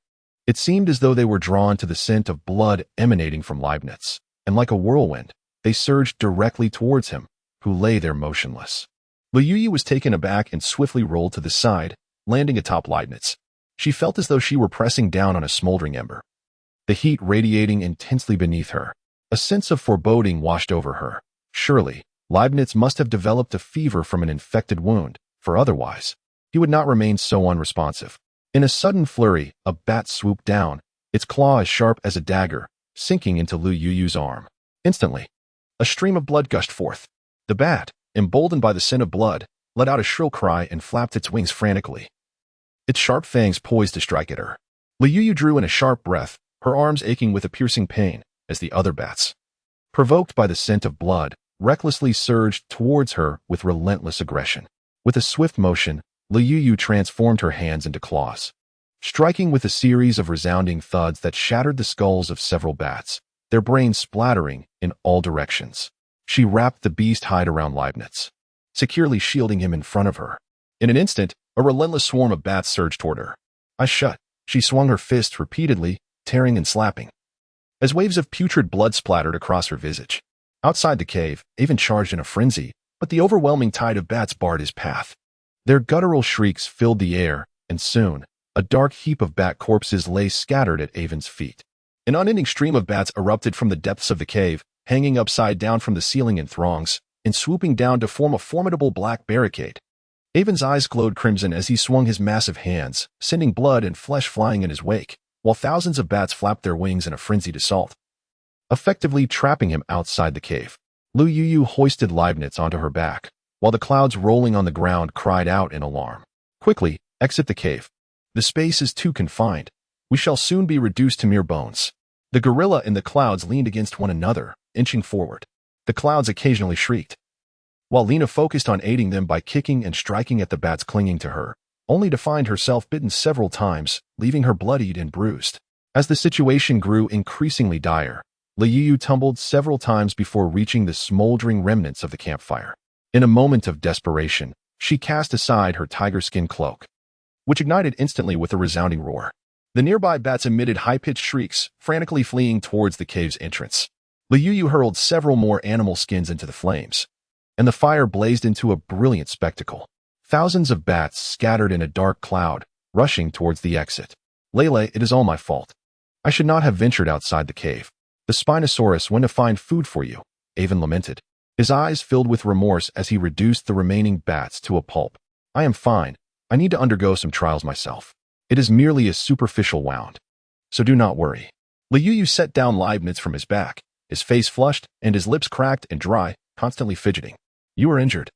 It seemed as though they were drawn to the scent of blood emanating from Leibniz, and like a whirlwind, they surged directly towards him, who lay there motionless. Liu was taken aback and swiftly rolled to the side, landing atop Leibniz. She felt as though she were pressing down on a smoldering ember, the heat radiating intensely beneath her. A sense of foreboding washed over her. Surely, Leibniz must have developed a fever from an infected wound, for otherwise, he would not remain so unresponsive. In a sudden flurry, a bat swooped down, its claw as sharp as a dagger, sinking into Liu's arm. Instantly, a stream of blood gushed forth. The bat, emboldened by the scent of blood, let out a shrill cry and flapped its wings frantically, its sharp fangs poised to strike at her. Liu drew in a sharp breath, her arms aching with a piercing pain, as the other bats, provoked by the scent of blood, recklessly surged towards her with relentless aggression. With a swift motion, Liu transformed her hands into claws, striking with a series of resounding thuds that shattered the skulls of several bats, their brains splattering in all directions. She wrapped the beast hide around Leibniz, securely shielding him in front of her. In an instant, a relentless swarm of bats surged toward her. Eyes shut, she swung her fists repeatedly, tearing and slapping, as waves of putrid blood splattered across her visage. Outside the cave, Avon charged in a frenzy, but the overwhelming tide of bats barred his path. Their guttural shrieks filled the air, and soon, a dark heap of bat corpses lay scattered at Avon's feet. An unending stream of bats erupted from the depths of the cave, hanging upside down from the ceiling in throngs, and swooping down to form a formidable black barricade. Avon's eyes glowed crimson as he swung his massive hands, sending blood and flesh flying in his wake, while thousands of bats flapped their wings in a frenzied assault. effectively trapping him outside the cave. Lu Yu hoisted Leibniz onto her back, while the clouds rolling on the ground cried out in alarm. Quickly, exit the cave. The space is too confined. We shall soon be reduced to mere bones. The gorilla and the clouds leaned against one another, inching forward. The clouds occasionally shrieked, while Lena focused on aiding them by kicking and striking at the bats clinging to her, only to find herself bitten several times, leaving her bloodied and bruised. As the situation grew increasingly dire, Lu Yu tumbled several times before reaching the smoldering remnants of the campfire. In a moment of desperation, she cast aside her tiger skin cloak, which ignited instantly with a resounding roar. The nearby bats emitted high-pitched shrieks, frantically fleeing towards the cave's entrance. Lu Yu hurled several more animal skins into the flames, and the fire blazed into a brilliant spectacle. Thousands of bats scattered in a dark cloud, rushing towards the exit. Lele, it is all my fault. I should not have ventured outside the cave. The Spinosaurus went to find food for you, Avon lamented. His eyes filled with remorse as he reduced the remaining bats to a pulp. I am fine. I need to undergo some trials myself. It is merely a superficial wound, so do not worry. Lu Yu set down Leibniz from his back, his face flushed and his lips cracked and dry, constantly fidgeting. You are injured.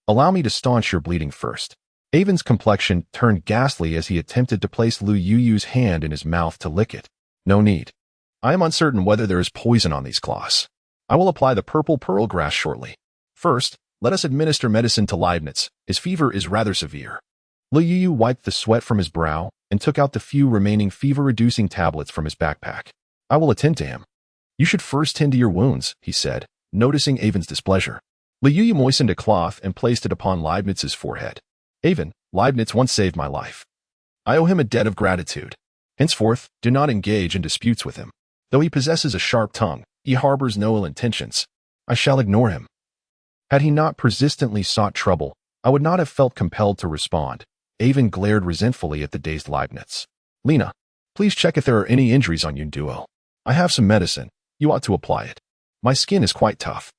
Allow me to staunch your bleeding first. Avon's complexion turned ghastly as he attempted to place Lu Yu's hand in his mouth to lick it. No need. I am uncertain whether there is poison on these claws. I will apply the purple pearl grass shortly. First, let us administer medicine to Leibniz. His fever is rather severe. Lu Yu wiped the sweat from his brow and took out the few remaining fever-reducing tablets from his backpack. I will attend to him. You should first tend to your wounds, he said, noticing Avon's displeasure. Lu Yu moistened a cloth and placed it upon Leibniz's forehead. Avon, Leibniz once saved my life. I owe him a debt of gratitude. Henceforth, do not engage in disputes with him. Though he possesses a sharp tongue, he harbors no ill intentions. I shall ignore him. Had he not persistently sought trouble, I would not have felt compelled to respond. Avon glared resentfully at the dazed Leibniz. Lena, please check if there are any injuries on you, duo. I have some medicine. You ought to apply it. My skin is quite tough.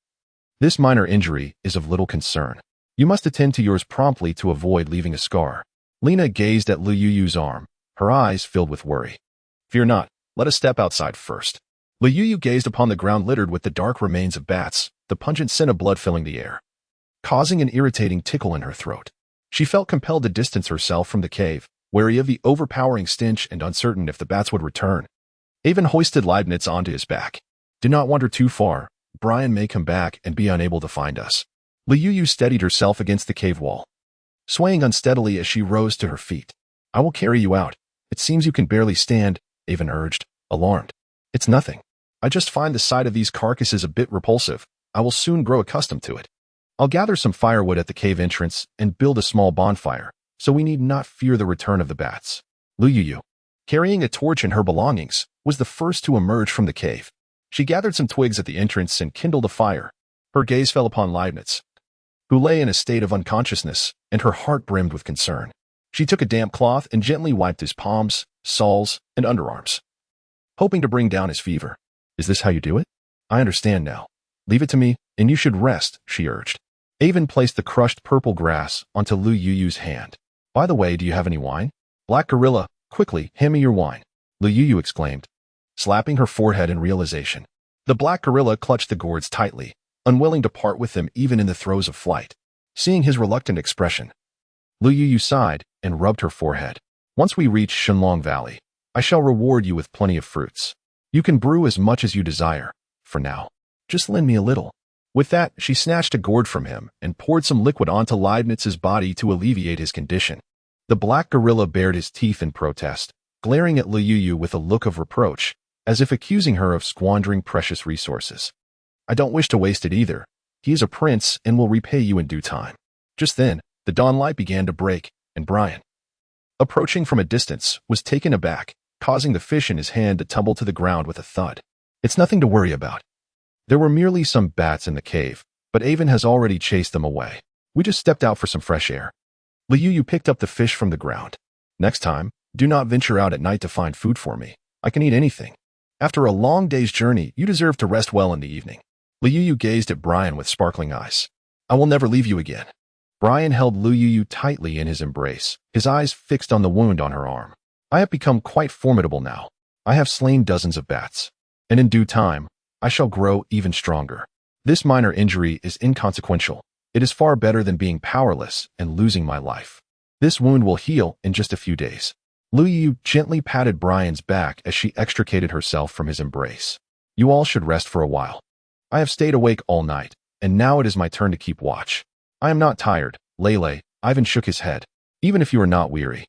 This minor injury is of little concern. You must attend to yours promptly to avoid leaving a scar. Lena gazed at Lu Yu's arm, her eyes filled with worry. Fear not. Let us step outside first. Lu Yu gazed upon the ground littered with the dark remains of bats, the pungent scent of blood filling the air, causing an irritating tickle in her throat. She felt compelled to distance herself from the cave, wary of the overpowering stench and uncertain if the bats would return. Avon hoisted Leibniz onto his back. Do not wander too far. Brian may come back and be unable to find us. Lu Yu steadied herself against the cave wall, swaying unsteadily as she rose to her feet. I will carry you out. It seems you can barely stand, Avon urged, alarmed. It's nothing. I just find the sight of these carcasses a bit repulsive. I will soon grow accustomed to it. I'll gather some firewood at the cave entrance and build a small bonfire, so we need not fear the return of the bats. Lu Yu, carrying a torch and her belongings, was the first to emerge from the cave. She gathered some twigs at the entrance and kindled a fire. Her gaze fell upon Leibniz, who lay in a state of unconsciousness, and her heart brimmed with concern. She took a damp cloth and gently wiped his palms, soles, and underarms, hoping to bring down his fever. Is this how you do it? I understand now. Leave it to me, and you should rest, she urged. Avon placed the crushed purple grass onto Lu Yu's hand. By the way, do you have any wine? Black Gorilla, quickly, hand me your wine, Lu Yu exclaimed, slapping her forehead in realization. The Black Gorilla clutched the gourds tightly, unwilling to part with them even in the throes of flight. Seeing his reluctant expression, Lu Yu sighed and rubbed her forehead. Once we reach Shenlong Valley, I shall reward you with plenty of fruits. You can brew as much as you desire. For now, just lend me a little. With that, she snatched a gourd from him and poured some liquid onto Leibniz's body to alleviate his condition. The Black Gorilla bared his teeth in protest, glaring at Lu Yu with a look of reproach, as if accusing her of squandering precious resources. I don't wish to waste it either. He is a prince and will repay you in due time. Just then, the dawn light began to break, and Brian, approaching from a distance, was taken aback, causing the fish in his hand to tumble to the ground with a thud. It's nothing to worry about. There were merely some bats in the cave, but Avon has already chased them away. We just stepped out for some fresh air. Lu Yu picked up the fish from the ground. Next time, do not venture out at night to find food for me. I can eat anything. After a long day's journey, you deserve to rest well in the evening. Lu Yu gazed at Brian with sparkling eyes. I will never leave you again. Brian held Lu Yu tightly in his embrace, his eyes fixed on the wound on her arm. I have become quite formidable now. I have slain dozens of bats, and in due time, I shall grow even stronger. This minor injury is inconsequential. It is far better than being powerless and losing my life. This wound will heal in just a few days. Lu Yu gently patted Brian's back as she extricated herself from his embrace. You all should rest for a while. I have stayed awake all night, and now it is my turn to keep watch. I am not tired, Lele. Ivan shook his head. Even if you are not weary,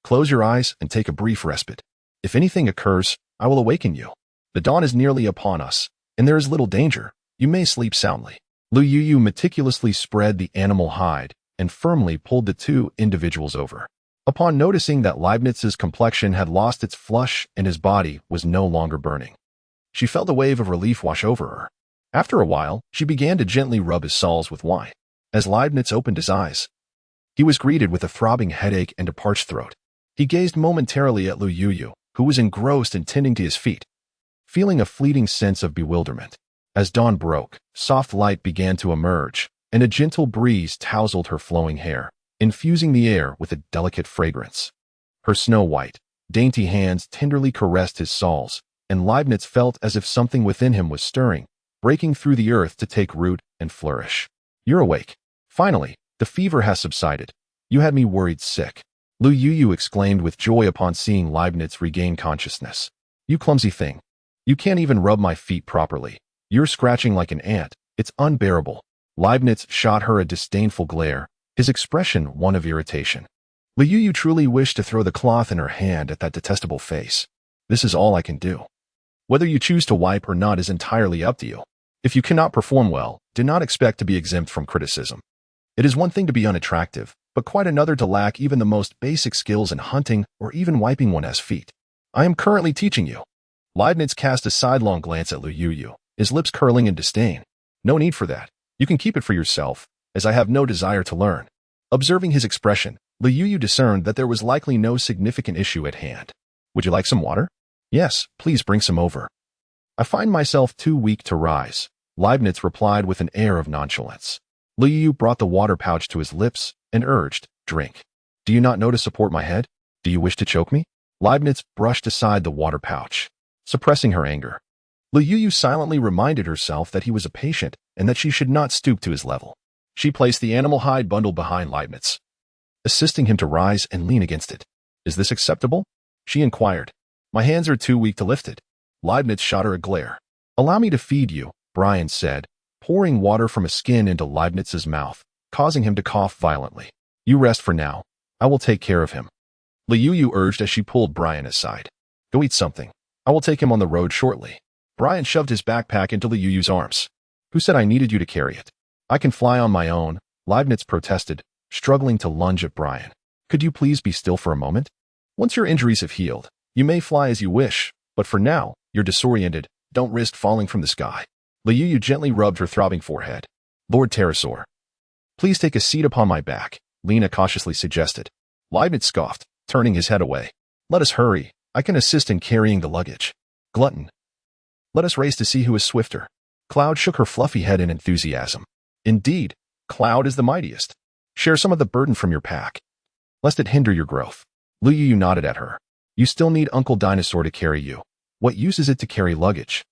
close your eyes and take a brief respite. If anything occurs, I will awaken you. The dawn is nearly upon us, and there is little danger. You may sleep soundly. Lu Yu meticulously spread the animal hide and firmly pulled the two individuals over. Upon noticing that Leibniz's complexion had lost its flush and his body was no longer burning, she felt a wave of relief wash over her. After a while, she began to gently rub his soles with wine. As Leibniz opened his eyes, he was greeted with a throbbing headache and a parched throat. He gazed momentarily at Lu Yu, who was engrossed in tending to his feet, feeling a fleeting sense of bewilderment. As dawn broke, soft light began to emerge, and a gentle breeze tousled her flowing hair, infusing the air with a delicate fragrance. Her snow-white, dainty hands tenderly caressed his soles, and Leibniz felt as if something within him was stirring, breaking through the earth to take root and flourish. You're awake. Finally, the fever has subsided. You had me worried sick. Lu Yu exclaimed with joy upon seeing Leibniz regain consciousness. You clumsy thing. You can't even rub my feet properly. You're scratching like an ant. It's unbearable. Leibniz shot her a disdainful glare, his expression one of irritation. Lu Yu truly wished to throw the cloth in her hand at that detestable face. This is all I can do. Whether you choose to wipe or not is entirely up to you. If you cannot perform well, do not expect to be exempt from criticism. It is one thing to be unattractive, but quite another to lack even the most basic skills in hunting or even wiping one's feet. I am currently teaching you. Leibniz cast a sidelong glance at Lu Yu, his lips curling in disdain. No need for that. You can keep it for yourself, as I have no desire to learn. Observing his expression, Lu Yu discerned that there was likely no significant issue at hand. Would you like some water? Yes, please bring some over. I find myself too weak to rise, Leibniz replied with an air of nonchalance. Lu Yu brought the water pouch to his lips and urged, drink. Do you not know to support my head? Do you wish to choke me? Leibniz brushed aside the water pouch, suppressing her anger. Lu Yu silently reminded herself that he was a patient and that she should not stoop to his level. She placed the animal hide bundle behind Leibniz, assisting him to rise and lean against it. Is this acceptable? She inquired. My hands are too weak to lift it. Leibniz shot her a glare. Allow me to feed you, Brian said, pouring water from a skin into Leibniz's mouth, causing him to cough violently. You rest for now. I will take care of him. Lu Yu urged as she pulled Brian aside. Go eat something. I will take him on the road shortly. Brian shoved his backpack into Lu Yu's arms. Who said I needed you to carry it? I can fly on my own, Leibniz protested, struggling to lunge at Brian. Could you please be still for a moment? Once your injuries have healed, you may fly as you wish, but for now, you're disoriented. Don't risk falling from the sky. Lu Yu gently rubbed her throbbing forehead. Lord Pterosaur, please take a seat upon my back, Lena cautiously suggested. Leibniz scoffed, turning his head away. Let us hurry. I can assist in carrying the luggage. Glutton. Let us race to see who is swifter. Cloud shook her fluffy head in enthusiasm. Indeed, Cloud is the mightiest. Share some of the burden from your pack, lest it hinder your growth. Lu Yu nodded at her. You still need Uncle Dinosaur to carry you. What use is it to carry luggage?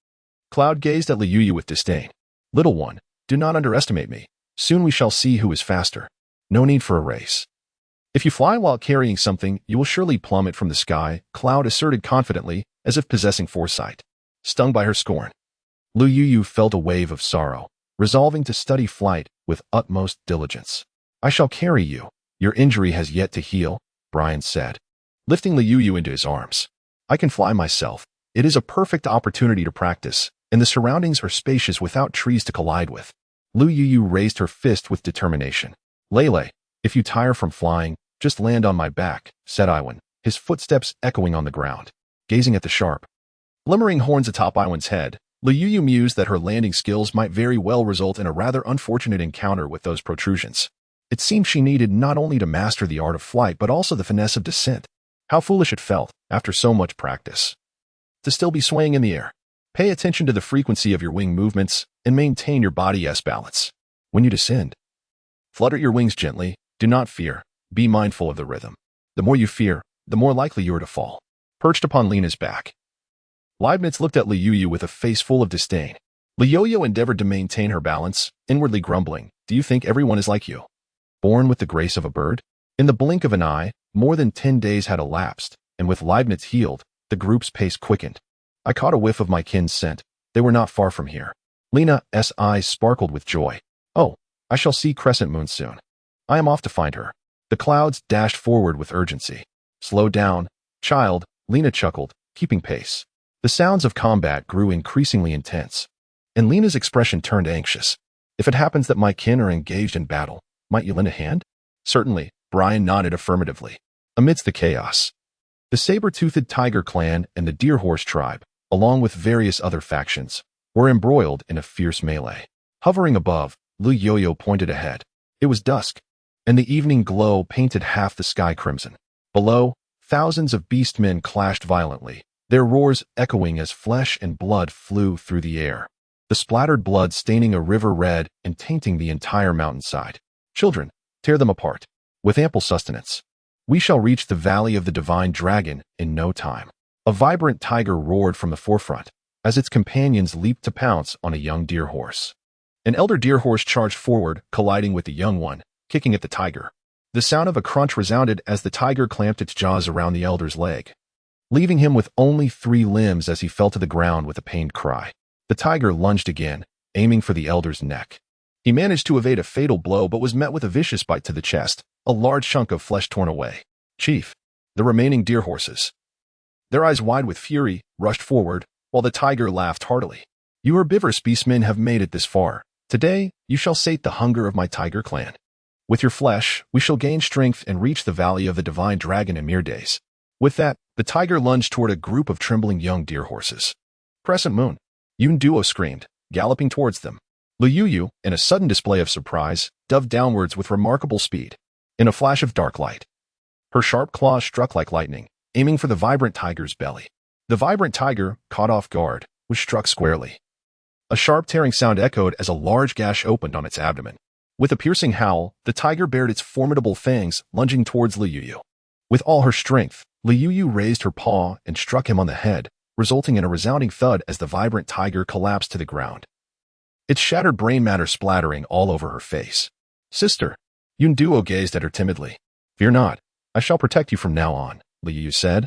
Cloud gazed at Lu Yu with disdain. Little one, do not underestimate me. Soon we shall see who is faster. No need for a race. If you fly while carrying something, you will surely plummet from the sky, Cloud asserted confidently, as if possessing foresight. Stung by her scorn, Lu Yu felt a wave of sorrow, resolving to study flight with utmost diligence. I shall carry you. Your injury has yet to heal, Brian said, lifting Lu Yu into his arms. I can fly myself. It is a perfect opportunity to practice, and the surroundings are spacious without trees to collide with. Lu Yu raised her fist with determination. Lele, if you tire from flying, just land on my back, said Iwan, his footsteps echoing on the ground. Gazing at the sharp, glimmering horns atop Iwan's head, Lu Yu mused that her landing skills might very well result in a rather unfortunate encounter with those protrusions. It seemed she needed not only to master the art of flight but also the finesse of descent. How foolish it felt, after so much practice, to still be swaying in the air. Pay attention to the frequency of your wing movements and maintain your body's balance. When you descend, flutter your wings gently. Do not fear. Be mindful of the rhythm. The more you fear, the more likely you are to fall. Perched upon Lena's back, Leibniz looked at Liu with a face full of disdain. Liu endeavored to maintain her balance, inwardly grumbling, "Do you think everyone is like you? Born with the grace of a bird?" In the blink of an eye, more than 10 days had elapsed, and with Leibniz healed, the group's pace quickened. I caught a whiff of my kin's scent. They were not far from here. Lena's eyes sparkled with joy. "Oh, I shall see Crescent Moon soon. I am off to find her." The clouds dashed forward with urgency. "Slow down, child," Lena chuckled, keeping pace. The sounds of combat grew increasingly intense, and Lena's expression turned anxious. "If it happens that my kin are engaged in battle, might you lend a hand?" "Certainly," Brian nodded affirmatively. Amidst the chaos, the saber-toothed tiger clan and the deer-horse tribe, along with various other factions, were embroiled in a fierce melee. Hovering above, Liu pointed ahead. It was dusk, and the evening glow painted half the sky crimson. Below, thousands of beastmen clashed violently, their roars echoing as flesh and blood flew through the air, the splattered blood staining a river red and tainting the entire mountainside. "Children, tear them apart. With ample sustenance, we shall reach the Valley of the Divine Dragon in no time." A vibrant tiger roared from the forefront, as its companions leaped to pounce on a young deer horse. An elder deer horse charged forward, colliding with the young one, kicking at the tiger. The sound of a crunch resounded as the tiger clamped its jaws around the elder's leg, leaving him with only 3 limbs as he fell to the ground with a pained cry. The tiger lunged again, aiming for the elder's neck. He managed to evade a fatal blow but was met with a vicious bite to the chest, a large chunk of flesh torn away. "Chief," the remaining deer horses, their eyes wide with fury, rushed forward, while the tiger laughed heartily. "You herbivorous beastmen have made it this far. Today, you shall sate the hunger of my tiger clan. With your flesh, we shall gain strength and reach the Valley of the Divine Dragon in mere days." With that, the tiger lunged toward a group of trembling young deer horses. "Crescent Moon," Yun Duo screamed, galloping towards them. Liu, in a sudden display of surprise, dove downwards with remarkable speed. In a flash of dark light, her sharp claws struck like lightning, aiming for the vibrant tiger's belly. The vibrant tiger, caught off guard, was struck squarely. A sharp tearing sound echoed as a large gash opened on its abdomen. With a piercing howl, the tiger bared its formidable fangs, lunging towards Liu. With all her strength, Liu raised her paw and struck him on the head, resulting in a resounding thud as the vibrant tiger collapsed to the ground, its shattered brain matter splattering all over her face. "Sister," Yun Duo gazed at her timidly. "Fear not, I shall protect you from now on," Liu said,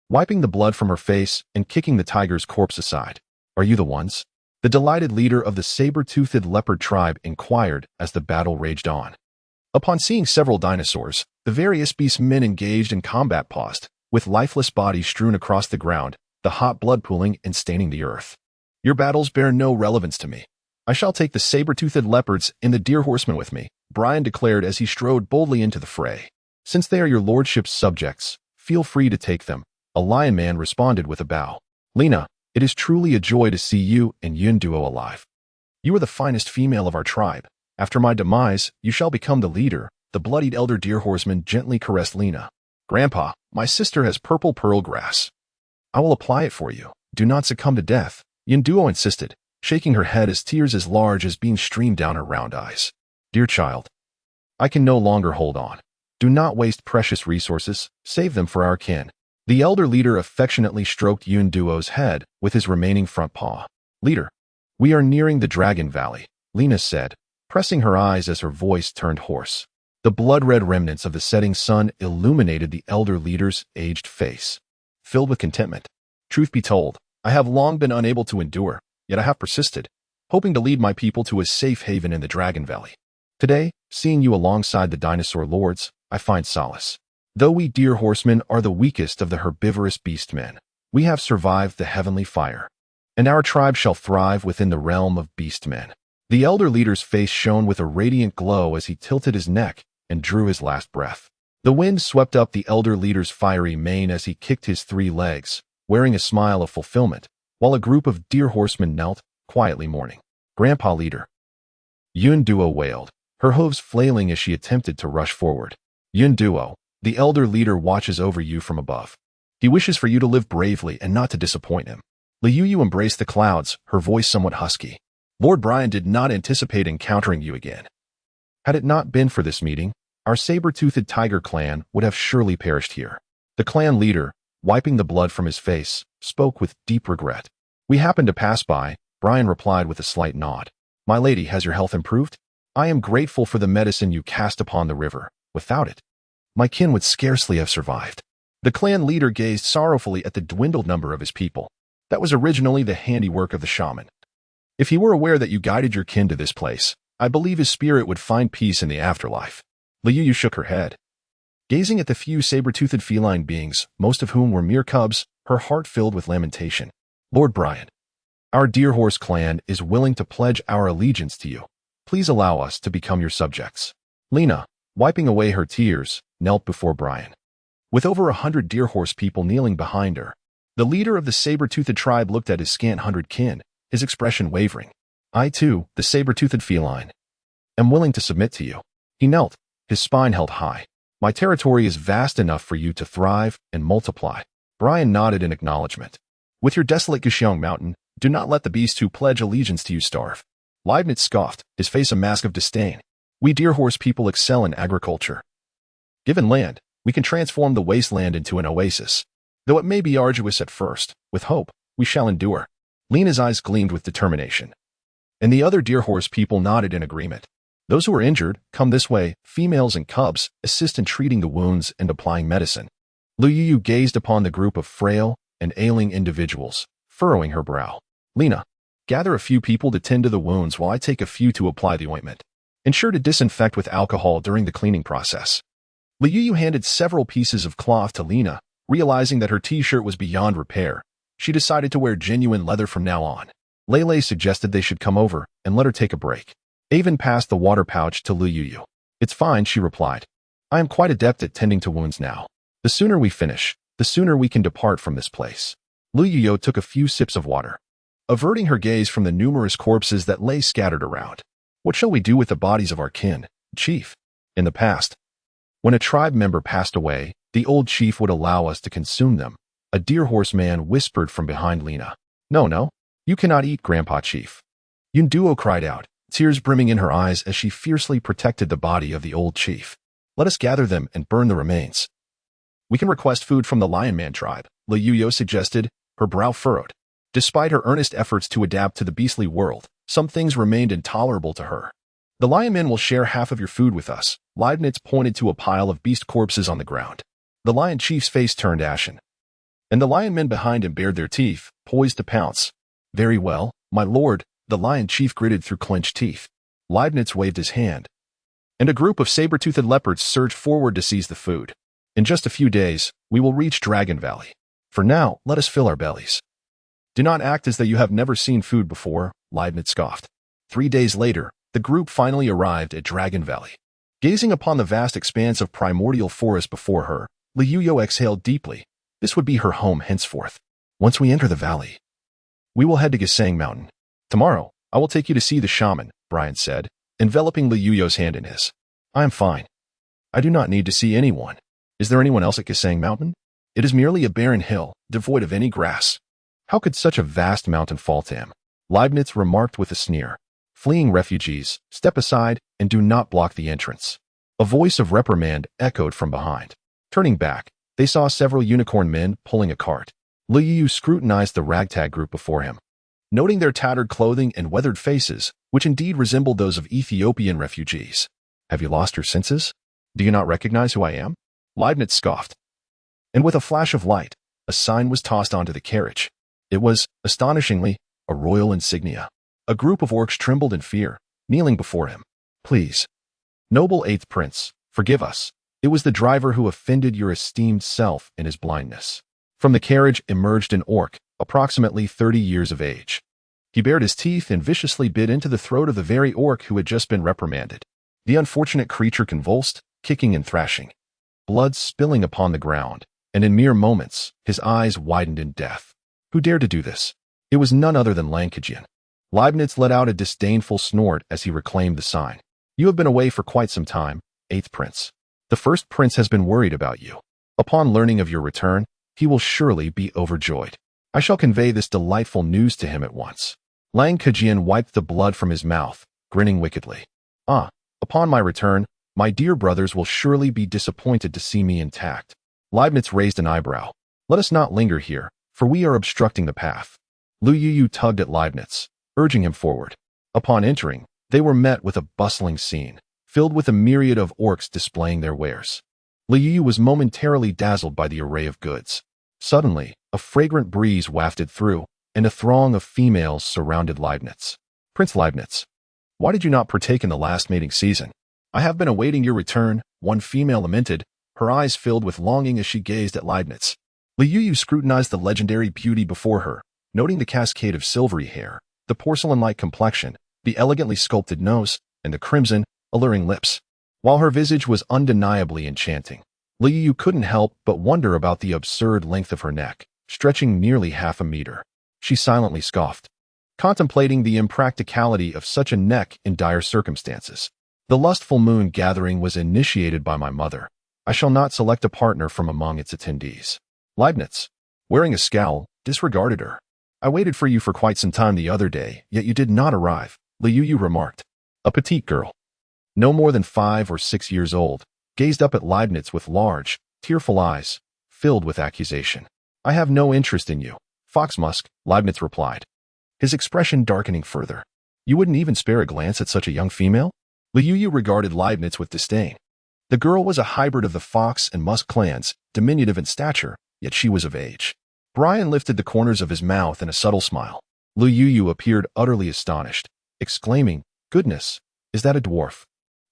wiping the blood from her face and kicking the tiger's corpse aside. "Are you the ones?" the delighted leader of the saber-toothed leopard tribe inquired as the battle raged on. Upon seeing several dinosaurs, the various beastmen engaged in combat paused, with lifeless bodies strewn across the ground, the hot blood pooling and staining the earth. "Your battles bear no relevance to me. I shall take the saber-toothed leopards and the deer horsemen with me," Brian declared as he strode boldly into the fray. "Since they are your lordship's subjects, feel free to take them," a lion man responded with a bow. "Lena, it is truly a joy to see you and Yun Duo alive. You are the finest female of our tribe. After my demise, you shall become the leader," the bloodied elder deer horseman gently caressed Lena. "Grandpa, my sister has purple pearl grass. I will apply it for you. Do not succumb to death," Yun Duo insisted, shaking her head as tears as large as beans streamed down her round eyes. "Dear child, I can no longer hold on. Do not waste precious resources, save them for our kin." The elder leader affectionately stroked Yun Duo's head with his remaining front paw. "Leader, we are nearing the Dragon Valley," Lena said, pressing her eyes as her voice turned hoarse. The blood-red remnants of the setting sun illuminated the elder leader's aged face, filled with contentment. "Truth be told, I have long been unable to endure, yet I have persisted, hoping to lead my people to a safe haven in the Dragon Valley. Today, seeing you alongside the dinosaur lords, I find solace. Though we deer horsemen are the weakest of the herbivorous beastmen, we have survived the heavenly fire, and our tribe shall thrive within the realm of beastmen." The elder leader's face shone with a radiant glow as he tilted his neck and drew his last breath. The wind swept up the elder leader's fiery mane as he kicked his 3 legs, wearing a smile of fulfillment, while a group of deer horsemen knelt, quietly mourning. "Grandpa leader," Yun Duo wailed, her hooves flailing as she attempted to rush forward. "Yun Duo, the elder leader watches over you from above. He wishes for you to live bravely and not to disappoint him." Liu embraced the clouds, her voice somewhat husky. "Lord Brian did not anticipate encountering you again. Had it not been for this meeting, our saber-toothed tiger clan would have surely perished here." The clan leader, wiping the blood from his face, spoke with deep regret. "We happened to pass by," Brian replied with a slight nod. "My lady, has your health improved? I am grateful for the medicine you cast upon the river. Without it, my kin would scarcely have survived." The clan leader gazed sorrowfully at the dwindled number of his people. That was originally the handiwork of the shaman. If he were aware that you guided your kin to this place, I believe his spirit would find peace in the afterlife. Liu shook her head. Gazing at the few saber-toothed feline beings, most of whom were mere cubs, her heart filled with lamentation. "Lord Brian, our Deer Horse clan is willing to pledge our allegiance to you. Please allow us to become your subjects." Lena, wiping away her tears, knelt before Brian. With over 100 Deer Horse people kneeling behind her, the leader of the saber-toothed tribe looked at his scant 100 kin, his expression wavering. "I too, the saber-toothed feline, am willing to submit to you." He knelt, his spine held high. "My territory is vast enough for you to thrive and multiply." Brian nodded in acknowledgement. "With your desolate Guxiang Mountain, do not let the beasts who pledge allegiance to you starve." Leibniz scoffed, his face a mask of disdain. "We Deer Horse people excel in agriculture. Given land, we can transform the wasteland into an oasis. Though it may be arduous at first, with hope, we shall endure." Lena's eyes gleamed with determination. And the other Deer Horse people nodded in agreement. "Those who are injured, come this way. Females and cubs assist in treating the wounds and applying medicine." Liu gazed upon the group of frail and ailing individuals, furrowing her brow. "Lena, gather a few people to tend to the wounds while I take a few to apply the ointment. Ensure to disinfect with alcohol during the cleaning process." Liu handed several pieces of cloth to Lena, realizing that her t-shirt was beyond repair. She decided to wear genuine leather from now on. Lele suggested they should come over and let her take a break. Avon passed the water pouch to Liu. "It's fine," she replied. "I am quite adept at tending to wounds now. The sooner we finish, the sooner we can depart from this place." Liu took a few sips of water, averting her gaze from the numerous corpses that lay scattered around. "What shall we do with the bodies of our kin, Chief?" In the past, when a tribe member passed away, the old chief would allow us to consume them. A Deer Horse man whispered from behind Lena. No, you cannot eat, Grandpa Chief." Yunduo cried out, tears brimming in her eyes as she fiercely protected the body of the old chief. "Let us gather them and burn the remains." "We can request food from the Lion Man tribe," Liu suggested, her brow furrowed. Despite her earnest efforts to adapt to the beastly world, some things remained intolerable to her. "The Lion Men will share half of your food with us." Leibniz pointed to a pile of beast corpses on the ground. The Lion Chief's face turned ashen, and the Lion Men behind him bared their teeth, poised to pounce. "Very well, my lord," the Lion Chief gritted through clenched teeth. Leibniz waved his hand, and a group of saber-toothed leopards surged forward to seize the food. "In just a few days, we will reach Dragon Valley. For now, let us fill our bellies." "Do not act as though you have never seen food before," Leibniz scoffed. 3 days later, the group finally arrived at Dragon Valley. Gazing upon the vast expanse of primordial forest before her, Liu exhaled deeply. This would be her home henceforth. "Once we enter the valley, we will head to Guxiang Mountain. Tomorrow, I will take you to see the shaman," Brian said, enveloping Liu's hand in his. "I am fine. I do not need to see anyone. Is there anyone else at Guxiang Mountain? It is merely a barren hill, devoid of any grass. How could such a vast mountain fall to him?" Leibniz remarked with a sneer. "Fleeing refugees, step aside and do not block the entrance." A voice of reprimand echoed from behind. Turning back, they saw several unicorn men pulling a cart. Liu scrutinized the ragtag group before him, noting their tattered clothing and weathered faces, which indeed resembled those of Ethiopian refugees. "Have you lost your senses? Do you not recognize who I am?" Leibniz scoffed. And with a flash of light, a sign was tossed onto the carriage. It was, astonishingly, a royal insignia. A group of orcs trembled in fear, kneeling before him. "Please, noble 8th Prince, forgive us. It was the driver who offended your esteemed self in his blindness." From the carriage emerged an orc, approximately 30 years of age. He bared his teeth and viciously bit into the throat of the very orc who had just been reprimanded. The unfortunate creature convulsed, kicking and thrashing, blood spilling upon the ground, and in mere moments, his eyes widened in death. Who dared to do this? It was none other than Lankajian. Leibniz let out a disdainful snort as he reclaimed the sign. "You have been away for quite some time, 8th Prince. The first prince has been worried about you. Upon learning of your return, he will surely be overjoyed. I shall convey this delightful news to him at once." Lang Kajian wiped the blood from his mouth, grinning wickedly. Upon my return, my dear brothers will surely be disappointed to see me intact." Leibniz raised an eyebrow. Let us not linger here, for we are obstructing the path. Lu Yu tugged at Leibniz, urging him forward. Upon entering, they were met with a bustling scene, filled with a myriad of orcs displaying their wares. Lu Yu was momentarily dazzled by the array of goods. Suddenly, a fragrant breeze wafted through, and a throng of females surrounded Leibniz. Prince Leibniz, why did you not partake in the last mating season? I have been awaiting your return, one female lamented, her eyes filled with longing as she gazed at Leibniz. Lu Yu scrutinized the legendary beauty before her, noting the cascade of silvery hair, the porcelain-like complexion, the elegantly sculpted nose, and the crimson, alluring lips. While her visage was undeniably enchanting, Lu Yu couldn't help but wonder about the absurd length of her neck, stretching nearly half a meter. She silently scoffed, contemplating the impracticality of such a neck in dire circumstances. The lustful moon gathering was initiated by my mother. I shall not select a partner from among its attendees. Leibniz, wearing a scowl, disregarded her. I waited for you for quite some time the other day, yet you did not arrive, Lu Yu remarked. A petite girl, no more than 5 or 6 years old, gazed up at Leibniz with large, tearful eyes, filled with accusation. I have no interest in you, Foxmusk, Leibniz replied, his expression darkening further. You wouldn't even spare a glance at such a young female? Lu Yu regarded Leibniz with disdain. The girl was a hybrid of the Fox and Musk clans, diminutive in stature, yet she was of age. Brian lifted the corners of his mouth in a subtle smile. Lu Yu appeared utterly astonished, exclaiming, Goodness, is that a dwarf?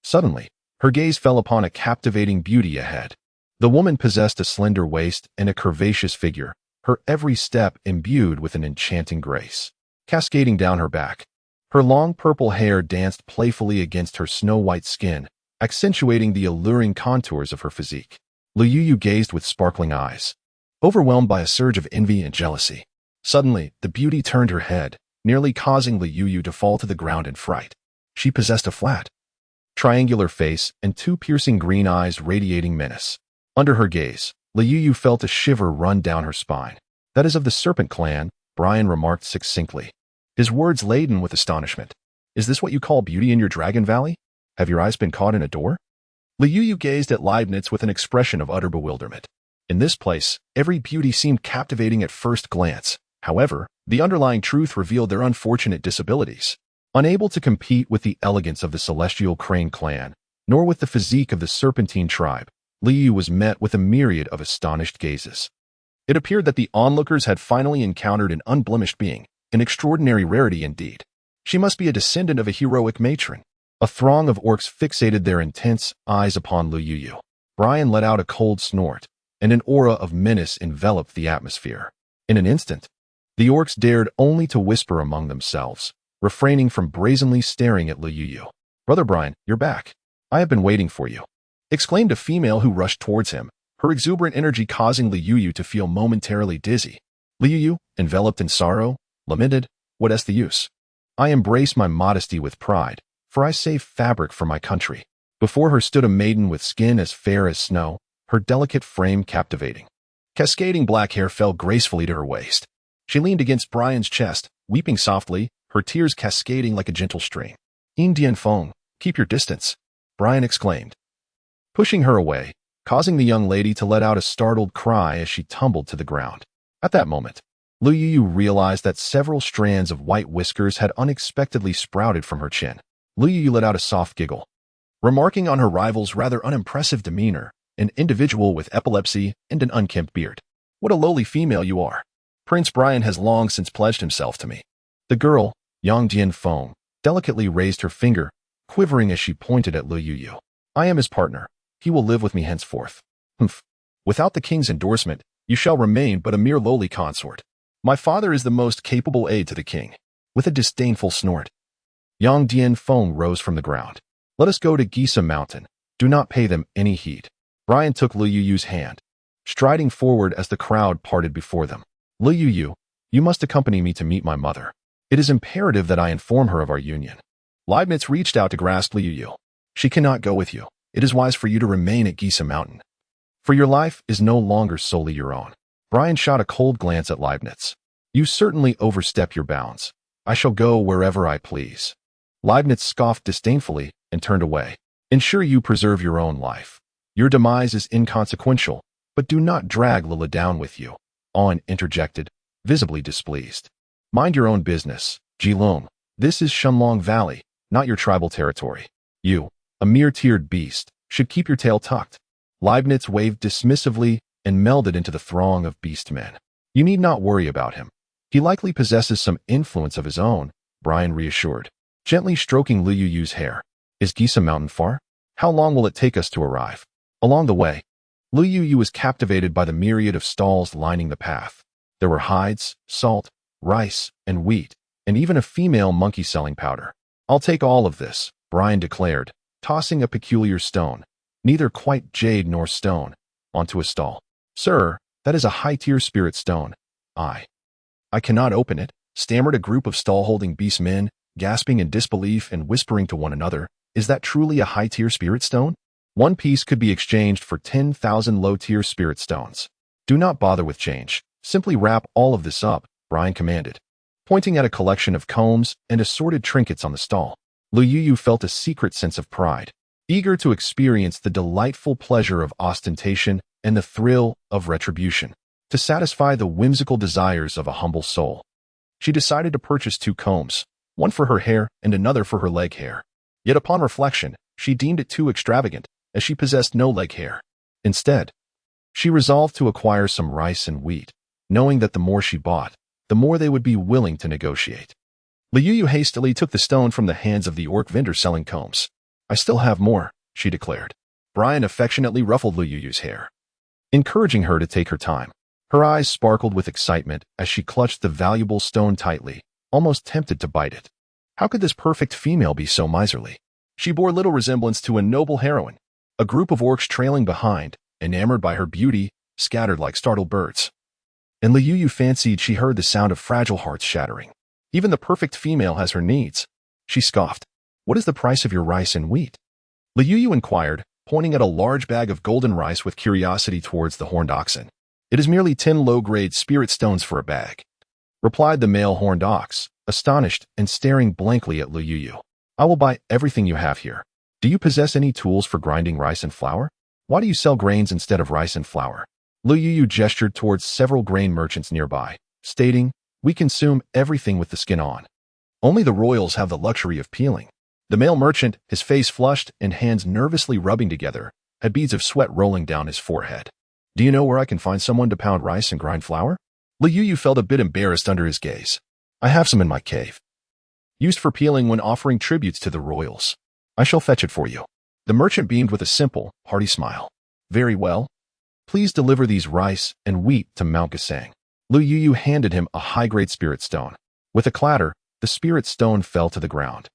Suddenly, her gaze fell upon a captivating beauty ahead. The woman possessed a slender waist and a curvaceous figure, her every step imbued with an enchanting grace. Cascading down her back, her long purple hair danced playfully against her snow-white skin, accentuating the alluring contours of her physique. Lu Yu gazed with sparkling eyes, overwhelmed by a surge of envy and jealousy. Suddenly, the beauty turned her head, nearly causing Lu Yu to fall to the ground in fright. She possessed a flat, triangular face and 2 piercing green eyes radiating menace. Under her gaze, Lu Yu felt a shiver run down her spine. That is of the Serpent clan, Brian remarked succinctly, his words laden with astonishment. Is this what you call beauty in your Dragon Valley? Have your eyes been caught in a door? Lu Yu gazed at Leibniz with an expression of utter bewilderment. In this place, every beauty seemed captivating at first glance. However, the underlying truth revealed their unfortunate disabilities. Unable to compete with the elegance of the Celestial Crane clan, nor with the physique of the Serpentine tribe, Lu Yu was met with a myriad of astonished gazes. It appeared that the onlookers had finally encountered an unblemished being, an extraordinary rarity indeed. She must be a descendant of a heroic matron. A throng of orcs fixated their intense eyes upon Lu Yu. Brian let out a cold snort, and an aura of menace enveloped the atmosphere. In an instant, the orcs dared only to whisper among themselves, refraining from brazenly staring at Lu Yu. Brother Brian, you're back. I have been waiting for you, exclaimed a female who rushed towards him, her exuberant energy causing Lu Yu to feel momentarily dizzy. Lu Yu, enveloped in sorrow, lamented, What is the use? I embrace my modesty with pride, for I save fabric for my country. Before her stood a maiden with skin as fair as snow, her delicate frame captivating. Cascading black hair fell gracefully to her waist. She leaned against Brian's chest, weeping softly, her tears cascading like a gentle stream. Indian Fong, keep your distance, Brian exclaimed, pushing her away, causing the young lady to let out a startled cry as she tumbled to the ground. At that moment, Lu Yu realized that several strands of white whiskers had unexpectedly sprouted from her chin. Lu Yu let out a soft giggle, remarking on her rival's rather unimpressive demeanor, an individual with epilepsy and an unkempt beard. What a lowly female you are. Prince Brian has long since pledged himself to me. The girl, Yang Jian Feng, delicately raised her finger, quivering as she pointed at Lu Yu. I am his partner. He will live with me henceforth. Humph. Without the king's endorsement, you shall remain but a mere lowly consort. My father is the most capable aide to the king. With a disdainful snort, Yang Jian Feng rose from the ground. Let us go to Gisa Mountain. Do not pay them any heed. Brian took Lu Yu's hand, striding forward as the crowd parted before them. Lu Yu, you must accompany me to meet my mother. It is imperative that I inform her of our union. Leibniz reached out to grasp Lu Yu. She cannot go with you. It is wise for you to remain at Gisa Mountain, for your life is no longer solely your own. Brian shot a cold glance at Leibniz. You certainly overstep your bounds. I shall go wherever I please. Leibniz scoffed disdainfully and turned away. Ensure you preserve your own life. Your demise is inconsequential, but do not drag Lila down with you. On interjected, visibly displeased. Mind your own business, Jilong. This is Shunlong Valley, not your tribal territory. You, a mere-tiered beast, should keep your tail tucked. Leibniz waved dismissively and melded into the throng of beast men. You need not worry about him. He likely possesses some influence of his own, Brian reassured, gently stroking Liu Yu's hair. Is Gisa Mountain far? How long will it take us to arrive? Along the way, Liu Yu was captivated by the myriad of stalls lining the path. There were hides, salt, rice, and wheat, and even a female monkey selling powder. I'll take all of this, Brian declared, tossing a peculiar stone, neither quite jade nor stone, onto a stall. Sir, that is a high-tier spirit stone. I cannot open it, stammered a group of stall-holding beast men, gasping in disbelief and whispering to one another. Is that truly a high-tier spirit stone? One piece could be exchanged for 10,000 low-tier spirit stones. Do not bother with change. Simply wrap all of this up, Brian commanded, pointing at a collection of combs and assorted trinkets on the stall. Liu Yu felt a secret sense of pride, eager to experience the delightful pleasure of ostentation and the thrill of retribution, to satisfy the whimsical desires of a humble soul. She decided to purchase 2 combs, one for her hair and another for her leg hair. Yet upon reflection, she deemed it too extravagant, as she possessed no leg hair. Instead, she resolved to acquire some rice and wheat, knowing that the more she bought, the more they would be willing to negotiate. Liu Yu hastily took the stone from the hands of the orc vendor selling combs. I still have more, she declared. Brian affectionately ruffled Liu Yu's hair, encouraging her to take her time. Her eyes sparkled with excitement as she clutched the valuable stone tightly, almost tempted to bite it. How could this perfect female be so miserly? She bore little resemblance to a noble heroine. A group of orcs trailing behind, enamored by her beauty, scattered like startled birds. And Liu Yu fancied she heard the sound of fragile hearts shattering. Even the perfect female has her needs. She scoffed. What is the price of your rice and wheat? Liu Yu inquired, pointing at a large bag of golden rice with curiosity towards the horned oxen. It is merely 10 low-grade spirit stones for a bag, replied the male horned ox, astonished and staring blankly at Liu Yu. I will buy everything you have here. Do you possess any tools for grinding rice and flour? Why do you sell grains instead of rice and flour? Liu Yu gestured towards several grain merchants nearby, stating, We consume everything with the skin on. Only the royals have the luxury of peeling. The male merchant, his face flushed and hands nervously rubbing together, had beads of sweat rolling down his forehead. Do you know where I can find someone to pound rice and grind flour? Liu Yu felt a bit embarrassed under his gaze. I have some in my cave, used for peeling when offering tributes to the royals. I shall fetch it for you. The merchant beamed with a simple, hearty smile. Very well. Please deliver these rice and wheat to Mount Gasang. Liu Yu handed him a high-grade spirit stone. With a clatter, the spirit stone fell to the ground,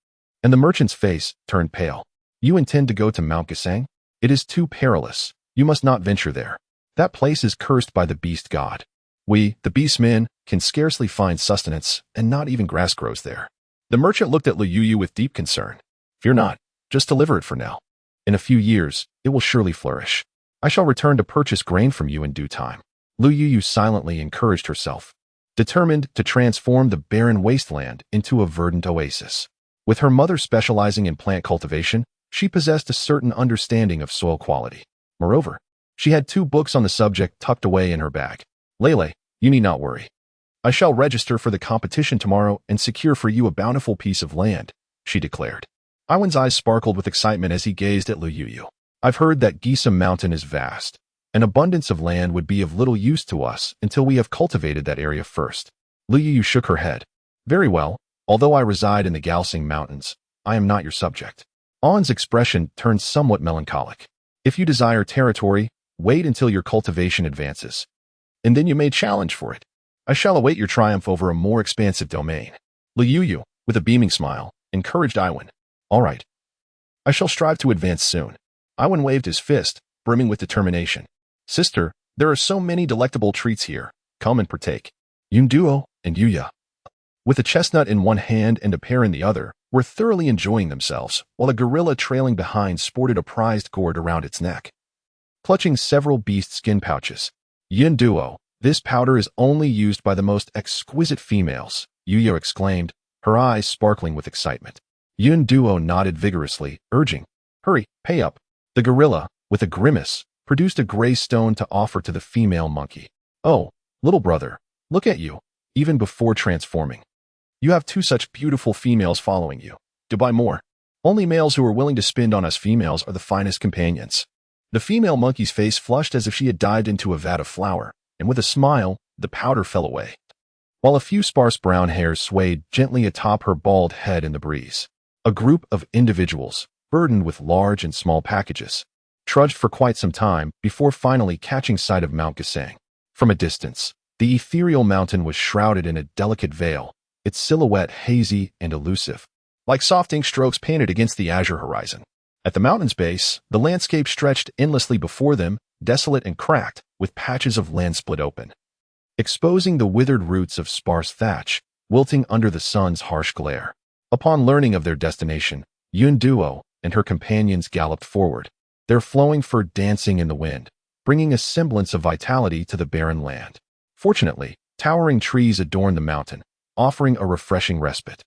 and the merchant's face turned pale. You intend to go to Mount Gasang? It is too perilous. You must not venture there. That place is cursed by the beast god. We, the beast men, can scarcely find sustenance, and not even grass grows there. The merchant looked at Liu Yu with deep concern. Fear not. Just deliver it for now. In a few years, it will surely flourish. I shall return to purchase grain from you in due time. Liu Yu silently encouraged herself, determined to transform the barren wasteland into a verdant oasis. With her mother specializing in plant cultivation, she possessed a certain understanding of soil quality. Moreover, she had 2 books on the subject tucked away in her bag. Lele, you need not worry. I shall register for the competition tomorrow and secure for you a bountiful piece of land, she declared. Iwan's eyes sparkled with excitement as he gazed at Liu Yu. I've heard that Gisa Mountain is vast. An abundance of land would be of little use to us until we have cultivated that area first. Liu Yu shook her head. Very well, although I reside in the Galsing Mountains, I am not your subject. On's expression turned somewhat melancholic. If you desire territory, wait until your cultivation advances, and then you may challenge for it. I shall await your triumph over a more expansive domain. Liu Yu, with a beaming smile, encouraged Iwan. All right. I shall strive to advance soon. Iwan waved his fist, brimming with determination. Sister, there are so many delectable treats here. Come and partake. Yunduo and Yuya, with a chestnut in one hand and a pear in the other, were thoroughly enjoying themselves, while a gorilla trailing behind sported a prized gourd around its neck, clutching several beast skin pouches. Yunduo, this powder is only used by the most exquisite females, Yuya exclaimed, her eyes sparkling with excitement. Yunduo nodded vigorously, urging, Hurry, pay up. The gorilla, with a grimace, produced a gray stone to offer to the female monkey. Oh, Little brother, look at you, even before transforming. You have two such beautiful females following you. To buy more. Only males who are willing to spend on us females are the finest companions. The female monkey's face flushed as if she had dived into a vat of flour, and with a smile, the powder fell away, while a few sparse brown hairs swayed gently atop her bald head in the breeze. A group of individuals, burdened with large and small packages, trudged for quite some time before finally catching sight of Mount Gasang. From a distance, the ethereal mountain was shrouded in a delicate veil, its silhouette hazy and elusive, like soft ink strokes painted against the azure horizon. At the mountain's base, the landscape stretched endlessly before them, desolate and cracked, with patches of land split open, exposing the withered roots of sparse thatch, wilting under the sun's harsh glare. Upon learning of their destination, Yun Duo and her companions galloped forward, their flowing fur dancing in the wind, bringing a semblance of vitality to the barren land. Fortunately, towering trees adorned the mountain, offering a refreshing respite.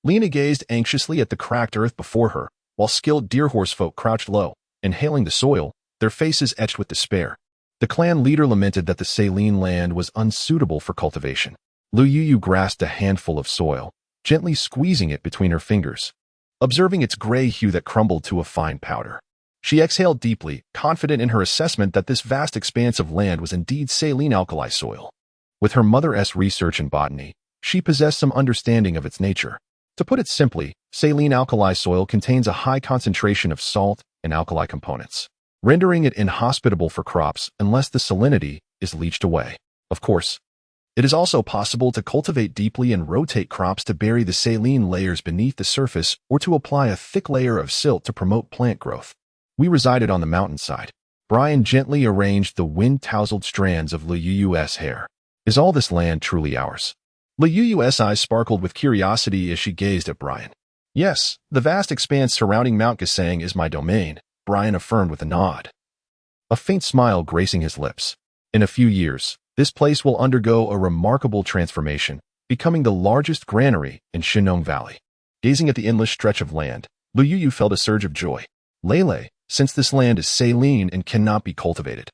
Lena gazed anxiously at the cracked earth before her, while skilled deer-horse folk crouched low, inhaling the soil, their faces etched with despair. The clan leader lamented that the saline land was unsuitable for cultivation. Lu Yu grasped a handful of soil, gently squeezing it between her fingers, observing its gray hue that crumbled to a fine powder. She exhaled deeply, confident in her assessment that this vast expanse of land was indeed saline alkali soil. With her mother's research in botany, she possessed some understanding of its nature. To put it simply, saline alkali soil contains a high concentration of salt and alkali components, rendering it inhospitable for crops unless the salinity is leached away. Of course, it is also possible to cultivate deeply and rotate crops to bury the saline layers beneath the surface or to apply a thick layer of silt to promote plant growth. We resided on the mountainside. Brian gently arranged the wind-tousled strands of Lu Yu's hair. Is all this land truly ours? Lu Yu's eyes sparkled with curiosity as she gazed at Brian. Yes, the vast expanse surrounding Mount Gasang is my domain, Brian affirmed with a nod, a faint smile gracing his lips. In a few years, this place will undergo a remarkable transformation, becoming the largest granary in Shinong Valley. Gazing at the endless stretch of land, Lu Yu felt a surge of joy. Lele, since this land is saline and cannot be cultivated,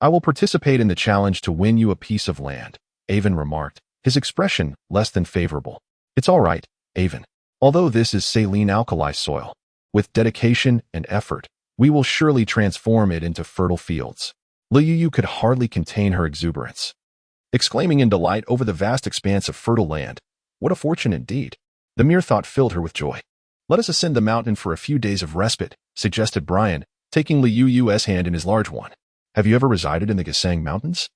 I will participate in the challenge to win you a piece of land, Avon remarked, his expression less than favorable. It's all right, Avon. Although this is saline alkali soil, with dedication and effort, we will surely transform it into fertile fields. Lu Yu could hardly contain her exuberance, exclaiming in delight over the vast expanse of fertile land. What a fortune indeed. The mere thought filled her with joy. Let us ascend the mountain for a few days of respite, suggested Brian, taking Lu Yu's hand in his large one. Have you ever resided in the Gasang Mountains?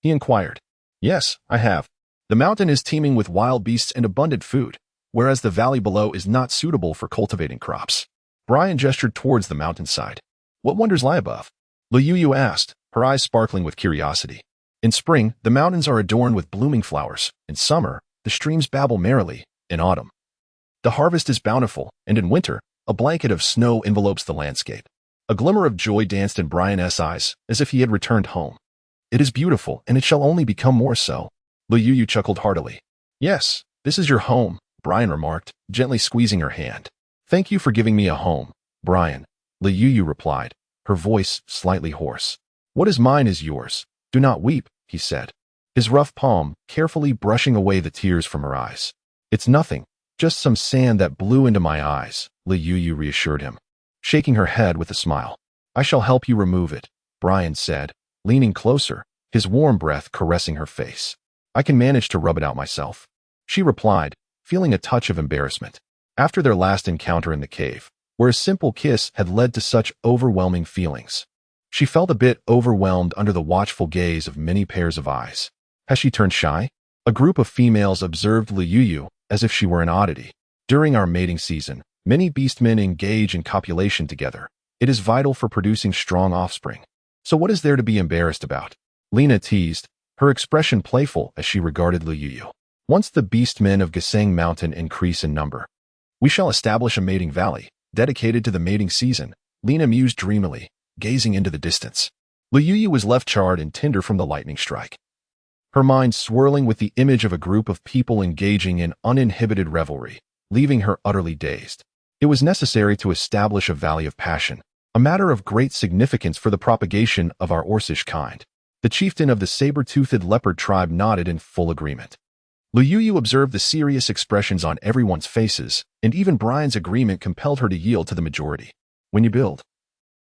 He inquired. Yes, I have. The mountain is teeming with wild beasts and abundant food, whereas the valley below is not suitable for cultivating crops. Brian gestured towards the mountainside. What wonders lie above? Lu Yu asked, her eyes sparkling with curiosity. In spring, the mountains are adorned with blooming flowers. In summer, the streams babble merrily. In autumn, the harvest is bountiful, and in winter, a blanket of snow envelopes the landscape. A glimmer of joy danced in Brian's eyes, as if he had returned home. It is beautiful, and it shall only become more so. Lu Yu chuckled heartily. Yes, this is your home, Brian remarked, gently squeezing her hand. Thank you for giving me a home, Brian, Lu Yu replied, her voice slightly hoarse. What is mine is yours. Do not weep, he said, his rough palm carefully brushing away the tears from her eyes. It's nothing, just some sand that blew into my eyes, Lu Yu reassured him, shaking her head with a smile. I shall help you remove it, Brian said, leaning closer, his warm breath caressing her face. I can manage to rub it out myself, she replied, feeling a touch of embarrassment. After their last encounter in the cave, where a simple kiss had led to such overwhelming feelings, she felt a bit overwhelmed under the watchful gaze of many pairs of eyes. Has she turned shy? A group of females observed Lu Yu as if she were an oddity. During our mating season, many beastmen engage in copulation together. It is vital for producing strong offspring. So what is there to be embarrassed about? Lena teased, her expression playful as she regarded Lu Yu. Once the beastmen of Gasang Mountain increase in number, we shall establish a mating valley, dedicated to the mating season, Lena mused dreamily, gazing into the distance. Lu Yu was left charred and tender from the lightning strike, her mind swirling with the image of a group of people engaging in uninhibited revelry, leaving her utterly dazed. It was necessary to establish a valley of passion, a matter of great significance for the propagation of our Orsish kind. The chieftain of the saber-toothed leopard tribe nodded in full agreement. Luyu observed the serious expressions on everyone's faces, and even Brian's agreement compelled her to yield to the majority. When you build,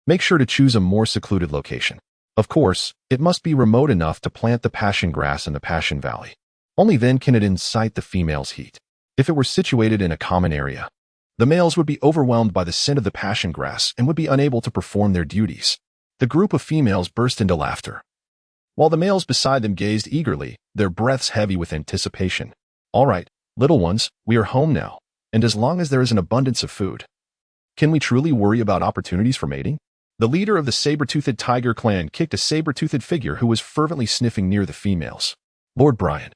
make sure to choose a more secluded location. Of course, it must be remote enough to plant the passion grass in the Passion Valley. Only then can it incite the females' heat. If it were situated in a common area, the males would be overwhelmed by the scent of the passion grass and would be unable to perform their duties. The group of females burst into laughter, while the males beside them gazed eagerly, their breaths heavy with anticipation. All right, little ones, we are home now, and as long as there is an abundance of food, can we truly worry about opportunities for mating? The leader of the saber-toothed tiger clan kicked a saber-toothed figure who was fervently sniffing near the females. Lord Brian,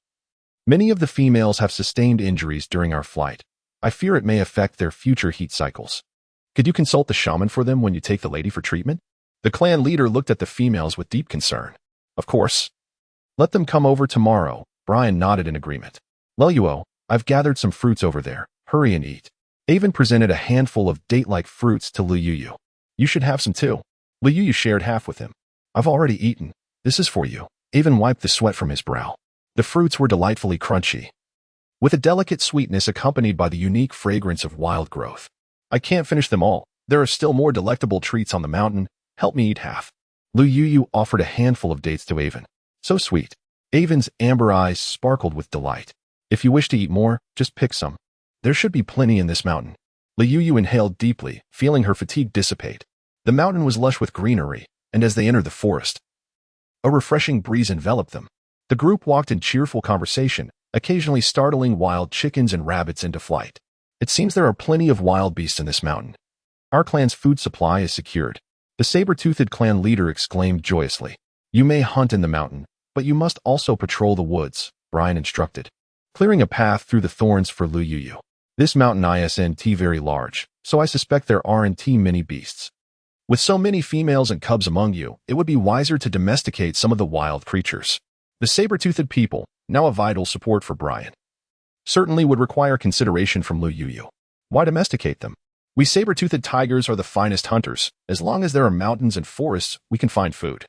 many of the females have sustained injuries during our flight. I fear it may affect their future heat cycles. Could you consult the shaman for them when you take the lady for treatment? The clan leader looked at the females with deep concern. Of course. Let them come over tomorrow. Brian nodded in agreement. Leluo, I've gathered some fruits over there. Hurry and eat. Avon presented a handful of date-like fruits to Luyu. You should have some too. Luyu shared half with him. I've already eaten. This is for you. Avon wiped the sweat from his brow. The fruits were delightfully crunchy, with a delicate sweetness accompanied by the unique fragrance of wild growth. I can't finish them all. There are still more delectable treats on the mountain. Help me eat half. Luyu offered a handful of dates to Avon. So sweet. Avon's amber eyes sparkled with delight. If you wish to eat more, just pick some. There should be plenty in this mountain. Luyu inhaled deeply, feeling her fatigue dissipate. The mountain was lush with greenery, and as they entered the forest, a refreshing breeze enveloped them. The group walked in cheerful conversation, occasionally startling wild chickens and rabbits into flight. It seems there are plenty of wild beasts in this mountain. Our clan's food supply is secured. The saber-toothed clan leader exclaimed joyously. You may hunt in the mountain, but you must also patrol the woods, Brian instructed, clearing a path through the thorns for Luyu. This mountain isn't very large, so I suspect there aren't many beasts. With so many females and cubs among you, it would be wiser to domesticate some of the wild creatures. The saber-toothed people, now a vital support for Brian, certainly would require consideration from Luyu. Why domesticate them? We saber-toothed tigers are the finest hunters. As long as there are mountains and forests, we can find food.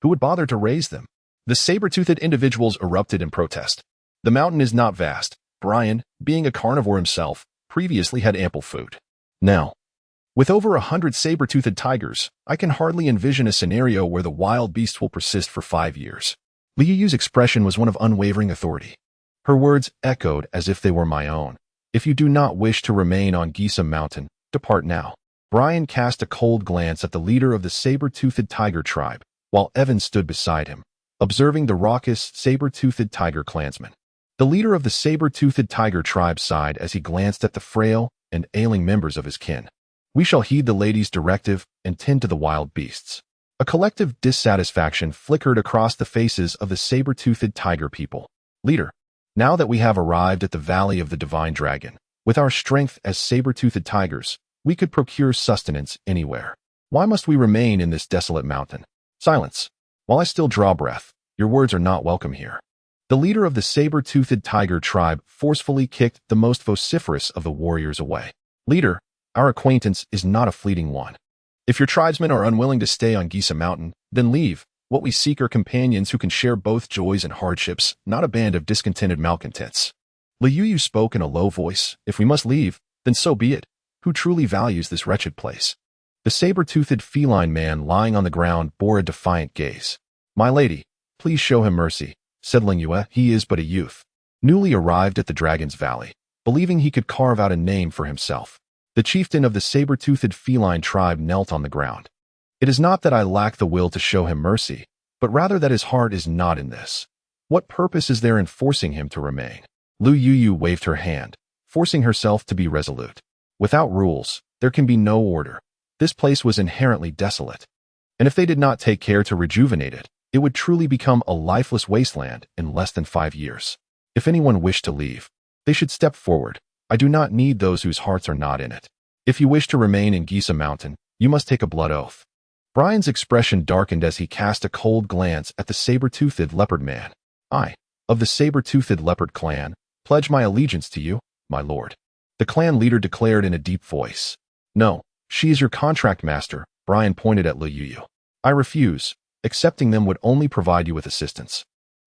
Who would bother to raise them? The saber-toothed individuals erupted in protest. The mountain is not vast. Brian, being a carnivore himself, previously had ample food. Now, with over 100 saber-toothed tigers, I can hardly envision a scenario where the wild beast will persist for 5 years. Liyu's expression was one of unwavering authority. Her words echoed as if they were my own. If you do not wish to remain on Gisa Mountain, depart now. Brian cast a cold glance at the leader of the saber-toothed tiger tribe, while Evan stood beside him, observing the raucous saber-toothed tiger clansman. The leader of the saber-toothed tiger tribe sighed as he glanced at the frail and ailing members of his kin. We shall heed the lady's directive and tend to the wild beasts. A collective dissatisfaction flickered across the faces of the saber-toothed tiger people. Leader, now that we have arrived at the Valley of the Divine Dragon, with our strength as saber-toothed tigers, we could procure sustenance anywhere. Why must we remain in this desolate mountain? Silence. While I still draw breath, your words are not welcome here. The leader of the saber-toothed tiger tribe forcefully kicked the most vociferous of the warriors away. Leader, our acquaintance is not a fleeting one. If your tribesmen are unwilling to stay on Gisa Mountain, then leave. What we seek are companions who can share both joys and hardships, not a band of discontented malcontents. Luyu spoke in a low voice. If we must leave, then so be it. Who truly values this wretched place? The saber-toothed feline man lying on the ground bore a defiant gaze. My lady, please show him mercy, said Lingua. He is but a youth, newly arrived at the Dragon's Valley, believing he could carve out a name for himself. The chieftain of the saber-toothed feline tribe knelt on the ground. It is not that I lack the will to show him mercy, but rather that his heart is not in this. What purpose is there in forcing him to remain? Luyu waved her hand, forcing herself to be resolute. Without rules, there can be no order. This place was inherently desolate, and if they did not take care to rejuvenate it, it would truly become a lifeless wasteland in less than 5 years. If anyone wished to leave, they should step forward. I do not need those whose hearts are not in it. If you wish to remain in Gisa Mountain, you must take a blood oath. Brian's expression darkened as he cast a cold glance at the saber-toothed leopard man. I, of the saber-toothed leopard clan, pledge my allegiance to you, my lord. The clan leader declared in a deep voice. No, she is your contract master, Brian pointed at Luyu. I refuse. Accepting them would only provide you with assistance.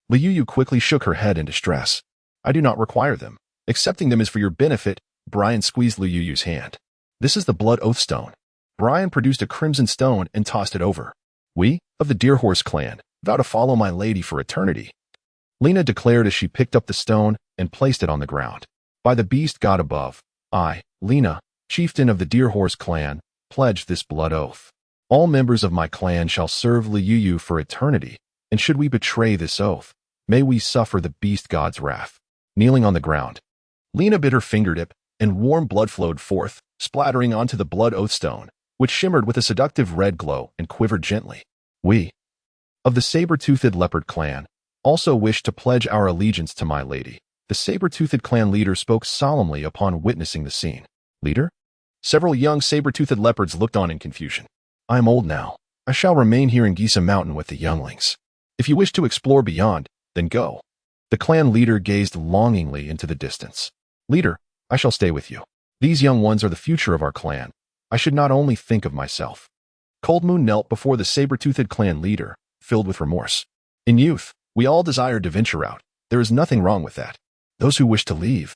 Liu Yu quickly shook her head in distress. I do not require them. Accepting them is for your benefit. Brian squeezed Liu Yu's hand. This is the blood oath stone. Brian produced a crimson stone and tossed it over. We, of the Deerhorse clan, vow to follow my lady for eternity. Lena declared as she picked up the stone and placed it on the ground. By the beast god above, I, Lena, chieftain of the Deerhorse clan, pledge this blood oath. All members of my clan shall serve Liu Yu for eternity, and should we betray this oath, may we suffer the beast god's wrath. Kneeling on the ground, Lena bit her fingertip, and warm blood flowed forth, splattering onto the blood oath stone, which shimmered with a seductive red glow and quivered gently. We, of the saber-toothed leopard clan, also wish to pledge our allegiance to my lady. The saber-toothed clan leader spoke solemnly upon witnessing the scene. Leader? Several young saber-toothed leopards looked on in confusion. I am old now. I shall remain here in Gisa Mountain with the younglings. If you wish to explore beyond, then go. The clan leader gazed longingly into the distance. Leader, I shall stay with you. These young ones are the future of our clan. I should not only think of myself. Cold Moon knelt before the saber-toothed clan leader, filled with remorse. In youth, we all desired to venture out. There is nothing wrong with that. Those who wish to leave,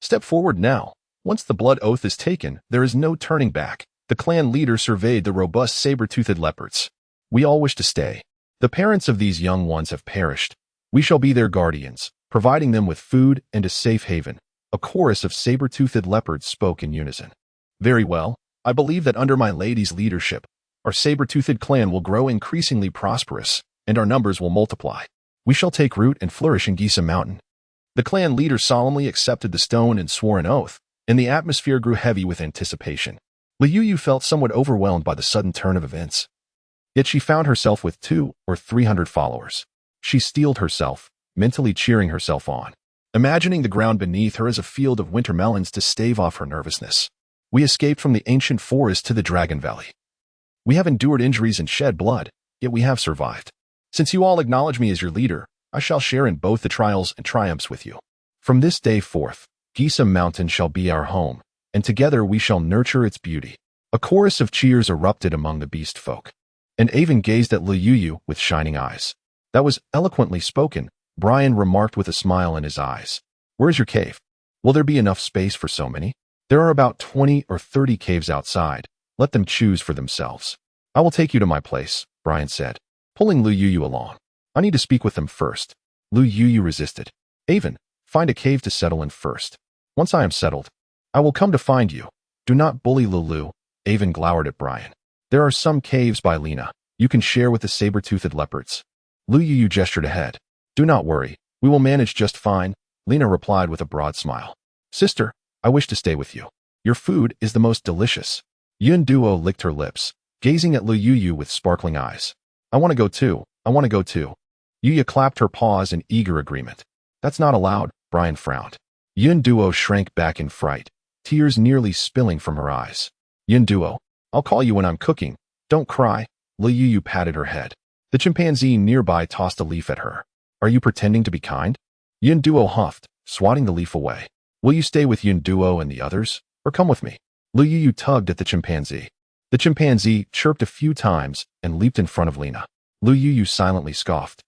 step forward now. Once the blood oath is taken, there is no turning back. The clan leader surveyed the robust saber-toothed leopards. We all wish to stay. The parents of these young ones have perished. We shall be their guardians, providing them with food and a safe haven. A chorus of saber-toothed leopards spoke in unison. Very well. I believe that under my lady's leadership, our saber-toothed clan will grow increasingly prosperous, and our numbers will multiply. We shall take root and flourish in Gisa Mountain. The clan leader solemnly accepted the stone and swore an oath, and the atmosphere grew heavy with anticipation. Liu Yu felt somewhat overwhelmed by the sudden turn of events. Yet she found herself with 200 or 300 followers. She steeled herself, mentally cheering herself on, imagining the ground beneath her as a field of winter melons to stave off her nervousness. We escaped from the ancient forest to the Dragon Valley. We have endured injuries and shed blood, yet we have survived. Since you all acknowledge me as your leader, I shall share in both the trials and triumphs with you. From this day forth, Gisa Mountain shall be our home, and together we shall nurture its beauty. A chorus of cheers erupted among the beast folk, and Avon gazed at Liu Yu with shining eyes. That was eloquently spoken, Brian remarked with a smile in his eyes. Where is your cave? Will there be enough space for so many? There are about 20 or 30 caves outside. Let them choose for themselves. I will take you to my place, Brian said, pulling Liu Yu along. I need to speak with them first. Liu Yu resisted. Avon, find a cave to settle in first. Once I am settled, I will come to find you. Do not bully Lulu. Avon glowered at Brian. There are some caves by Lena. You can share with the saber-toothed leopards. Liu Yu gestured ahead. Do not worry. We will manage just fine, Lena replied with a broad smile. Sister, I wish to stay with you. Your food is the most delicious. Yun Duo licked her lips, gazing at Liu Yu with sparkling eyes. I want to go too. I want to go too. Yuya clapped her paws in eager agreement. That's not allowed, Brian frowned. Yun Duo shrank back in fright, tears nearly spilling from her eyes. Yun Duo, I'll call you when I'm cooking. Don't cry. Liu Yu patted her head. The chimpanzee nearby tossed a leaf at her. Are you pretending to be kind? Yun Duo huffed, swatting the leaf away. Will you stay with Yun Duo and the others, or come with me? Liu Yu tugged at the chimpanzee. The chimpanzee chirped a few times and leaped in front of Lena. Liu Yu silently scoffed,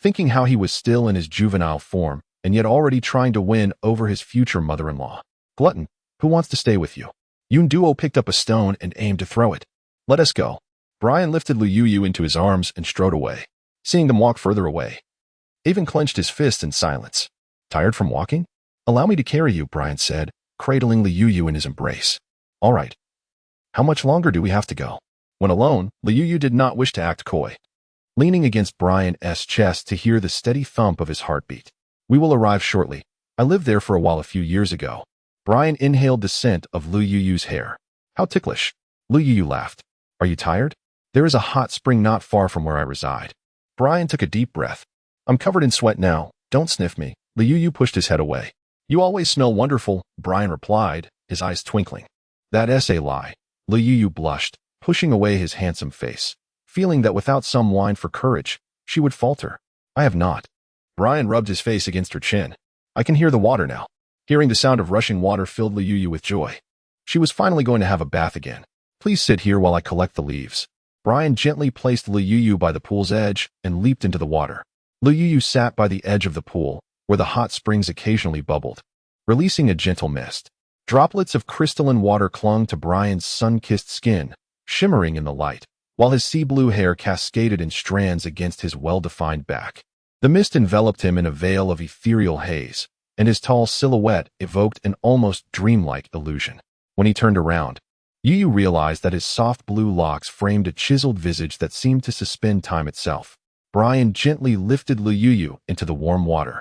thinking how he was still in his juvenile form and yet already trying to win over his future mother-in-law. Glutton, who wants to stay with you? Yun Duo picked up a stone and aimed to throw it. Let us go. Brian lifted Liu Yu into his arms and strode away, seeing them walk further away. Avon clenched his fist in silence. Tired from walking? Allow me to carry you, Brian said, cradling Liu Yu in his embrace. All right. How much longer do we have to go? When alone, Liu Yu did not wish to act coy, leaning against Brian's chest to hear the steady thump of his heartbeat. We will arrive shortly. I lived there for a while a few years ago. Brian inhaled the scent of Liu Yu's hair. How ticklish. Liu Yu laughed. Are you tired? There is a hot spring not far from where I reside. Brian took a deep breath. I'm covered in sweat now. Don't sniff me. Liu Yu pushed his head away. You always smell wonderful, Brian replied, his eyes twinkling. That's a lie. Liu Yu blushed, pushing away his handsome face, feeling that without some wine for courage, she would falter. I have not. Brian rubbed his face against her chin. I can hear the water now. Hearing the sound of rushing water filled Liu Yu with joy. She was finally going to have a bath again. Please sit here while I collect the leaves. Brian gently placed Lu Yu by the pool's edge and leaped into the water. Lu Yu sat by the edge of the pool, where the hot springs occasionally bubbled, releasing a gentle mist. Droplets of crystalline water clung to Brian's sun-kissed skin, shimmering in the light, while his sea-blue hair cascaded in strands against his well-defined back. The mist enveloped him in a veil of ethereal haze, and his tall silhouette evoked an almost dreamlike illusion. When he turned around, Yu realized that his soft blue locks framed a chiseled visage that seemed to suspend time itself. Brian gently lifted Lu Yu into the warm water,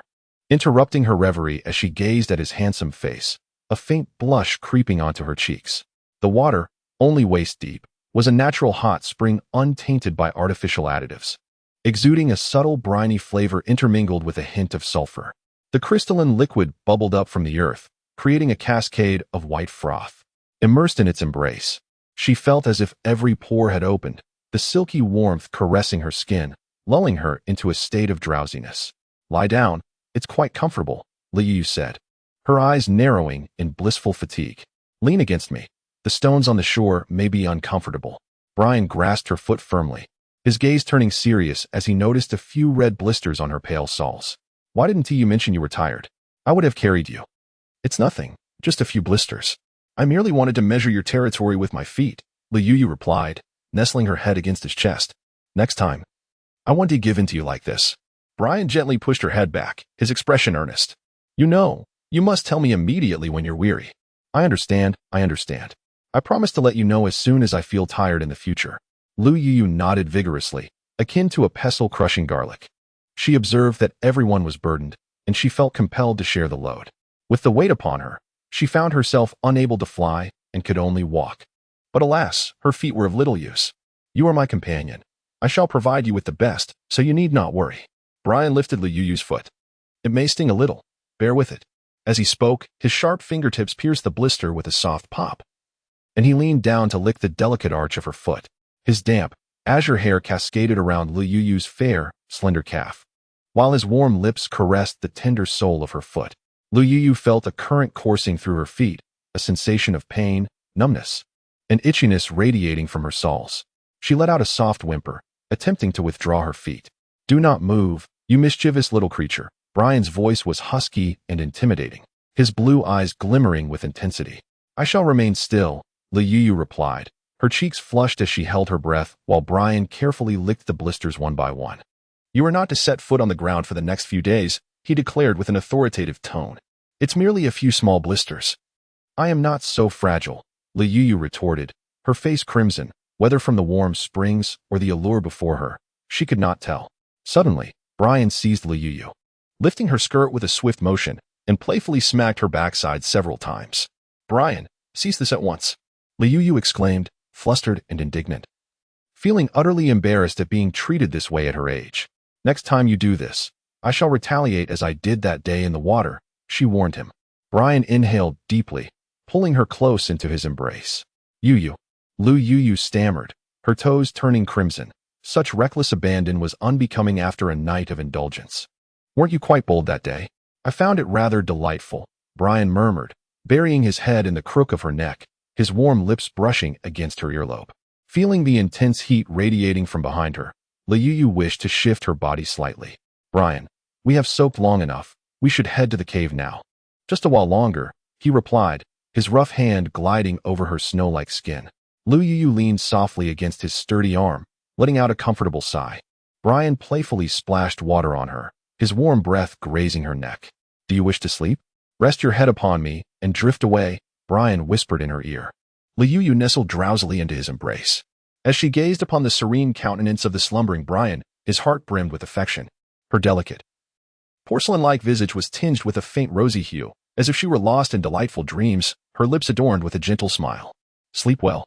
interrupting her reverie as she gazed at his handsome face, a faint blush creeping onto her cheeks. The water, only waist-deep, was a natural hot spring untainted by artificial additives, exuding a subtle briny flavor intermingled with a hint of sulfur. The crystalline liquid bubbled up from the earth, creating a cascade of white froth. Immersed in its embrace, she felt as if every pore had opened, the silky warmth caressing her skin, lulling her into a state of drowsiness. "Lie down, it's quite comfortable," Lu Yu said, her eyes narrowing in blissful fatigue. "Lean against me. The stones on the shore may be uncomfortable." Brian grasped her foot firmly, his gaze turning serious as he noticed a few red blisters on her pale soles. "Why didn't you mention you were tired? I would have carried you." "It's nothing, just a few blisters. I merely wanted to measure your territory with my feet," Lu Yu replied, nestling her head against his chest. "Next time, I won't give in to you like this." Brian gently pushed her head back, his expression earnest. You must tell me immediately when you're weary." I understand. I promise to let you know as soon as I feel tired in the future." Lu Yu nodded vigorously, akin to a pestle crushing garlic. She observed that everyone was burdened, and she felt compelled to share the load. With the weight upon her, she found herself unable to fly and could only walk. But alas, her feet were of little use. "You are my companion. I shall provide you with the best, so you need not worry." Brian lifted Lu Yu's foot. "It may sting a little. Bear with it." As he spoke, his sharp fingertips pierced the blister with a soft pop, and he leaned down to lick the delicate arch of her foot. His damp, azure hair cascaded around Lu Yu's fair, slender calf, while his warm lips caressed the tender sole of her foot. Lu Yu felt a current coursing through her feet, a sensation of pain, numbness, and itchiness radiating from her soles. She let out a soft whimper, attempting to withdraw her feet. "Do not move, you mischievous little creature." Brian's voice was husky and intimidating, his blue eyes glimmering with intensity. "I shall remain still," Lu Yu replied, her cheeks flushed as she held her breath while Brian carefully licked the blisters one by one. "You are not to set foot on the ground for the next few days," he declared with an authoritative tone. "It's merely a few small blisters." "I am not so fragile," Lu Yu retorted, her face crimson, whether from the warm springs or the allure before her. She could not tell. Suddenly, Brian seized Lu Yu, lifting her skirt with a swift motion, and playfully smacked her backside several times. "Brian, cease this at once," Lu Yu exclaimed, flustered and indignant, feeling utterly embarrassed at being treated this way at her age. "Next time you do this, I shall retaliate as I did that day in the water," she warned him. Brian inhaled deeply, pulling her close into his embrace. Yu. Lu Yu stammered, her toes turning crimson. Such reckless abandon was unbecoming after a night of indulgence. "Weren't you quite bold that day?" "I found it rather delightful," Brian murmured, burying his head in the crook of her neck, his warm lips brushing against her earlobe. Feeling the intense heat radiating from behind her, Lu Yu wished to shift her body slightly. "Brian, we have soaked long enough. We should head to the cave now." "Just a while longer," he replied, his rough hand gliding over her snow-like skin. Lu Yu leaned softly against his sturdy arm, letting out a comfortable sigh. Brian playfully splashed water on her, his warm breath grazing her neck. "Do you wish to sleep? Rest your head upon me and drift away," Brian whispered in her ear. Lu Yu nestled drowsily into his embrace. As she gazed upon the serene countenance of the slumbering Brian, his heart brimmed with affection. Her delicate, porcelain-like visage was tinged with a faint rosy hue, as if she were lost in delightful dreams, her lips adorned with a gentle smile. "Sleep well.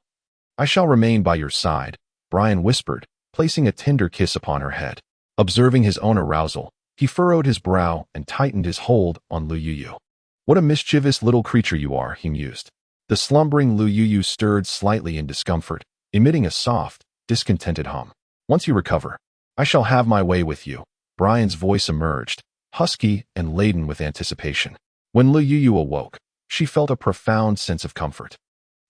I shall remain by your side," Brian whispered, placing a tender kiss upon her head. Observing his own arousal, he furrowed his brow and tightened his hold on Lu Yu. "What a mischievous little creature you are," he mused. The slumbering Lu Yu stirred slightly in discomfort, emitting a soft, discontented hum. "Once you recover, I shall have my way with you," Brian's voice emerged, husky and laden with anticipation. When Lu Yu awoke, she felt a profound sense of comfort,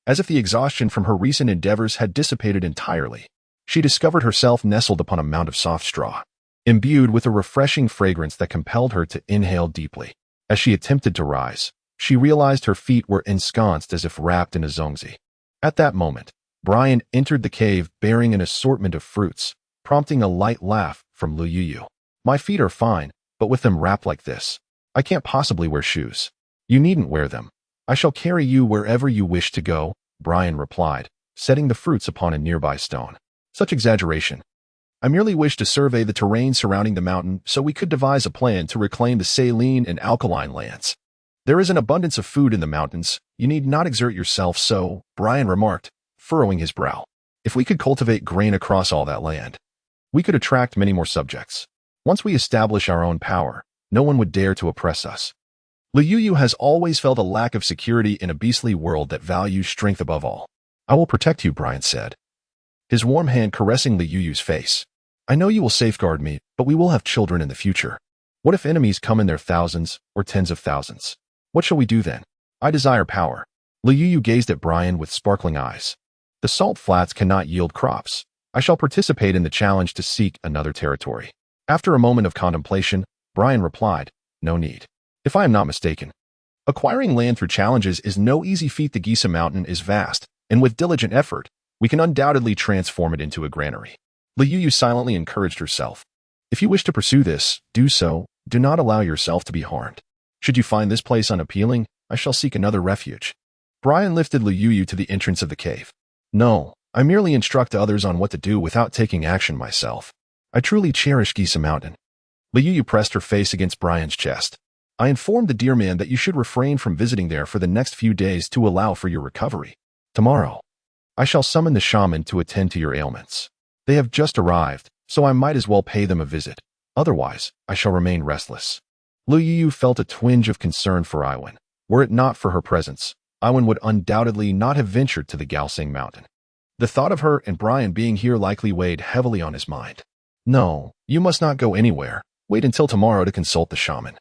as if the exhaustion from her recent endeavors had dissipated entirely. she discovered herself nestled upon a mound of soft straw, imbued with a refreshing fragrance that compelled her to inhale deeply. As she attempted to rise, she realized her feet were ensconced as if wrapped in a zongzi. At that moment, Brian entered the cave bearing an assortment of fruits, prompting a light laugh from Lu Yu. My feet are fine, but with them wrapped like this, I can't possibly wear shoes. You needn't wear them. I shall carry you wherever you wish to go, Brian replied, setting the fruits upon a nearby stone. Such exaggeration. I merely wish to survey the terrain surrounding the mountain so we could devise a plan to reclaim the saline and alkaline lands. There is an abundance of food in the mountains. You need not exert yourself so, Brian remarked, furrowing his brow. If we could cultivate grain across all that land, we could attract many more subjects. Once we establish our own power, no one would dare to oppress us. Lu Yu has always felt a lack of security in a beastly world that values strength above all. I will protect you, Brian said, his warm hand caressing Lu Yu's face. I know you will safeguard me, but we will have children in the future. What if enemies come in their thousands or tens of thousands? What shall we do then? I desire power. Lu Yu gazed at Brian with sparkling eyes. The salt flats cannot yield crops. I shall participate in the challenge to seek another territory. After a moment of contemplation, Brian replied, no need. If I am not mistaken, acquiring land through challenges is no easy feat. The Gisa Mountain is vast, and with diligent effort, we can undoubtedly transform it into a granary. Lu Yu silently encouraged herself. If you wish to pursue this, do so. Do not allow yourself to be harmed. Should you find this place unappealing, I shall seek another refuge. Brian lifted Lu Yu to the entrance of the cave. No, I merely instruct others on what to do without taking action myself. I truly cherish Gisa Mountain. Lu Yu pressed her face against Brian's chest. I informed the deer man that you should refrain from visiting there for the next few days to allow for your recovery. Tomorrow, I shall summon the shaman to attend to your ailments. They have just arrived, so I might as well pay them a visit. Otherwise, I shall remain restless. Lu Yu felt a twinge of concern for Iwan. Were it not for her presence, Iwan would undoubtedly not have ventured to the Galsing Mountain. The thought of her and Brian being here likely weighed heavily on his mind. No, you must not go anywhere. Wait until tomorrow to consult the shaman.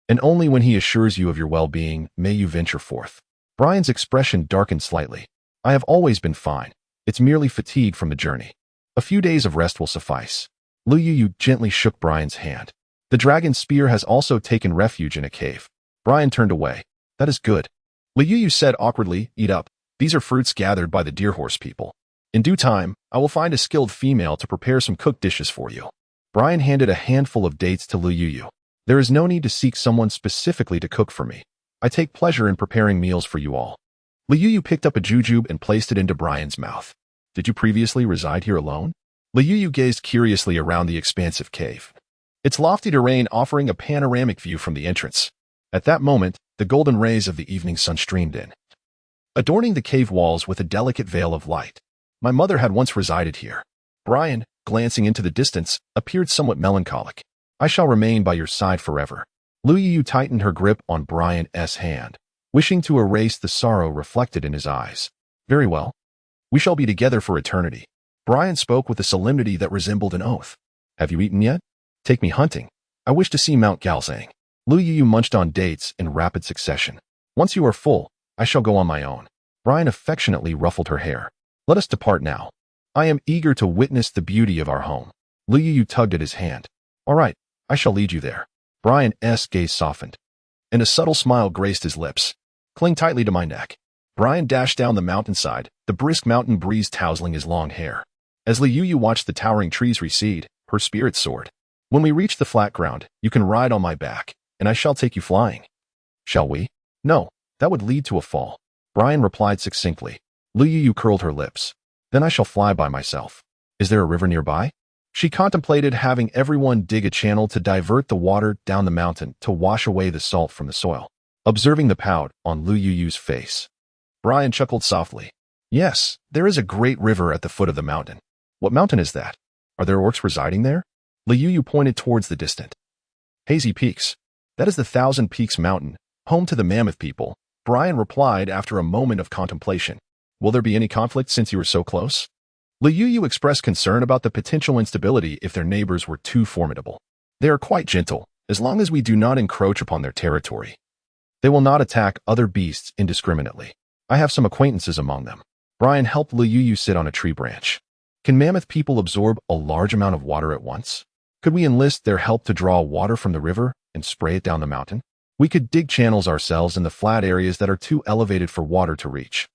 And only when he assures you of your well-being may you venture forth. Brian's expression darkened slightly. I have always been fine. It's merely fatigue from the journey. A few days of rest will suffice. Lu Yu gently shook Brian's hand. The dragon spear has also taken refuge in a cave. Brian turned away. That is good. Lu Yu said awkwardly, eat up. These are fruits gathered by the deer horse people. In due time, I will find a skilled female to prepare some cooked dishes for you. Brian handed a handful of dates to Lu Yu. There is no need to seek someone specifically to cook for me. I take pleasure in preparing meals for you all. Lu Yu picked up a jujube and placed it into Brian's mouth. Did you previously reside here alone? Lu Yu gazed curiously around the expansive cave, its lofty terrain offering a panoramic view from the entrance. At that moment, the golden rays of the evening sun streamed in, adorning the cave walls with a delicate veil of light. My mother had once resided here. Brian, glancing into the distance, appeared somewhat melancholic. I shall remain by your side forever. Lu Yu tightened her grip on Brian's hand, wishing to erase the sorrow reflected in his eyes. Very well. We shall be together for eternity. Brian spoke with a solemnity that resembled an oath. Have you eaten yet? Take me hunting. I wish to see Mount Galsang. Lu Yu munched on dates in rapid succession. Once you are full, I shall go on my own. Brian affectionately ruffled her hair. Let us depart now. I am eager to witness the beauty of our home. Lu Yu tugged at his hand. All right, I shall lead you there. Brian's gaze softened, and a subtle smile graced his lips. Cling tightly to my neck. Brian dashed down the mountainside, the brisk mountain breeze tousling his long hair. As Lu Yu watched the towering trees recede, her spirits soared. When we reach the flat ground, you can ride on my back, and I shall take you flying. Shall we? No, that would lead to a fall. Brian replied succinctly. Lu Yu curled her lips. Then I shall fly by myself. Is there a river nearby? She contemplated having everyone dig a channel to divert the water down the mountain to wash away the salt from the soil. Observing the pout on Lu Yu's face, Brian chuckled softly. Yes, there is a great river at the foot of the mountain. What mountain is that? Are there orcs residing there? Lu Yu pointed towards the distant hazy peaks. That is the Thousand Peaks Mountain, home to the mammoth people. Brian replied after a moment of contemplation. Will there be any conflict since you are so close? Lu Yu expressed concern about the potential instability if their neighbors were too formidable. They are quite gentle, as long as we do not encroach upon their territory. They will not attack other beasts indiscriminately. I have some acquaintances among them. Brian helped Lu Yu sit on a tree branch. Can mammoth people absorb a large amount of water at once? Could we enlist their help to draw water from the river and spray it down the mountain? We could dig channels ourselves in the flat areas that are too elevated for water to reach.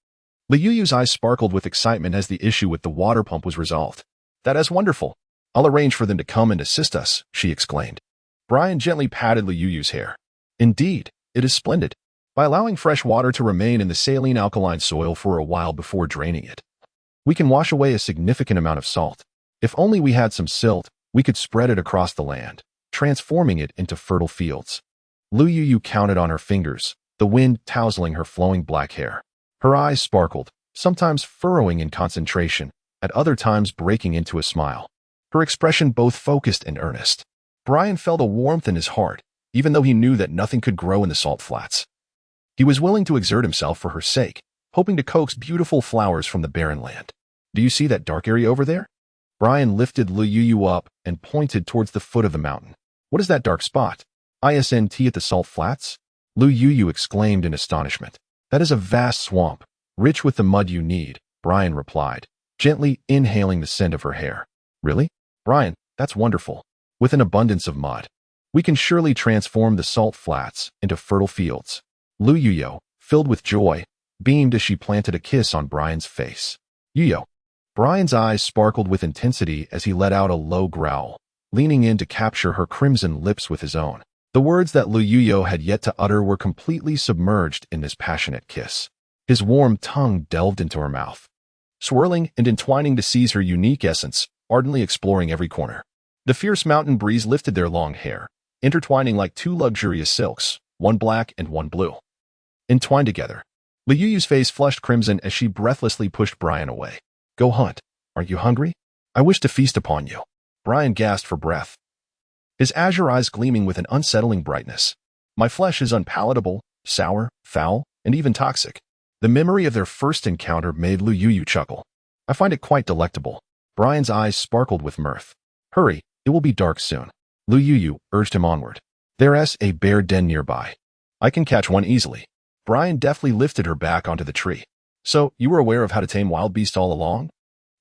Liuyu's eyes sparkled with excitement as the issue with the water pump was resolved. That is wonderful. I'll arrange for them to come and assist us, she exclaimed. Brian gently patted Liuyu's hair. Indeed, it is splendid. By allowing fresh water to remain in the saline alkaline soil for a while before draining it, we can wash away a significant amount of salt. If only we had some silt, we could spread it across the land, transforming it into fertile fields. Liuyu counted on her fingers, the wind tousling her flowing black hair. Her eyes sparkled, sometimes furrowing in concentration, at other times breaking into a smile. Her expression both focused and earnest. Brian felt a warmth in his heart, even though he knew that nothing could grow in the salt flats. He was willing to exert himself for her sake, hoping to coax beautiful flowers from the barren land. Do you see that dark area over there? Brian lifted Liuyu up and pointed towards the foot of the mountain. What is that dark spot? ISNT at the salt flats? Liuyu exclaimed in astonishment. That is a vast swamp, rich with the mud you need, Brian replied, gently inhaling the scent of her hair. Really? Brian, that's wonderful. With an abundance of mud, we can surely transform the salt flats into fertile fields. Liuyu, filled with joy, beamed as she planted a kiss on Brian's face. Yuyo. Brian's eyes sparkled with intensity as he let out a low growl, leaning in to capture her crimson lips with his own. The words that Liuyu had yet to utter were completely submerged in this passionate kiss. His warm tongue delved into her mouth, swirling and entwining to seize her unique essence, ardently exploring every corner. The fierce mountain breeze lifted their long hair, intertwining like two luxurious silks, one black and one blue. Entwined together. Liuyu's face flushed crimson as she breathlessly pushed Brian away. Go hunt. Aren't you hungry? I wish to feast upon you. Brian gasped for breath, his azure eyes gleaming with an unsettling brightness. My flesh is unpalatable, sour, foul, and even toxic. The memory of their first encounter made Liuyu chuckle. I find it quite delectable. Brian's eyes sparkled with mirth. Hurry, it will be dark soon. Liuyu urged him onward. There's a bear den nearby. I can catch one easily. Brian deftly lifted her back onto the tree. So, you were aware of how to tame wild beasts all along?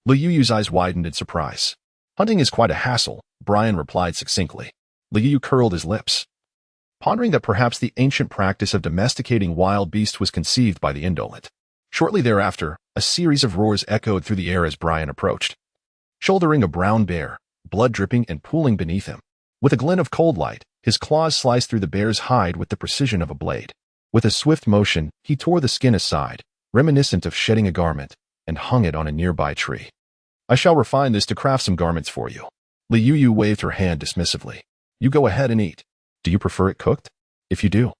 Liuyu's eyes widened in surprise. Hunting is quite a hassle, Brian replied succinctly. Liuyu curled his lips, pondering that perhaps the ancient practice of domesticating wild beasts was conceived by the indolent. Shortly thereafter, a series of roars echoed through the air as Brian approached, shouldering a brown bear, blood dripping and pooling beneath him. With a glint of cold light, his claws sliced through the bear's hide with the precision of a blade. With a swift motion, he tore the skin aside, reminiscent of shedding a garment, and hung it on a nearby tree. I shall refine this to craft some garments for you. Liuyu waved her hand dismissively. You go ahead and eat. Do you prefer it cooked? If you do,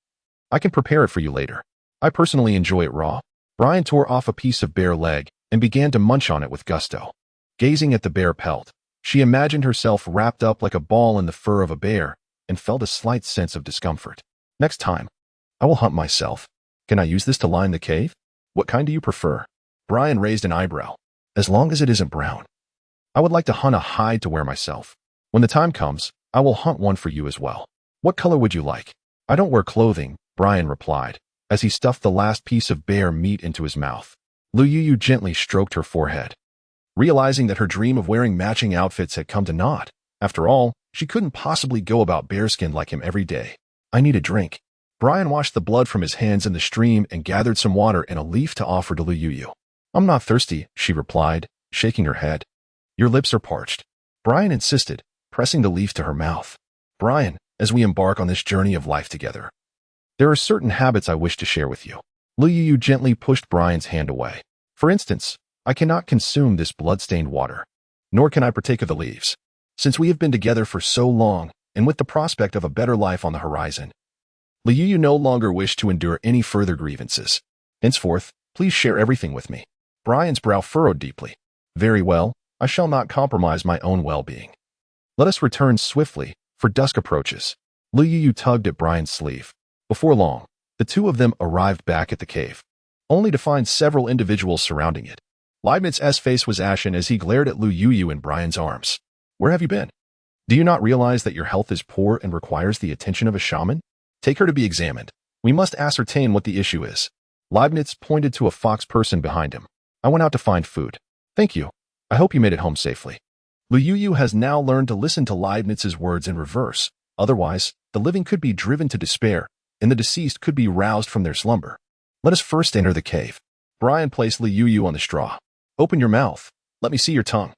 I can prepare it for you later. I personally enjoy it raw. Brian tore off a piece of bear leg and began to munch on it with gusto. Gazing at the bear pelt, she imagined herself wrapped up like a ball in the fur of a bear and felt a slight sense of discomfort. Next time, I will hunt myself. Can I use this to line the cave? What kind do you prefer? Brian raised an eyebrow. As long as it isn't brown. I would like to hunt a hide to wear myself. When the time comes, I will hunt one for you as well. What color would you like? I don't wear clothing, Brian replied, as he stuffed the last piece of bear meat into his mouth. Liuyu gently stroked her forehead, realizing that her dream of wearing matching outfits had come to naught. After all, she couldn't possibly go about bearskin like him every day. I need a drink. Brian washed the blood from his hands in the stream and gathered some water and a leaf to offer to Liuyu. I'm not thirsty, she replied, shaking her head. Your lips are parched. Brian insisted, pressing the leaf to her mouth. Brian, as we embark on this journey of life together, there are certain habits I wish to share with you. Liuyu gently pushed Brian's hand away. For instance, I cannot consume this blood-stained water, nor can I partake of the leaves. Since we have been together for so long, and with the prospect of a better life on the horizon, Liuyu no longer wished to endure any further grievances. Henceforth, please share everything with me. Brian's brow furrowed deeply. Very well, I shall not compromise my own well-being. Let us return swiftly, for dusk approaches. Liuyu tugged at Brian's sleeve. Before long, the two of them arrived back at the cave, only to find several individuals surrounding it. Leibniz's face was ashen as he glared at Liuyu in Brian's arms. Where have you been? Do you not realize that your health is poor and requires the attention of a shaman? Take her to be examined. We must ascertain what the issue is. Leibniz pointed to a fox person behind him. I went out to find food. Thank you. I hope you made it home safely. Lu Yu has now learned to listen to Leibniz's words in reverse. Otherwise, the living could be driven to despair, and the deceased could be roused from their slumber. Let us first enter the cave. Brian placed Lu Yu on the straw. Open your mouth. Let me see your tongue.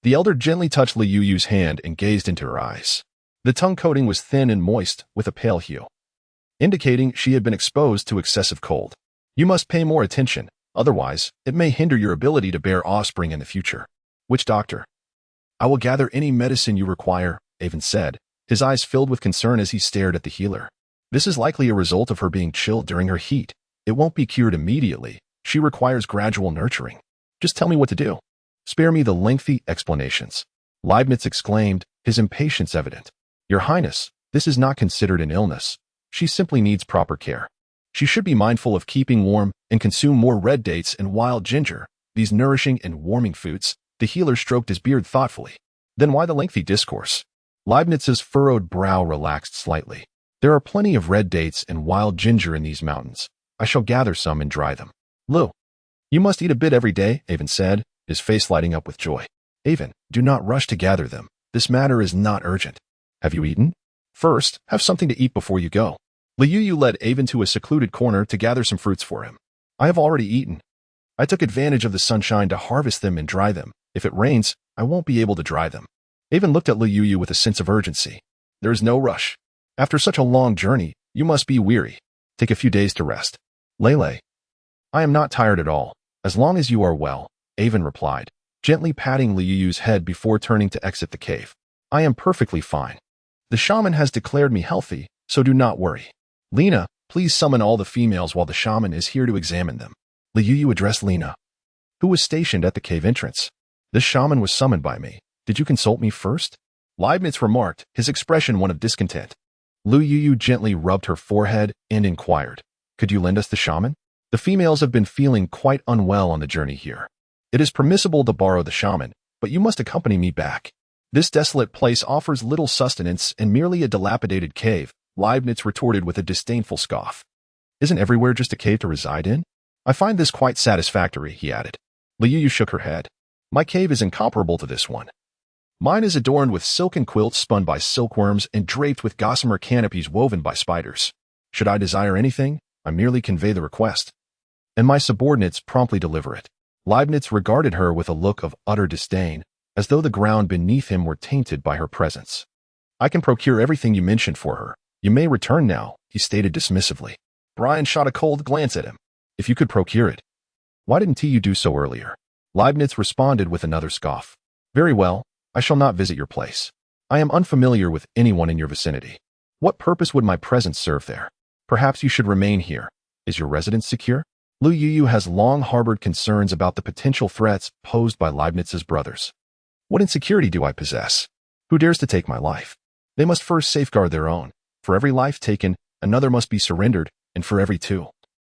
The elder gently touched Lu Yu's hand and gazed into her eyes. The tongue coating was thin and moist, with a pale hue, indicating she had been exposed to excessive cold. You must pay more attention, otherwise, it may hinder your ability to bear offspring in the future. Witch doctor. I will gather any medicine you require, Avon said, his eyes filled with concern as he stared at the healer. This is likely a result of her being chilled during her heat. It won't be cured immediately. She requires gradual nurturing. Just tell me what to do. Spare me the lengthy explanations. Leibniz exclaimed, his impatience evident. Your Highness, this is not considered an illness. She simply needs proper care. She should be mindful of keeping warm and consume more red dates and wild ginger, these nourishing and warming foods. The healer stroked his beard thoughtfully. Then why the lengthy discourse? Leibniz's furrowed brow relaxed slightly. There are plenty of red dates and wild ginger in these mountains. I shall gather some and dry them. Lu, you must eat a bit every day, Avon said, his face lighting up with joy. Avon, do not rush to gather them. This matter is not urgent. Have you eaten? First, have something to eat before you go. Lu Yu led Avon to a secluded corner to gather some fruits for him. I have already eaten. I took advantage of the sunshine to harvest them and dry them. If it rains, I won't be able to dry them. Avon looked at Lu Yu with a sense of urgency. There is no rush. After such a long journey, you must be weary. Take a few days to rest. Lele. I am not tired at all, as long as you are well, Avon replied, gently patting Lu Yu's head before turning to exit the cave. I am perfectly fine. The shaman has declared me healthy, so do not worry. Lena, please summon all the females while the shaman is here to examine them. Lu Yu addressed Lena, who was stationed at the cave entrance. This shaman was summoned by me. Did you consult me first? Leibniz remarked, his expression one of discontent. Lu Yu gently rubbed her forehead and inquired, could you lend us the shaman? The females have been feeling quite unwell on the journey here. It is permissible to borrow the shaman, but you must accompany me back. This desolate place offers little sustenance and merely a dilapidated cave, Leibniz retorted with a disdainful scoff. Isn't everywhere just a cave to reside in? I find this quite satisfactory, he added. Lu Yu shook her head. My cave is incomparable to this one. Mine is adorned with silken quilts spun by silkworms and draped with gossamer canopies woven by spiders. Should I desire anything, I merely convey the request, and my subordinates promptly deliver it. Leibniz regarded her with a look of utter disdain, as though the ground beneath him were tainted by her presence. I can procure everything you mentioned for her. You may return now, he stated dismissively. Brian shot a cold glance at him. If you could procure it, why didn't you do so earlier? Leibniz responded with another scoff. Very well, I shall not visit your place. I am unfamiliar with anyone in your vicinity. What purpose would my presence serve there? Perhaps you should remain here. Is your residence secure? Lu Yu has long harbored concerns about the potential threats posed by Leibniz's brothers. What insecurity do I possess? Who dares to take my life? They must first safeguard their own. For every life taken, another must be surrendered, and for every two,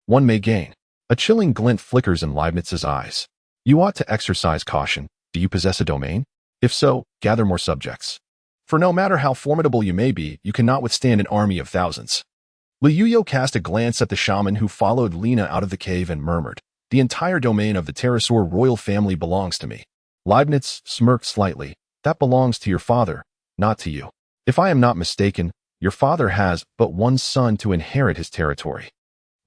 one may gain. A chilling glint flickers in Leibniz's eyes. You ought to exercise caution. Do you possess a domain? If so, gather more subjects. For no matter how formidable you may be, you cannot withstand an army of thousands. Lu Yu cast a glance at the shaman who followed Lena out of the cave and murmured, the entire domain of the pterosaur royal family belongs to me. Leibniz smirked slightly. That belongs to your father, not to you. If I am not mistaken, your father has but one son to inherit his territory.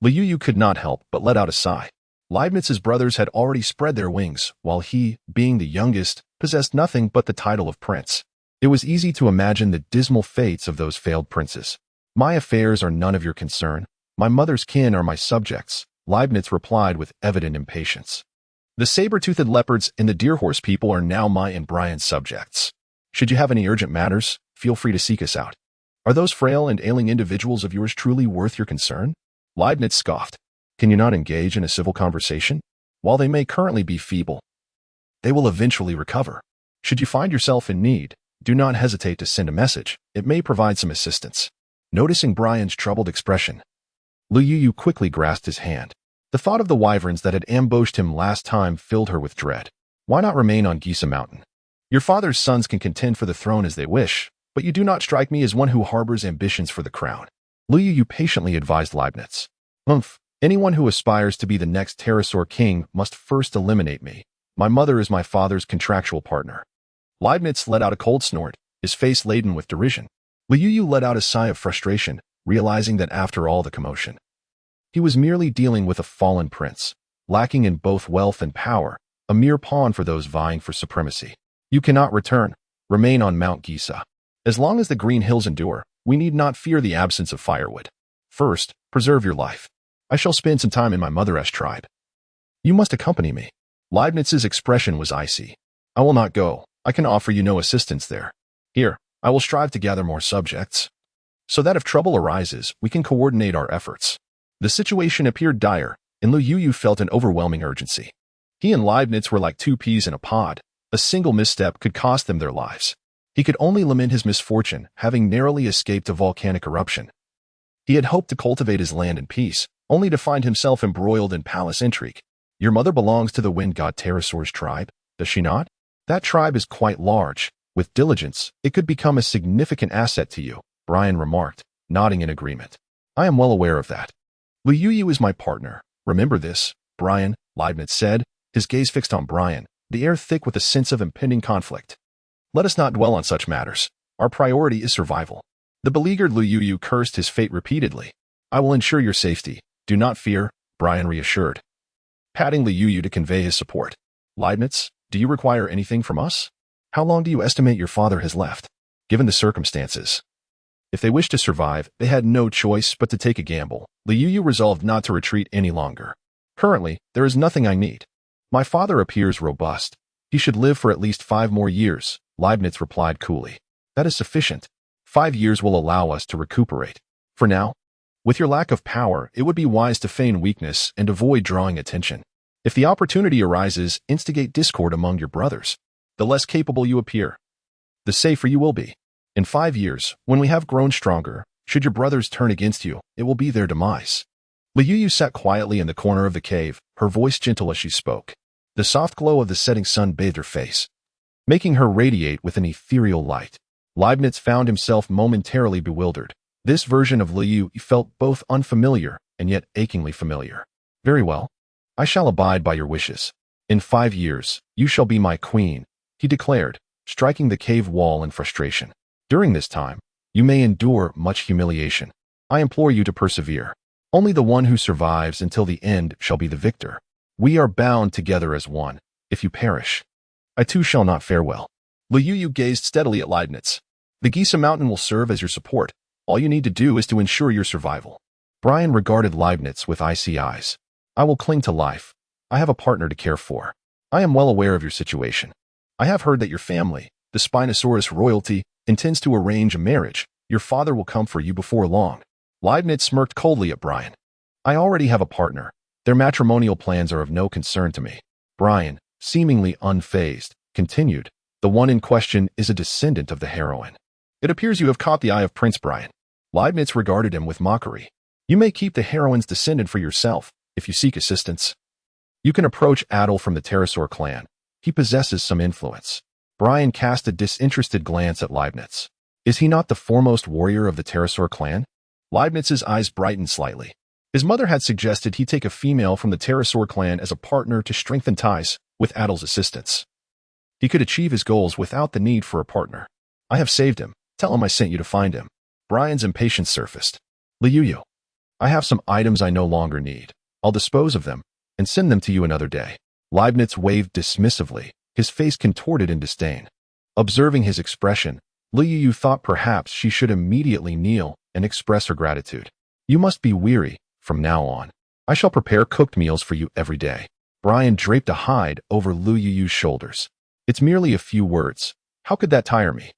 Lu Yu could not help but let out a sigh. Leibniz's brothers had already spread their wings, while he, being the youngest, possessed nothing but the title of prince. It was easy to imagine the dismal fates of those failed princes. My affairs are none of your concern. My mother's kin are my subjects, Leibniz replied with evident impatience. The saber-toothed leopards and the deer-horse people are now my and Brian's subjects. Should you have any urgent matters, feel free to seek us out. Are those frail and ailing individuals of yours truly worth your concern? Leibniz scoffed. Can you not engage in a civil conversation? While they may currently be feeble, they will eventually recover. Should you find yourself in need, do not hesitate to send a message. It may provide some assistance. Noticing Brian's troubled expression, Lu Yu quickly grasped his hand. The thought of the wyverns that had ambushed him last time filled her with dread. Why not remain on Gisa Mountain? Your father's sons can contend for the throne as they wish, but you do not strike me as one who harbors ambitions for the crown. Lu Yu patiently advised Leibniz. Anyone who aspires to be the next pterosaur king must first eliminate me. My mother is my father's contractual partner. Leibniz let out a cold snort, his face laden with derision. Liu Yu let out a sigh of frustration, realizing that after all the commotion, he was merely dealing with a fallen prince, lacking in both wealth and power, a mere pawn for those vying for supremacy. You cannot return. Remain on Mount Gisa. As long as the green hills endure, we need not fear the absence of firewood. First, preserve your life. I shall spend some time in my mother's tribe. You must accompany me. Leibniz's expression was icy. I will not go. I can offer you no assistance there. Here, I will strive to gather more subjects, so that if trouble arises, we can coordinate our efforts. The situation appeared dire, and Liu Yu felt an overwhelming urgency. He and Leibniz were like two peas in a pod. A single misstep could cost them their lives. He could only lament his misfortune, having narrowly escaped a volcanic eruption. He had hoped to cultivate his land in peace, only to find himself embroiled in palace intrigue. Your mother belongs to the wind god Pterosaur's tribe, does she not? That tribe is quite large. With diligence, it could become a significant asset to you, Brian remarked, nodding in agreement. I am well aware of that. Liu Yu is my partner. Remember this, Brian, Leibniz said, his gaze fixed on Brian, the air thick with a sense of impending conflict. Let us not dwell on such matters. Our priority is survival. The beleaguered Liu Yu cursed his fate repeatedly. I will ensure your safety. Do not fear, Brian reassured, patting Liu Yu to convey his support. Leibniz, do you require anything from us? How long do you estimate your father has left? Given the circumstances, if they wished to survive, they had no choice but to take a gamble. Liu Yu resolved not to retreat any longer. Currently, there is nothing I need. My father appears robust. He should live for at least 5 more years, Leibniz replied coolly. That is sufficient. 5 years will allow us to recuperate. For now, with your lack of power, it would be wise to feign weakness and avoid drawing attention. If the opportunity arises, instigate discord among your brothers. The less capable you appear, the safer you will be. In 5 years, when we have grown stronger, should your brothers turn against you, it will be their demise. Liu Yu sat quietly in the corner of the cave, her voice gentle as she spoke. The soft glow of the setting sun bathed her face, making her radiate with an ethereal light. Leibniz found himself momentarily bewildered. This version of Liu Yu felt both unfamiliar and yet achingly familiar. Very well. I shall abide by your wishes. In 5 years, you shall be my queen, he declared, striking the cave wall in frustration. During this time, you may endure much humiliation. I implore you to persevere. Only the one who survives until the end shall be the victor. We are bound together as one. If you perish, I too shall not fare well. Liu Yu gazed steadily at Leibniz. The Gisa mountain will serve as your support. All you need to do is to ensure your survival. Brian regarded Leibniz with icy eyes. I will cling to life. I have a partner to care for. I am well aware of your situation. I have heard that your family, the Spinosaurus royalty, intends to arrange a marriage. Your father will come for you before long. Leibniz smirked coldly at Brian. I already have a partner. Their matrimonial plans are of no concern to me. Brian, seemingly unfazed, continued. The one in question is a descendant of the heroine. It appears you have caught the eye of Prince Brian. Leibniz regarded him with mockery. You may keep the heroine's descendant for yourself, if you seek assistance. You can approach Adel from the Pterosaur clan. He possesses some influence. Brian cast a disinterested glance at Leibniz. Is he not the foremost warrior of the Pterosaur clan? Leibniz's eyes brightened slightly. His mother had suggested he take a female from the Pterosaur clan as a partner to strengthen ties with Adel's assistance. He could achieve his goals without the need for a partner. I have saved him. Tell him I sent you to find him. Brian's impatience surfaced. Liu Yu, I have some items I no longer need. I'll dispose of them and send them to you another day. Leibniz waved dismissively, his face contorted in disdain. Observing his expression, Liu Yu thought perhaps she should immediately kneel and express her gratitude. You must be weary. From now on, I shall prepare cooked meals for you every day. Brian draped a hide over Liu Yu's shoulders. It's merely a few words. How could that tire me?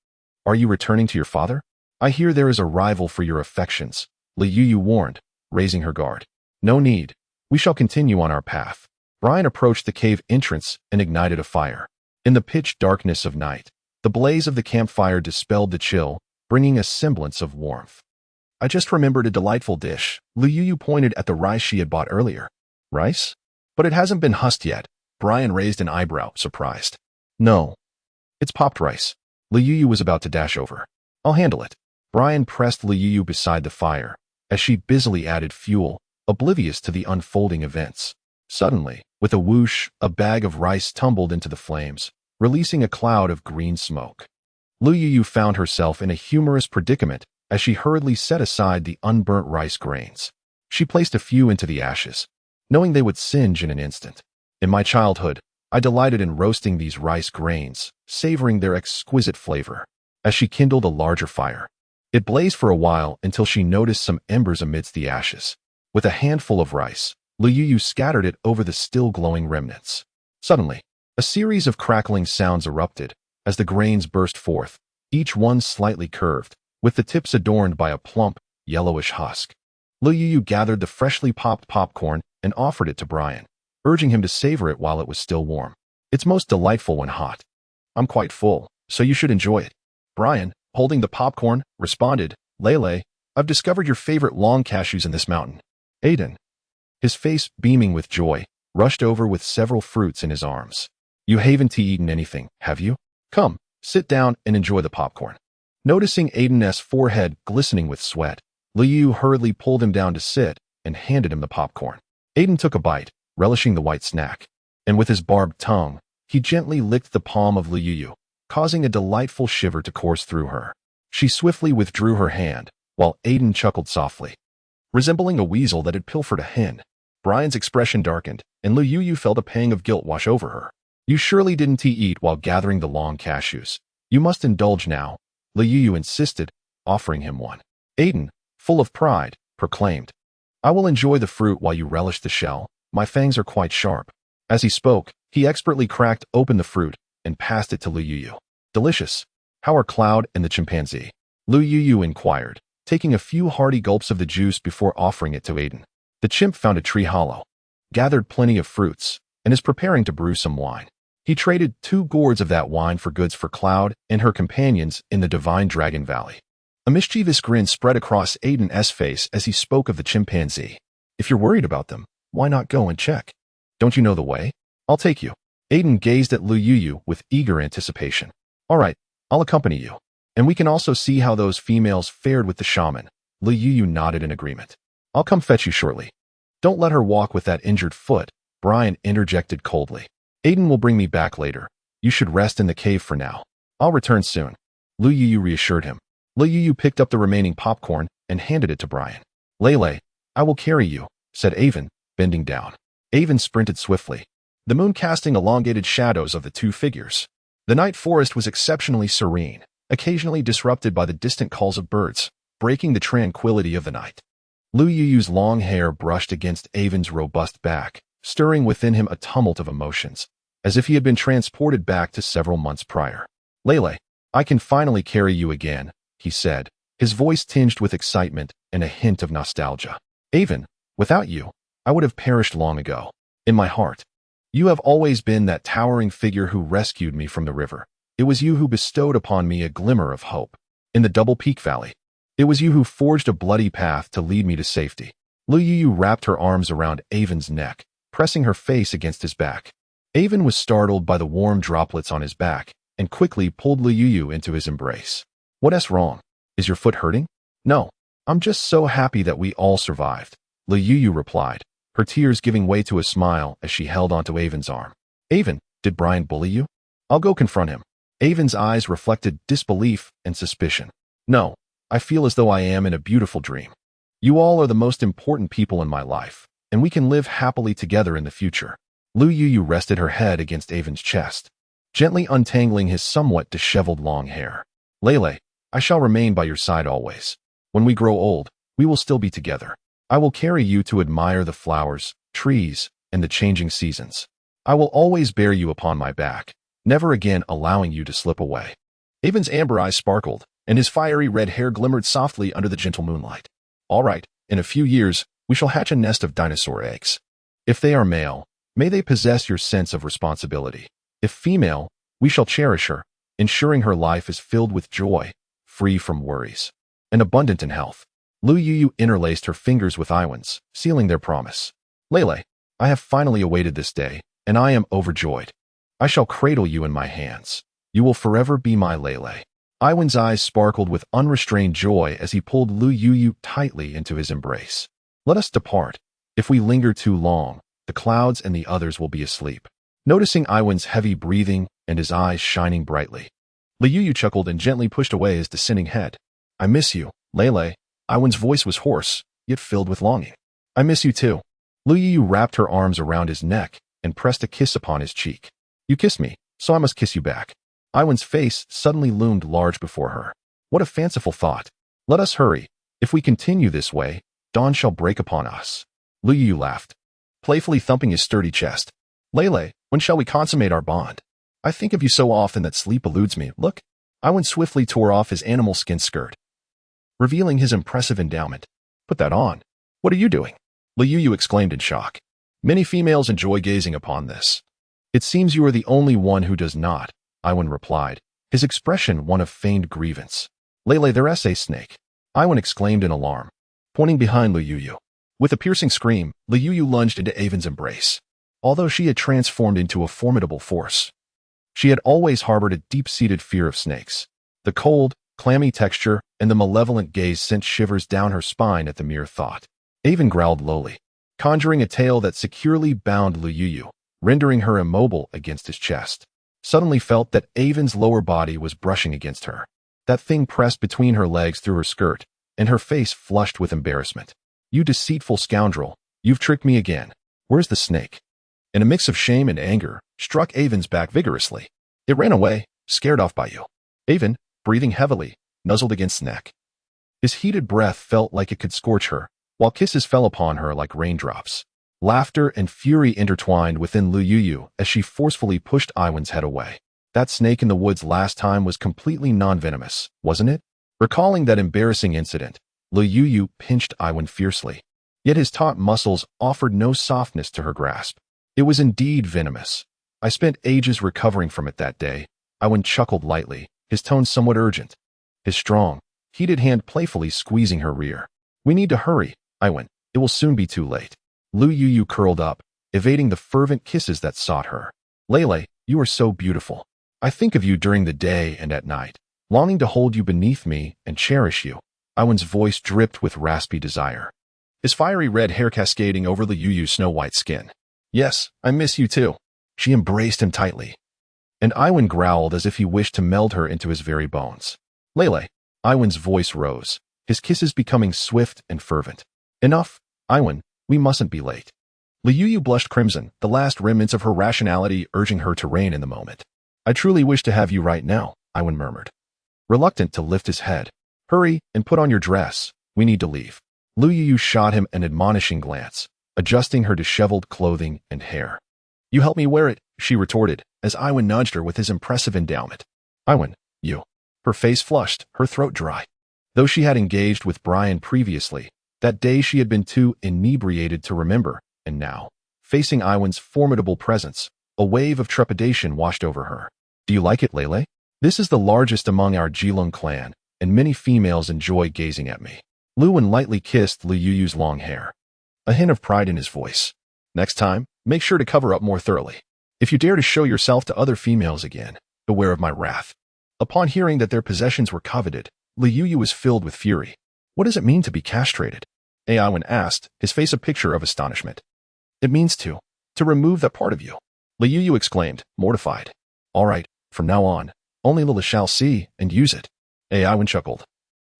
Are you returning to your father? I hear there is a rival for your affections, Liu Yu warned, raising her guard. No need. We shall continue on our path. Brian approached the cave entrance and ignited a fire. In the pitch darkness of night, the blaze of the campfire dispelled the chill, bringing a semblance of warmth. I just remembered a delightful dish. Liu Yu pointed at the rice she had bought earlier. Rice? But it hasn't been husked yet. Brian raised an eyebrow, surprised. No. It's popped rice. Liu Yu was about to dash over. I'll handle it. Brian pressed Liu Yu beside the fire, as she busily added fuel, oblivious to the unfolding events. Suddenly, with a whoosh, a bag of rice tumbled into the flames, releasing a cloud of green smoke. Lu Yu found herself in a humorous predicament as she hurriedly set aside the unburnt rice grains. She placed a few into the ashes, knowing they would singe in an instant. In my childhood, I delighted in roasting these rice grains, savoring their exquisite flavor. As she kindled a larger fire, it blazed for a while until she noticed some embers amidst the ashes. With a handful of rice, Lu Yu scattered it over the still glowing remnants. Suddenly, a series of crackling sounds erupted as the grains burst forth, each one slightly curved, with the tips adorned by a plump, yellowish husk. Lu Yu gathered the freshly popped popcorn and offered it to Brian, urging him to savor it while it was still warm. It's most delightful when hot. I'm quite full, so you should enjoy it. Brian, holding the popcorn, responded, Lele, I've discovered your favorite long cashews in this mountain. Aiden, his face beaming with joy, rushed over with several fruits in his arms. You haven't eaten anything, have you? Come, sit down and enjoy the popcorn. Noticing Aiden's forehead glistening with sweat, Lu Yu hurriedly pulled him down to sit and handed him the popcorn. Aiden took a bite, relishing the white snack, and with his barbed tongue, he gently licked the palm of Lu Yu, causing a delightful shiver to course through her. She swiftly withdrew her hand, while Aiden chuckled softly. Resembling a weasel that had pilfered a hen, Brian's expression darkened, and Lu Yu felt a pang of guilt wash over her. You surely didn't eat while gathering the long cashews. You must indulge now, Lu Yu insisted, offering him one. Aiden, full of pride, proclaimed, I will enjoy the fruit while you relish the shell. My fangs are quite sharp. As he spoke, he expertly cracked open the fruit and passed it to Lu Yu. Delicious. How are Cloud and the chimpanzee? Lu Yu inquired, taking a few hearty gulps of the juice before offering it to Aiden. The chimp found a tree hollow, gathered plenty of fruits, and is preparing to brew some wine. He traded 2 gourds of that wine for goods for Cloud and her companions in the Divine Dragon Valley. A mischievous grin spread across Aiden's face as he spoke of the chimpanzee. If you're worried about them, why not go and check? Don't you know the way? I'll take you. Aiden gazed at Lu Yu with eager anticipation. All right, I'll accompany you. And we can also see how those females fared with the shaman. Lu Yu nodded in agreement. I'll come fetch you shortly. Don't let her walk with that injured foot, Brian interjected coldly. Aiden will bring me back later. You should rest in the cave for now. I'll return soon. Lu Yu reassured him. Lu Yu picked up the remaining popcorn and handed it to Brian. Lele, I will carry you, said Avon, bending down. Avon sprinted swiftly, the moon casting elongated shadows of the 2 figures. The night forest was exceptionally serene, occasionally disrupted by the distant calls of birds, breaking the tranquility of the night. Lu Yu's long hair brushed against Avon's robust back, stirring within him a tumult of emotions, as if he had been transported back to several months prior. Lele, I can finally carry you again, he said, his voice tinged with excitement and a hint of nostalgia. Avon, without you, I would have perished long ago. In my heart, you have always been that towering figure who rescued me from the river. It was you who bestowed upon me a glimmer of hope. In the Double Peak Valley, it was you who forged a bloody path to lead me to safety. Lu Yu wrapped her arms around Avon's neck, pressing her face against his back. Avon was startled by the warm droplets on his back and quickly pulled Lu Yu into his embrace. What's wrong? Is your foot hurting? No, I'm just so happy that we all survived, Lu Yu replied, her tears giving way to a smile as she held onto Avon's arm. Avon, did Brian bully you? I'll go confront him. Avon's eyes reflected disbelief and suspicion. No, I feel as though I am in a beautiful dream. You all are the most important people in my life, and we can live happily together in the future. Lu Yu rested her head against Avon's chest, gently untangling his somewhat disheveled long hair. Lele, I shall remain by your side always. When we grow old, we will still be together. I will carry you to admire the flowers, trees, and the changing seasons. I will always bear you upon my back, never again allowing you to slip away. Avon's amber eyes sparkled, and his fiery red hair glimmered softly under the gentle moonlight. All right, in a few years, we shall hatch a nest of dinosaur eggs. If they are male, may they possess your sense of responsibility. If female, we shall cherish her, ensuring her life is filled with joy, free from worries, and abundant in health. Lu Yu interlaced her fingers with Iwan's, sealing their promise. Lele, I have finally awaited this day, and I am overjoyed. I shall cradle you in my hands. You will forever be my Lele. Iwan's eyes sparkled with unrestrained joy as he pulled Lu Yu tightly into his embrace. Let us depart. If we linger too long, The clouds and the others will be asleep. Noticing Iwan's heavy breathing and his eyes shining brightly, Liuyu chuckled and gently pushed away his descending head. I miss you, Lele. Iwan's voice was hoarse, yet filled with longing. I miss you too. Liuyu wrapped her arms around his neck and pressed a kiss upon his cheek. You kissed me, so I must kiss you back. Iwan's face suddenly loomed large before her. What a fanciful thought. Let us hurry. If we continue this way, dawn shall break upon us. Liuyu laughed, playfully thumping his sturdy chest. Lele, when shall we consummate our bond? I think of you so often that sleep eludes me. Look. Iwan swiftly tore off his animal skin skirt, revealing his impressive endowment. Put that on. What are you doing? Liuyu exclaimed in shock. Many females enjoy gazing upon this. It seems you are the only one who does not, Iwan replied, his expression one of feigned grievance. Lele, there's a snake, Iwan exclaimed in alarm, pointing behind Liuyu. With a piercing scream, Liuyu lunged into Avon's embrace. Although she had transformed into a formidable force, she had always harbored a deep-seated fear of snakes. The cold, clammy texture and the malevolent gaze sent shivers down her spine at the mere thought. Avon growled lowly, conjuring a tail that securely bound Liuyu, rendering her immobile against his chest. Suddenly felt that Avon's lower body was brushing against her. That thing pressed between her legs through her skirt, and her face flushed with embarrassment. You deceitful scoundrel, you've tricked me again. Where's the snake? And a mix of shame and anger struck Avon's back vigorously. It ran away, scared off by you. Avon, breathing heavily, nuzzled against his neck. His heated breath felt like it could scorch her, while kisses fell upon her like raindrops. Laughter and fury intertwined within Liuyu as she forcefully pushed Iwan's head away. That snake in the woods last time was completely non-venomous, wasn't it? Recalling that embarrassing incident, Liuyu pinched Iwan fiercely. Yet his taut muscles offered no softness to her grasp. It was indeed venomous. I spent ages recovering from it that day. Iwan chuckled lightly, his tone somewhat urgent, his strong, heated hand playfully squeezing her rear. We need to hurry, Iwan. It will soon be too late. Liuyu curled up, evading the fervent kisses that sought her. Lele, you are so beautiful. I think of you during the day and at night, longing to hold you beneath me and cherish you. Iwan's voice dripped with raspy desire, his fiery red hair cascading over Liuyu's snow-white skin. Yes, I miss you too. She embraced him tightly, and Iwan growled as if he wished to meld her into his very bones. Lele, Iwan's voice rose, his kisses becoming swift and fervent. Enough, Iwan, we mustn't be late. Liuyu blushed crimson, the last remnants of her rationality urging her to rein in the moment. I truly wish to have you right now, Iwan murmured, reluctant to lift his head. Hurry and put on your dress. We need to leave. Liuyu shot him an admonishing glance, adjusting her disheveled clothing and hair. You help me wear it, she retorted, as Iwan nudged her with his impressive endowment. Iwan, you. Her face flushed, her throat dry. Though she had engaged with Brian previously, that day she had been too inebriated to remember, and now, facing Iwan's formidable presence, a wave of trepidation washed over her. Do you like it, Lele? This is the largest among our Jilung clan, and many females enjoy gazing at me. Luan lightly kissed Liuyu's long hair, a hint of pride in his voice. Next time, make sure to cover up more thoroughly. If you dare to show yourself to other females again, beware of my wrath. Upon hearing that their possessions were coveted, Liuyu was filled with fury. What does it mean to be castrated? Iwan asked, his face a picture of astonishment. It means to remove that part of you. Liuyu exclaimed, mortified. All right, from now on, only Lila shall see and use it. Iwan chuckled,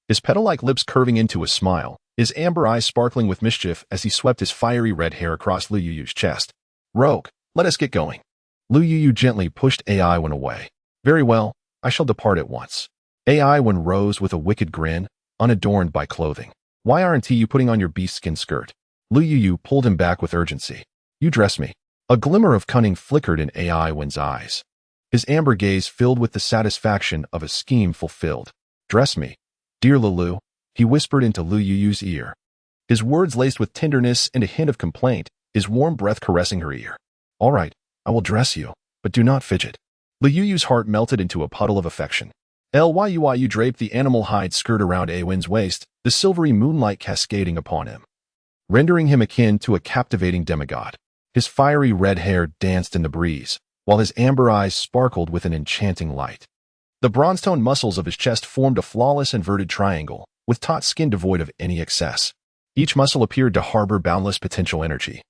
his petal-like lips curving into a smile, his amber eyes sparkling with mischief as he swept his fiery red hair across Liuyu's chest. Rogue, let us get going. Liuyu gently pushed Iwan away. Very well, I shall depart at once. Iwan rose with a wicked grin, unadorned by clothing. Why aren't you putting on your beast-skin skirt? Liuyu pulled him back with urgency. You dress me. A glimmer of cunning flickered in Iwan's eyes, his amber gaze filled with the satisfaction of a scheme fulfilled. Dress me, dear Lulu, he whispered into Liuyu's ear, his words laced with tenderness and a hint of complaint, his warm breath caressing her ear. All right, I will dress you, but do not fidget. Liuyu's heart melted into a puddle of affection. Liuyu draped the animal hide skirt around Iwan's waist, the silvery moonlight cascading upon him, rendering him akin to a captivating demigod. His fiery red hair danced in the breeze, while his amber eyes sparkled with an enchanting light. The bronze-toned muscles of his chest formed a flawless inverted triangle, with taut skin devoid of any excess. Each muscle appeared to harbor boundless potential energy.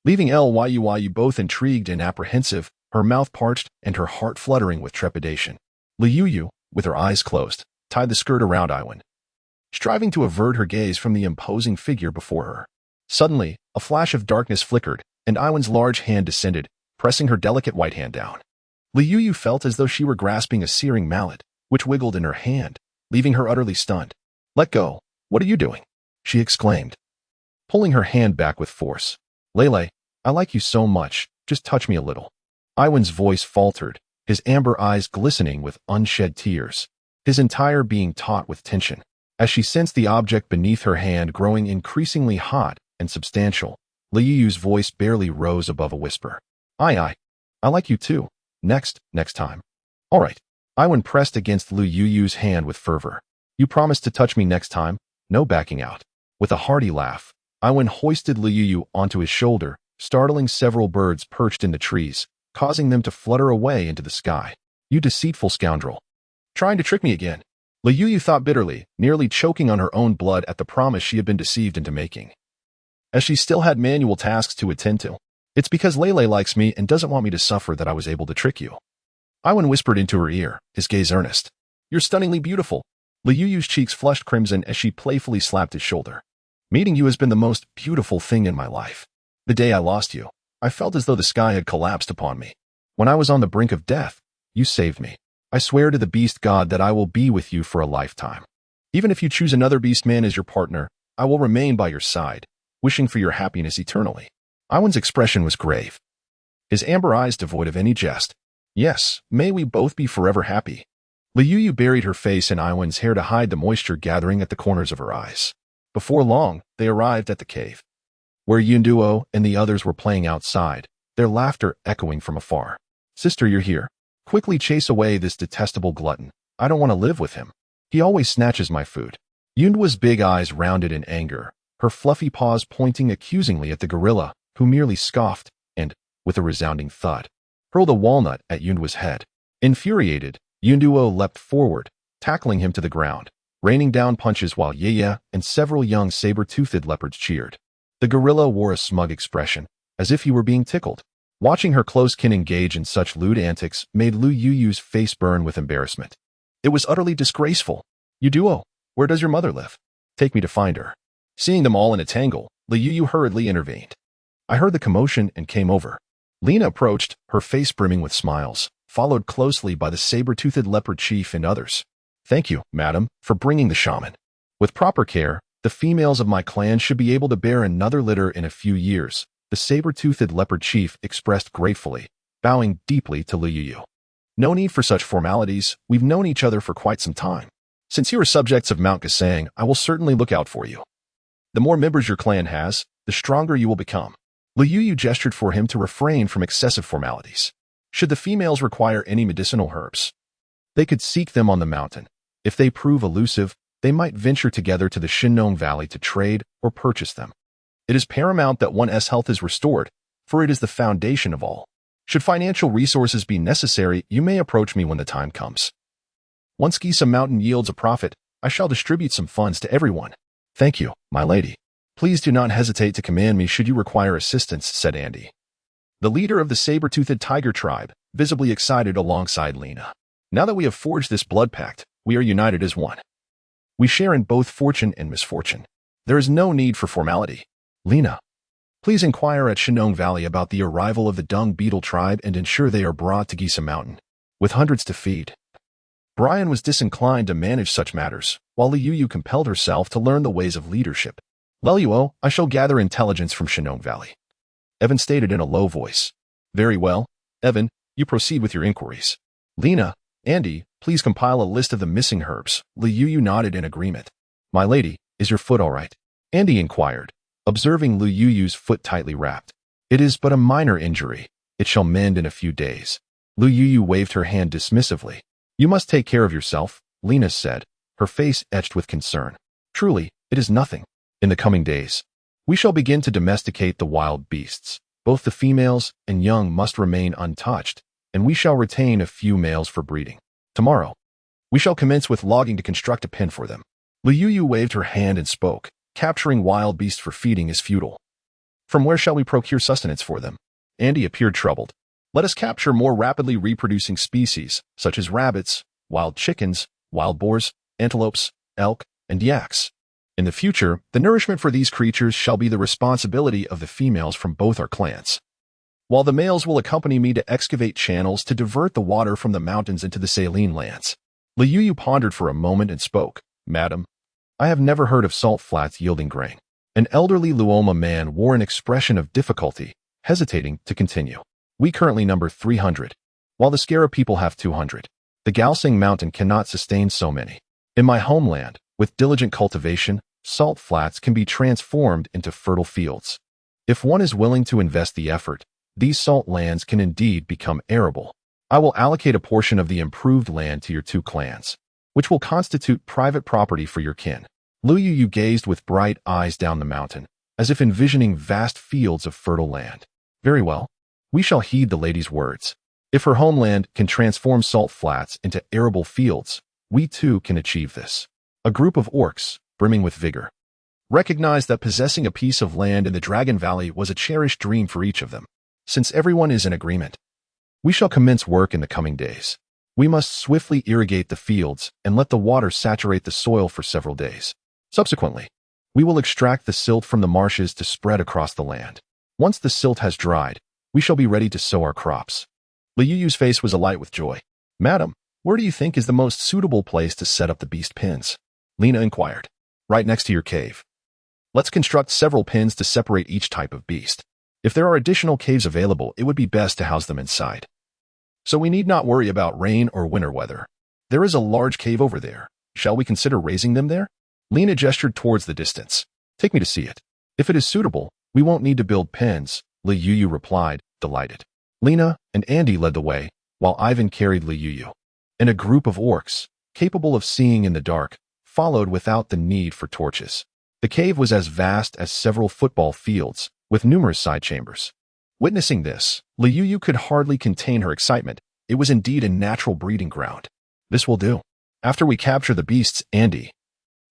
leaving Lyu both intrigued and apprehensive, her mouth parched and her heart fluttering with trepidation. Liu, with her eyes closed, tied the skirt around Iwan, striving to avert her gaze from the imposing figure before her. Suddenly, a flash of darkness flickered, and Iwan's large hand descended, pressing her delicate white hand down. Liu felt as though she were grasping a searing mallet, which wiggled in her hand, leaving her utterly stunned. "Let go. What are you doing?" she exclaimed, pulling her hand back with force. "Lele, I like you so much, just touch me a little." Iwan's voice faltered, his amber eyes glistening with unshed tears, his entire being taut with tension. As she sensed the object beneath her hand growing increasingly hot and substantial, Liu's voice barely rose above a whisper. I like you too. Next time. All right." Iwan pressed against Liu's hand with fervor. "You promise to touch me next time? No backing out." With a hearty laugh, Iwan hoisted Liu onto his shoulder, startling several birds perched in the trees, causing them to flutter away into the sky. "You deceitful scoundrel. Trying to trick me again." Liu thought bitterly, nearly choking on her own blood at the promise she had been deceived into making. As she still had manual tasks to attend to. "It's because Lele likes me and doesn't want me to suffer that I was able to trick you." Iwan whispered into her ear, his gaze earnest. "You're stunningly beautiful." Liu's cheeks flushed crimson as she playfully slapped his shoulder. "Meeting you has been the most beautiful thing in my life. The day I lost you, I felt as though the sky had collapsed upon me. When I was on the brink of death, you saved me. I swear to the beast god that I will be with you for a lifetime. Even if you choose another beast man as your partner, I will remain by your side, wishing for your happiness eternally." Iwan's expression was grave, his amber eyes devoid of any jest. "Yes, may we both be forever happy." Liu buried her face in Iwan's hair to hide the moisture gathering at the corners of her eyes. Before long, they arrived at the cave, where Yunduo and the others were playing outside, their laughter echoing from afar. "Sister, you're here. Quickly chase away this detestable glutton. I don't want to live with him. He always snatches my food." Yunduo's big eyes rounded in anger, her fluffy paws pointing accusingly at the gorilla, who merely scoffed and, with a resounding thud, hurled a walnut at Yunduo's head. Infuriated, Yunduo leapt forward, tackling him to the ground, raining down punches while Yeye and several young saber-toothed leopards cheered. The gorilla wore a smug expression, as if he were being tickled. Watching her close kin engage in such lewd antics made Liu's face burn with embarrassment. It was utterly disgraceful. "Yunduo, where does your mother live? Take me to find her." Seeing them all in a tangle, Liu hurriedly intervened. "I heard the commotion and came over." Lena approached, her face brimming with smiles, followed closely by the saber-toothed leopard chief and others. "Thank you, madam, for bringing the shaman. With proper care, the females of my clan should be able to bear another litter in a few years," the saber-toothed leopard chief expressed gratefully, bowing deeply to Liu. "No need for such formalities. We've known each other for quite some time. Since you are subjects of Mount Gasang, I will certainly look out for you. The more members your clan has, the stronger you will become." Liu gestured for him to refrain from excessive formalities. Should the females require any medicinal herbs, they could seek them on the mountain. If they prove elusive, they might venture together to the Shinong Valley to trade or purchase them. It is paramount that one's health is restored, for it is the foundation of all. Should financial resources be necessary, you may approach me when the time comes. Once Gisa Mountain yields a profit, I shall distribute some funds to everyone. "Thank you, my lady. Please do not hesitate to command me should you require assistance," said Andy, the leader of the saber-toothed tiger tribe, visibly excited alongside Lena. "Now that we have forged this blood pact, we are united as one. We share in both fortune and misfortune. There is no need for formality. Lena, please inquire at Shinong Valley about the arrival of the dung beetle tribe and ensure they are brought to Gisa Mountain, with hundreds to feed." Brian was disinclined to manage such matters, while Liu compelled herself to learn the ways of leadership. "Leluo, I shall gather intelligence from Shinong Valley," Evan stated in a low voice. "Very well. Evan, you proceed with your inquiries. Lena, Andy, please compile a list of the missing herbs." Liu nodded in agreement. "My lady, is your foot all right?" Andy inquired, observing Liu's foot tightly wrapped. "It is but a minor injury. It shall mend in a few days." Liu waved her hand dismissively. "You must take care of yourself," Lena said, her face etched with concern. "Truly, it is nothing. In the coming days, we shall begin to domesticate the wild beasts. Both the females and young must remain untouched, and we shall retain a few males for breeding. Tomorrow, we shall commence with logging to construct a pen for them." Liu waved her hand and spoke, "Capturing wild beasts for feeding is futile. From where shall we procure sustenance for them? Andy appeared troubled. Let us capture more rapidly reproducing species, such as rabbits, wild chickens, wild boars, antelopes, elk, and yaks. In the future, the nourishment for these creatures shall be the responsibility of the females from both our clans, while the males will accompany me to excavate channels to divert the water from the mountains into the saline lands. Liuyu pondered for a moment and spoke. Madam, I have never heard of salt flats yielding grain. An elderly Luoma man wore an expression of difficulty, hesitating to continue. We currently number 300, while the Scarab people have 200. The Galsing Mountain cannot sustain so many. In my homeland, with diligent cultivation, salt flats can be transformed into fertile fields. If one is willing to invest the effort, these salt lands can indeed become arable. I will allocate a portion of the improved land to your two clans, which will constitute private property for your kin. Liuyu gazed with bright eyes down the mountain, as if envisioning vast fields of fertile land. Very well. We shall heed the lady's words. If her homeland can transform salt flats into arable fields, we too can achieve this. A group of orcs, brimming with vigor, recognized that possessing a piece of land in the Dragon Valley was a cherished dream for each of them. Since everyone is in agreement, we shall commence work in the coming days. We must swiftly irrigate the fields and let the water saturate the soil for several days. Subsequently, we will extract the silt from the marshes to spread across the land. Once the silt has dried, we shall be ready to sow our crops. Liuyu's face was alight with joy. Madam, where do you think is the most suitable place to set up the beast pens? Lena inquired. Right next to your cave. Let's construct several pens to separate each type of beast. If there are additional caves available, it would be best to house them inside, so we need not worry about rain or winter weather. There is a large cave over there. Shall we consider raising them there? Lena gestured towards the distance. Take me to see it. If it is suitable, we won't need to build pens, Liuyu replied, delighted. Lena and Andy led the way, while Ivan carried Liuyu. And a group of orcs, capable of seeing in the dark, followed without the need for torches. The cave was as vast as several football fields, with numerous side chambers. Witnessing this, Liuyu could hardly contain her excitement. It was indeed a natural breeding ground. This will do. After we capture the beasts, Andy,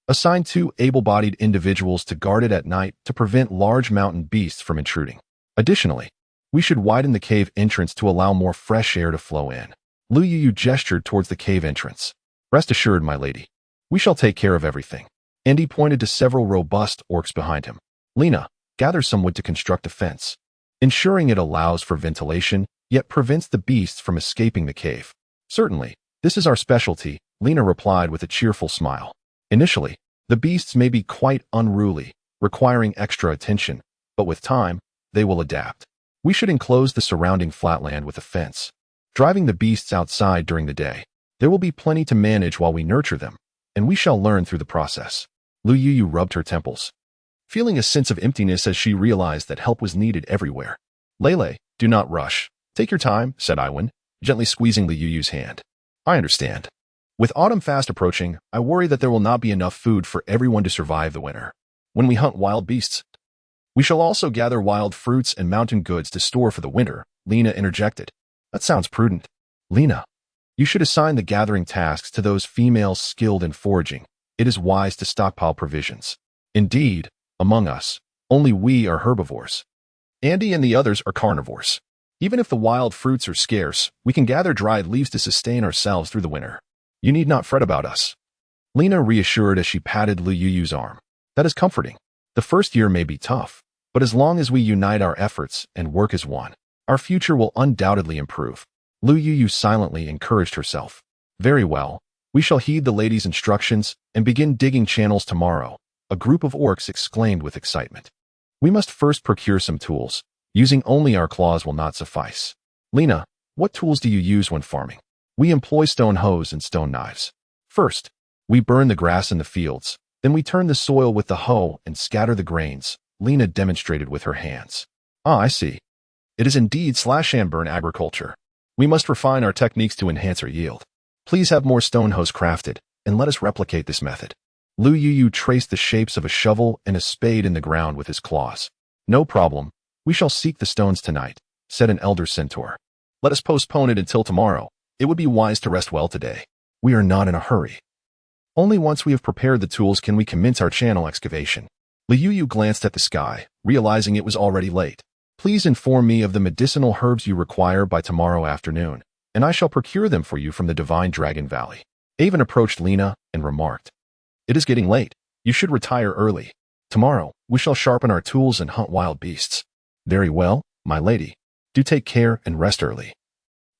assign 2 able-bodied individuals to guard it at night to prevent large mountain beasts from intruding. Additionally, we should widen the cave entrance to allow more fresh air to flow in. Liuyu gestured towards the cave entrance. Rest assured, my lady, we shall take care of everything. Andy pointed to several robust orcs behind him. Lena, gather some wood to construct a fence, ensuring it allows for ventilation, yet prevents the beasts from escaping the cave. Certainly, this is our specialty, Lena replied with a cheerful smile. Initially, the beasts may be quite unruly, requiring extra attention, but with time, they will adapt. We should enclose the surrounding flatland with a fence, driving the beasts outside during the day. There will be plenty to manage while we nurture them, and we shall learn through the process. Liuyu rubbed her temples, feeling a sense of emptiness as she realized that help was needed everywhere. Lele, do not rush. Take your time, said Iwan, gently squeezing Liuyu's hand. I understand. With autumn fast approaching, I worry that there will not be enough food for everyone to survive the winter. When we hunt wild beasts, we shall also gather wild fruits and mountain goods to store for the winter, Lena interjected. That sounds prudent. Lena, you should assign the gathering tasks to those females skilled in foraging. It is wise to stockpile provisions. Indeed, among us, only we are herbivores. Andy and the others are carnivores. Even if the wild fruits are scarce, we can gather dried leaves to sustain ourselves through the winter. You need not fret about us. Lena reassured as she patted Liuyu's arm. That is comforting. The first year may be tough, but as long as we unite our efforts and work as one, our future will undoubtedly improve. Liuyu silently encouraged herself. Very well. We shall heed the lady's instructions and begin digging channels tomorrow, a group of orcs exclaimed with excitement. We must first procure some tools. Using only our claws will not suffice. Lena, what tools do you use when farming? We employ stone hoes and stone knives. First, we burn the grass in the fields. Then we turn the soil with the hoe and scatter the grains, Lena demonstrated with her hands. Ah, I see. It is indeed slash-and-burn agriculture. We must refine our techniques to enhance our yield. Please have more stone hoes crafted, and let us replicate this method. Liuyu traced the shapes of a shovel and a spade in the ground with his claws. No problem. We shall seek the stones tonight, said an elder centaur. Let us postpone it until tomorrow. It would be wise to rest well today. We are not in a hurry. Only once we have prepared the tools can we commence our channel excavation. Liu Yu glanced at the sky, realizing it was already late. Please inform me of the medicinal herbs you require by tomorrow afternoon, and I shall procure them for you from the Divine Dragon Valley. Avon approached Lena and remarked, It is getting late. You should retire early. Tomorrow, we shall sharpen our tools and hunt wild beasts. Very well, my lady. Do take care and rest early.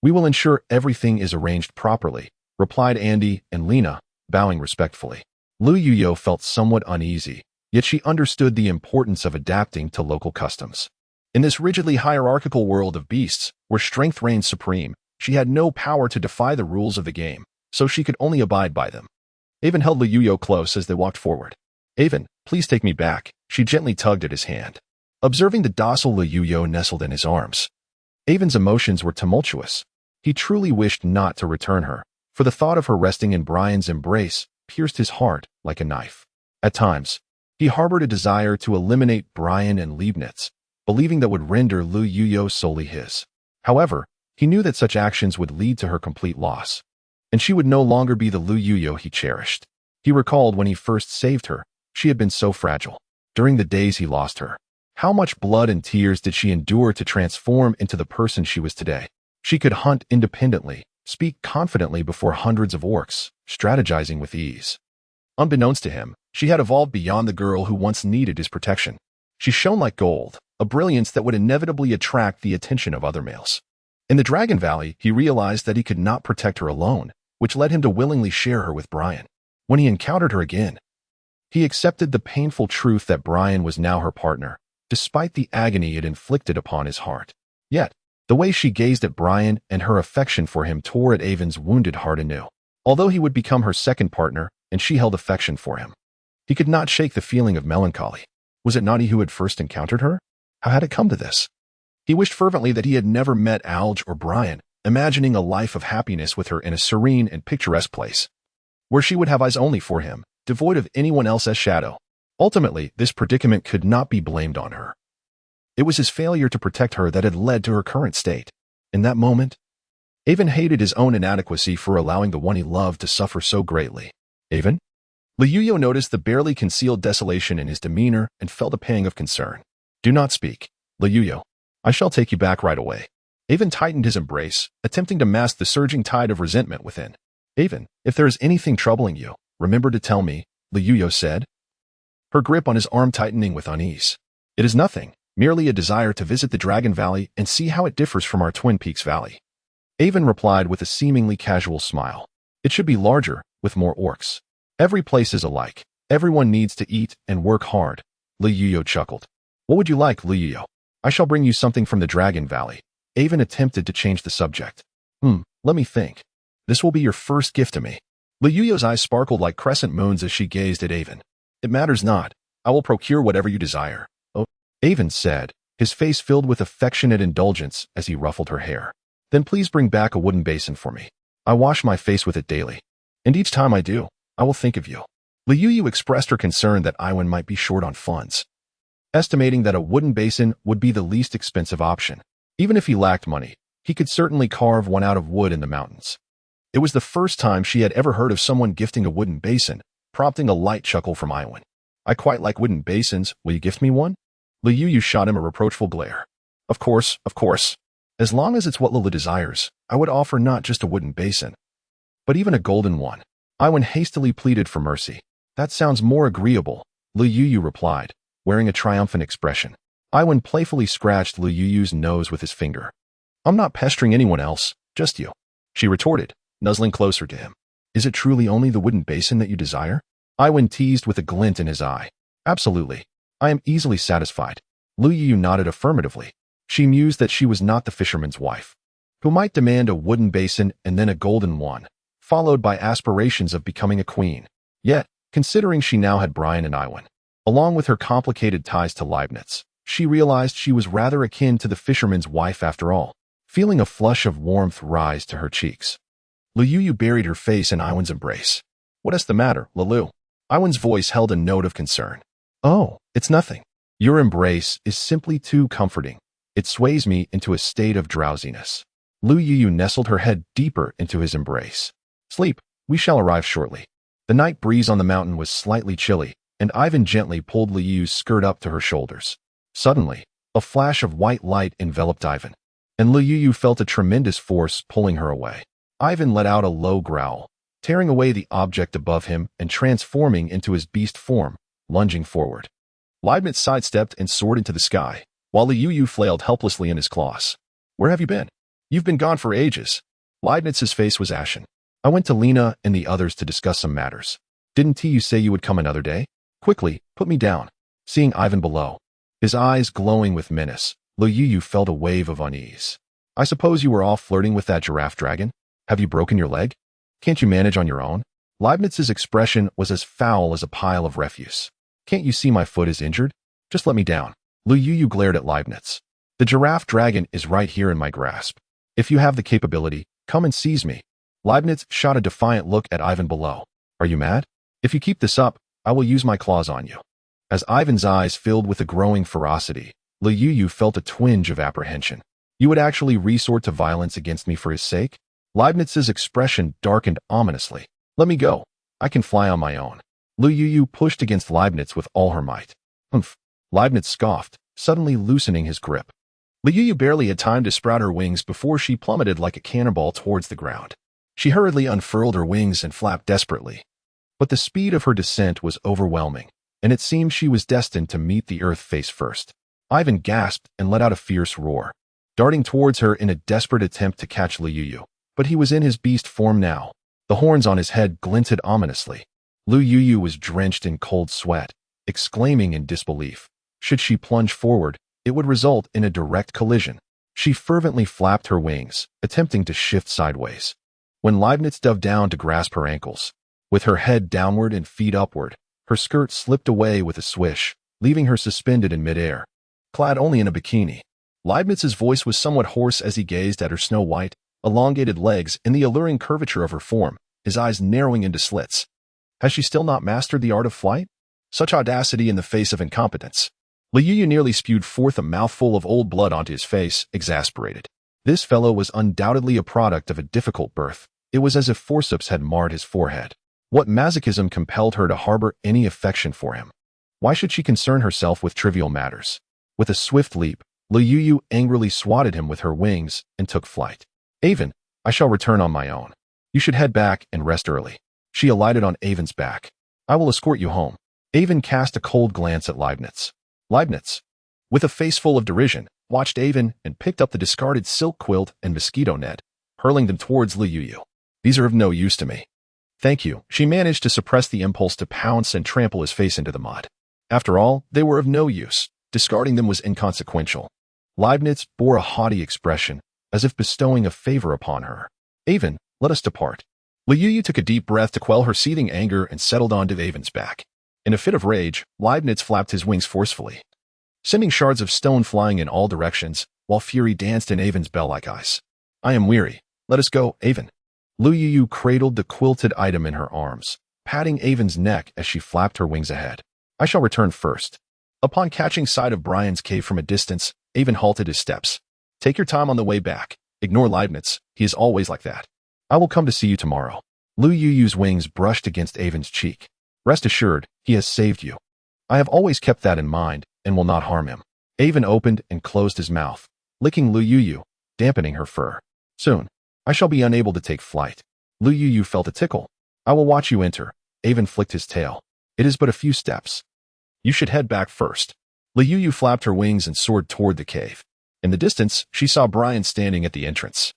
We will ensure everything is arranged properly, replied Andy and Lena, bowing respectfully. Liu Yu felt somewhat uneasy, yet she understood the importance of adapting to local customs. In this rigidly hierarchical world of beasts, where strength reigns supreme, she had no power to defy the rules of the game, so she could only abide by them. Avon held Liu Yu close as they walked forward. Avon, please take me back, she gently tugged at his hand. Observing the docile Liu Yu nestled in his arms, Avon's emotions were tumultuous. He truly wished not to return her, for the thought of her resting in Brian's embrace pierced his heart like a knife. At times, he harbored a desire to eliminate Brian and Leibniz, believing that would render Liu Yu solely his. However, he knew that such actions would lead to her complete loss, and she would no longer be the Liu Yu he cherished. He recalled when he first saved her, she had been so fragile. During the days he lost her, how much blood and tears did she endure to transform into the person she was today? She could hunt independently, speak confidently before hundreds of orcs, strategizing with ease. Unbeknownst to him, she had evolved beyond the girl who once needed his protection. She shone like gold, a brilliance that would inevitably attract the attention of other males. In the Dragon Valley, he realized that he could not protect her alone, which led him to willingly share her with Brian. When he encountered her again, he accepted the painful truth that Brian was now her partner, despite the agony it inflicted upon his heart. Yet, the way she gazed at Brian and her affection for him tore at Avon's wounded heart anew. Although he would become her second partner, and she held affection for him, he could not shake the feeling of melancholy. Was it not he who had first encountered her? How had it come to this? He wished fervently that he had never met Alge or Brian, imagining a life of happiness with her in a serene and picturesque place, where she would have eyes only for him, devoid of anyone else as shadow. Ultimately, this predicament could not be blamed on her. It was his failure to protect her that had led to her current state. In that moment, Avon hated his own inadequacy for allowing the one he loved to suffer so greatly. Avon? Liu Yu noticed the barely concealed desolation in his demeanor and felt a pang of concern. Do not speak, Liu Yu. I shall take you back right away. Avon tightened his embrace, attempting to mask the surging tide of resentment within. Avon, if there is anything troubling you, remember to tell me, Liu Yu said, her grip on his arm tightening with unease. It is nothing, merely a desire to visit the Dragon Valley and see how it differs from our Twin Peaks Valley. Avon replied with a seemingly casual smile. It should be larger, with more orcs. Every place is alike. Everyone needs to eat and work hard. Liu Yu chuckled. What would you like, Liu Yu? I shall bring you something from the Dragon Valley. Avon attempted to change the subject. Let me think. This will be your first gift to me. Liu Yu's eyes sparkled like crescent moons as she gazed at Avon. It matters not. I will procure whatever you desire. Oh, Avon said, his face filled with affectionate indulgence as he ruffled her hair. Then please bring back a wooden basin for me. I wash my face with it daily. And each time I do, I will think of you. Liu Yu expressed her concern that Iwan might be short on funds, estimating that a wooden basin would be the least expensive option. Even if he lacked money, he could certainly carve one out of wood in the mountains. It was the first time she had ever heard of someone gifting a wooden basin, prompting a light chuckle from Iwan. I quite like wooden basins. Will you gift me one? Liu Yu shot him a reproachful glare. Of course. As long as it's what Lila desires, I would offer not just a wooden basin, but even a golden one. Iwan hastily pleaded for mercy. That sounds more agreeable, Liu Yu replied, wearing a triumphant expression. Iwan playfully scratched Liu Yu's nose with his finger. I'm not pestering anyone else, just you, she retorted, nuzzling closer to him. Is it truly only the wooden basin that you desire? Iwan teased with a glint in his eye. Absolutely. I am easily satisfied. Liu Yu nodded affirmatively. She mused that she was not the fisherman's wife, who might demand a wooden basin and then a golden one, followed by aspirations of becoming a queen. Yet, considering she now had Brian and Iwan, along with her complicated ties to Leibniz, she realized she was rather akin to the fisherman's wife after all. Feeling a flush of warmth rise to her cheeks, Liu Yu buried her face in Iwan's embrace. What is the matter, Lilu? Iwan's voice held a note of concern. Oh, it's nothing. Your embrace is simply too comforting. It sways me into a state of drowsiness. Liu Yu nestled her head deeper into his embrace. Sleep, we shall arrive shortly. The night breeze on the mountain was slightly chilly, and Ivan gently pulled Liu's skirt up to her shoulders. Suddenly, a flash of white light enveloped Ivan, and Liu felt a tremendous force pulling her away. Ivan let out a low growl, tearing away the object above him and transforming into his beast form, lunging forward. Leibniz sidestepped and soared into the sky, while Liu flailed helplessly in his claws. "Where have you been? You've been gone for ages." Leibniz's face was ashen. "I went to Lena and the others to discuss some matters. Didn't you say you would come another day? Quickly, put me down." Seeing Ivan below, his eyes glowing with menace, Liu felt a wave of unease. "I suppose you were off flirting with that giraffe dragon? Have you broken your leg? Can't you manage on your own?" Leibniz's expression was as foul as a pile of refuse. "Can't you see my foot is injured? Just let me down." Liu glared at Leibniz. "The giraffe dragon is right here in my grasp. If you have the capability, come and seize me." Leibniz shot a defiant look at Ivan below. "Are you mad? If you keep this up, I will use my claws on you." As Ivan's eyes filled with a growing ferocity, Liu felt a twinge of apprehension. "You would actually resort to violence against me for his sake?" Leibniz's expression darkened ominously. "Let me go. I can fly on my own." Liu pushed against Leibniz with all her might. "Humph." Leibniz scoffed, suddenly loosening his grip. Liu barely had time to sprout her wings before she plummeted like a cannonball towards the ground. She hurriedly unfurled her wings and flapped desperately. But the speed of her descent was overwhelming, and it seemed she was destined to meet the earth face first. Ivan gasped and let out a fierce roar, darting towards her in a desperate attempt to catch Liu. But he was in his beast form now. The horns on his head glinted ominously. Liu was drenched in cold sweat, exclaiming in disbelief. Should she plunge forward, it would result in a direct collision. She fervently flapped her wings, attempting to shift sideways. When Leibniz dove down to grasp her ankles, with her head downward and feet upward, her skirt slipped away with a swish, leaving her suspended in midair, clad only in a bikini. Leibniz's voice was somewhat hoarse as he gazed at her snow-white, elongated legs and the alluring curvature of her form, his eyes narrowing into slits. Has she still not mastered the art of flight? Such audacity in the face of incompetence. Liu nearly spewed forth a mouthful of old blood onto his face, exasperated. This fellow was undoubtedly a product of a difficult birth. It was as if forceps had marred his forehead. What masochism compelled her to harbor any affection for him? Why should she concern herself with trivial matters? With a swift leap, Liu angrily swatted him with her wings and took flight. "Avon, I shall return on my own. You should head back and rest early." She alighted on Avon's back. "I will escort you home." Avon cast a cold glance at Leibniz. Leibniz, with a face full of derision, watched Avon and picked up the discarded silk quilt and mosquito net, hurling them towards Liu. "These are of no use to me." "Thank you." She managed to suppress the impulse to pounce and trample his face into the mud. After all, they were of no use. Discarding them was inconsequential. Leibniz bore a haughty expression, as if bestowing a favor upon her. "Avon, let us depart." Liu took a deep breath to quell her seething anger and settled onto Avon's back. In a fit of rage, Leibniz flapped his wings forcefully, sending shards of stone flying in all directions, while fury danced in Avon's bell-like eyes. "I am weary. Let us go, Avon." Liu cradled the quilted item in her arms, patting Avon's neck as she flapped her wings ahead. "I shall return first." Upon catching sight of Brian's cave from a distance, Avon halted his steps. "Take your time on the way back. Ignore Leibniz. He is always like that. I will come to see you tomorrow." Liu's wings brushed against Avon's cheek. "Rest assured, he has saved you. I have always kept that in mind and will not harm him." Avon opened and closed his mouth, licking Liu, dampening her fur. "Soon, I shall be unable to take flight." Liu felt a tickle. "I will watch you enter." Avon flicked his tail. "It is but a few steps. You should head back first." Liu flapped her wings and soared toward the cave. In the distance, she saw Brian standing at the entrance,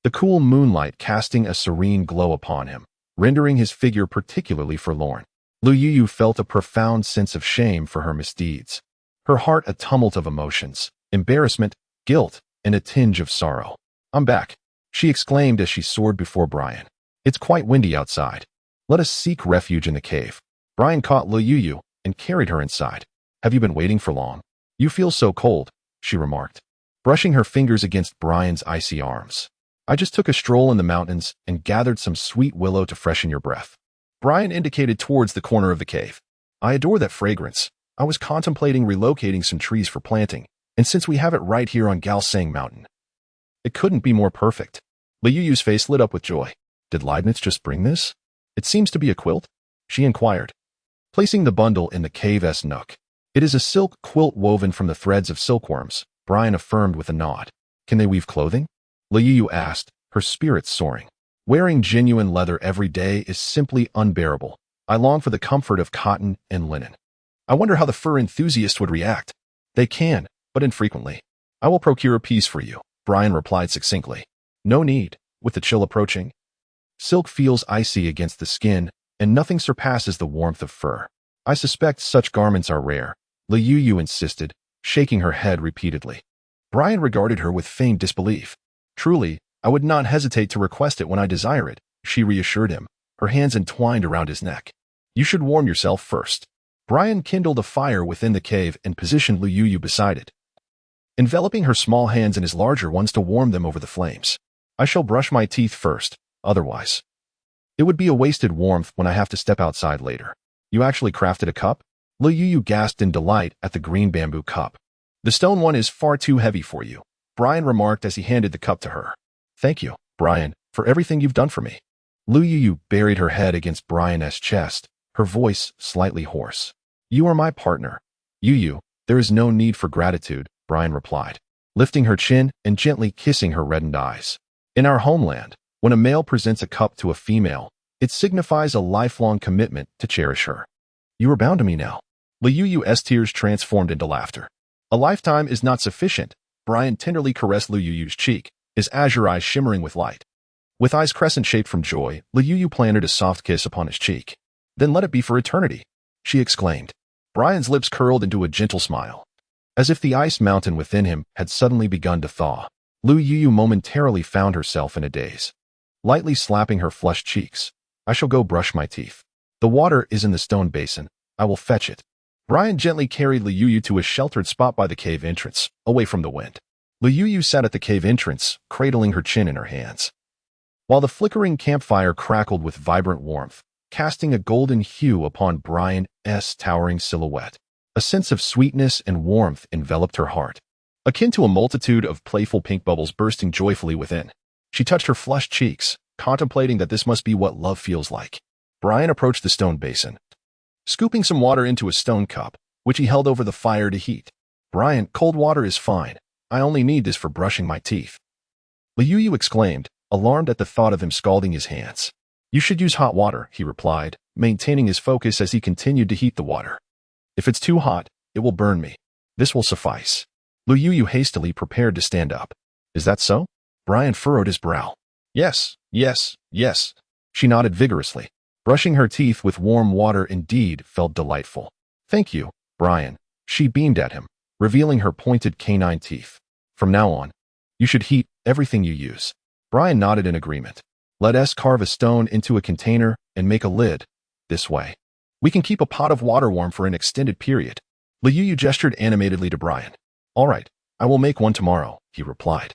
the cool moonlight casting a serene glow upon him, rendering his figure particularly forlorn. Liu felt a profound sense of shame for her misdeeds. Her heart a tumult of emotions, embarrassment, guilt, and a tinge of sorrow. "I'm back," she exclaimed as she soared before Brian. "It's quite windy outside. Let us seek refuge in the cave." Brian caught Liu and carried her inside. "Have you been waiting for long? You feel so cold," she remarked, brushing her fingers against Brian's icy arms. "I just took a stroll in the mountains and gathered some sweet willow to freshen your breath." Brian indicated towards the corner of the cave. "I adore that fragrance. I was contemplating relocating some trees for planting, and since we have it right here on Galsang Mountain, it couldn't be more perfect." Liu's face lit up with joy. "Did Leibniz just bring this? It seems to be a quilt?" she inquired. placing the bundle in the cave's nook. It is a silk quilt woven from the threads of silkworms, Brian affirmed with a nod. Can they weave clothing? Liu asked, her spirits soaring. Wearing genuine leather every day is simply unbearable. I long for the comfort of cotton and linen. I wonder how the fur enthusiast would react. They can, but infrequently. I will procure a piece for you, Brian replied succinctly. No need, with the chill approaching. Silk feels icy against the skin, and nothing surpasses the warmth of fur. I suspect such garments are rare, Liu insisted, shaking her head repeatedly. Brian regarded her with feigned disbelief. Truly, I would not hesitate to request it when I desire it, she reassured him, her hands entwined around his neck. You should warm yourself first. Brian kindled a fire within the cave and positioned Liu beside it, enveloping her small hands in his larger ones to warm them over the flames. I shall brush my teeth first, otherwise. It would be a wasted warmth when I have to step outside later. You actually crafted a cup? Liu gasped in delight at the green bamboo cup. The stone one is far too heavy for you, Brian remarked as he handed the cup to her. Thank you, Brian, for everything you've done for me. Liu buried her head against Brian's chest, her voice slightly hoarse. You are my partner. There is no need for gratitude, Brian replied, lifting her chin and gently kissing her reddened eyes. In our homeland, when a male presents a cup to a female, it signifies a lifelong commitment to cherish her. You are bound to me now. Liu's tears transformed into laughter. A lifetime is not sufficient, Brian tenderly caressed Liu's cheek, his azure eyes shimmering with light. With eyes crescent-shaped from joy, Liu planted a soft kiss upon his cheek. Then let it be for eternity, she exclaimed. Brian's lips curled into a gentle smile. As if the ice mountain within him had suddenly begun to thaw, Liu momentarily found herself in a daze. Lightly slapping her flushed cheeks, I shall go brush my teeth. The water is in the stone basin. I will fetch it. Brian gently carried Liu to a sheltered spot by the cave entrance, away from the wind. Liu sat at the cave entrance, cradling her chin in her hands, while the flickering campfire crackled with vibrant warmth, casting a golden hue upon Brian's towering silhouette. A sense of sweetness and warmth enveloped her heart, akin to a multitude of playful pink bubbles bursting joyfully within. She touched her flushed cheeks, contemplating that this must be what love feels like. Brian approached the stone basin, scooping some water into a stone cup, which he held over the fire to heat. Brian, cold water is fine. I only need this for brushing my teeth. Liu exclaimed, alarmed at the thought of him scalding his hands. You should use hot water, he replied, maintaining his focus as he continued to heat the water. If it's too hot, it will burn me. This will suffice. Liu hastily prepared to stand up. Is that so? Brian furrowed his brow. Yes. She nodded vigorously. Brushing her teeth with warm water indeed felt delightful. Thank you, Brian. She beamed at him, revealing her pointed canine teeth. From now on, you should heat everything you use. Brian nodded in agreement. Let us carve a stone into a container and make a lid. This way, we can keep a pot of water warm for an extended period. Liu gestured animatedly to Brian. All right, I will make one tomorrow, he replied.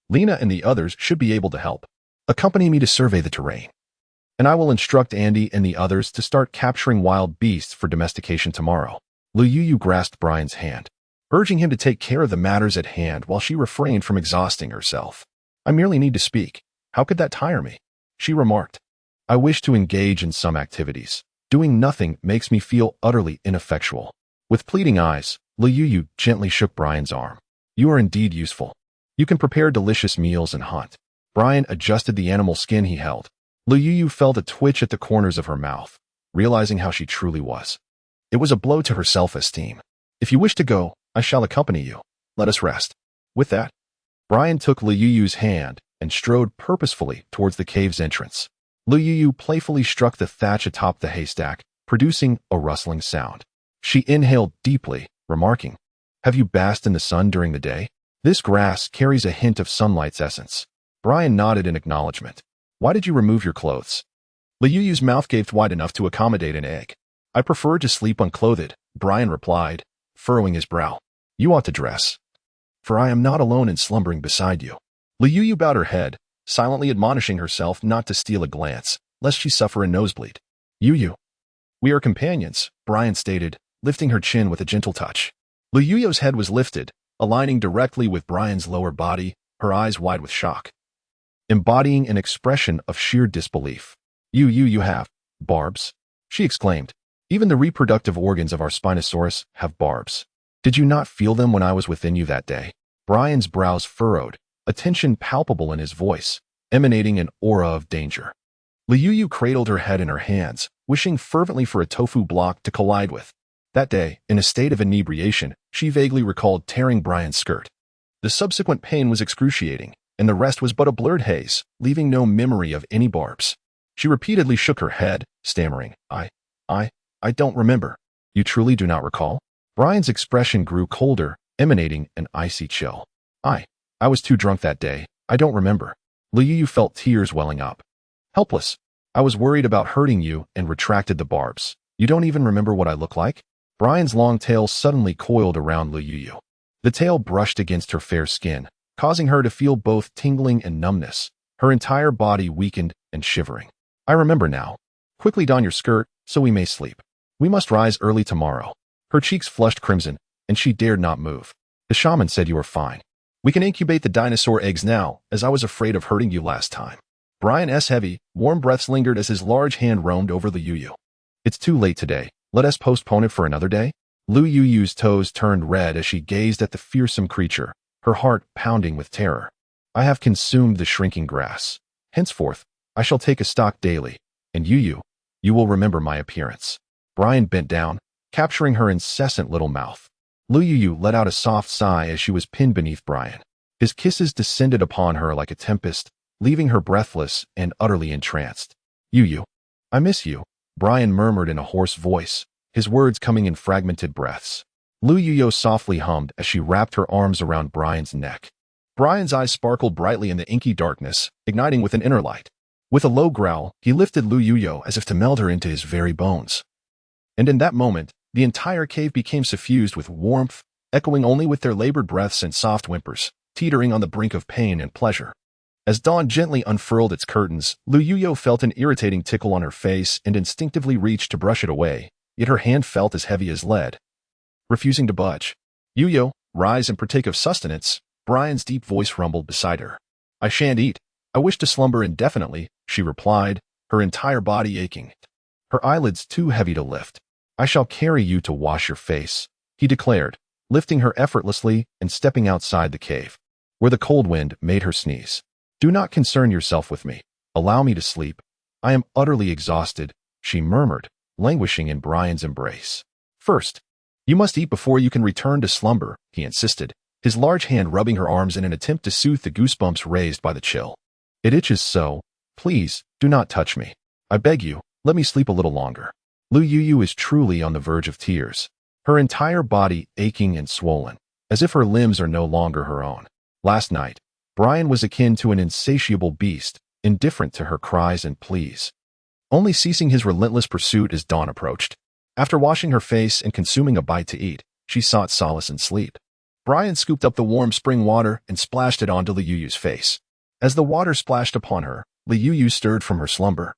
Lena and the others should be able to help. Accompany me to survey the terrain, and I will instruct Andy and the others to start capturing wild beasts for domestication tomorrow. Liu grasped Brian's hand, urging him to take care of the matters at hand while she refrained from exhausting herself. I merely need to speak. How could that tire me? She remarked. I wish to engage in some activities. Doing nothing makes me feel utterly ineffectual. With pleading eyes, Liu gently shook Brian's arm. You are indeed useful. You can prepare delicious meals and hunt. Brian adjusted the animal skin he held. Liu felt a twitch at the corners of her mouth, realizing how she truly was. It was a blow to her self-esteem. If you wish to go, I shall accompany you. Let us rest. With that, Brian took Liu's hand and strode purposefully towards the cave's entrance. Liu playfully struck the thatch atop the haystack, producing a rustling sound. She inhaled deeply, remarking, Have you basked in the sun during the day? This grass carries a hint of sunlight's essence. Brian nodded in acknowledgement. Why did you remove your clothes? Liu's mouth gaped wide enough to accommodate an egg. I prefer to sleep unclothed, Brian replied, furrowing his brow. You ought to dress, for I am not alone in slumbering beside you. Liu bowed her head, silently admonishing herself not to steal a glance, lest she suffer a nosebleed. We are companions, Brian stated, lifting her chin with a gentle touch. Liu's head was lifted, aligning directly with Brian's lower body, her eyes wide with shock, embodying an expression of sheer disbelief. You have barbs? She exclaimed, Even the reproductive organs of our Spinosaurus have barbs. Did you not feel them when I was within you that day? Brian's brows furrowed, a tension palpable in his voice, emanating an aura of danger. Liuyu cradled her head in her hands, wishing fervently for a tofu block to collide with. That day, in a state of inebriation, she vaguely recalled tearing Brian's skirt. The subsequent pain was excruciating, and the rest was but a blurred haze, leaving no memory of any barbs. She repeatedly shook her head, stammering, I don't remember. You truly do not recall? Brian's expression grew colder, emanating an icy chill. I was too drunk that day. I don't remember. Liuyu felt tears welling up. Helpless. I was worried about hurting you and retracted the barbs. You don't even remember what I look like? Brian's long tail suddenly coiled around Liuyu. The tail brushed against her fair skin, causing her to feel both tingling and numbness, her entire body weakened and shivering. I remember now. Quickly don your skirt, so we may sleep. We must rise early tomorrow. Her cheeks flushed crimson, and she dared not move. The shaman said you were fine. We can incubate the dinosaur eggs now, as I was afraid of hurting you last time. Brian's heavy, warm breaths lingered as his large hand roamed over Liuyu. It's too late today. Let us postpone it for another day? Liuyu's toes turned red as she gazed at the fearsome creature, her heart pounding with terror. I have consumed the shrinking grass. Henceforth, I shall take a stock daily, and you will remember my appearance. Brian bent down, capturing her incessant little mouth. Liuyu let out a soft sigh as she was pinned beneath Brian. His kisses descended upon her like a tempest, leaving her breathless and utterly entranced. Liuyu, I miss you, Brian murmured in a hoarse voice, his words coming in fragmented breaths. Liuyu softly hummed as she wrapped her arms around Brian's neck. Brian's eyes sparkled brightly in the inky darkness, igniting with an inner light. With a low growl, he lifted Liuyu as if to meld her into his very bones. And in that moment, the entire cave became suffused with warmth, echoing only with their labored breaths and soft whimpers, teetering on the brink of pain and pleasure. As dawn gently unfurled its curtains, Liuyu felt an irritating tickle on her face and instinctively reached to brush it away, yet her hand felt as heavy as lead. Refusing to budge. Liuyu, rise and partake of sustenance, Brian's deep voice rumbled beside her. I shan't eat. I wish to slumber indefinitely, she replied, her entire body aching. Her eyelids too heavy to lift. I shall carry you to wash your face, he declared, lifting her effortlessly and stepping outside the cave, where the cold wind made her sneeze. Do not concern yourself with me. Allow me to sleep. I am utterly exhausted, she murmured, languishing in Brian's embrace. First, you must eat before you can return to slumber, he insisted, his large hand rubbing her arms in an attempt to soothe the goosebumps raised by the chill. It itches so. Please, do not touch me. I beg you, let me sleep a little longer. Liuyu is truly on the verge of tears, her entire body aching and swollen, as if her limbs are no longer her own. Last night, Brian was akin to an insatiable beast, indifferent to her cries and pleas, only ceasing his relentless pursuit as dawn approached. After washing her face and consuming a bite to eat, she sought solace in sleep. Brian scooped up the warm spring water and splashed it onto Liuyu's face. As the water splashed upon her, Liuyu stirred from her slumber,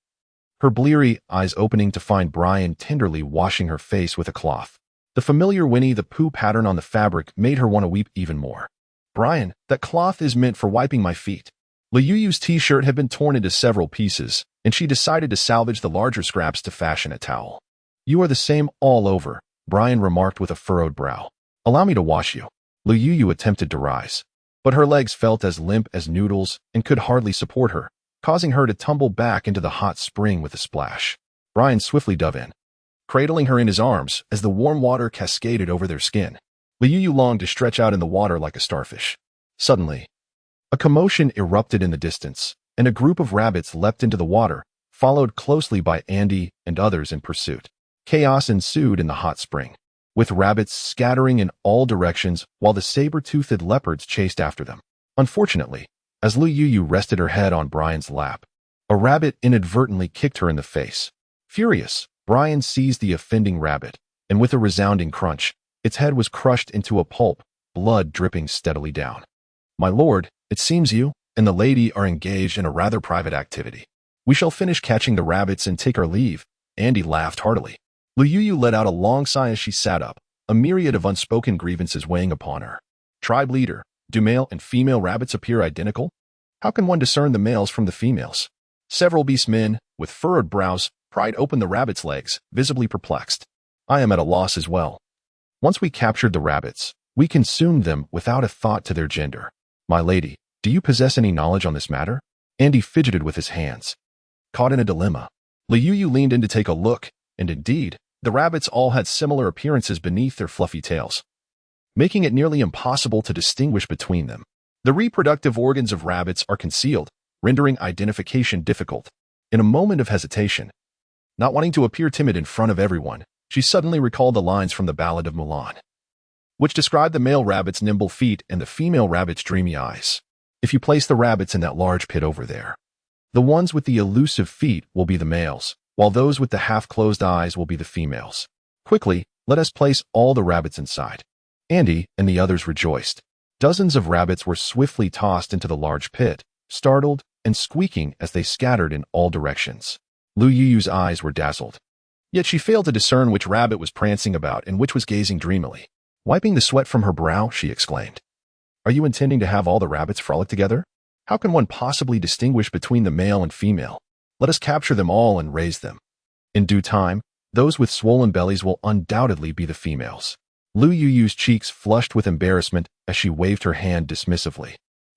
her bleary eyes opening to find Brian tenderly washing her face with a cloth. The familiar Winnie the Pooh pattern on the fabric made her want to weep even more. Brian, that cloth is meant for wiping my feet. Liuyu's t-shirt had been torn into several pieces, and she decided to salvage the larger scraps to fashion a towel. You are the same all over, Brian remarked with a furrowed brow. Allow me to wash you. Liuyu attempted to rise, but her legs felt as limp as noodles and could hardly support her, causing her to tumble back into the hot spring with a splash. Brian swiftly dove in, cradling her in his arms as the warm water cascaded over their skin. Liuyu longed to stretch out in the water like a starfish. Suddenly, a commotion erupted in the distance, and a group of rabbits leapt into the water, followed closely by Andy and others in pursuit. Chaos ensued in the hot spring, with rabbits scattering in all directions while the saber-toothed leopards chased after them. Unfortunately, as Liuyu rested her head on Brian's lap, a rabbit inadvertently kicked her in the face. Furious, Brian seized the offending rabbit, and with a resounding crunch, its head was crushed into a pulp, blood dripping steadily down. My lord, it seems you and the lady are engaged in a rather private activity. We shall finish catching the rabbits and take our leave. Andy laughed heartily. Liuyu let out a long sigh as she sat up, a myriad of unspoken grievances weighing upon her. Tribe leader, do male and female rabbits appear identical? How can one discern the males from the females? Several beast men, with furrowed brows, pried open the rabbit's legs, visibly perplexed. I am at a loss as well. Once we captured the rabbits, we consumed them without a thought to their gender. My lady, do you possess any knowledge on this matter? Andy fidgeted with his hands. Caught in a dilemma, Liu leaned in to take a look, and indeed, the rabbits all had similar appearances beneath their fluffy tails, making it nearly impossible to distinguish between them. The reproductive organs of rabbits are concealed, rendering identification difficult. In a moment of hesitation, not wanting to appear timid in front of everyone, she suddenly recalled the lines from the Ballad of Mulan, which described the male rabbit's nimble feet and the female rabbit's dreamy eyes. If you place the rabbits in that large pit over there, the ones with the elusive feet will be the males, while those with the half-closed eyes will be the females. Quickly, let us place all the rabbits inside. Andy and the others rejoiced. Dozens of rabbits were swiftly tossed into the large pit, startled and squeaking as they scattered in all directions. Liu's eyes were dazzled. Yet she failed to discern which rabbit was prancing about and which was gazing dreamily. Wiping the sweat from her brow, she exclaimed, "Are you intending to have all the rabbits frolic together? How can one possibly distinguish between the male and female? Let us capture them all and raise them. In due time, those with swollen bellies will undoubtedly be the females." Liu's cheeks flushed with embarrassment as she waved her hand dismissively.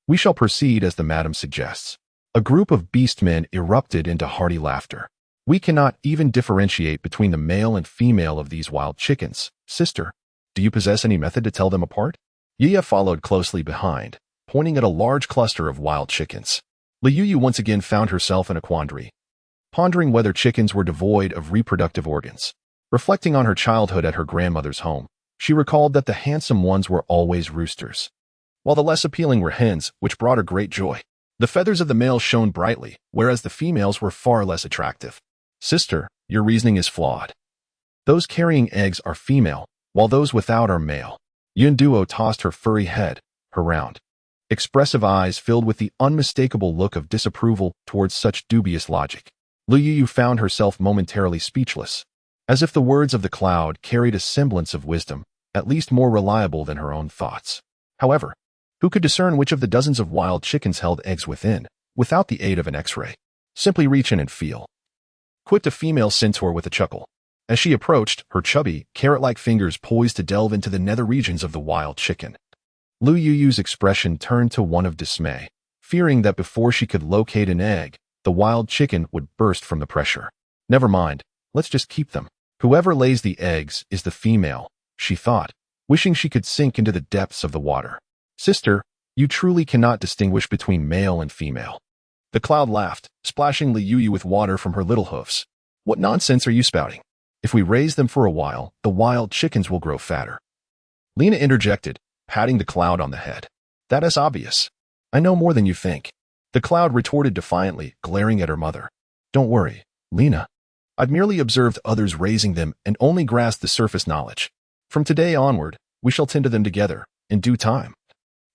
"We shall proceed as the madam suggests." A group of beastmen erupted into hearty laughter. "We cannot even differentiate between the male and female of these wild chickens. Sister, do you possess any method to tell them apart?" Yia followed closely behind, pointing at a large cluster of wild chickens. Liu once again found herself in a quandary, pondering whether chickens were devoid of reproductive organs. Reflecting on her childhood at her grandmother's home, she recalled that the handsome ones were always roosters, while the less appealing were hens, which brought her great joy. The feathers of the males shone brightly, whereas the females were far less attractive. "Sister, your reasoning is flawed. Those carrying eggs are female, while those without are male." Yunduo tossed her furry head, her round, expressive eyes filled with the unmistakable look of disapproval towards such dubious logic. Liu found herself momentarily speechless, as if the words of the cloud carried a semblance of wisdom, at least more reliable than her own thoughts. However, who could discern which of the dozens of wild chickens held eggs within, without the aid of an X-ray? Simply reach in and feel, quipped a female centaur with a chuckle. As she approached, her chubby, carrot-like fingers poised to delve into the nether regions of the wild chicken. Liu's expression turned to one of dismay, fearing that before she could locate an egg, the wild chicken would burst from the pressure. "Never mind, let's just keep them. Whoever lays the eggs is the female," she thought, wishing she could sink into the depths of the water. "Sister, you truly cannot distinguish between male and female." The cloud laughed, splashing Liu with water from her little hoofs. "What nonsense are you spouting? If we raise them for a while, the wild chickens will grow fatter." Lena interjected, patting the cloud on the head. "That is obvious. I know more than you think." The cloud retorted defiantly, glaring at her mother. "Don't worry, Lena. I've merely observed others raising them and only grasped the surface knowledge. From today onward, we shall tend to them together, in due time.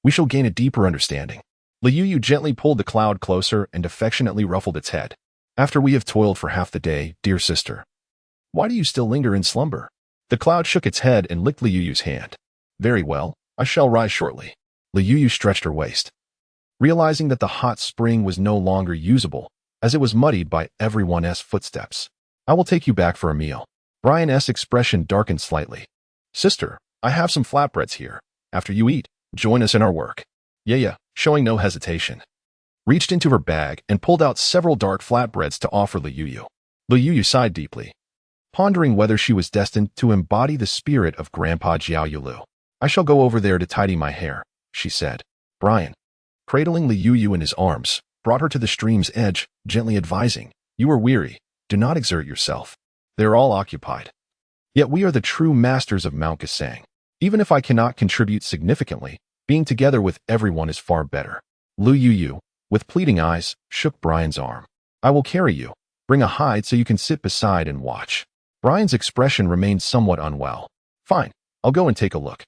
We shall gain a deeper understanding." Liu gently pulled the cloud closer and affectionately ruffled its head. "After we have toiled for half the day, dear sister, why do you still linger in slumber?" The cloud shook its head and licked Liu's hand. "Very well, I shall rise shortly." Liu stretched her waist, realizing that the hot spring was no longer usable, as it was muddied by everyone's footsteps. "I will take you back for a meal." Brian's expression darkened slightly. "Sister, I have some flatbreads here. After you eat, join us in our work." Yaya, showing no hesitation, reached into her bag and pulled out several dark flatbreads to offer Liu. Liu sighed deeply, pondering whether she was destined to embody the spirit of Grandpa Jiaoyulu. "I shall go over there to tidy my hair," she said. Brian, cradling Liu in his arms, brought her to the stream's edge, gently advising, "You are weary. Do not exert yourself. They are all occupied. Yet we are the true masters of Mount Gasang. Even if I cannot contribute significantly, being together with everyone is far better." Liu, with pleading eyes, shook Brian's arm. "I will carry you. Bring a hide so you can sit beside and watch." Brian's expression remained somewhat unwell. "Fine, I'll go and take a look.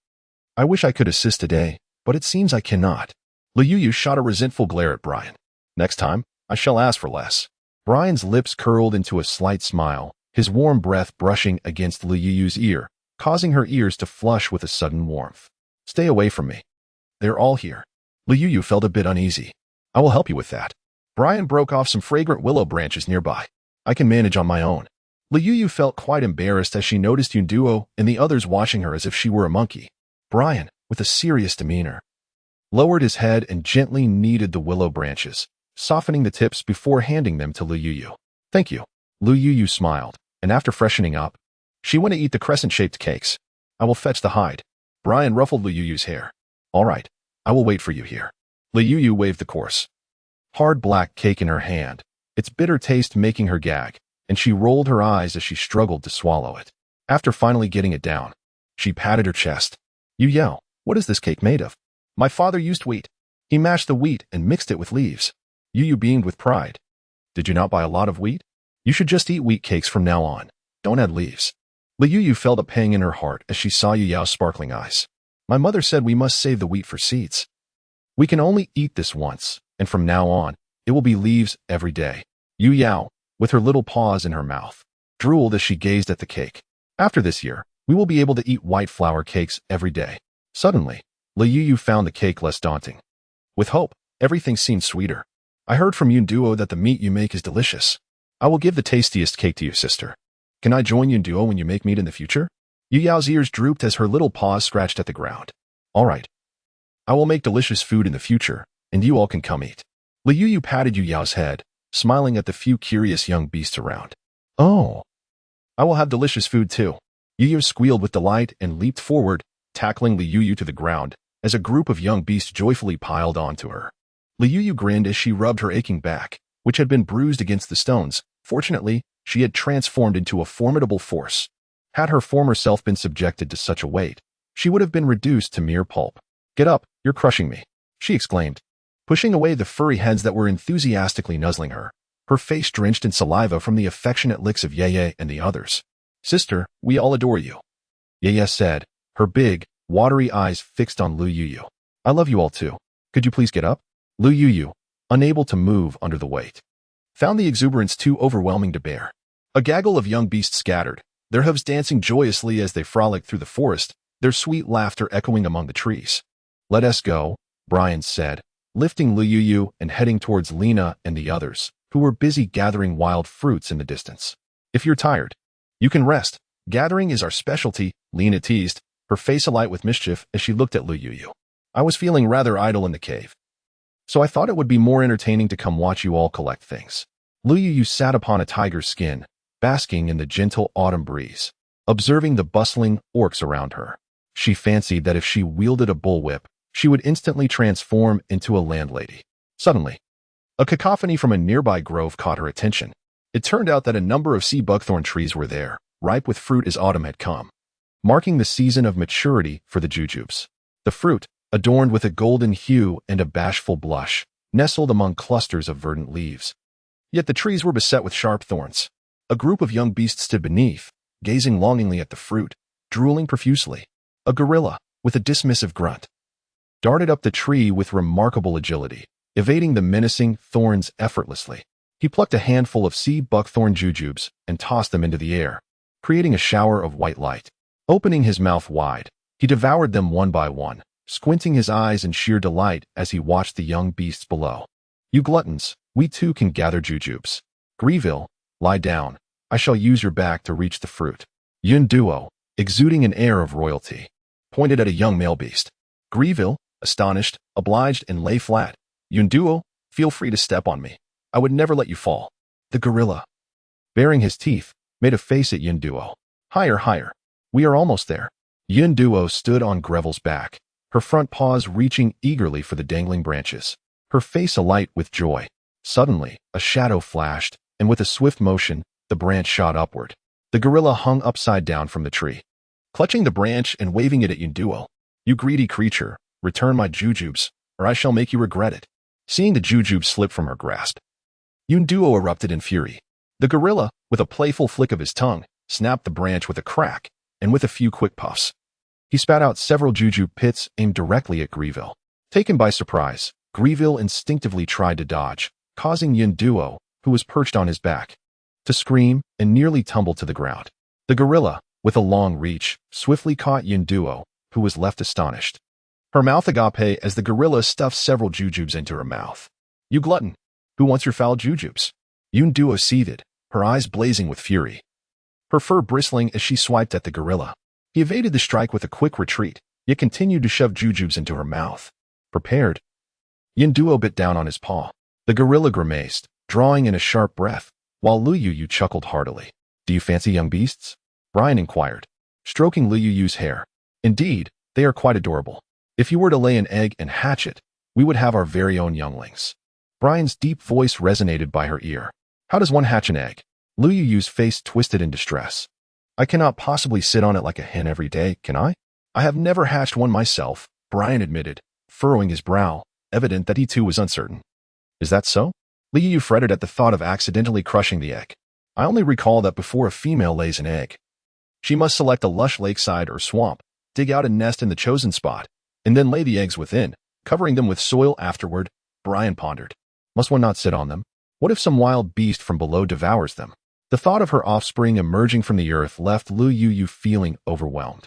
I wish I could assist today, but it seems I cannot." Liu shot a resentful glare at Brian. "Next time, I shall ask for less." Brian's lips curled into a slight smile, his warm breath brushing against Liu's ear, causing her ears to flush with a sudden warmth. "Stay away from me. They're all here." Liu felt a bit uneasy. "I will help you with that." Brian broke off some fragrant willow branches nearby. I can manage on my own. Liu felt quite embarrassed as she noticed Yunduo and the others watching her as if she were a monkey. Brian, with a serious demeanor, lowered his head and gently kneaded the willow branches, softening the tips before handing them to Liu. Thank you. Liu smiled, and after freshening up, she went to eat the crescent-shaped cakes. I will fetch the hide. Brian ruffled Liu's hair. All right, I will wait for you here. Liu waved the coarse, hard black cake in her hand, its bitter taste making her gag, and she rolled her eyes as she struggled to swallow it. After finally getting it down, she patted her chest. You yell, what is this cake made of? My father used wheat. He mashed the wheat and mixed it with leaves. Yu beamed with pride. Did you not buy a lot of wheat? You should just eat wheat cakes from now on. Don't add leaves. Liu felt a pang in her heart as she saw Yu Yao's sparkling eyes. My mother said we must save the wheat for seeds. We can only eat this once, and from now on, it will be leaves every day. Yu Yao, with her little paws in her mouth, drooled as she gazed at the cake. After this year, we will be able to eat white flour cakes every day. Suddenly, Liu found the cake less daunting. With hope, everything seemed sweeter. I heard from Yunduo that the meat you make is delicious. I will give the tastiest cake to you, sister. Can I join Yunduo when you make meat in the future? Yu Yao's ears drooped as her little paws scratched at the ground. All right. I will make delicious food in the future, and you all can come eat. Liu patted Yu Yao's head, smiling at the few curious young beasts around. Oh. I will have delicious food too. Yu Yao squealed with delight and leaped forward, tackling Liu to the ground, as a group of young beasts joyfully piled onto her. Liu grinned as she rubbed her aching back, which had been bruised against the stones. Fortunately, she had transformed into a formidable force. Had her former self been subjected to such a weight, she would have been reduced to mere pulp. Get up, you're crushing me, she exclaimed, pushing away the furry heads that were enthusiastically nuzzling her, her face drenched in saliva from the affectionate licks of Yeye and the others. Sister, we all adore you, Yeye said, her big, watery eyes fixed on Liu. I love you all too. Could you please get up? Liu, unable to move under the weight, found the exuberance too overwhelming to bear. A gaggle of young beasts scattered, their hooves dancing joyously as they frolicked through the forest, their sweet laughter echoing among the trees. Let us go, Brian said, lifting Liu and heading towards Lena and the others, who were busy gathering wild fruits in the distance. If you're tired, you can rest. Gathering is our specialty, Lena teased, her face alight with mischief as she looked at Liu. I was feeling rather idle in the cave, so I thought it would be more entertaining to come watch you all collect things. Liu sat upon a tiger's skin, basking in the gentle autumn breeze, observing the bustling orcs around her. She fancied that if she wielded a bullwhip, she would instantly transform into a landlady. Suddenly, a cacophony from a nearby grove caught her attention. It turned out that a number of sea buckthorn trees were there, ripe with fruit as autumn had come, marking the season of maturity for the jujubes. The fruit, adorned with a golden hue and a bashful blush, nestled among clusters of verdant leaves. Yet the trees were beset with sharp thorns. A group of young beasts stood beneath, gazing longingly at the fruit, drooling profusely. A gorilla, with a dismissive grunt, darted up the tree with remarkable agility, evading the menacing thorns effortlessly. He plucked a handful of sea buckthorn jujubes and tossed them into the air, creating a shower of white light. Opening his mouth wide, he devoured them one by one, squinting his eyes in sheer delight as he watched the young beasts below. You gluttons, we too can gather jujubes. Grieville, lie down. I shall use your back to reach the fruit. Yunduo, exuding an air of royalty, pointed at a young male beast. Grieville, astonished, obliged, and lay flat. Yunduo, feel free to step on me. I would never let you fall. The gorilla, baring his teeth, made a face at Yunduo. Higher, higher. We are almost there. Yunduo stood on Greville's back, her front paws reaching eagerly for the dangling branches, her face alight with joy. Suddenly, a shadow flashed, and with a swift motion, the branch shot upward. The gorilla hung upside down from the tree, clutching the branch and waving it at Yunduo. You greedy creature, return my jujubes, or I shall make you regret it. Seeing the jujube slip from her grasp, Yunduo erupted in fury. The gorilla, with a playful flick of his tongue, snapped the branch with a crack, and with a few quick puffs, he spat out several jujube pits aimed directly at Grieville. Taken by surprise, Grieville instinctively tried to dodge, causing Yunduo, who was perched on his back, to scream and nearly tumble to the ground. The gorilla, with a long reach, swiftly caught Yunduo, who was left astonished. Her mouth agape as the gorilla stuffed several jujubes into her mouth. You glutton, who wants your foul jujubes? Yunduo seethed, her eyes blazing with fury. Her fur bristling as she swiped at the gorilla. He evaded the strike with a quick retreat, yet continued to shove jujubes into her mouth. Prepared? Yinduo bit down on his paw. The gorilla grimaced, drawing in a sharp breath, while Lu Yu chuckled heartily. Do you fancy young beasts? Brian inquired, stroking Lu Yu's hair. Indeed, they are quite adorable. If you were to lay an egg and hatch it, we would have our very own younglings. Brian's deep voice resonated by her ear. How does one hatch an egg? Lu Yu's face twisted in distress. I cannot possibly sit on it like a hen every day, can I? I have never hatched one myself, Brian admitted, furrowing his brow, evident that he too was uncertain. Is that so? Lu Yu fretted at the thought of accidentally crushing the egg. I only recall that before a female lays an egg, she must select a lush lakeside or swamp, dig out a nest in the chosen spot, and then lay the eggs within, covering them with soil afterward, Brian pondered. Must one not sit on them? What if some wild beast from below devours them? The thought of her offspring emerging from the earth left Lu Yu feeling overwhelmed.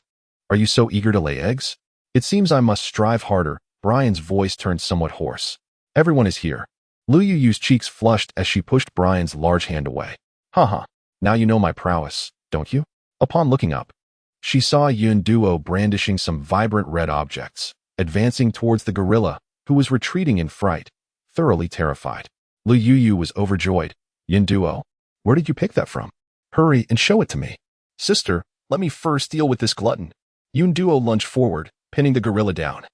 Are you so eager to lay eggs? It seems I must strive harder. Brian's voice turned somewhat hoarse. Everyone is here. Lu Yu's cheeks flushed as she pushed Brian's large hand away. Haha, now you know my prowess, don't you? Upon looking up, she saw Yinduo brandishing some vibrant red objects, advancing towards the gorilla, who was retreating in fright, thoroughly terrified. Lu Yu was overjoyed. Yinduo, where did you pick that from? Hurry and show it to me. Sister, let me first deal with this glutton. Yinduo lunged forward, pinning the gorilla down,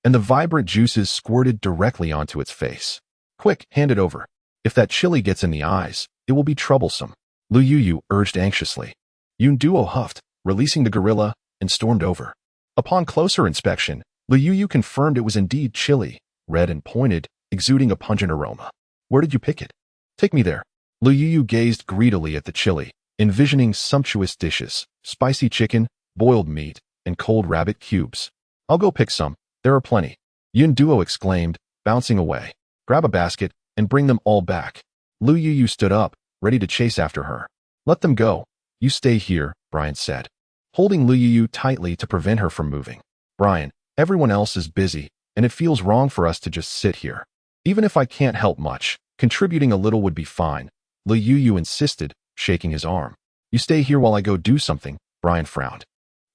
and the vibrant juices squirted directly onto its face. Quick, hand it over. If that chili gets in the eyes, it will be troublesome. Lu Yu urged anxiously. Yinduo huffed, releasing the gorilla, and stormed over. Upon closer inspection, Lu Yu confirmed it was indeed chili, red and pointed, exuding a pungent aroma. Where did you pick it? Take me there. Lu Yu gazed greedily at the chili, envisioning sumptuous dishes, spicy chicken, boiled meat, and cold rabbit cubes. I'll go pick some. There are plenty. Yinduo exclaimed, bouncing away. Grab a basket and bring them all back. Lu Yu stood up, ready to chase after her. Let them go. You stay here, Brian said, holding Lu Yu tightly to prevent her from moving. Brian, everyone else is busy, and it feels wrong for us to just sit here. Even if I can't help much, contributing a little would be fine, Lu Yu insisted, shaking his arm. You stay here while I go do something, Brian frowned.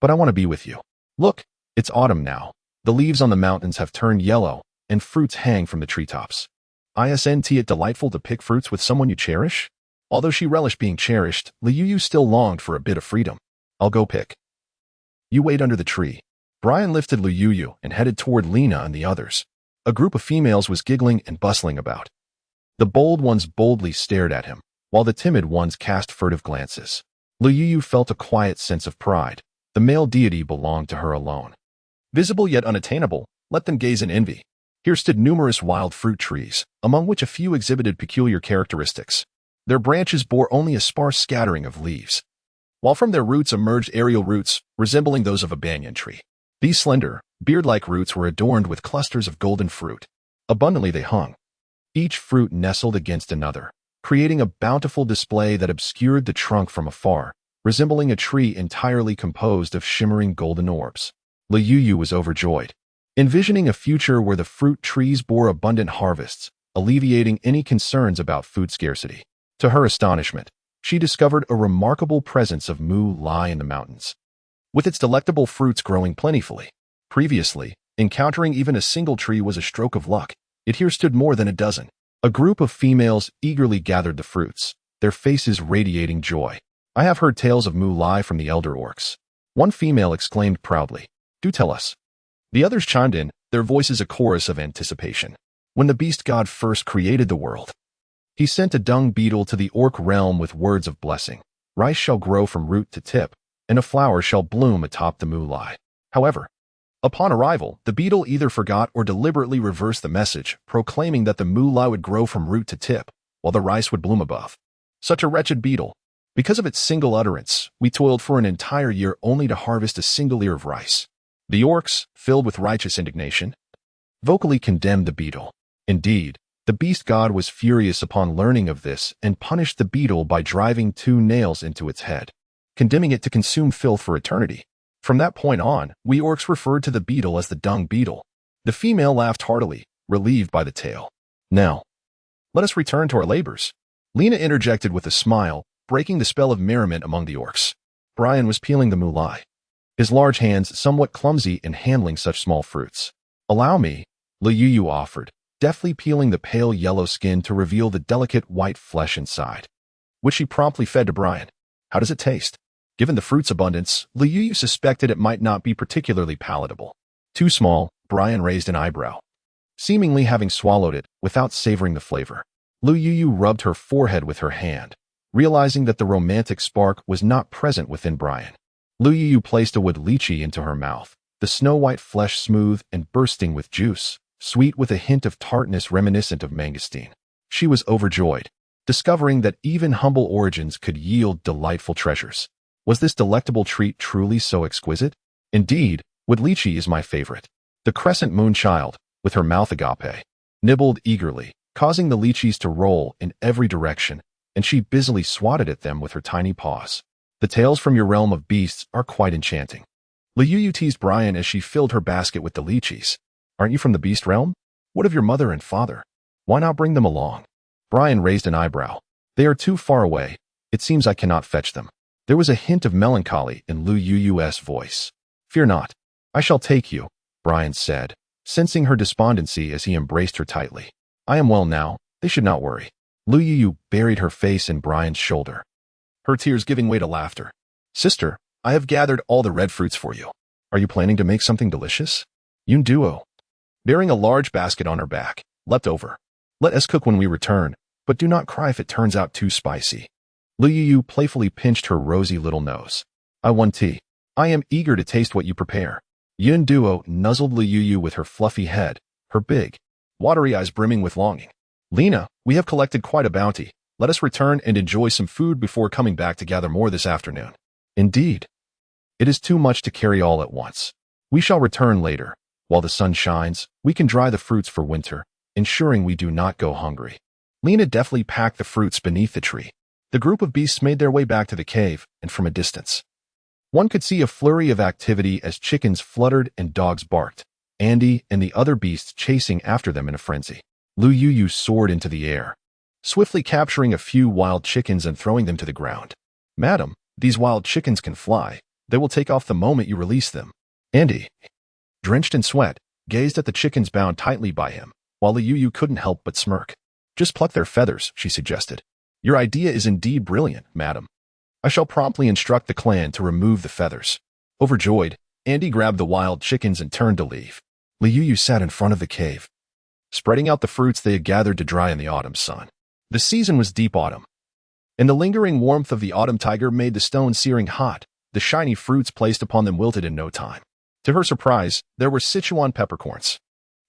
But I want to be with you. Look, it's autumn now. The leaves on the mountains have turned yellow, and fruits hang from the treetops. Isn't it delightful to pick fruits with someone you cherish? Although she relished being cherished, Lu Yu still longed for a bit of freedom. I'll go pick. You wait under the tree. Brian lifted Lu Yu and headed toward Lena and the others. A group of females was giggling and bustling about. The bold ones boldly stared at him, while the timid ones cast furtive glances. Lu Yu felt a quiet sense of pride. The male deity belonged to her alone. Visible yet unattainable, let them gaze in envy. Here stood numerous wild fruit trees, among which a few exhibited peculiar characteristics. Their branches bore only a sparse scattering of leaves, while from their roots emerged aerial roots resembling those of a banyan tree. These slender, beard-like roots were adorned with clusters of golden fruit. Abundantly they hung, each fruit nestled against another, creating a bountiful display that obscured the trunk from afar, resembling a tree entirely composed of shimmering golden orbs. Lu Yu was overjoyed, envisioning a future where the fruit trees bore abundant harvests, alleviating any concerns about food scarcity. To her astonishment, she discovered a remarkable presence of mu lai in the mountains, with its delectable fruits growing plentifully. Previously, encountering even a single tree was a stroke of luck. It here stood more than a dozen. A group of females eagerly gathered the fruits, their faces radiating joy. I have heard tales of mu lai from the elder orcs. One female exclaimed proudly. Do tell us. The others chimed in, their voices a chorus of anticipation. When the beast god first created the world, he sent a dung beetle to the orc realm with words of blessing. Rice shall grow from root to tip, and a flower shall bloom atop the mu lai. However, upon arrival, the beetle either forgot or deliberately reversed the message, proclaiming that the mu lai would grow from root to tip, while the rice would bloom above. Such a wretched beetle. Because of its single utterance, we toiled for an entire year only to harvest a single ear of rice. The orcs, filled with righteous indignation, vocally condemned the beetle. Indeed, the beast god was furious upon learning of this and punished the beetle by driving 2 nails into its head, condemning it to consume filth for eternity. From that point on, we orcs referred to the beetle as the dung beetle. The female laughed heartily, relieved by the tale. Now, let us return to our labors. Lena interjected with a smile, breaking the spell of merriment among the orcs. Brian was peeling the mulai, his large hands somewhat clumsy in handling such small fruits. "Allow me," Liu offered, deftly peeling the pale yellow skin to reveal the delicate white flesh inside, which she promptly fed to Brian. "How does it taste?" Given the fruit's abundance, Liu suspected it might not be particularly palatable. "Too small," Brian raised an eyebrow, seemingly having swallowed it without savoring the flavor. Liu rubbed her forehead with her hand, realizing that the romantic spark was not present within Brian. Liu placed a wood lychee into her mouth, the snow-white flesh smooth and bursting with juice, sweet with a hint of tartness reminiscent of mangosteen. She was overjoyed, discovering that even humble origins could yield delightful treasures. Was this delectable treat truly so exquisite? Indeed, wood lychee is my favorite. The crescent moon child, with her mouth agape, nibbled eagerly, causing the lychees to roll in every direction, and she busily swatted at them with her tiny paws. "The tales from your realm of beasts are quite enchanting." Liu teased Brian as she filled her basket with the lychees. "Aren't you from the beast realm? What of your mother and father? Why not bring them along?" Brian raised an eyebrow. "They are too far away. It seems I cannot fetch them." There was a hint of melancholy in Liu's voice. "Fear not. I shall take you," Brian said, sensing her despondency as he embraced her tightly. "I am well now. They should not worry." Liu buried her face in Brian's shoulder, her tears giving way to laughter. "Sister, I have gathered all the red fruits for you. Are you planning to make something delicious?" Yun Duo, bearing a large basket on her back, leapt over. "Let us cook when we return, but do not cry if it turns out too spicy." Liu playfully pinched her rosy little nose. "I want tea. I am eager to taste what you prepare." Yun Duo nuzzled Liu with her fluffy head, her big, watery eyes brimming with longing. "Lena, we have collected quite a bounty. Let us return and enjoy some food before coming back to gather more this afternoon." "Indeed. It is too much to carry all at once. We shall return later. While the sun shines, we can dry the fruits for winter, ensuring we do not go hungry." Lena deftly packed the fruits beneath the tree. The group of beasts made their way back to the cave, and from a distance, one could see a flurry of activity as chickens fluttered and dogs barked, Andy and the other beasts chasing after them in a frenzy. Liu soared into the air, swiftly capturing a few wild chickens and throwing them to the ground. "Madam, these wild chickens can fly. They will take off the moment you release them." Andy, drenched in sweat, gazed at the chickens bound tightly by him, while Liu couldn't help but smirk. "Just pluck their feathers," she suggested. "Your idea is indeed brilliant, madam. I shall promptly instruct the clan to remove the feathers." Overjoyed, Andy grabbed the wild chickens and turned to leave. Liu sat in front of the cave, spreading out the fruits they had gathered to dry in the autumn sun. The season was deep autumn, and the lingering warmth of the autumn tiger made the stones searing hot. The shiny fruits placed upon them wilted in no time. To her surprise, there were Sichuan peppercorns.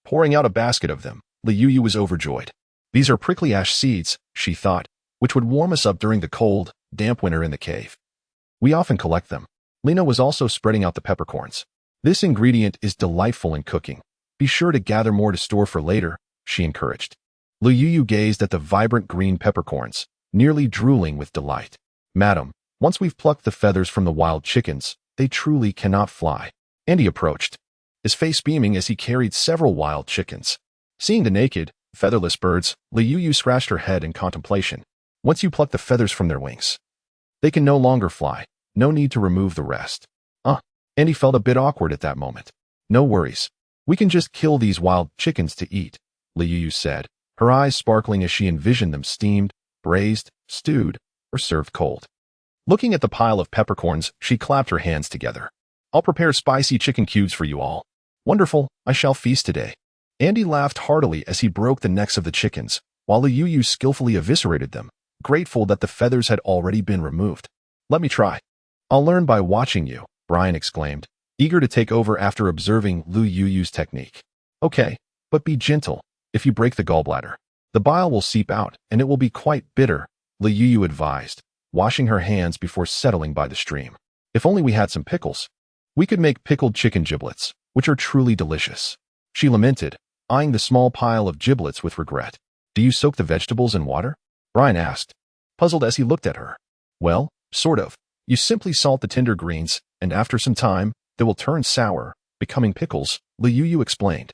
Pouring out a basket of them, Liu was overjoyed. "These are prickly ash seeds," she thought, "which would warm us up during the cold, damp winter in the cave. We often collect them." Lena was also spreading out the peppercorns. "This ingredient is delightful in cooking. Be sure to gather more to store for later," she encouraged. Liu gazed at the vibrant green peppercorns, nearly drooling with delight. "Madam, once we've plucked the feathers from the wild chickens, they truly cannot fly." Andy approached, his face beaming as he carried several wild chickens. Seeing the naked, featherless birds, Liu scratched her head in contemplation. "Once you pluck the feathers from their wings, they can no longer fly. No need to remove the rest." Andy felt a bit awkward at that moment. "No worries. We can just kill these wild chickens to eat," Liu said, her eyes sparkling as she envisioned them steamed, braised, stewed, or served cold. Looking at the pile of peppercorns, she clapped her hands together. "I'll prepare spicy chicken cubes for you all." "Wonderful, I shall feast today." Andy laughed heartily as he broke the necks of the chickens, while Liu skillfully eviscerated them, grateful that the feathers had already been removed. "Let me try." "I'll learn by watching you," Brian exclaimed, eager to take over after observing Liu's technique. "Okay, but be gentle. If you break the gallbladder, the bile will seep out, and it will be quite bitter," Liu advised, washing her hands before settling by the stream. "If only we had some pickles. We could make pickled chicken giblets, which are truly delicious," she lamented, eyeing the small pile of giblets with regret. "Do you soak the vegetables in water?" Brian asked, puzzled as he looked at her. "Well, sort of. You simply salt the tender greens, and after some time, they will turn sour, becoming pickles," Liu explained.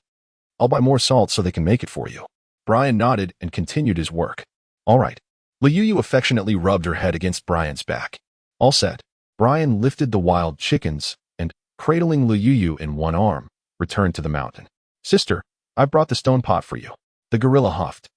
"I'll buy more salt so they can make it for you." Brian nodded and continued his work. "All right. Liu Yu affectionately rubbed her head against Brian's back. All set. Brian lifted the wild chickens and, cradling Liu Yu in one arm, returned to the mountain. Sister, I've brought the stone pot for you. The gorilla huffed,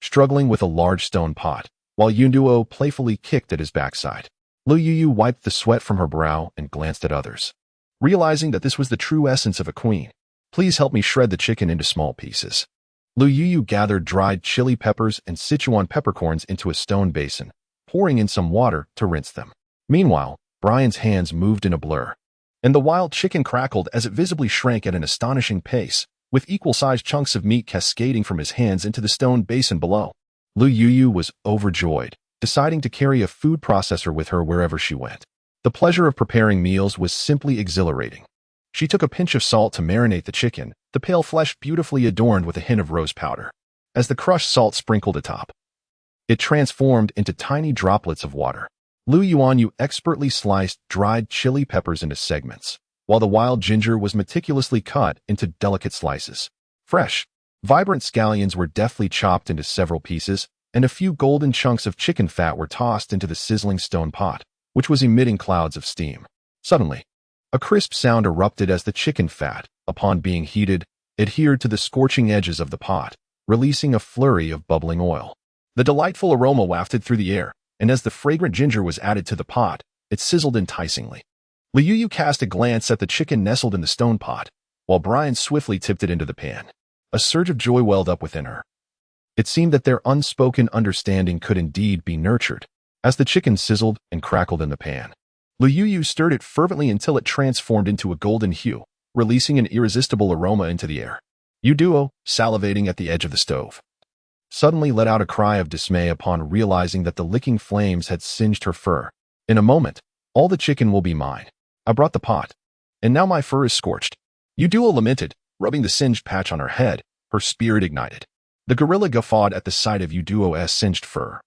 struggling with a large stone pot, while Yunduo playfully kicked at his backside. Liu Yu wiped the sweat from her brow and glanced at others. Realizing that this was the true essence of a queen, please help me shred the chicken into small pieces. Liu Yu gathered dried chili peppers and Sichuan peppercorns into a stone basin, pouring in some water to rinse them. Meanwhile, Brian's hands moved in a blur, and the wild chicken crackled as it visibly shrank at an astonishing pace, with equal-sized chunks of meat cascading from his hands into the stone basin below. Liu Yu was overjoyed, deciding to carry a food processor with her wherever she went. The pleasure of preparing meals was simply exhilarating. She took a pinch of salt to marinate the chicken, the pale flesh beautifully adorned with a hint of rose powder. As the crushed salt sprinkled atop, it transformed into tiny droplets of water. Liu Yuanyu expertly sliced dried chili peppers into segments, while the wild ginger was meticulously cut into delicate slices. Fresh, vibrant scallions were deftly chopped into several pieces, and a few golden chunks of chicken fat were tossed into the sizzling stone pot, which was emitting clouds of steam. Suddenly, a crisp sound erupted as the chicken fat, upon being heated, adhered to the scorching edges of the pot, releasing a flurry of bubbling oil. The delightful aroma wafted through the air, and as the fragrant ginger was added to the pot, it sizzled enticingly. Liu Yu cast a glance at the chicken nestled in the stone pot, while Brian swiftly tipped it into the pan. A surge of joy welled up within her. It seemed that their unspoken understanding could indeed be nurtured. As the chicken sizzled and crackled in the pan, Liu Yu stirred it fervently until it transformed into a golden hue, releasing an irresistible aroma into the air. Yunduo, salivating at the edge of the stove, suddenly let out a cry of dismay upon realizing that the licking flames had singed her fur. In a moment, all the chicken will be mine. I brought the pot, and now my fur is scorched. Yunduo lamented, rubbing the singed patch on her head, her spirit ignited. The gorilla guffawed at the sight of Yunduo's singed fur,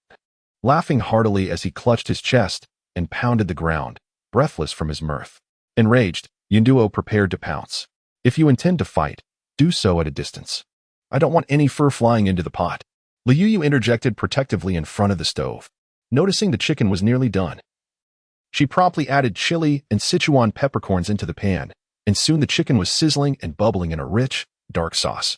laughing heartily as he clutched his chest and pounded the ground, breathless from his mirth. Enraged, Yunduo prepared to pounce. If you intend to fight, do so at a distance. I don't want any fur flying into the pot. Liu Yu interjected protectively in front of the stove. Noticing the chicken was nearly done, she promptly added chili and Sichuan peppercorns into the pan, and soon the chicken was sizzling and bubbling in a rich, dark sauce,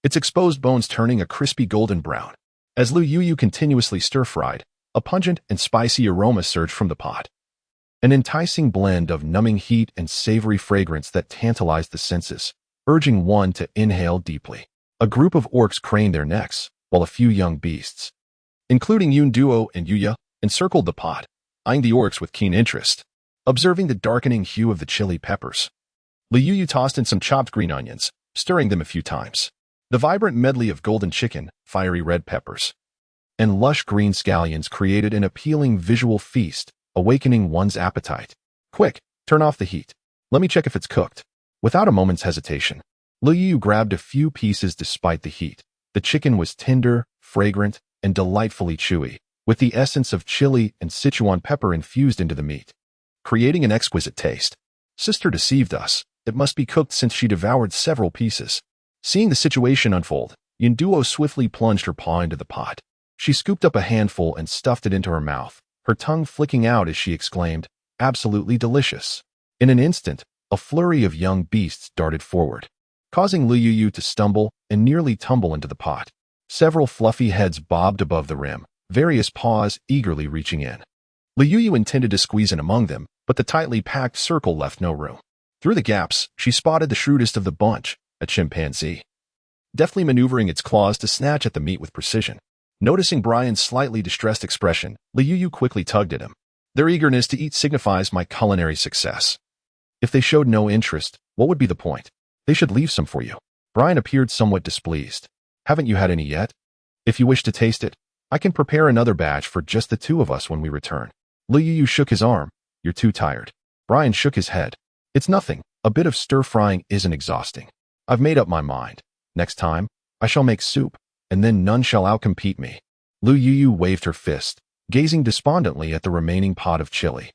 its exposed bones turning a crispy golden brown. As Liu Yu continuously stir-fried, a pungent and spicy aroma surged from the pot, an enticing blend of numbing heat and savory fragrance that tantalized the senses, urging one to inhale deeply. A group of orcs craned their necks, while a few young beasts, including Yunduo and Yuya, encircled the pot, eyeing the orcs with keen interest. Observing the darkening hue of the chili peppers, Liu Yu tossed in some chopped green onions, stirring them a few times. The vibrant medley of golden chicken, fiery red peppers, and lush green scallions created an appealing visual feast, awakening one's appetite. Quick, turn off the heat. Let me check if it's cooked. Without a moment's hesitation, Liu Yu grabbed a few pieces despite the heat. The chicken was tender, fragrant, and delightfully chewy, with the essence of chili and Sichuan pepper infused into the meat, creating an exquisite taste. Sister deceived us. It must be cooked since she devoured several pieces. Seeing the situation unfold, Yunduo swiftly plunged her paw into the pot. She scooped up a handful and stuffed it into her mouth, her tongue flicking out as she exclaimed, "Absolutely delicious." In an instant, a flurry of young beasts darted forward, causing Liu Yu to stumble and nearly tumble into the pot. Several fluffy heads bobbed above the rim, various paws eagerly reaching in. Liu Yu intended to squeeze in among them, but the tightly packed circle left no room. Through the gaps, she spotted the shrewdest of the bunch, a chimpanzee, deftly maneuvering its claws to snatch at the meat with precision. Noticing Brian's slightly distressed expression, Liu Yu quickly tugged at him. Their eagerness to eat signifies my culinary success. If they showed no interest, what would be the point? They should leave some for you. Brian appeared somewhat displeased. Haven't you had any yet? If you wish to taste it, I can prepare another batch for just the two of us when we return. Liu Yu shook his arm. You're too tired. Brian shook his head. It's nothing. A bit of stir-frying isn't exhausting. I've made up my mind. Next time, I shall make soup, and then none shall outcompete me. Liu Yu waved her fist, gazing despondently at the remaining pot of chili.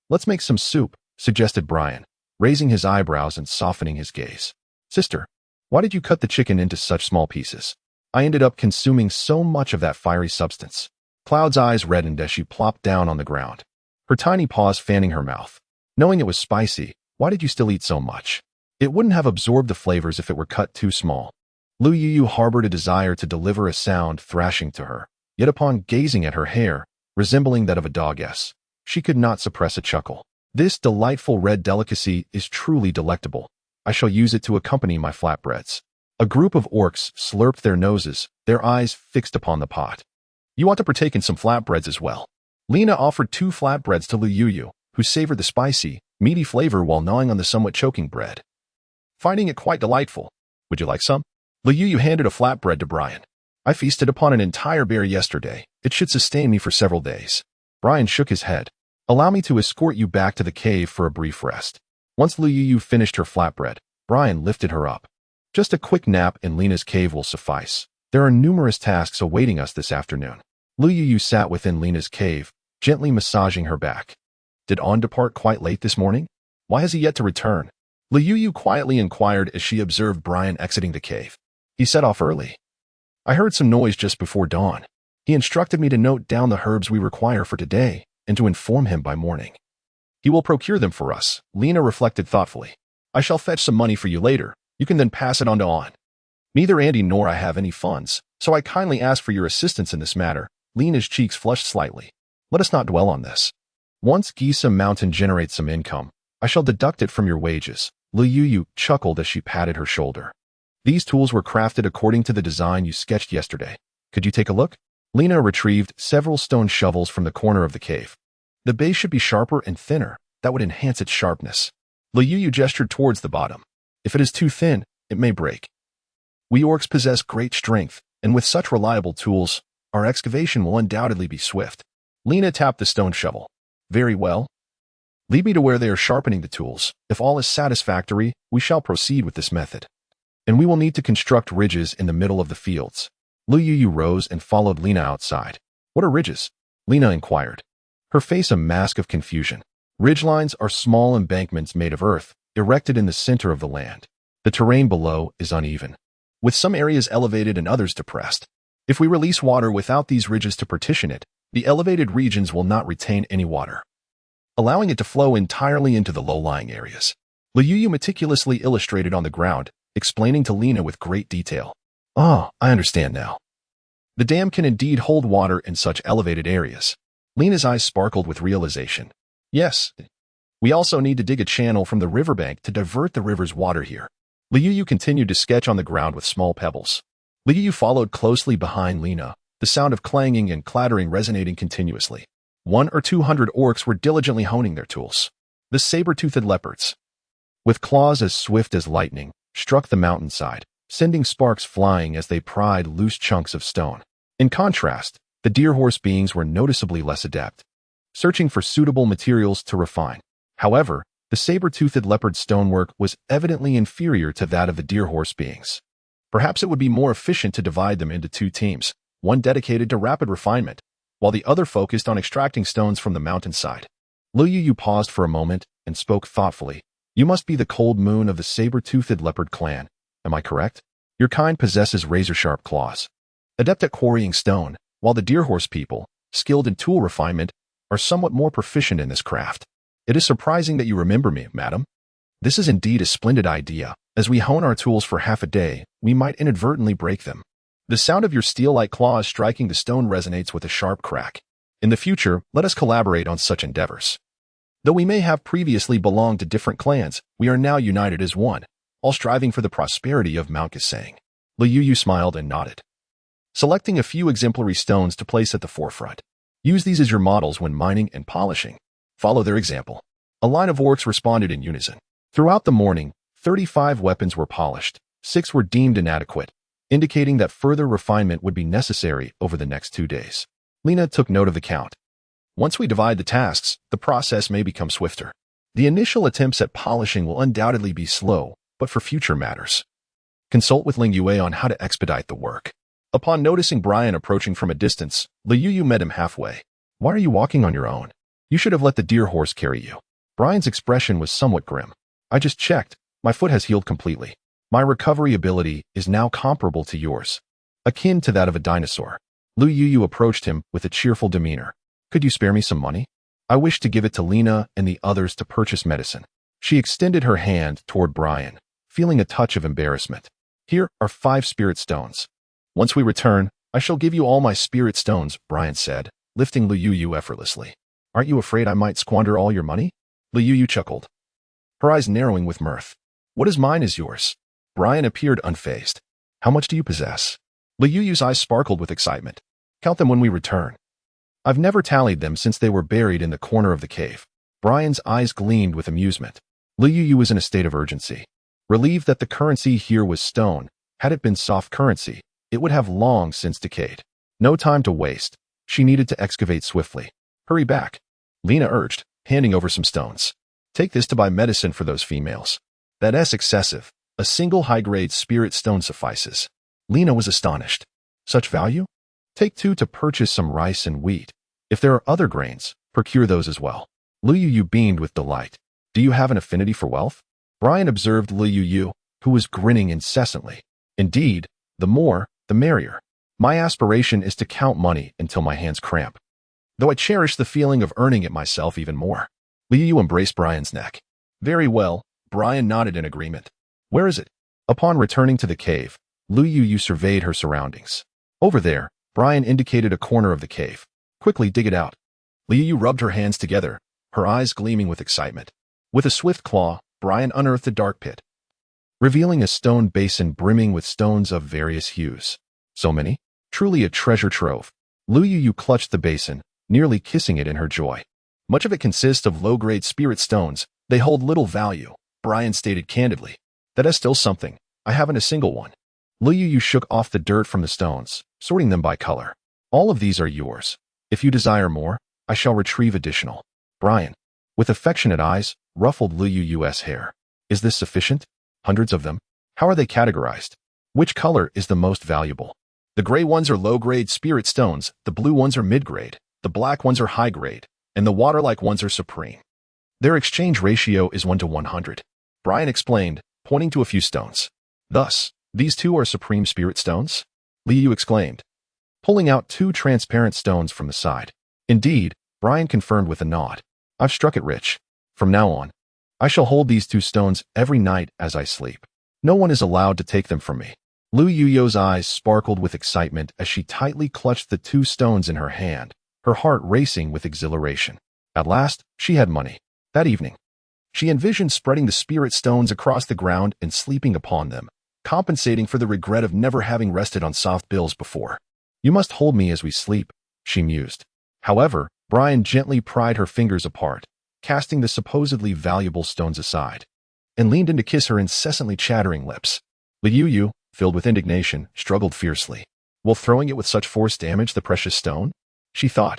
Let's make some soup, suggested Brian, raising his eyebrows and softening his gaze. Sister, why did you cut the chicken into such small pieces? I ended up consuming so much of that fiery substance. Cloud's eyes reddened as she plopped down on the ground, her tiny paws fanning her mouth. Knowing it was spicy, why did you still eat so much? It wouldn't have absorbed the flavors if it were cut too small. Lu Yu harbored a desire to deliver a sound thrashing to her, yet upon gazing at her hair, resembling that of a doggess, she could not suppress a chuckle. This delightful red delicacy is truly delectable. I shall use it to accompany my flatbreads. A group of orcs slurped their noses, their eyes fixed upon the pot. You ought to partake in some flatbreads as well. Lena offered 2 flatbreads to Lu Yu, who savored the spicy, meaty flavor while gnawing on the somewhat choking bread. Finding it quite delightful. Would you like some? Lu Yu handed a flatbread to Brian. I feasted upon an entire bear yesterday. It should sustain me for several days. Brian shook his head. Allow me to escort you back to the cave for a brief rest. Once Lu Yu finished her flatbread, Brian lifted her up. Just a quick nap in Lena's cave will suffice. There are numerous tasks awaiting us this afternoon. Lu Yu sat within Lena's cave, gently massaging her back. Did On depart quite late this morning? Why has he yet to return? Lu Yu quietly inquired as she observed Brian exiting the cave. He set off early. I heard some noise just before dawn. He instructed me to note down the herbs we require for today and to inform him by morning. He will procure them for us, Lena reflected thoughtfully. I shall fetch some money for you later. You can then pass it on to On. Neither Andy nor I have any funds, so I kindly ask for your assistance in this matter. Lena's cheeks flushed slightly. Let us not dwell on this. Once Gisa Mountain generates some income, I shall deduct it from your wages. Lu Yu chuckled as she patted her shoulder. These tools were crafted according to the design you sketched yesterday. Could you take a look? Lena retrieved several stone shovels from the corner of the cave. The base should be sharper and thinner. That would enhance its sharpness. Lu Yu gestured towards the bottom. If it is too thin, it may break. We orcs possess great strength, and with such reliable tools, our excavation will undoubtedly be swift. Lena tapped the stone shovel. Very well. Lead me to where they are sharpening the tools. If all is satisfactory, we shall proceed with this method. And we will need to construct ridges in the middle of the fields. Lu Yu rose and followed Lena outside. What are ridges? Lena inquired. Her face a mask of confusion. Ridgelines are small embankments made of earth, erected in the center of the land. The terrain below is uneven, with some areas elevated and others depressed. If we release water without these ridges to partition it, the elevated regions will not retain any water, allowing it to flow entirely into the low-lying areas. Lu Yu meticulously illustrated on the ground, explaining to Lena with great detail. Ah, I understand now. The dam can indeed hold water in such elevated areas. Lena's eyes sparkled with realization. Yes. We also need to dig a channel from the riverbank to divert the river's water here. Lu Yu continued to sketch on the ground with small pebbles. Lu Yu followed closely behind Lena, the sound of clanging and clattering resonating continuously. 100 or 200 orcs were diligently honing their tools. The saber-toothed leopards, with claws as swift as lightning, struck the mountainside, sending sparks flying as they pried loose chunks of stone. In contrast, the deer-horse beings were noticeably less adept, searching for suitable materials to refine. However, the saber-toothed leopard stonework was evidently inferior to that of the deer-horse beings. Perhaps it would be more efficient to divide them into 2 teams, one dedicated to rapid refinement, while the other focused on extracting stones from the mountainside. Lu Yu paused for a moment and spoke thoughtfully. You must be the cold moon of the saber-toothed leopard clan. Am I correct? Your kind possesses razor-sharp claws, adept at quarrying stone, while the deer-horse people, skilled in tool refinement, are somewhat more proficient in this craft. It is surprising that you remember me, madam. This is indeed a splendid idea. As we hone our tools for half a day, we might inadvertently break them. The sound of your steel-like claws striking the stone resonates with a sharp crack. In the future, let us collaborate on such endeavors. Though we may have previously belonged to different clans, we are now united as one, all striving for the prosperity of Mount Gisang. Lu Yu smiled and nodded, selecting a few exemplary stones to place at the forefront. Use these as your models when mining and polishing. Follow their example. A line of orcs responded in unison. Throughout the morning, 35 weapons were polished. 6 were deemed inadequate, indicating that further refinement would be necessary over the next 2 days. Lena took note of the count. Once we divide the tasks, the process may become swifter. The initial attempts at polishing will undoubtedly be slow, but for future matters, consult with Ling Yue on how to expedite the work. Upon noticing Brian approaching from a distance, Lu Yu met him halfway. Why are you walking on your own? You should have let the deer horse carry you. Brian's expression was somewhat grim. I just checked. My foot has healed completely. My recovery ability is now comparable to yours, akin to that of a dinosaur. Lu Yu approached him with a cheerful demeanor. Could you spare me some money? I wish to give it to Lena and the others to purchase medicine. She extended her hand toward Brian, feeling a touch of embarrassment. Here are 5 spirit stones. Once we return, I shall give you all my spirit stones, Brian said, lifting Lu Yu effortlessly. Aren't you afraid I might squander all your money? Lu Yu chuckled, her eyes narrowing with mirth. What is mine is yours. Brian appeared unfazed. How much do you possess? Lu Yu's eyes sparkled with excitement. Count them when we return. I've never tallied them since they were buried in the corner of the cave. Brian's eyes gleamed with amusement. Lu Yu was in a state of urgency. Relieved that the currency here was stone, had it been soft currency, it would have long since decayed. No time to waste. She needed to excavate swiftly. Hurry back, Lena urged, handing over some stones. Take this to buy medicine for those females. That's excessive. A single high-grade spirit stone suffices. Lena was astonished. Such value? Take 2 to purchase some rice and wheat. If there are other grains, procure those as well. Lu Yu beamed with delight. Do you have an affinity for wealth? Brian observed Lu Yu, who was grinning incessantly. Indeed, the more, the merrier. My aspiration is to count money until my hands cramp. Though I cherish the feeling of earning it myself even more. Lu Yu embraced Brian's neck. Very well, Brian nodded in agreement. Where is it? Upon returning to the cave, Lu Yu surveyed her surroundings. Over there, Brian indicated a corner of the cave. Quickly dig it out. Lu Yu rubbed her hands together, her eyes gleaming with excitement. With a swift claw, Brian unearthed a dark pit, revealing a stone basin brimming with stones of various hues. So many? Truly a treasure trove. Lu Yu clutched the basin, nearly kissing it in her joy. Much of it consists of low-grade spirit stones. They hold little value, Brian stated candidly. That is still something. I haven't a single one. Lu Yu shook off the dirt from the stones, sorting them by color. All of these are yours. If you desire more, I shall retrieve additional. Brian, with affectionate eyes, ruffled Lu Yu's hair. Is this sufficient? Hundreds of them? How are they categorized? Which color is the most valuable? The gray ones are low-grade spirit stones, the blue ones are mid-grade, the black ones are high-grade, and the water-like ones are supreme. Their exchange ratio is 1 to 100. Brian explained, pointing to a few stones. Thus, these 2 are supreme spirit stones? Lu Yu exclaimed, pulling out 2 transparent stones from the side. Indeed, Brian confirmed with a nod. I've struck it rich. From now on, I shall hold these 2 stones every night as I sleep. No one is allowed to take them from me. Lu Yu's eyes sparkled with excitement as she tightly clutched the 2 stones in her hand, her heart racing with exhilaration. At last, she had money. That evening, she envisioned spreading the spirit stones across the ground and sleeping upon them, compensating for the regret of never having rested on soft bills before. You must hold me as we sleep, she mused. However, Brian gently pried her fingers apart, casting the supposedly valuable stones aside, and leaned in to kiss her incessantly chattering lips. Lu Yu, filled with indignation, struggled fiercely. Will throwing it with such force damage the precious stone? She thought.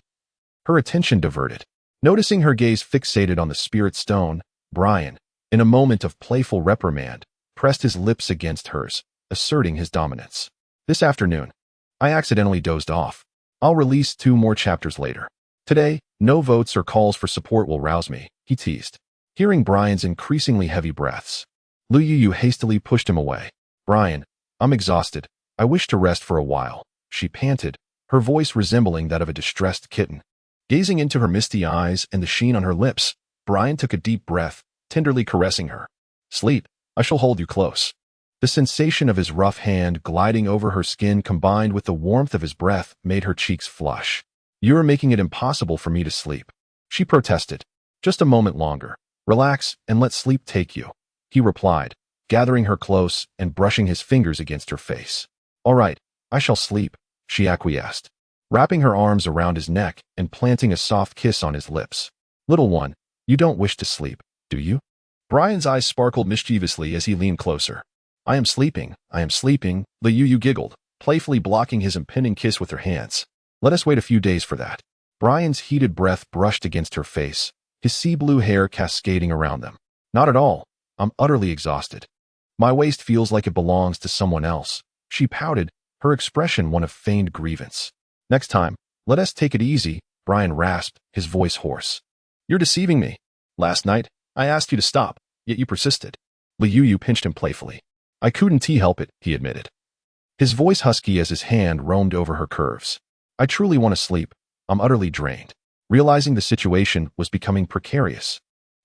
Her attention diverted. Noticing her gaze fixated on the spirit stone, Brian, in a moment of playful reprimand, pressed his lips against hers, asserting his dominance. This afternoon, I accidentally dozed off. I'll release 2 more chapters later. Today, no votes or calls for support will rouse me, he teased. Hearing Brian's increasingly heavy breaths, Lu Yu hastily pushed him away. Brian, I'm exhausted. I wish to rest for a while, she panted, her voice resembling that of a distressed kitten. Gazing into her misty eyes and the sheen on her lips, Brian took a deep breath, tenderly caressing her. Sleep, I shall hold you close. The sensation of his rough hand gliding over her skin combined with the warmth of his breath made her cheeks flush. You are making it impossible for me to sleep, she protested. Just a moment longer. Relax and let sleep take you, he replied, gathering her close and brushing his fingers against her face. All right, I shall sleep, she acquiesced, wrapping her arms around his neck and planting a soft kiss on his lips. Little one, you don't wish to sleep, do you? Brian's eyes sparkled mischievously as he leaned closer. I am sleeping, Lu Yu giggled, playfully blocking his impending kiss with her hands. Let us wait a few days for that. Brian's heated breath brushed against her face, his sea blue hair cascading around them. Not at all. I'm utterly exhausted. My waist feels like it belongs to someone else. She pouted, her expression one of feigned grievance. Next time, let us take it easy, Brian rasped, his voice hoarse. You're deceiving me. Last night, I asked you to stop, yet you persisted. Lu Yu pinched him playfully. I couldn't help it, he admitted, his voice husky as his hand roamed over her curves. I truly want to sleep. I'm utterly drained. Realizing the situation was becoming precarious,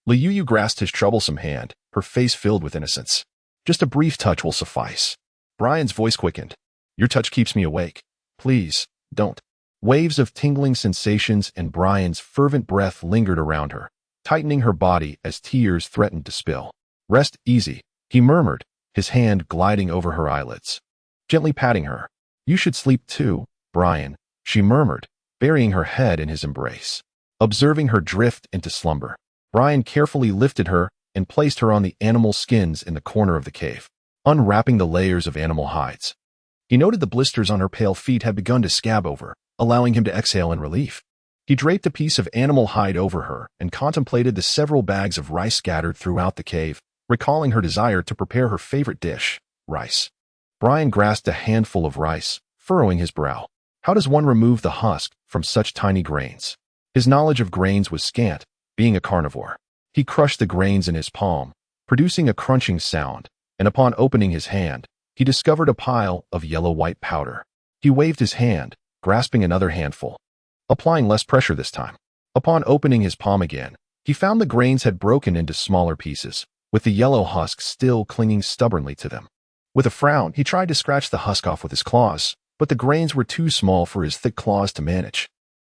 Liu Yu grasped his troublesome hand, her face filled with innocence. Just a brief touch will suffice. Brian's voice quickened. Your touch keeps me awake. Please, don't. Waves of tingling sensations and Brian's fervent breath lingered around her, tightening her body as tears threatened to spill. Rest easy, he murmured, his hand gliding over her eyelids, gently patting her. You should sleep too, Brian, she murmured, burying her head in his embrace. Observing her drift into slumber, Brian carefully lifted her and placed her on the animal skins in the corner of the cave, unwrapping the layers of animal hides. He noted the blisters on her pale feet had begun to scab over, allowing him to exhale in relief. He draped a piece of animal hide over her and contemplated the several bags of rice scattered throughout the cave, recalling her desire to prepare her favorite dish, rice. Brian grasped a handful of rice, furrowing his brow. How does one remove the husk from such tiny grains? His knowledge of grains was scant, being a carnivore. He crushed the grains in his palm, producing a crunching sound, and upon opening his hand, he discovered a pile of yellow-white powder. He waved his hand, grasping another handful, applying less pressure this time. Upon opening his palm again, he found the grains had broken into smaller pieces, with the yellow husk still clinging stubbornly to them. With a frown, he tried to scratch the husk off with his claws, but the grains were too small for his thick claws to manage.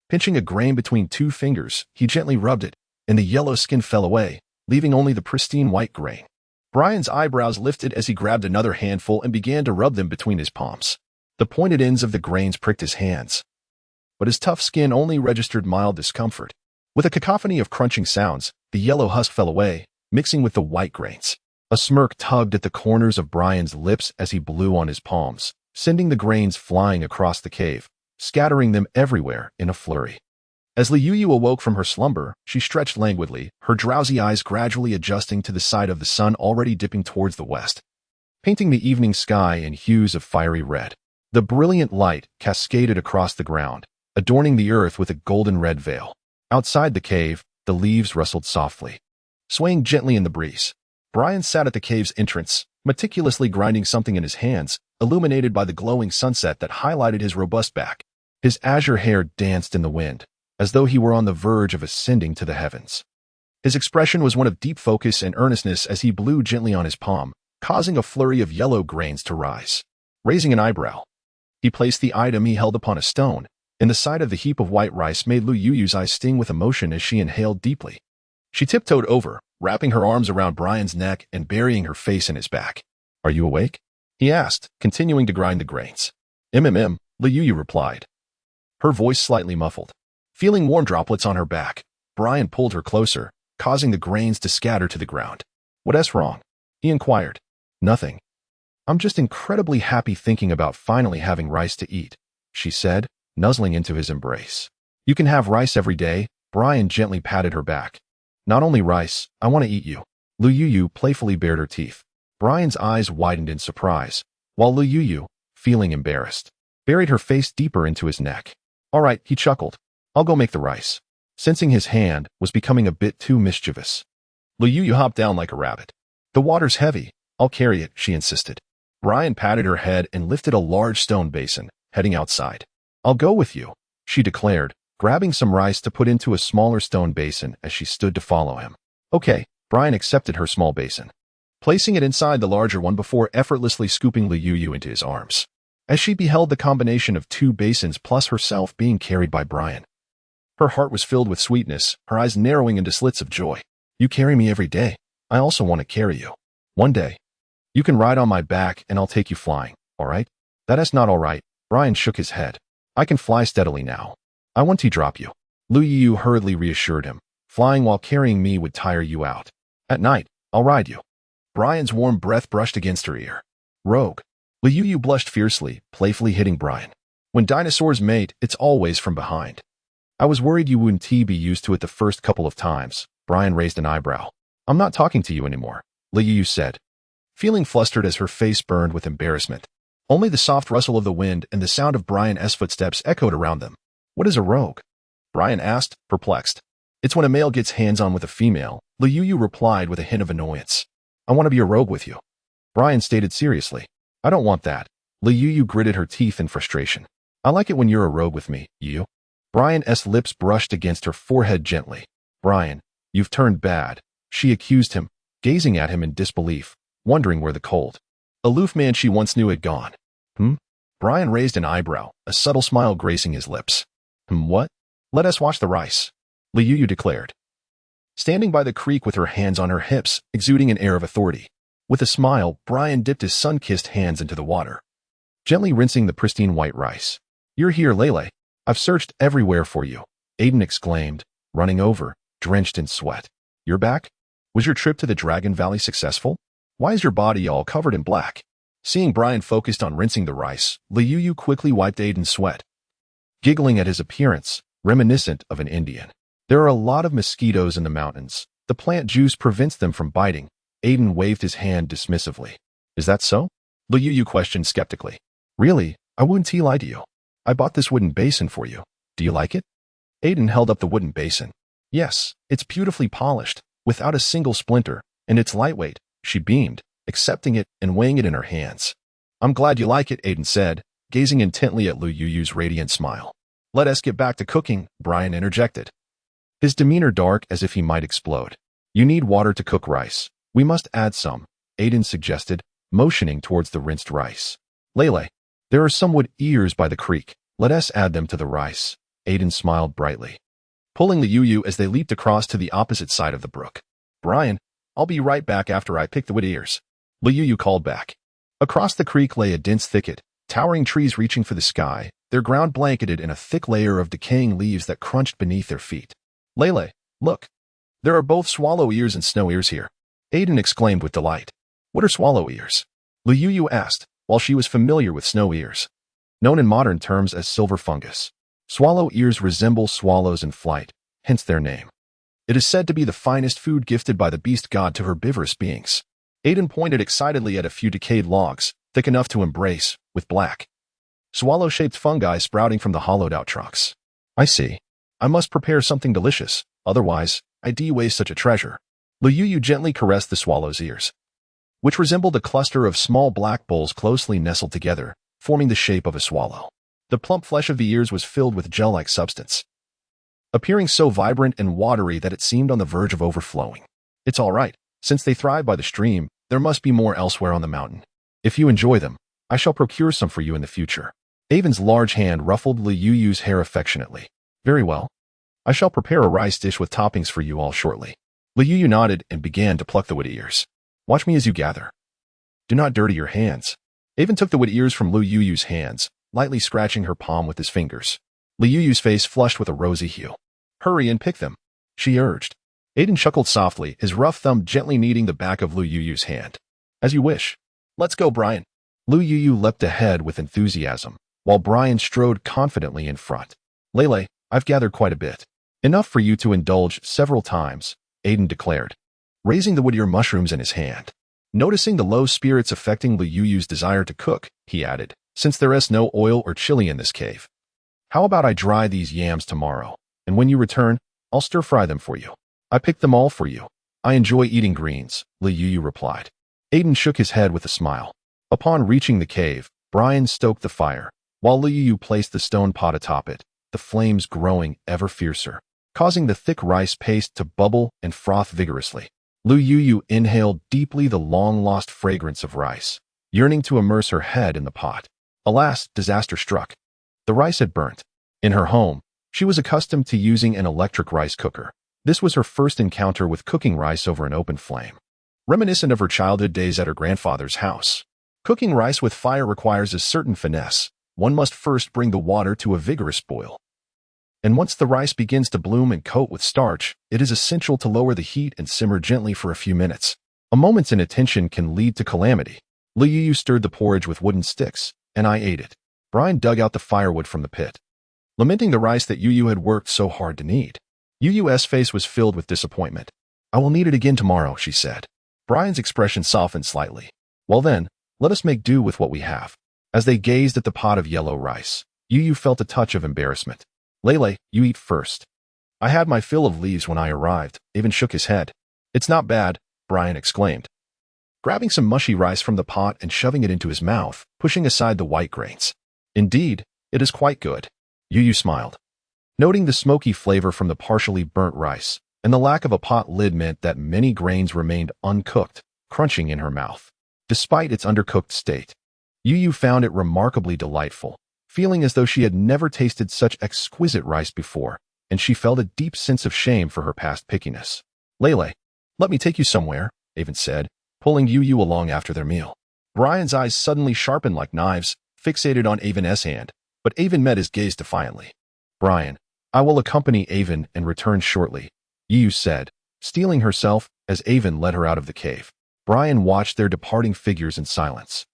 Pinching a grain between 2 fingers, he gently rubbed it, and the yellow skin fell away, leaving only the pristine white grain. Brian's eyebrows lifted as he grabbed another handful and began to rub them between his palms. The pointed ends of the grains pricked his hands, but his tough skin only registered mild discomfort. With a cacophony of crunching sounds, the yellow husk fell away, mixing with the white grains. A smirk tugged at the corners of Brian's lips as he blew on his palms, sending the grains flying across the cave, scattering them everywhere in a flurry. As Liu Yu awoke from her slumber, she stretched languidly, her drowsy eyes gradually adjusting to the side of the sun already dipping towards the west, painting the evening sky in hues of fiery red. The brilliant light cascaded across the ground, adorning the earth with a golden red veil. Outside the cave, the leaves rustled softly, swaying gently in the breeze. Brian sat at the cave's entrance, meticulously grinding something in his hands, illuminated by the glowing sunset that highlighted his robust back. His azure hair danced in the wind, as though he were on the verge of ascending to the heavens. His expression was one of deep focus and earnestness as he blew gently on his palm, causing a flurry of yellow grains to rise. Raising an eyebrow, he placed the item he held upon a stone, and the sight of the heap of white rice made Liu Yu's eyes sting with emotion as she inhaled deeply. She tiptoed over, wrapping her arms around Brian's neck and burying her face in his back. Are you awake? He asked, continuing to grind the grains. Liu Yu replied, her voice slightly muffled. Feeling warm droplets on her back, Brian pulled her closer, causing the grains to scatter to the ground. What's wrong? He inquired. Nothing. I'm just incredibly happy thinking about finally having rice to eat, she said, nuzzling into his embrace. You can have rice every day, Brian gently patted her back. Not only rice, I want to eat you. Liu Yu playfully bared her teeth. Brian's eyes widened in surprise, while Liu Yu, feeling embarrassed, buried her face deeper into his neck. All right, he chuckled. I'll go make the rice. Sensing his hand was becoming a bit too mischievous, Liu Yu hopped down like a rabbit. The water's heavy. I'll carry it, she insisted. Brian patted her head and lifted a large stone basin, heading outside. I'll go with you, she declared, grabbing some rice to put into a smaller stone basin as she stood to follow him. Okay, Brian accepted her small basin, placing it inside the larger one before effortlessly scooping Liu Yu into his arms. As she beheld the combination of 2 basins plus herself being carried by Brian, her heart was filled with sweetness, her eyes narrowing into slits of joy. You carry me every day. I also want to carry you. One day, you can ride on my back and I'll take you flying, all right? That is not all right, Brian shook his head. I can fly steadily now. I want to drop you. Liu Yu hurriedly reassured him. Flying while carrying me would tire you out. At night, I'll ride you. Brian's warm breath brushed against her ear. Rogue. Liu Yu blushed fiercely, playfully hitting Brian. When dinosaurs mate, it's always from behind. I was worried you wouldn't be used to it the first couple of times. Brian raised an eyebrow. I'm not talking to you anymore, Liu Yu said, feeling flustered as her face burned with embarrassment. Only the soft rustle of the wind and the sound of Brian's footsteps echoed around them. What is a rogue? Brian asked, perplexed. It's when a male gets hands-on with a female, Liu Yu replied with a hint of annoyance. I want to be a rogue with you, Brian stated seriously. I don't want that. Liu Yu gritted her teeth in frustration. I like it when you're a rogue with me, you. Brian's lips brushed against her forehead gently. Brian, you've turned bad, she accused him, gazing at him in disbelief, wondering where the cold, aloof man she once knew had gone. Brian raised an eyebrow, a subtle smile gracing his lips. What? Let us wash the rice, Liu declared. Standing by the creek with her hands on her hips, exuding an air of authority. With a smile, Brian dipped his sun-kissed hands into the water, gently rinsing the pristine white rice. You're here, Lele. I've searched everywhere for you, Aiden exclaimed, running over, drenched in sweat. You're back? Was your trip to the Dragon Valley successful? Why is your body all covered in black? Seeing Brian focused on rinsing the rice, Liu quickly wiped Aiden's sweat, giggling at his appearance, reminiscent of an Indian. There are a lot of mosquitoes in the mountains. The plant juice prevents them from biting. Aiden waved his hand dismissively. Is that so? Liu questioned skeptically. Really? I wouldn't lie to you. I bought this wooden basin for you. Do you like it? Aiden held up the wooden basin. Yes, it's beautifully polished, without a single splinter, and it's lightweight, she beamed, accepting it and weighing it in her hands. I'm glad you like it, Aiden said, gazing intently at Liu's radiant smile. Let us get back to cooking, Brian interjected, his demeanor dark as if he might explode. You need water to cook rice. We must add some, Aiden suggested, motioning towards the rinsed rice. Lele, there are some wood ears by the creek. Let us add them to the rice, Aiden smiled brightly, pulling Liu as they leaped across to the opposite side of the brook. Brian, I'll be right back after I pick the wood ears, Liu called back. Across the creek lay a dense thicket, towering trees reaching for the sky, their ground blanketed in a thick layer of decaying leaves that crunched beneath their feet. Lele, look. There are both swallow ears and snow ears here, Aiden exclaimed with delight. What are swallow ears? Liu asked, while she was familiar with snow ears, known in modern terms as silver fungus. Swallow ears resemble swallows in flight, hence their name. It is said to be the finest food gifted by the beast god to herbivorous beings. Aiden pointed excitedly at a few decayed logs, thick enough to embrace, with black, swallow-shaped fungi sprouting from the hollowed-out trunks. I see. I must prepare something delicious, otherwise, I'd waste such a treasure. Liu gently caressed the swallow's ears, which resembled a cluster of small black bowls closely nestled together, forming the shape of a swallow. The plump flesh of the ears was filled with gel-like substance, appearing so vibrant and watery that it seemed on the verge of overflowing. It's all right. Since they thrive by the stream, there must be more elsewhere on the mountain. If you enjoy them, I shall procure some for you in the future. Aiden's large hand ruffled Liu's hair affectionately. Very well. I shall prepare a rice dish with toppings for you all shortly. Liu nodded and began to pluck the wood ears. Watch me as you gather. Do not dirty your hands. Aiden took the wood ears from Liu's hands, lightly scratching her palm with his fingers. Liu's face flushed with a rosy hue. Hurry and pick them, she urged. Aiden chuckled softly, his rough thumb gently kneading the back of Liu's hand. As you wish. Let's go, Brian. Liu leapt ahead with enthusiasm, while Brian strode confidently in front. Lele, I've gathered quite a bit. Enough for you to indulge several times, Aiden declared, raising the wood ear mushrooms in his hand. Noticing the low spirits affecting Liu's desire to cook, he added, since there is no oil or chili in this cave. How about I dry these yams tomorrow, and when you return, I'll stir-fry them for you. I picked them all for you. I enjoy eating greens, Liu replied. Aiden shook his head with a smile. Upon reaching the cave, Brian stoked the fire, while Liu placed the stone pot atop it, the flames growing ever fiercer, causing the thick rice paste to bubble and froth vigorously. Liu inhaled deeply the long-lost fragrance of rice, yearning to immerse her head in the pot. Alas, disaster struck. The rice had burnt. In her home, she was accustomed to using an electric rice cooker. This was her first encounter with cooking rice over an open flame. Reminiscent of her childhood days at her grandfather's house. Cooking rice with fire requires a certain finesse. One must first bring the water to a vigorous boil. And once the rice begins to bloom and coat with starch, it is essential to lower the heat and simmer gently for a few minutes. A moment's inattention can lead to calamity. Liu stirred the porridge with wooden sticks, and I ate it. Brian dug out the firewood from the pit, lamenting the rice that Yu had worked so hard to knead. Yu's face was filled with disappointment. I will need it again tomorrow, she said. Brian's expression softened slightly. Well then, let us make do with what we have. As they gazed at the pot of yellow rice, Yu felt a touch of embarrassment. Lele, you eat first. I had my fill of leaves when I arrived, even shook his head. It's not bad, Brian exclaimed, grabbing some mushy rice from the pot and shoving it into his mouth, pushing aside the white grains. Indeed, It is quite good. Yu smiled. Noting the smoky flavor from the partially burnt rice, and the lack of a pot lid meant that many grains remained uncooked, crunching in her mouth. Despite its undercooked state, Yu found it remarkably delightful, feeling as though she had never tasted such exquisite rice before, and she felt a deep sense of shame for her past pickiness. Lele, let me take you somewhere, Avon said, pulling Yu along after their meal. Brian's eyes suddenly sharpened like knives, fixated on Avon's hand, but Avon met his gaze defiantly. Brian, I will accompany Avon and return shortly, Yu said, steeling herself as Avon led her out of the cave. Brian watched their departing figures in silence,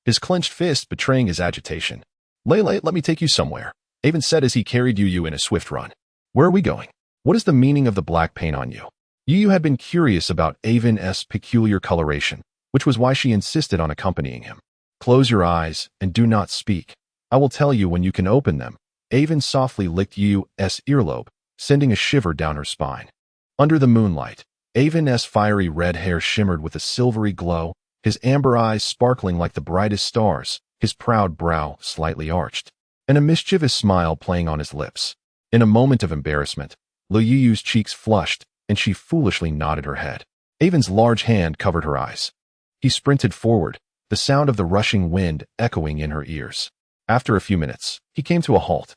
his clenched fist betraying his agitation. Lele, let me take you somewhere, Avon said as he carried Yu in a swift run. Where are we going? What is the meaning of the black paint on you? Yu had been curious about Avon's peculiar coloration, which was why she insisted on accompanying him. Close your eyes and do not speak. I will tell you when you can open them. Avon softly licked Yu's earlobe, sending a shiver down her spine. Under the moonlight, Avon's fiery red hair shimmered with a silvery glow, his amber eyes sparkling like the brightest stars, his proud brow slightly arched, and a mischievous smile playing on his lips. In a moment of embarrassment, Yu's cheeks flushed, and she foolishly nodded her head. Avon's large hand covered her eyes. He sprinted forward, the sound of the rushing wind echoing in her ears. After a few minutes, he came to a halt,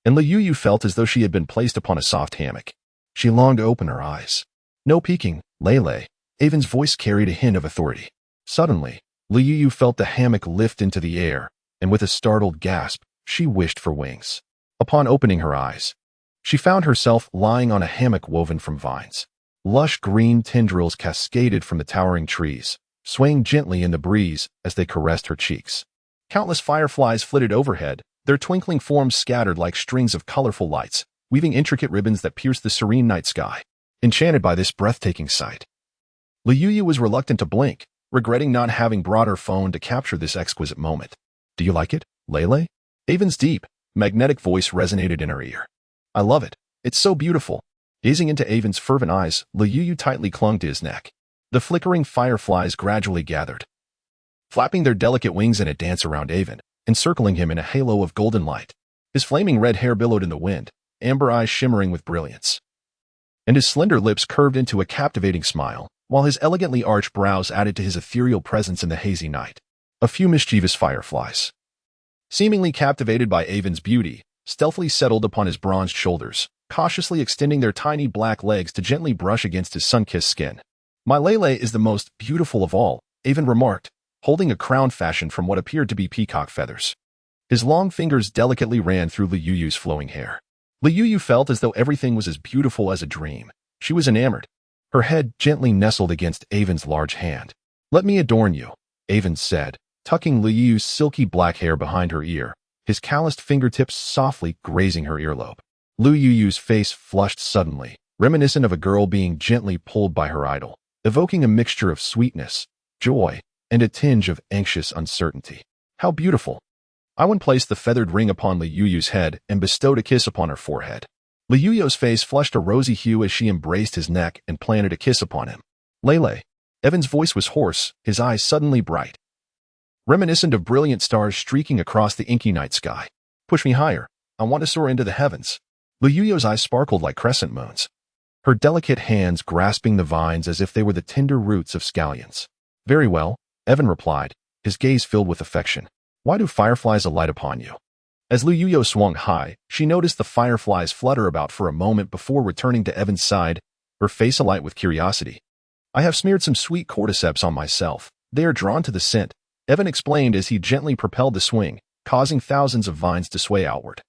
and Yu felt as though she had been placed upon a soft hammock. She longed to open her eyes. No peeking, Lele. Avon's voice carried a hint of authority. Suddenly, Yu felt the hammock lift into the air, and with a startled gasp, she wished for wings. Upon opening her eyes, she found herself lying on a hammock woven from vines. Lush green tendrils cascaded from the towering trees, swaying gently in the breeze as they caressed her cheeks. Countless fireflies flitted overhead, their twinkling forms scattered like strings of colorful lights, weaving intricate ribbons that pierced the serene night sky. Enchanted by this breathtaking sight, Yu was reluctant to blink, regretting not having brought her phone to capture this exquisite moment. Do you like it, Lele? Avon's deep, magnetic voice resonated in her ear. I love it. It's so beautiful. Gazing into Avon's fervent eyes, Yu tightly clung to his neck. The flickering fireflies gradually gathered, flapping their delicate wings in a dance around Avon, encircling him in a halo of golden light. His flaming red hair billowed in the wind, amber eyes shimmering with brilliance, and his slender lips curved into a captivating smile, while his elegantly arched brows added to his ethereal presence in the hazy night. A few mischievous fireflies, seemingly captivated by Avon's beauty, stealthily settled upon his bronzed shoulders, cautiously extending their tiny black legs to gently brush against his sun-kissed skin. My Lele is the most beautiful of all, Avon remarked, holding a crown fashioned from what appeared to be peacock feathers. His long fingers delicately ran through Yu's flowing hair. Yu felt as though everything was as beautiful as a dream. She was enamored. Her head gently nestled against Avon's large hand. Let me adorn you, Avon said, tucking Yu's silky black hair behind her ear, his calloused fingertips softly grazing her earlobe. Yu's face flushed suddenly, reminiscent of a girl being gently pulled by her idol, evoking a mixture of sweetness, joy, and a tinge of anxious uncertainty. How beautiful! Iwan placed the feathered ring upon Yu's head and bestowed a kiss upon her forehead. Yu's face flushed a rosy hue as she embraced his neck and planted a kiss upon him. Lele. Evan's voice was hoarse, his eyes suddenly bright, reminiscent of brilliant stars streaking across the inky night sky. Push me higher. I want to soar into the heavens. Yu's eyes sparkled like crescent moons, her delicate hands grasping the vines as if they were the tender roots of scallions. Very well, Evan replied, his gaze filled with affection. Why do fireflies alight upon you? As Yu swung high, she noticed the fireflies flutter about for a moment before returning to Evan's side, her face alight with curiosity. I have smeared some sweet cordyceps on myself. They are drawn to the scent, Evan explained as he gently propelled the swing, causing thousands of vines to sway outward,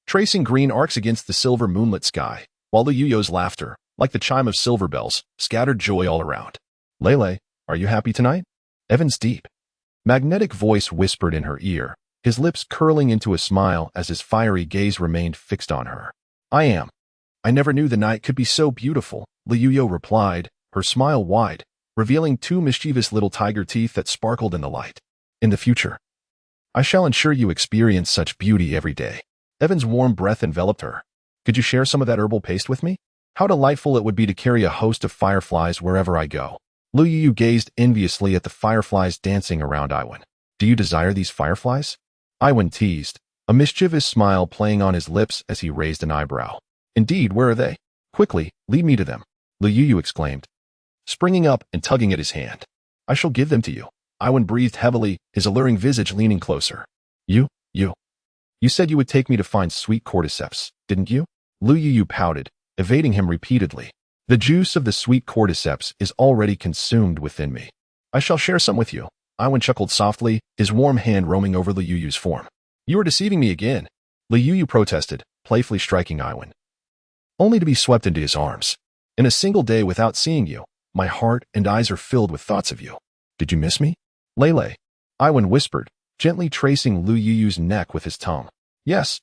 tracing green arcs against the silver moonlit sky, while Yu's laughter, like the chime of silver bells, scattered joy all around. Lele, are you happy tonight? Evan's deep, magnetic voice whispered in her ear, his lips curling into a smile as his fiery gaze remained fixed on her. I am. I never knew the night could be so beautiful, Yu replied, her smile wide, revealing two mischievous little tiger teeth that sparkled in the light. In the future, I shall ensure you experience such beauty every day. Evan's warm breath enveloped her. Could you share some of that herbal paste with me? How delightful it would be to carry a host of fireflies wherever I go. Yu gazed enviously at the fireflies dancing around Iwan. Do you desire these fireflies? Iwan teased, a mischievous smile playing on his lips as he raised an eyebrow. Indeed, where are they? Quickly, lead me to them, Liu exclaimed, springing up and tugging at his hand. I shall give them to you. Iwan breathed heavily, his alluring visage leaning closer. You said you would take me to find sweet cordyceps, didn't you? Liu pouted, evading him repeatedly. The juice of the sweet cordyceps is already consumed within me. I shall share some with you. Iwan chuckled softly, his warm hand roaming over Liu's form. You are deceiving me again, Liu protested, playfully striking Iwan. Only to be swept into his arms. In a single day without seeing you, my heart and eyes are filled with thoughts of you. Did you miss me? Lele, Iwan whispered, gently tracing Liu's neck with his tongue. Yes,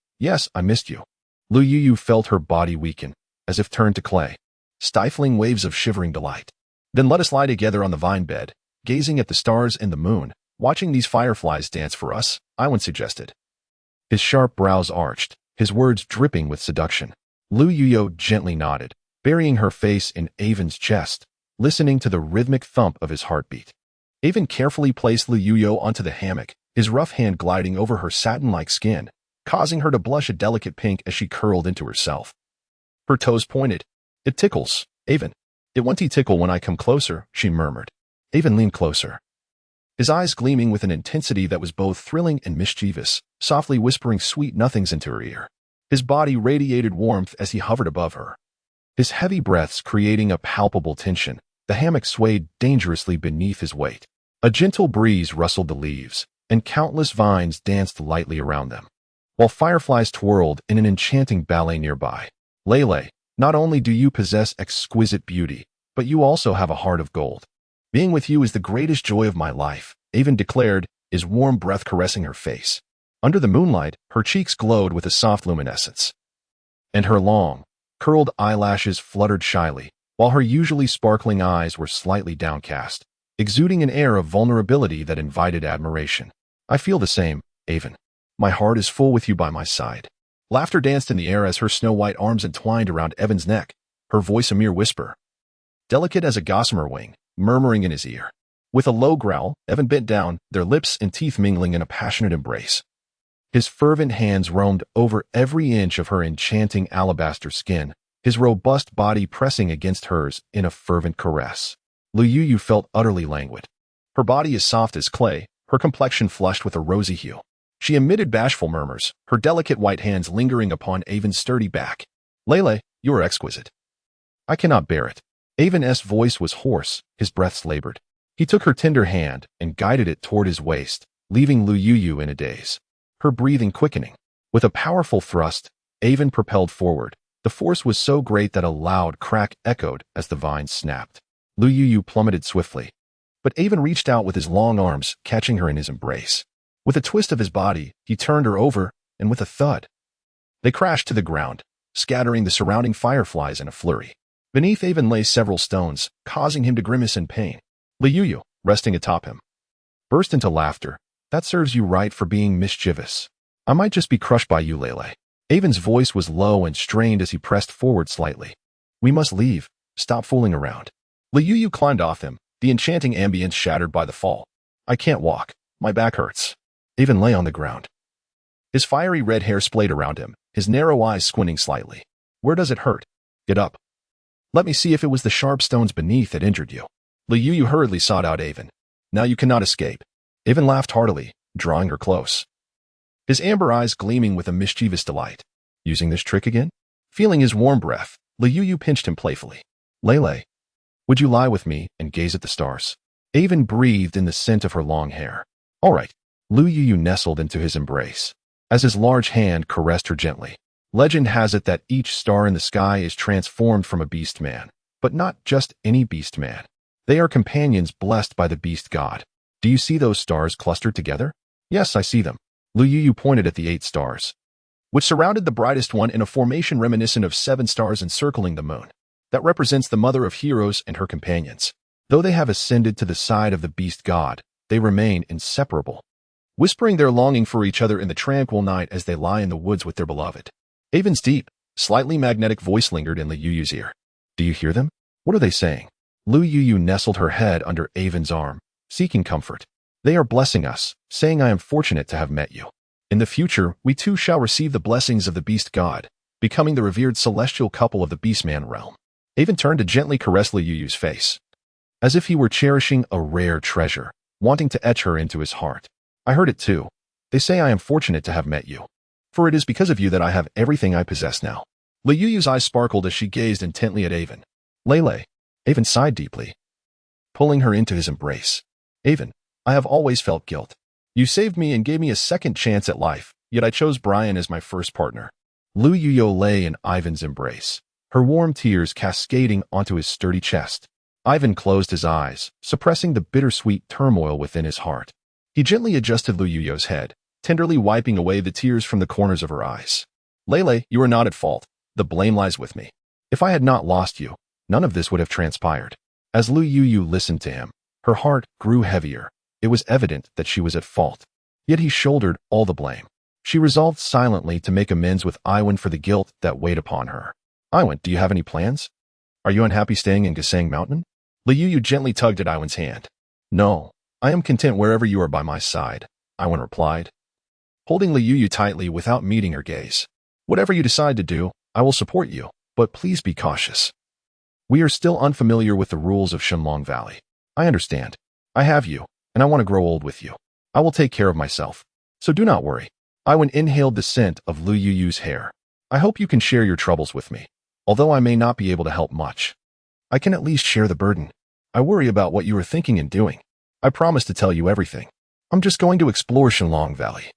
I missed you. Liu felt her body weaken, as if turned to clay, stifling waves of shivering delight. Then let us lie together on the vine bed, gazing at the stars and the moon, watching these fireflies dance for us, Iwan suggested. His sharp brows arched, his words dripping with seduction. Liu gently nodded, burying her face in Avon's chest, listening to the rhythmic thump of his heartbeat. Avon carefully placed Liu onto the hammock, his rough hand gliding over her satin-like skin, causing her to blush a delicate pink as she curled into herself. Her toes pointed. It tickles, Avon. It won't tickle when I come closer, she murmured. Avon leaned closer, his eyes gleaming with an intensity that was both thrilling and mischievous, softly whispering sweet nothings into her ear. His body radiated warmth as he hovered above her, his heavy breaths creating a palpable tension. The hammock swayed dangerously beneath his weight. A gentle breeze rustled the leaves, and countless vines danced lightly around them, while fireflies twirled in an enchanting ballet nearby. Lele, not only do you possess exquisite beauty, but you also have a heart of gold. Being with you is the greatest joy of my life, Avon declared, his warm breath caressing her face. Under the moonlight, her cheeks glowed with a soft luminescence, and her long, curled eyelashes fluttered shyly, while her usually sparkling eyes were slightly downcast, exuding an air of vulnerability that invited admiration. I feel the same, Avon. My heart is full with you by my side. Laughter danced in the air as her snow-white arms entwined around Evan's neck, her voice a mere whisper, delicate as a gossamer wing, murmuring in his ear. With a low growl, Evan bent down, their lips and teeth mingling in a passionate embrace. His fervent hands roamed over every inch of her enchanting alabaster skin, his robust body pressing against hers in a fervent caress. Liu felt utterly languid. Her body as soft as clay, her complexion flushed with a rosy hue. She emitted bashful murmurs, her delicate white hands lingering upon Avon's sturdy back. Lele, you are exquisite. I cannot bear it. Avon's voice was hoarse, his breaths labored. He took her tender hand and guided it toward his waist, leaving Liu in a daze, her breathing quickening. With a powerful thrust, Avon propelled forward. The force was so great that a loud crack echoed as the vines snapped. Liu plummeted swiftly, but Avon reached out with his long arms, catching her in his embrace. With a twist of his body, he turned her over, and with a thud, they crashed to the ground, scattering the surrounding fireflies in a flurry. Beneath Avon lay several stones, causing him to grimace in pain. Liu, resting atop him, burst into laughter. That serves you right for being mischievous. I might just be crushed by you, Lele. Avon's voice was low and strained as he pressed forward slightly. We must leave. Stop fooling around. Liu climbed off him, the enchanting ambience shattered by the fall. I can't walk. My back hurts. Avon lay on the ground, his fiery red hair splayed around him, his narrow eyes squinting slightly. Where does it hurt? Get up. Let me see if it was the sharp stones beneath that injured you. Liu hurriedly sought out Avon. Now you cannot escape. Avon laughed heartily, drawing her close, his amber eyes gleaming with a mischievous delight. Using this trick again? Feeling his warm breath, Liu pinched him playfully. Lele, would you lie with me and gaze at the stars? Avon breathed in the scent of her long hair. All right. Liu nestled into his embrace, as his large hand caressed her gently. Legend has it that each star in the sky is transformed from a beast man, but not just any beast man. They are companions blessed by the beast god. Do you see those stars clustered together? Yes, I see them. Liu pointed at the 8 stars, which surrounded the brightest one in a formation reminiscent of 7 stars encircling the moon. That represents the mother of heroes and her companions. Though they have ascended to the side of the beast god, they remain inseparable, whispering their longing for each other in the tranquil night as they lie in the woods with their beloved. Avon's deep, slightly magnetic voice lingered in Liu's ear. Do you hear them? What are they saying? Liu nestled her head under Avon's arm, seeking comfort. They are blessing us, saying I am fortunate to have met you. In the future, we too shall receive the blessings of the beast god, becoming the revered celestial couple of the beastman realm. Avon turned to gently caress Liu Yu's face, as if he were cherishing a rare treasure, wanting to etch her into his heart. I heard it too. They say I am fortunate to have met you, for it is because of you that I have everything I possess now. Liu Yu's eyes sparkled as she gazed intently at Avon. Lele. Avon sighed deeply, pulling her into his embrace. Avon, I have always felt guilt. You saved me and gave me a second chance at life, yet I chose Brian as my first partner. Liu Yu lay in Ivan's embrace, her warm tears cascading onto his sturdy chest. Ivan closed his eyes, suppressing the bittersweet turmoil within his heart. He gently adjusted Liu Yu's head, tenderly wiping away the tears from the corners of her eyes. Lele, you are not at fault. The blame lies with me. If I had not lost you, none of this would have transpired. As Liu Yu listened to him, her heart grew heavier. It was evident that she was at fault. Yet he shouldered all the blame. She resolved silently to make amends with Iwan for the guilt that weighed upon her. Iwan, do you have any plans? Are you unhappy staying in Gasang Mountain? Liu Yu gently tugged at Iwan's hand. No, I am content wherever you are by my side, Iwan replied, holding Liu Yu tightly without meeting her gaze. Whatever you decide to do, I will support you, but please be cautious. We are still unfamiliar with the rules of Shenlong Valley. I understand. I have you, and I want to grow old with you. I will take care of myself, so do not worry. Iwan inhaled the scent of Liu Yu's hair. I hope you can share your troubles with me. Although I may not be able to help much, I can at least share the burden. I worry about what you are thinking and doing. I promise to tell you everything. I'm just going to explore Shenlong Valley.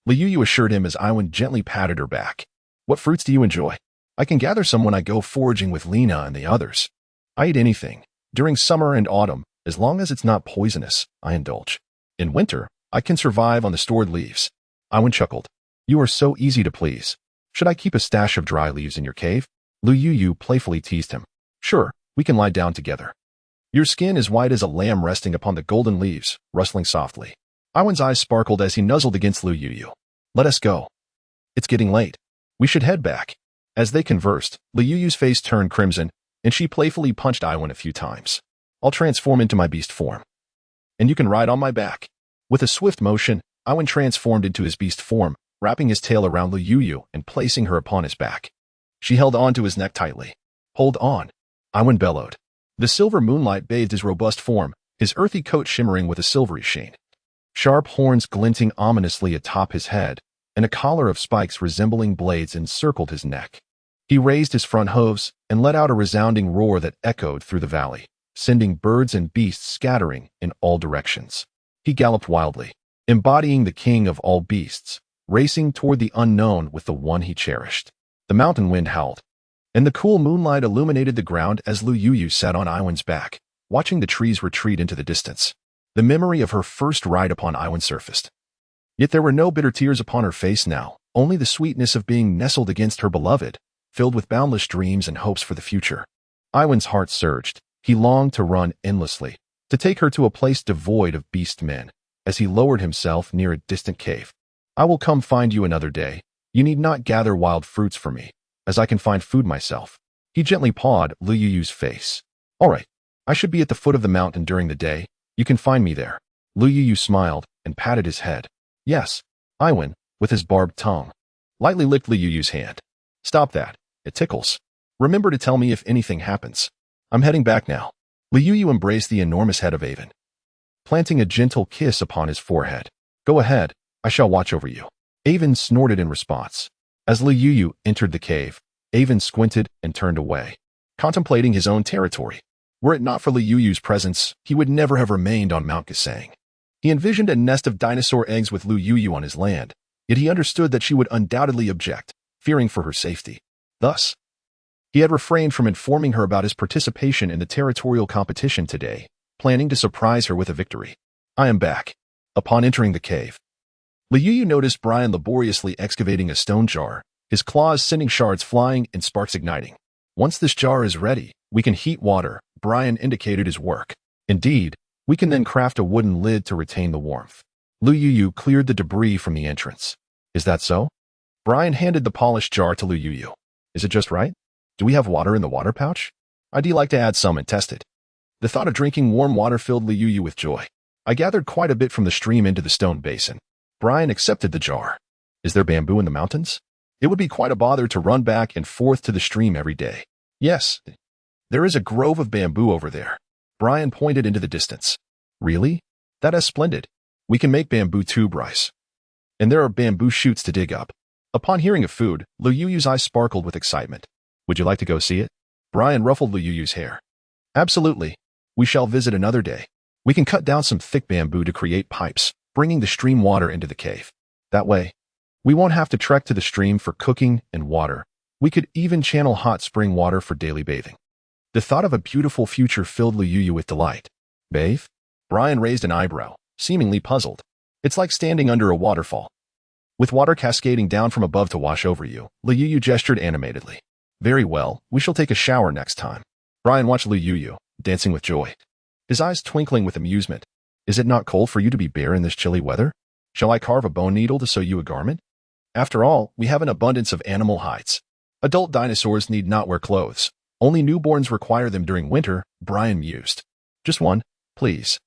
Liu Yu assured him as Iwan gently patted her back. What fruits do you enjoy? I can gather some when I go foraging with Lena and the others. I eat anything. During summer and autumn, as long as it's not poisonous, I indulge. In winter, I can survive on the stored leaves. Iwan chuckled. You are so easy to please. Should I keep a stash of dry leaves in your cave? Liu Yu playfully teased him. Sure, we can lie down together. Your skin is white as a lamb resting upon the golden leaves, rustling softly. Iwan's eyes sparkled as he nuzzled against Liu Yu. Let us go. It's getting late. We should head back. As they conversed, Liu Yu's face turned crimson, and she playfully punched Iwan a few times. I'll transform into my beast form, and you can ride on my back. With a swift motion, Iwan transformed into his beast form, wrapping his tail around Liu Yu and placing her upon his back. She held on to his neck tightly. Hold on. Iwan bellowed. The silver moonlight bathed his robust form, his earthy coat shimmering with a silvery sheen. Sharp horns glinting ominously atop his head, and a collar of spikes resembling blades encircled his neck. He raised his front hooves and let out a resounding roar that echoed through the valley, sending birds and beasts scattering in all directions. He galloped wildly, embodying the king of all beasts, racing toward the unknown with the one he cherished. The mountain wind howled, and the cool moonlight illuminated the ground as Liu Yu sat on Iwan's back, watching the trees retreat into the distance. The memory of her first ride upon Iwan surfaced. Yet there were no bitter tears upon her face now, only the sweetness of being nestled against her beloved, filled with boundless dreams and hopes for the future. Iwan's heart surged. He longed to run endlessly, to take her to a place devoid of beast men, as he lowered himself near a distant cave. I will come find you another day. You need not gather wild fruits for me, as I can find food myself. He gently pawed Liu Yu's face. All right, I should be at the foot of the mountain during the day. You can find me there. Liu Yu smiled and patted his head. Yes, Iwan, with his barbed tongue, lightly licked Liu Yu's hand. Stop that. It tickles. Remember to tell me if anything happens. I'm heading back now. Liu Yu embraced the enormous head of Avon, planting a gentle kiss upon his forehead. Go ahead, I shall watch over you. Avon snorted in response. As Liu Yu entered the cave, Avon squinted and turned away, contemplating his own territory. Were it not for Liu Yu's presence, he would never have remained on Mount Gasang. He envisioned a nest of dinosaur eggs with Liu Yu on his land, yet he understood that she would undoubtedly object, fearing for her safety. Thus, he had refrained from informing her about his participation in the territorial competition today, planning to surprise her with a victory. I am back. Upon entering the cave, Liu Yu noticed Brian laboriously excavating a stone jar, his claws sending shards flying and sparks igniting. Once this jar is ready, we can heat water, Brian indicated his work. Indeed, we can then craft a wooden lid to retain the warmth. Liu Yu cleared the debris from the entrance. Is that so? Brian handed the polished jar to Liu Yu. Is it just right? Do we have water in the water pouch? I'd like to add some and test it. The thought of drinking warm water filled Liu Yu with joy. I gathered quite a bit from the stream into the stone basin. Brian accepted the jar, Is there bamboo in the mountains? It would be quite a bother to run back and forth to the stream every day. Yes, there is a grove of bamboo over there. Brian pointed into the distance. Really? That is splendid. We can make bamboo tube rice. And there are bamboo shoots to dig up. Upon hearing of food, Lu Yuyu's eyes sparkled with excitement. Would you like to go see it? Brian ruffled Lu Yuyu's hair. Absolutely. We shall visit another day. We can cut down some thick bamboo to create pipes, bringing the stream water into the cave. That way, we won't have to trek to the stream for cooking and water. We could even channel hot spring water for daily bathing. The thought of a beautiful future filled Lu Yuyu with delight. Bathe? Brian raised an eyebrow, seemingly puzzled. It's like standing under a waterfall, with water cascading down from above to wash over you. Lu Yuyu gestured animatedly. Very well, we shall take a shower next time. Brian watched Lu Yuyu, dancing with joy, his eyes twinkling with amusement. Is it not cold for you to be bare in this chilly weather? Shall I carve a bone needle to sew you a garment? After all, we have an abundance of animal hides. Adult dinosaurs need not wear clothes. Only newborns require them during winter, Brian mused. Just one, please.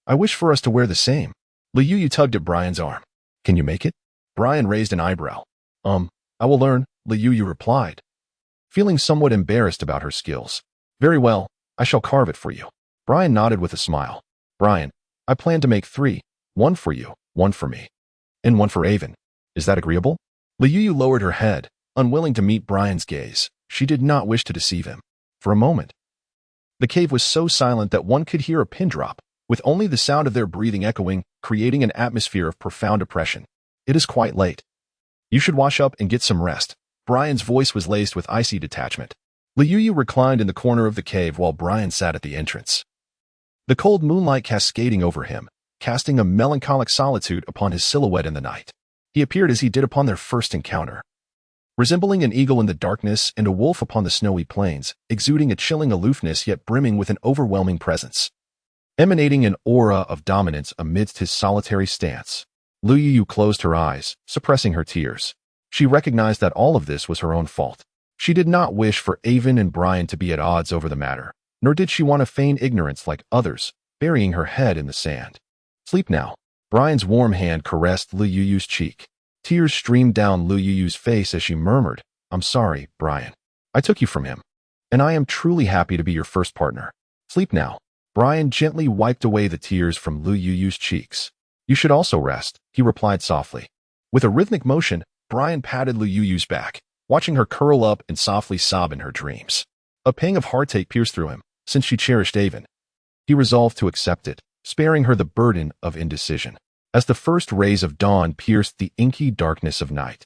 I wish for us to wear the same. Lu Yuyu tugged at Brian's arm. Can you make it? Brian raised an eyebrow. I will learn, Lu Yuyu replied, feeling somewhat embarrassed about her skills. Very well, I shall carve it for you. Brian nodded with a smile. Brian, I plan to make 3, 1 for you, 1 for me, and 1 for Avon. Is that agreeable? Lu Yuyu lowered her head, unwilling to meet Brian's gaze. She did not wish to deceive him. For a moment, the cave was so silent that one could hear a pin drop, with only the sound of their breathing echoing, creating an atmosphere of profound oppression. It is quite late. You should wash up and get some rest. Brian's voice was laced with icy detachment. Lu Yuyu reclined in the corner of the cave while Brian sat at the entrance. The cold moonlight cascading over him, casting a melancholic solitude upon his silhouette in the night. He appeared as he did upon their first encounter, resembling an eagle in the darkness and a wolf upon the snowy plains, exuding a chilling aloofness yet brimming with an overwhelming presence, emanating an aura of dominance amidst his solitary stance. Lu Yuyu closed her eyes, suppressing her tears. She recognized that all of this was her own fault. She did not wish for Avon and Brian to be at odds over the matter, nor did she want to feign ignorance like others, burying her head in the sand. Sleep now. Brian's warm hand caressed Lu Yuyu's cheek. Tears streamed down Lu Yuyu's face as she murmured, I'm sorry, Brian. I took you from him, and I am truly happy to be your first partner. Sleep now. Brian gently wiped away the tears from Lu Yuyu's cheeks. You should also rest, he replied softly. With a rhythmic motion, Brian patted Lu Yuyu's back, watching her curl up and softly sob in her dreams. A pang of heartache pierced through him, since she cherished Avon. He resolved to accept it, sparing her the burden of indecision. As the first rays of dawn pierced the inky darkness of night,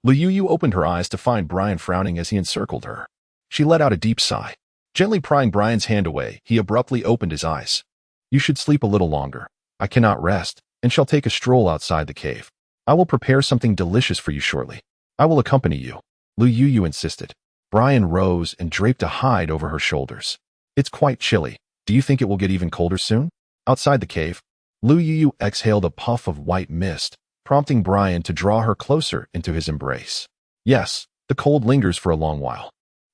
Lu Yuyu opened her eyes to find Brian frowning as he encircled her. She let out a deep sigh. Gently prying Brian's hand away, he abruptly opened his eyes. You should sleep a little longer. I cannot rest, and shall take a stroll outside the cave. I will prepare something delicious for you shortly. I will accompany you, Lu Yuyu insisted. Brian rose and draped a hide over her shoulders. It's quite chilly. Do you think it will get even colder soon? Outside the cave, Lu Yuyu exhaled a puff of white mist, prompting Brian to draw her closer into his embrace. Yes, the cold lingers for a long while.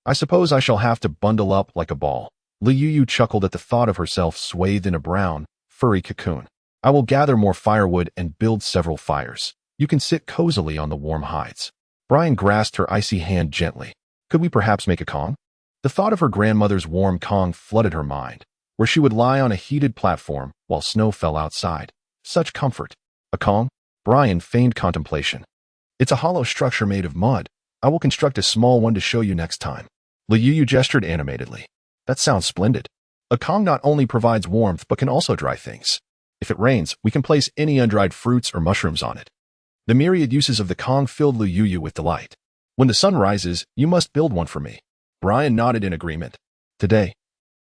I suppose I shall have to bundle up like a ball. Lu Yuyu chuckled at the thought of herself swathed in a brown, furry cocoon. I will gather more firewood and build several fires. You can sit cozily on the warm hides. Brian grasped her icy hand gently. Could we perhaps make a Kong? The thought of her grandmother's warm Kong flooded her mind, where she would lie on a heated platform while snow fell outside. Such comfort. A Kong? Brian feigned contemplation. It's a hollow structure made of mud. I will construct a small one to show you next time. Lu Yuyu gestured animatedly. That sounds splendid. A Kong not only provides warmth but can also dry things. If it rains, we can place any undried fruits or mushrooms on it. The myriad uses of the Kong filled Lu Yuyu with delight. When the sun rises, you must build one for me. Brian nodded in agreement. Today,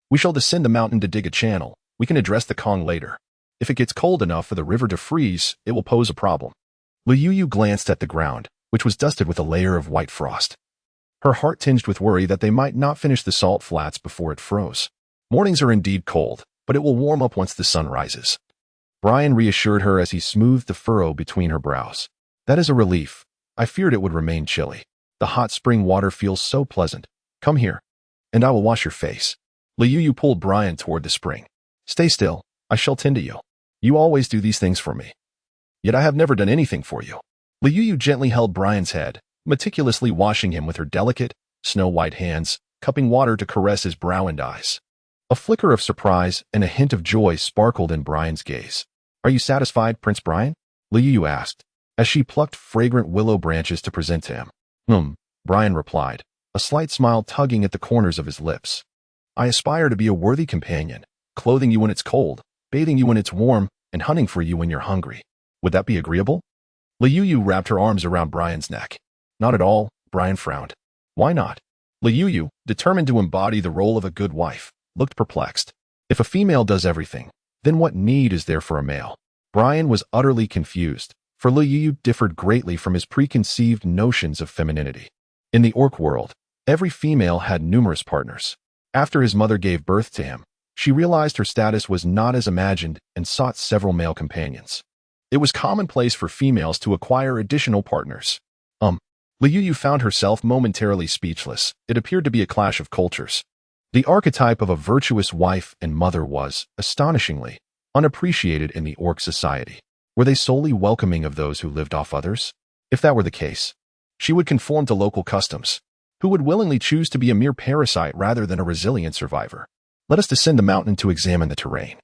we shall descend the mountain to dig a channel. We can address the Kong later. If it gets cold enough for the river to freeze, it will pose a problem. Lu Yuyu glanced at the ground, which was dusted with a layer of white frost. Her heart tinged with worry that they might not finish the salt flats before it froze. Mornings are indeed cold, but it will warm up once the sun rises. Brian reassured her as he smoothed the furrow between her brows. That is a relief. I feared it would remain chilly. The hot spring water feels so pleasant. Come here, and I will wash your face. Lu Yuyu pulled Brian toward the spring. Stay still. I shall tend to you. You always do these things for me. Yet I have never done anything for you. Liu Yu gently held Brian's head, meticulously washing him with her delicate, snow-white hands, cupping water to caress his brow and eyes. A flicker of surprise and a hint of joy sparkled in Brian's gaze. "Are you satisfied, Prince Brian?" Liu Yu asked, as she plucked fragrant willow branches to present to him. Brian replied, a slight smile tugging at the corners of his lips. "I aspire to be a worthy companion, clothing you when it's cold, bathing you when it's warm, and hunting for you when you're hungry. Would that be agreeable?" Liu Yu wrapped her arms around Brian's neck. "Not at all," Brian frowned. "Why not?" Liu Yu, determined to embody the role of a good wife, looked perplexed. If a female does everything, then what need is there for a male? Brian was utterly confused, for Liu Yu differed greatly from his preconceived notions of femininity. In the orc world, every female had numerous partners. After his mother gave birth to him, she realized her status was not as imagined and sought several male companions. It was commonplace for females to acquire additional partners. Liu Yu found herself momentarily speechless. It appeared to be a clash of cultures. The archetype of a virtuous wife and mother was, astonishingly, unappreciated in the orc society. Were they solely welcoming of those who lived off others? If that were the case, she would conform to local customs. Who would willingly choose to be a mere parasite rather than a resilient survivor? Let us descend the mountain to examine the terrain.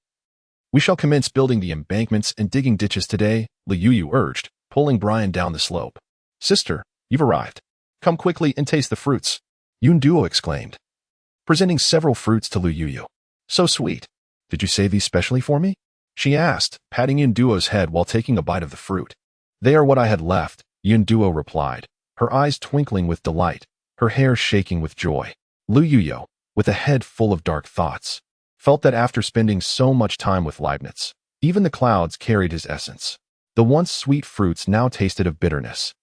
We shall commence building the embankments and digging ditches today, Liu Yu urged, pulling Brian down the slope. "Sister, you've arrived. Come quickly and taste the fruits," Yun Duo exclaimed, presenting several fruits to Liu Yu. "So sweet. Did you save these specially for me?" she asked, patting Yun Duo's head while taking a bite of the fruit. "They are what I had left," Yun Duo replied, her eyes twinkling with delight, her hair shaking with joy. Liu Yu, with a head full of dark thoughts, felt that after spending so much time with Leibniz, even the clouds carried his essence. The once sweet fruits now tasted of bitterness,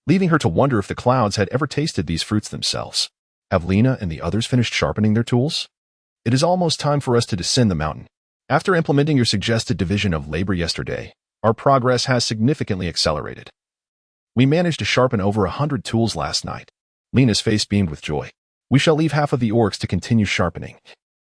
leaving her to wonder if the clouds had ever tasted these fruits themselves. Have Lena and the others finished sharpening their tools? It is almost time for us to descend the mountain. After implementing your suggested division of labor yesterday, our progress has significantly accelerated. We managed to sharpen over 100 tools last night. Lena's face beamed with joy. We shall leave half of the orcs to continue sharpening,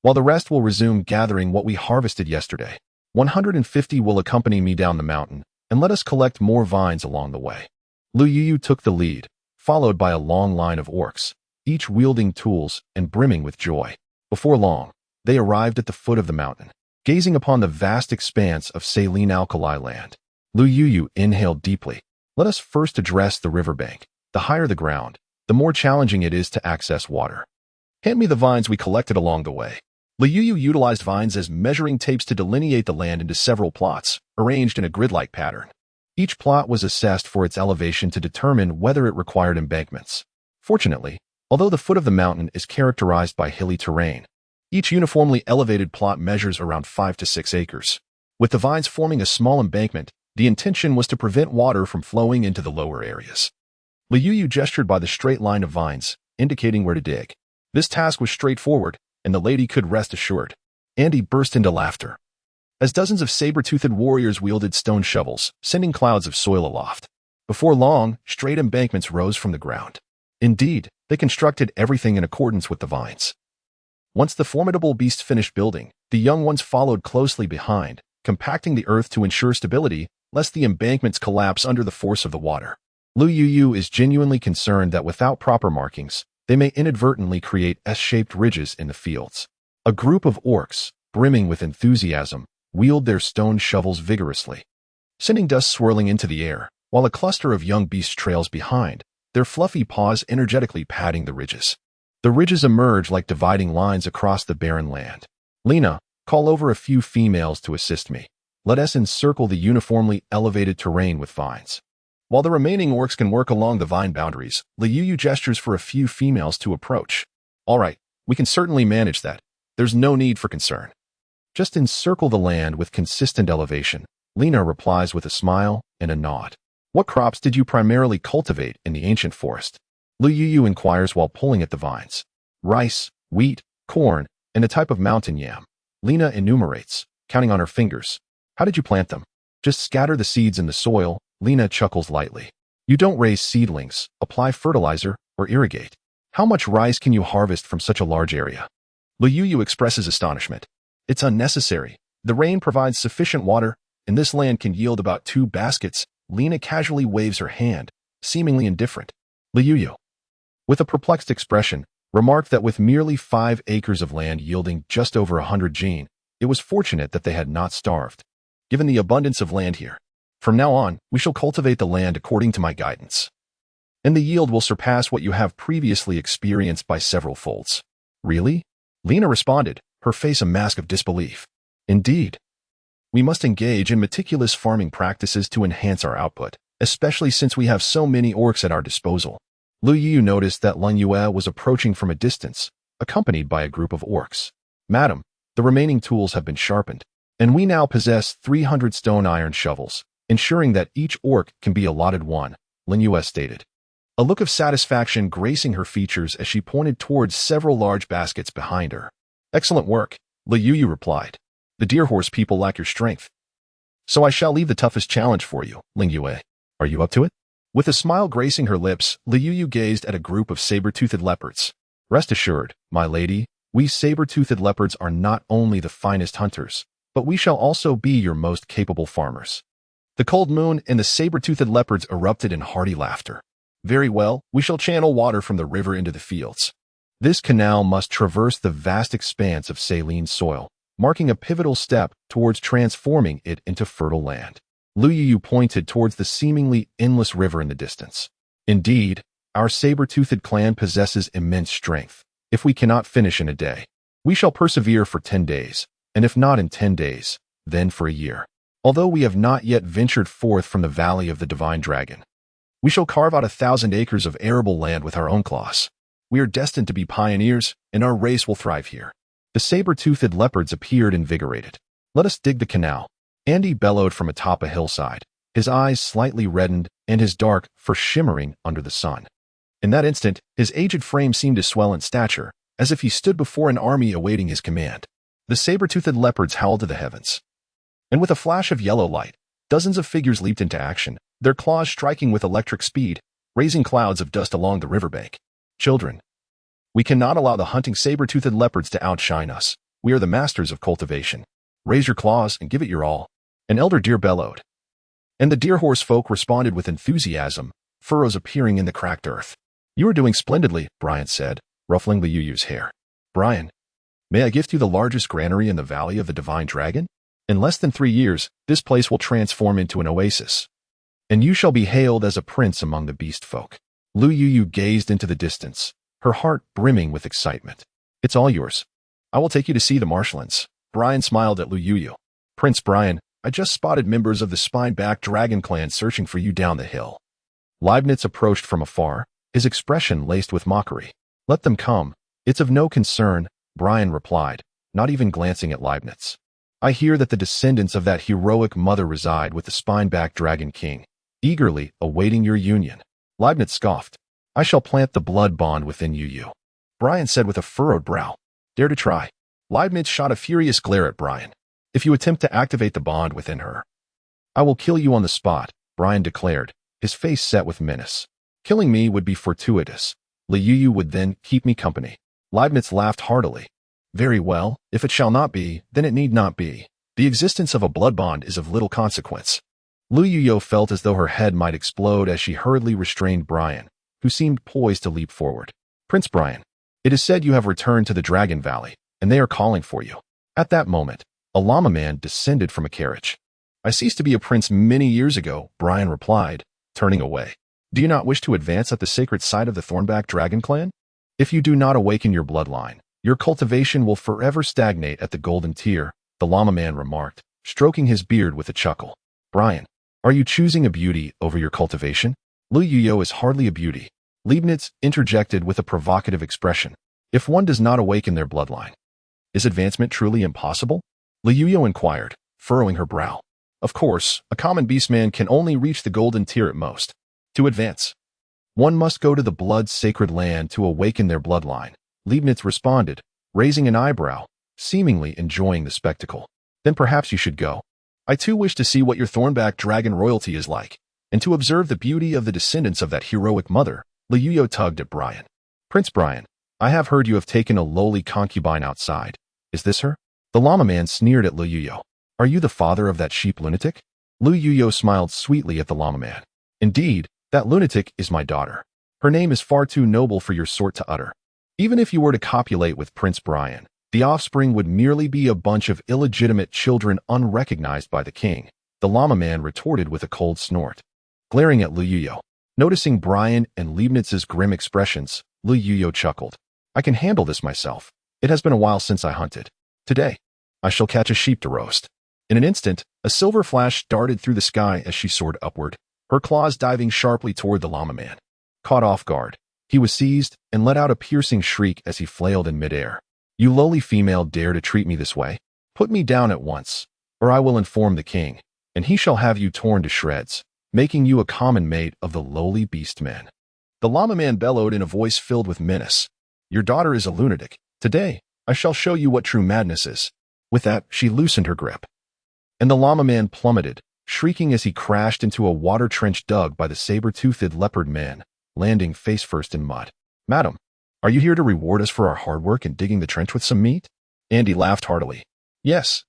while the rest will resume gathering what we harvested yesterday. 150 will accompany me down the mountain, and let us collect more vines along the way. Liu Yu took the lead, followed by a long line of orcs, each wielding tools and brimming with joy. Before long, they arrived at the foot of the mountain, gazing upon the vast expanse of saline alkali land. Liu Yu inhaled deeply. Let us first address the riverbank. The higher the ground, the more challenging it is to access water. Hand me the vines we collected along the way. Liu Yu utilized vines as measuring tapes to delineate the land into several plots, arranged in a grid-like pattern. Each plot was assessed for its elevation to determine whether it required embankments. Fortunately, although the foot of the mountain is characterized by hilly terrain, each uniformly elevated plot measures around 5 to 6 acres. With the vines forming a small embankment, the intention was to prevent water from flowing into the lower areas. Liu Yu gestured by the straight line of vines, indicating where to dig. This task was straightforward, and the lady could rest assured. Andy burst into laughter, as dozens of saber-toothed warriors wielded stone shovels, sending clouds of soil aloft. Before long, straight embankments rose from the ground. Indeed, they constructed everything in accordance with the vines. Once the formidable beasts finished building, the young ones followed closely behind, compacting the earth to ensure stability, lest the embankments collapse under the force of the water. Liu Yu is genuinely concerned that without proper markings, they may inadvertently create S-shaped ridges in the fields. A group of orcs, brimming with enthusiasm, wield their stone shovels vigorously, sending dust swirling into the air, while a cluster of young beasts trails behind, their fluffy paws energetically patting the ridges. The ridges emerge like dividing lines across the barren land. Lena, call over a few females to assist me. Let us encircle the uniformly elevated terrain with vines. While the remaining orcs can work along the vine boundaries, Liu Yu gestures for a few females to approach. All right, we can certainly manage that. There's no need for concern. Just encircle the land with consistent elevation, Lena replies with a smile and a nod. What crops did you primarily cultivate in the ancient forest? Liu Yu inquires while pulling at the vines. Rice, wheat, corn, and a type of mountain yam. Lena enumerates, counting on her fingers. How did you plant them? Just scatter the seeds in the soil, Lena chuckles lightly. You don't raise seedlings, apply fertilizer, or irrigate. How much rice can you harvest from such a large area? Liu Yu expresses astonishment. It's unnecessary. The rain provides sufficient water, and this land can yield about 2 baskets, Lena casually waves her hand, seemingly indifferent. Liu, with a perplexed expression, remarked that with merely 5 acres of land yielding just over 100 gene, it was fortunate that they had not starved. Given the abundance of land here, from now on, we shall cultivate the land according to my guidance, and the yield will surpass what you have previously experienced by several folds. Really? Lena responded, her face a mask of disbelief. Indeed. We must engage in meticulous farming practices to enhance our output, especially since we have so many orcs at our disposal. Liu noticed that Lun Yue was approaching from a distance, accompanied by a group of orcs. Madam, the remaining tools have been sharpened, and we now possess 300 stone iron shovels, ensuring that each orc can be allotted one, Lun Yue stated. A look of satisfaction gracing her features as she pointed towards several large baskets behind her. Excellent work, Liu replied. The deer horse people lack your strength, so I shall leave the toughest challenge for you, Ling Yue. Are you up to it? With a smile gracing her lips, Liu gazed at a group of saber-toothed leopards. Rest assured, my lady, we saber-toothed leopards are not only the finest hunters, but we shall also be your most capable farmers. The cold moon and the saber-toothed leopards erupted in hearty laughter. Very well, we shall channel water from the river into the fields. This canal must traverse the vast expanse of saline soil, marking a pivotal step towards transforming it into fertile land. Liu pointed towards the seemingly endless river in the distance. Indeed, our saber-toothed clan possesses immense strength. If we cannot finish in a day, we shall persevere for 10 days, and if not in 10 days, then for a year. Although we have not yet ventured forth from the valley of the divine dragon, we shall carve out 1,000 acres of arable land with our own claws. We are destined to be pioneers, and our race will thrive here. The saber-toothed leopards appeared invigorated. Let us dig the canal, Andy bellowed from atop a hillside, his eyes slightly reddened and his dark fur shimmering under the sun. In that instant, his aged frame seemed to swell in stature, as if he stood before an army awaiting his command. The saber-toothed leopards howled to the heavens, and with a flash of yellow light, dozens of figures leaped into action, their claws striking with electric speed, raising clouds of dust along the riverbank. Children, we cannot allow the hunting saber-toothed leopards to outshine us. We are the masters of cultivation. Raise your claws and give it your all. An elder deer bellowed, and the deer horse folk responded with enthusiasm, furrows appearing in the cracked earth. You are doing splendidly, Brian said, ruffling Liu's hair. Brian, may I gift you the largest granary in the valley of the divine dragon? In less than 3 years, this place will transform into an oasis, and you shall be hailed as a prince among the beast folk. Liu gazed into the distance, her heart brimming with excitement. It's all yours. I will take you to see the marshlands. Brian smiled at Liu. Prince Brian, I just spotted members of the spine-backed dragon clan searching for you down the hill. Leibniz approached from afar, his expression laced with mockery. Let them come. It's of no concern, Brian replied, not even glancing at Leibniz. I hear that the descendants of that heroic mother reside with the spine-backed dragon king, eagerly awaiting your union. Leibniz scoffed. I shall plant the blood bond within you. Brian said with a furrowed brow. Dare to try. Leibniz shot a furious glare at Brian. If you attempt to activate the bond within her, I will kill you on the spot, Brian declared, his face set with menace. Killing me would be fortuitous. Liu would then keep me company. Leibniz laughed heartily. Very well, if it shall not be, then it need not be. The existence of a blood bond is of little consequence. Liu felt as though her head might explode as she hurriedly restrained Brian, who seemed poised to leap forward. Prince Brian, it is said you have returned to the Dragon Valley, and they are calling for you. At that moment, a llama man descended from a carriage. I ceased to be a prince many years ago, Brian replied, turning away. Do you not wish to advance at the sacred site of the Thornback Dragon Clan? If you do not awaken your bloodline, your cultivation will forever stagnate at the golden tier, the llama man remarked, stroking his beard with a chuckle. Brian, are you choosing a beauty over your cultivation? Liu is hardly a beauty. Leibniz interjected with a provocative expression. If one does not awaken their bloodline, is advancement truly impossible? Liu inquired, furrowing her brow. Of course, a common beastman can only reach the golden tier at most. To advance, one must go to the blood-sacred land to awaken their bloodline, Leibniz responded, raising an eyebrow, seemingly enjoying the spectacle. Then perhaps you should go. I too wish to see what your Thornback dragon royalty is like, and to observe the beauty of the descendants of that heroic mother. Liu tugged at Brian. Prince Brian, I have heard you have taken a lowly concubine outside. Is this her? The llama man sneered at Liu. Are you the father of that sheep lunatic? Lu Yuyo smiled sweetly at the llama man. Indeed, that lunatic is my daughter. Her name is far too noble for your sort to utter. Even if you were to copulate with Prince Brian, the offspring would merely be a bunch of illegitimate children unrecognized by the king, the llama man retorted with a cold snort. Glaring at Lu Yuyo. Noticing Brian and Leibniz's grim expressions, Lu Yuyo chuckled. I can handle this myself. It has been a while since I hunted. Today, I shall catch a sheep to roast. In an instant, a silver flash darted through the sky as she soared upward, her claws diving sharply toward the llama man. Caught off guard, he was seized and let out a piercing shriek as he flailed in midair. You lowly female dare to treat me this way? Put me down at once, or I will inform the king, and he shall have you torn to shreds, making you a common mate of the lowly beast men. The llama man bellowed in a voice filled with menace. Your daughter is a lunatic. Today, I shall show you what true madness is. With that, she loosened her grip. And the llama man plummeted, shrieking as he crashed into a water trench dug by the saber-toothed leopard man, landing face-first in mud. Madam, are you here to reward us for our hard work in digging the trench with some meat? Andy laughed heartily. Yes.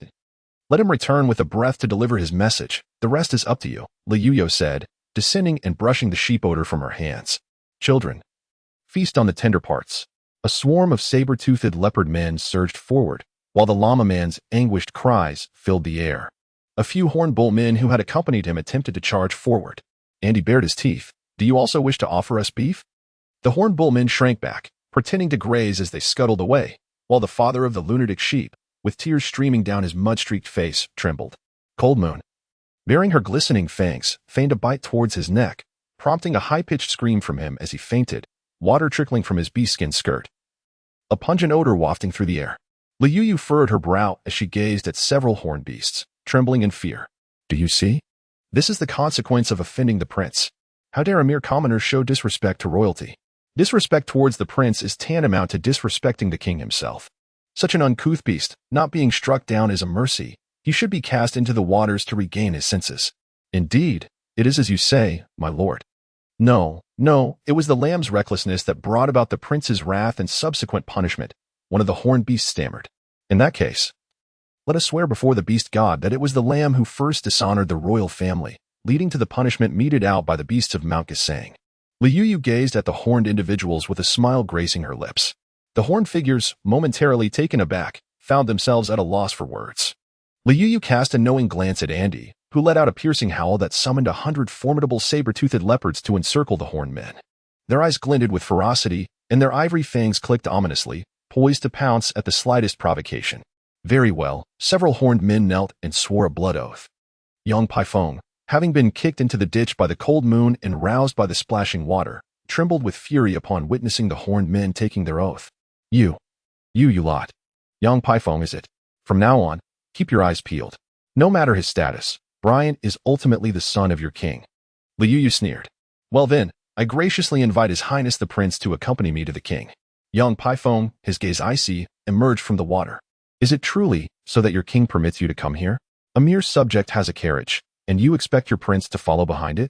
Let him return with a breath to deliver his message. The rest is up to you, Lu Yuyo said, descending and brushing the sheep odor from her hands. Children, feast on the tender parts. A swarm of saber-toothed leopard men surged forward, while the llama man's anguished cries filled the air. A few horned bull men who had accompanied him attempted to charge forward. Andy bared his teeth. Do you also wish to offer us beef? The horned bull men shrank back, pretending to graze as they scuttled away, while the father of the lunatic sheep, with tears streaming down his mud-streaked face, trembled. Cold Moon, baring her glistening fangs, feigned a bite towards his neck, prompting a high-pitched scream from him as he fainted, water trickling from his beast-skin skirt. A pungent odor wafting through the air. Lu Yuyo furrowed her brow as she gazed at several horned beasts, trembling in fear. Do you see? This is the consequence of offending the prince. How dare a mere commoner show disrespect to royalty? Disrespect towards the prince is tantamount to disrespecting the king himself. Such an uncouth beast, not being struck down is a mercy. He should be cast into the waters to regain his senses. Indeed, it is as you say, my lord. No, it was the lamb's recklessness that brought about the prince's wrath and subsequent punishment, one of the horned beasts stammered. In that case, let us swear before the beast god that it was the lamb who first dishonored the royal family, leading to the punishment meted out by the beasts of Mount Gisang. Lu Yuyo gazed at the horned individuals with a smile gracing her lips. The horned figures, momentarily taken aback, found themselves at a loss for words. Lu Yuyo cast a knowing glance at Andy, who let out a piercing howl that summoned 100 formidable saber-toothed leopards to encircle the horned men. Their eyes glinted with ferocity, and their ivory fangs clicked ominously, poised to pounce at the slightest provocation. Very well, several horned men knelt and swore a blood oath. Young Paifeng, having been kicked into the ditch by the cold moon and roused by the splashing water, trembled with fury upon witnessing the horned men taking their oath. You lot. Young Paifeng is it. From now on, keep your eyes peeled. No matter his status, Brian is ultimately the son of your king. Lu Yuyo sneered. Well then, I graciously invite His Highness the Prince to accompany me to the king. Young Paifeng, his gaze icy, emerged from the water. Is it truly so that your king permits you to come here? A mere subject has a carriage, and you expect your prince to follow behind it?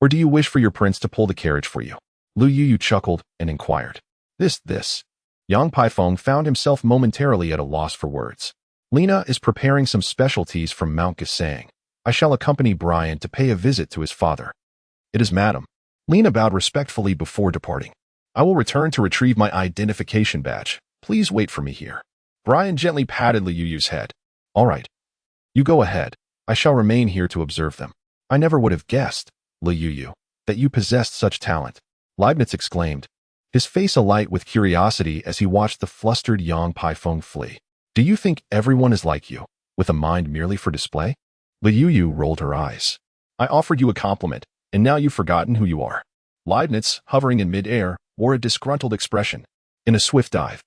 Or do you wish for your prince to pull the carriage for you? Lu Yuyo chuckled and inquired. This. Young Paifeng found himself momentarily at a loss for words. Lena is preparing some specialties from Mount Gisang. I shall accompany Brian to pay a visit to his father. It is madam. Lena bowed respectfully before departing. I will return to retrieve my identification badge. Please wait for me here. Brian gently patted Lu Yuyo's head. All right. You go ahead. I shall remain here to observe them. I never would have guessed, Lu Yuyo, that you possessed such talent. Leibniz exclaimed, his face alight with curiosity as he watched the flustered young Paifeng flee. Do you think everyone is like you, with a mind merely for display? Lu Yuyo rolled her eyes. I offered you a compliment, and now you've forgotten who you are. Leibniz, hovering in mid-air, wore a disgruntled expression. In a swift dive,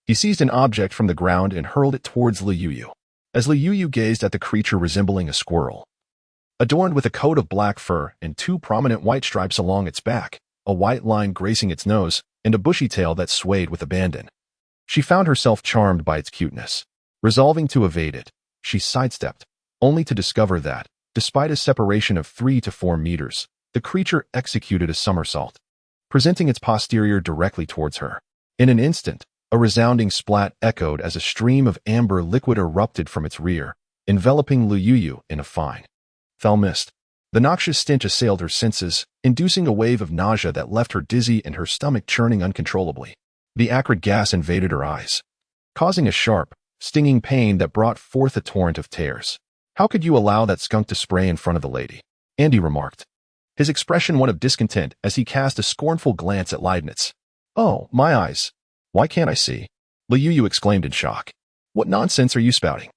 he seized an object from the ground and hurled it towards Lu Yuyo. As Lu Yuyo gazed at the creature resembling a squirrel, adorned with a coat of black fur and 2 prominent white stripes along its back, a white line gracing its nose, and a bushy tail that swayed with abandon. She found herself charmed by its cuteness. Resolving to evade it, she sidestepped, only to discover that, despite a separation of 3 to 4 meters, the creature executed a somersault, presenting its posterior directly towards her. In an instant, a resounding splat echoed as a stream of amber liquid erupted from its rear, enveloping Lu Yuyo in a fine, Fell mist. The noxious stench assailed her senses, inducing a wave of nausea that left her dizzy and her stomach churning uncontrollably. The acrid gas invaded her eyes, causing a sharp, stinging pain that brought forth a torrent of tears. "How could you allow that skunk to spray in front of the lady?" Andy remarked, his expression one of discontent as he cast a scornful glance at Leibniz. "Oh, my eyes. Why can't I see?" Liu exclaimed in shock. "What nonsense are you spouting?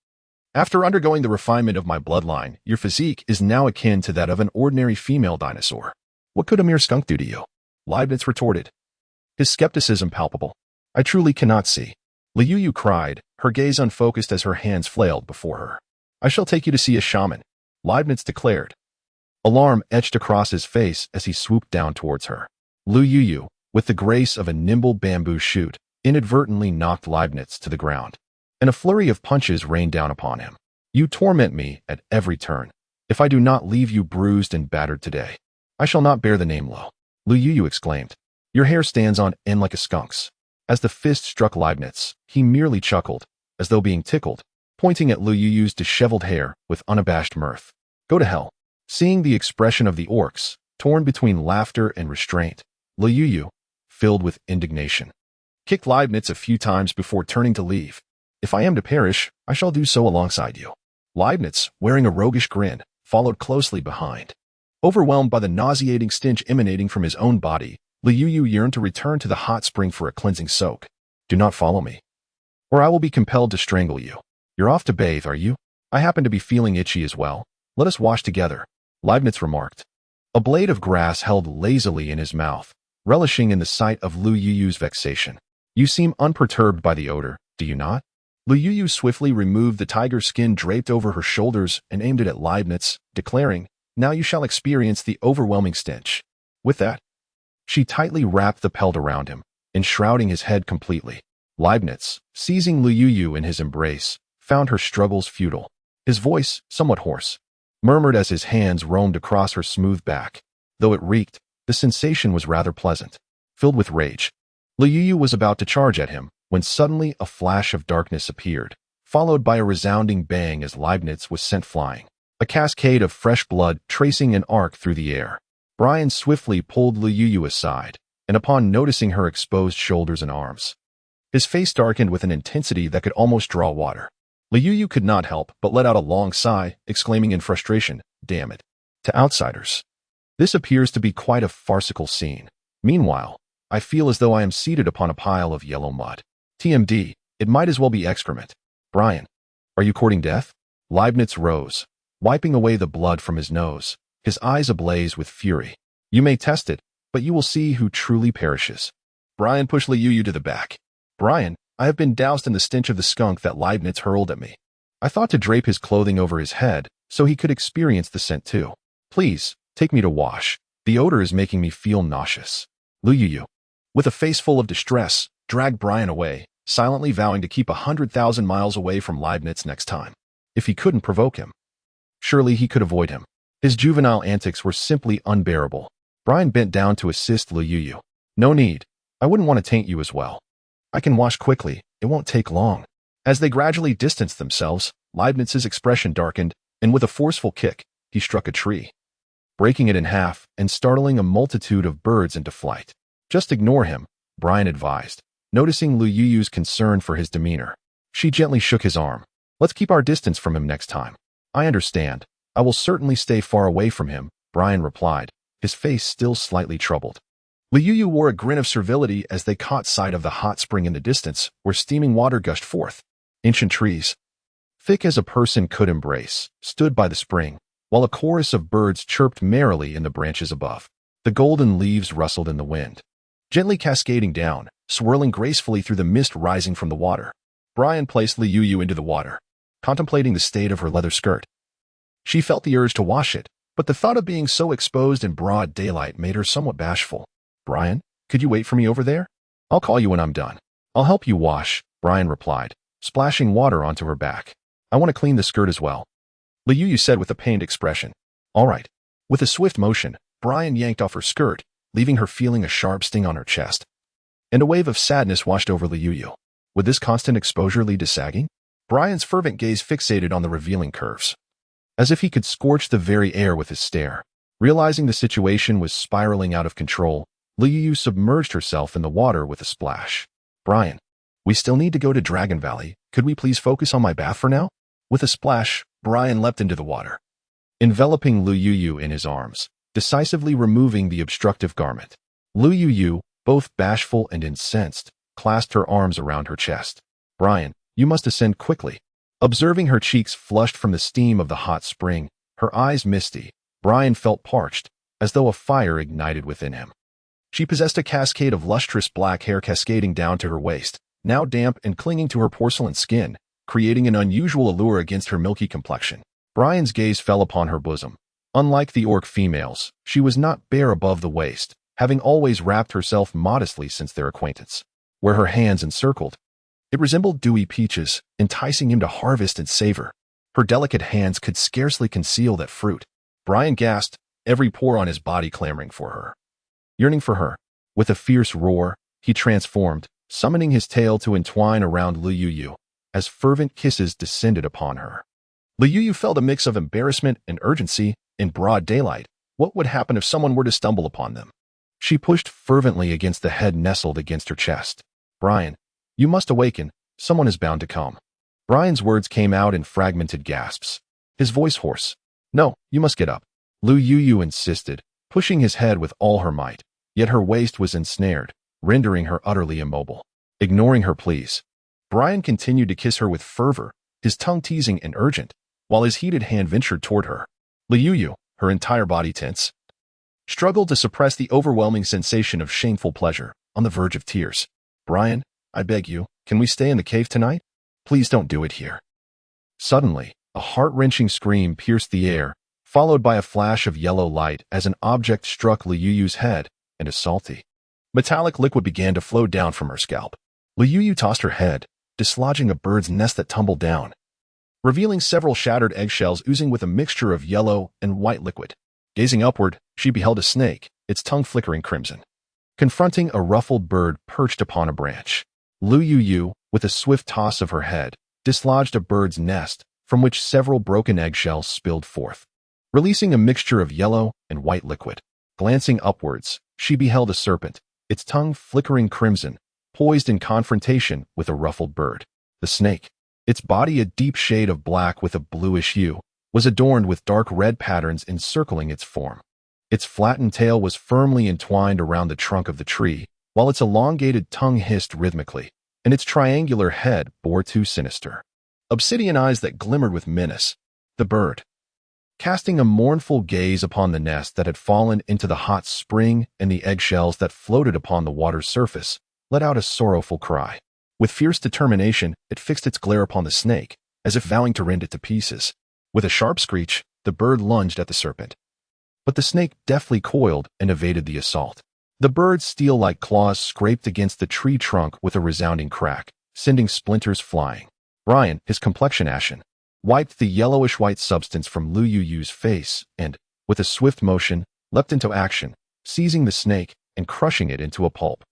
After undergoing the refinement of my bloodline, your physique is now akin to that of an ordinary female dinosaur. What could a mere skunk do to you?" Leibniz retorted, his skepticism palpable. "I truly cannot see." Liu cried, her gaze unfocused as her hands flailed before her. "I shall take you to see a shaman," Leibniz declared. Alarm etched across his face as he swooped down towards her. Liu, with the grace of a nimble bamboo shoot, inadvertently knocked Leibniz to the ground, and a flurry of punches rained down upon him. "You torment me at every turn. If I do not leave you bruised and battered today, I shall not bear the name low," Liu exclaimed. "Your hair stands on end like a skunk's." As the fist struck Leibniz, he merely chuckled, as though being tickled, pointing at Liu's disheveled hair with unabashed mirth. "Go to hell." Seeing the expression of the orcs, torn between laughter and restraint, Liu, filled with indignation, kicked Leibniz a few times before turning to leave. "If I am to perish, I shall do so alongside you." Leibniz, wearing a roguish grin, followed closely behind. Overwhelmed by the nauseating stench emanating from his own body, Liu yearned to return to the hot spring for a cleansing soak. "Do not follow me, or I will be compelled to strangle you." "You're off to bathe, are you? I happen to be feeling itchy as well. Let us wash together," Leibniz remarked, a blade of grass held lazily in his mouth, relishing in the sight of Liu's vexation. "You seem unperturbed by the odor, do you not?" Liu swiftly removed the tiger skin draped over her shoulders and aimed it at Leibniz, declaring, "Now you shall experience the overwhelming stench." With that, she tightly wrapped the pelt around him, enshrouding his head completely. Leibniz, seizing Liu in his embrace, found her struggles futile. His voice, somewhat hoarse, murmured as his hands roamed across her smooth back. Though it reeked, the sensation was rather pleasant. Filled with rage, Liu was about to charge at him, when suddenly a flash of darkness appeared, followed by a resounding bang as Leibniz was sent flying, a cascade of fresh blood tracing an arc through the air. Brian swiftly pulled Liu aside, and upon noticing her exposed shoulders and arms, his face darkened with an intensity that could almost draw water. Liu could not help but let out a long sigh, exclaiming in frustration, "Damn it." To outsiders, this appears to be quite a farcical scene. Meanwhile, I feel as though I am seated upon a pile of yellow mud. TMD, it might as well be excrement. "Brian, are you courting death?" Leibniz rose, wiping away the blood from his nose, his eyes ablaze with fury. "You may test it, but you will see who truly perishes." Brian pushed Liu to the back. "Brian, I have been doused in the stench of the skunk that Leibniz hurled at me. I thought to drape his clothing over his head so he could experience the scent too. Please, take me to wash. The odor is making me feel nauseous." Liu, with a face full of distress, dragged Brian away, silently vowing to keep 100,000 miles away from Leibniz next time. If he couldn't provoke him, surely he could avoid him. His juvenile antics were simply unbearable. Brian bent down to assist Liu. "No need. I wouldn't want to taint you as well. I can wash quickly, it won't take long." As they gradually distanced themselves, Leibniz's expression darkened, and with a forceful kick, he struck a tree, breaking it in half and startling a multitude of birds into flight. "Just ignore him," Brian advised, noticing Liu's concern for his demeanor. She gently shook his arm. "Let's keep our distance from him next time." "I understand. I will certainly stay far away from him," Brian replied, his face still slightly troubled. Liu wore a grin of servility as they caught sight of the hot spring in the distance, where steaming water gushed forth. Ancient trees, thick as a person could embrace, stood by the spring, while a chorus of birds chirped merrily in the branches above. The golden leaves rustled in the wind, gently cascading down, swirling gracefully through the mist rising from the water. Brian placed Liu into the water, contemplating the state of her leather skirt. She felt the urge to wash it, but the thought of being so exposed in broad daylight made her somewhat bashful. "Brian, could you wait for me over there? I'll call you when I'm done." "I'll help you wash," Brian replied, splashing water onto her back. "I want to clean the skirt as well," Liu said with a pained expression. "All right." With a swift motion, Brian yanked off her skirt, leaving her feeling a sharp sting on her chest. And a wave of sadness washed over Liu. Would this constant exposure lead to sagging? Brian's fervent gaze fixated on the revealing curves, as if he could scorch the very air with his stare. Realizing the situation was spiraling out of control, Liu submerged herself in the water with a splash. Brian, we still need to go to Dragon Valley. Could we please focus on my bath for now? With a splash, Brian leapt into the water, enveloping Liu in his arms, decisively removing the obstructive garment. Liu, both bashful and incensed, clasped her arms around her chest. Brian, you must ascend quickly. Observing her cheeks flushed from the steam of the hot spring, her eyes misty, Brian felt parched, as though a fire ignited within him. She possessed a cascade of lustrous black hair cascading down to her waist, now damp and clinging to her porcelain skin, creating an unusual allure against her milky complexion. Brian's gaze fell upon her bosom. Unlike the orc females, she was not bare above the waist, having always wrapped herself modestly since their acquaintance. Where her hands encircled, it resembled dewy peaches, enticing him to harvest and savor. Her delicate hands could scarcely conceal that fruit. Brian gasped, every pore on his body clamoring for her. Yearning for her, with a fierce roar, he transformed, summoning his tail to entwine around Liu, as fervent kisses descended upon her. Liu felt a mix of embarrassment and urgency. In broad daylight, what would happen if someone were to stumble upon them? She pushed fervently against the head nestled against her chest. Brian, you must awaken. Someone is bound to come. Brian's words came out in fragmented gasps, his voice hoarse. No, you must get up. Liu insisted, pushing his head with all her might, yet her waist was ensnared, rendering her utterly immobile. Ignoring her pleas, Brian continued to kiss her with fervor, his tongue teasing and urgent, while his heated hand ventured toward her. Liu, her entire body tense, struggled to suppress the overwhelming sensation of shameful pleasure, on the verge of tears. Brian, I beg you, can we stay in the cave tonight? Please don't do it here. Suddenly, a heart-wrenching scream pierced the air, followed by a flash of yellow light as an object struck Liu's head, and a salty, metallic liquid began to flow down from her scalp. Liu tossed her head, dislodging a bird's nest that tumbled down, revealing several shattered eggshells oozing with a mixture of yellow and white liquid. Gazing upward, she beheld a snake, its tongue flickering crimson, confronting a ruffled bird perched upon a branch. Liu, with a swift toss of her head, dislodged a bird's nest, from which several broken eggshells spilled forth, releasing a mixture of yellow and white liquid. Glancing upwards, she beheld a serpent, its tongue flickering crimson, poised in confrontation with a ruffled bird. The snake, its body a deep shade of black with a bluish hue, was adorned with dark red patterns encircling its form. Its flattened tail was firmly entwined around the trunk of the tree, while its elongated tongue hissed rhythmically, and its triangular head bore two sinister, obsidian eyes that glimmered with menace. The bird, casting a mournful gaze upon the nest that had fallen into the hot spring and the eggshells that floated upon the water's surface, let out a sorrowful cry. With fierce determination, it fixed its glare upon the snake, as if vowing to rend it to pieces. With a sharp screech, the bird lunged at the serpent. But the snake deftly coiled and evaded the assault. The bird's steel-like claws scraped against the tree trunk with a resounding crack, sending splinters flying. Brian, his complexion ashen, wiped the yellowish-white substance from Liu's face and, with a swift motion, leapt into action, seizing the snake and crushing it into a pulp.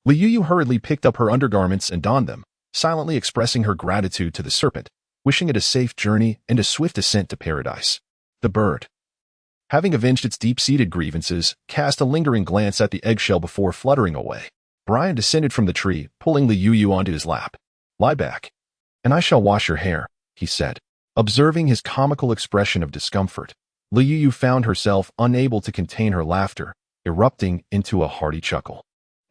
Liu hurriedly picked up her undergarments and donned them, silently expressing her gratitude to the serpent, wishing it a safe journey and a swift ascent to paradise. The bird, having avenged its deep-seated grievances, cast a lingering glance at the eggshell before fluttering away. Brian descended from the tree, pulling Liu onto his lap. Lie back, and I shall wash your hair, he said. Observing his comical expression of discomfort, Liu found herself unable to contain her laughter, erupting into a hearty chuckle.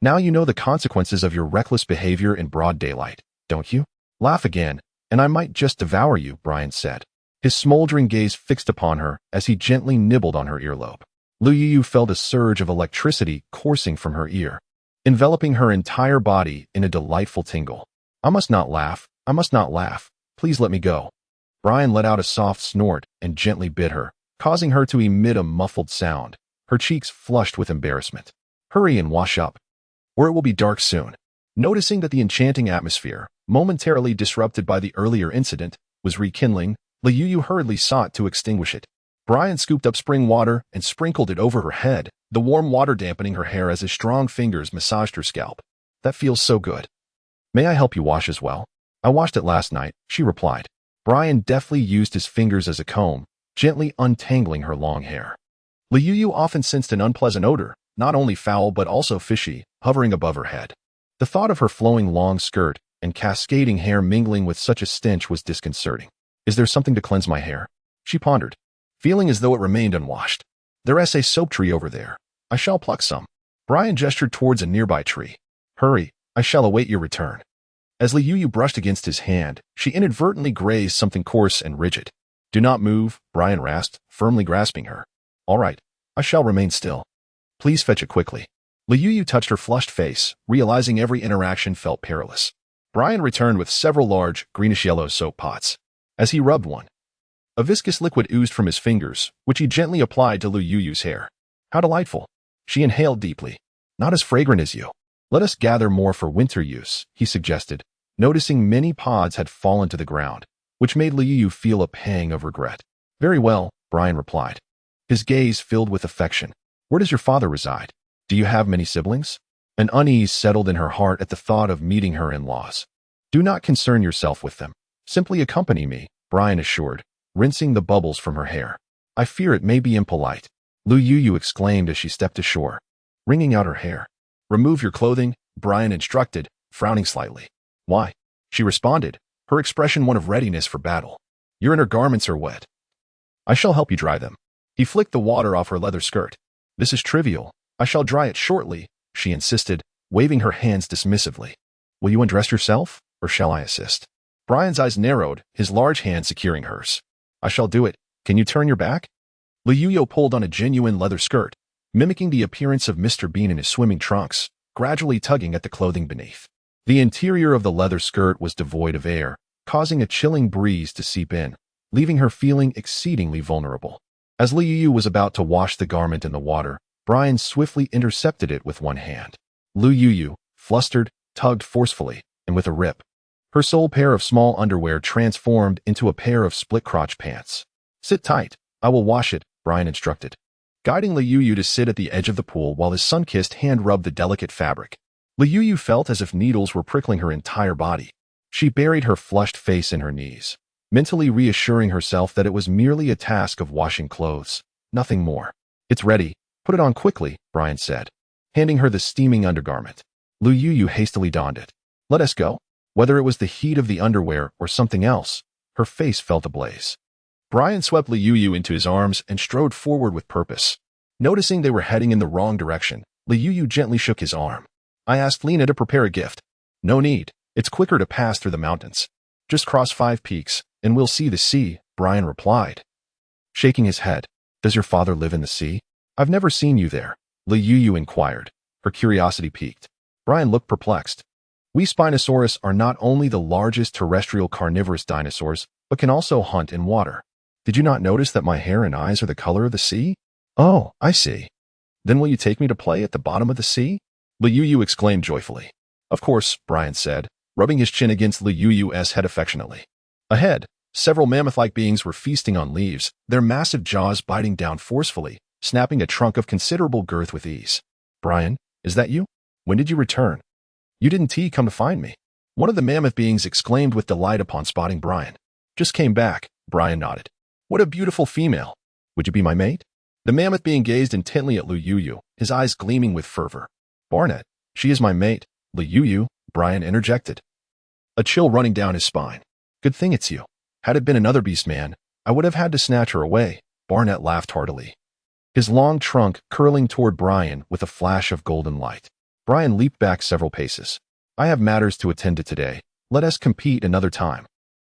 Now you know the consequences of your reckless behavior in broad daylight, don't you? Laugh again, and I might just devour you, Brian said, his smoldering gaze fixed upon her as he gently nibbled on her earlobe. Liu felt a surge of electricity coursing from her ear, enveloping her entire body in a delightful tingle. I must not laugh. Please let me go. Brian let out a soft snort and gently bit her, causing her to emit a muffled sound, her cheeks flushed with embarrassment. Hurry and wash up, or it will be dark soon. Noticing that the enchanting atmosphere, momentarily disrupted by the earlier incident, was rekindling, Liu hurriedly sought to extinguish it. Brian scooped up spring water and sprinkled it over her head, the warm water dampening her hair as his strong fingers massaged her scalp. That feels so good. May I help you wash as well? I washed it last night, she replied. Brian deftly used his fingers as a comb, gently untangling her long hair. Liu Yu often sensed an unpleasant odor, not only foul but also fishy, hovering above her head. The thought of her flowing long skirt and cascading hair mingling with such a stench was disconcerting. Is there something to cleanse my hair? She pondered, feeling as though it remained unwashed. There is a soap tree over there. I shall pluck some. Brian gestured towards a nearby tree. Hurry, I shall await your return. As Liu Yu brushed against his hand, she inadvertently grazed something coarse and rigid. Do not move, Brian rasped, firmly grasping her. All right, I shall remain still. Please fetch it quickly. Liu Yu touched her flushed face, realizing every interaction felt perilous. Brian returned with several large, greenish-yellow soap pots. As he rubbed one, a viscous liquid oozed from his fingers, which he gently applied to Liu Yu's hair. How delightful. She inhaled deeply. Not as fragrant as you. Let us gather more for winter use, he suggested, noticing many pods had fallen to the ground, which made Liu Yu feel a pang of regret. Very well, Brian replied, his gaze filled with affection. Where does your father reside? Do you have many siblings? An unease settled in her heart at the thought of meeting her in-laws. Do not concern yourself with them. Simply accompany me, Brian assured, rinsing the bubbles from her hair. I fear it may be impolite, Liu Yu exclaimed as she stepped ashore, wringing out her hair. Remove your clothing, Brian instructed, frowning slightly. Why? She responded, her expression one of readiness for battle. Your inner garments are wet. I shall help you dry them. He flicked the water off her leather skirt. This is trivial. I shall dry it shortly, she insisted, waving her hands dismissively. Will you undress yourself, or shall I assist? Brian's eyes narrowed, his large hand securing hers. I shall do it. Can you turn your back? Liu Yu pulled on a genuine leather skirt, mimicking the appearance of Mr. Bean in his swimming trunks, gradually tugging at the clothing beneath. The interior of the leather skirt was devoid of air, causing a chilling breeze to seep in, leaving her feeling exceedingly vulnerable. As Liu Yu was about to wash the garment in the water, Brian swiftly intercepted it with one hand. Liu Yu, flustered, tugged forcefully, and with a rip. Her sole pair of small underwear transformed into a pair of split-crotch pants. Sit tight. I will wash it, Brian instructed, guiding Liu Yu to sit at the edge of the pool while his sun-kissed hand rubbed the delicate fabric. Liu Yu felt as if needles were prickling her entire body. She buried her flushed face in her knees, mentally reassuring herself that it was merely a task of washing clothes, nothing more. It's ready. Put it on quickly, Brian said, handing her the steaming undergarment. Liu Yu hastily donned it. Let us go. Whether it was the heat of the underwear or something else, her face felt ablaze. Brian swept Liu Yu into his arms and strode forward with purpose. Noticing they were heading in the wrong direction, Liu Yu gently shook his arm. I asked Lena to prepare a gift. No need. It's quicker to pass through the mountains. Just cross 5 peaks, and we'll see the sea, Brian replied, shaking his head. Does your father live in the sea? I've never seen you there, Liu Yu inquired, her curiosity piqued. Brian looked perplexed. We Spinosaurus are not only the largest terrestrial carnivorous dinosaurs, but can also hunt in water. Did you not notice that my hair and eyes are the color of the sea? Oh, I see. Then will you take me to play at the bottom of the sea? Liu Yu exclaimed joyfully. Of course, Brian said, rubbing his chin against Liu Yu's head affectionately. Ahead, several mammoth-like beings were feasting on leaves, their massive jaws biting down forcefully, snapping a trunk of considerable girth with ease. Brian, is that you? When did you return? You didn't come to find me. One of the mammoth beings exclaimed with delight upon spotting Brian. Just came back, Brian nodded. What a beautiful female. Would you be my mate? The mammoth being gazed intently at Liu Yu, his eyes gleaming with fervor. Hornet, she is my mate, Liu Yu, Brian interjected, a chill running down his spine. Good thing it's you. Had it been another beast man, I would have had to snatch her away, Barnett laughed heartily, his long trunk curling toward Brian with a flash of golden light. Brian leaped back several paces. I have matters to attend to today. Let us compete another time.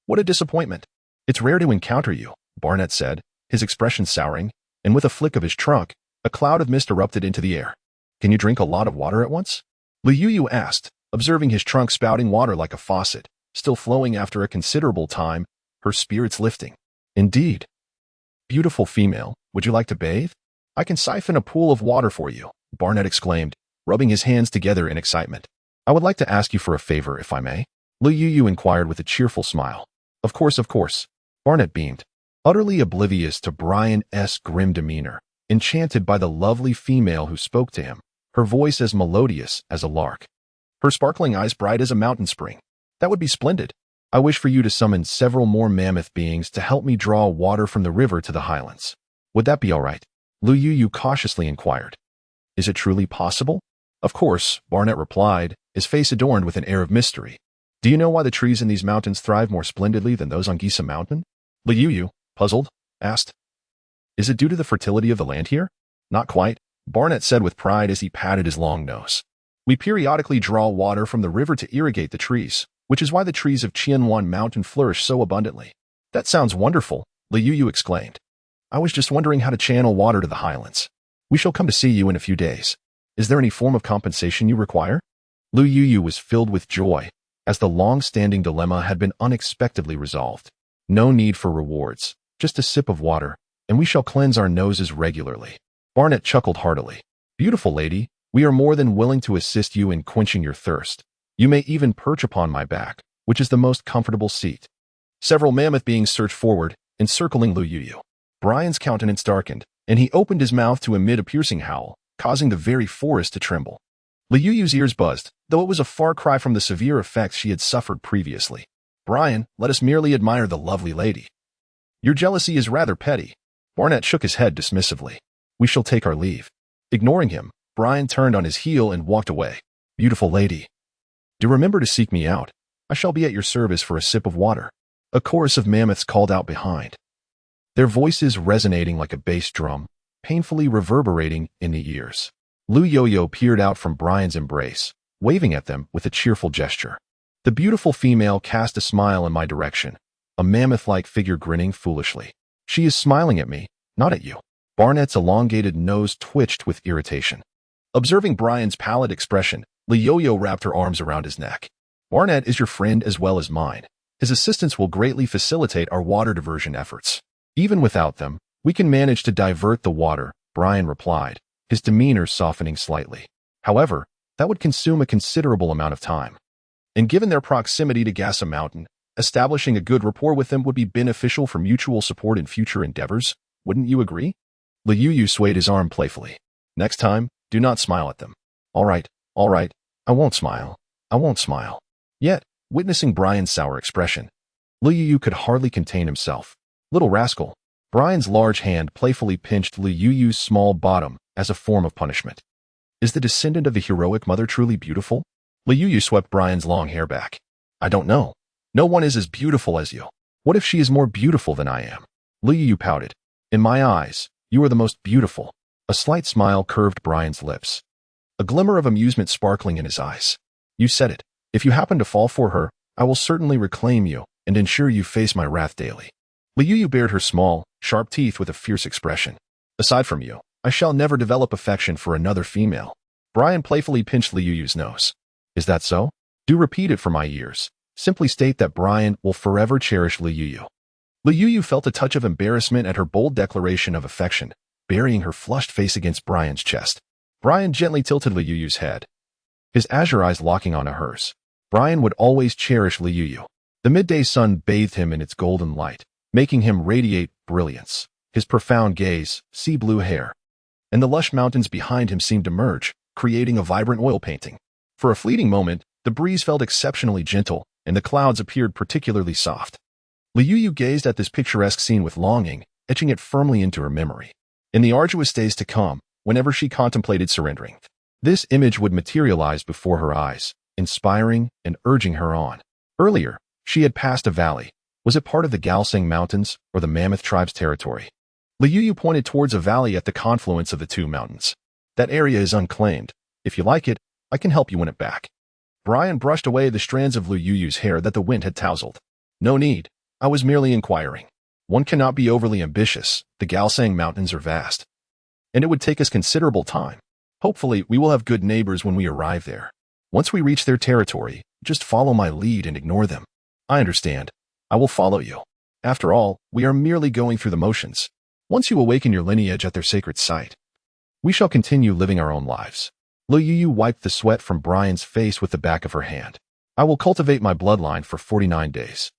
What a disappointment. It's rare to encounter you, Barnett said, his expression souring, and with a flick of his trunk, a cloud of mist erupted into the air. Can you drink a lot of water at once? Liu Yu asked, observing his trunk spouting water like a faucet, still flowing after a considerable time, her spirits lifting. Indeed. Beautiful female, would you like to bathe? I can siphon a pool of water for you, Barnett exclaimed, rubbing his hands together in excitement. I would like to ask you for a favor, if I may. Liu Yu inquired with a cheerful smile. Of course. Barnett beamed, utterly oblivious to Brian's grim demeanor, enchanted by the lovely female who spoke to him, her voice as melodious as a lark, her sparkling eyes bright as a mountain spring. That would be splendid. I wish for you to summon several more mammoth beings to help me draw water from the river to the highlands. Would that be all right? Lu Yu cautiously inquired. Is it truly possible? Of course, Barnett replied, his face adorned with an air of mystery. Do you know why the trees in these mountains thrive more splendidly than those on Gisa Mountain? Lu Yu, puzzled, asked. Is it due to the fertility of the land here? Not quite, Barnett said with pride as he patted his long nose. We periodically draw water from the river to irrigate the trees, which is why the trees of Qianwan Mountain flourish so abundantly. That sounds wonderful, Lu Yu exclaimed. I was just wondering how to channel water to the highlands. We shall come to see you in a few days. Is there any form of compensation you require? Lu Yu was filled with joy, as the long-standing dilemma had been unexpectedly resolved. No need for rewards, just a sip of water, and we shall cleanse our noses regularly. Barnett chuckled heartily. Beautiful lady, we are more than willing to assist you in quenching your thirst. You may even perch upon my back, which is the most comfortable seat. Several mammoth beings surged forward, encircling Lu Yu. Brian's countenance darkened, and he opened his mouth to emit a piercing howl, causing the very forest to tremble. Lu Yu's ears buzzed, though it was a far cry from the severe effects she had suffered previously. Brian, let us merely admire the lovely lady. Your jealousy is rather petty. Barnett shook his head dismissively. We shall take our leave. Ignoring him, Brian turned on his heel and walked away. Beautiful lady. Do remember to seek me out. I shall be at your service for a sip of water. A chorus of mammoths called out behind, their voices resonating like a bass drum, painfully reverberating in the ears. Lu Yo peered out from Brian's embrace, waving at them with a cheerful gesture. The beautiful female cast a smile in my direction, a mammoth-like figure grinning foolishly. She is smiling at me, not at you. Barnett's elongated nose twitched with irritation. Observing Brian's pallid expression, Lu Yo wrapped her arms around his neck. Barnett is your friend as well as mine. His assistance will greatly facilitate our water diversion efforts. Even without them, we can manage to divert the water, Brian replied, his demeanor softening slightly. However, that would consume a considerable amount of time. And given their proximity to Gasa Mountain, establishing a good rapport with them would be beneficial for mutual support in future endeavors. Wouldn't you agree? Lu Yu swayed his arm playfully. Next time, do not smile at them. All right, I won't smile. I won't smile. Yet, witnessing Brian's sour expression, Lu Yu could hardly contain himself. Little rascal. Brian's large hand playfully pinched Lu Yu's small bottom as a form of punishment. Is the descendant of the heroic mother truly beautiful? Lu Yu swept Brian's long hair back. I don't know. No one is as beautiful as you. What if she is more beautiful than I am? Lu Yu pouted. In my eyes, you are the most beautiful. A slight smile curved Brian's lips, a glimmer of amusement sparkling in his eyes. You said it. If you happen to fall for her, I will certainly reclaim you and ensure you face my wrath daily. Lu Yu bared her small, sharp teeth with a fierce expression. Aside from you, I shall never develop affection for another female. Brian playfully pinched Lu Yu's nose. Is that so? Do repeat it for my ears. Simply state that Brian will forever cherish Lu Yu. Lu Yu felt a touch of embarrassment at her bold declaration of affection, burying her flushed face against Brian's chest. Brian gently tilted Lu Yu's head, his azure eyes locking onto hers. Brian would always cherish Lu Yu. The midday sun bathed him in its golden light, making him radiate brilliance. His profound gaze, sea blue hair, and the lush mountains behind him seemed to merge, creating a vibrant oil painting. For a fleeting moment, the breeze felt exceptionally gentle, and the clouds appeared particularly soft. Lu Yu gazed at this picturesque scene with longing, etching it firmly into her memory. In the arduous days to come, whenever she contemplated surrendering, this image would materialize before her eyes, inspiring and urging her on. Earlier, she had passed a valley. Was it part of the Galsang Mountains or the Mammoth tribe's territory? Lu Yu pointed towards a valley at the confluence of the two mountains. That area is unclaimed. If you like it, I can help you win it back. Brian brushed away the strands of Lu Yu's hair that the wind had tousled. No need. I was merely inquiring. One cannot be overly ambitious. The Galsang Mountains are vast, and it would take us considerable time. Hopefully, we will have good neighbors when we arrive there. Once we reach their territory, just follow my lead and ignore them. I understand. I will follow you. After all, we are merely going through the motions. Once you awaken your lineage at their sacred site, we shall continue living our own lives. Lu Yu wiped the sweat from Brian's face with the back of her hand. I will cultivate my bloodline for 49 days.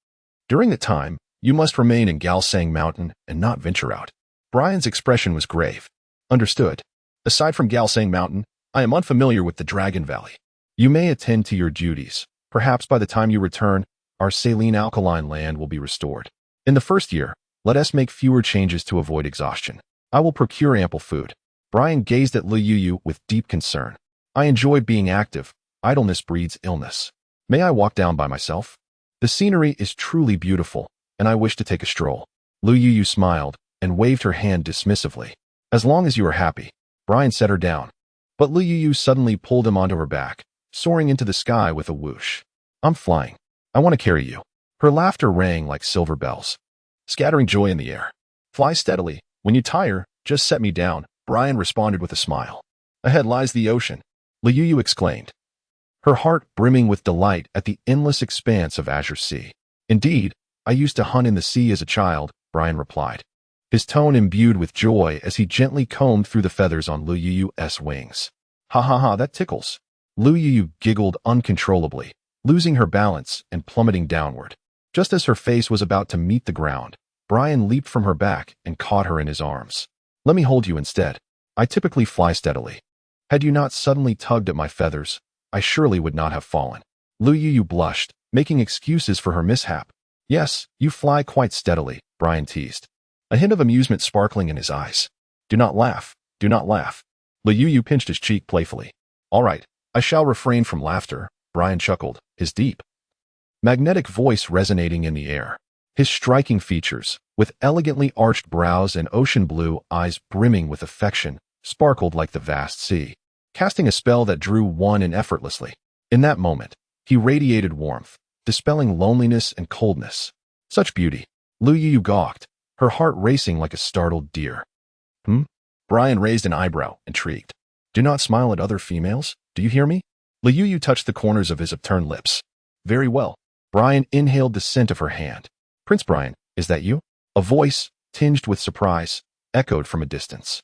During that time, you must remain in Galsang Mountain and not venture out. Brian's expression was grave. Understood. Aside from Galsang Mountain, I am unfamiliar with the Dragon Valley. You may attend to your duties. Perhaps by the time you return, our saline alkaline land will be restored. In the first year, let us make fewer changes to avoid exhaustion. I will procure ample food. Brian gazed at Lu Yu with deep concern. I enjoy being active. Idleness breeds illness. May I walk down by myself? The scenery is truly beautiful, and I wish to take a stroll. Lu Yu smiled and waved her hand dismissively. As long as you are happy. Brian set her down. But Lu Yu suddenly pulled him onto her back, soaring into the sky with a whoosh. I'm flying. I want to carry you. Her laughter rang like silver bells, scattering joy in the air. Fly steadily. When you tire, just set me down, Brian responded with a smile. Ahead lies the ocean, Lu Yu exclaimed, her heart brimming with delight at the endless expanse of azure sea. Indeed, I used to hunt in the sea as a child, Brian replied, his tone imbued with joy as he gently combed through the feathers on Lu Yu's wings. Ha ha ha, that tickles. Lu Yu giggled uncontrollably, losing her balance and plummeting downward. Just as her face was about to meet the ground, Brian leaped from her back and caught her in his arms. Let me hold you instead. I typically fly steadily. Had you not suddenly tugged at my feathers, I surely would not have fallen. Lu Yu blushed, making excuses for her mishap. Yes, you fly quite steadily, Brian teased, a hint of amusement sparkling in his eyes. Do not laugh. Do not laugh. Lu Yu pinched his cheek playfully. All right, I shall refrain from laughter, Brian chuckled, his deep, magnetic voice resonating in the air. His striking features, with elegantly arched brows and ocean blue eyes brimming with affection, sparkled like the vast sea, casting a spell that drew one in effortlessly. In that moment, he radiated warmth, dispelling loneliness and coldness. Such beauty. Lu Yu gawked, her heart racing like a startled deer. Brian raised an eyebrow, intrigued. Do not smile at other females, do you hear me? Lu Yu touched the corners of his upturned lips. Very well. Brian inhaled the scent of her hand. Prince Brian, is that you? A voice, tinged with surprise, echoed from a distance.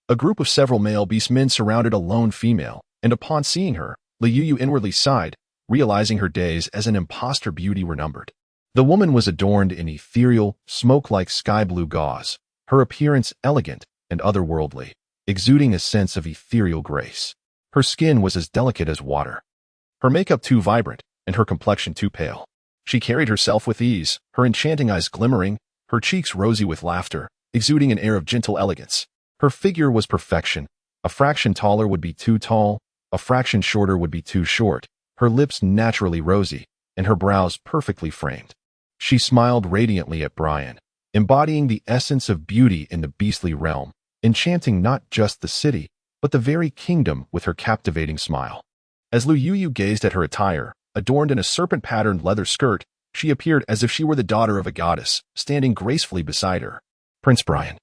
A group of several male beastmen surrounded a lone female, and upon seeing her, Lu Yu inwardly sighed, realizing her days as an imposter beauty were numbered. The woman was adorned in ethereal, smoke-like sky-blue gauze, her appearance elegant and otherworldly, exuding a sense of ethereal grace. Her skin was as delicate as water, her makeup too vibrant, and her complexion too pale. She carried herself with ease, her enchanting eyes glimmering, her cheeks rosy with laughter, exuding an air of gentle elegance. Her figure was perfection. A fraction taller would be too tall, a fraction shorter would be too short, her lips naturally rosy, and her brows perfectly framed. She smiled radiantly at Brian, embodying the essence of beauty in the beastly realm, enchanting not just the city, but the very kingdom with her captivating smile. As Lu Yu gazed at her attire, adorned in a serpent-patterned leather skirt, she appeared as if she were the daughter of a goddess, standing gracefully beside her. Prince Brian,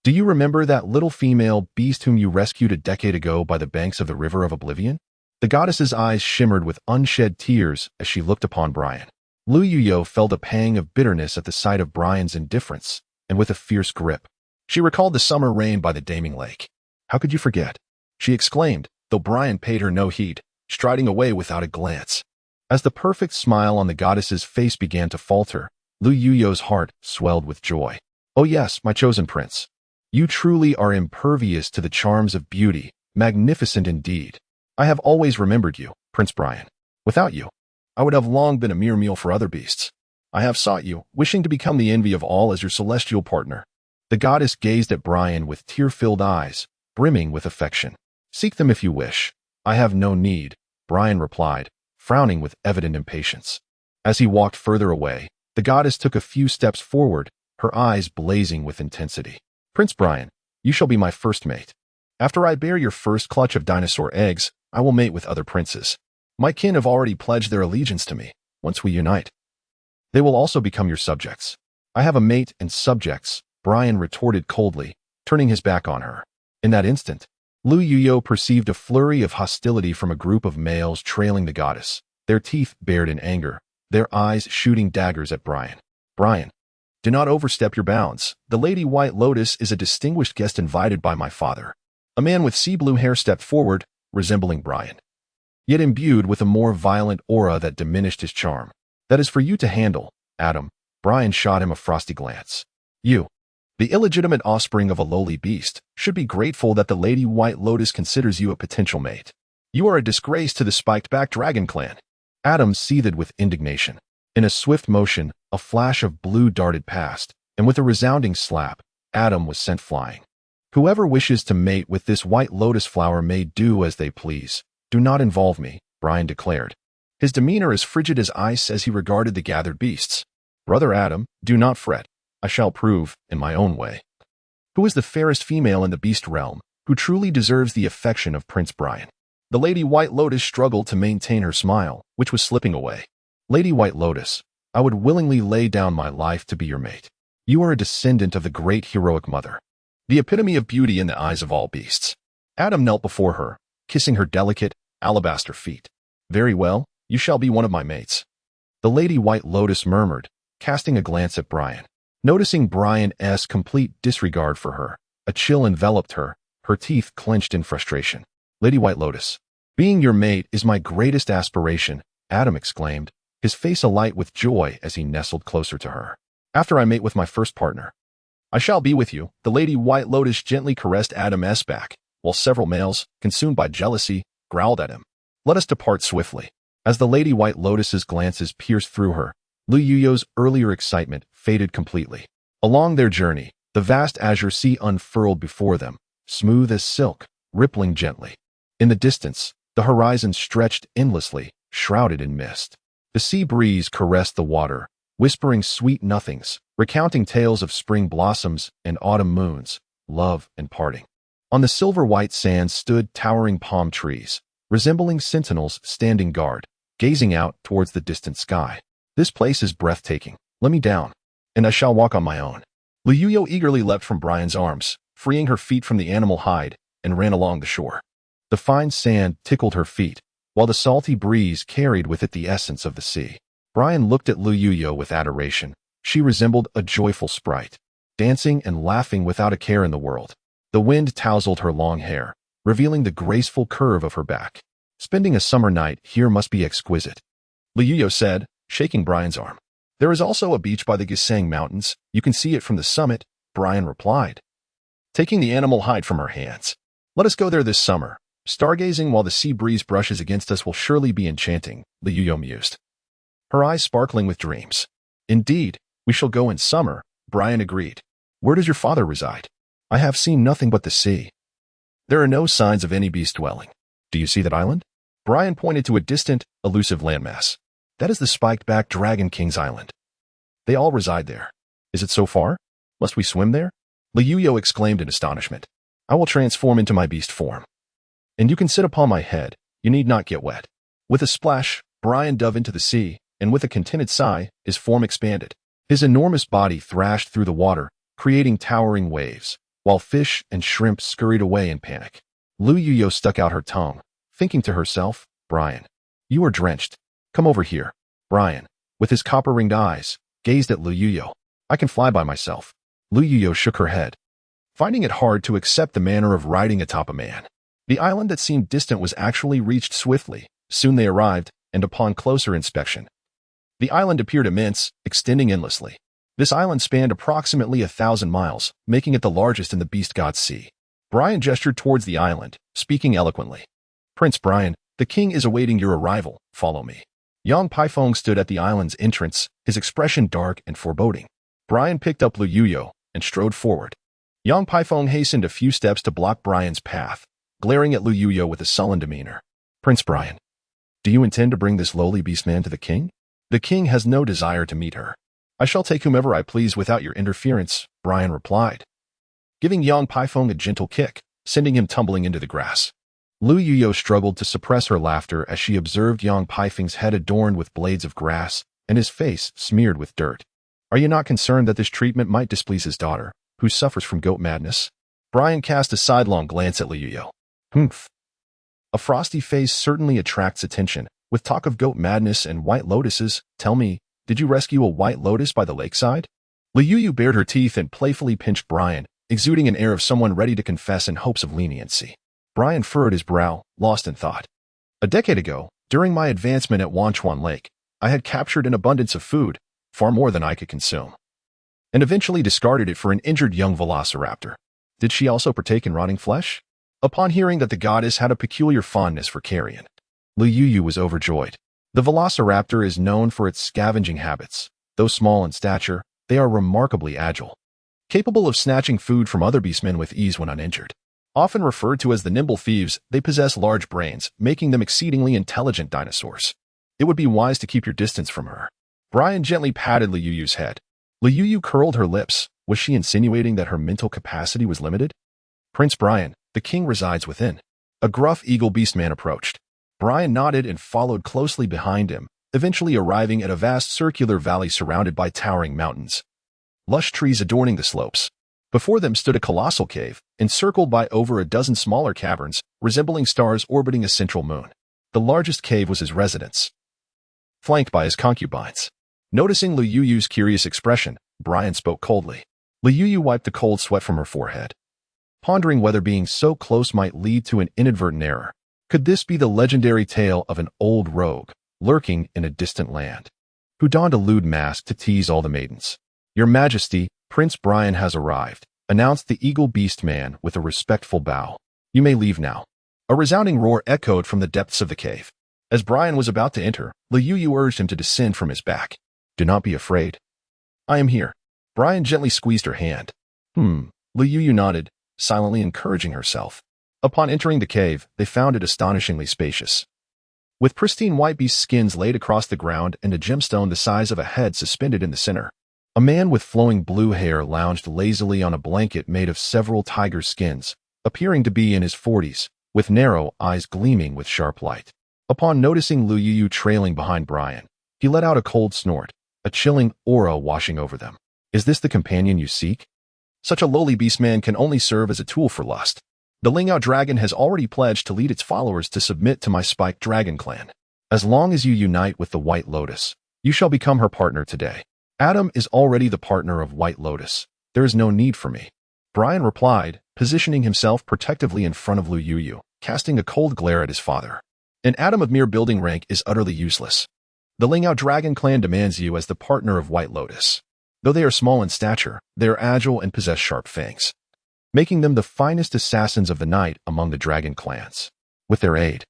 do you remember that little female beast whom you rescued a decade ago by the banks of the River of Oblivion? The goddess's eyes shimmered with unshed tears as she looked upon Brian. Lu Yu felt a pang of bitterness at the sight of Brian's indifference, and with a fierce grip, she recalled the summer rain by the Taming lake. How could you forget? She exclaimed, though Brian paid her no heed, striding away without a glance. As the perfect smile on the goddess's face began to falter, Lu Yu's heart swelled with joy. Oh yes, my chosen prince. You truly are impervious to the charms of beauty, magnificent indeed. I have always remembered you, Prince Brian. Without you, I would have long been a mere meal for other beasts. I have sought you, wishing to become the envy of all as your celestial partner. The goddess gazed at Brian with tear-filled eyes, brimming with affection. Seek them if you wish. I have no need, Brian replied, frowning with evident impatience. As he walked further away, the goddess took a few steps forward, her eyes blazing with intensity. Prince Brian, you shall be my first mate. After I bear your first clutch of dinosaur eggs, I will mate with other princes. My kin have already pledged their allegiance to me. Once we unite, they will also become your subjects. I have a mate and subjects, Brian retorted coldly, turning his back on her. In that instant, Lu Yu perceived a flurry of hostility from a group of males trailing the goddess, their teeth bared in anger, their eyes shooting daggers at Brian. Brian, do not overstep your bounds. The Lady White Lotus is a distinguished guest invited by my father. A man with sea blue hair stepped forward, resembling Brian, yet imbued with a more violent aura that diminished his charm. That is for you to handle, Adam. Brian shot him a frosty glance. You, the illegitimate offspring of a lowly beast, should be grateful that the Lady White Lotus considers you a potential mate. You are a disgrace to the spiked-back dragon clan. Adam seethed with indignation. In a swift motion, a flash of blue darted past, and with a resounding slap, Adam was sent flying. Whoever wishes to mate with this white lotus flower may do as they please. Do not involve me, Brian declared, his demeanor as frigid as ice as he regarded the gathered beasts. Brother Adam, do not fret. I shall prove, in my own way, who is the fairest female in the beast realm, who truly deserves the affection of Prince Brian. The Lady White Lotus struggled to maintain her smile, which was slipping away. Lady White Lotus, I would willingly lay down my life to be your mate. You are a descendant of the great heroic mother, the epitome of beauty in the eyes of all beasts. Adam knelt before her, kissing her delicate, alabaster feet. Very well, you shall be one of my mates. The Lady White Lotus murmured, casting a glance at Brian. Noticing Brian's complete disregard for her, a chill enveloped her, her teeth clenched in frustration. Lady White Lotus, being your mate is my greatest aspiration, Adam exclaimed, his face alight with joy as he nestled closer to her. After I mate with my first partner, I shall be with you. The Lady White Lotus gently caressed Adam's back, while several males, consumed by jealousy, growled at him. Let us depart swiftly. As the Lady White Lotus's glances pierced through her, Lu Yuyo's earlier excitement faded completely. Along their journey, the vast azure sea unfurled before them, smooth as silk, rippling gently. In the distance, the horizon stretched endlessly, shrouded in mist. The sea breeze caressed the water, whispering sweet nothings, recounting tales of spring blossoms and autumn moons, love and parting. On the silver-white sands stood towering palm trees, resembling sentinels standing guard, gazing out towards the distant sky. This place is breathtaking. Let me down, and I shall walk on my own. Lu Yuyo eagerly leapt from Brian's arms, freeing her feet from the animal hide, and ran along the shore. The fine sand tickled her feet, while the salty breeze carried with it the essence of the sea. Brian looked at Lu Yuyo with adoration. She resembled a joyful sprite, dancing and laughing without a care in the world. The wind tousled her long hair, revealing the graceful curve of her back. Spending a summer night here must be exquisite, Lu Yuyo said, shaking Brian's arm. There is also a beach by the Gisang Mountains. You can see it from the summit, Brian replied, taking the animal hide from her hands. Let us go there this summer. Stargazing while the sea breeze brushes against us will surely be enchanting, Lu Yuyo mused, her eyes sparkling with dreams. Indeed, we shall go in summer, Brian agreed. Where does your father reside? I have seen nothing but the sea. There are no signs of any beast dwelling. Do you see that island? Brian pointed to a distant, elusive landmass. That is the spiked-back Dragon King's island. They all reside there. Is it so far? Must we swim there? Lu Yuyo exclaimed in astonishment. I will transform into my beast form, and you can sit upon my head. You need not get wet. With a splash, Brian dove into the sea, and with a contented sigh, his form expanded. His enormous body thrashed through the water, creating towering waves, while fish and shrimp scurried away in panic. Lu Yuyo stuck out her tongue, thinking to herself, Brian, you are drenched. Come over here. Brian, with his copper-ringed eyes, gazed at Lu Yuyo. I can fly by myself. Lu Yuyo shook her head, finding it hard to accept the manner of riding atop a man. The island that seemed distant was actually reached swiftly. Soon they arrived, and upon closer inspection, the island appeared immense, extending endlessly. This island spanned approximately 1,000 miles, making it the largest in the Beast God's Sea. Brian gestured towards the island, speaking eloquently. Prince Brian, the king is awaiting your arrival. Follow me. Yang Paifeng stood at the island's entrance, his expression dark and foreboding. Brian picked up Lu Yuyo and strode forward. Yang Paifeng hastened a few steps to block Brian's path, glaring at Lu Yuyo with a sullen demeanor. Prince Brian, do you intend to bring this lowly beastman to the king? The king has no desire to meet her. I shall take whomever I please without your interference, Brian replied, giving Yang Paifeng a gentle kick, sending him tumbling into the grass. Lu Yuyo struggled to suppress her laughter as she observed Yang Paifeng's head adorned with blades of grass and his face smeared with dirt. Are you not concerned that this treatment might displease his daughter, who suffers from goat madness? Brian cast a sidelong glance at Lu Yuyo. Humph. A frosty face certainly attracts attention. With talk of goat madness and white lotuses, tell me, did you rescue a white lotus by the lakeside? Lu Yuyo bared her teeth and playfully pinched Brian, exuding an air of someone ready to confess in hopes of leniency. Brian furrowed his brow, lost in thought. A decade ago, during my advancement at Wanchuan Lake, I had captured an abundance of food, far more than I could consume, and eventually discarded it for an injured young velociraptor. Did she also partake in rotting flesh? Upon hearing that the goddess had a peculiar fondness for carrion, Lu Yuyo was overjoyed. The velociraptor is known for its scavenging habits. Though small in stature, they are remarkably agile, capable of snatching food from other beastmen with ease when uninjured. Often referred to as the nimble thieves, they possess large brains, making them exceedingly intelligent dinosaurs. It would be wise to keep your distance from her. Brian gently patted Liuyu's head. Liuyu curled her lips. Was she insinuating that her mental capacity was limited? Prince Brian, the king resides within. A gruff eagle beastman approached. Brian nodded and followed closely behind him, eventually arriving at a vast circular valley surrounded by towering mountains. Lush trees adorning the slopes. Before them stood a colossal cave, encircled by over a dozen smaller caverns, resembling stars orbiting a central moon. The largest cave was his residence, flanked by his concubines. Noticing Liuyu's curious expression, Brian spoke coldly. Liuyu wiped the cold sweat from her forehead, pondering whether being so close might lead to an inadvertent error. Could this be the legendary tale of an old rogue, lurking in a distant land, who donned a lewd mask to tease all the maidens? Your Majesty, Prince Brian has arrived, announced the eagle beast man with a respectful bow. You may leave now. A resounding roar echoed from the depths of the cave. As Brian was about to enter, Liuyu urged him to descend from his back. Do not be afraid. I am here. Brian gently squeezed her hand. Liuyu nodded, silently encouraging herself. Upon entering the cave, they found it astonishingly spacious, with pristine white beast skins laid across the ground and a gemstone the size of a head suspended in the center. A man with flowing blue hair lounged lazily on a blanket made of several tiger skins, appearing to be in his 40s, with narrow eyes gleaming with sharp light. Upon noticing Liuyu trailing behind Brian, he let out a cold snort, a chilling aura washing over them. Is this the companion you seek? Such a lowly beastman can only serve as a tool for lust. The Lingao dragon has already pledged to lead its followers to submit to my spiked dragon clan. As long as you unite with the White Lotus, you shall become her partner today. Adam is already the partner of White Lotus. There is no need for me. Brian replied, positioning himself protectively in front of Liuyu, casting a cold glare at his father. An Adam of mere building rank is utterly useless. The Lingao dragon clan demands you as the partner of White Lotus. Though they are small in stature, they are agile and possess sharp fangs, making them the finest assassins of the night among the dragon clans. With their aid,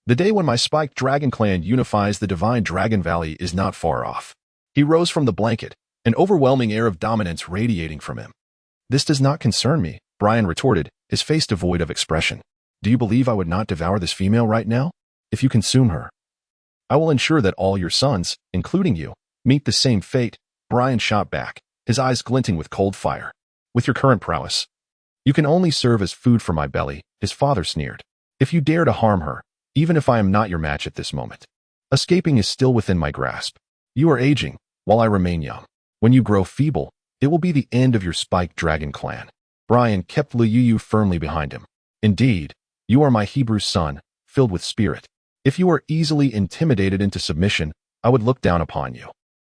the day when my spiked dragon clan unifies the divine Dragon Valley is not far off. He rose from the blanket, an overwhelming air of dominance radiating from him. This does not concern me, Brian retorted, his face devoid of expression. Do you believe I would not devour this female right now? If you consume her, I will ensure that all your sons, including you, meet the same fate. Brian shot back, his eyes glinting with cold fire. With your current prowess, you can only serve as food for my belly, his father sneered. If you dare to harm her, even if I am not your match at this moment, escaping is still within my grasp. You are aging, while I remain young. When you grow feeble, it will be the end of your spiked dragon clan. Brian kept Liuyu firmly behind him. Indeed, you are my Hebrew son, filled with spirit. If you are easily intimidated into submission, I would look down upon you.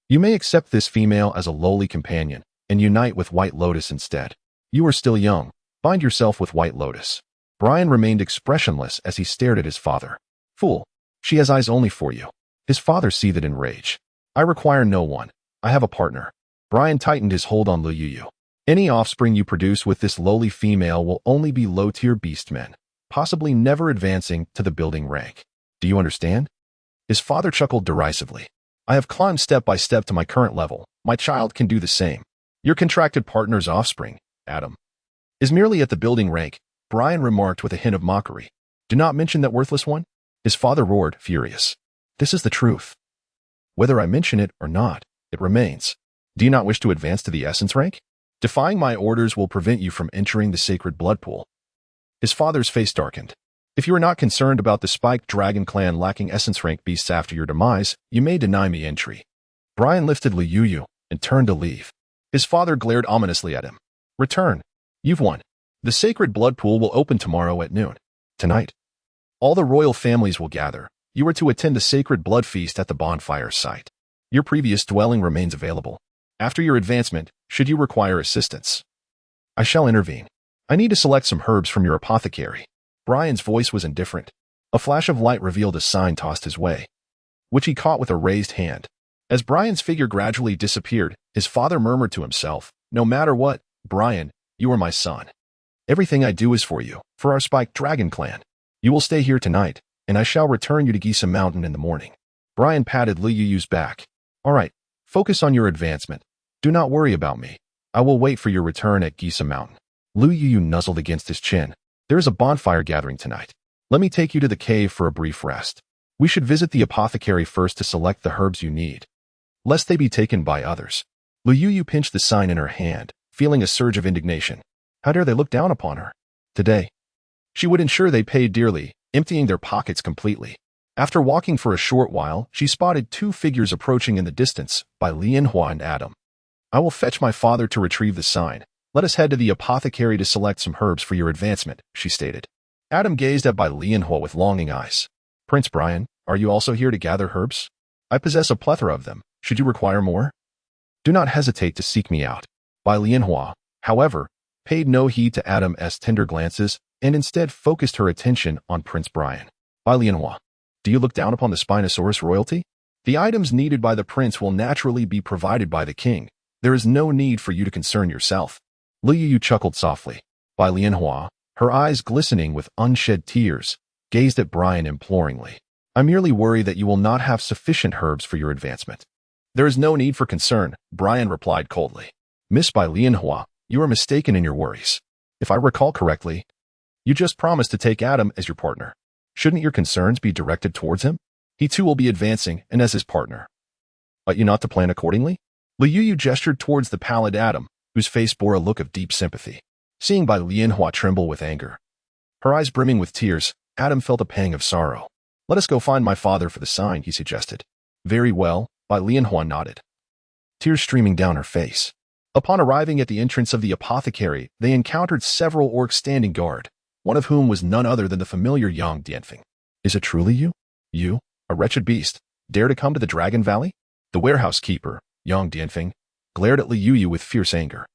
You may accept this female as a lowly companion and unite with White Lotus instead. You are still young. Bind yourself with White Lotus. Brian remained expressionless as he stared at his father. Fool, she has eyes only for you. His father seethed in rage. I require no one. I have a partner. Brian tightened his hold on Liuyu. Any offspring you produce with this lowly female will only be low-tier beastmen, possibly never advancing to the building rank. Do you understand? His father chuckled derisively. I have climbed step by step to my current level. My child can do the same. Your contracted partner's offspring, Adam, is merely at the building rank, Brian remarked with a hint of mockery. Do not mention that worthless one. His father roared, furious. This is the truth. Whether I mention it or not, it remains. Do you not wish to advance to the essence rank? Defying my orders will prevent you from entering the sacred blood pool. His father's face darkened. If you are not concerned about the spiked dragon clan lacking essence rank beasts after your demise, you may deny me entry. Brian lifted Liuyu and turned to leave. His father glared ominously at him. Return. You've won. The sacred blood pool will open tomorrow at noon. Tonight, all the royal families will gather. You are to attend a sacred blood feast at the bonfire site. Your previous dwelling remains available. After your advancement, should you require assistance, I shall intervene. I need to select some herbs from your apothecary. Brian's voice was indifferent. A flash of light revealed a sign tossed his way, which he caught with a raised hand. As Brian's figure gradually disappeared, his father murmured to himself, No matter what, Brian, you are my son. Everything I do is for you, for our spiked dragon clan. You will stay here tonight, and I shall return you to Gisa Mountain in the morning. Brian patted Lu Yuyu's back. All right, focus on your advancement. Do not worry about me. I will wait for your return at Gisa Mountain. Lu Yuyu nuzzled against his chin. There is a bonfire gathering tonight. Let me take you to the cave for a brief rest. We should visit the apothecary first to select the herbs you need, lest they be taken by others. Lu Yuyu pinched the sign in her hand, feeling a surge of indignation. How dare they look down upon her? Today, she would ensure they paid dearly, emptying their pockets completely. After walking for a short while, she spotted two figures approaching in the distance by Lianhua and Adam. I will fetch my father to retrieve the sign. Let us head to the apothecary to select some herbs for your advancement, she stated. Adam gazed at Bai Lianhua with longing eyes. Prince Brian, are you also here to gather herbs? I possess a plethora of them. Should you require more? Do not hesitate to seek me out. Bai Lianhua, however, paid no heed to Adam's tender glances and instead focused her attention on Prince Brian. Bai Lianhua, do you look down upon the Spinosaurus royalty? The items needed by the prince will naturally be provided by the king. There is no need for you to concern yourself. Lu Yuyu chuckled softly. Bai Lianhua, her eyes glistening with unshed tears, gazed at Brian imploringly. I merely worry that you will not have sufficient herbs for your advancement. There is no need for concern, Brian replied coldly. Miss Bai Lianhua, you are mistaken in your worries. If I recall correctly, you just promised to take Adam as your partner. Shouldn't your concerns be directed towards him? He too will be advancing and as his partner. Ought you not to plan accordingly? Lu Yuyu gestured towards the pallid Adam, whose face bore a look of deep sympathy. Seeing Bai Lianhua tremble with anger, her eyes brimming with tears, Adam felt a pang of sorrow. Let us go find my father for the sign, he suggested. Very well, Bai Lianhua nodded, tears streaming down her face. Upon arriving at the entrance of the apothecary, they encountered several orcs standing guard, one of whom was none other than the familiar Yang Dianfeng. Is it truly you? You, a wretched beast, dare to come to the Dragon Valley? The warehouse keeper, Yang Dianfeng, glared at Lu Yuyu with fierce anger.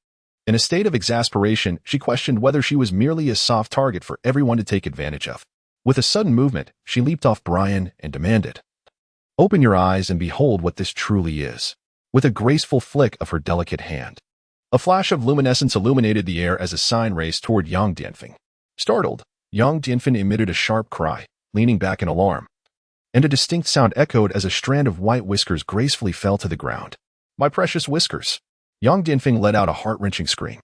In a state of exasperation, she questioned whether she was merely a soft target for everyone to take advantage of. With a sudden movement, she leaped off Brian and demanded, Open your eyes and behold what this truly is. With a graceful flick of her delicate hand, a flash of luminescence illuminated the air as a sign raced toward Yang Dianfeng. Startled, Yang Dianfeng emitted a sharp cry, leaning back in alarm, and a distinct sound echoed as a strand of white whiskers gracefully fell to the ground. My precious whiskers! Yang Dianfeng let out a heart-wrenching scream.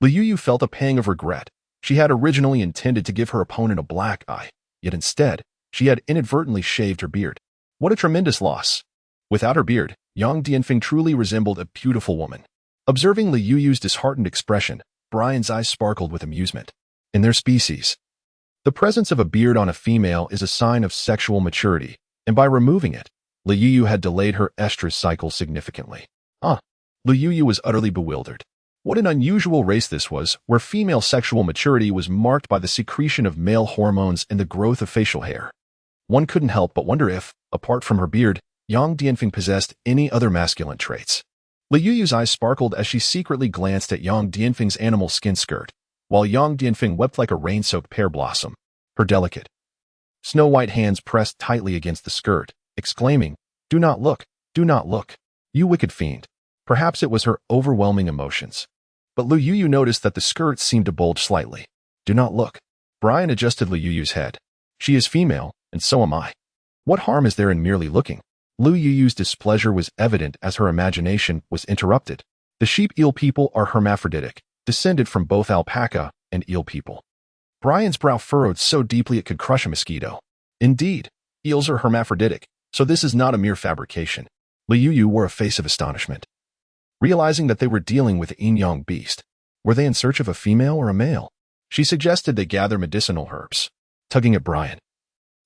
Lu Yuyu felt a pang of regret. She had originally intended to give her opponent a black eye, yet instead, she had inadvertently shaved her beard. What a tremendous loss! Without her beard, Yang Dianfeng truly resembled a beautiful woman. Observing Lu Yuyu's disheartened expression, Brian's eyes sparkled with amusement. In their species, the presence of a beard on a female is a sign of sexual maturity, and by removing it, Lu Yuyu had delayed her estrous cycle significantly. Lu Yuyu was utterly bewildered. What an unusual race this was, where female sexual maturity was marked by the secretion of male hormones and the growth of facial hair. One couldn't help but wonder if, apart from her beard, Yang Dianfeng possessed any other masculine traits. Lu Yuyu's eyes sparkled as she secretly glanced at Yang Dianfeng's animal skin skirt, while Yang Dianfeng wept like a rain-soaked pear blossom. Her delicate, snow-white hands pressed tightly against the skirt, exclaiming, Do not look, you wicked fiend. Perhaps it was her overwhelming emotions. But Lu Yuyu noticed that the skirt seemed to bulge slightly. Do not look. Brian adjusted Lu Yuyu's head. She is female, and so am I. What harm is there in merely looking? Lu Yuyu's displeasure was evident as her imagination was interrupted. The sheep-eel people are hermaphroditic, descended from both alpaca and eel people. Brian's brow furrowed so deeply it could crush a mosquito. Indeed, eels are hermaphroditic, so this is not a mere fabrication. Lu Yuyu wore a face of astonishment, realizing that they were dealing with a yin-yang beast. Were they in search of a female or a male? She suggested they gather medicinal herbs. Tugging at Brian,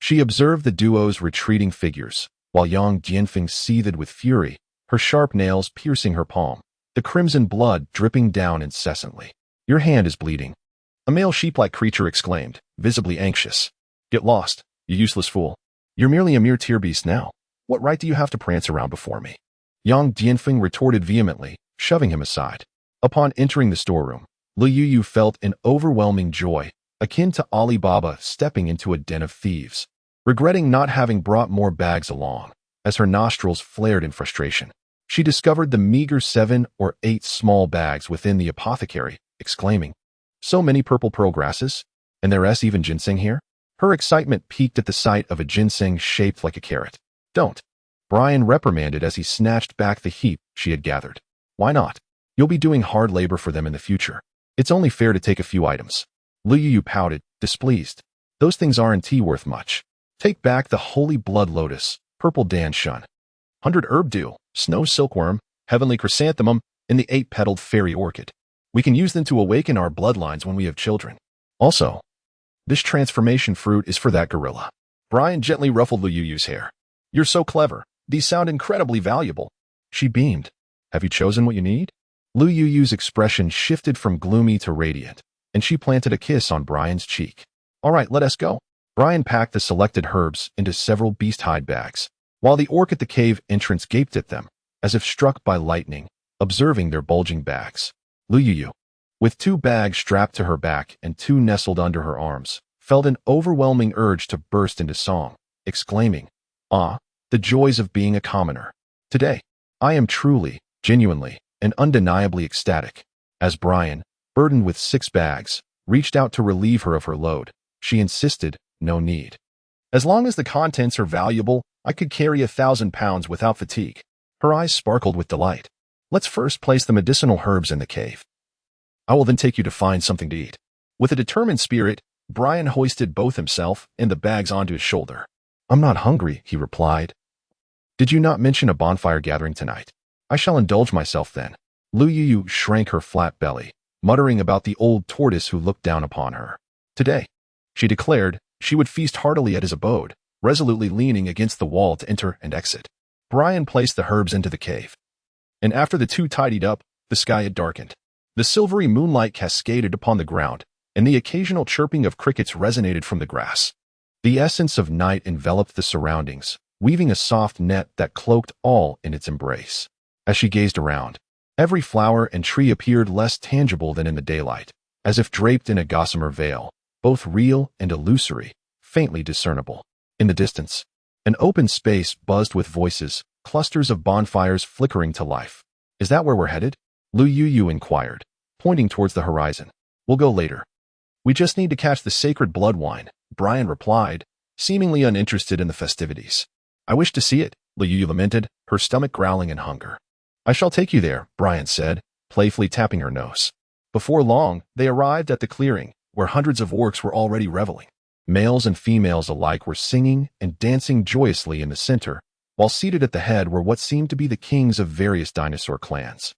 she observed the duo's retreating figures, while Yang Dianfeng seethed with fury, her sharp nails piercing her palm, the crimson blood dripping down incessantly. Your hand is bleeding. A male sheep-like creature exclaimed, visibly anxious. Get lost, you useless fool. You're merely a mere tier beast now. What right do you have to prance around before me? Yang Dianfeng retorted vehemently, shoving him aside. Upon entering the storeroom, Lu Yuyu felt an overwhelming joy, akin to Ali Baba stepping into a den of thieves, regretting not having brought more bags along. As her nostrils flared in frustration, she discovered the meager 7 or 8 small bags within the apothecary, exclaiming, So many purple pearl grasses? And there's even ginseng here? Her excitement peaked at the sight of a ginseng shaped like a carrot. Don't. Brian reprimanded as he snatched back the heap she had gathered. Why not? You'll be doing hard labor for them in the future. It's only fair to take a few items. Lu Yu pouted, displeased. Those things aren't worth much. Take back the holy blood lotus, purple dan shun, 100 herb dew, snow silkworm, heavenly chrysanthemum, and the 8-petaled fairy orchid. We can use them to awaken our bloodlines when we have children. Also, this transformation fruit is for that gorilla. Brian gently ruffled Lu Yu's hair. You're so clever. These sound incredibly valuable. She beamed. Have you chosen what you need? Lu Yu's expression shifted from gloomy to radiant, and she planted a kiss on Brian's cheek. All right, let us go. Brian packed the selected herbs into several beast hide bags, while the orc at the cave entrance gaped at them, as if struck by lightning, observing their bulging bags. Lu Yu, with 2 bags strapped to her back and 2 nestled under her arms, felt an overwhelming urge to burst into song, exclaiming, "Ah, the joys of being a commoner. Today, I am truly, genuinely, and undeniably ecstatic." As Brian, burdened with 6 bags, reached out to relieve her of her load, she insisted, no need. As long as the contents are valuable, I could carry 1,000 pounds without fatigue. Her eyes sparkled with delight. Let's first place the medicinal herbs in the cave. I will then take you to find something to eat. With a determined spirit, Brian hoisted both himself and the bags onto his shoulder. I'm not hungry, he replied. Did you not mention a bonfire gathering tonight? I shall indulge myself then. Lu Yu shrank her flat belly, muttering about the old tortoise who looked down upon her. Today, she declared, she would feast heartily at his abode, resolutely leaning against the wall to enter and exit. Brian placed the herbs into the cave. And after the two tidied up, the sky had darkened. The silvery moonlight cascaded upon the ground, and the occasional chirping of crickets resonated from the grass. The essence of night enveloped the surroundings, weaving a soft net that cloaked all in its embrace. As she gazed around, every flower and tree appeared less tangible than in the daylight, as if draped in a gossamer veil, both real and illusory, faintly discernible. In the distance, an open space buzzed with voices, clusters of bonfires flickering to life. Is that where we're headed? Lu Yu inquired, pointing towards the horizon. We'll go later. We just need to catch the sacred blood wine, Brian replied, seemingly uninterested in the festivities. I wish to see it, Lu Yu lamented, her stomach growling in hunger. I shall take you there, Brian said, playfully tapping her nose. Before long, they arrived at the clearing, where hundreds of orcs were already reveling. Males and females alike were singing and dancing joyously in the center, while seated at the head were what seemed to be the kings of various dinosaur clans,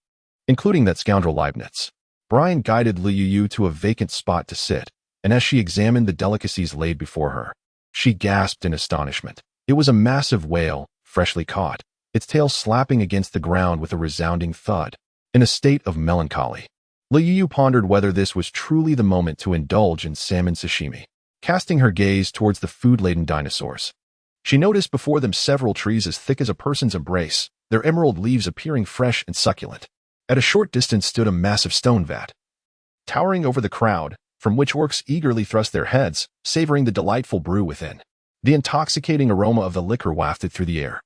including that scoundrel Leibniz. Brian guided Lu Yu to a vacant spot to sit, and as she examined the delicacies laid before her, she gasped in astonishment. It was a massive whale, freshly caught, its tail slapping against the ground with a resounding thud. In a state of melancholy, Lu Yu pondered whether this was truly the moment to indulge in salmon sashimi. Casting her gaze towards the food-laden dinosaurs, she noticed before them several trees as thick as a person's embrace, their emerald leaves appearing fresh and succulent. At a short distance stood a massive stone vat, towering over the crowd, from which orcs eagerly thrust their heads, savoring the delightful brew within. The intoxicating aroma of the liquor wafted through the air,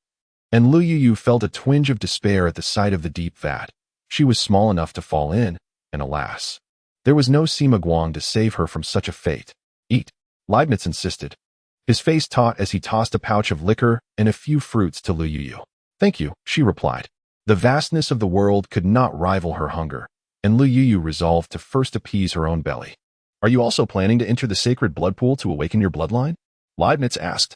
and Lu Yu felt a twinge of despair at the sight of the deep vat. She was small enough to fall in, and alas, there was no Sima Guang to save her from such a fate. Eat, Leibniz insisted, his face taut as he tossed a pouch of liquor and a few fruits to Lu Yu. Thank you, she replied. The vastness of the world could not rival her hunger, and Lu Yu resolved to first appease her own belly. Are you also planning to enter the sacred blood pool to awaken your bloodline? Leibniz asked.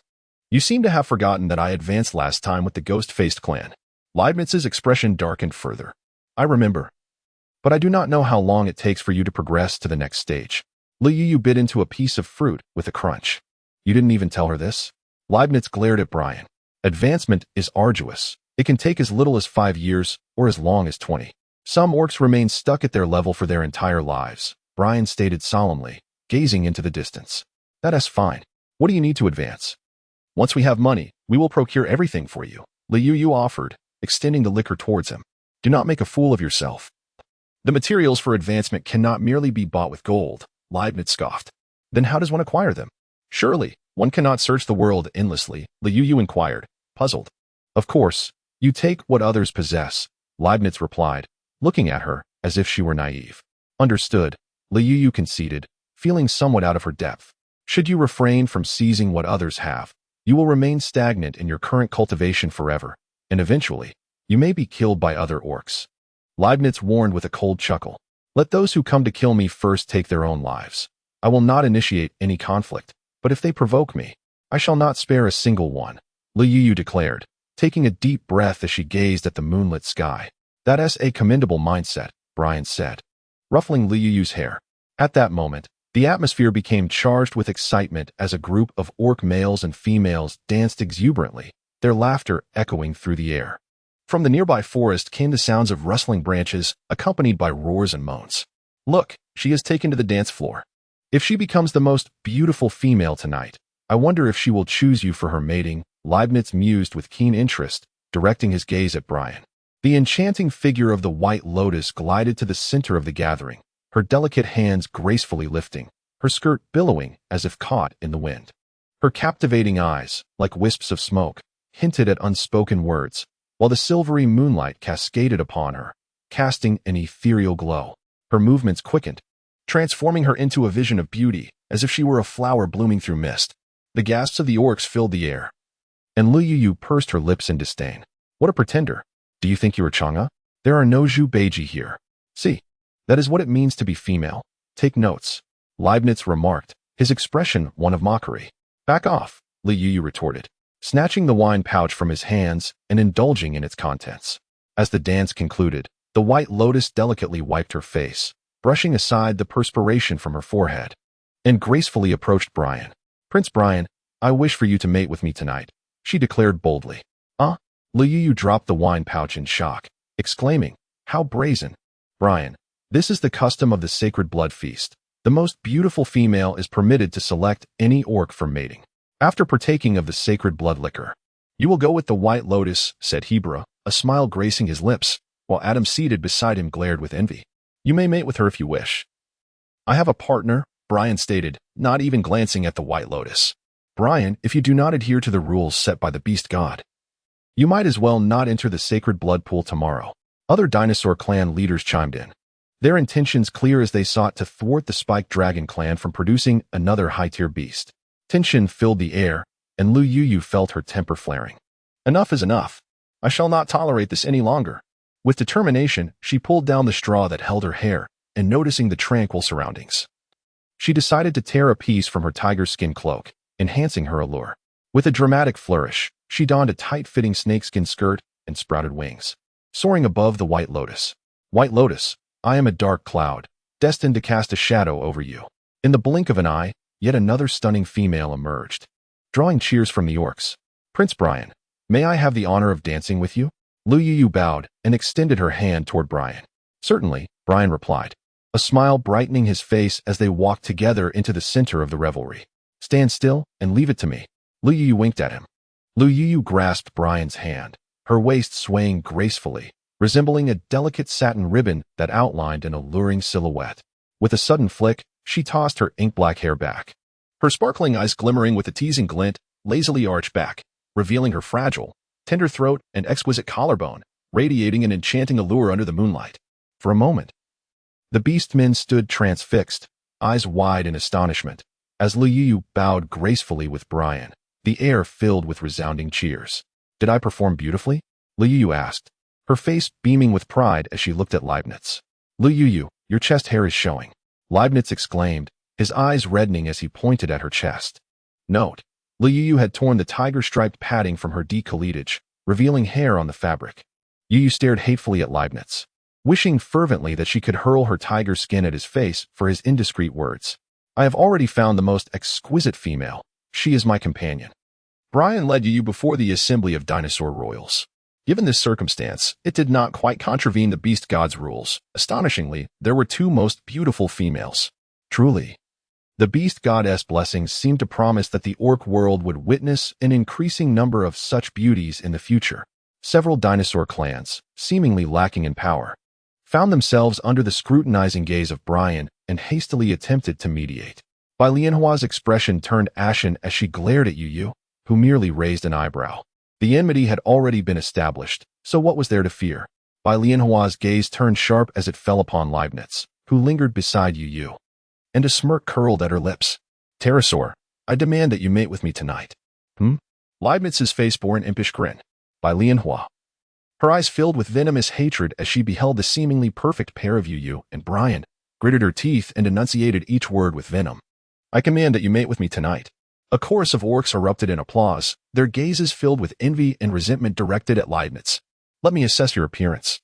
You seem to have forgotten that I advanced last time with the ghost-faced clan. Leibniz's expression darkened further. I remember. But I do not know how long it takes for you to progress to the next stage. Lu Yu bit into a piece of fruit with a crunch. You didn't even tell her this? Leibniz glared at Brian. Advancement is arduous. It can take as little as 5 years or as long as 20. Some orcs remain stuck at their level for their entire lives, Brian stated solemnly, gazing into the distance. That's fine. What do you need to advance? Once we have money, we will procure everything for you, Lu Yu offered, extending the liquor towards him. Do not make a fool of yourself. The materials for advancement cannot merely be bought with gold, Leibniz scoffed. Then how does one acquire them? Surely, one cannot search the world endlessly, Lu Yu inquired, puzzled. Of course, you take what others possess, Leibniz replied, looking at her as if she were naive. Understood, Lu Yu conceded, feeling somewhat out of her depth. Should you refrain from seizing what others have, You will remain stagnant in your current cultivation forever, and eventually, you may be killed by other orcs. Leibniz warned with a cold chuckle. Let those who come to kill me first take their own lives. I will not initiate any conflict, but if they provoke me, I shall not spare a single one, Lu Yu declared, taking a deep breath as she gazed at the moonlit sky. That's a commendable mindset, Brian said, ruffling Lu Yu's hair. At that moment, the atmosphere became charged with excitement as a group of orc males and females danced exuberantly, their laughter echoing through the air. From the nearby forest came the sounds of rustling branches, accompanied by roars and moans. Look, she is taken to the dance floor. If she becomes the most beautiful female tonight, I wonder if she will choose you for her mating, Leibniz mused with keen interest, directing his gaze at Brian. The enchanting figure of the White Lotus glided to the center of the gathering, her delicate hands gracefully lifting, her skirt billowing as if caught in the wind. Her captivating eyes, like wisps of smoke, hinted at unspoken words, while the silvery moonlight cascaded upon her, casting an ethereal glow. Her movements quickened, transforming her into a vision of beauty, as if she were a flower blooming through mist. The gasps of the orcs filled the air, and Lu Yu pursed her lips in disdain. What a pretender! Do you think you are Chang'e? There are no Zhu Beiji here. See, that is what it means to be female. Take notes, Leibniz remarked, his expression one of mockery. Back off, Lu Yu retorted, snatching the wine pouch from his hands and indulging in its contents. As the dance concluded, the White Lotus delicately wiped her face, brushing aside the perspiration from her forehead, and gracefully approached Brian. Prince Brian, I wish for you to mate with me tonight, she declared boldly. Lu Yu dropped the wine pouch in shock, exclaiming, how brazen. Brian, this is the custom of the Sacred Blood Feast. The most beautiful female is permitted to select any orc for mating. After partaking of the sacred blood liquor, you will go with the White Lotus, said Hebra, a smile gracing his lips, while Adam seated beside him glared with envy. You may mate with her if you wish. I have a partner, Brian stated, not even glancing at the White Lotus. Brian, if you do not adhere to the rules set by the beast god, you might as well not enter the sacred blood pool tomorrow. Other dinosaur clan leaders chimed in, their intentions clear as they sought to thwart the Spike Dragon clan from producing another high-tier beast. Tension filled the air, and Lu Yu felt her temper flaring. Enough is enough. I shall not tolerate this any longer. With determination, she pulled down the straw that held her hair, and noticing the tranquil surroundings, she decided to tear a piece from her tiger skin cloak, enhancing her allure. With a dramatic flourish, she donned a tight-fitting snakeskin skirt and sprouted wings, soaring above the White Lotus. White Lotus, I am a dark cloud, destined to cast a shadow over you. In the blink of an eye, yet another stunning female emerged, drawing cheers from the orcs. Prince Brian, may I have the honor of dancing with you? Lu Yu bowed and extended her hand toward Brian. Certainly, Brian replied, a smile brightening his face as they walked together into the center of the revelry. Stand still and leave it to me. Lu Yu winked at him. Lu Yu grasped Brian's hand, her waist swaying gracefully, resembling a delicate satin ribbon that outlined an alluring silhouette. With a sudden flick, she tossed her ink-black hair back. Her sparkling eyes glimmering with a teasing glint, lazily arched back, revealing her fragile, tender throat and exquisite collarbone, radiating an enchanting allure under the moonlight. For a moment, the beastmen stood transfixed, eyes wide in astonishment, as Lu Yu bowed gracefully with Brian, the air filled with resounding cheers. Did I perform beautifully? Lu Yu asked, her face beaming with pride as she looked at Leibniz. Lu Yu, your chest hair is showing, Leibniz exclaimed, his eyes reddening as he pointed at her chest. Note, Lu Yu had torn the tiger-striped padding from her decolletage, revealing hair on the fabric. Yu stared hatefully at Leibniz, wishing fervently that she could hurl her tiger skin at his face for his indiscreet words. I have already found the most exquisite female. She is my companion. Brian led Yu before the assembly of dinosaur royals. Given this circumstance, it did not quite contravene the beast god's rules. Astonishingly, there were two most beautiful females. Truly, the beast goddess blessings seemed to promise that the orc world would witness an increasing number of such beauties in the future. Several dinosaur clans, seemingly lacking in power, found themselves under the scrutinizing gaze of Brian and hastily attempted to mediate. Bai Lianhua's expression turned ashen as she glared at Yu, who merely raised an eyebrow. The enmity had already been established, so what was there to fear? Bai Lianhua's gaze turned sharp as it fell upon Leibniz, who lingered beside Yu, and a smirk curled at her lips. Pterosaur, I demand that you mate with me tonight. Leibniz's face bore an impish grin. By Lianhua. Her eyes filled with venomous hatred as she beheld the seemingly perfect pair of Yu and Brian, gritted her teeth and enunciated each word with venom. I command that you mate with me tonight. A chorus of orcs erupted in applause, their gazes filled with envy and resentment directed at Leibniz. Let me assess your appearance.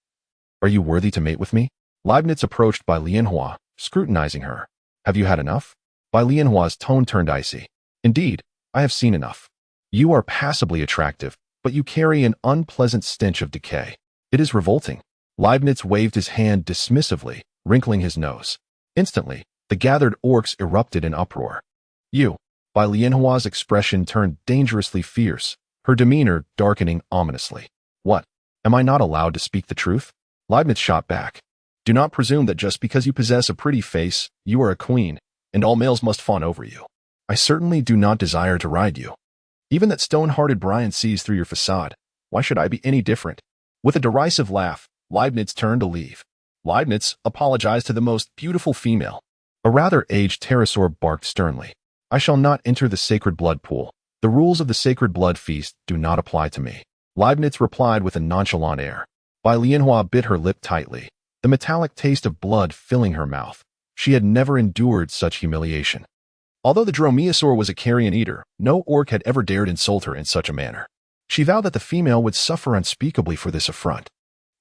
Are you worthy to mate with me? Leibniz approached Bai Lianhua, scrutinizing her. Have you had enough? Bai Lianhua's tone turned icy. Indeed, I have seen enough. You are passably attractive, but you carry an unpleasant stench of decay. It is revolting. Leibniz waved his hand dismissively, wrinkling his nose. Instantly, the gathered orcs erupted in uproar. You. Bai Lianhua's expression turned dangerously fierce, her demeanor darkening ominously. What? Am I not allowed to speak the truth? Leibniz shot back. Do not presume that just because you possess a pretty face, you are a queen, and all males must fawn over you. I certainly do not desire to ride you. Even that stone-hearted Brian sees through your facade. Why should I be any different? With a derisive laugh, Leibniz turned to leave. Leibniz apologized to the most beautiful female. A rather aged pterosaur barked sternly. I shall not enter the sacred blood pool. The rules of the sacred blood feast do not apply to me. Leibniz replied with a nonchalant air. Bai Lianhua bit her lip tightly, the metallic taste of blood filling her mouth. She had never endured such humiliation. Although the dromaeosaur was a carrion eater, no orc had ever dared insult her in such a manner. She vowed that the female would suffer unspeakably for this affront.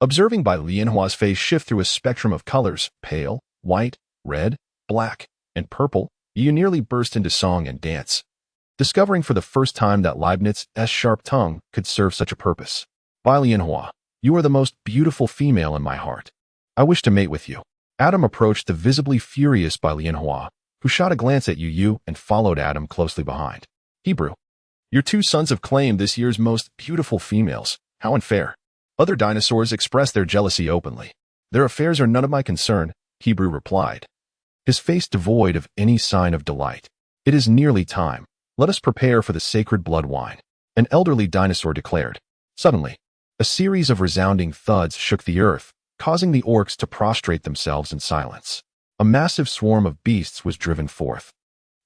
Observing Bai Lianhua's face shift through a spectrum of colors, pale, white, red, black, and purple, Yu nearly burst into song and dance, discovering for the first time that Leibniz's sharp tongue could serve such a purpose. Bai Lianhua, you are the most beautiful female in my heart. I wish to mate with you. Adam approached the visibly furious Bai Lianhua, who shot a glance at Yu and followed Adam closely behind. Hebrew. Your two sons have claimed this year's most beautiful females. How unfair. Other dinosaurs expressed their jealousy openly. Their affairs are none of my concern, Hebrew replied, his face devoid of any sign of delight. It is nearly time. Let us prepare for the sacred blood wine, an elderly dinosaur declared. Suddenly, a series of resounding thuds shook the earth, causing the orcs to prostrate themselves in silence. A massive swarm of beasts was driven forth,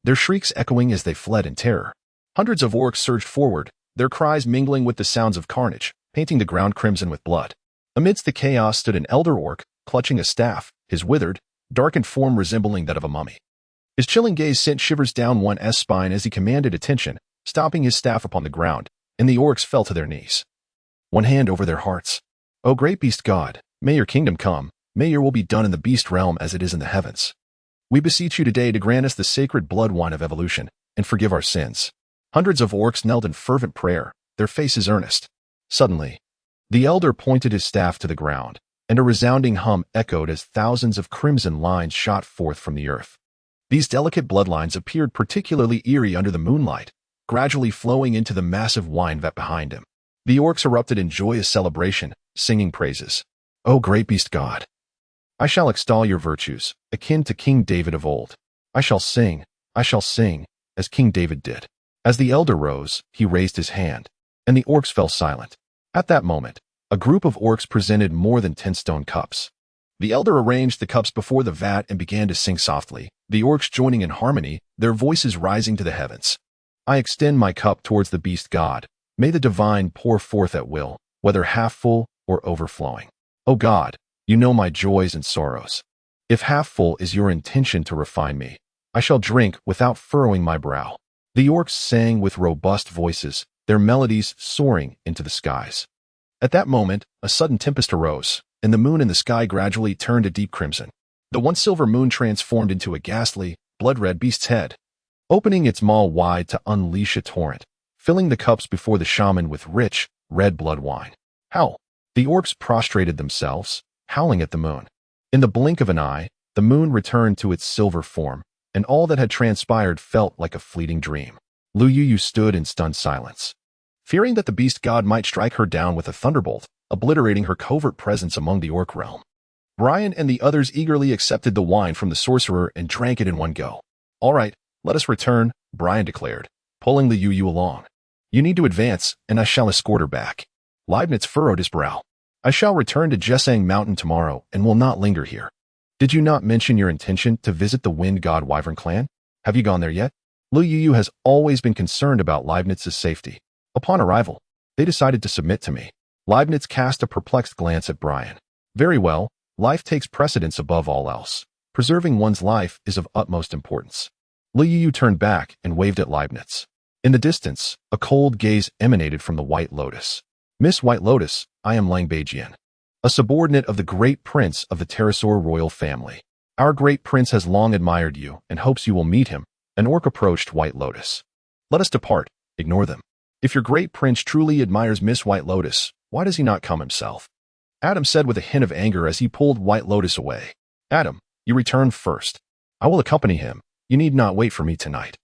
their shrieks echoing as they fled in terror. Hundreds of orcs surged forward, their cries mingling with the sounds of carnage, painting the ground crimson with blood. Amidst the chaos stood an elder orc, clutching a staff, his withered, darkened form resembling that of a mummy. His chilling gaze sent shivers down one's spine as he commanded attention, stomping his staff upon the ground, and the orcs fell to their knees. One hand over their hearts. O great beast god, may your kingdom come, may your will be done in the beast realm as it is in the heavens. We beseech you today to grant us the sacred blood wine of evolution, and forgive our sins. Hundreds of orcs knelt in fervent prayer, their faces earnest. Suddenly, the elder pointed his staff to the ground, and a resounding hum echoed as thousands of crimson lines shot forth from the earth. These delicate bloodlines appeared particularly eerie under the moonlight, gradually flowing into the massive wine vat behind him. The orcs erupted in joyous celebration, singing praises. O great beast god! I shall extol your virtues, akin to King David of old. I shall sing, as King David did. As the elder rose, he raised his hand, and the orcs fell silent. At that moment, a group of orcs presented more than 10 stone cups. The elder arranged the cups before the vat and began to sing softly, the orcs joining in harmony, their voices rising to the heavens. I extend my cup towards the beast god. May the divine pour forth at will, whether half full or overflowing. O God, you know my joys and sorrows. If half full is your intention to refine me, I shall drink without furrowing my brow. The orcs sang with robust voices, their melodies soaring into the skies. At that moment, a sudden tempest arose, and the moon in the sky gradually turned a deep crimson. The once silver moon transformed into a ghastly, blood-red beast's head, opening its maw wide to unleash a torrent, filling the cups before the shaman with rich, red blood wine. Howl! The orcs prostrated themselves, howling at the moon. In the blink of an eye, the moon returned to its silver form, and all that had transpired felt like a fleeting dream. Lu Yu stood in stunned silence, fearing that the beast god might strike her down with a thunderbolt, obliterating her covert presence among the orc realm. Brian and the others eagerly accepted the wine from the sorcerer and drank it in one go. All right, let us return, Brian declared, pulling Lu Yu along. You need to advance, and I shall escort her back. Leibniz furrowed his brow. I shall return to Jesang Mountain tomorrow and will not linger here. Did you not mention your intention to visit the Wind God Wyvern clan? Have you gone there yet? Lu Yu has always been concerned about Leibniz's safety. Upon arrival, they decided to submit to me. Leibniz cast a perplexed glance at Brian. Very well, life takes precedence above all else. Preserving one's life is of utmost importance. Liu turned back and waved at Leibniz. In the distance, a cold gaze emanated from the White Lotus. Miss White Lotus, I am Lang Beijian, a subordinate of the great prince of the pterosaur royal family. Our great prince has long admired you and hopes you will meet him. An orc approached White Lotus. Let us depart. Ignore them. If your great prince truly admires Miss White Lotus, why does he not come himself? Adam said with a hint of anger as he pulled White Lotus away. Adam, you return first. I will accompany him. You need not wait for me tonight.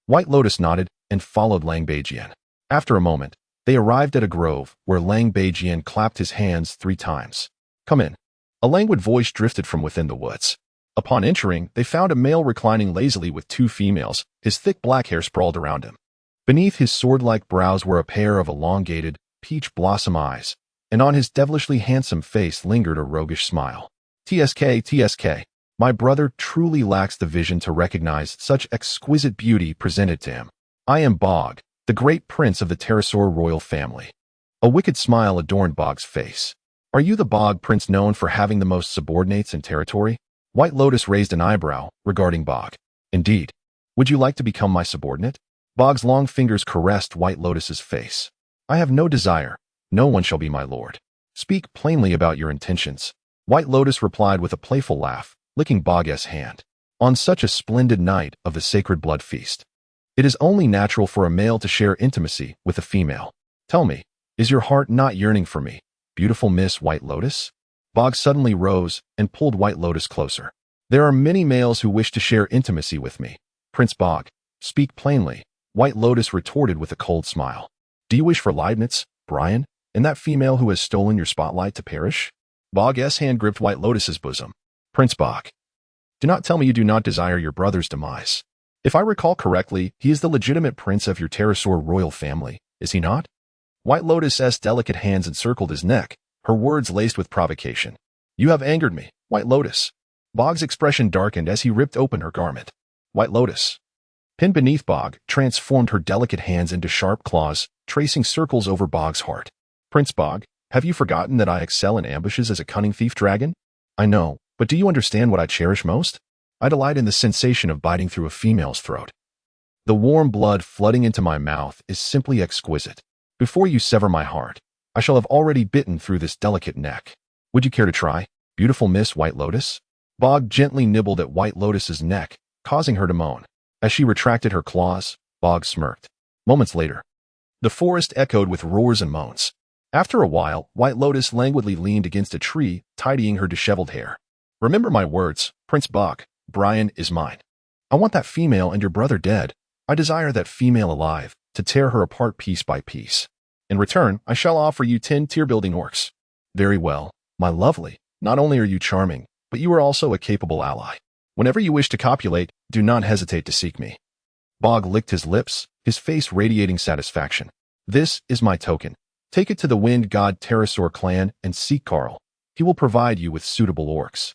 White Lotus nodded and followed Lang Beijian. After a moment, they arrived at a grove where Lang Beijian clapped his hands 3 times. Come in. A languid voice drifted from within the woods. Upon entering, they found a male reclining lazily with 2 females, his thick black hair sprawled around him. Beneath his sword-like brows were a pair of elongated, peach blossom eyes, and on his devilishly handsome face lingered a roguish smile. TSK, my brother truly lacks the vision to recognize such exquisite beauty presented to him. I am Bog, the great prince of the pterosaur royal family. A wicked smile adorned Bog's face. Are you the Bog prince known for having the most subordinates in territory? White Lotus raised an eyebrow, regarding Bog. Indeed. Would you like to become my subordinate? Bog's long fingers caressed White Lotus's face. I have no desire. No one shall be my lord. Speak plainly about your intentions. White Lotus replied with a playful laugh, licking Bog's hand. On such a splendid night of the sacred blood feast, it is only natural for a male to share intimacy with a female. Tell me, is your heart not yearning for me, beautiful Miss White Lotus? Bog suddenly rose and pulled White Lotus closer. There are many males who wish to share intimacy with me. Prince Bog, speak plainly, White Lotus retorted with a cold smile. Do you wish for Leibniz, Brian, and that female who has stolen your spotlight to perish? Bog's hand gripped White Lotus's bosom. Prince Bog, do not tell me you do not desire your brother's demise. If I recall correctly, he is the legitimate prince of your pterosaur royal family, is he not? White Lotus's delicate hands encircled his neck, her words laced with provocation. You have angered me, White Lotus. Bog's expression darkened as he ripped open her garment. White Lotus, pinned beneath Bog, transformed her delicate hands into sharp claws, tracing circles over Bog's heart. Prince Bog, have you forgotten that I excel in ambushes as a cunning thief dragon? I know, but do you understand what I cherish most? I delight in the sensation of biting through a female's throat. The warm blood flooding into my mouth is simply exquisite. Before you sever my heart, I shall have already bitten through this delicate neck. Would you care to try, beautiful Miss White Lotus? Bog gently nibbled at White Lotus's neck, causing her to moan. As she retracted her claws, Bog smirked. Moments later, the forest echoed with roars and moans. After a while, White Lotus languidly leaned against a tree, tidying her disheveled hair. Remember my words, Prince Bog. Brian is mine. I want that female and your brother dead. I desire that female alive, to tear her apart piece by piece. In return, I shall offer you 10 tier-building orcs. Very well, my lovely. Not only are you charming, but you are also a capable ally. Whenever you wish to copulate, do not hesitate to seek me. Bog licked his lips, his face radiating satisfaction. This is my token. Take it to the wind god pterosaur clan and seek Carl. He will provide you with suitable orcs.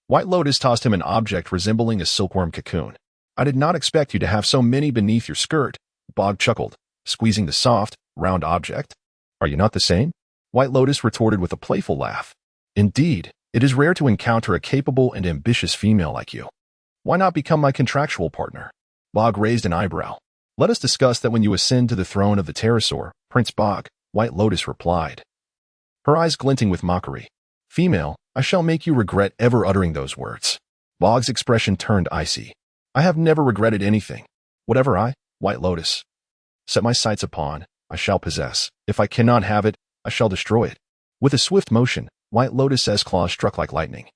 White Lotus tossed him an object resembling a silkworm cocoon. I did not expect you to have so many beneath your skirt. Bog chuckled, squeezing the soft, round object. Are you not the same? White Lotus retorted with a playful laugh. Indeed, it is rare to encounter a capable and ambitious female like you. Why not become my contractual partner? Bog raised an eyebrow. Let us discuss that when you ascend to the throne of the pterosaur, Prince Bog, White Lotus replied, her eyes glinting with mockery. Female, I shall make you regret ever uttering those words. Bog's expression turned icy. I have never regretted anything. Whatever I, White Lotus, set my sights upon, I shall possess. If I cannot have it, I shall destroy it. With a swift motion, White Lotus's claws struck like lightning,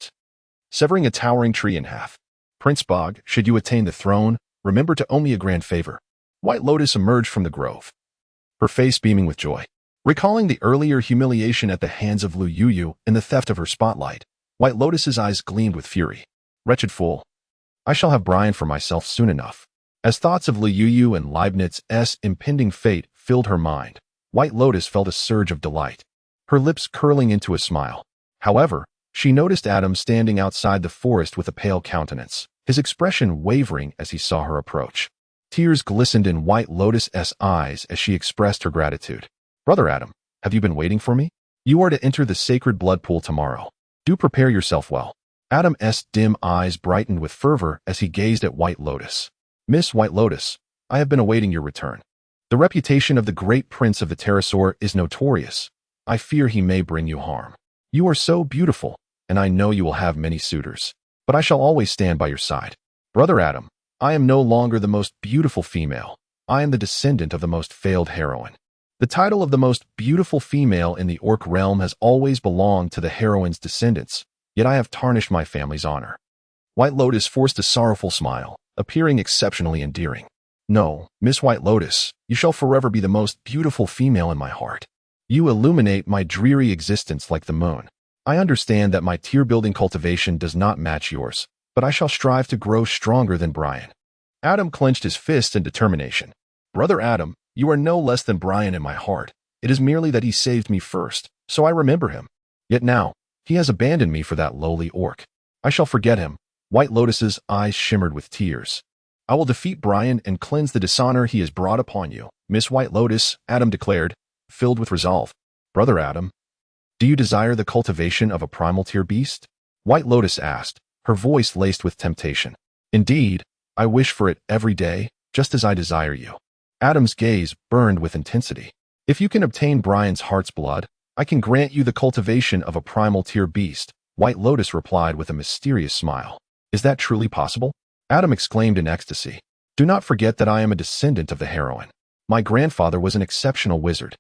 severing a towering tree in half. Prince Bog, should you attain the throne, remember to owe me a grand favor. White Lotus emerged from the grove, her face beaming with joy. Recalling the earlier humiliation at the hands of Lu Yu and the theft of her spotlight, White Lotus's eyes gleamed with fury. Wretched fool. I shall have Brian for myself soon enough. As thoughts of Lu Yu and Leibniz's impending fate filled her mind, White Lotus felt a surge of delight, her lips curling into a smile. However, she noticed Adam standing outside the forest with a pale countenance, his expression wavering as he saw her approach. Tears glistened in White Lotus's eyes as she expressed her gratitude. "Brother Adam, have you been waiting for me? You are to enter the sacred blood pool tomorrow. Do prepare yourself well." Adam's dim eyes brightened with fervor as he gazed at White Lotus. "Miss White Lotus, I have been awaiting your return. The reputation of the great prince of the pterosaur is notorious. I fear he may bring you harm. You are so beautiful, and I know you will have many suitors. But I shall always stand by your side. Brother Adam, I am no longer the most beautiful female. I am the descendant of the most failed heroine. The title of the most beautiful female in the orc realm has always belonged to the heroine's descendants, yet I have tarnished my family's honor." White Lotus forced a sorrowful smile, appearing exceptionally endearing. "No, Miss White Lotus, you shall forever be the most beautiful female in my heart. You illuminate my dreary existence like the moon. I understand that my tier-building cultivation does not match yours, but I shall strive to grow stronger than Brian." Adam clenched his fist in determination. "Brother Adam, you are no less than Brian in my heart. It is merely that he saved me first, so I remember him. Yet now, he has abandoned me for that lowly orc. I shall forget him." White Lotus's eyes shimmered with tears. "I will defeat Brian and cleanse the dishonor he has brought upon you, Miss White Lotus," Adam declared, filled with resolve. "Brother Adam, do you desire the cultivation of a primal tier beast?" White Lotus asked, her voice laced with temptation. "Indeed, I wish for it every day, just as I desire you." Adam's gaze burned with intensity. "If you can obtain Brian's heart's blood, I can grant you the cultivation of a primal tier beast," White Lotus replied with a mysterious smile. "Is that truly possible?" Adam exclaimed in ecstasy. "Do not forget that I am a descendant of the heroine. My grandfather was an exceptional wizard.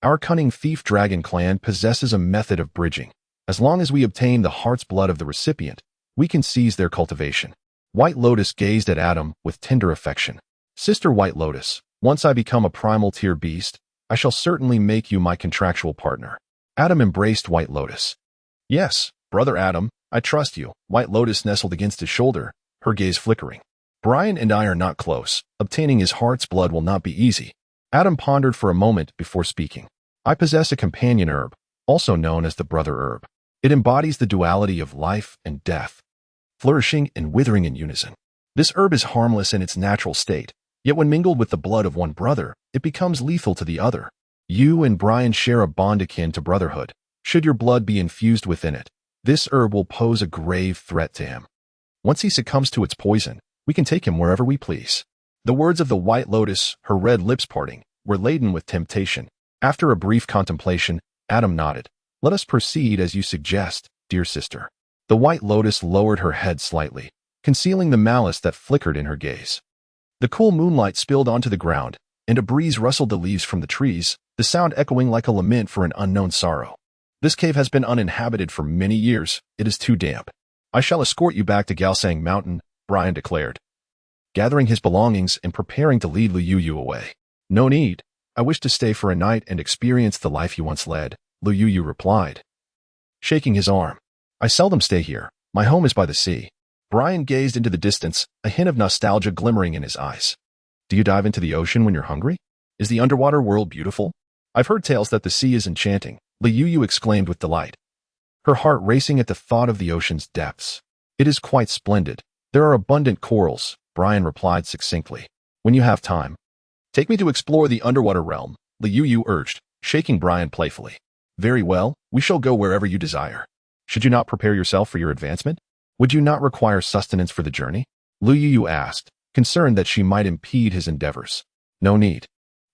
Our cunning thief dragon clan possesses a method of bridging. As long as we obtain the heart's blood of the recipient, we can seize their cultivation." White Lotus gazed at Adam with tender affection. "Sister White Lotus, once I become a primal tier beast, I shall certainly make you my contractual partner." Adam embraced White Lotus. "Yes, Brother Adam, I trust you." White Lotus nestled against his shoulder, her gaze flickering. "Brian and I are not close. Obtaining his heart's blood will not be easy." Adam pondered for a moment before speaking. "I possess a companion herb, also known as the brother herb. It embodies the duality of life and death, flourishing and withering in unison. This herb is harmless in its natural state, yet when mingled with the blood of one brother, it becomes lethal to the other. You and Brian share a bond akin to brotherhood. Should your blood be infused within it, this herb will pose a grave threat to him. Once he succumbs to its poison, we can take him wherever we please." The words of the White Lotus, her red lips parting, were laden with temptation. After a brief contemplation, Adam nodded. "Let us proceed as you suggest, dear sister." The White Lotus lowered her head slightly, concealing the malice that flickered in her gaze. The cool moonlight spilled onto the ground, and a breeze rustled the leaves from the trees, the sound echoing like a lament for an unknown sorrow. "This cave has been uninhabited for many years. It is too damp. I shall escort you back to Galsang Mountain," Brian declared, gathering his belongings and preparing to lead Luyuyu away. "No need. I wish to stay for a night and experience the life you once led," Luyuyu replied, shaking his arm. "I seldom stay here. My home is by the sea." Brian gazed into the distance, a hint of nostalgia glimmering in his eyes. "Do you dive into the ocean when you're hungry? Is the underwater world beautiful? I've heard tales that the sea is enchanting," Luyuyu exclaimed with delight, her heart racing at the thought of the ocean's depths. "It is quite splendid. There are abundant corals," Brian replied succinctly. "When you have time, take me to explore the underwater realm," Luyuyu urged, shaking Brian playfully. "Very well, we shall go wherever you desire. Should you not prepare yourself for your advancement? Would you not require sustenance for the journey?" Luyuyu asked, concerned that she might impede his endeavors. "No need.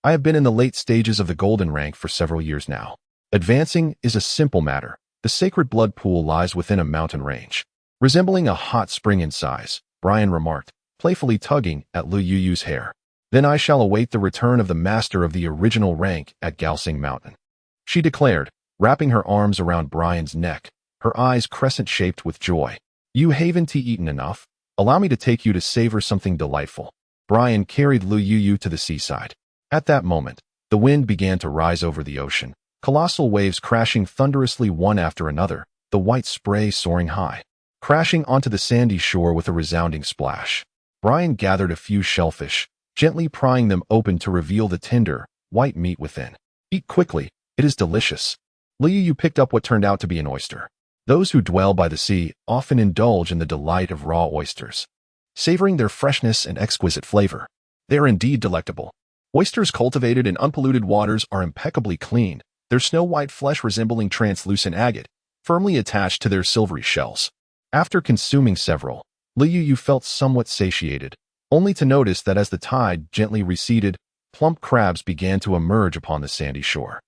I have been in the late stages of the golden rank for several years now. Advancing is a simple matter. The sacred blood pool lies within a mountain range, resembling a hot spring in size," Brian remarked, playfully tugging at Luyuyu's hair. "Then I shall await the return of the master of the original rank at Galsing Mountain," she declared, wrapping her arms around Brian's neck, her eyes crescent-shaped with joy. "You haven't eaten enough. Allow me to take you to savor something delightful." Brian carried Luyuyu to the seaside. At that moment, the wind began to rise over the ocean, colossal waves crashing thunderously one after another, the white spray soaring high, crashing onto the sandy shore with a resounding splash. Brian gathered a few shellfish, gently prying them open to reveal the tender, white meat within. "Eat quickly, it is delicious." Luyuyu picked up what turned out to be an oyster. Those who dwell by the sea often indulge in the delight of raw oysters, savoring their freshness and exquisite flavor. They are indeed delectable. Oysters cultivated in unpolluted waters are impeccably clean, their snow-white flesh resembling translucent agate, firmly attached to their silvery shells. After consuming several, Liu felt somewhat satiated, only to notice that as the tide gently receded, plump crabs began to emerge upon the sandy shore.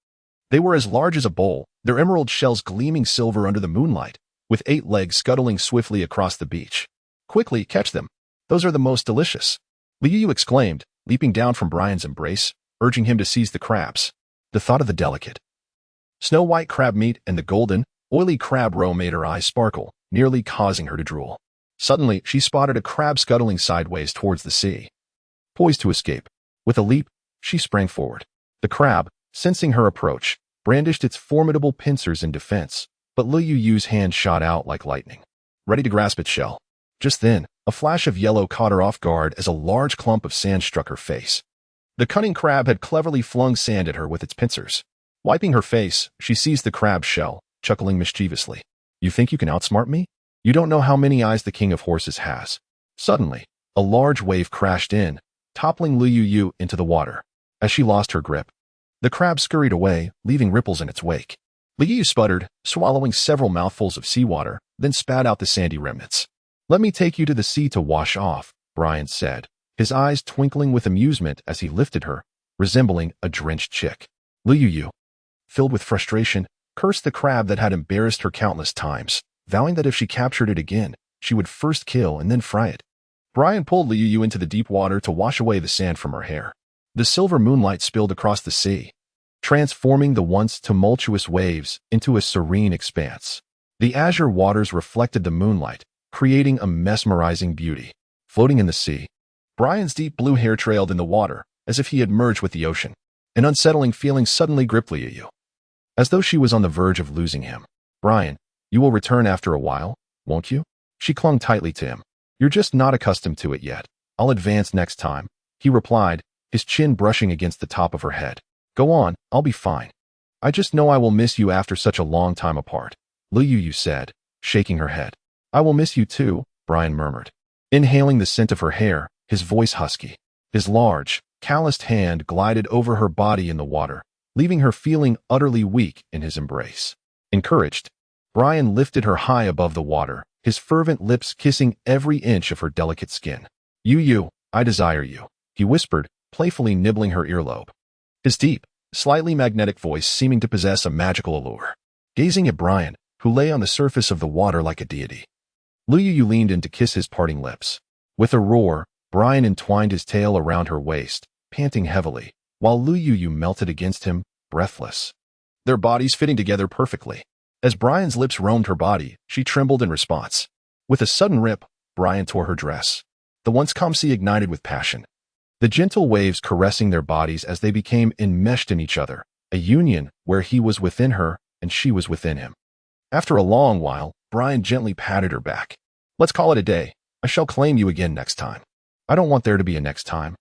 They were as large as a bowl, their emerald shells gleaming silver under the moonlight, with 8 legs scuttling swiftly across the beach. "Quickly, catch them. Those are the most delicious," Liu exclaimed, leaping down from Brian's embrace, urging him to seize the crabs. The thought of the delicate, snow-white crab meat and the golden, oily crab roe made her eyes sparkle, nearly causing her to drool. Suddenly, she spotted a crab scuttling sideways towards the sea. Poised to escape, with a leap, she sprang forward. The crab, sensing her approach, brandished its formidable pincers in defense, but Liu's hand shot out like lightning, ready to grasp its shell. Just then, a flash of yellow caught her off guard as a large clump of sand struck her face. The cunning crab had cleverly flung sand at her with its pincers. Wiping her face, she seized the crab's shell, chuckling mischievously. "You think you can outsmart me? You don't know how many eyes the king of horses has." Suddenly, a large wave crashed in, toppling Liu into the water. As she lost her grip, the crab scurried away, leaving ripples in its wake. Liu sputtered, swallowing several mouthfuls of seawater, then spat out the sandy remnants. "Let me take you to the sea to wash off," Brian said, his eyes twinkling with amusement as he lifted her, resembling a drenched chick. Liu, filled with frustration, cursed the crab that had embarrassed her countless times, vowing that if she captured it again, she would first kill and then fry it. Brian pulled Liu into the deep water to wash away the sand from her hair. The silver moonlight spilled across the sea, transforming the once tumultuous waves into a serene expanse. The azure waters reflected the moonlight, creating a mesmerizing beauty. Floating in the sea, Brian's deep blue hair trailed in the water, as if he had merged with the ocean. An unsettling feeling suddenly gripped Liu, as though she was on the verge of losing him. "Brian, you will return after a while, won't you?" She clung tightly to him. "You're just not accustomed to it yet. I'll advance next time," he replied, his chin brushing against the top of her head. "Go on, I'll be fine. I just know I will miss you after such a long time apart," Liu said, shaking her head. "I will miss you too," Brian murmured, inhaling the scent of her hair, his voice husky. His large, calloused hand glided over her body in the water, leaving her feeling utterly weak in his embrace. Encouraged, Brian lifted her high above the water, his fervent lips kissing every inch of her delicate skin. "You, I desire you," he whispered, playfully nibbling her earlobe, his deep, slightly magnetic voice seeming to possess a magical allure. Gazing at Brian, who lay on the surface of the water like a deity, Liu leaned in to kiss his parting lips. With a roar, Brian entwined his tail around her waist, panting heavily, while Liu melted against him, breathless, their bodies fitting together perfectly. As Brian's lips roamed her body, she trembled in response. With a sudden rip, Brian tore her dress. The once calm sea ignited with passion, the gentle waves caressing their bodies as they became enmeshed in each other, a union where he was within her and she was within him. After a long while, Brian gently patted her back. "Let's call it a day. I shall claim you again next time." "I don't want there to be a next time."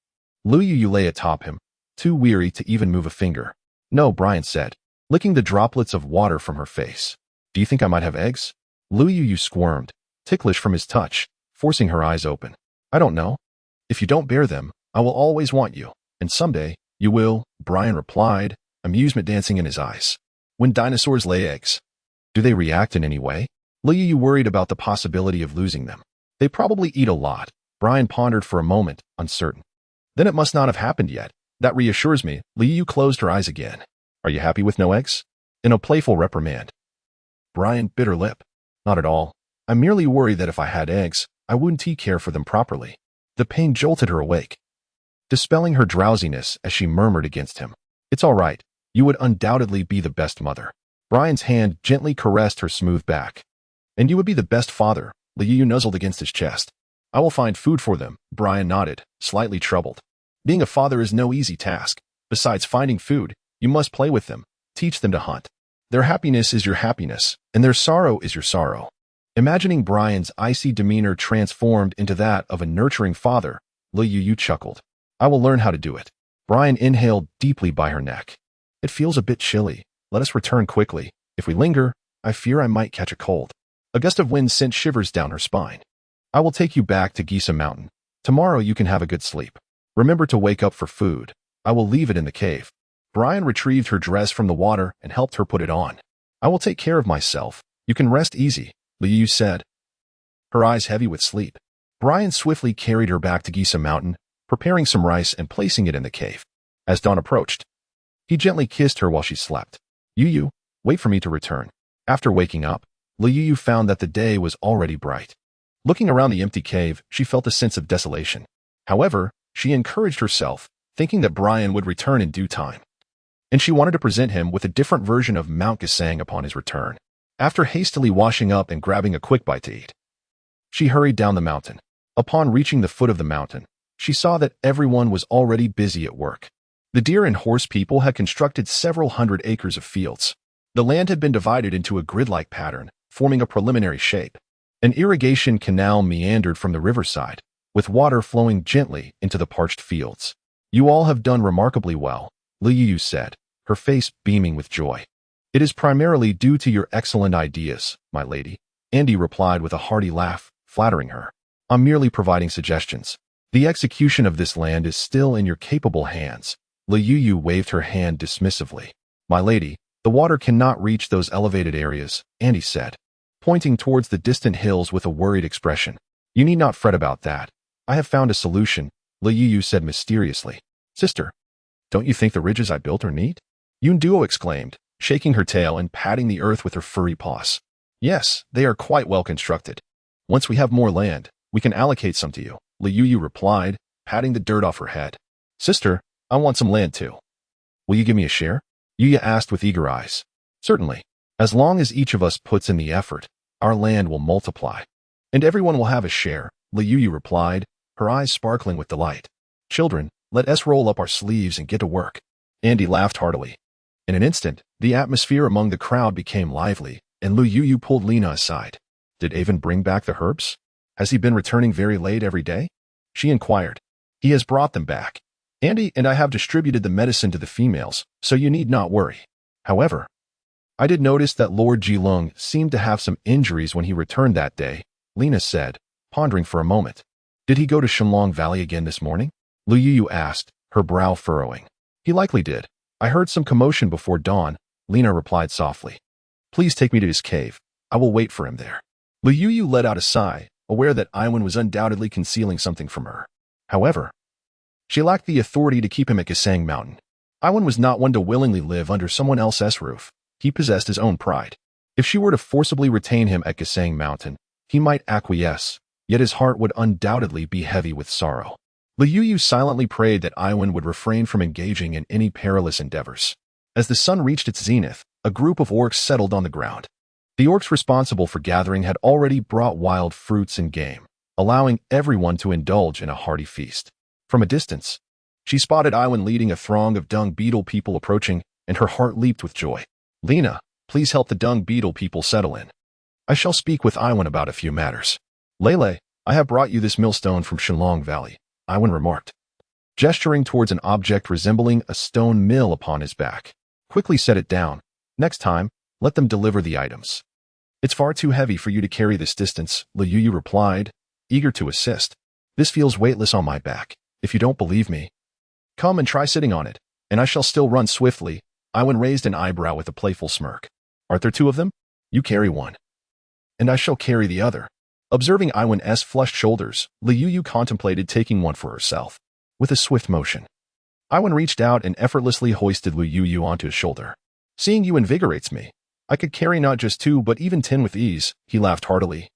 Liu lay atop him, too weary to even move a finger. "No," Brian said, licking the droplets of water from her face. "Do you think I might have eggs?" Liu squirmed, ticklish from his touch, forcing her eyes open. "I don't know. If you don't bear them, I will always want you, and someday, you will," Brian replied, amusement dancing in his eyes. "When dinosaurs lay eggs, do they react in any way?" Liu worried about the possibility of losing them. "They probably eat a lot," Brian pondered for a moment, uncertain. "Then it must not have happened yet. That reassures me." Liu closed her eyes again. "Are you happy with no eggs?" In a playful reprimand. Brian bit her lip. "Not at all. I'm merely worried that if I had eggs, I wouldn't care for them properly." The pain jolted her awake, dispelling her drowsiness as she murmured against him. "It's all right. You would undoubtedly be the best mother." Brian's hand gently caressed her smooth back. "And you would be the best father." Liu nuzzled against his chest. "I will find food for them," Brian nodded, slightly troubled. "Being a father is no easy task. Besides finding food, you must play with them, teach them to hunt. Their happiness is your happiness, and their sorrow is your sorrow." Imagining Brian's icy demeanor transformed into that of a nurturing father, Liu chuckled. "I will learn how to do it." Brian inhaled deeply by her neck. "It feels a bit chilly. Let us return quickly. If we linger, I fear I might catch a cold." A gust of wind sent shivers down her spine. "I will take you back to Gisa Mountain. Tomorrow you can have a good sleep." Remember to wake up for food. I will leave it in the cave. Brian retrieved her dress from the water and helped her put it on. I will take care of myself. You can rest easy, Liu said, her eyes heavy with sleep. Brian swiftly carried her back to Gisa Mountain, preparing some rice and placing it in the cave. As dawn approached, he gently kissed her while she slept. Yu, wait for me to return. After waking up, Liu found that the day was already bright. Looking around the empty cave, she felt a sense of desolation. However, she encouraged herself, thinking that Brian would return in due time. And she wanted to present him with a different version of Mount Gisang upon his return. After hastily washing up and grabbing a quick bite to eat, she hurried down the mountain. Upon reaching the foot of the mountain, she saw that everyone was already busy at work. The deer and horse people had constructed several hundred acres of fields. The land had been divided into a grid-like pattern, forming a preliminary shape. An irrigation canal meandered from the riverside, with water flowing gently into the parched fields. You all have done remarkably well, Liu said, her face beaming with joy. It is primarily due to your excellent ideas, my lady, Andy replied with a hearty laugh, flattering her. I'm merely providing suggestions. The execution of this land is still in your capable hands. Liu waved her hand dismissively. My lady, the water cannot reach those elevated areas, Andy said, pointing towards the distant hills with a worried expression. You need not fret about that. I have found a solution, Liu said mysteriously. Sister, don't you think the ridges I built are neat? Yunduo exclaimed, shaking her tail and patting the earth with her furry paws. Yes, they are quite well constructed. Once we have more land, we can allocate some to you, Liu replied, patting the dirt off her head. Sister, I want some land too. Will you give me a share? Yuya asked with eager eyes. Certainly. As long as each of us puts in the effort, our land will multiply. And everyone will have a share, Liu replied, her eyes sparkling with delight. Children, let us roll up our sleeves and get to work. Andy laughed heartily. In an instant, the atmosphere among the crowd became lively, and Liu pulled Lena aside. Did Avon bring back the herbs? Has he been returning very late every day? She inquired. He has brought them back. Andy and I have distributed the medicine to the females, so you need not worry. However, I did notice that Lord Jilung seemed to have some injuries when he returned that day, Lena said, pondering for a moment. Did he go to Shenlong Valley again this morning? Liu asked, her brow furrowing. He likely did. I heard some commotion before dawn, Lena replied softly. Please take me to his cave. I will wait for him there. Liu let out a sigh, aware that Iwan was undoubtedly concealing something from her. However, she lacked the authority to keep him at Gisang Mountain. Iwan was not one to willingly live under someone else's roof. He possessed his own pride. If she were to forcibly retain him at Gisang Mountain, he might acquiesce, yet his heart would undoubtedly be heavy with sorrow. Liu silently prayed that Iwan would refrain from engaging in any perilous endeavors. As the sun reached its zenith, a group of orcs settled on the ground. The orcs responsible for gathering had already brought wild fruits and game, allowing everyone to indulge in a hearty feast. From a distance, she spotted Iwan leading a throng of dung beetle people approaching, and her heart leaped with joy. Lena, please help the dung beetle people settle in. I shall speak with Iwan about a few matters. Lele, I have brought you this millstone from Shenlong Valley, Iwan remarked, gesturing towards an object resembling a stone mill upon his back. Quickly set it down. Next time, let them deliver the items. It's far too heavy for you to carry this distance, Liu replied, eager to assist. This feels weightless on my back. If you don't believe me, come and try sitting on it, and I shall still run swiftly. Iwan raised an eyebrow with a playful smirk. Aren't there two of them? You carry one, and I shall carry the other. Observing Iwan's flushed shoulders, Liu contemplated taking one for herself. With a swift motion, Iwan reached out and effortlessly hoisted Liu onto his shoulder. Seeing you invigorates me. I could carry not just 2 but even 10 with ease, he laughed heartily,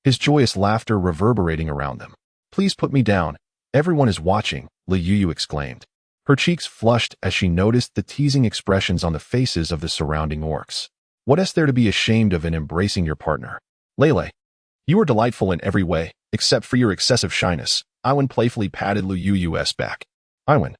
his joyous laughter reverberating around them. Please put me down. Everyone is watching, Liu exclaimed. Her cheeks flushed as she noticed the teasing expressions on the faces of the surrounding orcs. What is there to be ashamed of in embracing your partner? Lele, you are delightful in every way, except for your excessive shyness. Iwan playfully patted Liu's back. Iwan,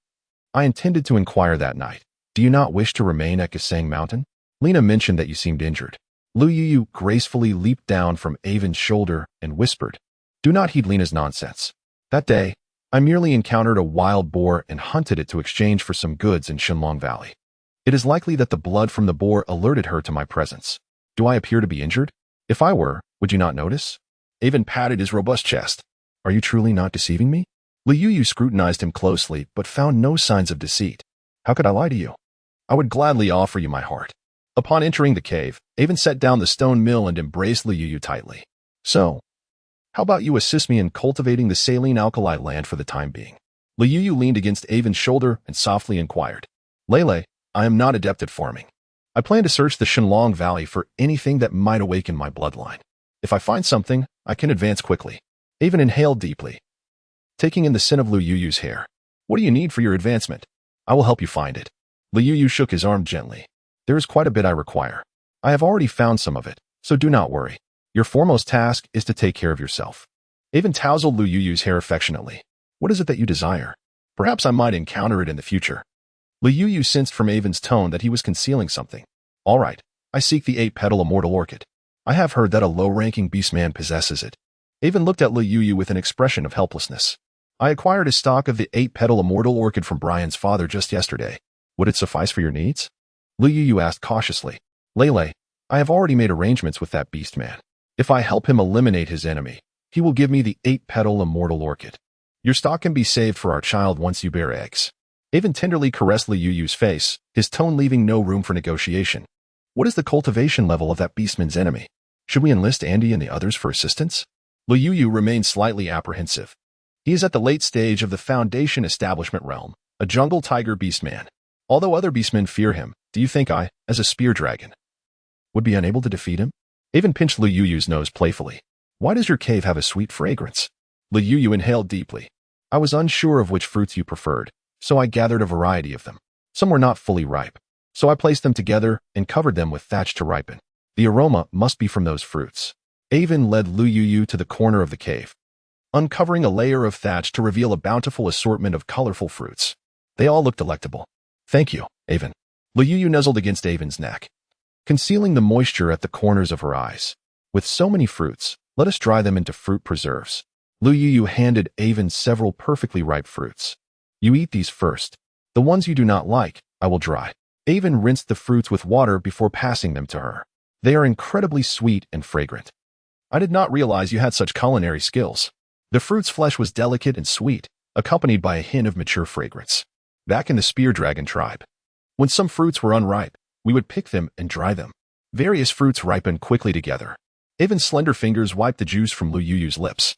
I intended to inquire that night. Do you not wish to remain at Gisang Mountain? Lena mentioned that you seemed injured. Liu gracefully leaped down from Avon's shoulder and whispered, do not heed Lena's nonsense. That day, I merely encountered a wild boar and hunted it to exchange for some goods in Shenlong Valley. It is likely that the blood from the boar alerted her to my presence. Do I appear to be injured? If I were, would you not notice? Avon patted his robust chest. Are you truly not deceiving me? Liu Yu scrutinized him closely, but found no signs of deceit. How could I lie to you? I would gladly offer you my heart. Upon entering the cave, Avon set down the stone mill and embraced Liu Yu tightly. So, how about you assist me in cultivating the saline alkali land for the time being? Liu Yu leaned against Avon's shoulder and softly inquired. Lele, I am not adept at farming. I plan to search the Shenlong Valley for anything that might awaken my bloodline. If I find something, I can advance quickly. Avon inhaled deeply, taking in the scent of Liu Yu's hair. What do you need for your advancement? I will help you find it. Liu Yu shook his arm gently. There is quite a bit I require. I have already found some of it, so do not worry. Your foremost task is to take care of yourself. Avon tousled Liu Yu's hair affectionately. What is it that you desire? Perhaps I might encounter it in the future. Liu Yu sensed from Avon's tone that he was concealing something. All right, I seek the 8-petal immortal orchid. I have heard that a low-ranking beastman possesses it. Avon looked at Liu Yu with an expression of helplessness. I acquired a stock of the 8-petal immortal orchid from Brian's father just yesterday. Would it suffice for your needs? Liu Yu asked cautiously. Lele, I have already made arrangements with that beastman. If I help him eliminate his enemy, he will give me the 8-petal immortal orchid. Your stock can be saved for our child once you bear eggs. Avon tenderly caressed Liu Yu's face, his tone leaving no room for negotiation. What is the cultivation level of that beastman's enemy? Should we enlist Andy and the others for assistance? Liu Yu remained slightly apprehensive. He is at the late stage of the Foundation establishment realm, a jungle tiger beastman. Although other beastmen fear him, do you think I, as a spear dragon, would be unable to defeat him? Avon pinched Liu Yu's nose playfully. Why does your cave have a sweet fragrance? Liu Yu inhaled deeply. I was unsure of which fruits you preferred, so I gathered a variety of them. Some were not fully ripe, so I placed them together and covered them with thatch to ripen. The aroma must be from those fruits. Avon led Liu Yu to the corner of the cave, uncovering a layer of thatch to reveal a bountiful assortment of colorful fruits. They all looked delectable. Thank you, Avon. Liu Yu nuzzled against Avon's neck, concealing the moisture at the corners of her eyes. With so many fruits, let us dry them into fruit preserves. Liu Yu handed Avon several perfectly ripe fruits. You eat these first. The ones you do not like, I will dry. Avon rinsed the fruits with water before passing them to her. They are incredibly sweet and fragrant. I did not realize you had such culinary skills. The fruit's flesh was delicate and sweet, accompanied by a hint of mature fragrance. Back in the spear dragon tribe, when some fruits were unripe, we would pick them and dry them. Various fruits ripened quickly together. Avon's slender fingers wiped the juice from Liu Yu's lips.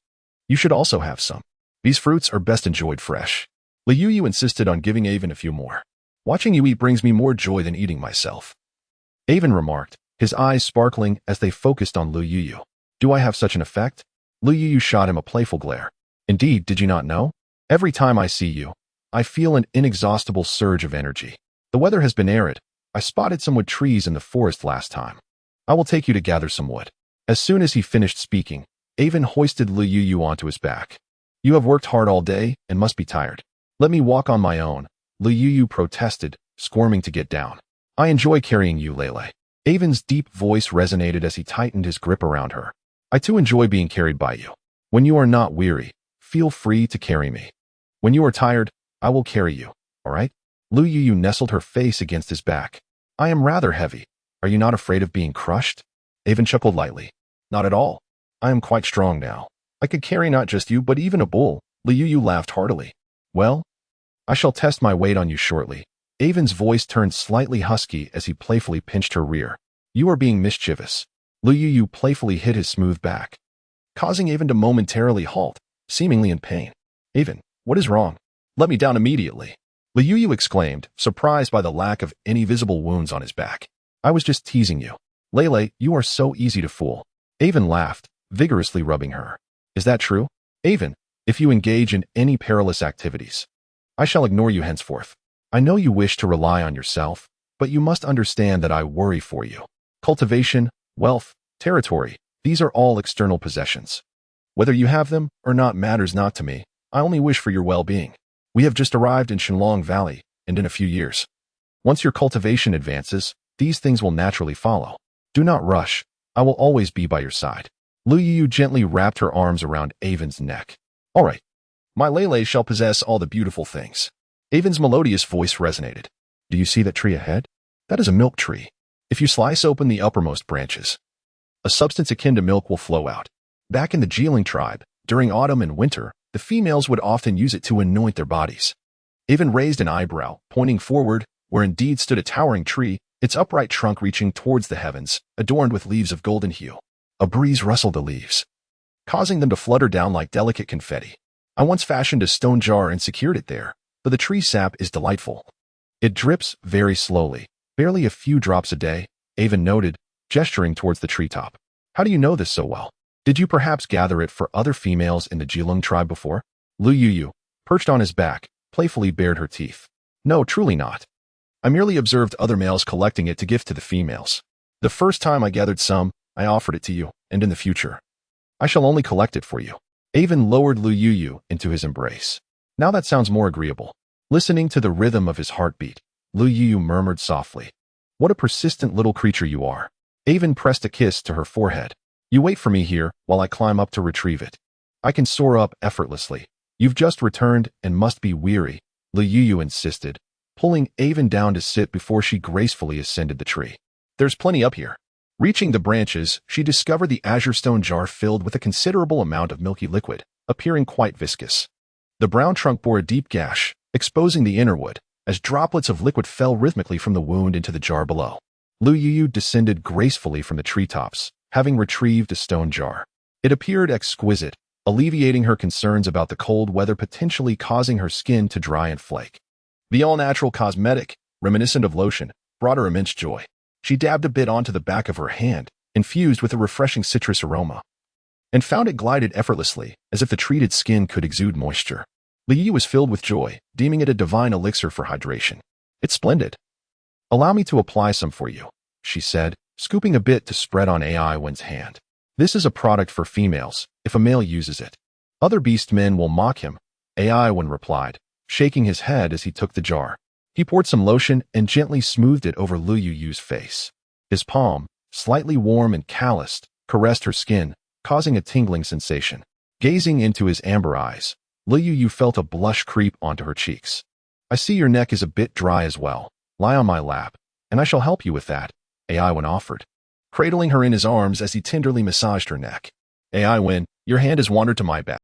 You should also have some. These fruits are best enjoyed fresh. Liu Yu insisted on giving Avon a few more. Watching you eat brings me more joy than eating myself. Avon remarked, his eyes sparkling as they focused on Liu Yu. Do I have such an effect? Liu Yu shot him a playful glare. Indeed, did you not know? Every time I see you, I feel an inexhaustible surge of energy. The weather has been arid. I spotted some wood trees in the forest last time. I will take you to gather some wood. As soon as he finished speaking, Avon hoisted Liu Yu onto his back. You have worked hard all day and must be tired. Let me walk on my own, Liu Yu protested, squirming to get down. I enjoy carrying you, Lele. Avon's deep voice resonated as he tightened his grip around her. I too enjoy being carried by you. When you are not weary, feel free to carry me. When you are tired, I will carry you, all right? Liu Yu nestled her face against his back. I am rather heavy. Are you not afraid of being crushed? Avon chuckled lightly. Not at all. I am quite strong now. I could carry not just you, but even a bull. Liu Yu laughed heartily. Well, I shall test my weight on you shortly. Avon's voice turned slightly husky as he playfully pinched her rear. You are being mischievous. Liu Yu playfully hit his smooth back, causing Avon to momentarily halt, seemingly in pain. Avon, what is wrong? Let me down immediately. Liu Yu exclaimed, surprised by the lack of any visible wounds on his back. I was just teasing you. Lele, you are so easy to fool. Avon laughed, vigorously rubbing her. Is that true? Avon, if you engage in any perilous activities, I shall ignore you henceforth. I know you wish to rely on yourself, but you must understand that I worry for you. Cultivation, wealth, territory, these are all external possessions. Whether you have them or not matters not to me. I only wish for your well-being. We have just arrived in Shenlong Valley, and in a few years, once your cultivation advances, these things will naturally follow. Do not rush. I will always be by your side. Liu Yu gently wrapped her arms around Avon's neck. All right. My Lele shall possess all the beautiful things. Avon's melodious voice resonated. Do you see that tree ahead? That is a milk tree. If you slice open the uppermost branches, a substance akin to milk will flow out. Back in the Jiling tribe, during autumn and winter, The females would often use it to anoint their bodies. Avon raised an eyebrow, pointing forward, where indeed stood a towering tree, its upright trunk reaching towards the heavens, adorned with leaves of golden hue. A breeze rustled the leaves, causing them to flutter down like delicate confetti. I once fashioned a stone jar and secured it there, for the tree sap is delightful. It drips very slowly, barely a few drops a day, Avon noted, gesturing towards the treetop. How do you know this so well? Did you perhaps gather it for other females in the Jilung tribe before? Lu Yu, perched on his back, playfully bared her teeth. No, truly not. I merely observed other males collecting it to gift to the females. The first time I gathered some, I offered it to you, and in the future, I shall only collect it for you. Avon lowered Lu Yu into his embrace. Now that sounds more agreeable. Listening to the rhythm of his heartbeat, Lu Yu murmured softly. What a persistent little creature you are. Avon pressed a kiss to her forehead. You wait for me here while I climb up to retrieve it. I can soar up effortlessly. You've just returned and must be weary, Lu Yu insisted, pulling Avon down to sit before she gracefully ascended the tree. There's plenty up here. Reaching the branches, she discovered the azure stone jar filled with a considerable amount of milky liquid, appearing quite viscous. The brown trunk bore a deep gash, exposing the inner wood, as droplets of liquid fell rhythmically from the wound into the jar below. Lu Yu descended gracefully from the treetops, having retrieved a stone jar. It appeared exquisite, alleviating her concerns about the cold weather potentially causing her skin to dry and flake. The all-natural cosmetic, reminiscent of lotion, brought her immense joy. She dabbed a bit onto the back of her hand, infused with a refreshing citrus aroma, and found it glided effortlessly, as if the treated skin could exude moisture. Li Yi was filled with joy, deeming it a divine elixir for hydration. It's splendid. Allow me to apply some for you, she said, scooping a bit to spread on Aiwen's hand. This is a product for females, if a male uses it. Other beast men will mock him, Aiwen replied, shaking his head as he took the jar. He poured some lotion and gently smoothed it over Lu Yu's face. His palm, slightly warm and calloused, caressed her skin, causing a tingling sensation. Gazing into his amber eyes, Lu Yu felt a blush creep onto her cheeks. I see your neck is a bit dry as well. Lie on my lap, and I shall help you with that, Aiwen offered, cradling her in his arms as he tenderly massaged her neck. Aiwen, your hand has wandered to my back.